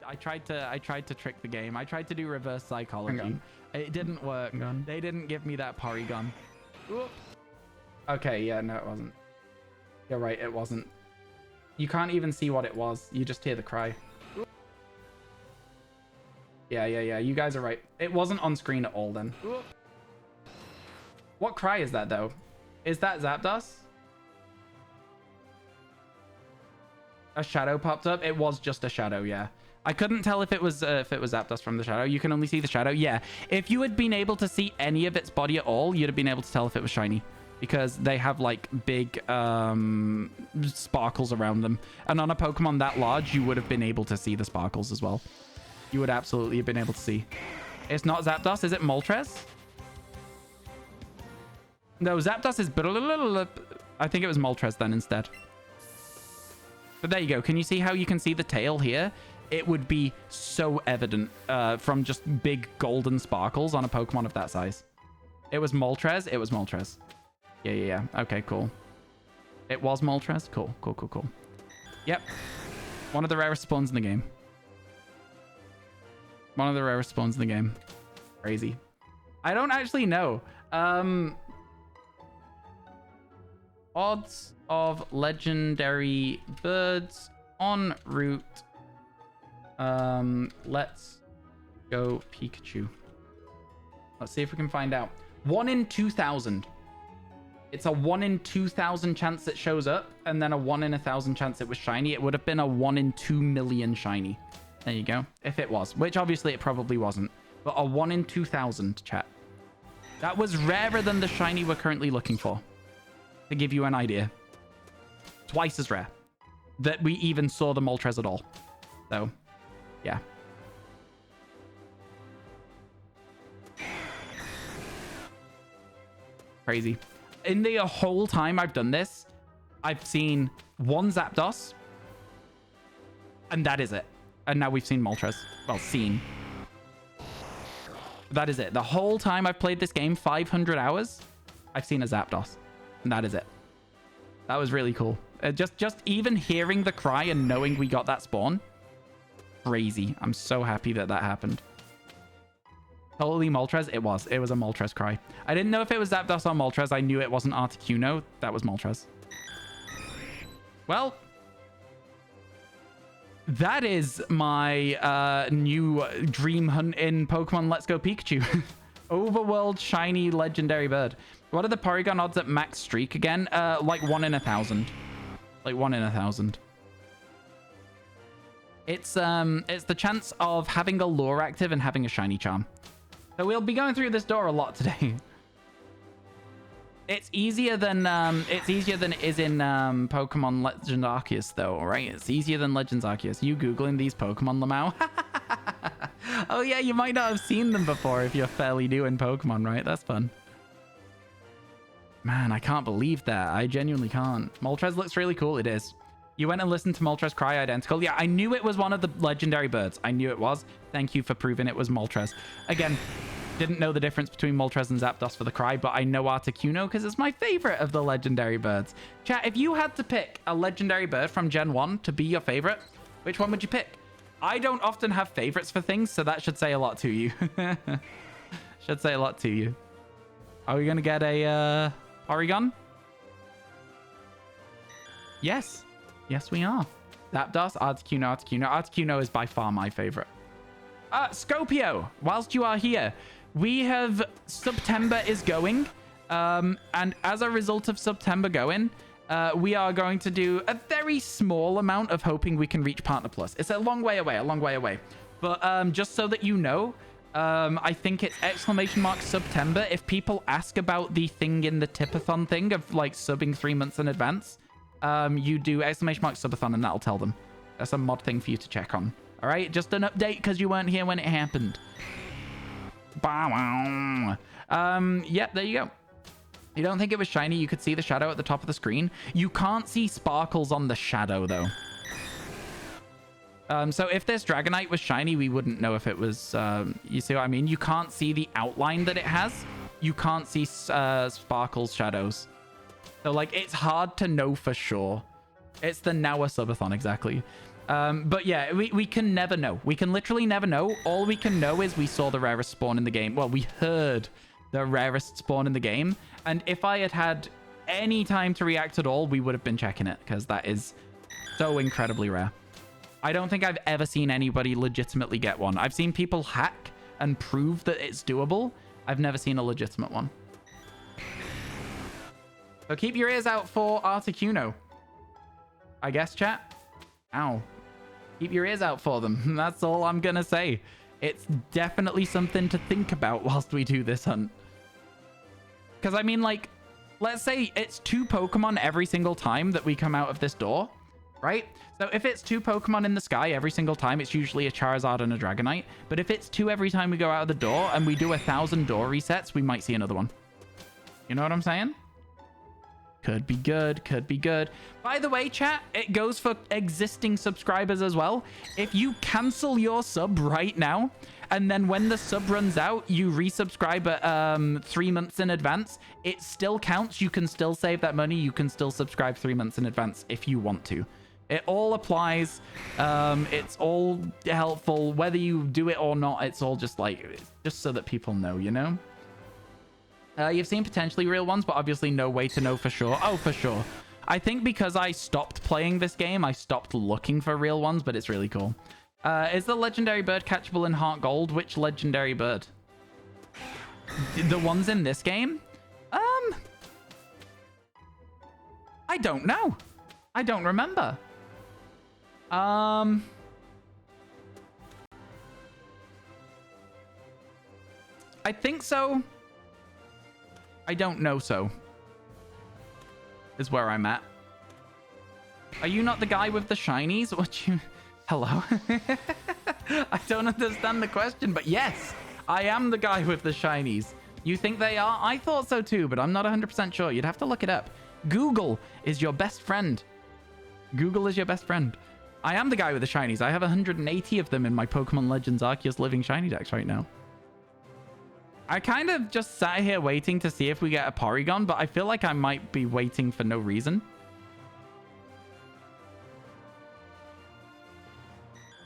I tried to trick the game. I tried to do reverse psychology. It didn't work. They didn't give me that Porygon. Okay, yeah, no, it wasn't. You're right, it wasn't. You can't even see what it was. You just hear the cry. Yeah. You guys are right. It wasn't on screen at all then. What cry is that, though? Is that Zapdos? A shadow popped up? It was just a shadow, yeah. I couldn't tell if it was Zapdos from the shadow. You can only see the shadow. Yeah. If you had been able to see any of its body at all, you'd have been able to tell if it was shiny. Because they have, like, big sparkles around them. And on a Pokemon that large, you would have been able to see the sparkles as well. You would absolutely have been able to see. It's not Zapdos. Is it Moltres? No, Zapdos is... I think it was Moltres then instead. But there you go. Can you see how you can see the tail here? It would be so evident from just big golden sparkles on a Pokemon of that size. It was Moltres. It was Moltres. Yeah. Okay, cool. It was Moltres. Cool. Yep. One of the rarest spawns in the game. One of the rarest spawns in the game. Crazy. I don't actually know. Odds of legendary birds en route. Let's go Pikachu. Let's see if we can find out. 1 in 2,000. It's a 1 in 2,000 chance it shows up, and then a 1 in 1,000 chance it was shiny. It would have been a 1 in 2 million shiny. There you go. If it was, which obviously it probably wasn't, but a 1 in 2,000, chat. That was rarer than the shiny we're currently looking for. To give you an idea. Twice as rare that we even saw the Moltres at all. So, yeah. Crazy. In the whole time I've done this, I've seen one Zapdos, and that is it. And now we've seen Moltres. Well, seen. That is it. The whole time I've played this game, 500 hours, I've seen a Zapdos. And that is it. That was really cool. Just even hearing the cry and knowing we got that spawn. Crazy. I'm so happy that that happened. Totally Moltres. It was a Moltres cry. I didn't know if it was Zapdos or Moltres. I knew it wasn't Articuno. That was Moltres. Well, that is my new dream hunt in Pokemon Let's Go Pikachu. Overworld shiny legendary bird. What are the Porygon odds at max streak again? Like 1 in 1,000. Like 1 in 1,000. It's the chance of having a lure active and having a shiny charm. So we'll be going through this door a lot today. It's easier than it is in Pokemon Legends Arceus though, right? It's easier than Legends Arceus. You googling these Pokemon, Lamau? Oh yeah, you might not have seen them before if you're fairly new in Pokemon, right? That's fun. Man, I can't believe that. I genuinely can't. Moltres looks really cool. It is. You went and listened to Moltres cry identical. Yeah, I knew it was one of the legendary birds. I knew it was. Thank you for proving it was Moltres. Again, didn't know the difference between Moltres and Zapdos for the cry, but I know Articuno because it's my favorite of the legendary birds. Chat, if you had to pick a legendary bird from Gen 1 to be your favorite, which one would you pick? I don't often have favorites for things, so that should say a lot to you. Should say a lot to you. Are we going to get a Porygon? Yes. Yes, we are. Zapdos, Articuno, Articuno. Articuno is by far my favorite. Scopio, whilst you are here, we have September is going. And as a result of September going, we are going to do a very small amount of hoping we can reach Partner Plus. It's a long way away, But just so that you know, I think it's !September. If people ask about the thing in the Tipathon thing of like subbing 3 months in advance, you do !Subathon and that'll tell them. That's a mod thing for you to check on. All right, just an update because you weren't here when it happened. Yeah, there you go. You don't think it was shiny? You could see the shadow at the top of the screen. You can't see sparkles on the shadow though. So if this Dragonite was shiny, we wouldn't know if it was, you see what I mean? You can't see the outline that it has. You can't see sparkles shadows. So like, it's hard to know for sure. It's the !Subathon, exactly. But yeah, we can never know. We can literally never know. All we can know is we saw the rarest spawn in the game. Well, we heard the rarest spawn in the game. And if I had had any time to react at all, we would have been checking it because that is so incredibly rare. I don't think I've ever seen anybody legitimately get one. I've seen people hack and prove that it's doable. I've never seen a legitimate one. So keep your ears out for Articuno. I guess, chat. Ow. Keep your ears out for them. That's all I'm gonna say. It's definitely something to think about whilst we do this hunt. Because, I mean, like, let's say it's 2 Pokemon every single time that we come out of this door, right? So if it's 2 Pokemon in the sky every single time, it's usually a Charizard and a Dragonite. But if it's 2 every time we go out of the door and we do 1,000 door resets, we might see another one. You know what I'm saying? Could be good, could be good. By the way, chat, it goes for existing subscribers as well. If you cancel your sub right now, and then when the sub runs out, you resubscribe at 3 months in advance, it still counts. You can still save that money. You can still subscribe 3 months in advance if you want to. It all applies. It's all helpful. Whether you do it or not, it's all just like, just so that people know, you know? You've seen potentially real ones, but obviously no way to know for sure. Oh, for sure. I think because I stopped playing this game, I stopped looking for real ones, but it's really cool. Is the legendary bird catchable in Heart Gold? Which legendary bird? The ones in this game? I don't know. I don't remember. I think so. I don't know so. Is where I'm at. Are you not the guy with the shinies? What you... Hello? I don't understand the question, but yes, I am the guy with the shinies. You think they are? I thought so too, but I'm not 100% sure. You'd have to look it up. Google is your best friend. Google is your best friend. I am the guy with the shinies. I have 180 of them in my Pokemon Legends Arceus Living Shiny Dex right now. I kind of just sat here waiting to see if we get a Porygon, but I feel like I might be waiting for no reason.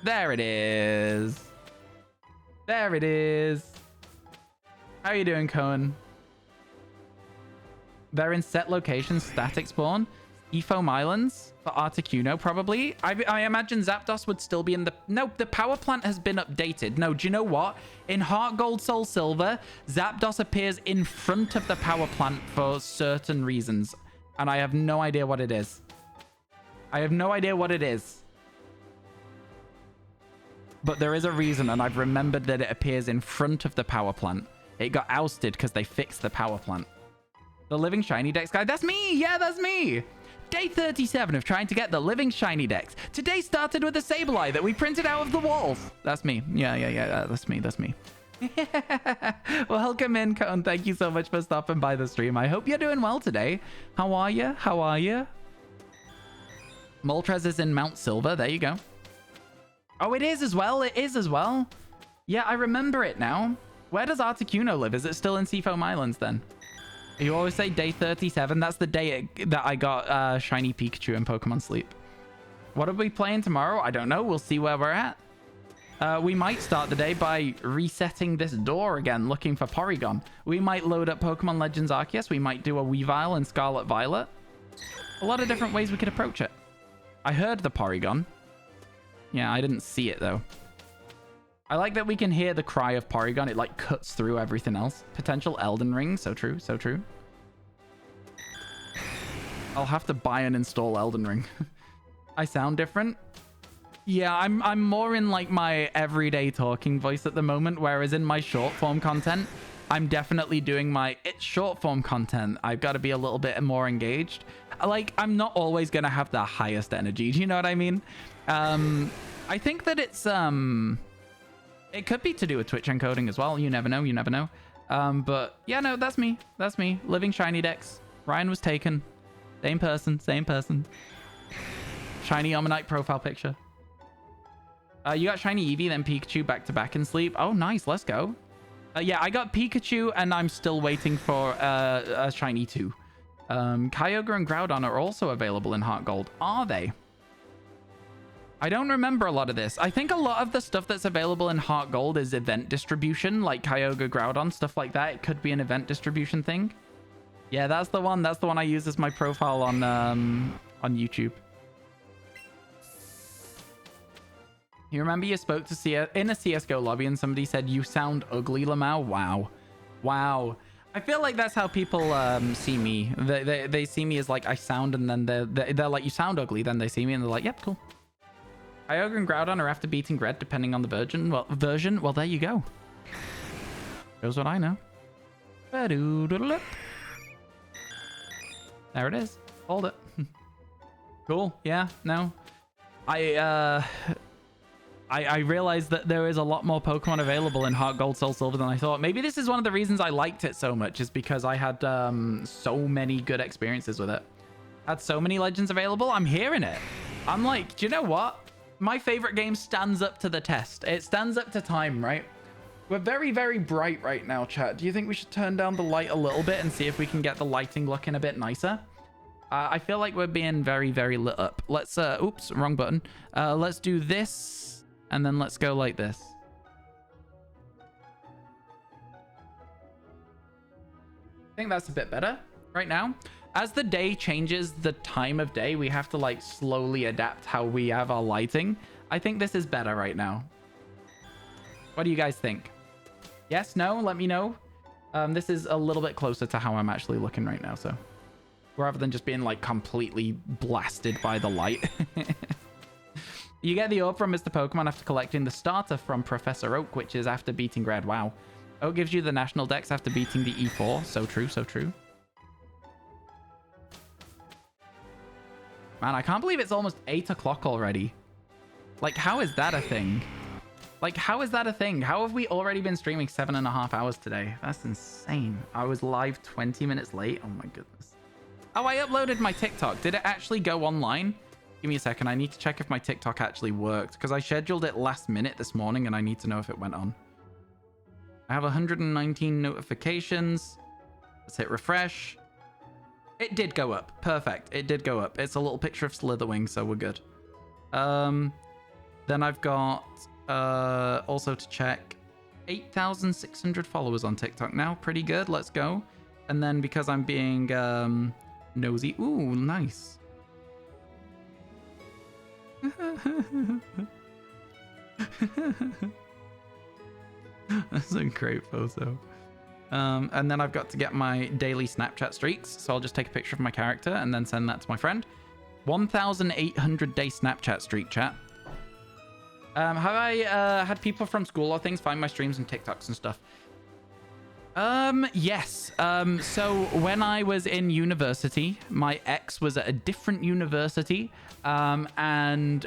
There it is. There it is. How are you doing, Cohen? They're in set locations, static spawn. Efoam Islands for Articuno, probably. I imagine Zapdos would still be in the... No, the power plant has been updated. No, do you know what? In Heart Gold, Soul Silver, Zapdos appears in front of the power plant for certain reasons. And I have no idea what it is. I have no idea what it is. But there is a reason, and I've remembered that it appears in front of the power plant. It got ousted because they fixed the power plant. The Living Shiny Dex guy. That's me! Yeah, that's me! Day 37 of trying to get the living shiny decks. Today started with a Sableye that we printed out of the walls. That's me. Yeah. That's me. Welcome in, Cone. Thank you so much for stopping by the stream. I hope you're doing well today. How are you? Moltres is in Mount Silver. There you go. Oh, it is as well. Yeah, I remember it now. Where does Articuno live? Is it still in Seafoam Islands then? You always say day 37. That's the day that I got Shiny Pikachu in Pokemon Sleep. What are we playing tomorrow? I don't know. We'll see where we're at. We might start the day by resetting this door again, looking for Porygon. We might load up Pokemon Legends Arceus. We might do a Weavile and Scarlet Violet. A lot of different ways we could approach it. I heard the Porygon. Yeah, I didn't see it though. I like that we can hear the cry of Porygon. It like cuts through everything else. Potential Elden Ring. So true. I'll have to buy and install Elden Ring. I sound different. Yeah, I'm more in like my everyday talking voice at the moment, whereas in my short form content, I'm definitely doing it's short form content. I've got to be a little bit more engaged. Like, I'm not always going to have the highest energy. Do you know what I mean? I think that it could be to do with Twitch encoding as well. You never know. But yeah, no, that's me. Living shiny decks. Ryan was taken. Same person. Shiny Omanyte profile picture. You got Shiny Eevee, then Pikachu back to back in Sleep. Oh, nice. Let's go. Yeah, I got Pikachu, and I'm still waiting for a Shiny 2. Kyogre and Groudon are also available in Heart Gold. Are they? I don't remember a lot of this. I think a lot of the stuff that's available in Heart Gold is event distribution, like Kyogre, Groudon, stuff like that. It could be an event distribution thing. Yeah, that's the one. That's the one I use as my profile on YouTube. You remember you spoke to in a CSGO lobby and somebody said, "You sound ugly, Lamau." Wow. I feel like that's how people see me. They see me as like I sound, and then they're like, "You sound ugly." Then they see me and they're like, "Yep, cool." Kyogre and Groudon are after beating Red, depending on the version. Well, there you go. Shows what I know. There it is. Hold it. Cool. Yeah. No. I realized that there is a lot more Pokemon available in Heart Gold, Soul Silver than I thought. Maybe this is one of the reasons I liked it so much, is because I had so many good experiences with it. Had so many legends available. I'm hearing it. I'm like, do you know what? My favorite game stands up to the test. It stands up to time, right? We're very, very bright right now, chat. Do you think we should turn down the light a little bit and see if we can get the lighting looking a bit nicer? I feel like we're being very, very lit up. Let's, oops, wrong button. Let's do this, and then let's go like this. I think that's a bit better right now. As the day changes the time of day, we have to like slowly adapt how we have our lighting. I think this is better right now. What do you guys think? Yes, no, let me know. This is a little bit closer to how I'm actually looking right now, so rather than just being like completely blasted by the light. You get the orb from Mr. Pokemon after collecting the starter from Professor Oak, which is after beating Red. Wow. Oak gives you the national dex after beating the E4. So true, so true. Man, I can't believe it's almost 8 o'clock already. Like, how is that a thing? Like, how is that a thing? How have we already been streaming 7.5 hours today? That's insane. I was live 20 minutes late. Oh my goodness. Oh, I uploaded my TikTok. Did it actually go online? Give me a second. I need to check if my TikTok actually worked, because I scheduled it last minute this morning and I need to know if it went on. I have 119 notifications. Let's hit refresh. It did go up. Perfect. It did go up. It's a little picture of Slitherwing, so we're good. Then I've got also to check 8,600 followers on TikTok now. Pretty good. Let's go. And then because I'm being nosy. Ooh, nice. That's a great photo. And then I've got to get my daily Snapchat streaks, so I'll just take a picture of my character and then send that to my friend. 1,800 day Snapchat streak, chat. Have I had people from school or things find my streams and TikToks and stuff? Yes. So when I was in university, my ex was at a different university. And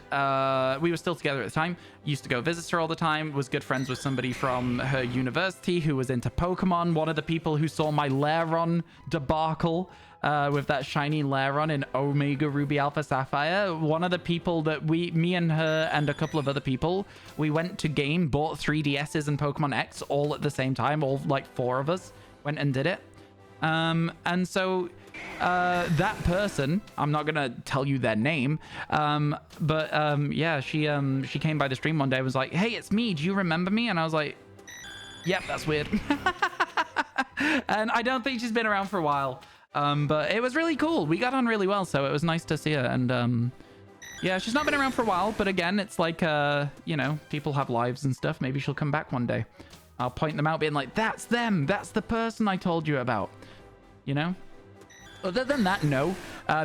we were still together at the time. Used to go visit her all the time. Was good friends with somebody from her university who was into Pokemon. One of the people who saw my Lairon debacle with that shiny Lairon in Omega Ruby Alpha Sapphire. One of the people that me and her and a couple of other people, we went to game, bought 3DSs and Pokemon X all at the same time. All like 4 of us went and did it. And so that person, I'm not gonna tell you their name, but yeah, she came by the stream one day and was like, hey, it's me, do you remember me? And I was like, yep, that's weird. And I don't think she's been around for a while, but it was really cool. We got on really well, so it was nice to see her. And yeah, she's not been around for a while, but again, it's like you know, people have lives and stuff. Maybe she'll come back one day. I'll point them out being like, that's them, that's the person I told you about, you know? Other than that, no,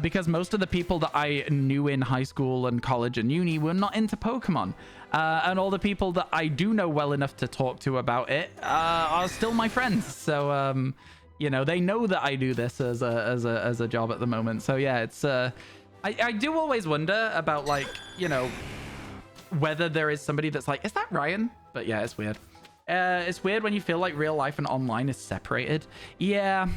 because most of the people that I knew in high school and college and uni were not into Pokemon. And all the people that I do know well enough to talk to about it are still my friends. So, you know, they know that I do this as a job at the moment. So yeah, it's I do always wonder about, like, you know, whether there is somebody that's like, is that Ryan? But yeah, it's weird. It's weird when you feel like real life and online is separated. Yeah.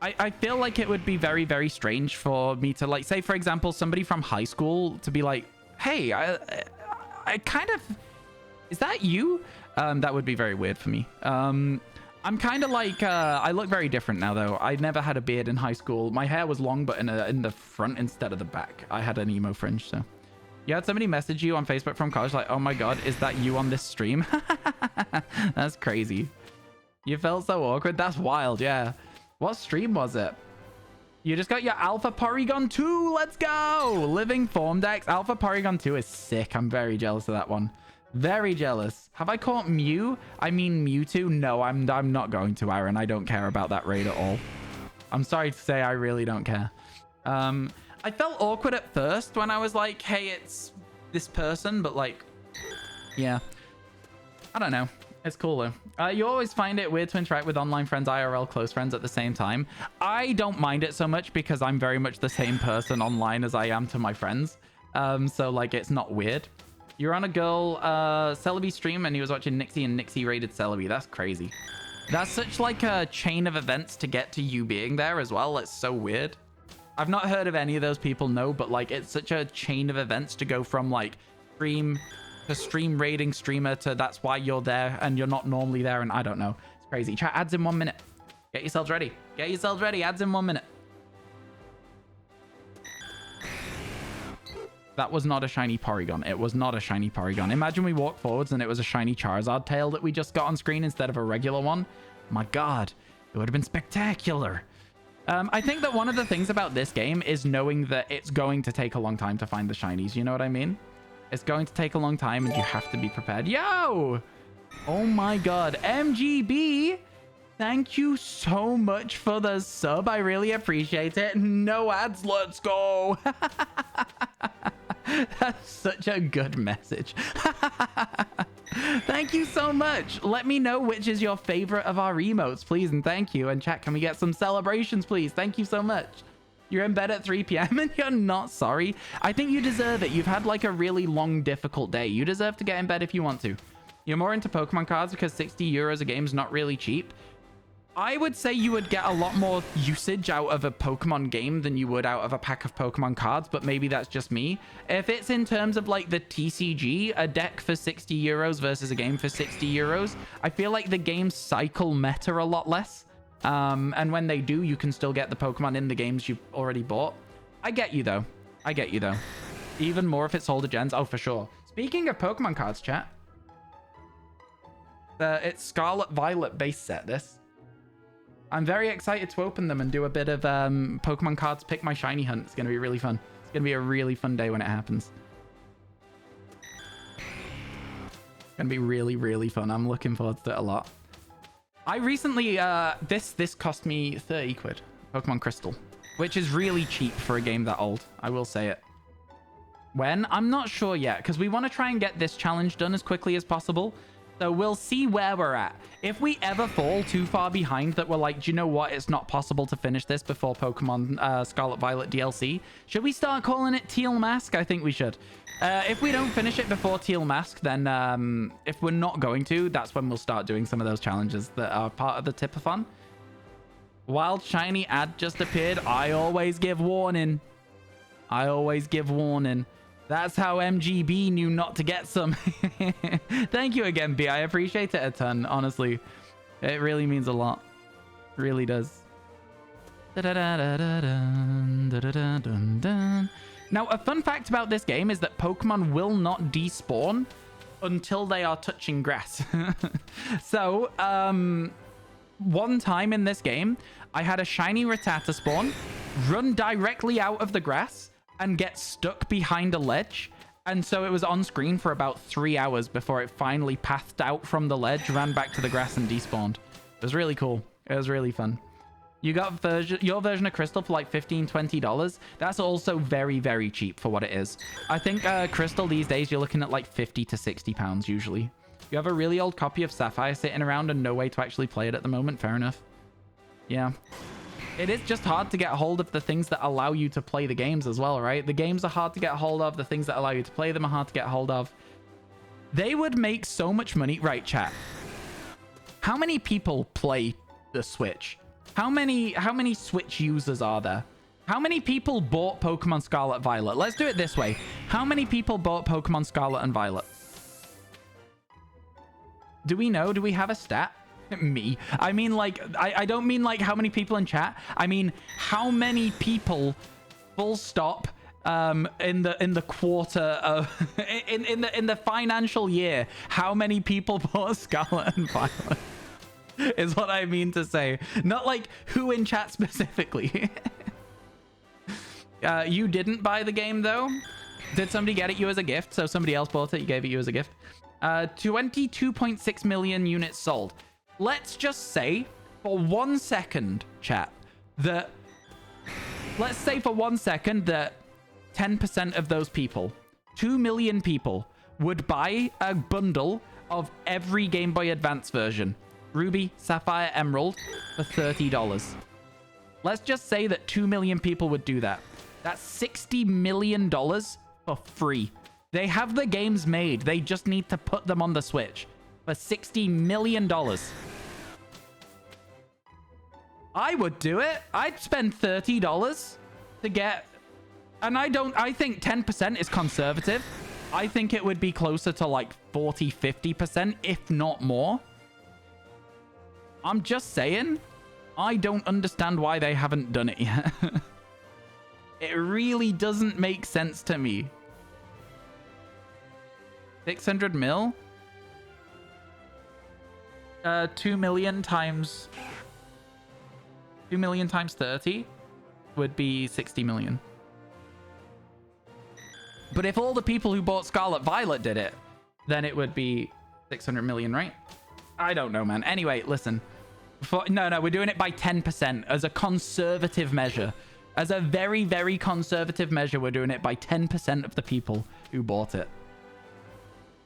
I feel like it would be very, very strange for me to, like, say, for example, somebody from high school to be like, hey, I kind of, is that you? That would be very weird for me. I'm kind of like, I look very different now, though. I never had a beard in high school. My hair was long, but in the front instead of the back. I had an emo fringe, so. You had somebody message you on Facebook from college like, oh my god, is that you on this stream? That's crazy. You felt so awkward? That's wild, yeah. What stream was it? You just got your Alpha Porygon 2. Let's go. Living Form Dex. Alpha Porygon 2 is sick. I'm very jealous of that one. Very jealous. Have I caught Mew? I mean Mewtwo? No, I'm not going to, Aaron. I don't care about that raid at all. I'm sorry to say I really don't care. I felt awkward at first when I was like, hey, it's this person, but like, yeah. I don't know. It's cool though. You always find it weird to interact with online friends, IRL close friends at the same time. I don't mind it so much because I'm very much the same person online as I am to my friends. So like, it's not weird. You're on a girl Celebi stream and he was watching Nixie and Nixie raided Celebi. That's crazy. That's such like a chain of events to get to you being there as well. It's so weird. I've not heard of any of those people, no, but like, it's such a chain of events to go from like stream raiding streamer to that's why you're there and you're not normally there, and I don't know. It's crazy. Chat, ads in 1 minute. Get yourselves ready. Get yourselves ready. Ads in 1 minute. That was not a shiny Porygon. It was not a shiny Porygon. Imagine we walk forwards and it was a shiny Charizard tail that we just got on screen instead of a regular one. My god, it would have been spectacular. I think that one of the things about this game is knowing that it's going to take a long time to find the shinies. You know what I mean? It's going to take a long time and you have to be prepared. Yo! Oh my god. MGB! Thank you so much for the sub. I really appreciate it. No ads. Let's go. That's such a good message. Thank you so much. Let me know which is your favorite of our emotes, please, and thank you. And chat, can we get some celebrations, please? Thank you so much. You're in bed at 3 p.m. and you're not sorry. I think you deserve it. You've had like a really long, difficult day. You deserve to get in bed if you want to. You're more into Pokemon cards because 60 euros a game is not really cheap. I would say you would get a lot more usage out of a Pokemon game than you would out of a pack of Pokemon cards, but maybe that's just me. If it's in terms of like the TCG, a deck for 60 euros versus a game for 60 euros, I feel like the games cycle meta a lot less. And when they do, you can still get the Pokemon in the games you've already bought. I get you though. I get you though. Even more if it's older gens. Oh, for sure. Speaking of Pokemon cards, chat. It's Scarlet Violet base set, this. I'm very excited to open them and do a bit of Pokemon cards, pick my shiny hunt. It's going to be really fun. It's going to be a really fun day when it happens. It's going to be really, really fun. I'm looking forward to it a lot. I recently, this cost me 30 quid, Pokemon Crystal, which is really cheap for a game that old. I will say it. When? I'm not sure yet, because we want to try and get this challenge done as quickly as possible. So we'll see where we're at. If we ever fall too far behind that we're like, do you know what? It's not possible to finish this before Pokemon Scarlet Violet DLC. Should we start calling it Teal Mask? I think we should. If we don't finish it before Teal Mask, then if we're not going to, that's when we'll start doing some of those challenges that are part of the Tipathon. Wild Shiny ad just appeared. I always give warning. I always give warning. That's how MGB knew not to get some. Thank you again, B. I appreciate it a ton, honestly. It really means a lot. It really does. Now, a fun fact about this game is that Pokemon will not despawn until they are touching grass. So, one time in this game, I had a shiny Rattata spawn, run directly out of the grass, and get stuck behind a ledge. And so it was on screen for about 3 hours before it finally pathed out from the ledge, ran back to the grass, and despawned. It was really cool. It was really fun. You got your version of Crystal for like $15-20. That's also very, very cheap for what it is. I think Crystal these days, you're looking at like 50 to 60 pounds usually. You have a really old copy of Sapphire sitting around and no way to actually play it at the moment. Fair enough. Yeah. It is just hard to get a hold of the things that allow you to play the games as well, right? The games are hard to get a hold of. The things that allow you to play them are hard to get a hold of. They would make so much money. Right, chat. How many people play the Switch? How many Switch users are there? How many people bought Pokemon Scarlet Violet? Let's do it this way. How many people bought Pokemon Scarlet and Violet? Do we know? Do we have a stat? Me. I mean, like, I don't mean like how many people in chat. I mean, how many people, full stop, in the quarter of in the financial year, how many people bought Scarlet and Violet? Is what I mean to say. Not like who in chat specifically. You didn't buy the game though? Did somebody get it you as a gift? So somebody else bought it, you gave it you as a gift. 22.6 million units sold. Let's just say for 1 second, chat, that... Let's say for 1 second that 10% of those people, 2 million people, would buy a bundle of every Game Boy Advance version. Ruby, Sapphire, Emerald for $30. Let's just say that 2 million people would do that. That's $60 million for free. They have the games made. They just need to put them on the Switch for $60 million. I would do it. I'd spend $30 to get... And I think 10% is conservative. I think it would be closer to like 40, 50%, if not more. I'm just saying, I don't understand why they haven't done it yet. It really doesn't make sense to me. 600 mil? 2 million times 30 would be 60 million. But if all the people who bought Scarlet Violet did it, then it would be 600 million, right? I don't know, man. Anyway, listen. No, we're doing it by 10% as a conservative measure. As a very, very conservative measure, we're doing it by 10% of the people who bought it.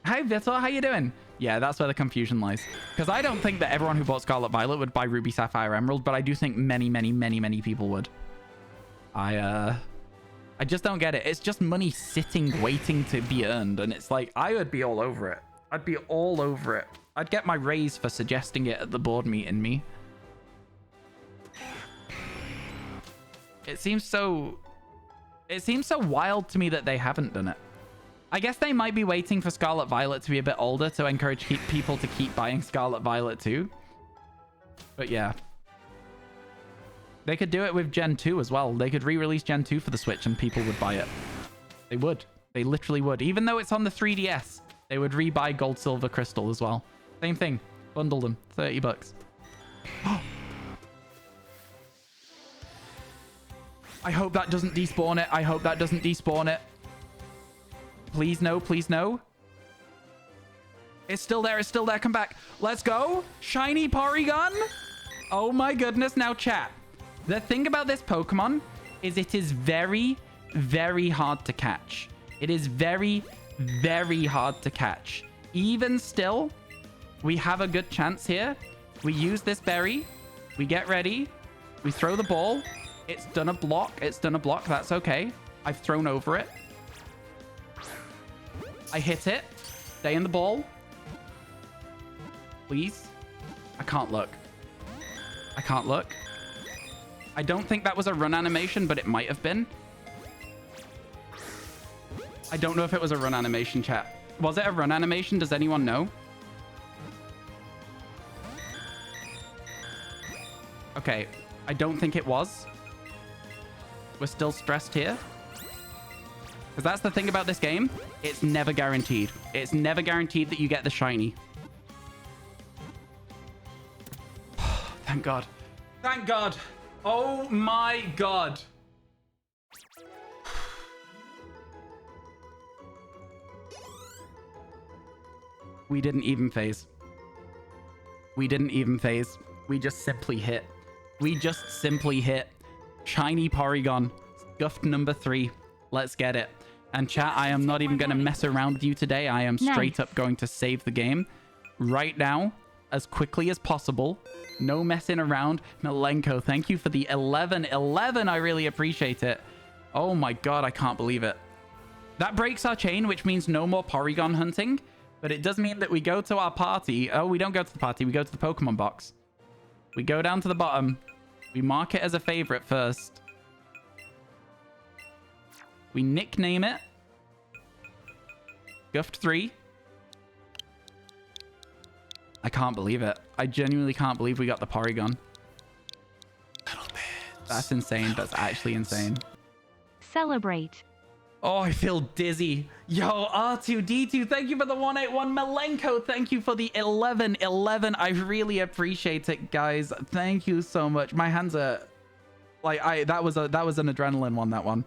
Hi, Vitor. How you doing? Yeah, that's where the confusion lies. Because I don't think that everyone who bought Scarlet Violet would buy Ruby, Sapphire, Emerald, but I do think many, many, many, many people would. I just don't get it. It's just money sitting, waiting to be earned. And it's like, I would be all over it. I'd be all over it. I'd get my raise for suggesting it at the board meeting, me. It seems so wild to me that they haven't done it. I guess they might be waiting for Scarlet Violet to be a bit older to encourage people to keep buying Scarlet Violet too. But yeah. They could do it with Gen 2 as well. They could re-release Gen 2 for the Switch and people would buy it. They would. They literally would. Even though it's on the 3DS, they would re-buy Gold, Silver, Crystal as well. Same thing. Bundle them. $30. I hope that doesn't despawn it. I hope that doesn't despawn it. Please no, please no. It's still there, it's still there. Come back. Let's go. Shiny Porygon. Oh my goodness. Now chat. The thing about this Pokemon is it is very, very hard to catch. It is very, very hard to catch. Even still, We have a good chance here. We use this berry. We get ready. We throw the ball. It's done a block. It's done a block. That's okay. I've thrown over it. I hit it. Stay in the ball. Please. I can't look. I can't look. I don't think that was a run animation, but it might have been. I don't know if it was a run animation, chat. Was it a run animation? Does anyone know? Okay. I don't think it was. We're still stressed here. Because that's the thing about this game. It's never guaranteed. It's never guaranteed that you get the shiny. Thank God. Thank God. Oh my God. We didn't even phase. We didn't even phase. We just simply hit. We just simply hit. Shiny Porygon. Scuffed number 3. Let's get it. And chat, I am not even going to mess around with you today. I am straight up going to save the game right now as quickly as possible. No messing around. Milenko, thank you for the 11. I really appreciate it. Oh my God, I can't believe it. That breaks our chain, which means no more Porygon hunting. But it does mean that we go to our party. Oh, we don't go to the party. We go to the Pokemon box. We go down to the bottom. We mark it as a favorite first. We nickname it. Scuffed 3. I can't believe it. I genuinely can't believe we got the Porygon. That's insane. That's actually insane. Celebrate. Oh, I feel dizzy. Yo, R2D2, thank you for the 181. Milenko, thank you for the 11. I really appreciate it, guys. Thank you so much. My hands are like that was an adrenaline one, that one.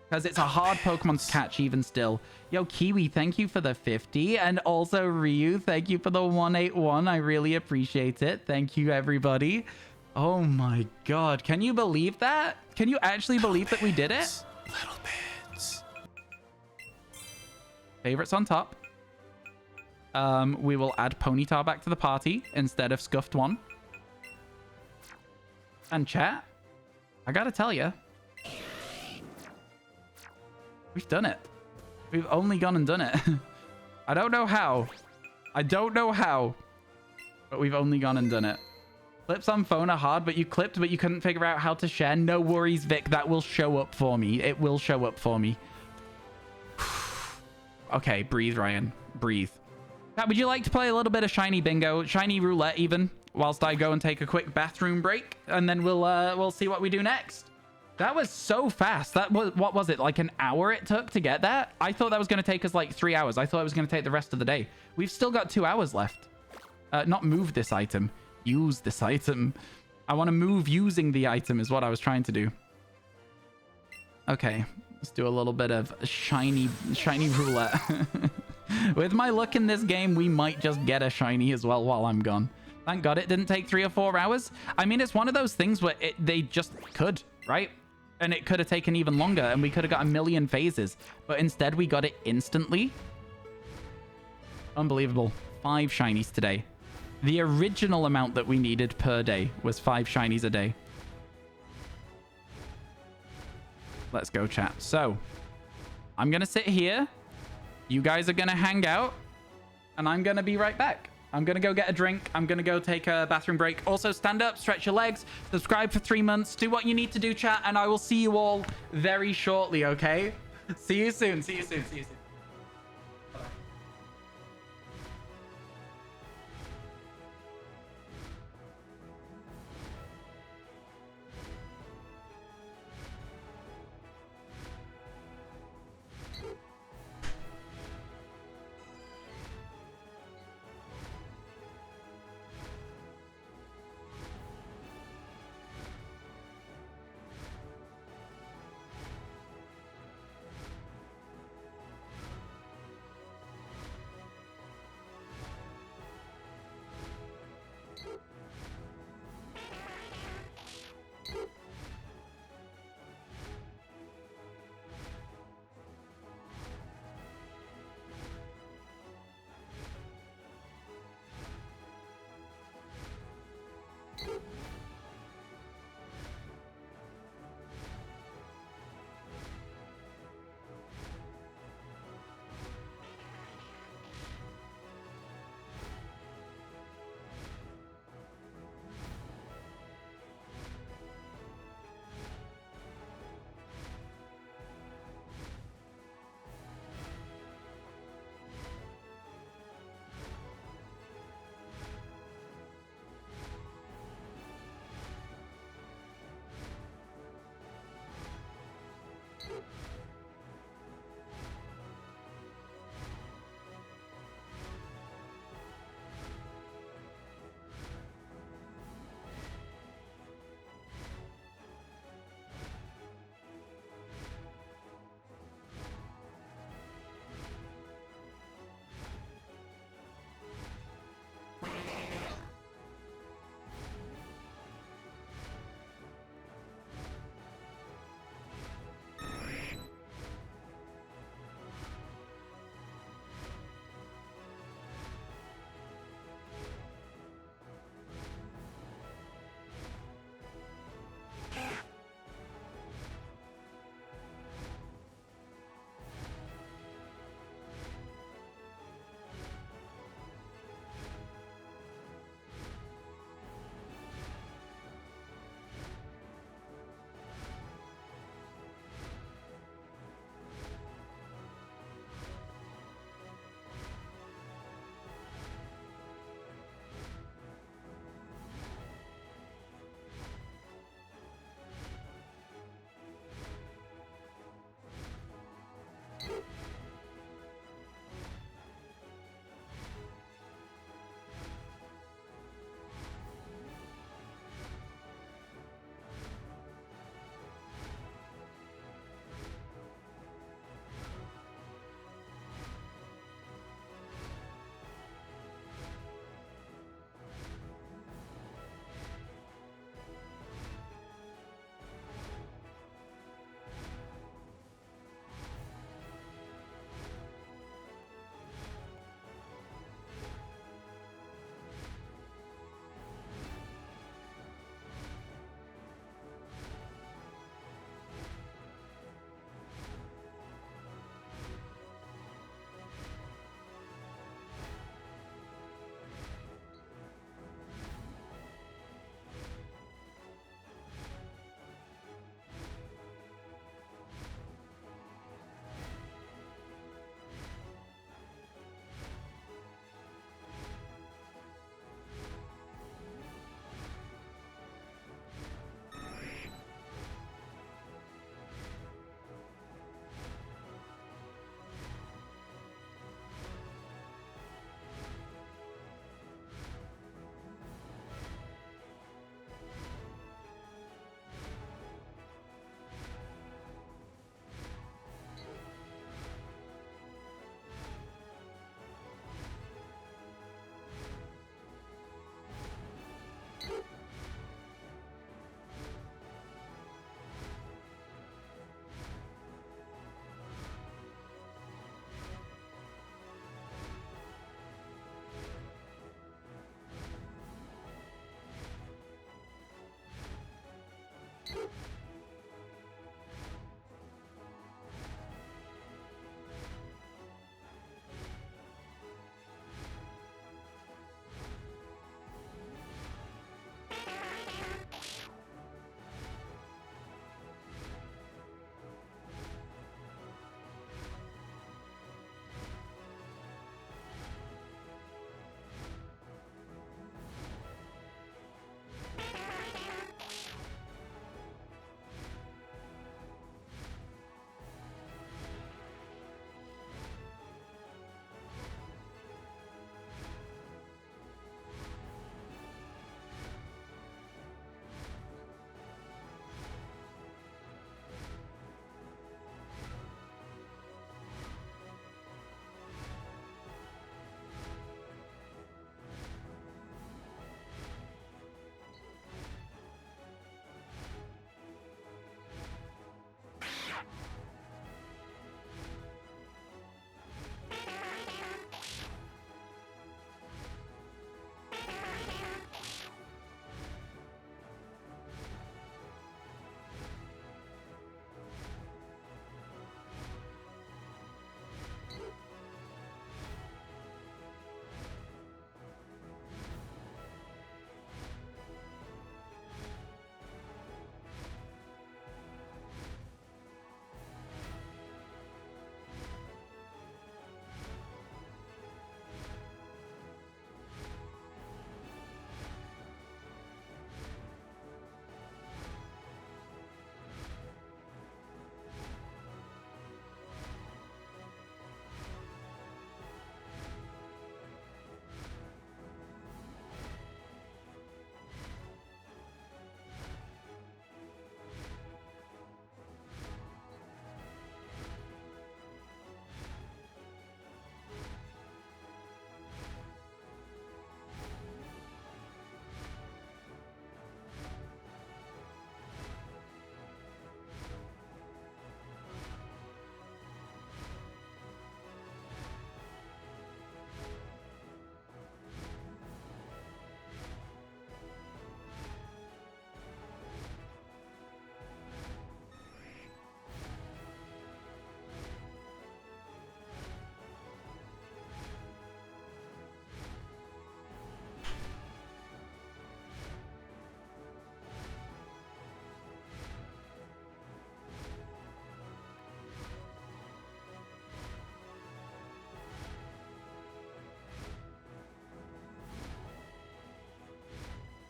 Because it's a hard Pokemon to catch even still. Yo, Kiwi, thank you for the 50. And also Ryu, thank you for the 181. I really appreciate it. Thank you, everybody. Oh my God. Can you believe that? Can you actually believe that we did it? Little bits. Favorites on top. We will add Ponyta back to the party instead of Scuffed 1. And chat, I gotta tell you, we've done it. We've only gone and done it. I don't know how. But we've only gone and done it. Clips on phone are hard, but you clipped, but you couldn't figure out how to share. No worries, Vic. That will show up for me. It will show up for me. Okay, breathe, Ryan. Breathe. Chat, would you like to play a little bit of Shiny Bingo? Shiny Roulette, even? Whilst I go and take a quick bathroom break. And then we'll see what we do next. That was so fast. That was, what was it? Like an hour it took to get that? I thought that was going to take us like 3 hours. I thought it was going to take the rest of the day. We've still got 2 hours left. Not move this item. Use this item. I want to move using the item is what I was trying to do. Okay. Let's do a little bit of shiny roulette. With my luck in this game, we might just get a shiny as well while I'm gone. Thank God it didn't take 3 or 4 hours. I mean, it's one of those things where they just could, right? And it could have taken even longer and we could have got a million phases. But instead, we got it instantly. Unbelievable. 5 shinies today. The original amount that we needed per day was 5 shinies a day. Let's go, chat. So, I'm going to sit here. You guys are going to hang out. And I'm going to be right back. I'm going to go get a drink. I'm going to go take a bathroom break. Also, stand up, stretch your legs, subscribe for 3 months. Do what you need to do, chat. And I will see you all very shortly, okay? See you soon. See you soon. See you soon.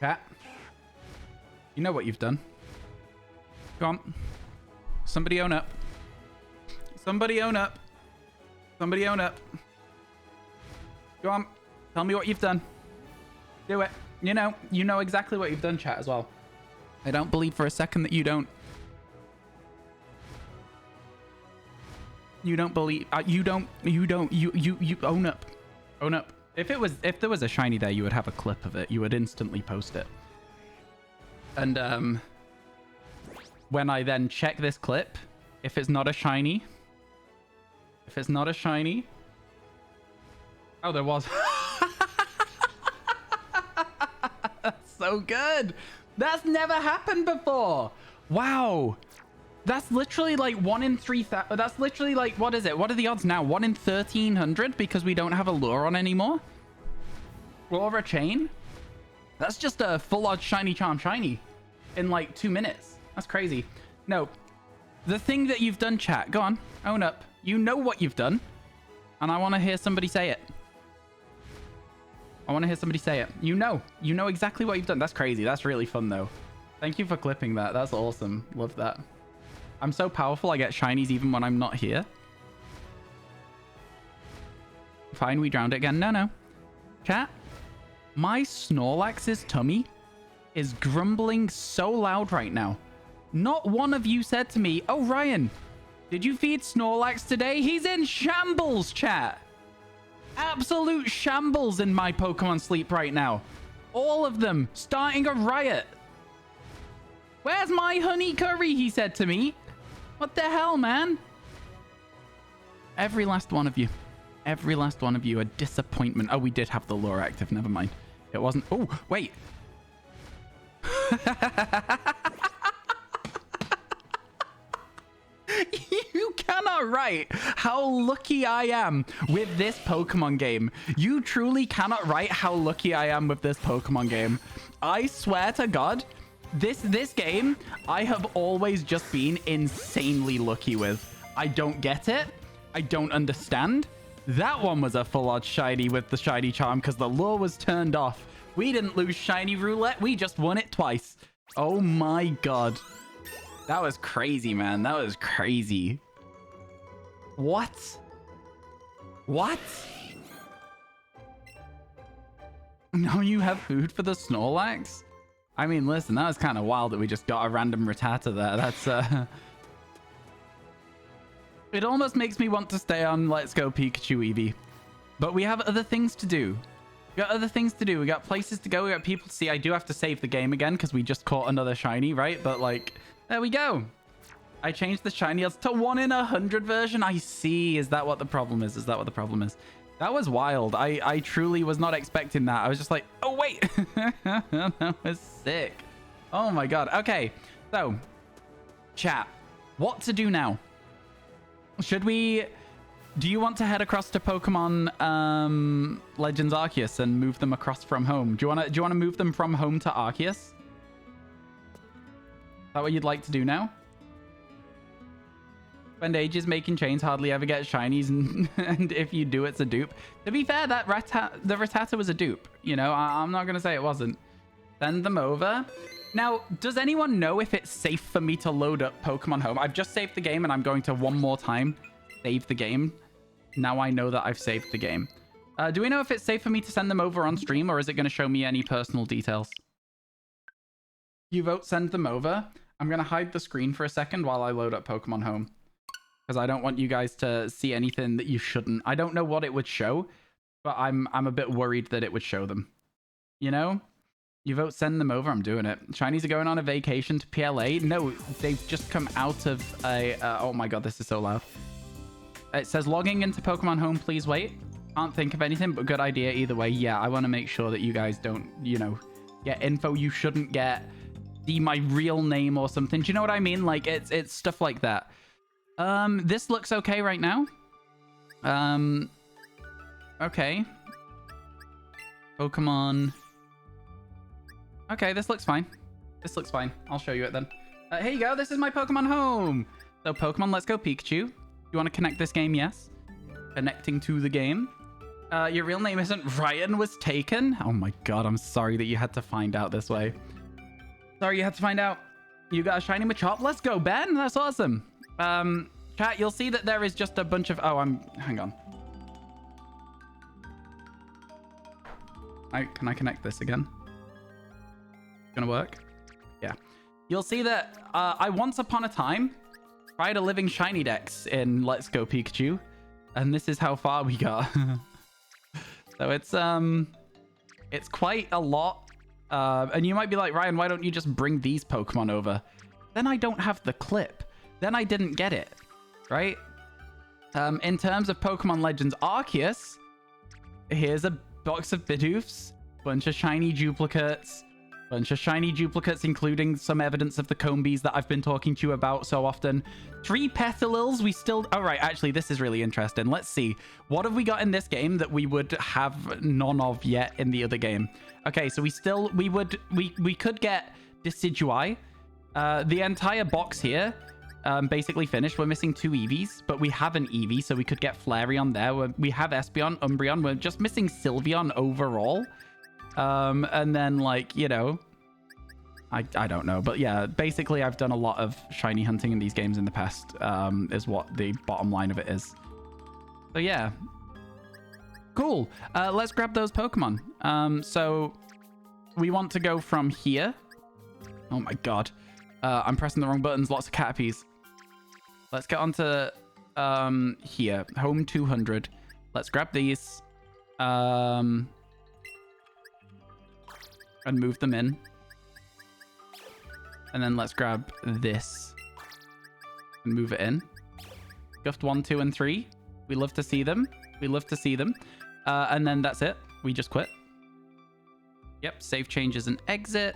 Chat. You know what you've done. Go on. Somebody own up. Somebody own up. Somebody own up. Go on. Tell me what you've done. Do it. You know exactly what you've done, chat, as well. I don't believe for a second that you don't. You don't believe. You own up. Own up. If there was a shiny there, you would have a clip of it. You would instantly post it. And when I then check this clip, if it's not a shiny, oh, there was. That's so good. That's never happened before. Wow. That's literally like 1 in 3,000. That's literally like, what is it? What are the odds now? 1 in 1,300 because we don't have a lure on anymore? Or a chain? That's just a full odds shiny charm shiny in like 2 minutes. That's crazy. No, the thing that you've done, chat, go on, own up. You know what you've done. And I want to hear somebody say it. I want to hear somebody say it. You know exactly what you've done. That's crazy. That's really fun though. Thank you for clipping that. That's awesome. Love that. I'm so powerful. I get shinies even when I'm not here. Fine, we drowned it again. No. Chat, my Snorlax's tummy is grumbling so loud right now. Not one of you said to me, oh, Ryan, did you feed Snorlax today? He's in shambles, chat. Absolute shambles in my Pokemon sleep right now. All of them starting a riot. Where's my honey curry? He said to me. What the hell, man? Every last one of you. Every last one of you. A disappointment. Oh, we did have the lure active. Never mind. It wasn't. Oh, wait. You cannot write how lucky I am with this Pokemon game. You truly cannot write how lucky I am with this Pokemon game. I swear to God, this game, I have always just been insanely lucky with. I don't get it. I don't understand. That one was a full odds shiny with the shiny charm because the lure was turned off. We didn't lose shiny roulette. We just won it twice. Oh my God. That was crazy, man. That was crazy. What? What? Now you have food for the Snorlax? I mean, listen, that was kind of wild that we just got a random Rattata there. That's, It almost makes me want to stay on Let's Go Pikachu Eevee. But we have other things to do. We got other things to do. We got places to go. We got people to see. I do have to save the game again because we just caught another shiny, right? But, like, there we go. I changed the shiny odds to 1 in 100 version. I see. Is that what the problem is? Is that what the problem is? That was wild. I truly was not expecting that. I was just like, oh, wait. That was sick. Oh, my God. Okay. So, chat. What to do now? Should we... Do you want to head across to Pokemon Legends Arceus and move them across from home? Do you want to move them from home to Arceus? Is that what you'd like to do now? Spend ages making chains, hardly ever get shinies, and if you do, it's a dupe. To be fair, the Rattata was a dupe. You know, I'm not going to say it wasn't. Send them over. Now, does anyone know if it's safe for me to load up Pokemon Home? I've just saved the game, and I'm going to one more time save the game. Now I know that I've saved the game. Do we know if it's safe for me to send them over on stream, or is it going to show me any personal details? You vote send them over. I'm going to hide the screen for a second while I load up Pokemon Home. Because I don't want you guys to see anything that you shouldn't. I don't know what it would show, but I'm a bit worried that it would show them. You know? You vote send them over, I'm doing it. Shinies are going on a vacation to PLA. No, they've just come out of a... oh my God, this is so loud. It says logging into Pokemon Home, please wait. Can't think of anything, but good idea either way. Yeah, I want to make sure that you guys don't, you know, get info you shouldn't get. See my real name or something. Do you know what I mean? Like, it's stuff like that. This looks okay right now. Okay. Pokemon. Okay, this looks fine. This looks fine. I'll show you it then. Here you go. This is my Pokemon Home. So Pokemon Let's Go Pikachu. You want to connect this game? Yes. Connecting to the game. Your real name isn't RyanWasTaken? Oh my god, I'm sorry that you had to find out this way. Sorry you had to find out. You got a shiny Machop? Let's go, Ben. That's awesome. Chat, you'll see that there is just a bunch of... Oh, hang on. Can I connect this again? Gonna work? Yeah. You'll see that I once upon a time tried a living shiny dex in Let's Go Pikachu, and this is how far we got. So it's quite a lot. And you might be like, Ryan, why don't you just bring these Pokemon over? Then I don't have the clip. Then I didn't get it, right? In terms of Pokemon Legends Arceus, here's a box of Bidoofs, bunch of shiny duplicates, including some evidence of the Combees that I've been talking to you about so often. 3 Petalils, we still... All right, actually, this is really interesting. Let's see. What have we got in this game that we would have none of yet in the other game? Okay, so we could get Decidueye. The entire box here, basically finished. We're missing 2 Eevees, but we have an Eevee, so we could get Flareon there. We have Espeon, Umbreon. We're just missing Sylveon overall. And then, like, you know, I don't know. But yeah, basically, I've done a lot of shiny hunting in these games in the past, is what the bottom line of it is. So yeah. Cool. Let's grab those Pokemon. So we want to go from here. Oh my god. I'm pressing the wrong buttons. Lots of Caterpies. Let's get onto here. Home 200. Let's grab these. And move them in. And then let's grab this and move it in. Scuffed 1, 2, and 3. We love to see them. We love to see them. And then that's it. We just quit. Yep, save changes and exit.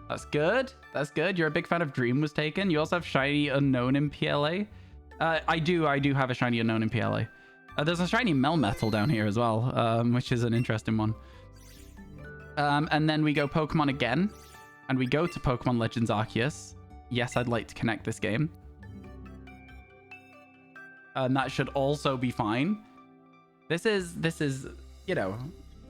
That's good. That's good. You're a big fan of RyanWasTaken. You also have Shiny Unknown in PLA. I do have a Shiny Unknown in PLA. There's a Shiny Melmetal down here as well, which is an interesting one. And then we go Pokemon again. And we go to Pokemon Legends Arceus. Yes, I'd like to connect this game. And that should also be fine. This is, you know,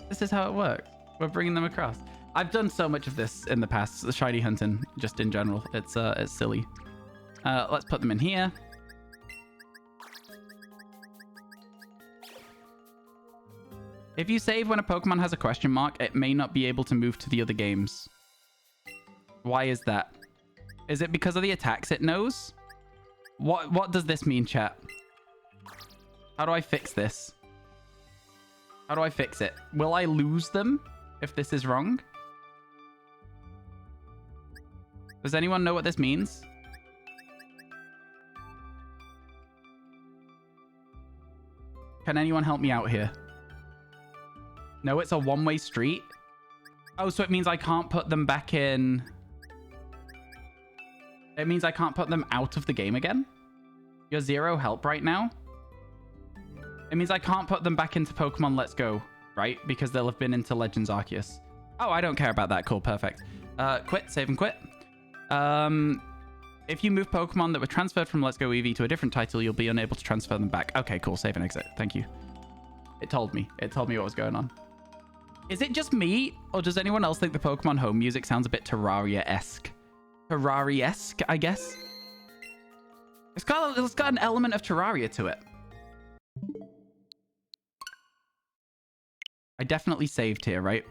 this is how it works. We're bringing them across. I've done so much of this in the past, the shiny hunting, just in general. It's silly. Let's put them in here. If you save when a Pokemon has a question mark, it may not be able to move to the other games. Why is that? Is it because of the attacks it knows? What does this mean, chat? How do I fix this? How do I fix it? Will I lose them if this is wrong? Does anyone know what this means? Can anyone help me out here? No, it's a one-way street. Oh, so it means I can't put them back in... It means I can't put them out of the game again? You're 0 help right now? It means I can't put them back into Pokemon Let's Go, right? Because they'll have been into Legends Arceus. Oh, I don't care about that. Cool, perfect. Quit, save and quit. If you move Pokemon that were transferred from Let's Go Eevee to a different title, you'll be unable to transfer them back. Okay, cool, save and exit. Thank you. It told me. It told me what was going on. Is it just me, or does anyone else think the Pokemon home music sounds a bit Terraria-esque? Terraria-esque, I guess? It's got an element of Terraria to it. I definitely saved here, right?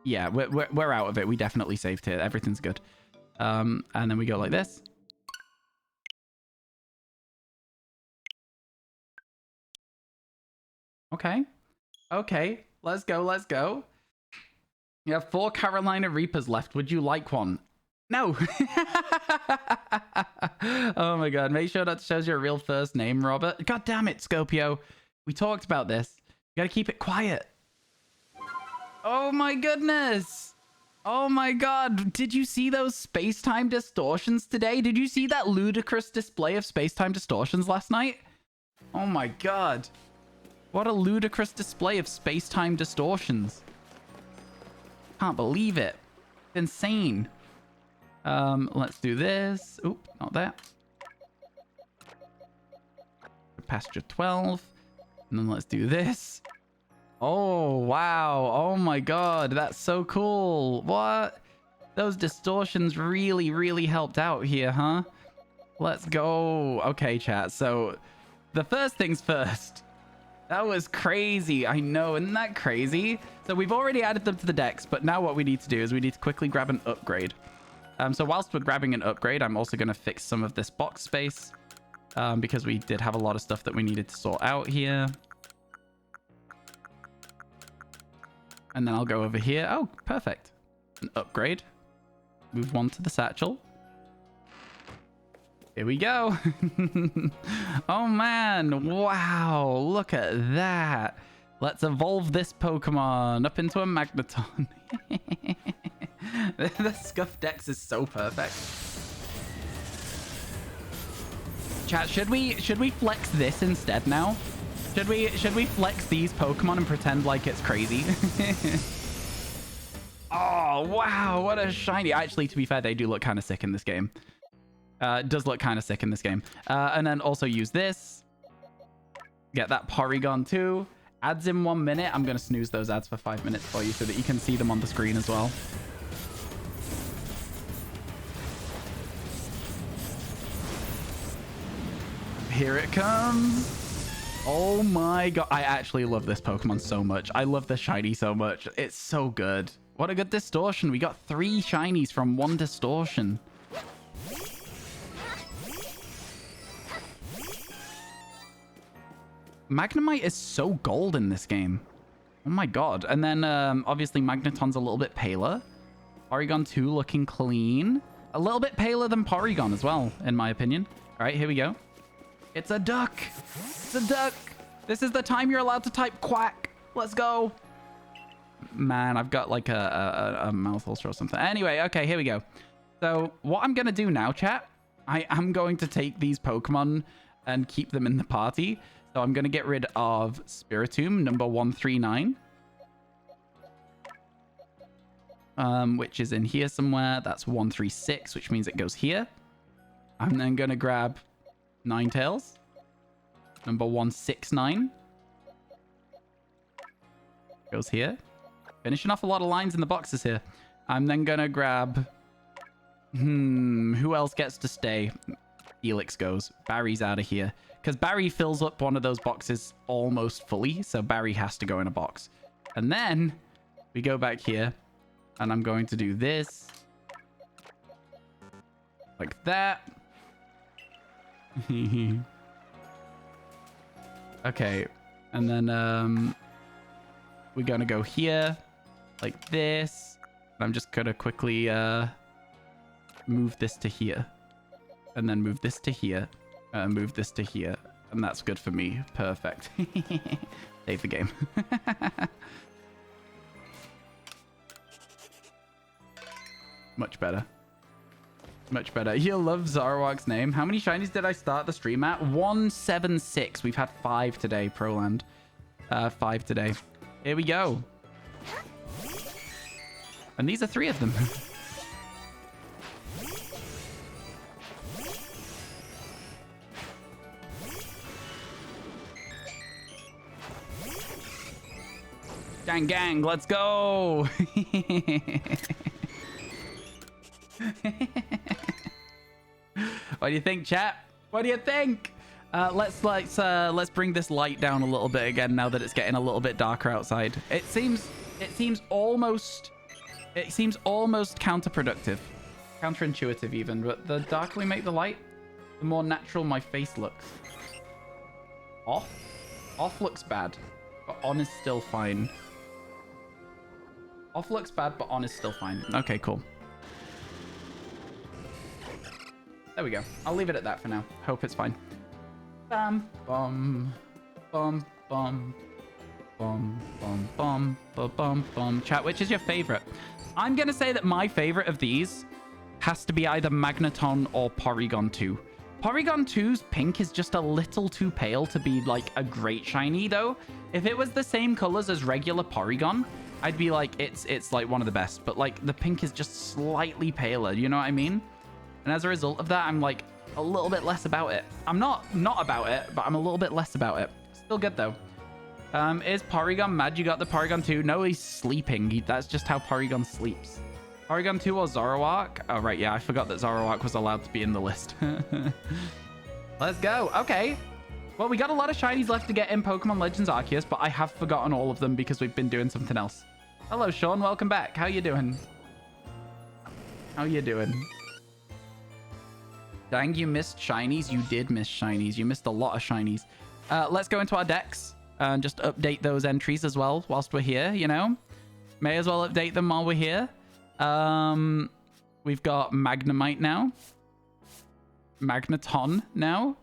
Yeah, we're out of it. We definitely saved here. Everything's good. And then we go like this. Okay. Okay. Let's go. Let's go. You have 4 Carolina Reapers left. Would you like one? No. Oh my god. Make sure that shows your real first name, Robert. God damn it, Scopio. We talked about this. You gotta keep it quiet. Oh my goodness. Oh my god. Did you see those space-time distortions today? Did you see that ludicrous display of space-time distortions last night? Oh my god. What a ludicrous display of space-time distortions. Can't believe it. It's insane. Let's do this. Oop, not that. Pasture 12. And then let's do this. Oh, wow. Oh my god, that's so cool. What? Those distortions really, really helped out here, huh? Let's go. Okay, chat. So, the first things first. That was crazy. I know, isn't that crazy? So we've already added them to the decks, but now what we need to do is we need to quickly grab an upgrade. So whilst we're grabbing an upgrade, I'm also going to fix some of this box space because we did have a lot of stuff that we needed to sort out here. And then I'll go over here. Oh, perfect. An upgrade. Move one to the satchel. Here we go. Oh, man. Wow. Look at that. Let's evolve this Pokemon up into a Magneton. The Scuff Dex is so perfect. Chat, should we flex this instead now? Should we flex these Pokemon and pretend like it's crazy? Oh, wow, what a shiny. Actually, to be fair, they do look kind of sick in this game. It does look kind of sick in this game. And then also use this. Get that Porygon too. Ads in 1 minute. I'm going to snooze those ads for 5 minutes for you so that you can see them on the screen as well. Here it comes. Oh my god. I actually love this Pokemon so much. I love the shiny so much. It's so good. What a good distortion. We got 3 shinies from 1 distortion. Magnemite is so gold in this game. Oh my god. And then obviously Magneton's a little bit paler. Porygon 2 looking clean. A little bit paler than Porygon as well, in my opinion. All right, here we go. It's a duck. It's a duck. This is the time you're allowed to type quack. Let's go. Man, I've got like a mouth ulcer or something. Anyway, okay, here we go. So what I'm going to do now, chat, I am going to take these Pokemon and keep them in the party. So I'm going to get rid of Spiritomb, number 139. Which is in here somewhere. That's 136, which means it goes here. I'm then going to grab Ninetales, number 169. Goes here. Finishing off a lot of lines in the boxes here. I'm then going to grab... who else gets to stay? Helix goes. Barry's out of here. Because Barry fills up one of those boxes almost fully. So Barry has to go in a box. And then we go back here. And I'm going to do this. Like that. Okay. And then we're going to go here. Like this. I'm just going to quickly move this to here. And then move this to here. Move this to here. And that's good for me. Perfect. Save the game. Much better. Much better. You love Zarwag's name. How many shinies did I start the stream at? 176. We've had 5 today, Proland. 5 today. Here we go. And these are 3 of them. Gang, let's go. What do you think, chat? What do you think? Let's bring this light down a little bit again now that it's getting a little bit darker outside. It seems almost counterproductive, counterintuitive even. But the darker we make the light, the more natural my face looks. Off looks bad, but on is still fine. Off looks bad, but on is still fine. Okay, cool. There we go. I'll leave it at that for now. Hope it's fine. Bam, bum, bum, bum, bum, bum, bum, bum, bum, bum. Chat, which is your favorite? I'm gonna say that my favorite of these has to be either Magneton or Porygon 2. Porygon 2's pink is just a little too pale to be like a great shiny though. If it was the same colors as regular Porygon, I'd be like, it's like one of the best. But like the pink is just slightly paler, you know what I mean? And as a result of that, I'm like a little bit less about it. I'm not about it, but I'm a little bit less about it. Still good though. Is Porygon mad you got the Porygon 2? No, he's sleeping. That's just how Porygon sleeps. Porygon 2 or Zoroark? Oh, right. Yeah, I forgot that Zoroark was allowed to be in the list. Let's go. Okay. Well, we got a lot of shinies left to get in Pokemon Legends Arceus, but I have forgotten all of them because we've been doing something else. Hello, Sean. Welcome back. How you doing? How you doing? Dang, you missed shinies. You did miss shinies. You missed a lot of shinies. Let's go into our decks and just update those entries as well whilst we're here, you know? May as well update them while we're here. We've got Magnemite now. Magneton now.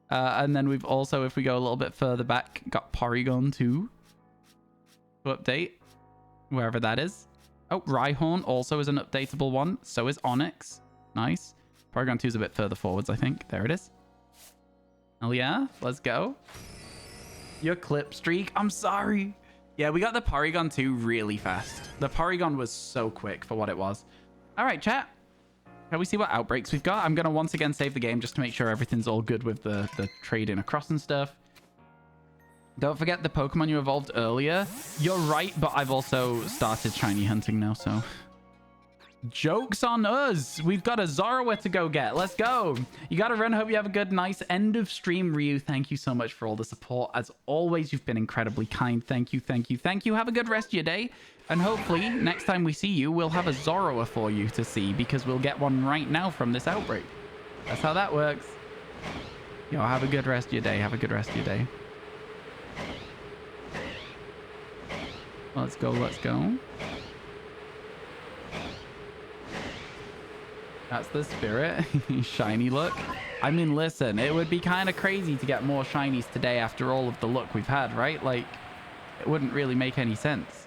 And then we've also, if we go a little bit further back, got Porygon 2 to update, wherever that is. Oh, Rhyhorn also is an updatable one. So is Onyx. Nice. Porygon 2 is a bit further forwards, I think. There it is. Hell yeah. Let's go. Your clip streak. I'm sorry. Yeah, we got the Porygon 2 really fast. The Porygon was so quick for what it was. All right, chat. Can we see what outbreaks we've got? I'm going to once again save the game just to make sure everything's all good with the trading across and stuff. Don't forget the Pokemon you evolved earlier. You're right, but I've also started shiny hunting now, so... Joke's on us. We've got a Zorua to go get. Let's go. You got to run. Hope you have a good, nice end of stream, Ryu. Thank you so much for all the support. As always, you've been incredibly kind. Thank you, thank you, thank you. Have a good rest of your day. And hopefully, next time we see you, we'll have a Zorua for you to see because we'll get one right now from this outbreak. That's how that works. Yo, have a good rest of your day. Have a good rest of your day. Let's go, let's go. That's the spirit. Shiny look. I mean, listen, it would be kind of crazy to get more shinies today after all of the luck we've had, right? Like, it wouldn't really make any sense.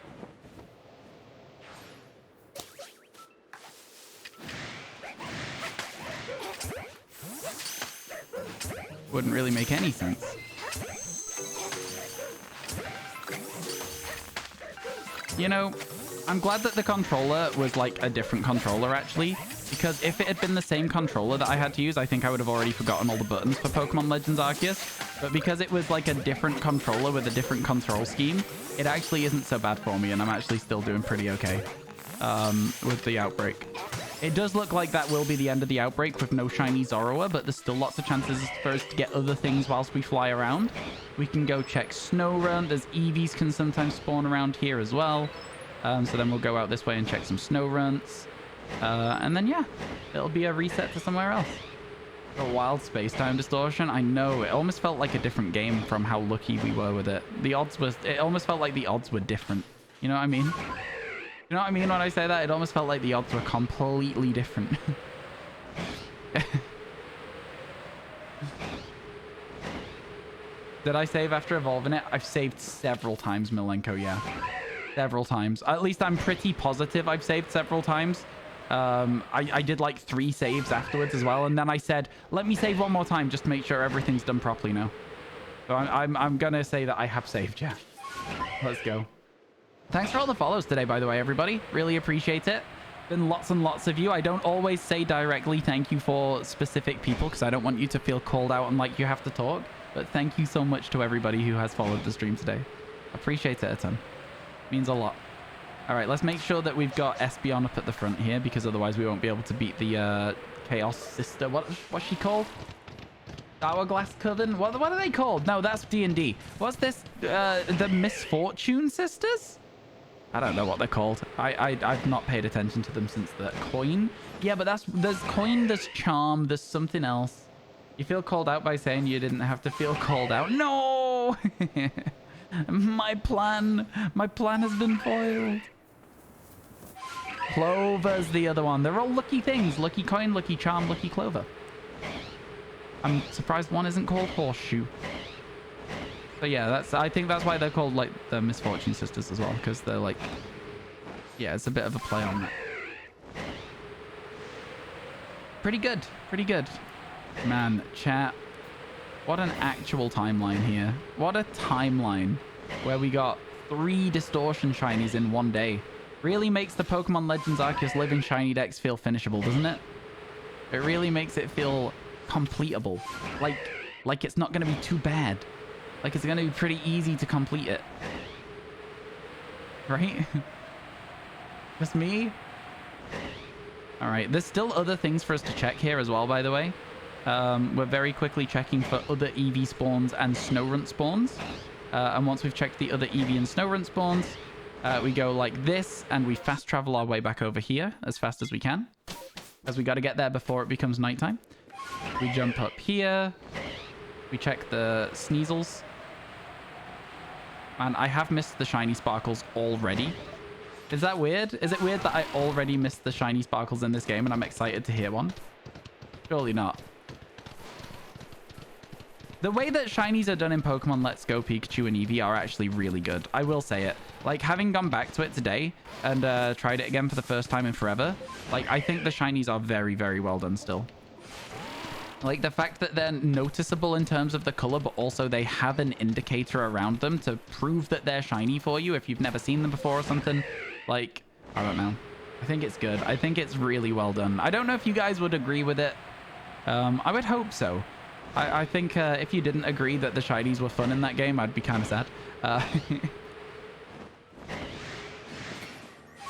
Wouldn't really make any sense. You know, I'm glad that the controller was like a different controller, actually. Because if it had been the same controller that I had to use, I think I would have already forgotten all the buttons for Pokemon Legends Arceus. But because it was like a different controller with a different control scheme, it actually isn't so bad for me, and I'm actually still doing pretty okay with the outbreak. It does look like that will be the end of the outbreak with no shiny Zorua, but there's still lots of chances for us to get other things whilst we fly around. We can go check Snow There's Eevees can sometimes spawn around here as well. So then we'll go out this way and check some Snow Runts. And then, yeah, it'll be a reset to somewhere else. A wild space-time distortion. I know, it almost felt like a different game from how lucky we were with it. It almost felt like the odds were different. You know what I mean? You know what I mean when I say that? It almost felt like the odds were completely different. Did I save after evolving it? I've saved several times, Milenko, yeah. Several times. At least I'm pretty positive I've saved several times. I did like 3 saves afterwards as well, and then I said, let me save one more time just to make sure everything's done properly now. So I'm gonna say that I have saved, yeah. Let's go. Thanks for all the follows today, by the way, everybody. Really appreciate it. Been lots and lots of you. I don't always say directly thank you for specific people because I don't want you to feel called out and like you have to talk. But thank you so much to everybody who has followed the stream today. Appreciate it a ton. Means a lot. All right, let's make sure that we've got Espeon up at the front here because otherwise we won't be able to beat the Chaos Sister. What's she called? Hourglass Coven? What are they called? No, that's D&D. What's this? The Misfortune Sisters? I don't know what they're called. I've not paid attention to them since the Coin. Yeah, but there's Coin, there's Charm, there's something else. You feel called out by saying you didn't have to feel called out. No! My plan has been foiled. Clover's the other one. They're all lucky things. Lucky Coin, Lucky Charm, Lucky Clover. I'm surprised one isn't called Horseshoe. So yeah, I think that's why they're called like the Misfortune Sisters as well, because they're like, yeah, it's a bit of a play on that. Pretty good, pretty good. Man, chat, what an actual timeline here. What a timeline where we got 3 Distortion Shinies in one day. Really makes the Pokemon Legends Arceus Living Shiny decks feel finishable, doesn't it? It really makes it feel completable. Like it's not going to be too bad. Like, it's going to be pretty easy to complete it. Right? Just me? All right. There's still other things for us to check here as well, by the way. We're very quickly checking for other EV spawns and snow runt spawns. And once we've checked the other EV and snow runt spawns, we go like this, and we fast travel our way back over here as fast as we can. As we got to get there before it becomes nighttime. We jump up here. We check the Sneasels. And I have missed the shiny sparkles already. Is that weird? Is it weird that I already missed the shiny sparkles in this game and I'm excited to hear one? Surely not. The way that shinies are done in Pokemon Let's Go Pikachu and Eevee are actually really good. I will say it. Like, having gone back to it today and tried it again for the first time in forever, like, I think the shinies are very, very well done still. Like, the fact that they're noticeable in terms of the color, but also they have an indicator around them to prove that they're shiny for you if you've never seen them before or something. Like, I don't know. I think it's good. I think it's really well done. I don't know if you guys would agree with it. I would hope so. I think if you didn't agree that the shinies were fun in that game, I'd be kind of sad.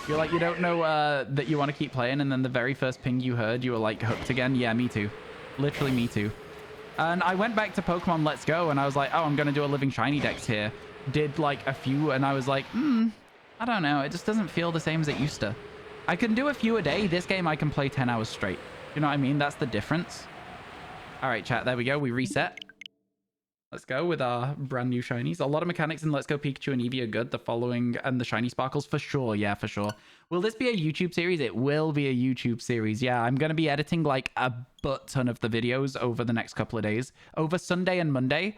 You're like, you don't know that you want to keep playing, and then the very first ping you heard, you were like hooked again. Yeah, me too. Literally me too. And I went back to Pokemon Let's Go, and I was like, oh, I'm going to do a living shiny dex here. Did like a few, and I was like, I don't know. It just doesn't feel the same as it used to. I can do a few a day. This game, I can play 10 hours straight. You know what I mean? That's the difference. All right, chat. There we go. We reset. Let's go with our brand new shinies. A lot of mechanics in Let's Go Pikachu and Eevee are good. The following and the shiny sparkles for sure. Yeah, for sure. Will this be a YouTube series? It will be a YouTube series. Yeah, I'm going to be editing like a butt ton of the videos over the next couple of days. Over Sunday and Monday,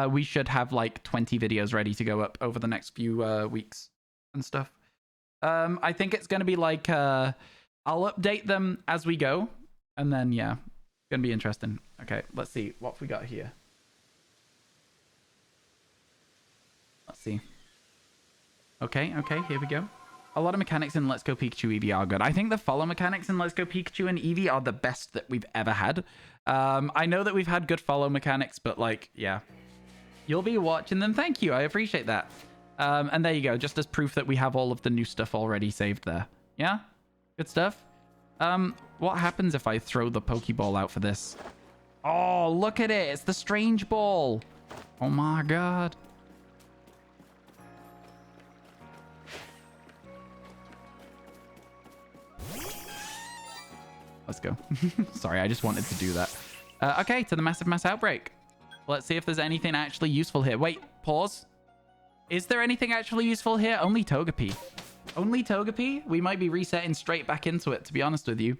we should have like 20 videos ready to go up over the next few weeks and stuff. I think it's going to be like, I'll update them as we go. And then, yeah, it's going to be interesting. Okay, let's see. What have we got here? Let's see. Okay, here we go. A lot of mechanics in Let's Go Pikachu Eevee are good. I think the follow mechanics in Let's Go Pikachu and Eevee are the best that we've ever had. I know that we've had good follow mechanics, but like, yeah. You'll be watching them. Thank you. I appreciate that. And there you go. Just as proof that we have all of the new stuff already saved there. Yeah? Good stuff. What happens if I throw the Pokeball out for this? Oh, look at it. It's the strange ball. Oh my god. Let's go. Sorry, I just wanted to do that. Okay, to the massive mass outbreak. Let's see if there's anything actually useful here. Wait, pause. Is there anything actually useful here? Only Togepi. Only Togepi? We might be resetting straight back into it, to be honest with you.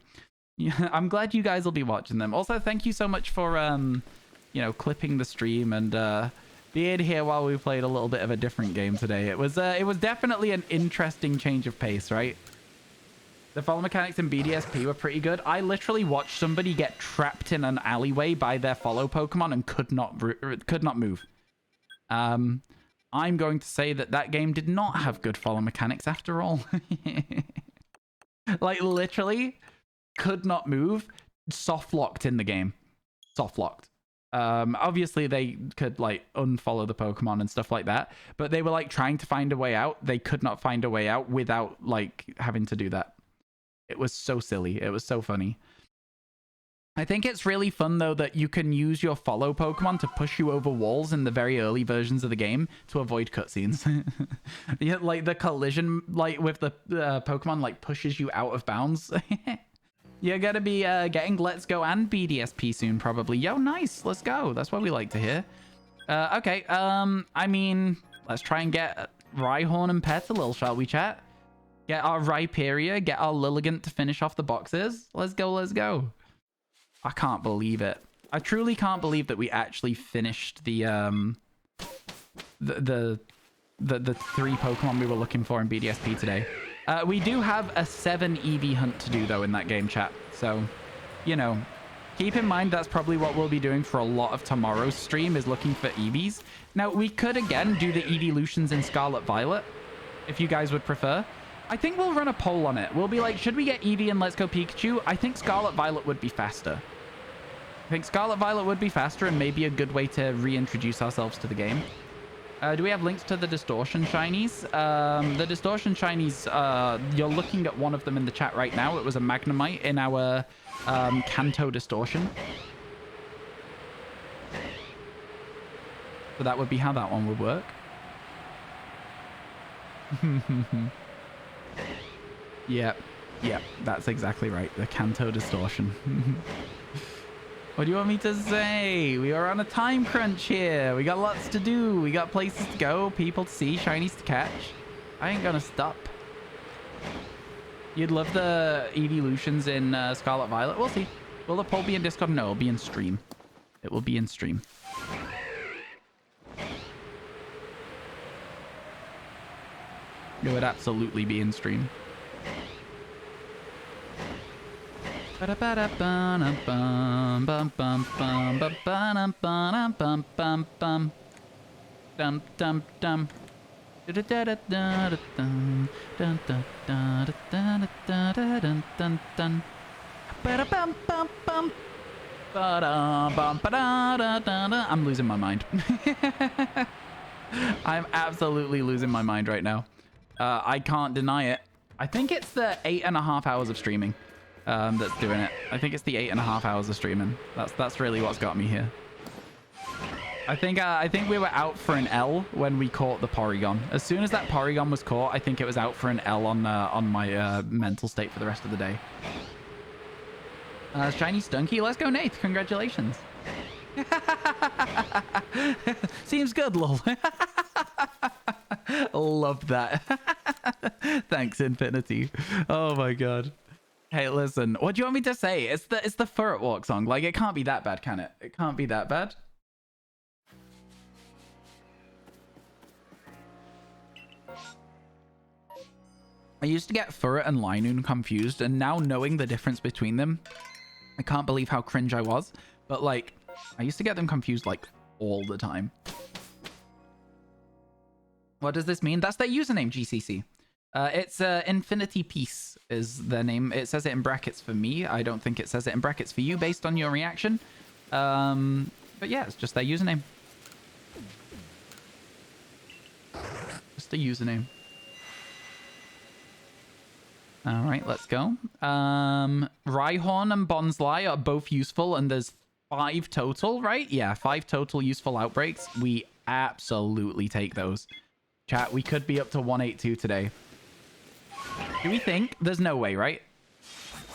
Yeah, I'm glad you guys will be watching them. Also, thank you so much for, you know, clipping the stream and being here while we played a little bit of a different game today. It was definitely an interesting change of pace, right? The follow mechanics in BDSP were pretty good. I literally watched somebody get trapped in an alleyway by their follow Pokemon and could not move. I'm going to say that that game did not have good follow mechanics after all. Like, literally could not move. Soft locked in the game. Soft locked. Obviously they could like unfollow the Pokemon and stuff like that, but they were like trying to find a way out. They could not find a way out without like having to do that. It was so silly. It was so funny. I think it's really fun though that you can use your follow Pokemon to push you over walls in the very early versions of the game to avoid cutscenes. Yeah, like the collision like with the Pokemon like pushes you out of bounds. You're going to be getting Let's Go and BDSP soon, probably. Yo, nice. Let's go. That's what we like to hear. Okay. I mean, let's try and get Rhyhorn and Petilil, shall we, chat? Get our Rhyperior, get our Lilligant to finish off the boxes. Let's go, let's go. I can't believe it. I truly can't believe that we actually finished the three Pokemon we were looking for in BDSP today. We do have a 7 EV hunt to do, though, in that game, chat. So, you know, keep in mind that's probably what we'll be doing for a lot of tomorrow's stream, is looking for EVs. Now, we could, again, do the evolutions in Scarlet Violet, if you guys would prefer. I think we'll run a poll on it. We'll be like, should we get Eevee and Let's Go Pikachu? I think Scarlet Violet would be faster. I think Scarlet Violet would be faster and maybe a good way to reintroduce ourselves to the game. Do we have links to the distortion shinies? The distortion shinies, you're looking at one of them in the chat right now. It was a Magnemite in our Kanto distortion. So that would be how that one would work. Yep, that's exactly right. The Kanto distortion. What do you want me to say? We are on a time crunch here. We got lots to do. We got places to go, people to see, shinies to catch. I ain't gonna stop. You'd love the evolutions in Scarlet Violet. We'll see. Will the poll be in Discord? No, it'll be in stream. It will be in stream. It would absolutely be in stream. I'm losing my mind. I'm absolutely losing my mind right now. I can't deny it. I think it's the 8.5 hours of streaming that's doing it. I think it's the 8.5 hours of streaming. That's really what's got me here. I think we were out for an L when we caught the Porygon. As soon as that Porygon was caught, I think it was out for an L on my mental state for the rest of the day. Shiny Stunky, let's go, Nate. Congratulations. Seems good, lol. Love that. Thanks, Infinity. Oh my god. Hey, listen. What do you want me to say? It's the Furret Walk song. Like, it can't be that bad, can it? It can't be that bad. I used to get Furret and Linoon confused, and now knowing the difference between them, I can't believe how cringe I was. But, like, I used to get them confused, like, all the time. What does this mean? That's their username, GCC. It's Infinity Peace is their name. It says it in brackets for me. I don't think it says it in brackets for you based on your reaction. But yeah, it's just their username. Just a username. All right, let's go. Rhyhorn and Bonsly are both useful, and there's 5 total, right? Yeah, 5 total useful outbreaks. We absolutely take those. Chat, we could be up to 182 today. Do we think? There's no way, right?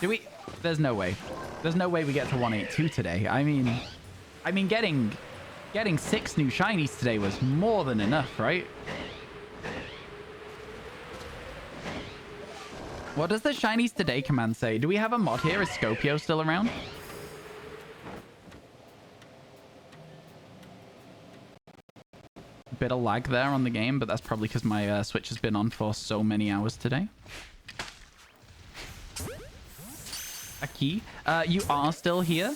Do we? There's no way. There's no way we get to 182 today. I mean, getting 6 new shinies today was more than enough, right? What does the shinies today command say? Do we have a mod here? Is Scopio still around? Bit of lag there on the game, but that's probably because my Switch has been on for so many hours today. Aki, you are still here?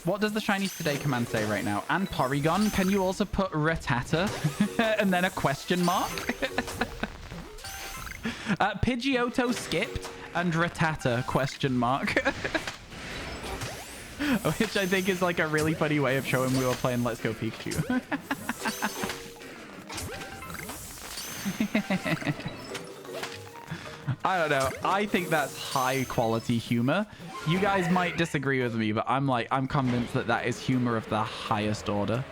What does the shinies today command say right now? And Porygon, can you also put Rattata and then a question mark? Pidgeotto skipped and Rattata question mark. Which I think is like a really funny way of showing we were playing Let's Go Pikachu. I don't know. I think that's high quality humor. You guys might disagree with me, but I'm convinced that that is humor of the highest order.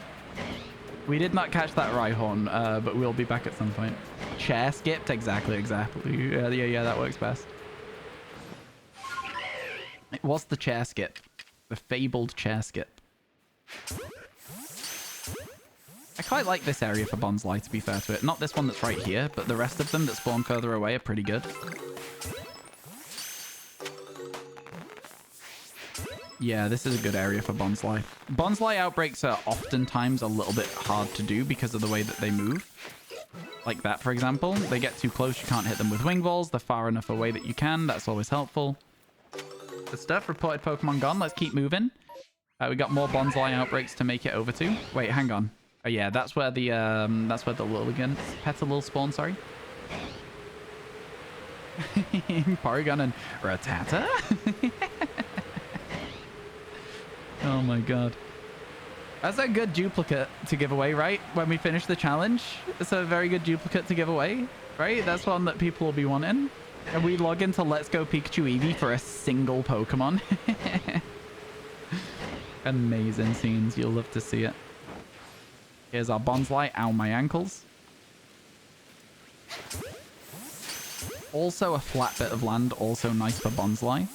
We did not catch that Rhyhorn, but we'll be back at some point. Chair skipped? Exactly. Yeah, that works best. What's the chair skip? The fabled chair skip. I quite like this area for Bonsly, to be fair to it. Not this one that's right here, but the rest of them that spawn further away are pretty good. Yeah, this is a good area for Bonsly. Bonsly outbreaks are oftentimes a little bit hard to do because of the way that they move. Like that, for example. They get too close, you can't hit them with wing balls. They're far enough away that you can. That's always helpful. Good stuff. Reported Pokemon gone. Let's keep moving. We got more Bonsly outbreaks to make it over to. Wait, hang on. Oh yeah, that's where the Lilligant Petalil spawn, sorry. Porygon and Rattata? Oh my god. That's a good duplicate to give away, right? When we finish the challenge, it's a very good duplicate to give away, right? That's one that people will be wanting. And we log into Let's Go Pikachu Eevee for a single Pokemon. Amazing scenes. You'll love to see it. Here's our Bonsly. Ow, my ankles. Also a flat bit of land. Also nice for Bonsly.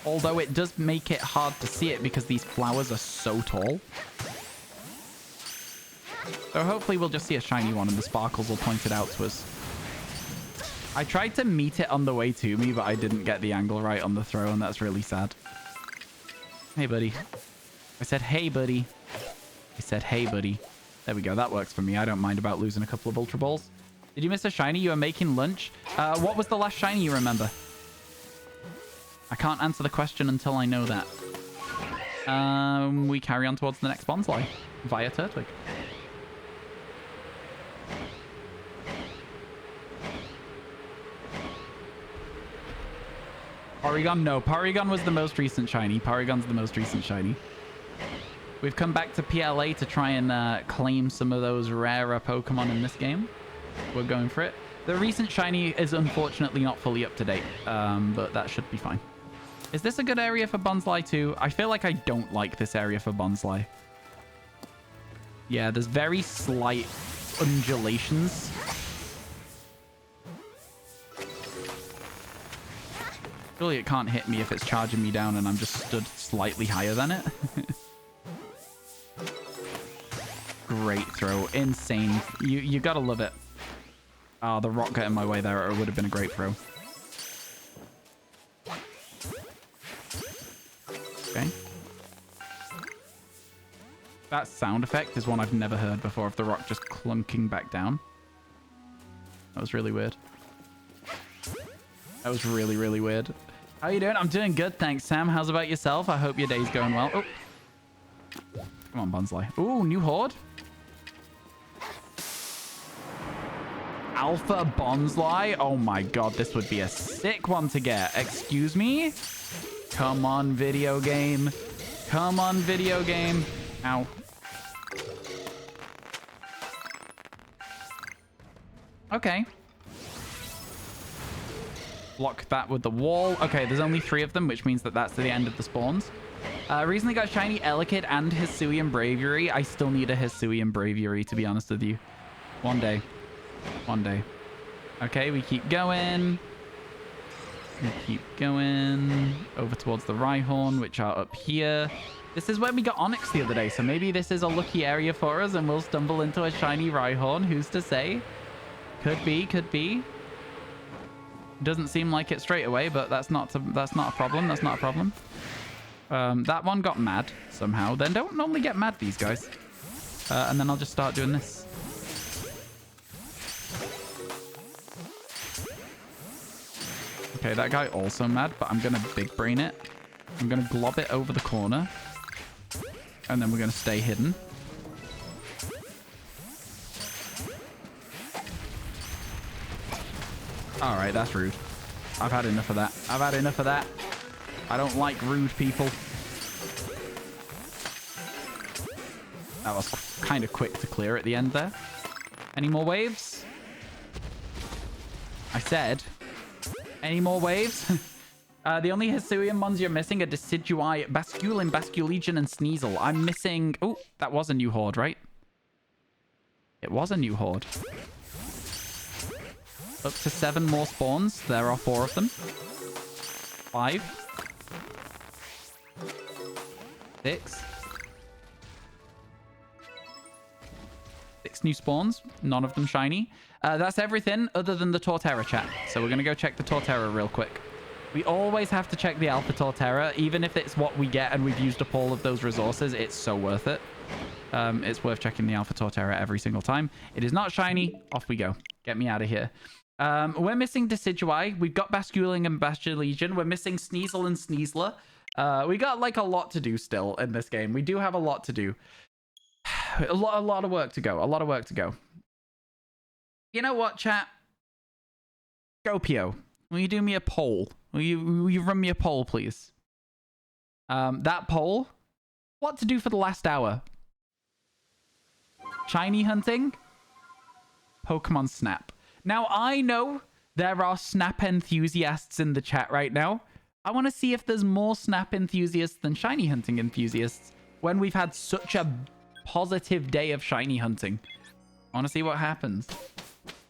Although it does make it hard to see it because these flowers are so tall. So hopefully we'll just see a shiny one and the sparkles will point it out to us. I tried to meet it on the way to me, but I didn't get the angle right on the throw, and that's really sad. Hey, buddy. I said, hey, buddy. I said, hey, buddy. There we go. That works for me. I don't mind about losing a couple of Ultra Balls. Did you miss a shiny? You were making lunch? What was the last shiny you remember? I can't answer the question until I know that. We carry on towards the next Bonsly via Turtwig. Porygon? No, Porygon was the most recent shiny. Porygon's the most recent shiny. We've come back to PLA to try and claim some of those rarer Pokemon in this game. We're going for it. The recent shiny is unfortunately not fully up to date, but that should be fine. Is this a good area for Bonsly too? I feel like I don't like this area for Bonsly. Yeah, there's very slight undulations. Surely it can't hit me if it's charging me down and I'm just stood slightly higher than it. Great throw. Insane. You gotta love it. Oh, the rock got in my way there. It would have been a great throw. Okay. That sound effect is one I've never heard before of the rock just clunking back down. That was really weird. That was really, really weird. How you doing? I'm doing good, thanks, Sam. How's about yourself? I hope your day's going well. Oh. Come on, Bonsly. Ooh, new horde. Alpha Bonsly. Oh my god, this would be a sick one to get. Excuse me? Come on, video game. Come on, video game. Ow. Okay. Block that with the wall. Okay, there's only 3 of them, which means that that's the end of the spawns. Recently got shiny Elekid and Hisuian Braviary. I still need a Hisuian Braviary, to be honest with you. One day. One day. Okay, we keep going. We keep going over towards the Rhyhorn, which are up here. This is where we got Onyx the other day, so maybe this is a lucky area for us and we'll stumble into a shiny Rhyhorn. Who's to say? Could be, could be. Doesn't seem like it straight away, but that's not a problem. That's not a problem. That one got mad somehow. They don't normally get mad, these guys. And then I'll just start doing this. Okay, that guy also mad, but I'm going to big brain it. I'm going to glob it over the corner. And then we're going to stay hidden. All right, that's rude. I've had enough of that. I've had enough of that. I don't like rude people. That was kind of quick to clear at the end there. Any more waves? I said... Any more waves? The only Hisuian ones you're missing are Decidueye, Basculin, Basculegion, and Sneasel. I'm missing... Oh, that was a new horde, right? It was a new horde. Up to 7 more spawns. There are 4 of them. 5. 6. 6 new spawns. None of them shiny. That's everything other than the Torterra chat. So we're going to go check the Torterra real quick. We always have to check the Alpha Torterra. Even if it's what we get and we've used up all of those resources, it's so worth it. It's worth checking the Alpha Torterra every single time. It is not shiny. Off we go. Get me out of here. We're missing Decidueye. We've got Basculing and Basculegion. We're missing Sneasel and Sneasler. We got like a lot to do still in this game. We do have a lot to do. A lot of work to go. A lot of work to go. You know what, chat? Scopio, will you do me a poll? Will you run me a poll, please? That poll What to do for the last hour? Shiny hunting? Pokemon Snap. Now, I know there are Snap enthusiasts in the chat right now. I want to see if there's more Snap enthusiasts than shiny hunting enthusiasts when we've had such a positive day of shiny hunting. I want to see what happens.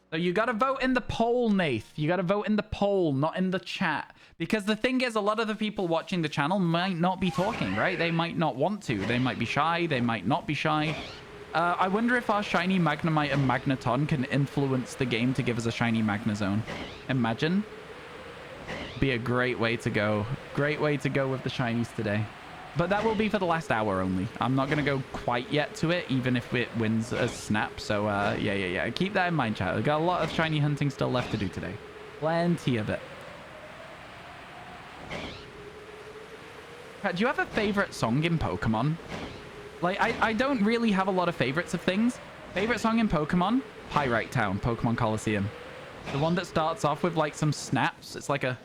So you got to vote in the poll, Nath. You got to vote in the poll, not in the chat. Because the thing is, a lot of the people watching the channel might not be talking, right? They might not want to. They might be shy. They might not be shy. I wonder if our shiny Magnemite and Magneton can influence the game to give us a shiny Magnezone. Imagine. Be a great way to go. Great way to go with the shinies today. But that will be for the last hour only. I'm not going to go quite yet to it, even if it wins a Snap. So, yeah. Keep that in mind, chat. We've got a lot of shiny hunting still left to do today. Plenty of it. Pat, do you have a favorite song in Pokemon? Like, I don't really have a lot of favorites of things. Favorite song in Pokemon? Pyrite Town, Pokemon Coliseum. The one that starts off with, like, some snaps. It's like a...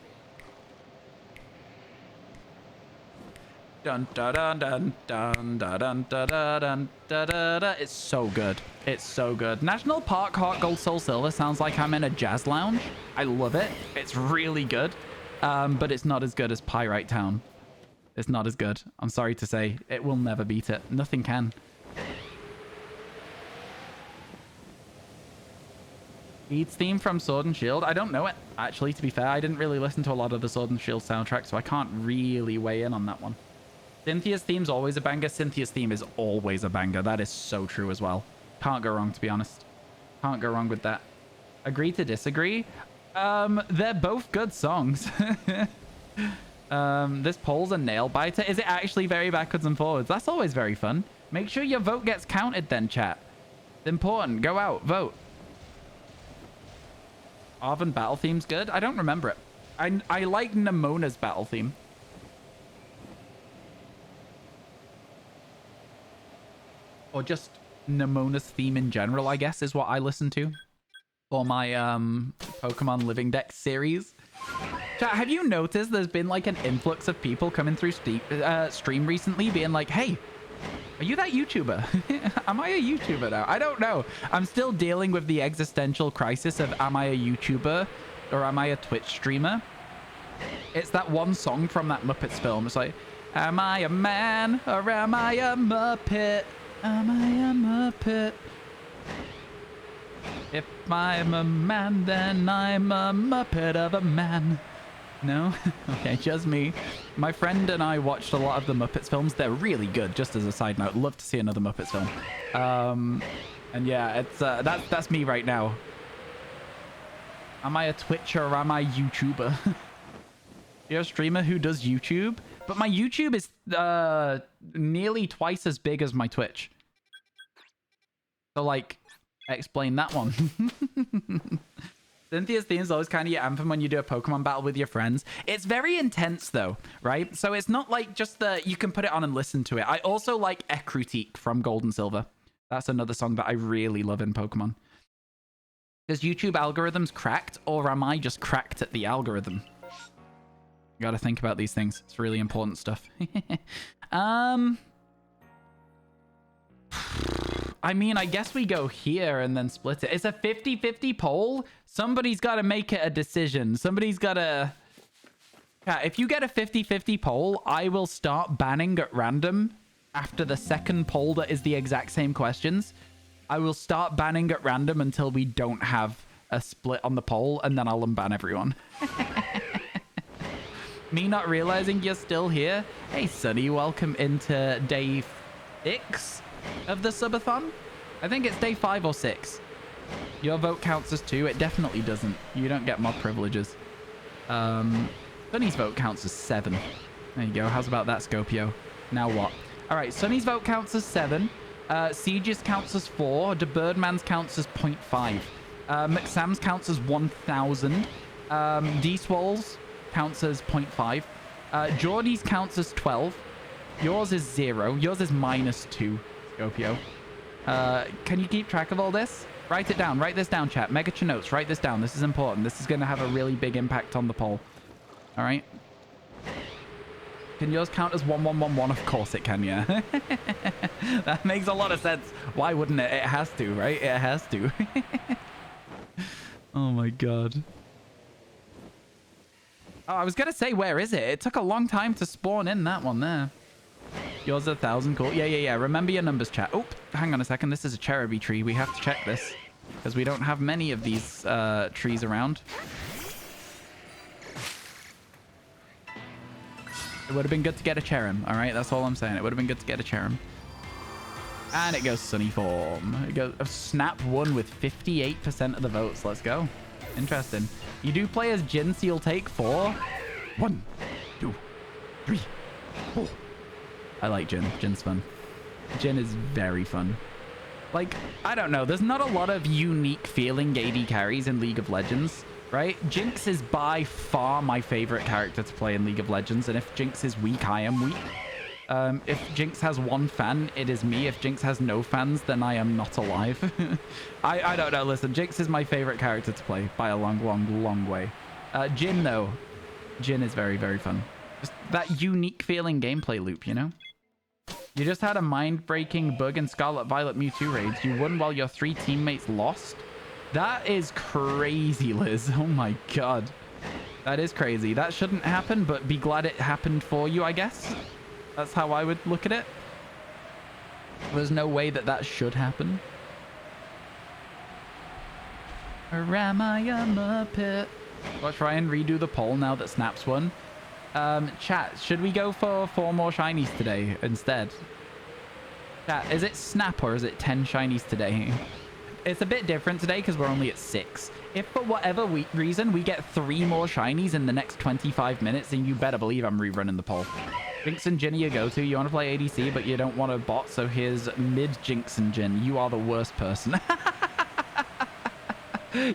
Dun dun dun dun dun dun dun dun dun dun dun. It's so good. It's so good. National Park Heart Gold Soul Silver sounds like I'm in a jazz lounge. I love it. It's really good. But it's not as good as Pyrite Town. It's not as good. I'm sorry to say. It will never beat it. Nothing can. Beats theme from Sword and Shield. I don't know it, actually, to be fair. I didn't really listen to a lot of the Sword and Shield soundtrack, so I can't really weigh in on that one. Cynthia's theme's always a banger. Cynthia's theme is always a banger. That is so true as well. Can't go wrong, to be honest. Can't go wrong with that. Agree to disagree? They're both good songs. This poll's a nail biter. Is it actually very backwards and forwards? That's always very fun. Make sure your vote gets counted then, chat. It's important. Go out. Vote. Arven battle theme's good. I don't remember it. I like Nemona's battle theme. Or just Nemona's theme in general, I guess, is what I listen to for my Pokemon Living Dex series. Chat, have you noticed there's been like an influx of people coming through stream recently being like, hey, are you that YouTuber? Am I a YouTuber now? I don't know. I'm still dealing with the existential crisis of am I a YouTuber or am I a Twitch streamer? It's that one song from that Muppets film. It's like, am I a man or am I a Muppet? Am I a Muppet? If I'm a man, then I'm a Muppet of a man. No? Okay, just me. My friend and I watched a lot of the Muppets films. They're really good, just as a side note. Love to see another Muppets film. And yeah, it's that's me right now. Am I a Twitcher or am I a YouTuber? You're a streamer who does YouTube? But my YouTube is nearly twice as big as my Twitch. So, like, explain that one. Cynthia's theme is always kind of your anthem when you do a Pokemon battle with your friends. It's very intense, though, right? So it's not like just you can put it on and listen to it. I also like Ekrutique from Gold and Silver. That's another song that I really love in Pokemon. Is YouTube algorithms cracked, or am I just cracked at the algorithm? You gotta think about these things. It's really important stuff. I mean, I guess we go here and then split it. It's a 50-50 poll. Somebody's got to make it a decision. Somebody's got to... Yeah, if you get a 50-50 poll, I will start banning at random after the second poll that is the exact same questions. I will start banning at random until we don't have a split on the poll, and then I'll unban everyone. Me not realizing you're still here. Hey, Sunny, welcome into day 6 of the subathon. I think it's day 5 or 6. Your vote counts as 2. It definitely doesn't. You don't get mod privileges. Sunny's vote counts as 7. There you go. How's about that, Scopio? Now what? All right, Sunny's vote counts as 7. Siege's counts as 4. The Birdman's counts as 0.5. McSam's counts as 1,000. D-Swall's counts as 0.5. Geordie's counts as 12. Yours is 0. Yours is -2, Scopio. Can you keep track of all this? Write it down. Write this down, chat. Megacha notes. Write this down. This is important. This is going to have a really big impact on the poll. All right? Can yours count as 1111? Of course it can, yeah. That makes a lot of sense. Why wouldn't it? It has to, right? It has to. Oh my god. Oh, I was gonna say, where is it? It took a long time to spawn in that one there. Yours 1,000, cool. Yeah. Remember your numbers, chat. Oh, hang on a second. This is a cherubby tree. We have to check this because we don't have many of these trees around. It would have been good to get a Cherrim, all right? That's all I'm saying. It would have been good to get a Cherrim. And it goes Sunny Form. It goes Snap won with 58% of the votes. Let's go. Interesting. You do play as Jin, so you'll take 4. 1, 2, 3, 4. I like Jin. Jin's fun. Jin is very fun. Like, I don't know. There's not a lot of unique feeling AD carries in League of Legends. Right? Jinx is by far my favorite character to play in League of Legends, and if Jinx is weak, I am weak. If Jinx has one fan, it is me. If Jinx has no fans, then I am not alive. I don't know. Listen, Jinx is my favorite character to play by a long way. Jin, though. Jin is very, very fun. Just that unique feeling gameplay loop, you know? You just had a mind-breaking bug in Scarlet Violet Mewtwo raids. You won while your 3 teammates lost. That is crazy, Liz. Oh my god. That is crazy. That shouldn't happen, but be glad it happened for you, I guess. That's how I would look at it. There's no way that that should happen. Or am I a Muppet? Let's try and redo the poll now that Snap's won. Chat, should we go for 4 more shinies today instead? Chat, is it Snap or is it 10 shinies today? It's a bit different today because we're only at 6. If for whatever reason we get 3 more shinies in the next 25 minutes, then you better believe I'm rerunning the poll. Jinx and Jin you go to. You want to play ADC, but you don't want a bot, so here's mid Jinx and Jin. You are the worst person.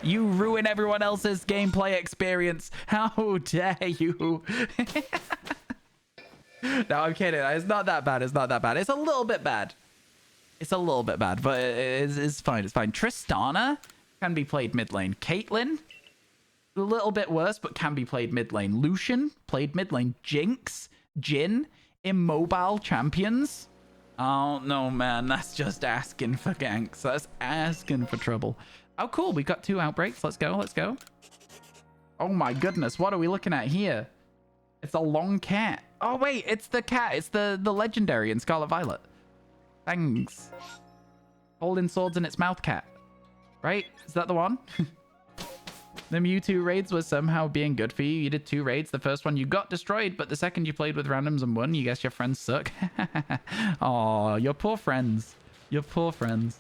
You ruin everyone else's gameplay experience. How dare you? No, I'm kidding. It's not that bad. It's not that bad. It's a little bit bad. It's a little bit bad, but it's fine. It's fine. Tristana can be played mid lane. Caitlyn, a little bit worse, but can be played mid lane. Lucian, played mid lane. Jinx, Jin, immobile champions. Oh, no, man. That's just asking for ganks. That's asking for trouble. Oh, cool. We got 2 outbreaks. Let's go. Let's go. Oh, my goodness. What are we looking at here? It's a long cat. Oh, wait. It's the cat. It's the legendary in Scarlet Violet. Thanks. Holding swords in its mouth cat. Right? Is that the one? The Mewtwo raids was somehow being good for you. You did 2 raids. The first one you got destroyed, but the second you played with randoms and won. You guess your friends suck. Oh, your poor friends. Your poor friends.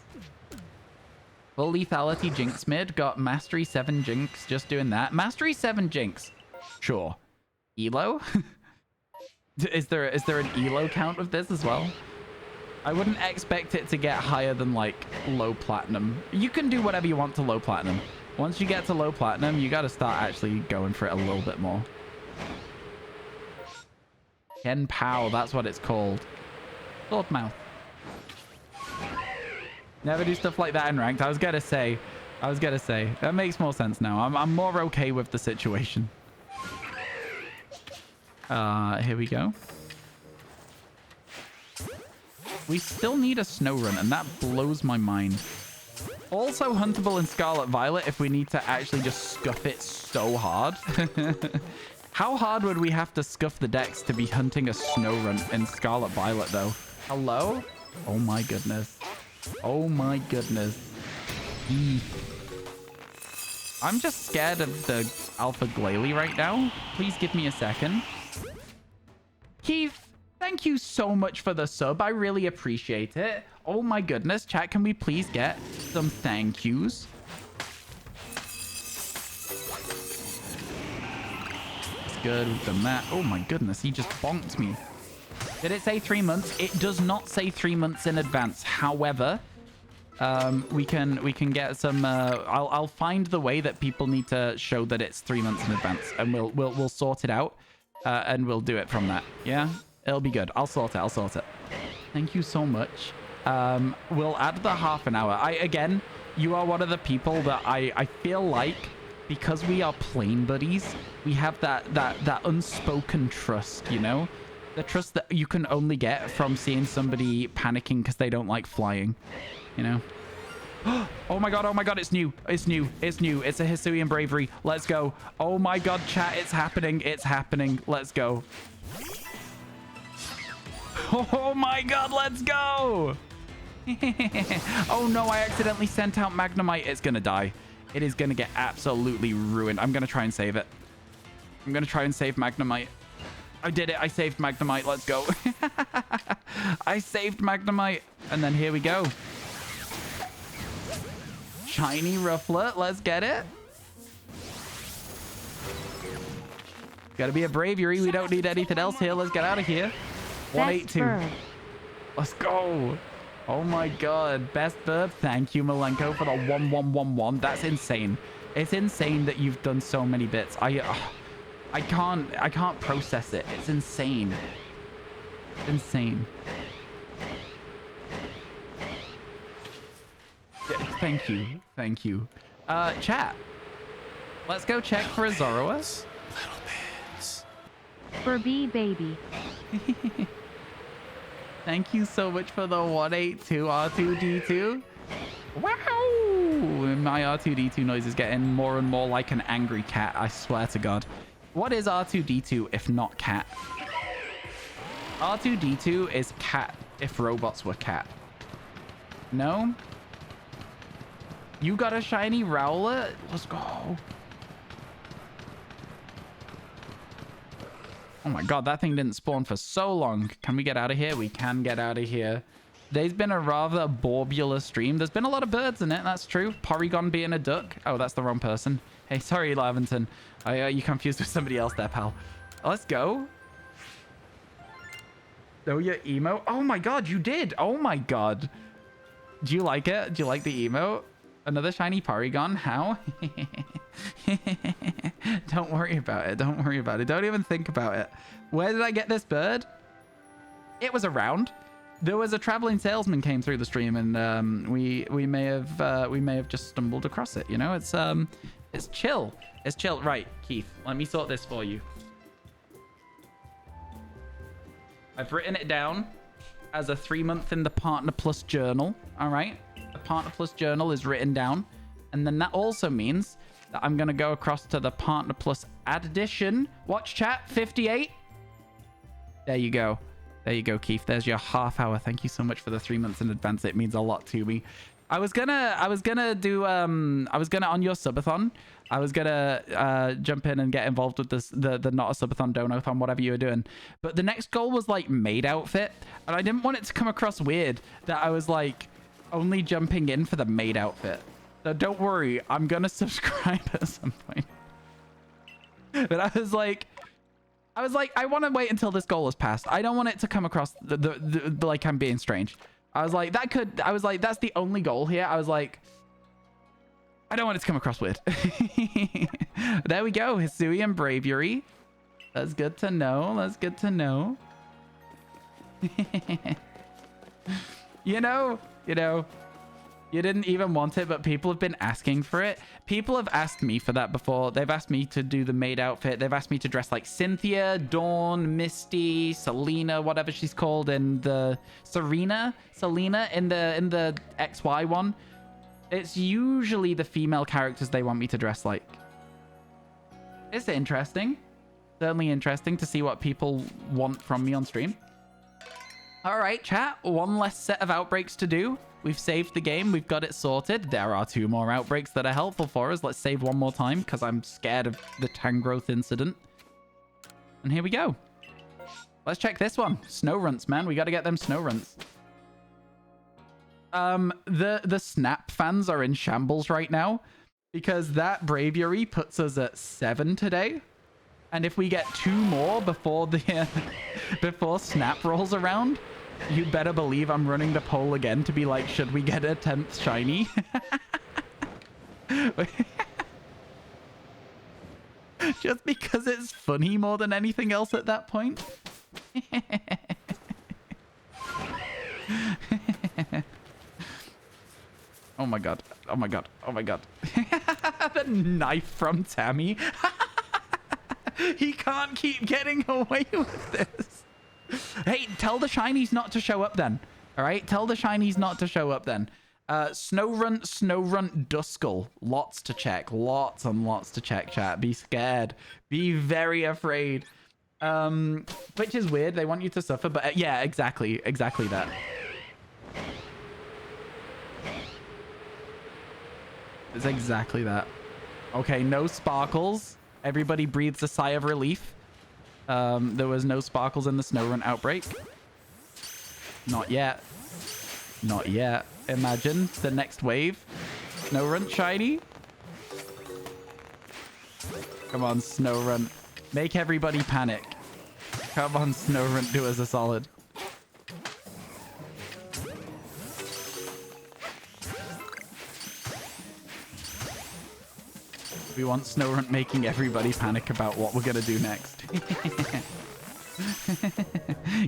Full lethality Jinx mid. Got Mastery 7 Jinx. Just doing that. Mastery 7 Jinx. Sure. Elo? Is there an Elo count of this as well? I wouldn't expect it to get higher than, like, low platinum. You can do whatever you want to low platinum. Once you get to low platinum, you got to start actually going for it a little bit more. Ken Pow, that's what it's called. Sword mouth. Never do stuff like that in ranked. I was gonna say. That makes more sense now. I'm more okay with the situation. Here we go. We still need a snow run, and that blows my mind. Also huntable in Scarlet Violet if we need to actually just scuff it so hard. How hard would we have to scuff the decks to be hunting a snow run in Scarlet Violet, though? Hello? Oh my goodness. Oh my goodness. I'm just scared of the Alpha Glalie right now. Please give me a second. Keith, thank you so much for the sub. I really appreciate it. Oh my goodness. Chat, can we please get some thank yous? That's good. We've done that. Oh my goodness. He just bonked me. Did it say 3 months? It does not say 3 months in advance. However, we can get some. I'll find the way that people need to show that it's 3 months in advance, and we'll sort it out, and we'll do it from that. Yeah, it'll be good. I'll sort it. Thank you so much. We'll add the half an hour. Again, you are one of the people that I feel like, because we are plane buddies, we have that unspoken trust, you know. The trust that you can only get from seeing somebody panicking because they don't like flying, you know? Oh my god, it's new. It's new. It's new. It's a Hisuian bravery. Let's go. Oh my god, chat, it's happening. It's happening. Let's go. Oh my god, let's go. Oh no, I accidentally sent out Magnemite. It's gonna die. It is gonna get absolutely ruined. I'm gonna try and save it. I'm gonna try and save Magnemite. I did it. I saved Magnemite. Let's go. I saved Magnemite. And then here we go. Shiny Rufflet. Let's get it. Gotta be a bravery. We don't need anything else here. Let's get out of here. 182. Let's go. Oh my god. Best bird. Thank you, Malenko, for the 1111. That's insane. It's insane that you've done so many bits. I can't process it. It's insane. Insane. Thank you. Thank you. Chat. Let's go check for a Zoroark. Little bits. For B baby. Thank you so much for the 182 R2D2. Wow! My R2D2 noise is getting more and more like an angry cat, I swear to God. What is R2D2 if not cat? R2D2 is cat if robots were cat. No? You got a shiny Rowlet? Let's go. Oh my god, that thing didn't spawn for so long. Can we get out of here? We can get out of here. There's been a rather borbular stream. There's been a lot of birds in it, that's true. Porygon being a duck. Oh, that's the wrong person. Hey, sorry, Lavington. You confused with somebody else there, pal. Let's go. Oh, your emo? Oh my god, you did. Oh my god. Do you like it? Do you like the emo? Another shiny Porygon? How? Don't worry about it. Don't worry about it. Don't even think about it. Where did I get this bird? It was around. There was a traveling salesman came through the stream, and we may have just stumbled across it. You know, it's chill. It's chill. Right, Keith. Let me sort this for you. I've written it down as a 3-month in the Partner Plus journal. All right. The Partner Plus journal is written down. And then that also means that I'm going to go across to the Partner Plus addition. Watch chat, 58. There you go. There you go, Keith. There's your half hour. Thank you so much for the 3 months in advance. It means a lot to me. I was gonna on your subathon. I was gonna jump in and get involved with this, the not a subathon, donathon, whatever you were doing. But the next goal was like maid outfit. And I didn't want it to come across weird that I was like only jumping in for the maid outfit. So don't worry, I'm gonna subscribe at some point. But I was like, I want to wait until this goal is passed. I don't want it to come across the like I'm being strange. I was like, that's the only goal here. I was like, I don't want it to come across weird. There we go. Hisuian bravery. That's good to know. That's good to know. You know, you didn't even want it, but people have been asking for it. People have asked me for that before. They've asked me to do the maid outfit. They've asked me to dress like Cynthia, Dawn, Misty, Selena, whatever she's called in the Selena in the XY one. It's usually the female characters they want me to dress like. It's interesting. Certainly interesting to see what people want from me on stream. All right, chat. One less set of outbreaks to do. We've saved the game. We've got it sorted. There are 2 more outbreaks that are helpful for us. Let's save one more time because I'm scared of the Tangrowth incident. And here we go. Let's check this one. Snow runts, man. We got to get them snow runts. The Snap fans are in shambles right now because that bravery puts us at 7 today. And if we get 2 more before the before Snap rolls around, you better believe I'm running the poll again to be like, should we get a 10th shiny? Just because it's funny more than anything else at that point. Oh my god. Oh my god. Oh my god. The knife from Tammy. He can't keep getting away with this. Hey, tell the shinies not to show up then. All right, tell the shinies not to show up then. Snowrunt, Duskull. Lots to check. Lots and lots to check, chat. Be scared. Be very afraid. Which is weird. They want you to suffer, but yeah, exactly. Exactly that. It's exactly that. Okay, no sparkles. Everybody breathes a sigh of relief. There was no sparkles in the Snowrunt outbreak. Not yet. Not yet. Imagine the next wave. Snowrunt shiny. Come on, Snowrunt. Make everybody panic. Come on, Snowrunt, do us a solid. We want Snowrunt making everybody panic about what we're gonna do next.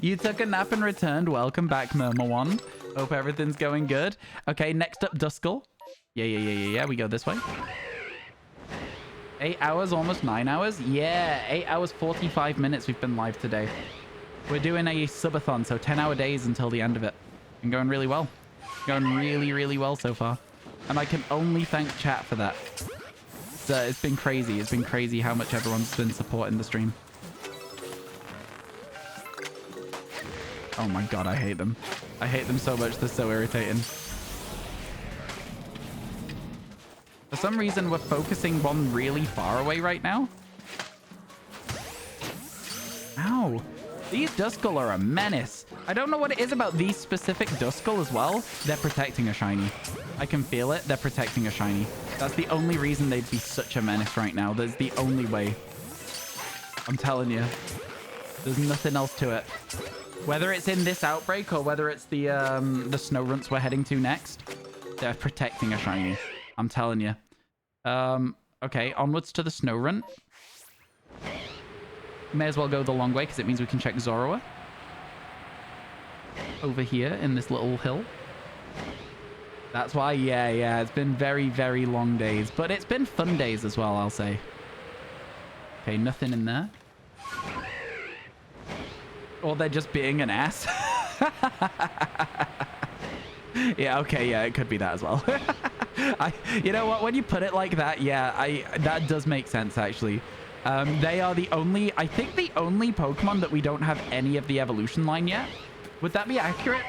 You took a nap and returned. Welcome back, Murmur1. Hope everything's going good. Okay, next up, Duskull. Yeah. We go this way. 8 hours, almost 9 hours. Yeah, 8 hours, 45 minutes we've been live today. We're doing a subathon, so 10-hour days until the end of it. And going really well. Going really, really well so far. And I can only thank chat for that. It's been crazy. It's been crazy how much everyone's been supporting the stream. Oh my god, I hate them. I hate them so much. They're so irritating. For some reason, we're focusing one really far away right now. Ow. These Duskull are a menace. I don't know what it is about these specific Duskull as well. They're protecting a shiny. I can feel it. They're protecting a shiny. That's the only reason they'd be such a menace right now. That's the only way. I'm telling you. There's nothing else to it. Whether it's in this outbreak or whether it's the Snowrunts we're heading to next, they're protecting a shiny. I'm telling you. Okay, onwards to the Snowrunt. May as well go the long way because it means we can check Zorua. Over here in this little hill. That's why, yeah. It's been very, very long days. But it's been fun days as well, I'll say. Okay, nothing in there. Or they're just being an ass. Yeah, okay, yeah, it could be that as well. You know what? When you put it like that, yeah, that does make sense, actually. They are the only, I think the only Pokemon that we don't have any of the evolution line yet. Would that be accurate?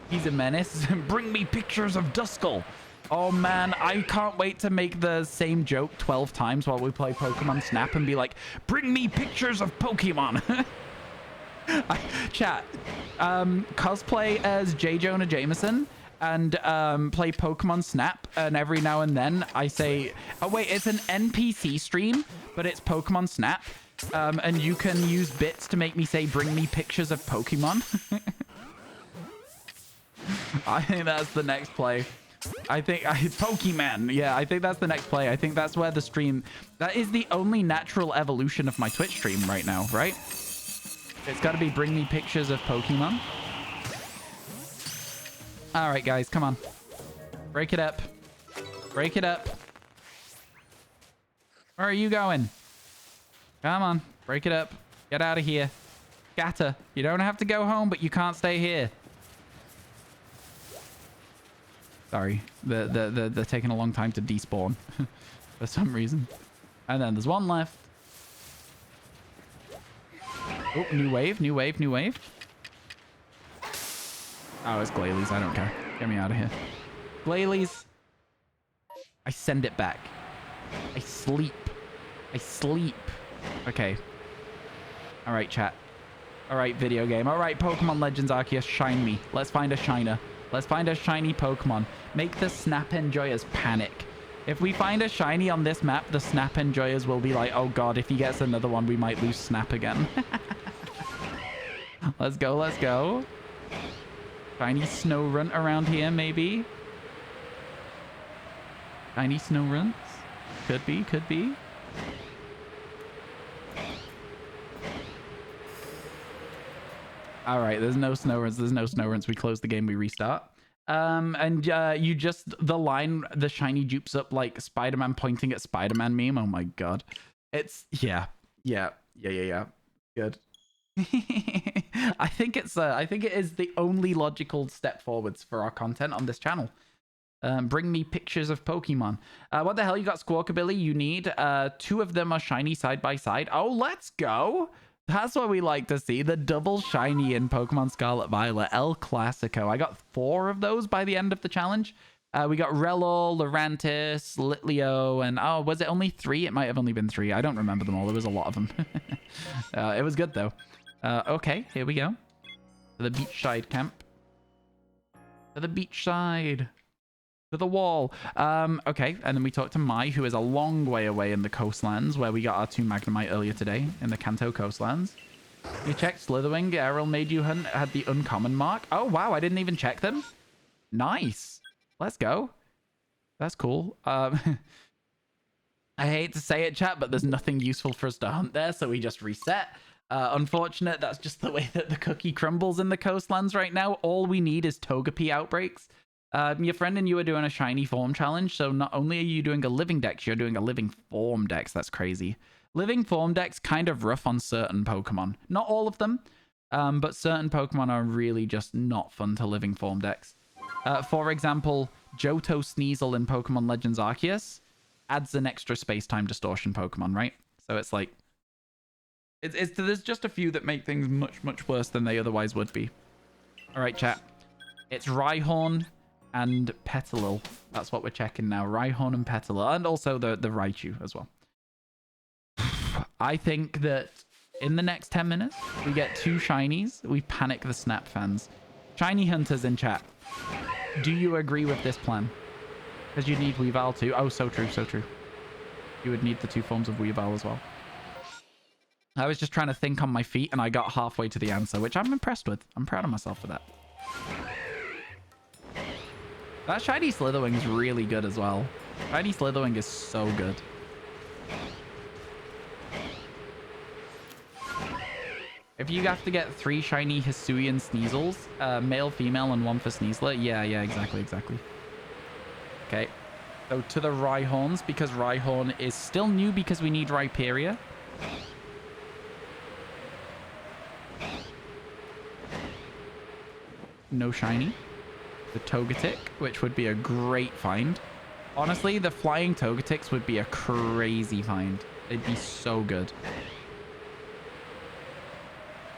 He's a menace. Bring me pictures of Duskull. Oh man, I can't wait to make the same joke 12 times while we play Pokemon Snap and be like, bring me pictures of Pokemon. Chat, cosplay as J. Jonah Jameson and play Pokemon Snap, and every now and then I say, oh wait, it's an NPC stream, but it's Pokemon Snap, and you can use bits to make me say, bring me pictures of Pokemon. I think that's the next play. Pokemon. Yeah, I think that's the next play. I think that's where the stream, that is the only natural evolution of my Twitch stream right now, right? It's got to be bring me pictures of Pokemon. All right, guys, come on. Break it up. Break it up. Where are you going? Come on. Break it up. Get out of here. Scatter. You don't have to go home, but you can't stay here. Sorry. They're taking a long time to despawn for some reason. And then there's one left. Oh, new wave, new wave, new wave. Oh, it's Glalie. I don't care. Get me out of here. Glalie. I send it back. I sleep. I sleep. Okay. All right, chat. All right, video game. All right, Pokemon Legends Arceus, shine me. Let's find a shiner. Let's find a shiny Pokemon. Make the Snap Enjoyers panic. If we find a shiny on this map, the Snap Enjoyers will be like, oh god, if he gets another one, we might lose Snap again. Let's go, let's go. Shiny Snowrunt around here, maybe. Shiny Snowrunts. Could be, could be. All right, there's no Snowrunts. There's no Snowrunts. We close the game, we restart. And you just, the line, the shiny dupes up like Spider-Man pointing at Spider-Man meme. Oh my god. It's, yeah. Good. I think it is the only logical step forwards for our content on this channel. Bring me pictures of Pokemon. What the hell? You got Squawkabilly? You need 2 of them are shiny side by side. Oh, let's go. That's what we like to see. The double shiny in Pokemon Scarlet Violet. El Clasico. I got 4 of those by the end of the challenge. We got Relo, Lurantis, Litleo, and oh, was it only 3? It might have only been 3. I don't remember them all. There was a lot of them. It was good though. Okay, here we go. To the beachside camp. To the beachside. To the wall. Okay, and then we talked to Mai, who is a long way away in the coastlands, where we got our 2 Magnemite earlier today, in the Kanto coastlands. You checked Slitherwing. Errol made you hunt, had the uncommon mark. Oh, wow, I didn't even check them. Nice. Let's go. That's cool. I hate to say it, chat, but there's nothing useful for us to hunt there, so we just reset. Unfortunate, that's just the way that the cookie crumbles in the coastlands right now. All we need is Togepi outbreaks. Your friend and you are doing a shiny form challenge, so not only are you doing a living dex, you're doing a living form dex. That's crazy. Living form dex kind of rough on certain Pokemon. Not all of them, but certain Pokemon are really just not fun to living form dex. For example, Johto Sneasel in Pokemon Legends Arceus adds an extra space-time distortion Pokemon, right? So it's like... there's just a few that make things much, much worse than they otherwise would be. Alright, chat. It's Rhyhorn and Petilil. That's what we're checking now. Rhyhorn and Petilil. And also the Raichu as well. I think that in the next 10 minutes, we get 2 shinies. We panic the Snap fans. Shiny hunters in chat. Do you agree with this plan? Because you need Weavile too. Oh, so true, so true. You would need the 2 forms of Weavile as well. I was just trying to think on my feet and I got halfway to the answer, which I'm impressed with. I'm proud of myself for that. That shiny Slitherwing is really good as well. Shiny Slitherwing is so good. If you have to get 3 shiny Hisuian Sneasels, male, female, and 1 for Sneasler. Yeah, exactly. Okay. So to the Rhyhorns, because Rhyhorn is still new because we need Rhyperior. No shiny. The Togetic, which would be a great find. Honestly, the flying Togetics would be a crazy find. It'd be so good.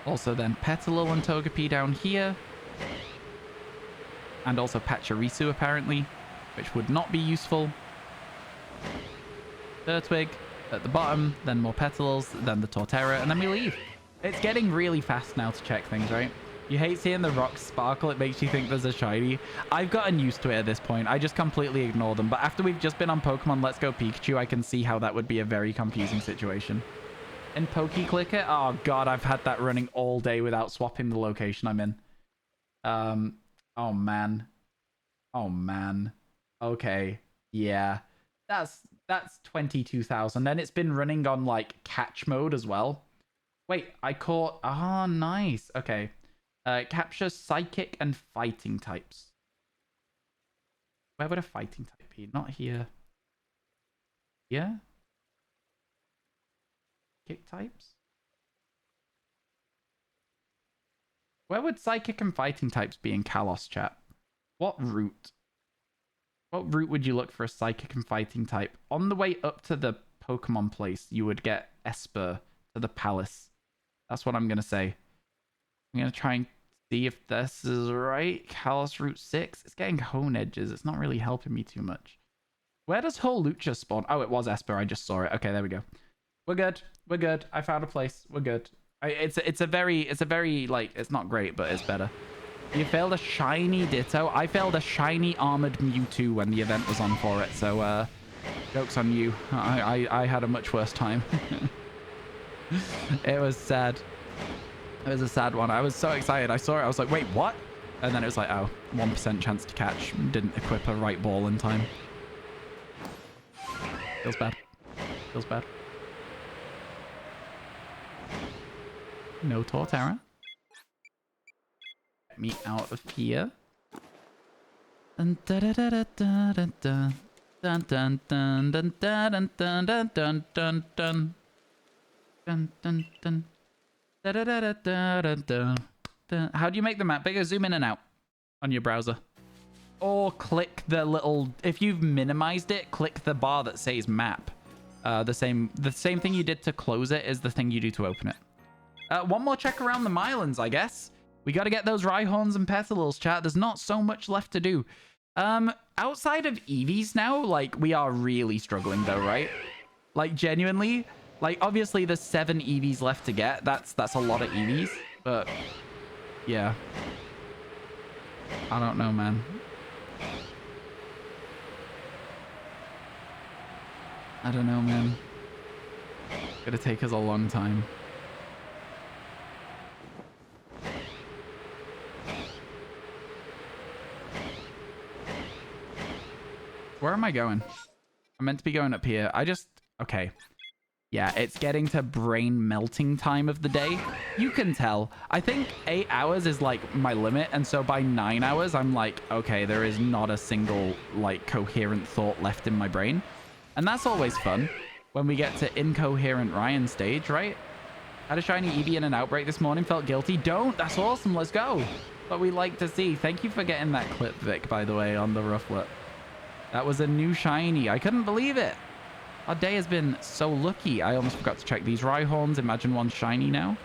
Also then Petilil and Togepi down here. And also Pachirisu apparently, which would not be useful. Turtwig at the bottom, then more Petilils, then the Torterra, and then we leave. It's getting really fast now to check things, right? You hate seeing the rocks sparkle, it makes you think there's a shiny. I've gotten used to it at this point. I just completely ignore them. But after we've just been on Pokemon Let's Go Pikachu, I can see how that would be a very confusing situation. And PokeClicker? Oh god, I've had that running all day without swapping the location I'm in. Oh man. Okay. Yeah. That's 22,000. And it's been running on like catch mode as well. Wait, I caught... Ah, nice. Okay. Capture psychic and fighting types. Where would a fighting type be? Not here. Here? Kick types? Where would psychic and fighting types be in Kalos, chat? What route? What route would you look for a psychic and fighting type? On the way up to the Pokemon place, you would get Esper to the palace. That's what I'm going to say. I'm going to try and see if this is right. Kalos Route 6. It's getting Hone Edges. It's not really helping me too much. Where does Holucha spawn? Oh, it was Esper. I just saw it. Okay, there we go. We're good. We're good. I found a place. We're good. It's a very, like, it's not great, but it's better. You failed a shiny Ditto. I failed a shiny armored Mewtwo when the event was on for it. So, joke's on you. I had a much worse time. It was sad. It was a sad one. I was so excited. I saw it. I was like, wait, what? And then it was like, oh, 1% chance to catch. Didn't equip a right ball in time. Feels bad. Feels bad. No Torterra. Get me out of here. Dun dun dun dun dun dun dun dun dun dun dun dun dun dun dun dun dun dun. How do you make the map bigger? Zoom in and out on your browser. Or click the little... If you've minimized it, click the bar that says map. The same thing you did to close it is the thing you do to open it. One more check around the Mylons, I guess. We got to get those Rhyhorns and Petalils, chat. There's not so much left to do. Outside of Eevees now, like, we are really struggling though, right? Like, genuinely, like, obviously there's 7 Eevees left to get. That's a lot of Eevees, but yeah. I don't know, man. I don't know, man. It's gonna take us a long time. Where am I going? I'm meant to be going up here. Okay. Yeah, it's getting to brain melting time of the day. You can tell. I think 8 hours is like my limit. And so by 9 hours, I'm like, okay, there is not a single like coherent thought left in my brain. And that's always fun when we get to incoherent Ryan stage, right? Had a shiny Eevee in an outbreak this morning. Felt guilty. Don't. That's awesome. Let's go. What we like to see. Thank you for getting that clip, Vic, by the way, on the Rufflet. That was a new shiny. I couldn't believe it. Our day has been so lucky. I almost forgot to check these Rhyhorns. Imagine one's shiny now.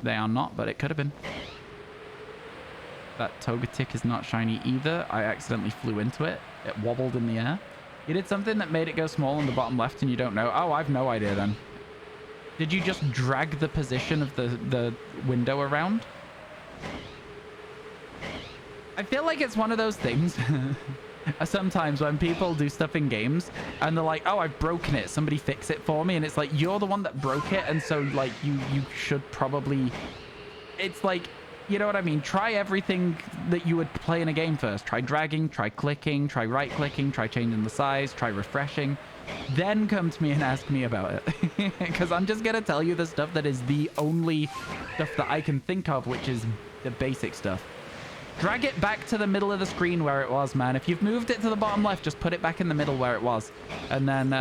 They are not, but it could have been. That Togetic is not shiny either. I accidentally flew into it. It wobbled in the air. You did something that made it go small on the bottom left and you don't know. Oh, I've no idea then. Did you just drag the position of the window around? I feel like it's one of those things sometimes when people do stuff in games and they're like, oh, I've broken it. Somebody fix it for me. And it's like, you're the one that broke it. And so like you should probably... It's like, you know what I mean? Try everything that you would play in a game first. Try dragging, try clicking, try right clicking, try changing the size, try refreshing. Then come to me and ask me about it. Because I'm just going to tell you the stuff that is the only stuff that I can think of, which is the basic stuff. Drag it back to the middle of the screen where it was, man. If you've moved it to the bottom left, just put it back in the middle where it was. And then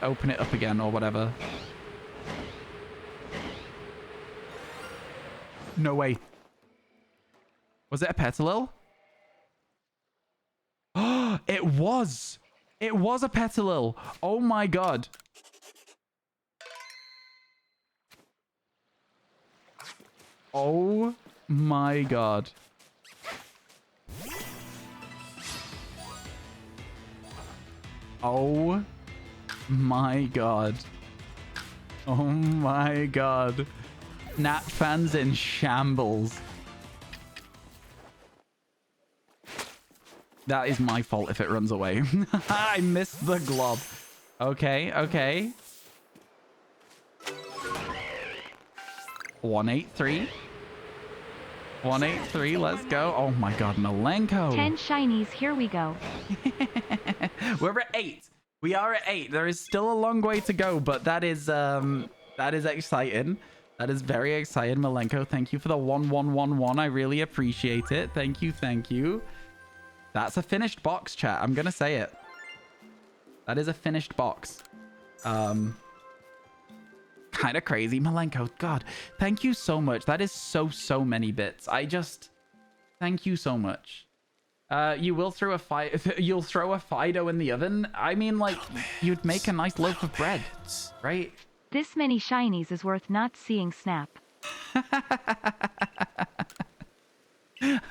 open it up again or whatever. No way. Was it a Petalil? Oh, it was. It was a Petalil. Oh my god. Oh my god. Oh my god. Oh my god. Nat fans in shambles. That is my fault if it runs away. I missed the glob. Okay, okay. 183. 183, let's go. Oh my god, Malenko. 10 shinies, here we go. We're at 8. We are at 8. There is still a long way to go, but that is exciting. That is very exciting, Malenko. Thank you for the 1111. I really appreciate it. Thank you, thank you. That's a finished box, chat. I'm gonna say it. That is a finished box. Kind of crazy, Malenko. God, thank you so much. That is so many bits. Thank you so much. You will throw you'll throw a Fido in the oven. I mean, like, you'd make a nice loaf of bread, right? This many shinies is worth not seeing Snap.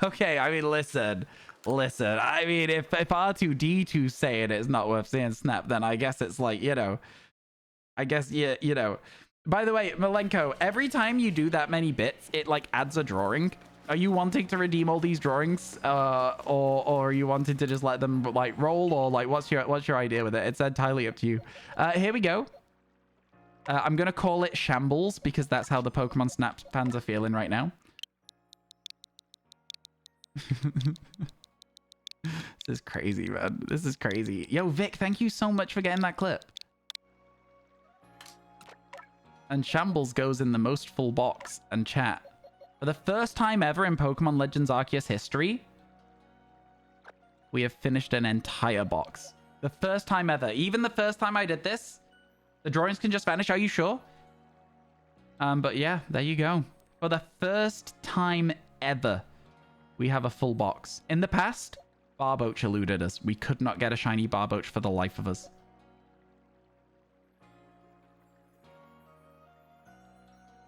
Okay, I mean, listen. I mean, if R2D2 saying it's not worth seeing Snap, then I guess it's like, you know, I guess, yeah, you know. By the way, Malenko, every time you do that many bits, it like adds a drawing. Are you wanting to redeem all these drawings, or are you wanting to just let them like roll, or like what's your idea with it? It's entirely up to you. Here we go. I'm gonna call it Shambles because that's how the Pokemon Snap fans are feeling right now. This is crazy, man. This is crazy. Yo, Vic, thank you so much for getting that clip. And Shambles goes in the most full box and chat. For the first time ever in Pokemon Legends Arceus history, we have finished an entire box. The first time ever. Even the first time I did this, the drawings can just vanish. Are you sure? But yeah, there you go. For the first time ever, we have a full box. In the past, Barboach eluded us. We could not get a shiny Barboach for the life of us.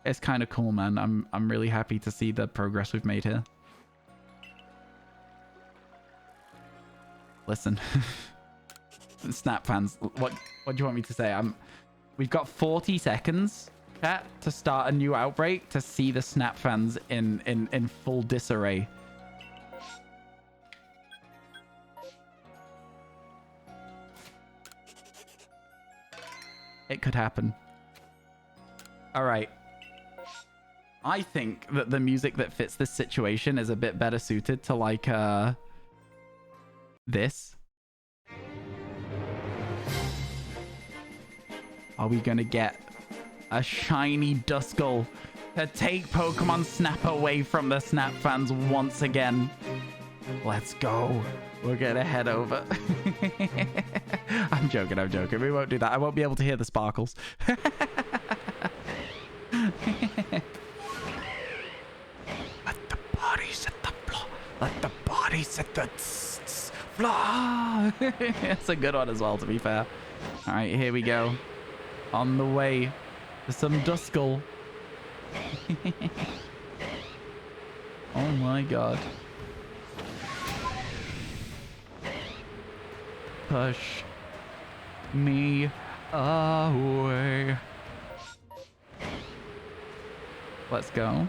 It's kind of cool, man. I'm really happy to see the progress we've made here. Listen. Snap fans, what do you want me to say? We've got 40 seconds, chat, to start a new outbreak to see the Snap fans in full disarray. It could happen. All right. I think that the music that fits this situation is a bit better suited to like this. Are we gonna get a shiny Duskull to take Pokemon Snap away from the Snap fans once again? Let's go. We're gonna head over. I'm joking. We won't do that. I won't be able to hear the sparkles. Let the bodies hit the floor. Let the bodies hit the floor. That's a good one as well, to be fair. All right, here we go. On the way to some Duskull. Oh my god. Push me away. Let's go.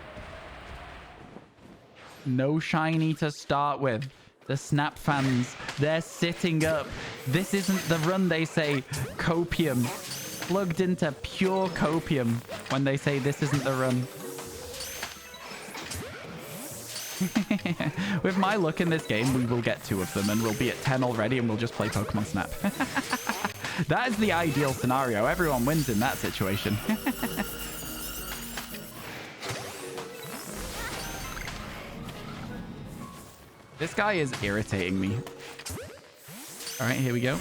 No shiny to start with. The Snap fans, they're sitting up. This isn't the run, they say. Copium. Plugged into pure copium when they say this isn't the run. With my luck in this game, we will get 2 of them and we'll be at 10 already and we'll just play Pokemon Snap. That is the ideal scenario. Everyone wins in that situation. This guy is irritating me. All right, here we go.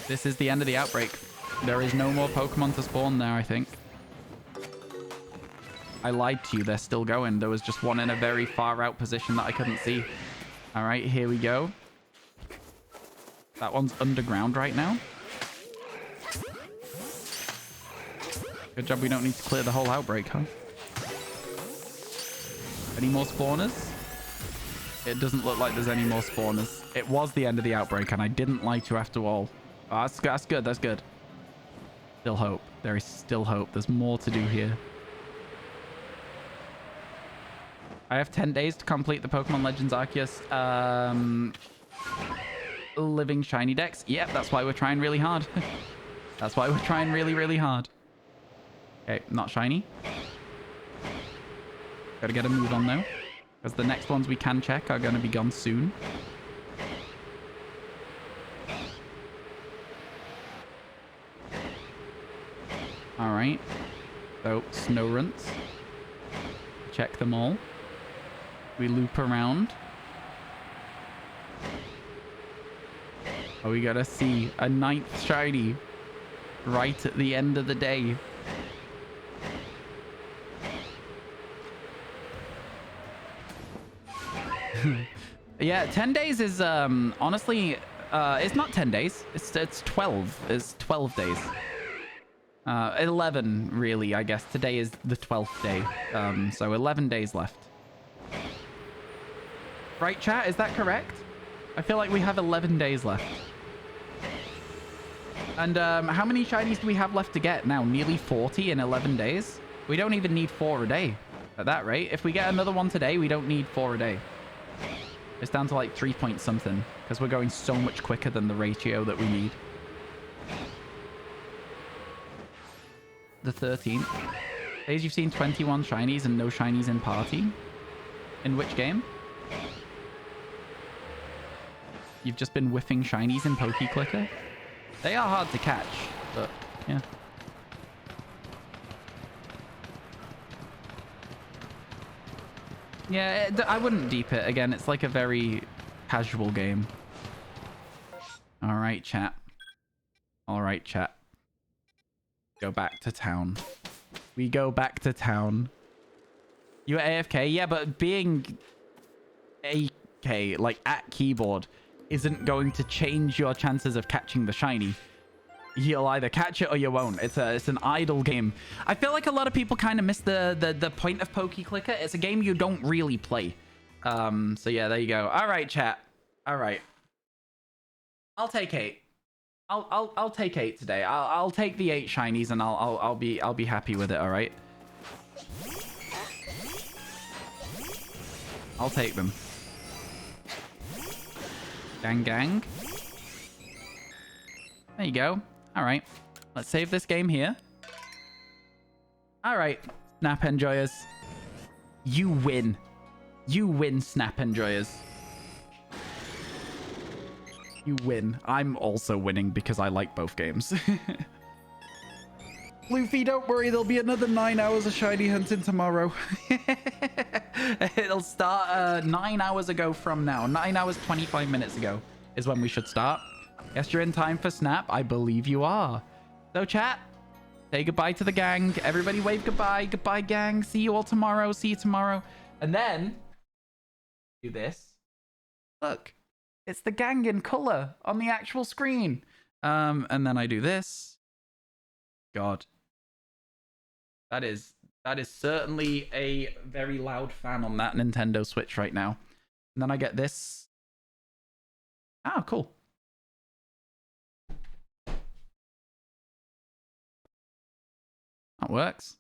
This is the end of the outbreak. There is no more Pokemon to spawn there, I think. I lied to you. They're still going. There was just one in a very far out position that I couldn't see. All right, here we go. That one's underground right now. Good job we don't need to clear the whole outbreak, huh? Any more spawners? It doesn't look like there's any more spawners. It was the end of the outbreak, and I didn't lie to you after all. Oh, that's good. That's good. Still hope. There is still hope. There's more to do here. I have 10 days to complete the Pokemon Legends Arceus living shiny decks. Yep, that's why we're trying really hard. That's why we're trying really, really hard. Okay, not shiny. Gotta get a move on though, because the next ones we can check are going to be gone soon. All right. So, snow runts. Check them all. We loop around. Oh, we gotta see a 9th shiny right at the end of the day. Yeah, 10 days is honestly it's not 10 days. It's 12. It's 12 days. 11 really, I guess. Today is the 12th day. So 11 days left. Right, chat? Is that correct? I feel like we have 11 days left. And how many shinies do we have left to get now? Nearly 40 in 11 days? We don't even need 4 a day at that rate. If we get another one today, we don't need 4 a day. It's down to like 3 point something because we're going so much quicker than the ratio that we need. The 13th. Days you've seen 21 shinies and no shinies in party. In which game? You've just been whiffing shinies in PokeClicker? They are hard to catch, but yeah. Yeah, I wouldn't deep it. Again, it's like a very casual game. All right, chat. All right, chat. Go back to town. We go back to town. You AFK? Yeah, but being AK, like at keyboard, isn't going to change your chances of catching the shiny. You'll either catch it or you won't. It's an idle game. I feel like a lot of people kind of miss the point of Poke Clicker. It's a game you don't really play. So yeah, there you go. All right, chat. All right. I'll take 8. I'll take 8 today. I'll take the 8 shinies and I'll be happy with it. All right. I'll take them. Gang, gang. There you go. All right. Let's save this game here. All right, Snap Enjoyers. You win. You win, Snap Enjoyers. You win. I'm also winning because I like both games. Luffy, don't worry. There'll be another 9 hours of shiny hunting tomorrow. It'll start 9 hours ago from now. 9 hours, 25 minutes ago is when we should start. Guess you're in time for Snap. I believe you are. So, chat, say goodbye to the gang. Everybody wave goodbye. Goodbye, gang. See you all tomorrow. See you tomorrow. And then do this. Look. It's the gang in color on the actual screen. And then I do this. God. That is certainly a very loud fan on that Nintendo Switch right now. And then I get this. Ah, cool. That works.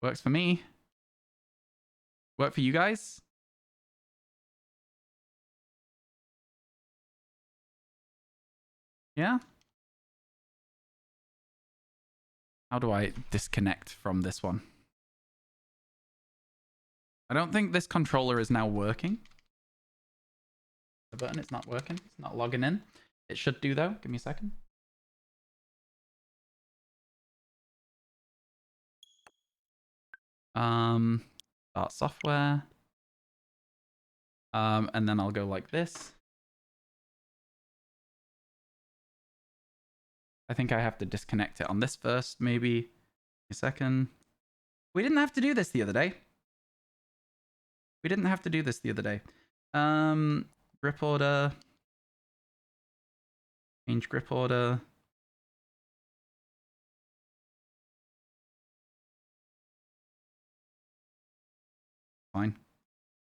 Works for me. Work for you guys? Yeah? How do I disconnect from this one? I don't think this controller is now working. The button is not working. It's not logging in. It should do though. Give me a second. Start software. And then I'll go like this. I think I have to disconnect it on this first, maybe. A second. We didn't have to do this the other day. We didn't have to do this the other day. Grip order. Change grip order. Fine.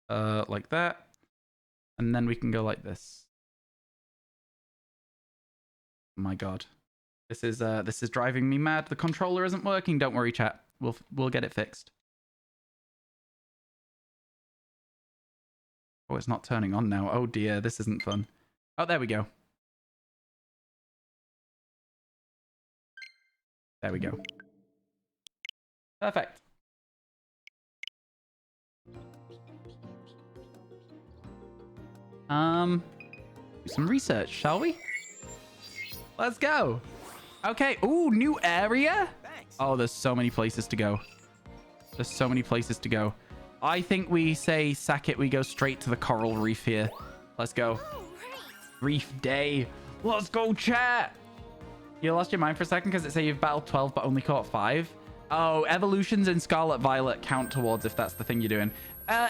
Like that. And then we can go like this. Oh my God. This is driving me mad. The controller isn't working. Don't worry, chat. We'll get it fixed. Oh, it's not turning on now. Oh dear, this isn't fun. Oh, there we go. There we go. Perfect. Do some research, shall we? Let's go. Okay. Ooh, new area? Thanks. Oh, there's so many places to go. There's so many places to go. I think we say, sack it, we go straight to the coral reef here. Let's go. Reef day. Let's go, chat. You lost your mind for a second because it said you've battled 12 but only caught 5. Oh, evolutions in Scarlet Violet count towards if that's the thing you're doing.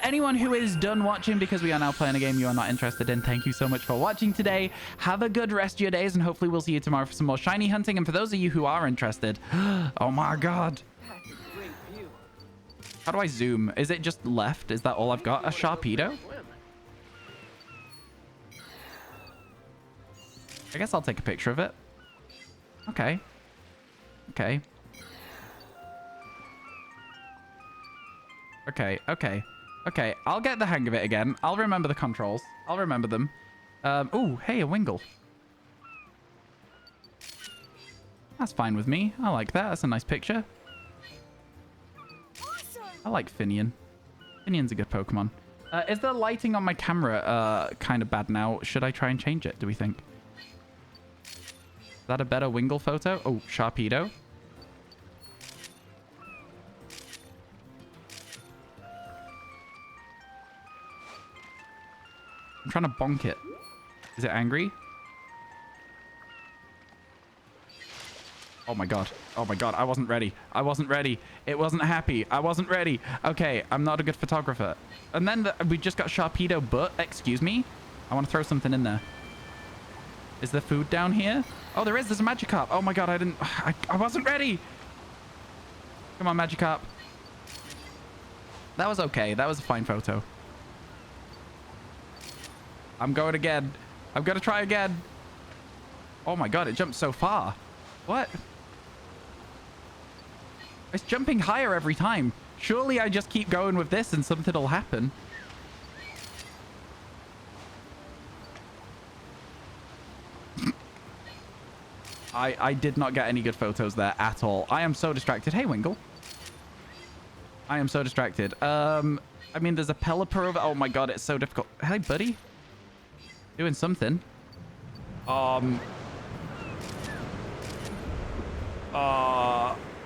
Anyone who is done watching because we are now playing a game you are not interested in, thank you so much for watching today. Have a good rest of your days and hopefully we'll see you tomorrow for some more shiny hunting. And for those of you who are interested, oh my God. How do I zoom? Is it just left? Is that all I've got? A Sharpedo? I guess I'll take a picture of it. Okay. Okay. Okay. Okay, I'll get the hang of it again. I'll remember the controls. I'll remember them. Oh, hey, a Wingle. That's fine with me. I like that. That's a nice picture. Awesome. I like Finian. Finian's a good Pokemon. Is the lighting on my camera kind of bad now? Should I try and change it, do we think? Is that a better Wingle photo? Oh, Sharpedo. I'm trying to bonk it. Is it angry? Oh my god. Oh my god. I wasn't ready. I wasn't ready. It wasn't happy. I wasn't ready. Okay, I'm not a good photographer. And then we just got Sharpedo, but excuse me. I want to throw something in there. Is there food down here? Oh, there is. There's a Magikarp. Oh my god, I wasn't ready. Come on, Magikarp. That was okay. That was a fine photo. I'm going again. I'm going to try again. Oh my god, it jumped so far. What? It's jumping higher every time. Surely I just keep going with this and something will happen. I did not get any good photos there at all. I am so distracted. Hey, Wingle. I am so distracted. I mean, there's a Pelipper over... Oh my god, it's so difficult. Hey, buddy. Doing something.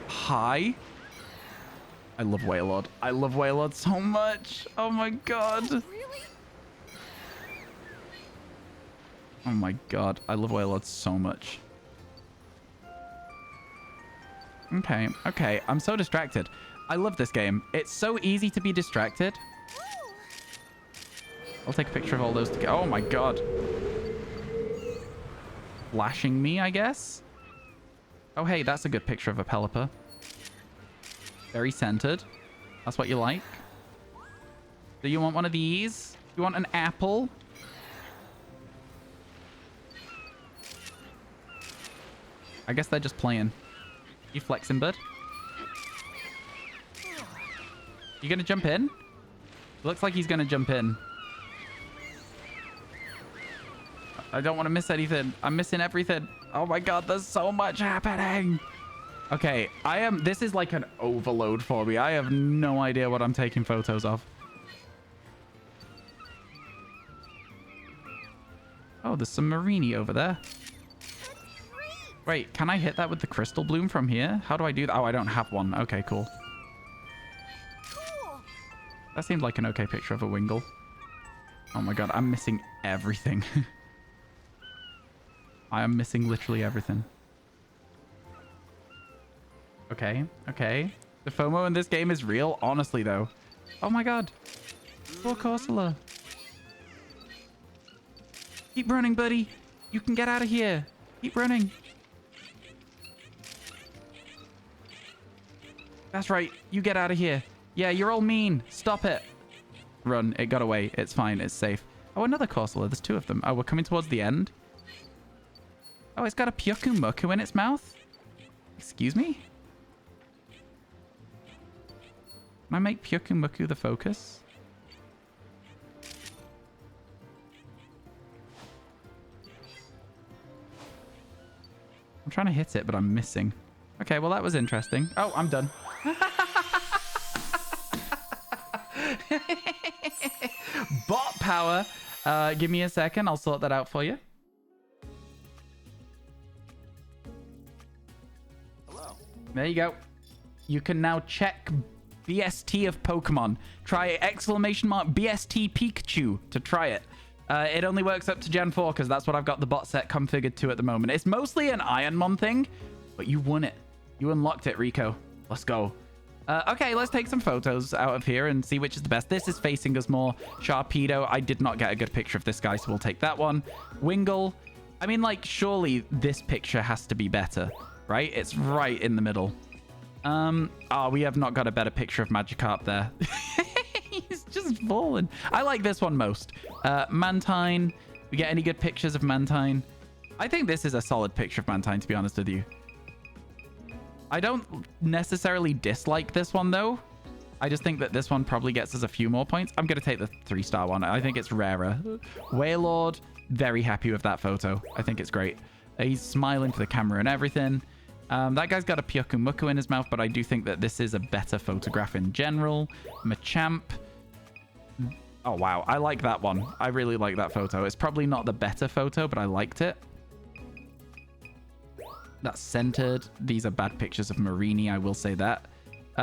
Hi. I love Wailord. I love Wailord so much. Oh my god. Really? Oh my god. I love Wailord so much. Okay. Okay. I'm so distracted. I love this game. It's so easy to be distracted. I'll take a picture of all those together. Oh my god. Flashing me, I guess? Oh, hey, that's a good picture of a Pelipper. Very centered. That's what you like. Do you want one of these? You want an apple? I guess they're just playing. You flexing, bud? You gonna jump in? Looks like he's gonna jump in. I don't want to miss anything. I'm missing everything. Oh my god, there's so much happening. Okay, this is like an overload for me. I have no idea what I'm taking photos of. Oh, there's some Marini over there. Wait, can I hit that with the Crystal Bloom from here? How do I do that? Oh, I don't have one. Okay, cool. That seemed like an okay picture of a Wingle. Oh my god, I'm missing everything. I am missing literally everything. Okay, okay. The FOMO in this game is real, honestly, though. Oh my god. Poor Corsola. Keep running, buddy. You can get out of here. Keep running. That's right. You get out of here. Yeah, you're all mean. Stop it. Run. It got away. It's fine. It's safe. Oh, another Corsola. There's two of them. Oh, we're coming towards the end. Oh, it's got a Pyukumuku in its mouth? Excuse me? Can I make Pyukumuku the focus? I'm trying to hit it, but I'm missing. Okay, well, that was interesting. Oh, I'm done. Bot power. Give me a second. I'll sort that out for you. There you go. You can now check BST of Pokemon. Try exclamation mark BST Pikachu to try it. It only works up to Gen 4 because that's what I've got the bot set configured to at the moment. It's mostly an Ironmon thing, but you won it. You unlocked it, Rico. Let's go. Okay, let's take some photos out of here and see which is the best. This is facing us more. Sharpedo. I did not get a good picture of this guy, so we'll take that one. Wingle. I mean, like, surely this picture has to be better, right? It's right in the middle. Oh, we have not got a better picture of Magikarp there. He's just fallen. I like this one most. Mantine. We get any good pictures of Mantine? I think this is a solid picture of Mantine, to be honest with you. I don't necessarily dislike this one, though. I just think that this one probably gets us a few more points. I'm going to take the 3-star one. I think it's rarer. Wailord, very happy with that photo. I think it's great. He's smiling for the camera and everything. That guy's got a Pyukumuku in his mouth, but I do think that this is a better photograph in general. Machamp. Oh, wow. I like that one. I really like that photo. It's probably not the better photo, but I liked it. That's centered. These are bad pictures of Marini, I will say that.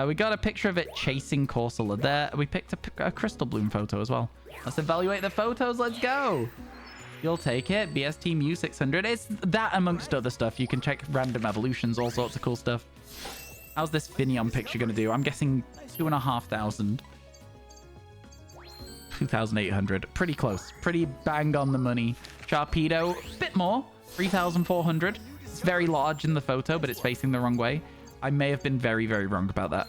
We got a picture of it chasing Corsola there. We picked a Crystal Bloom photo as well. Let's evaluate the photos. Let's go. You'll take it. BST Mew 600. It's that amongst other stuff. You can check random evolutions, all sorts of cool stuff. How's this Finion picture going to do? I'm guessing 2,500. 2,800. Pretty close. Pretty bang on the money. Sharpedo, bit more. 3,400. It's very large in the photo, but it's facing the wrong way. I may have been very, very wrong about that.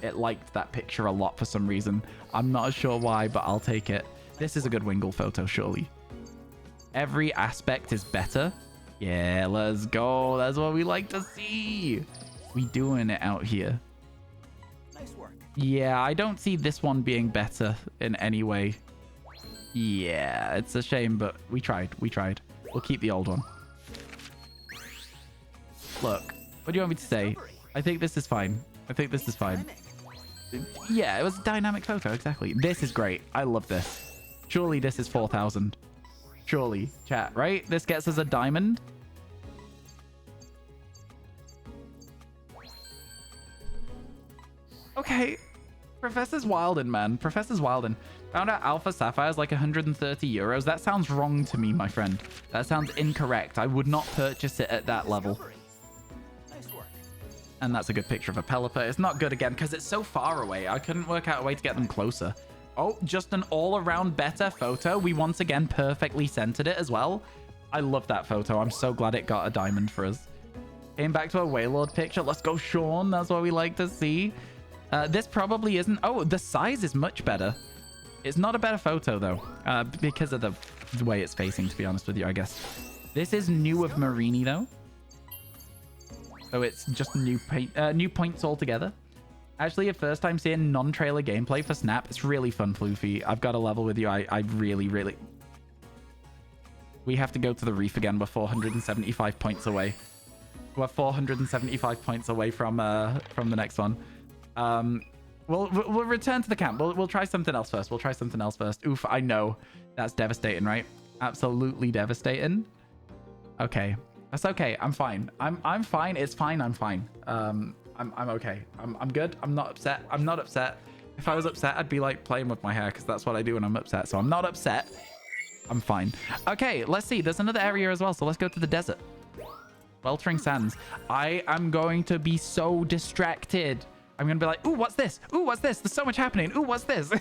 It liked that picture a lot for some reason. I'm not sure why, but I'll take it. This is a good Wingull photo, surely. Every aspect is better. Yeah, let's go. That's what we like to see. We doing it out here. Nice work. Yeah, I don't see this one being better in any way. Yeah, it's a shame, but we tried. We tried. We'll keep the old one. Look, what do you want me to say? I think this is fine. I think this is fine. Yeah, it was a dynamic photo, exactly. This is great. I love this. Surely this is 4,000. Surely, chat, right? This gets us a diamond. Okay. Professor's wildin', man. Professor's wildin'. Found out Alpha Sapphire is like 130 euros. That sounds wrong to me, my friend. That sounds incorrect. I would not purchase it at that level. Nice work. And that's a good picture of a Pelipper. It's not good again because it's so far away. I couldn't work out a way to get them closer. Oh, just an all-around better photo. We once again perfectly centered it as well. I love that photo. I'm so glad it got a diamond for us. Came back to a Wailord picture. Let's go, Sean. That's what we like to see. This probably isn't... Oh, the size is much better. It's not a better photo, though, because of the way it's facing, to be honest with you, I guess. This is new of Marini, though. So it's just new points altogether. Actually, a first time seeing non-trailer gameplay for Snap. It's really fun, Floofy. I've got a level with you. I really, really... We have to go to the reef again. We're 475 points away. We're 475 points away from the next one. We'll return to the camp. We'll try something else first. We'll try something else first. Oof, I know. That's devastating, right? Absolutely devastating. Okay. That's okay. I'm fine. I'm fine. It's fine. I'm fine. I'm okay. I'm good. I'm not upset. I'm not upset. If I was upset, I'd be like playing with my hair because that's what I do when I'm upset. So I'm not upset. I'm fine. Okay, let's see. There's another area as well. So let's go to the desert. Weltering Sands. I am going to be so distracted. I'm going to be like, ooh, what's this? Ooh, what's this? There's so much happening. Ooh, what's this?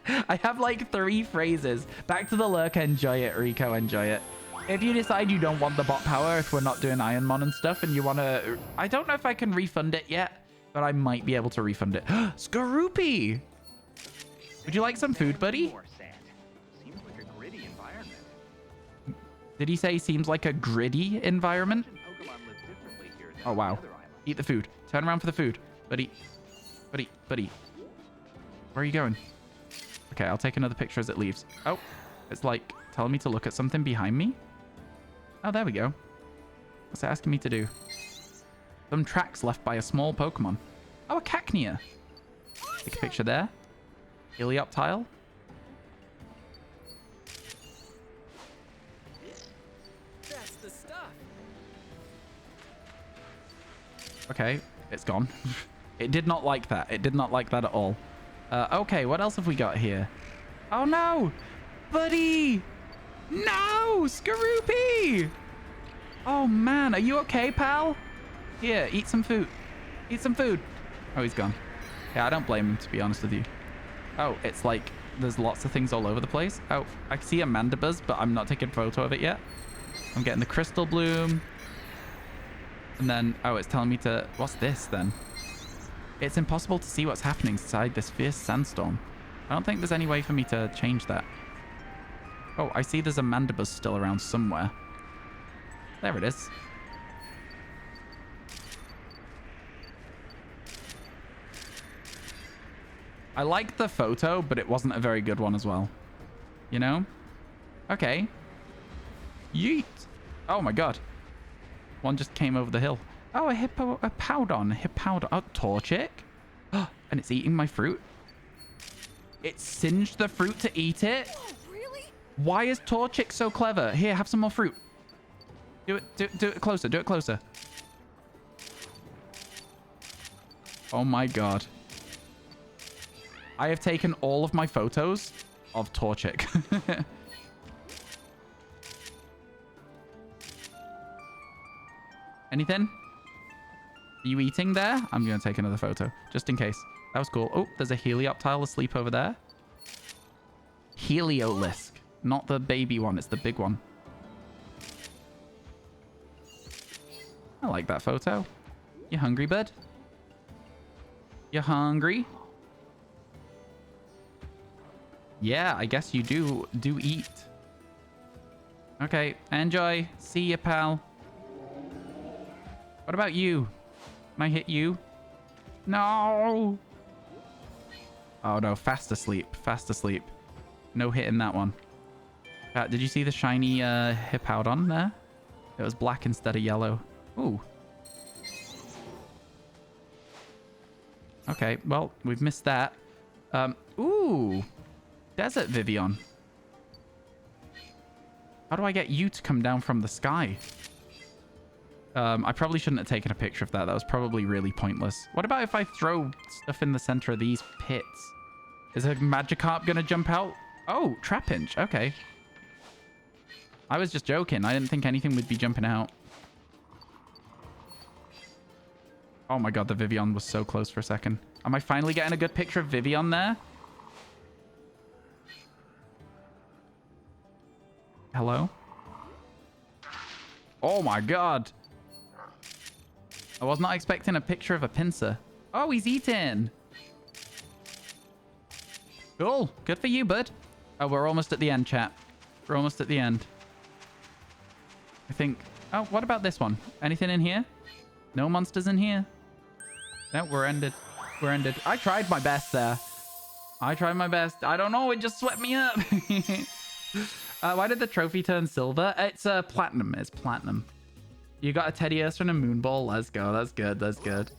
I have like 3 phrases. Back to the lurker. Enjoy it, Rico. Enjoy it. If you decide you don't want the bot power, if we're not doing Ironmon and stuff, and you want to... I don't know if I can refund it yet, but I might be able to refund it. Skorupi! Would you like some food, buddy? More sand. Seems like a gritty environment. Did he say seems like a gritty environment? Pokemon live differently here than Oh, wow. on the other islands. Eat the food. Turn around for the food. Buddy. Buddy. Buddy. Where are you going? Okay, I'll take another picture as it leaves. Oh, it's like telling me to look at something behind me. Oh, there we go. What's it asking me to do? Some tracks left by a small Pokemon. Oh, a Cacnea. Take a picture there. Helioptile. That's the stuff. Okay, it's gone. It did not like that. It did not like that at all. Okay, what else have we got here? Oh, no! Buddy! No! Skorupi! Oh, man. Are you okay, pal? Here, eat some food. Eat some food. Oh, he's gone. Yeah, I don't blame him, to be honest with you. Oh, it's like there's lots of things all over the place. Oh, I see a Mandibuzz, but I'm not taking a photo of it yet. I'm getting the Crystal Bloom. And then, oh, it's telling me to... What's this, then? It's impossible to see what's happening inside this fierce sandstorm. I don't think there's any way for me to change that. Oh, I see there's a Mandibuzz still around somewhere. There it is. I liked the photo, but it wasn't a very good one as well. You know? Okay. Yeet. Oh my god. One just came over the hill. Oh, a Hippowdon. Hippowdon. Oh, Torchic. Oh, and it's eating my fruit. It singed the fruit to eat it. Oh, really? Why is Torchic so clever? Here, have some more fruit. Do it closer. Do it closer. Oh my god. I have taken all of my photos of Torchic. Anything? Are you eating there? I'm going to take another photo, just in case. That was cool. Oh, there's a Helioptile asleep over there. Heliolisk. Not the baby one, it's the big one. I like that photo. You hungry, bud? You hungry? Yeah, I guess you do eat. Okay, enjoy. See ya, pal. What about you? Can I hit you? No! Oh no, fast asleep. Fast asleep. No hitting that one. Did you see the shiny Hippowdon there? It was black instead of yellow. Ooh. Okay, well, we've missed that. Ooh. Desert Vivian. How do I get you to come down from the sky? I probably shouldn't have taken a picture of that. That was probably really pointless. What about if I throw stuff in the center of these pits? Is a Magikarp going to jump out? Oh, Trapinch. Okay. I was just joking. I didn't think anything would be jumping out. Oh my god, the Vivian was so close for a second. Am I finally getting a good picture of Vivian there? Hello? Oh my god. I was not expecting a picture of a pincer. Oh, he's eating. Cool. Good for you, bud. Oh, we're almost at the end, chat. We're almost at the end. I think... Oh, what about this one? Anything in here? No monsters in here? No, we're ended. We're ended. I tried my best there. I tried my best. I don't know. It just swept me up. Why did the trophy turn silver? It's platinum. It's platinum. You got a Teddy Ursa and a Moonball. Let's go. That's good. That's good.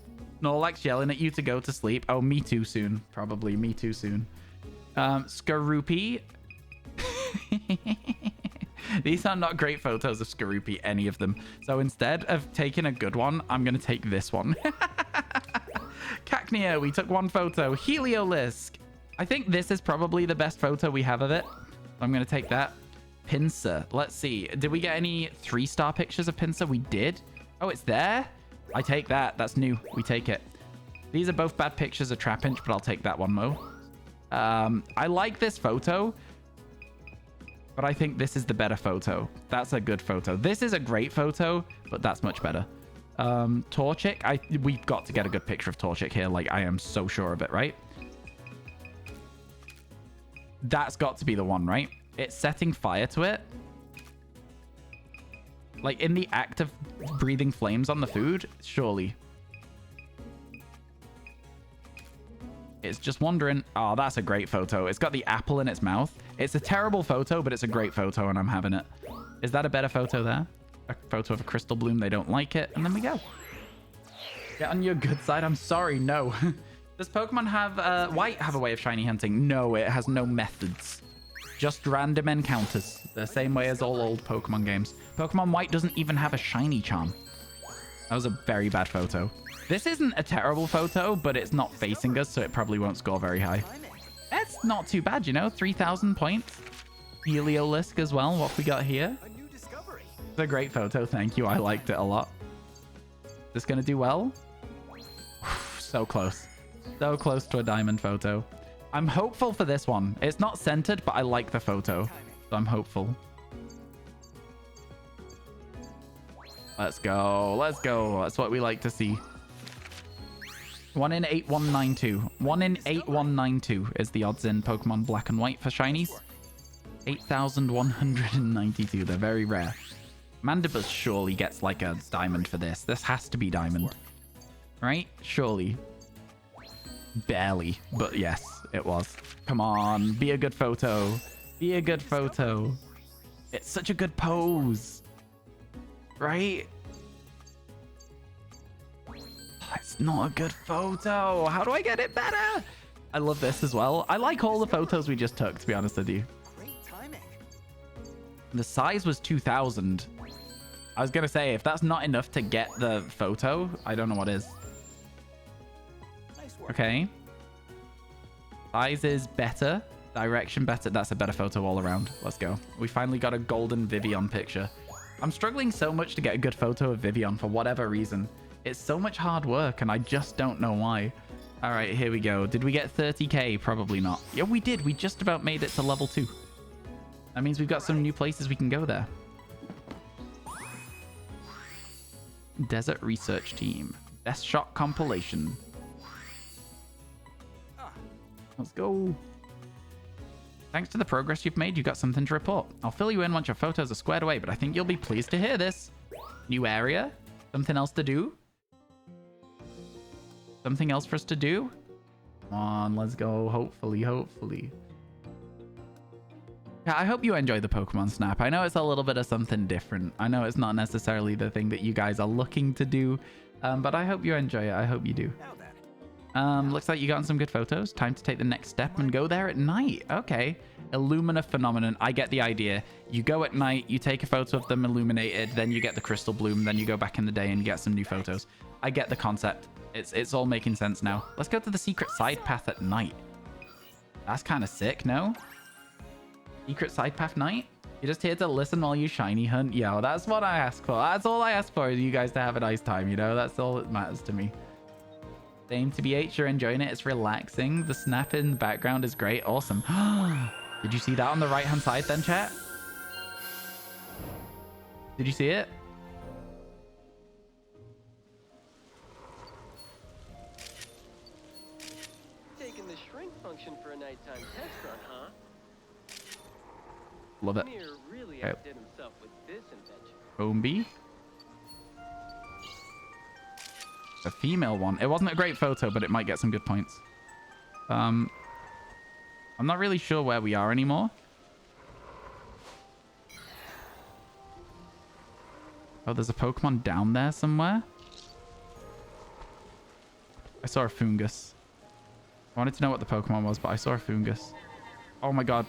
Snorlax yelling at you to go to sleep. Oh, me too soon. Probably me too soon. Skaroopy. These are not great photos of Skaroopy, any of them. So instead of taking a good one, I'm going to take this one. Cacnea, we took one photo. Heliolisk. I think this is probably the best photo we have of it. I'm going to take that. Pinsir. Let's see. Did we get any 3-star pictures of Pinsir? We did. Oh, it's there? I take that. That's new. We take it. These are both bad pictures of Trapinch, but I'll take that one, Mo. I like this photo, but I think this is the better photo. That's a good photo. This is a great photo, but that's much better. Torchic. We've got to get a good picture of Torchic here. Like, I am so sure of it, right? That's got to be the one, right? It's setting fire to it. Like, in the act of breathing flames on the food, surely. It's just wondering. Oh, that's a great photo. It's got the apple in its mouth. It's a terrible photo, but it's a great photo, and I'm having it. Is that a better photo there? A photo of a crystal bloom. They don't like it. And then we go. Get on your good side. I'm sorry. No. Does Pokemon have... White have a way of shiny hunting? No, it has no methods. Just random encounters. The same way as all old Pokemon games. Pokemon White doesn't even have a shiny charm. That was a very bad photo. This isn't a terrible photo, but it's not facing us, so it probably won't score very high. That's not too bad, you know? 3,000 points. Heliolisk as well. What we got here? A new discovery. It's a great photo. Thank you. I liked it a lot. This gonna do well? So close. So close to a diamond photo. I'm hopeful for this one. It's not centered, but I like the photo. So I'm hopeful. Let's go. Let's go. That's what we like to see. 1 in 8192. 1 in 8192 is the odds in Pokemon Black and White for shinies. 8,192. They're very rare. Mandibus surely gets like a diamond for this. This has to be diamond. Right? Surely. Barely. But yes, it was. Come on. Be a good photo. Be a good photo. It's such a good pose. Right? It's not a good photo. How do I get it better? I love this as well. I like all the photos we just took, to be honest with you. Great timing. The size was 2,000. I was going to say, if that's not enough to get the photo, I don't know what is. Nice work. Okay. Size is better. Direction better. That's a better photo all around. Let's go. We finally got a golden Vivian picture. I'm struggling so much to get a good photo of Vivian for whatever reason. It's so much hard work, and I just don't know why. All right, here we go. Did we get 30k? Probably not. Yeah, we did. We just about made it to level 2. That means we've got some new places we can go there. Desert Research Team. Best shot compilation. Let's go. Thanks to the progress you've made, you've got something to report. I'll fill you in once your photos are squared away, but I think you'll be pleased to hear this. New area? Something else to do? Something else for us to do? Come on, let's go. Hopefully. Yeah, I hope you enjoy the Pokemon Snap. I know it's a little bit of something different. I know it's not necessarily the thing that you guys are looking to do, but I hope you enjoy it. I hope you do. Looks like you got some good photos. Time to take the next step and go there at night. Okay. Illumina phenomenon. I get the idea. You go at night, you take a photo of them illuminated, then you get the crystal bloom, then you go back in the day and you get some new photos. I get the concept. It's all making sense now. Let's go to the secret side path at night. That's kind of sick, no? Secret side path night? You're just here to listen while you shiny hunt? Yo, that's what I ask for. That's all I ask for, is you guys to have a nice time, you know? That's all that matters to me. Same to BH, you're enjoying it. It's relaxing. The snap in the background is great. Awesome. Did you see that on the right-hand side then, chat? Did you see it? Taking the shrink function for a nighttime test run, huh? Love it. Mir really outdid himself with this invention. Bombi. A female one. It wasn't a great photo, but it might get some good points. I'm not really sure where we are anymore. Oh, there's a Pokemon down there somewhere. I saw a Fungus. I wanted to know what the Pokemon was, but I saw a Fungus. Oh my god.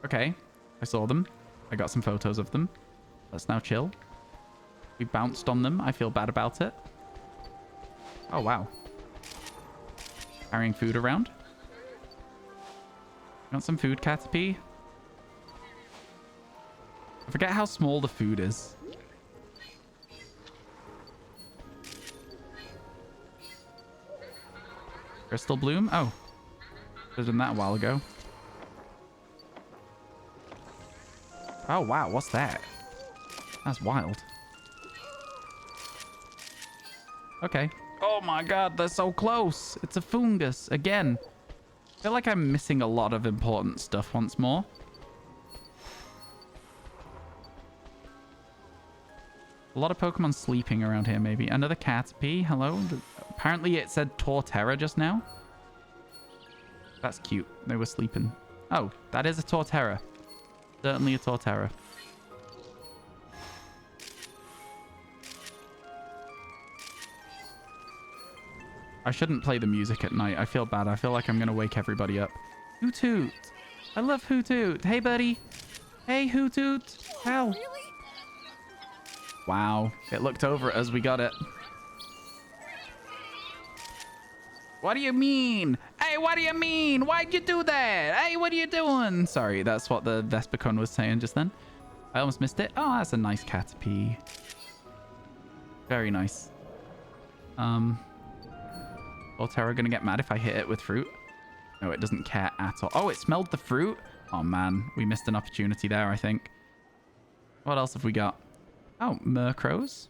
Okay. I saw them. I got some photos of them. Let's now chill. We bounced on them. I feel bad about it. Oh, wow. Carrying food around. Want some food, Caterpie? I forget how small the food is. Crystal Bloom? Oh. I was done that a while ago. Oh, wow. What's that? That's wild. Okay. Oh my god, they're so close. It's a Fungus again. I feel like I'm missing a lot of important stuff once more. A lot of Pokemon sleeping around here, maybe. Another Caterpie. Hello. Apparently it said Torterra just now. That's cute. They were sleeping. Oh, that is a Torterra. Certainly a Torterra. I shouldn't play the music at night. I feel bad. I feel like I'm going to wake everybody up. Hoot-toot. I love Hoot-toot. Hey, buddy. Hey, Hoot-toot. How? Wow. It looked over at us. We got it. What do you mean? Hey, what do you mean? Why'd you do that? Hey, what are you doing? Sorry, that's what the Vespicon was saying just then. I almost missed it. Oh, that's a nice Caterpie. Very nice. Torterra gonna get mad if I hit it with fruit? No, it doesn't care at all. Oh, it smelled the fruit? Oh, man. We missed an opportunity there, I think. What else have we got? Oh, Murkrows.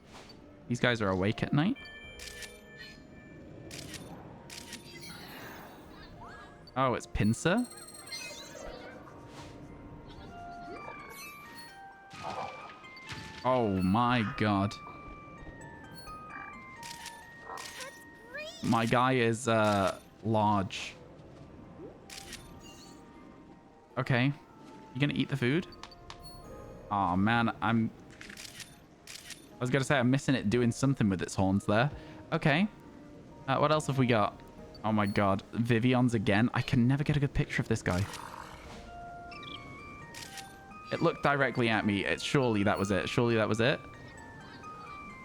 These guys are awake at night. Oh, it's Pinsir. Oh my god. My guy is large. Okay. You gonna eat the food? Oh man, I was gonna say I'm missing it doing something with its horns there. Okay. What else have we got? Oh my god. Vivion's again. I can never get a good picture of this guy. It looked directly at me. Surely that was it. Surely that was it.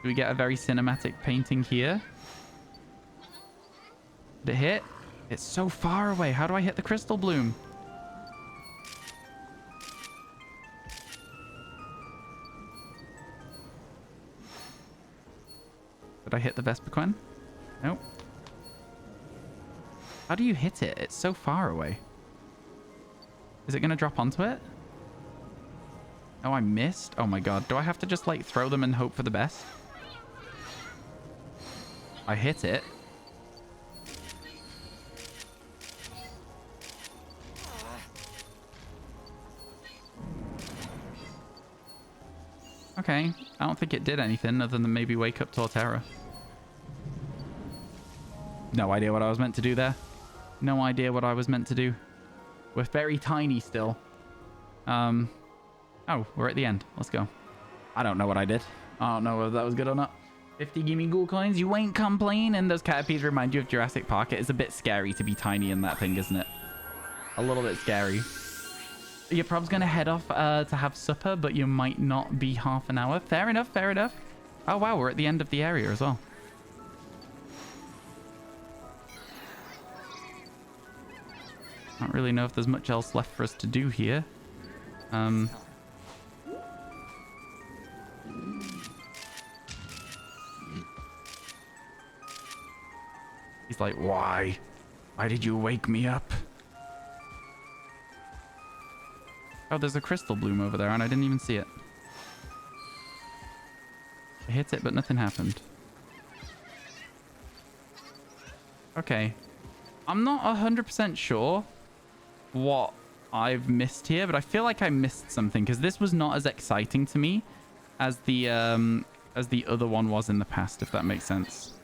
Do we get a very cinematic painting here? Did it hit? It's so far away. How do I hit the crystal bloom? Did I hit the Vespiquen? Nope. How do you hit it? It's so far away. Is it going to drop onto it? Oh, I missed. Oh my god. Do I have to just like throw them and hope for the best? I hit it. Okay. I don't think it did anything other than maybe wake up Torterra. No idea what I was meant to do there. No idea what I was meant to do. We're very tiny still. Oh, we're at the end. Let's go. I don't know what I did. I don't know whether that was good or not. 50 gimme ghoul coins. You ain't complaining. Those Caterpies remind you of Jurassic Park. It is a bit scary to be tiny in that thing, isn't it? A little bit scary. You're probably going to head off to have supper, but you might not be half an hour. Fair enough, fair enough. Oh, wow, we're at the end of the area as well. I don't really know if there's much else left for us to do here. He's like, why? Why did you wake me up? Oh, there's a crystal bloom over there, and I didn't even see it. I hit it, but nothing happened. Okay. I'm not 100% sure what I've missed here, but I feel like I missed something, because this was not as exciting to me as the other one was in the past, if that makes sense.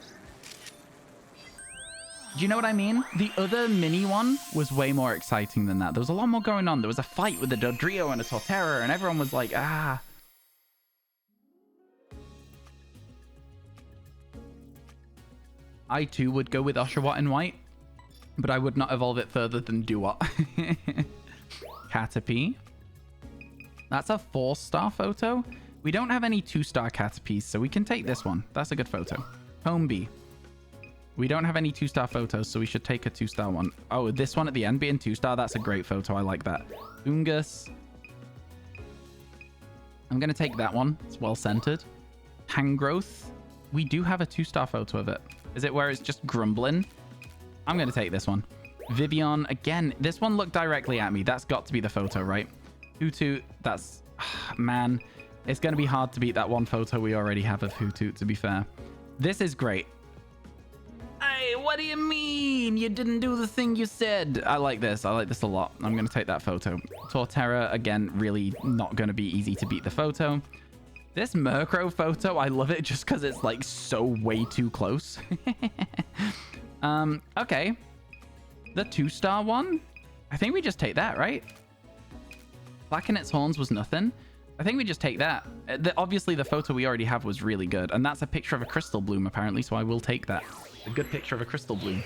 Do you know what I mean? The other mini one was way more exciting than that. There was a lot more going on. There was a fight with a Dodrio and a Torterra, and everyone was like, ah. I too would go with Oshawott in white, but I would not evolve it further than Duot. Caterpie. That's a 4-star photo. We don't have any 2-star Caterpies, so we can take this one. That's a good photo. Homebee. We don't have any 2-star photos, so we should take a 2-star one. Oh, this one at the end being 2-star, that's a great photo. I like that. Ungus. I'm going to take that one. It's well-centered. Tangrowth. We do have a 2-star photo of it. Is it where it's just grumbling? I'm going to take this one. Vivian. Again, this one looked directly at me. That's got to be the photo, right? Hoothoot. That's... man. It's going to be hard to beat that one photo we already have of Hoothoot, to be fair. This is great. Hey, what do you mean? You didn't do the thing you said. I like this. I like this a lot. I'm going to take that photo. Torterra, again, really not going to be easy to beat the photo. This Murkrow photo, I love it just because it's like so way too close. Okay. The 2-star one? I think we just take that, right? Clacking its horns was nothing. I think we just take that. Obviously, the photo we already have was really good. And that's a picture of a crystal bloom, apparently. So I will take that. A good picture of a crystal bloom.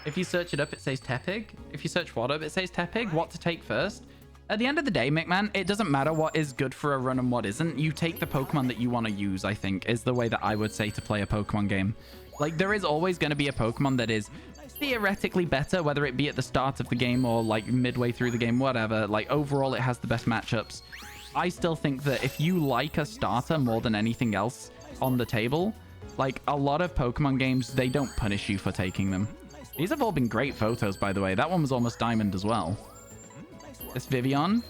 If you search it up, it says Tepig. If you search what up, it says Tepig. What to take first? At the end of the day, McMahon, it doesn't matter what is good for a run and what isn't. You take the Pokemon that you want to use, I think, is the way that I would say to play a Pokemon game. Like, there is always going to be a Pokemon that is theoretically better, whether it be at the start of the game or, like, midway through the game, whatever. Like, overall, it has the best matchups. I still think that if you like a starter more than anything else on the table, like, a lot of Pokemon games, they don't punish you for taking them. These have all been great photos, by the way. That one was almost diamond as well. This Vivian,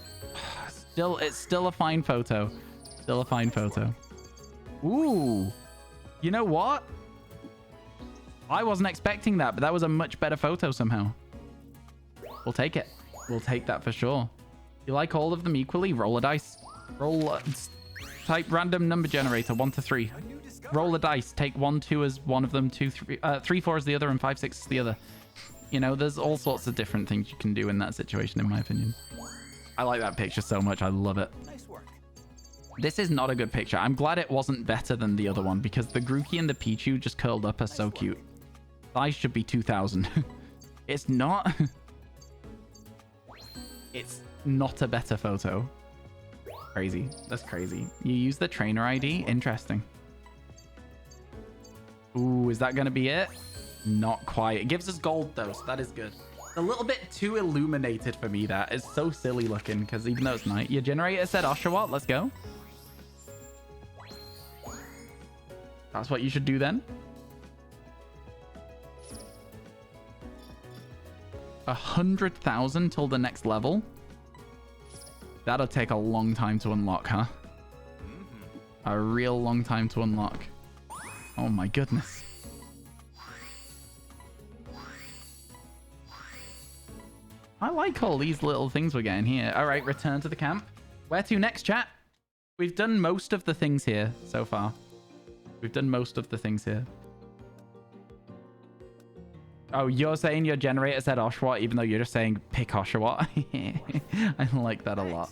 it's still a fine photo. Still a fine photo. Ooh. You know what? I wasn't expecting that, but that was a much better photo somehow. We'll take it. We'll take that for sure. You like all of them equally? Roll a dice. Roll type random number generator 1 to 3. Roll a dice. Take 1, 2 as one of them, 2, 3, 3, 4 as the other, and 5, 6 as the other. You know, there's all sorts of different things you can do in that situation, in my opinion. I like that picture so much. I love it. Nice work. This is not a good picture. I'm glad it wasn't better than the other one because the Grookey and the Pichu just curled up are so cute. Size should be 2000. It's not. It's not a better photo. Crazy. That's crazy. You use the trainer ID? Interesting. Ooh, is that going to be it? Not quite. It gives us gold, though, so that is good. It's a little bit too illuminated for me, that. It's so silly looking, because even though it's night. Your generator said Oshawott. Let's go. That's what you should do then. 100,000 till the next level. That'll take a long time to unlock, huh? A real long time to unlock. Oh my goodness. I like all these little things we're getting here. All right, return to the camp. Where to next, chat? We've done most of the things here so far. We've done most of the things here. Oh, you're saying your generator said Oshawott, even though you're just saying pick Oshawott. I like that a lot.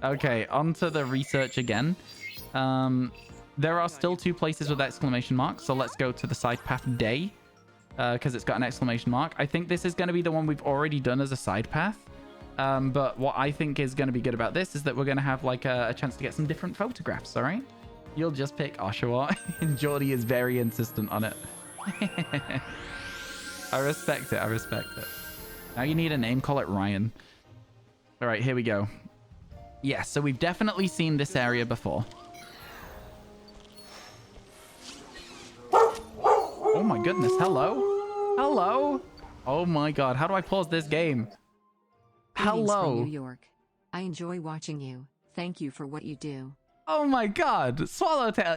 Okay, on to the research again. There are still 2 places with exclamation marks, so let's go to the side path day, because it's got an exclamation mark. I think this is going to be the one we've already done as a side path. But what I think is going to be good about this is that we're going to have like a chance to get some different photographs, all right? You'll just pick Oshawott. Jordy is very insistent on it. I respect it. I respect it. Now you need a name. Call it Ryan. All right, here we go. Yeah, so we've definitely seen this area before. Oh my goodness. Hello? Hello? Oh my god. How do I pause this game? Greetings from Hello? New York. I enjoy watching you. Thank you for what you do. Oh my god. Swallowtail.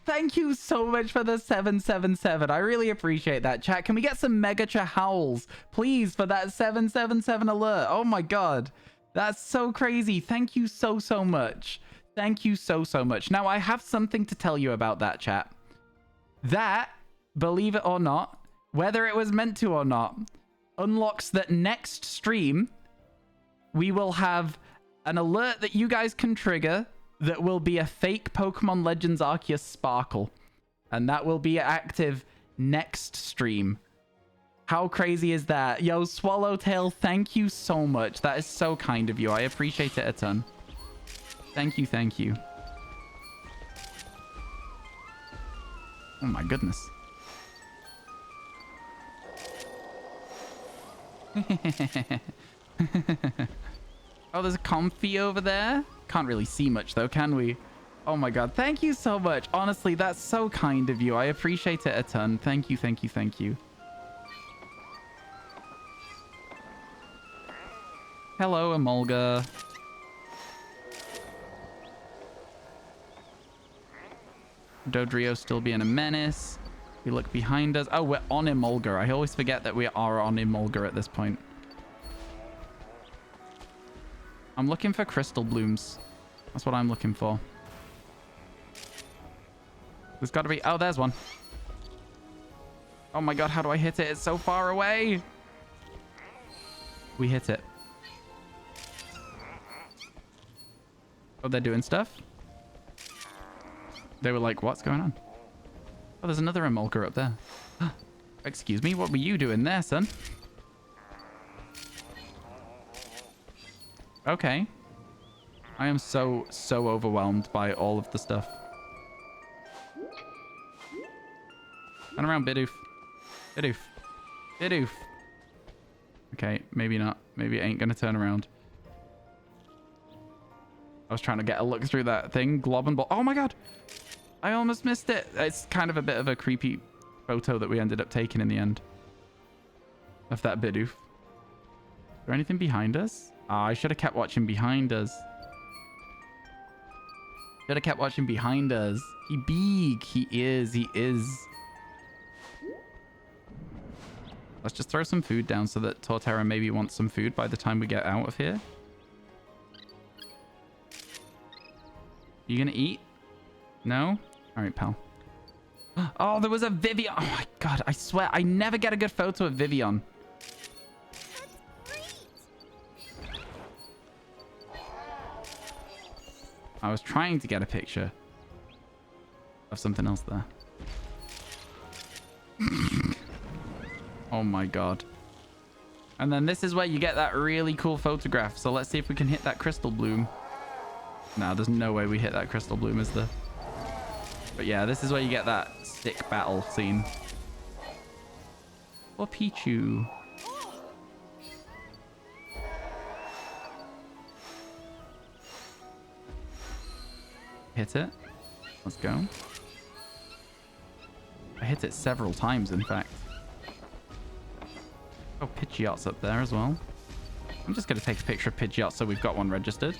Thank you so much for the 777. I really appreciate that. Chat, can we get some Megacha howls, please, for that 777 alert? Oh my god. That's so crazy. Thank you so, so much. Thank you so, so much. Now, I have something to tell you about that, chat. That, believe it or not, whether it was meant to or not, unlocks that next stream, we will have an alert that you guys can trigger that will be a fake Pokemon Legends Arceus Sparkle. And that will be active next stream. How crazy is that? Yo, Swallowtail, thank you so much. That is so kind of you. I appreciate it a ton. Thank you, thank you. Oh my goodness. Oh, there's a Comfy over there. Can't really see much though, can we? Oh my god, thank you so much. Honestly, that's so kind of you. I appreciate it a ton. Thank you, thank you, thank you. Hello, Emolga. Dodrio still being a menace. We look behind us. Oh, we're on Emolga. I always forget that we are on Emolga at this point. I'm looking for crystal blooms. That's what I'm looking for. There's got to be... Oh, there's one. Oh my god, how do I hit it? It's so far away. We hit it. Oh, they're doing stuff? They were like, what's going on? Oh, there's another Emolga up there. Excuse me, what were you doing there, son? Okay. I am so overwhelmed by all of the stuff. Turn around, Bidoof. Bidoof. Bidoof. Okay, maybe not. Maybe it ain't gonna turn around. I was trying to get a look through that thing. Glob and ball. Oh my god! I almost missed it. It's kind of a bit of a creepy photo that we ended up taking in the end. Of that Bidoof. Is there anything behind us? Ah, I should have kept watching behind us. Should have kept watching behind us. He big. He is. He is. Let's just throw some food down so that Torterra maybe wants some food by the time we get out of here. You gonna eat? No? Alright, pal. Oh, there was a Vivian. Oh my god, I swear, I never get a good photo of Vivian. I was trying to get a picture of something else there. Oh my god. And then this is where you get that really cool photograph. So let's see if we can hit that crystal bloom. Nah, there's no way we hit that crystal bloom, is there? But yeah, this is where you get that sick battle scene. or Pichu? Hit it. Let's go. I hit it several times, in fact. Oh, Pidgeot's up there as well. I'm just going to take a picture of Pidgeot so we've got one registered.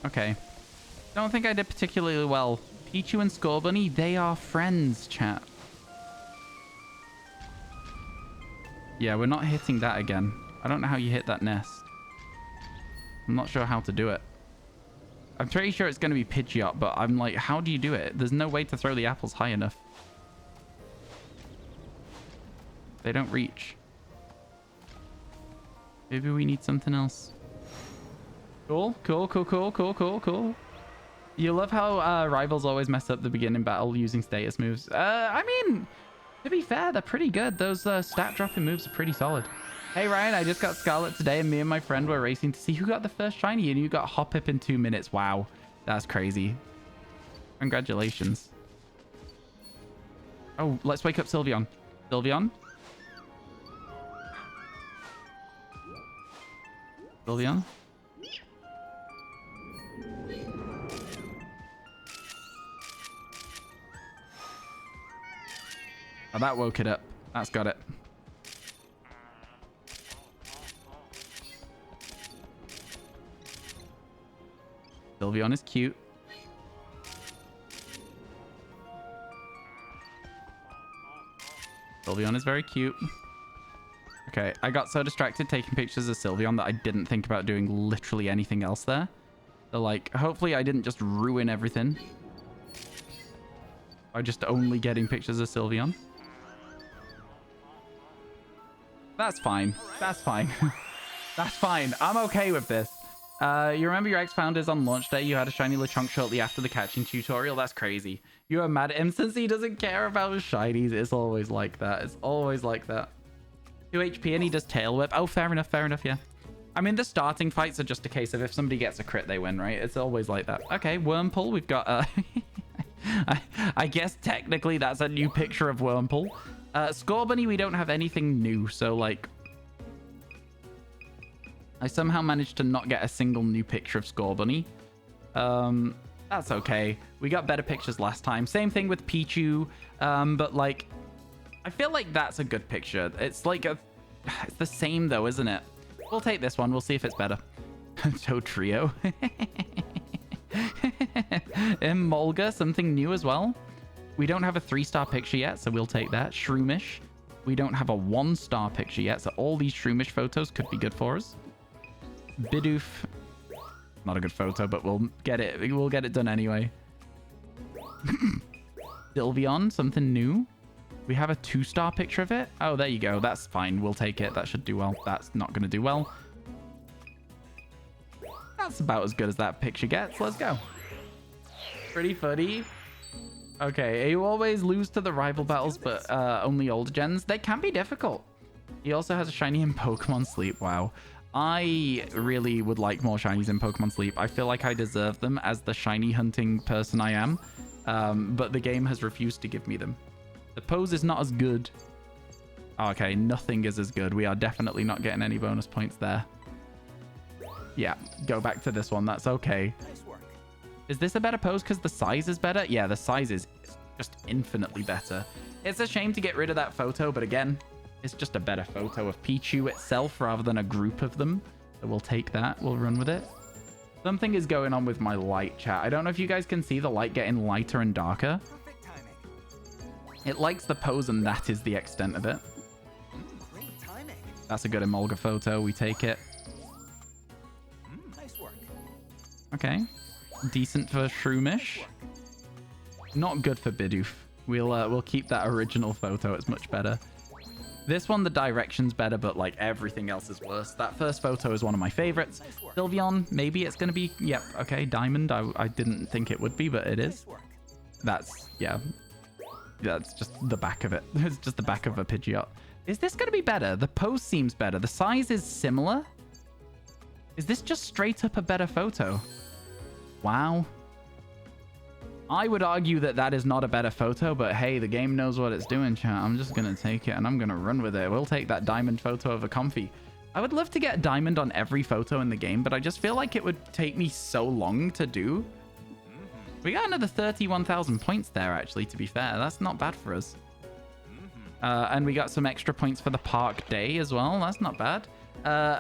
Okay. Don't think I did particularly well. Pichu and Scorbunny, they are friends, chat. Yeah, we're not hitting that again. I don't know how you hit that nest. I'm not sure how to do it. I'm pretty sure it's going to be Pidgeot, but I'm like, how do you do it? There's no way to throw the apples high enough. They don't reach. Maybe we need something else. Cool, cool, cool, cool, cool, cool, cool. You love how rivals always mess up the beginning battle using status moves. I mean, to be fair, they're pretty good. Those stat dropping moves are pretty solid. Hey Ryan, I just got Scarlet today and me and my friend were racing to see who got the first shiny and you got Hoppip in 2 minutes. Wow, that's crazy. Congratulations. Oh, let's wake up Sylveon. Sylveon? Sylveon? Oh, that woke it up. That's got it. Sylveon is cute. Sylveon is very cute. Okay, I got so distracted taking pictures of Sylveon that I didn't think about doing literally anything else there. So, like, hopefully I didn't just ruin everything by just only getting pictures of Sylveon. That's fine. That's fine. That's fine. I'm okay with this. You remember your ex-founders on launch day? You had a shiny Lechonk shortly after the catching tutorial? That's crazy. You are mad at him since he doesn't care about shinies. It's always like that. It's always like that. 2 HP and he does tail whip. Oh, fair enough. Fair enough. Yeah. I mean, the starting fights are just a case of if somebody gets a crit, they win, right? It's always like that. Okay, Wurmple. We've got... I guess technically that's a new picture of Wurmple. Scorbunny, we don't have anything new. So, like... I somehow managed to not get a single new picture of Scorbunny. That's okay. We got better pictures last time. Same thing with Pichu. But, like... I feel like that's a good picture. It's like a... It's the same, though, isn't it? We'll take this one. We'll see if it's better. Toad Trio. Emolga, something new as well. We don't have a 3-star picture yet, so we'll take that. Shroomish. We don't have a 1-star picture yet, so all these Shroomish photos could be good for us. Bidoof. Not a good photo, but we'll get it. We'll get it done anyway. Sylveon, something new. We have a 2-star picture of it. Oh, there you go. That's fine. We'll take it. That should do well. That's not going to do well. That's about as good as that picture gets. Let's go. Pretty funny. Okay, you always lose to the rival battles, but only older gens. They can be difficult. He also has a shiny in Pokemon Sleep. Wow. I really would like more shinies in Pokemon Sleep. I feel like I deserve them as the shiny hunting person I am. But the game has refused to give me them. The pose is not as good. Okay, nothing is as good. We are definitely not getting any bonus points there. Yeah, go back to this one. That's okay. Nice work. Is this a better pose because the size is better? Yeah, the size is just infinitely better. It's a shame to get rid of that photo, but again, it's just a better photo of Pichu itself rather than a group of them. So we'll take that. We'll run with it. Something is going on with my light, chat. I don't know if you guys can see the light getting lighter and darker. Perfect timing. It likes the pose, and that is the extent of it. Great timing. That's a good Emolga photo. We take it. Nice work. Okay. Decent for Shroomish. Not good for Bidoof. We'll keep that original photo. It's much better. This one, the direction's better, but like everything else is worse. That first photo is one of my favorites. Nice work. Sylveon, maybe it's going to be... Yep, okay, Diamond. I didn't think it would be, but it is. Nice work. That's... Yeah. That's just the back of it. It's just the back of a Pidgeot. Is this going to be better? The pose seems better. The size is similar. Is this just straight up a better photo? Wow. I would argue that that is not a better photo, but hey, the game knows what it's doing, chat. I'm just going to take it and I'm going to run with it. We'll take that diamond photo of a comfy. I would love to get diamond on every photo in the game, but I just feel like it would take me so long to do. We got another 31,000 points there, actually, to be fair. That's not bad for us. And we got some extra points for the park day as well. That's not bad.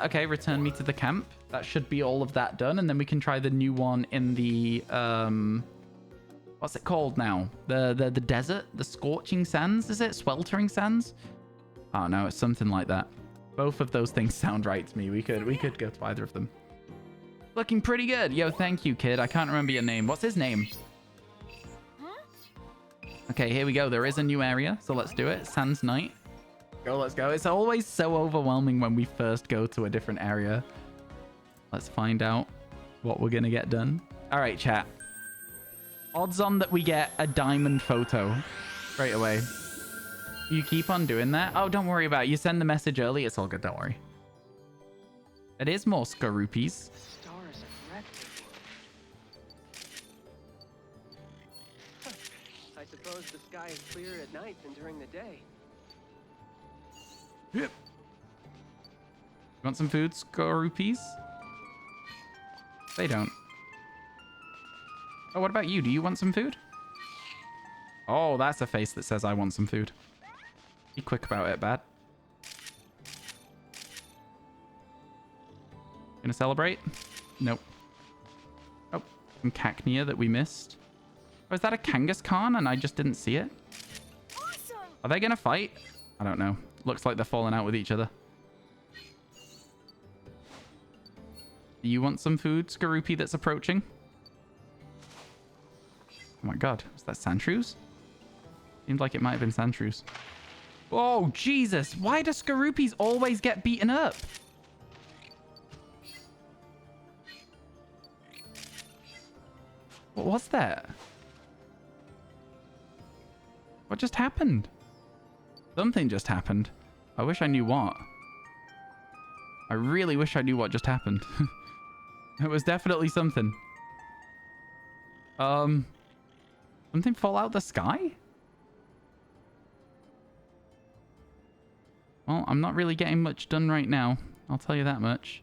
Okay, return me to the camp. That should be all of that done. And then we can try the new one in the... what's it called now? The desert? The scorching sands, is it? Sweltering sands? Oh, no, it's something like that. Both of those things sound right to me. We could go to either of them. Looking pretty good. Yo, thank you, kid. I can't remember your name. What's his name? Okay, here we go. There is a new area, so let's do it. Sands Night. Go, let's go. It's always so overwhelming when we first go to a different area. Let's find out what we're going to get done. All right, chat. Odds on that we get a diamond photo straight away. You keep on doing that? Oh, don't worry about it. You send the message early. It's all good. Don't worry. It is more Skarupies. Stars are breathtaking. I suppose the sky is clearer at night than during the day. Yep. Want some food, Skarupies? They don't. Oh, what about you? Do you want some food? Oh, that's a face that says I want some food. Be quick about it, bad. Gonna celebrate? Nope. Oh, some Cacnea that we missed. Oh, is that a Kangaskhan and I just didn't see it? Awesome. Are they gonna fight? I don't know. Looks like they're falling out with each other. Do you want some food, Skaroopy that's approaching? Oh my god, is that Sandshrews? Seemed like it might have been Sandshrews. Oh, Jesus! Why do Skaroopies always get beaten up? What was that? What just happened? Something just happened. I wish I knew what. I really wish I knew what just happened. It was definitely something. Something fall out the sky? Well, I'm not really getting much done right now. I'll tell you that much.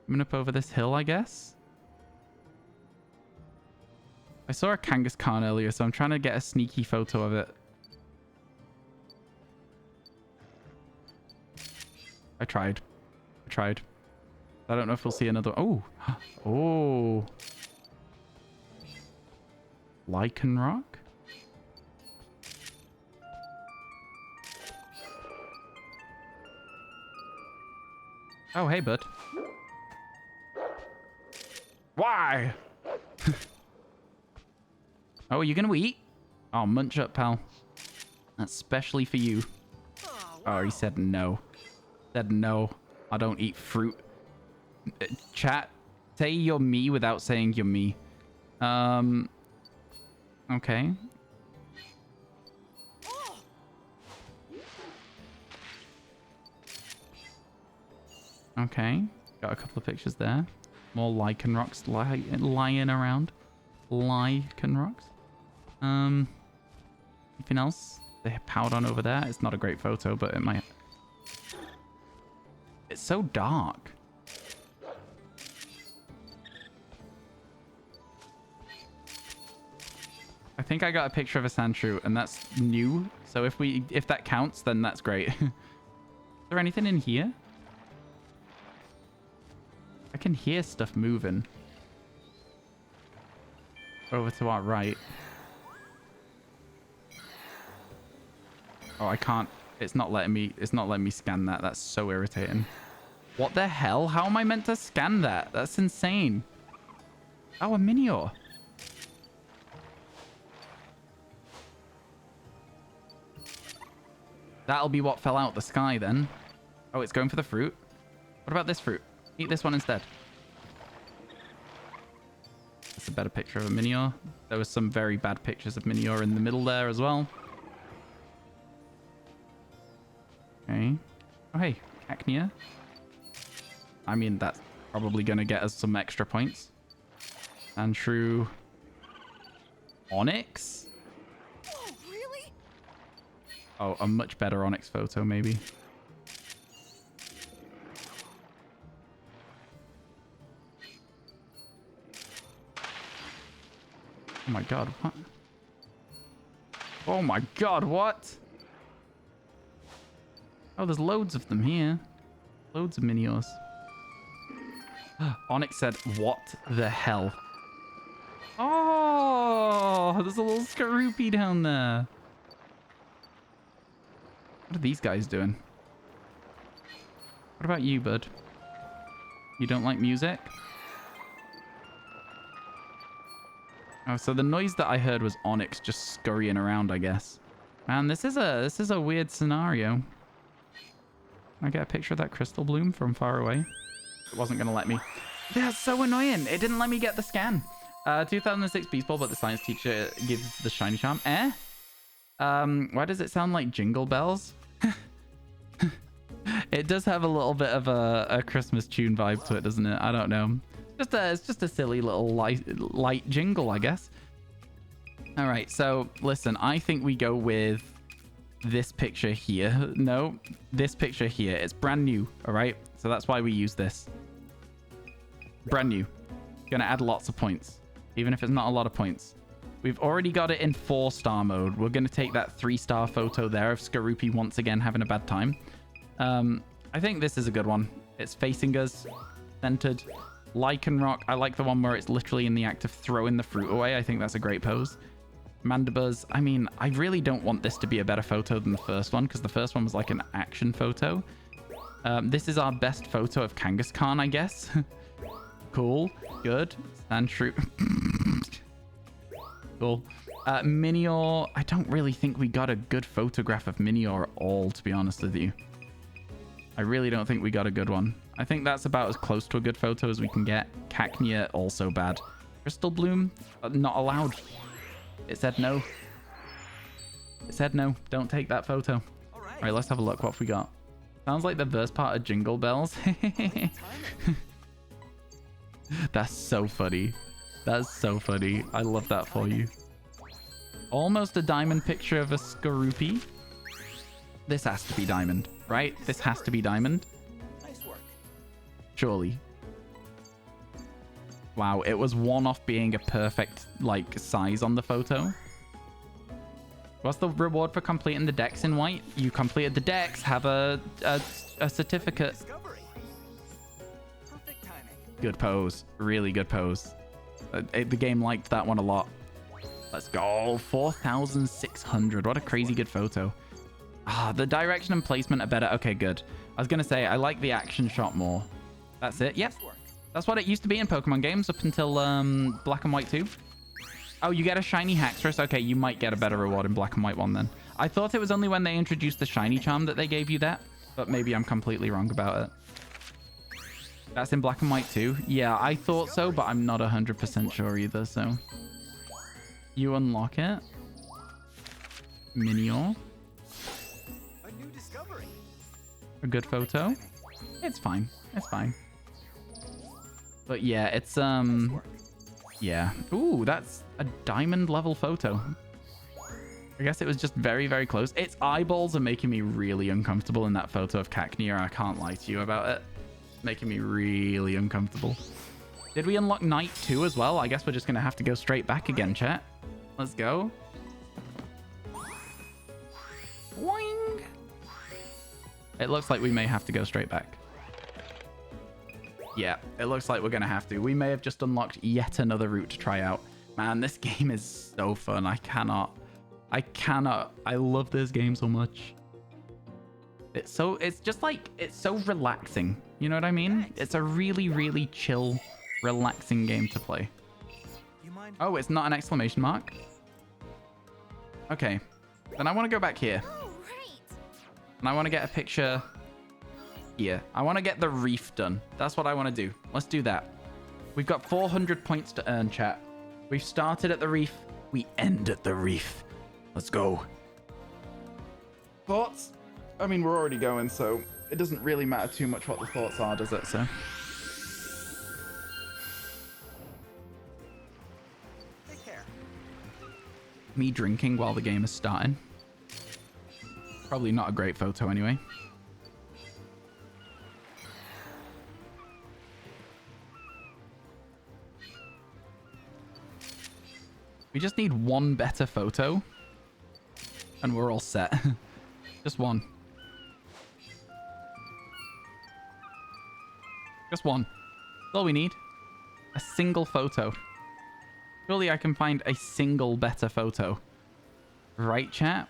Coming up over this hill, I guess. I saw a Kangaskhan earlier, so I'm trying to get a sneaky photo of it. I tried. I don't know if we'll see another... Oh! Oh! Lichen Rock? Oh, hey, bud. Why? Oh, are you gonna eat? Oh, munch up, pal. That's specially for you. Oh, he said no. Said no. I don't eat fruit. Chat, say you're me without saying you're me. Okay. Okay. Got a couple of pictures there. More lichen rocks lying around. Lichen rocks. Anything else? The Powdon over there. It's not a great photo, but it might... It's so dark. I think I got a picture of a Sandshrew, and that's new. So if that counts, then that's great. Is there anything in here? I can hear stuff moving. Over to our right. Oh, I can't. It's not letting me scan that. That's so irritating. What the hell? How am I meant to scan that? That's insane. Oh, a Minior. That'll be what fell out the sky then. Oh, it's going for the fruit. What about this fruit? Eat this one instead. That's a better picture of a Minior. There was some very bad pictures of Minior in the middle there as well. Okay. Oh, hey. Cacnea. I mean, that's probably going to get us some extra points. And true. Onyx? Oh, really? Oh, a much better Onyx photo, maybe. Oh my god, what? Oh my god, what? Oh, there's loads of them here. Loads of Miniors. Onyx said, what the hell? Oh, there's a little Skaroopy down there. What are these guys doing? What about you, bud? You don't like music? Oh, so the noise that I heard was Onyx just scurrying around, I guess. Man, this is a weird scenario. Can I get a picture of that crystal bloom from far away? It wasn't gonna let me. That's so annoying. It didn't let me get the scan. 2006 Beast Ball, but the science teacher gives the shiny charm. Why does it sound like Jingle Bells? It does have a little bit of a Christmas tune vibe to it, doesn't it? I don't know. It's just a silly little light jingle, I guess. All right, so listen, I think we go with this picture here. No, this picture here. It's brand new, all right? So that's why we use this. Brand new. Gonna add lots of points, even if it's not a lot of points. We've already got it in 4-star mode. We're gonna take that 3-star photo there of Skaroopy once again having a bad time. I think this is a good one. It's facing us, centered. Lycanroc, I like the one where it's literally in the act of throwing the fruit away. I think that's a great pose. Mandibuzz, I mean, I really don't want this to be a better photo than the first one, because the first one was like an action photo. This is our best photo of Kangaskhan, I guess. Cool. Good. Stand true. Cool. Minior, I don't really think we got a good photograph of Minior at all, to be honest with you. I really don't think we got a good one. I think that's about as close to a good photo as we can get. Cacnea, also bad. Crystal Bloom, not allowed. It said no. It said no. Don't take that photo. All right, let's have a look. What have we got? Sounds like the first part of Jingle Bells. That's so funny. That's so funny. I love that for you. Almost a diamond picture of a Skaroopy. This has to be diamond, right? This has to be diamond. Nice work. Surely. Wow, it was one off being a perfect, like, size on the photo. What's the reward for completing the decks in white? You completed the decks, have a certificate. Discovery. Perfect timing. Good pose. Really good pose. The game liked that one a lot. Let's go. 4,600. What a crazy good photo. Ah, the direction and placement are better. Okay, good. I was going to say, I like the action shot more. That's it. Yep. That's what it used to be in Pokemon games up until Black and White 2. Oh, you get a shiny Haxorus? Okay, you might get a better reward in Black and White 1 then. I thought it was only when they introduced the shiny charm that they gave you that, but maybe I'm completely wrong about it. That's in Black and White 2? Yeah, I thought so, but I'm not 100% sure either, so... You unlock it. Minior. A new discovery. A good photo. It's fine. It's fine. But yeah, it's yeah. Ooh, that's a diamond level photo. I guess it was just very, very close. Its eyeballs are making me really uncomfortable in that photo of Cacnea. I can't lie to you about it. Making me really uncomfortable. Did we unlock Night 2 as well? I guess we're just gonna have to go straight back again, chat. Let's go. Boing. It looks like we may have to go straight back. Yeah, it looks like we're going to have to. We may have just unlocked yet another route to try out. Man, this game is so fun. I cannot. I love this game so much. It's so relaxing. You know what I mean? It's a really, really chill, relaxing game to play. You mind? Oh, it's not an exclamation mark? Okay. Then I want to go back here. Oh, right. And I want to get a picture here. I want to get the reef done. That's what I want to do. Let's do that. We've got 400 points to earn, chat. We've started at the reef. We end at the reef. Let's go. Thoughts? I mean, we're already going, so it doesn't really matter too much what the thoughts are, does it, sir? Me drinking while the game is starting. Probably not a great photo anyway. We just need one better photo and we're all set. Just one. Just one. That's all we need. A single photo. Surely I can find a single better photo. Right, chat?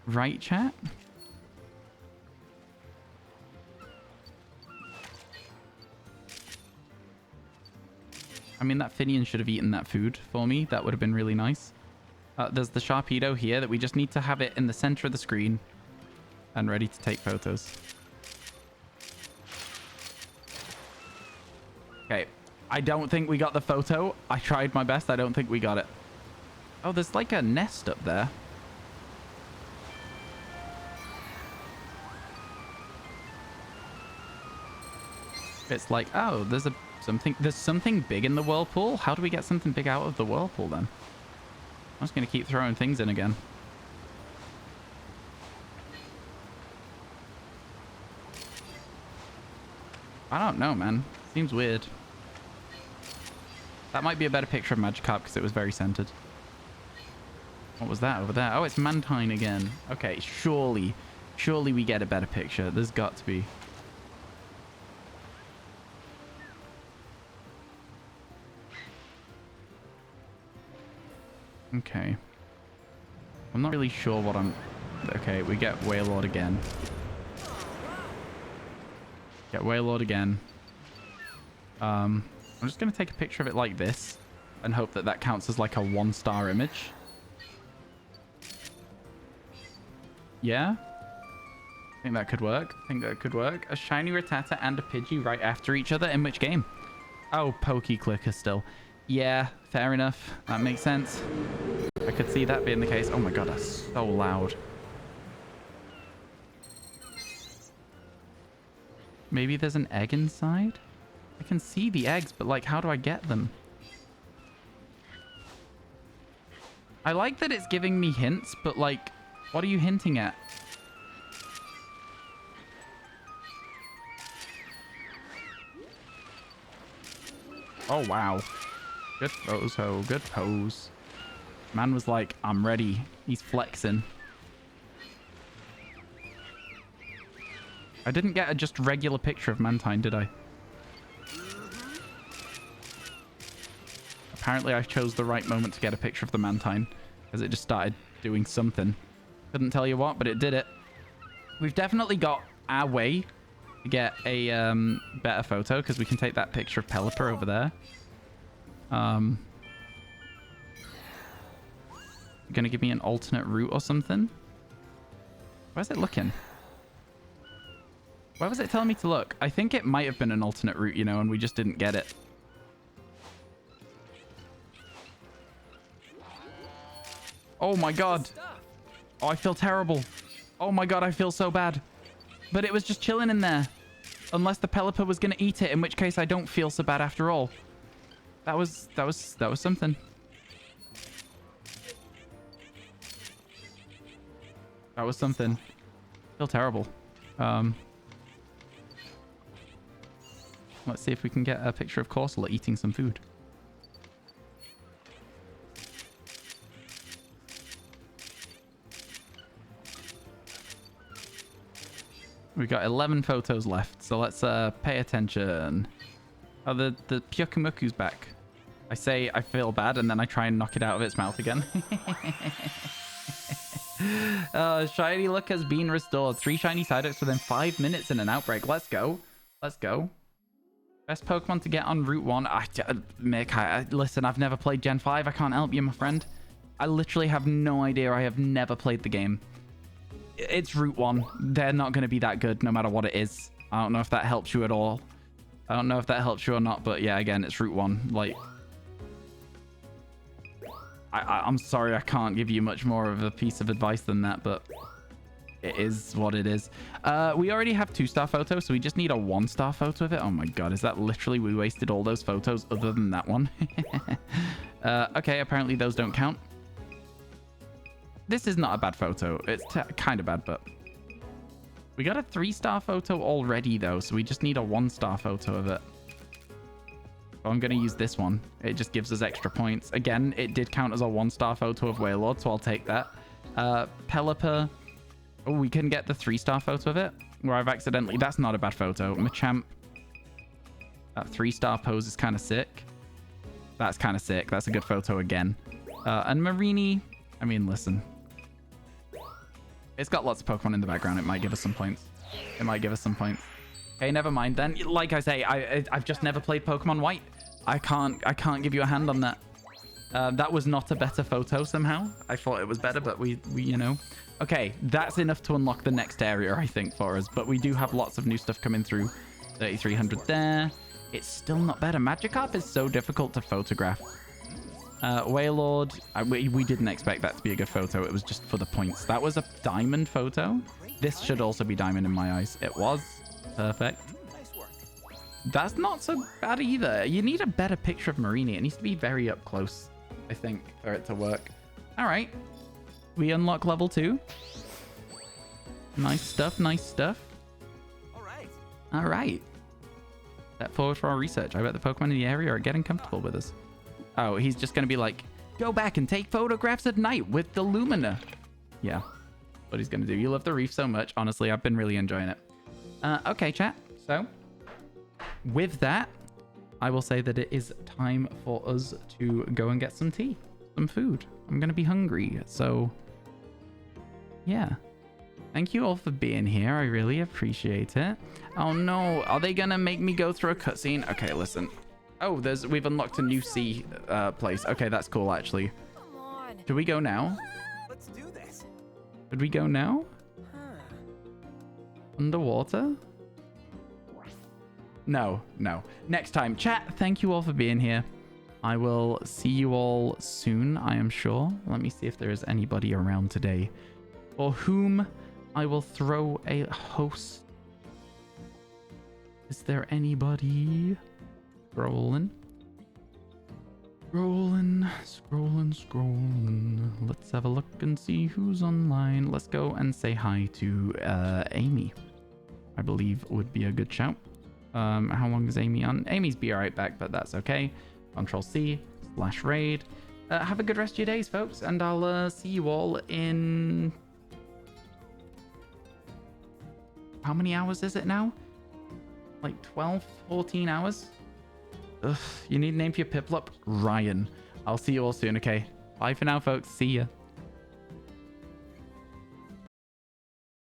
Right, chat? I mean, that Finian should have eaten that food for me. That would have been really nice. There's the Sharpedo here that we just need to have it in the center of the screen and ready to take photos. Okay. I don't think we got the photo. I tried my best. I don't think we got it. Oh, there's like a nest up there. It's like, oh, there's something big in the whirlpool. How do we get something big out of the whirlpool then? I'm just going to keep throwing things in again. I don't know, man. Seems weird. That might be a better picture of Magikarp because it was very centered. What was that over there? Oh, it's Mantine again. Okay, surely we get a better picture. There's got to be. Okay. I'm not really sure what I'm... Okay, we get Wailord again. Get Wailord again. I'm just going to take a picture of it like this and hope that that counts as like a 1-star image. Yeah? I think that could work. A shiny Rattata and a Pidgey right after each other. In which game? Oh, Pokeclicker still. Yeah, fair enough. That makes sense. I could see that being the case. Oh my god, that's so loud. Maybe there's an egg inside? I can see the eggs, but like, how do I get them? I like that it's giving me hints, but like, what are you hinting at? Oh, wow. Good photo, good pose. Man was like, I'm ready. He's flexing. I didn't get a just regular picture of Mantine, did I? Apparently I chose the right moment to get a picture of the Mantine, because it just started doing something. Couldn't tell you what, but it did it. We've definitely got our way to get a better photo, because we can take that picture of Pelipper over there. Gonna give me an alternate route or something? Where's it looking? Where was it telling me to look? I think it might have been an alternate route, you know, and we just didn't get it. Oh my god. Oh, I feel terrible. Oh my god, I feel so bad. But it was just chilling in there. Unless the Pelipper was gonna eat it, in which case I don't feel so bad after all. That was something. That was something. I feel terrible. Let's see if we can get a picture of Corsola eating some food. We've got 11 photos left, so let's pay attention. Oh, the Pyukumuku's back. I say I feel bad, and then I try and knock it out of its mouth again. Shiny luck has been restored. 3 shiny Psyducks within 5 minutes in an outbreak. Let's go. Let's go. Best Pokemon to get on Route 1. Mick, listen, I've never played Gen 5. I can't help you, my friend. I literally have no idea. I have never played the game. It's Route 1. They're not going to be that good no matter what it is. I don't know if that helps you at all. I don't know if that helps you or not, but yeah, again, it's Route 1. Like, I'm sorry I can't give you much more of a piece of advice than that, but it is what it is. We already have 2-star photos, so we just need a 1-star photo of it. Oh my god, is that literally we wasted all those photos other than that one? Okay, apparently those don't count. This is not a bad photo. It's kind of bad, but we got a 3-star photo already though, so we just need a 1-star photo of it. So I'm going to use this one. It just gives us extra points. Again, it did count as a 1-star photo of Wailord, so I'll take that. Pelipper. Oh, we can get the 3-star photo of it, where I've accidentally... That's not a bad photo. Machamp. That 3-star pose is kind of sick. That's kind of sick. That's a good photo again. And Marini... I mean, listen. It's got lots of Pokemon in the background. It might give us some points. It might give us some points. Okay, never mind then. Like I say, I've just never played Pokemon White. I can't give you a hand on that. That was not a better photo somehow. I thought it was better, but we you know. Okay, that's enough to unlock the next area, I think, for us. But we do have lots of new stuff coming through. 3,300 there. It's still not better. Magikarp is so difficult to photograph. Wailord, we didn't expect that to be a good photo. It was just for the points. That was a diamond photo. This should also be diamond in my eyes. It was. Perfect. Nice work. That's not so bad either. You need a better picture of Marini. It needs to be very up close, I think, for it to work. All right. We unlock level 2. Nice stuff. Nice stuff. All right. All right. Step forward for our research. I bet the Pokemon in the area are getting comfortable with us. Oh, he's just going to be like, go back and take photographs at night with the Lumina. Yeah. What he's going to do. You love the reef so much. Honestly, I've been really enjoying it. Okay, chat. So, with that, I will say that it is time for us to go and get some tea, some food. I'm going to be hungry. So, yeah. Thank you all for being here. I really appreciate it. Oh, no. Are they going to make me go through a cutscene? Okay, listen. Oh, we've unlocked a new sea place. Okay, that's cool, actually. Come on. Should we go now? Let's do this. Should we go now? Underwater? No. Next time. Chat, thank you all for being here. I will see you all soon, I am sure. Let me see if there is anybody around today for whom I will throw a host. Is there anybody? Scrolling. Let's have a look and see who's online. Let's go and say hi to Amy. I believe would be a good shout. How long is Amy on? Amy's be right back, but that's okay. Control-C/raid. Have a good rest of your days, folks, and I'll see you all in... How many hours is it now? Like 12, 14 hours? Ugh, you need a name for your Piplup? Ryan. I'll see you all soon, okay? Bye for now, folks. See ya.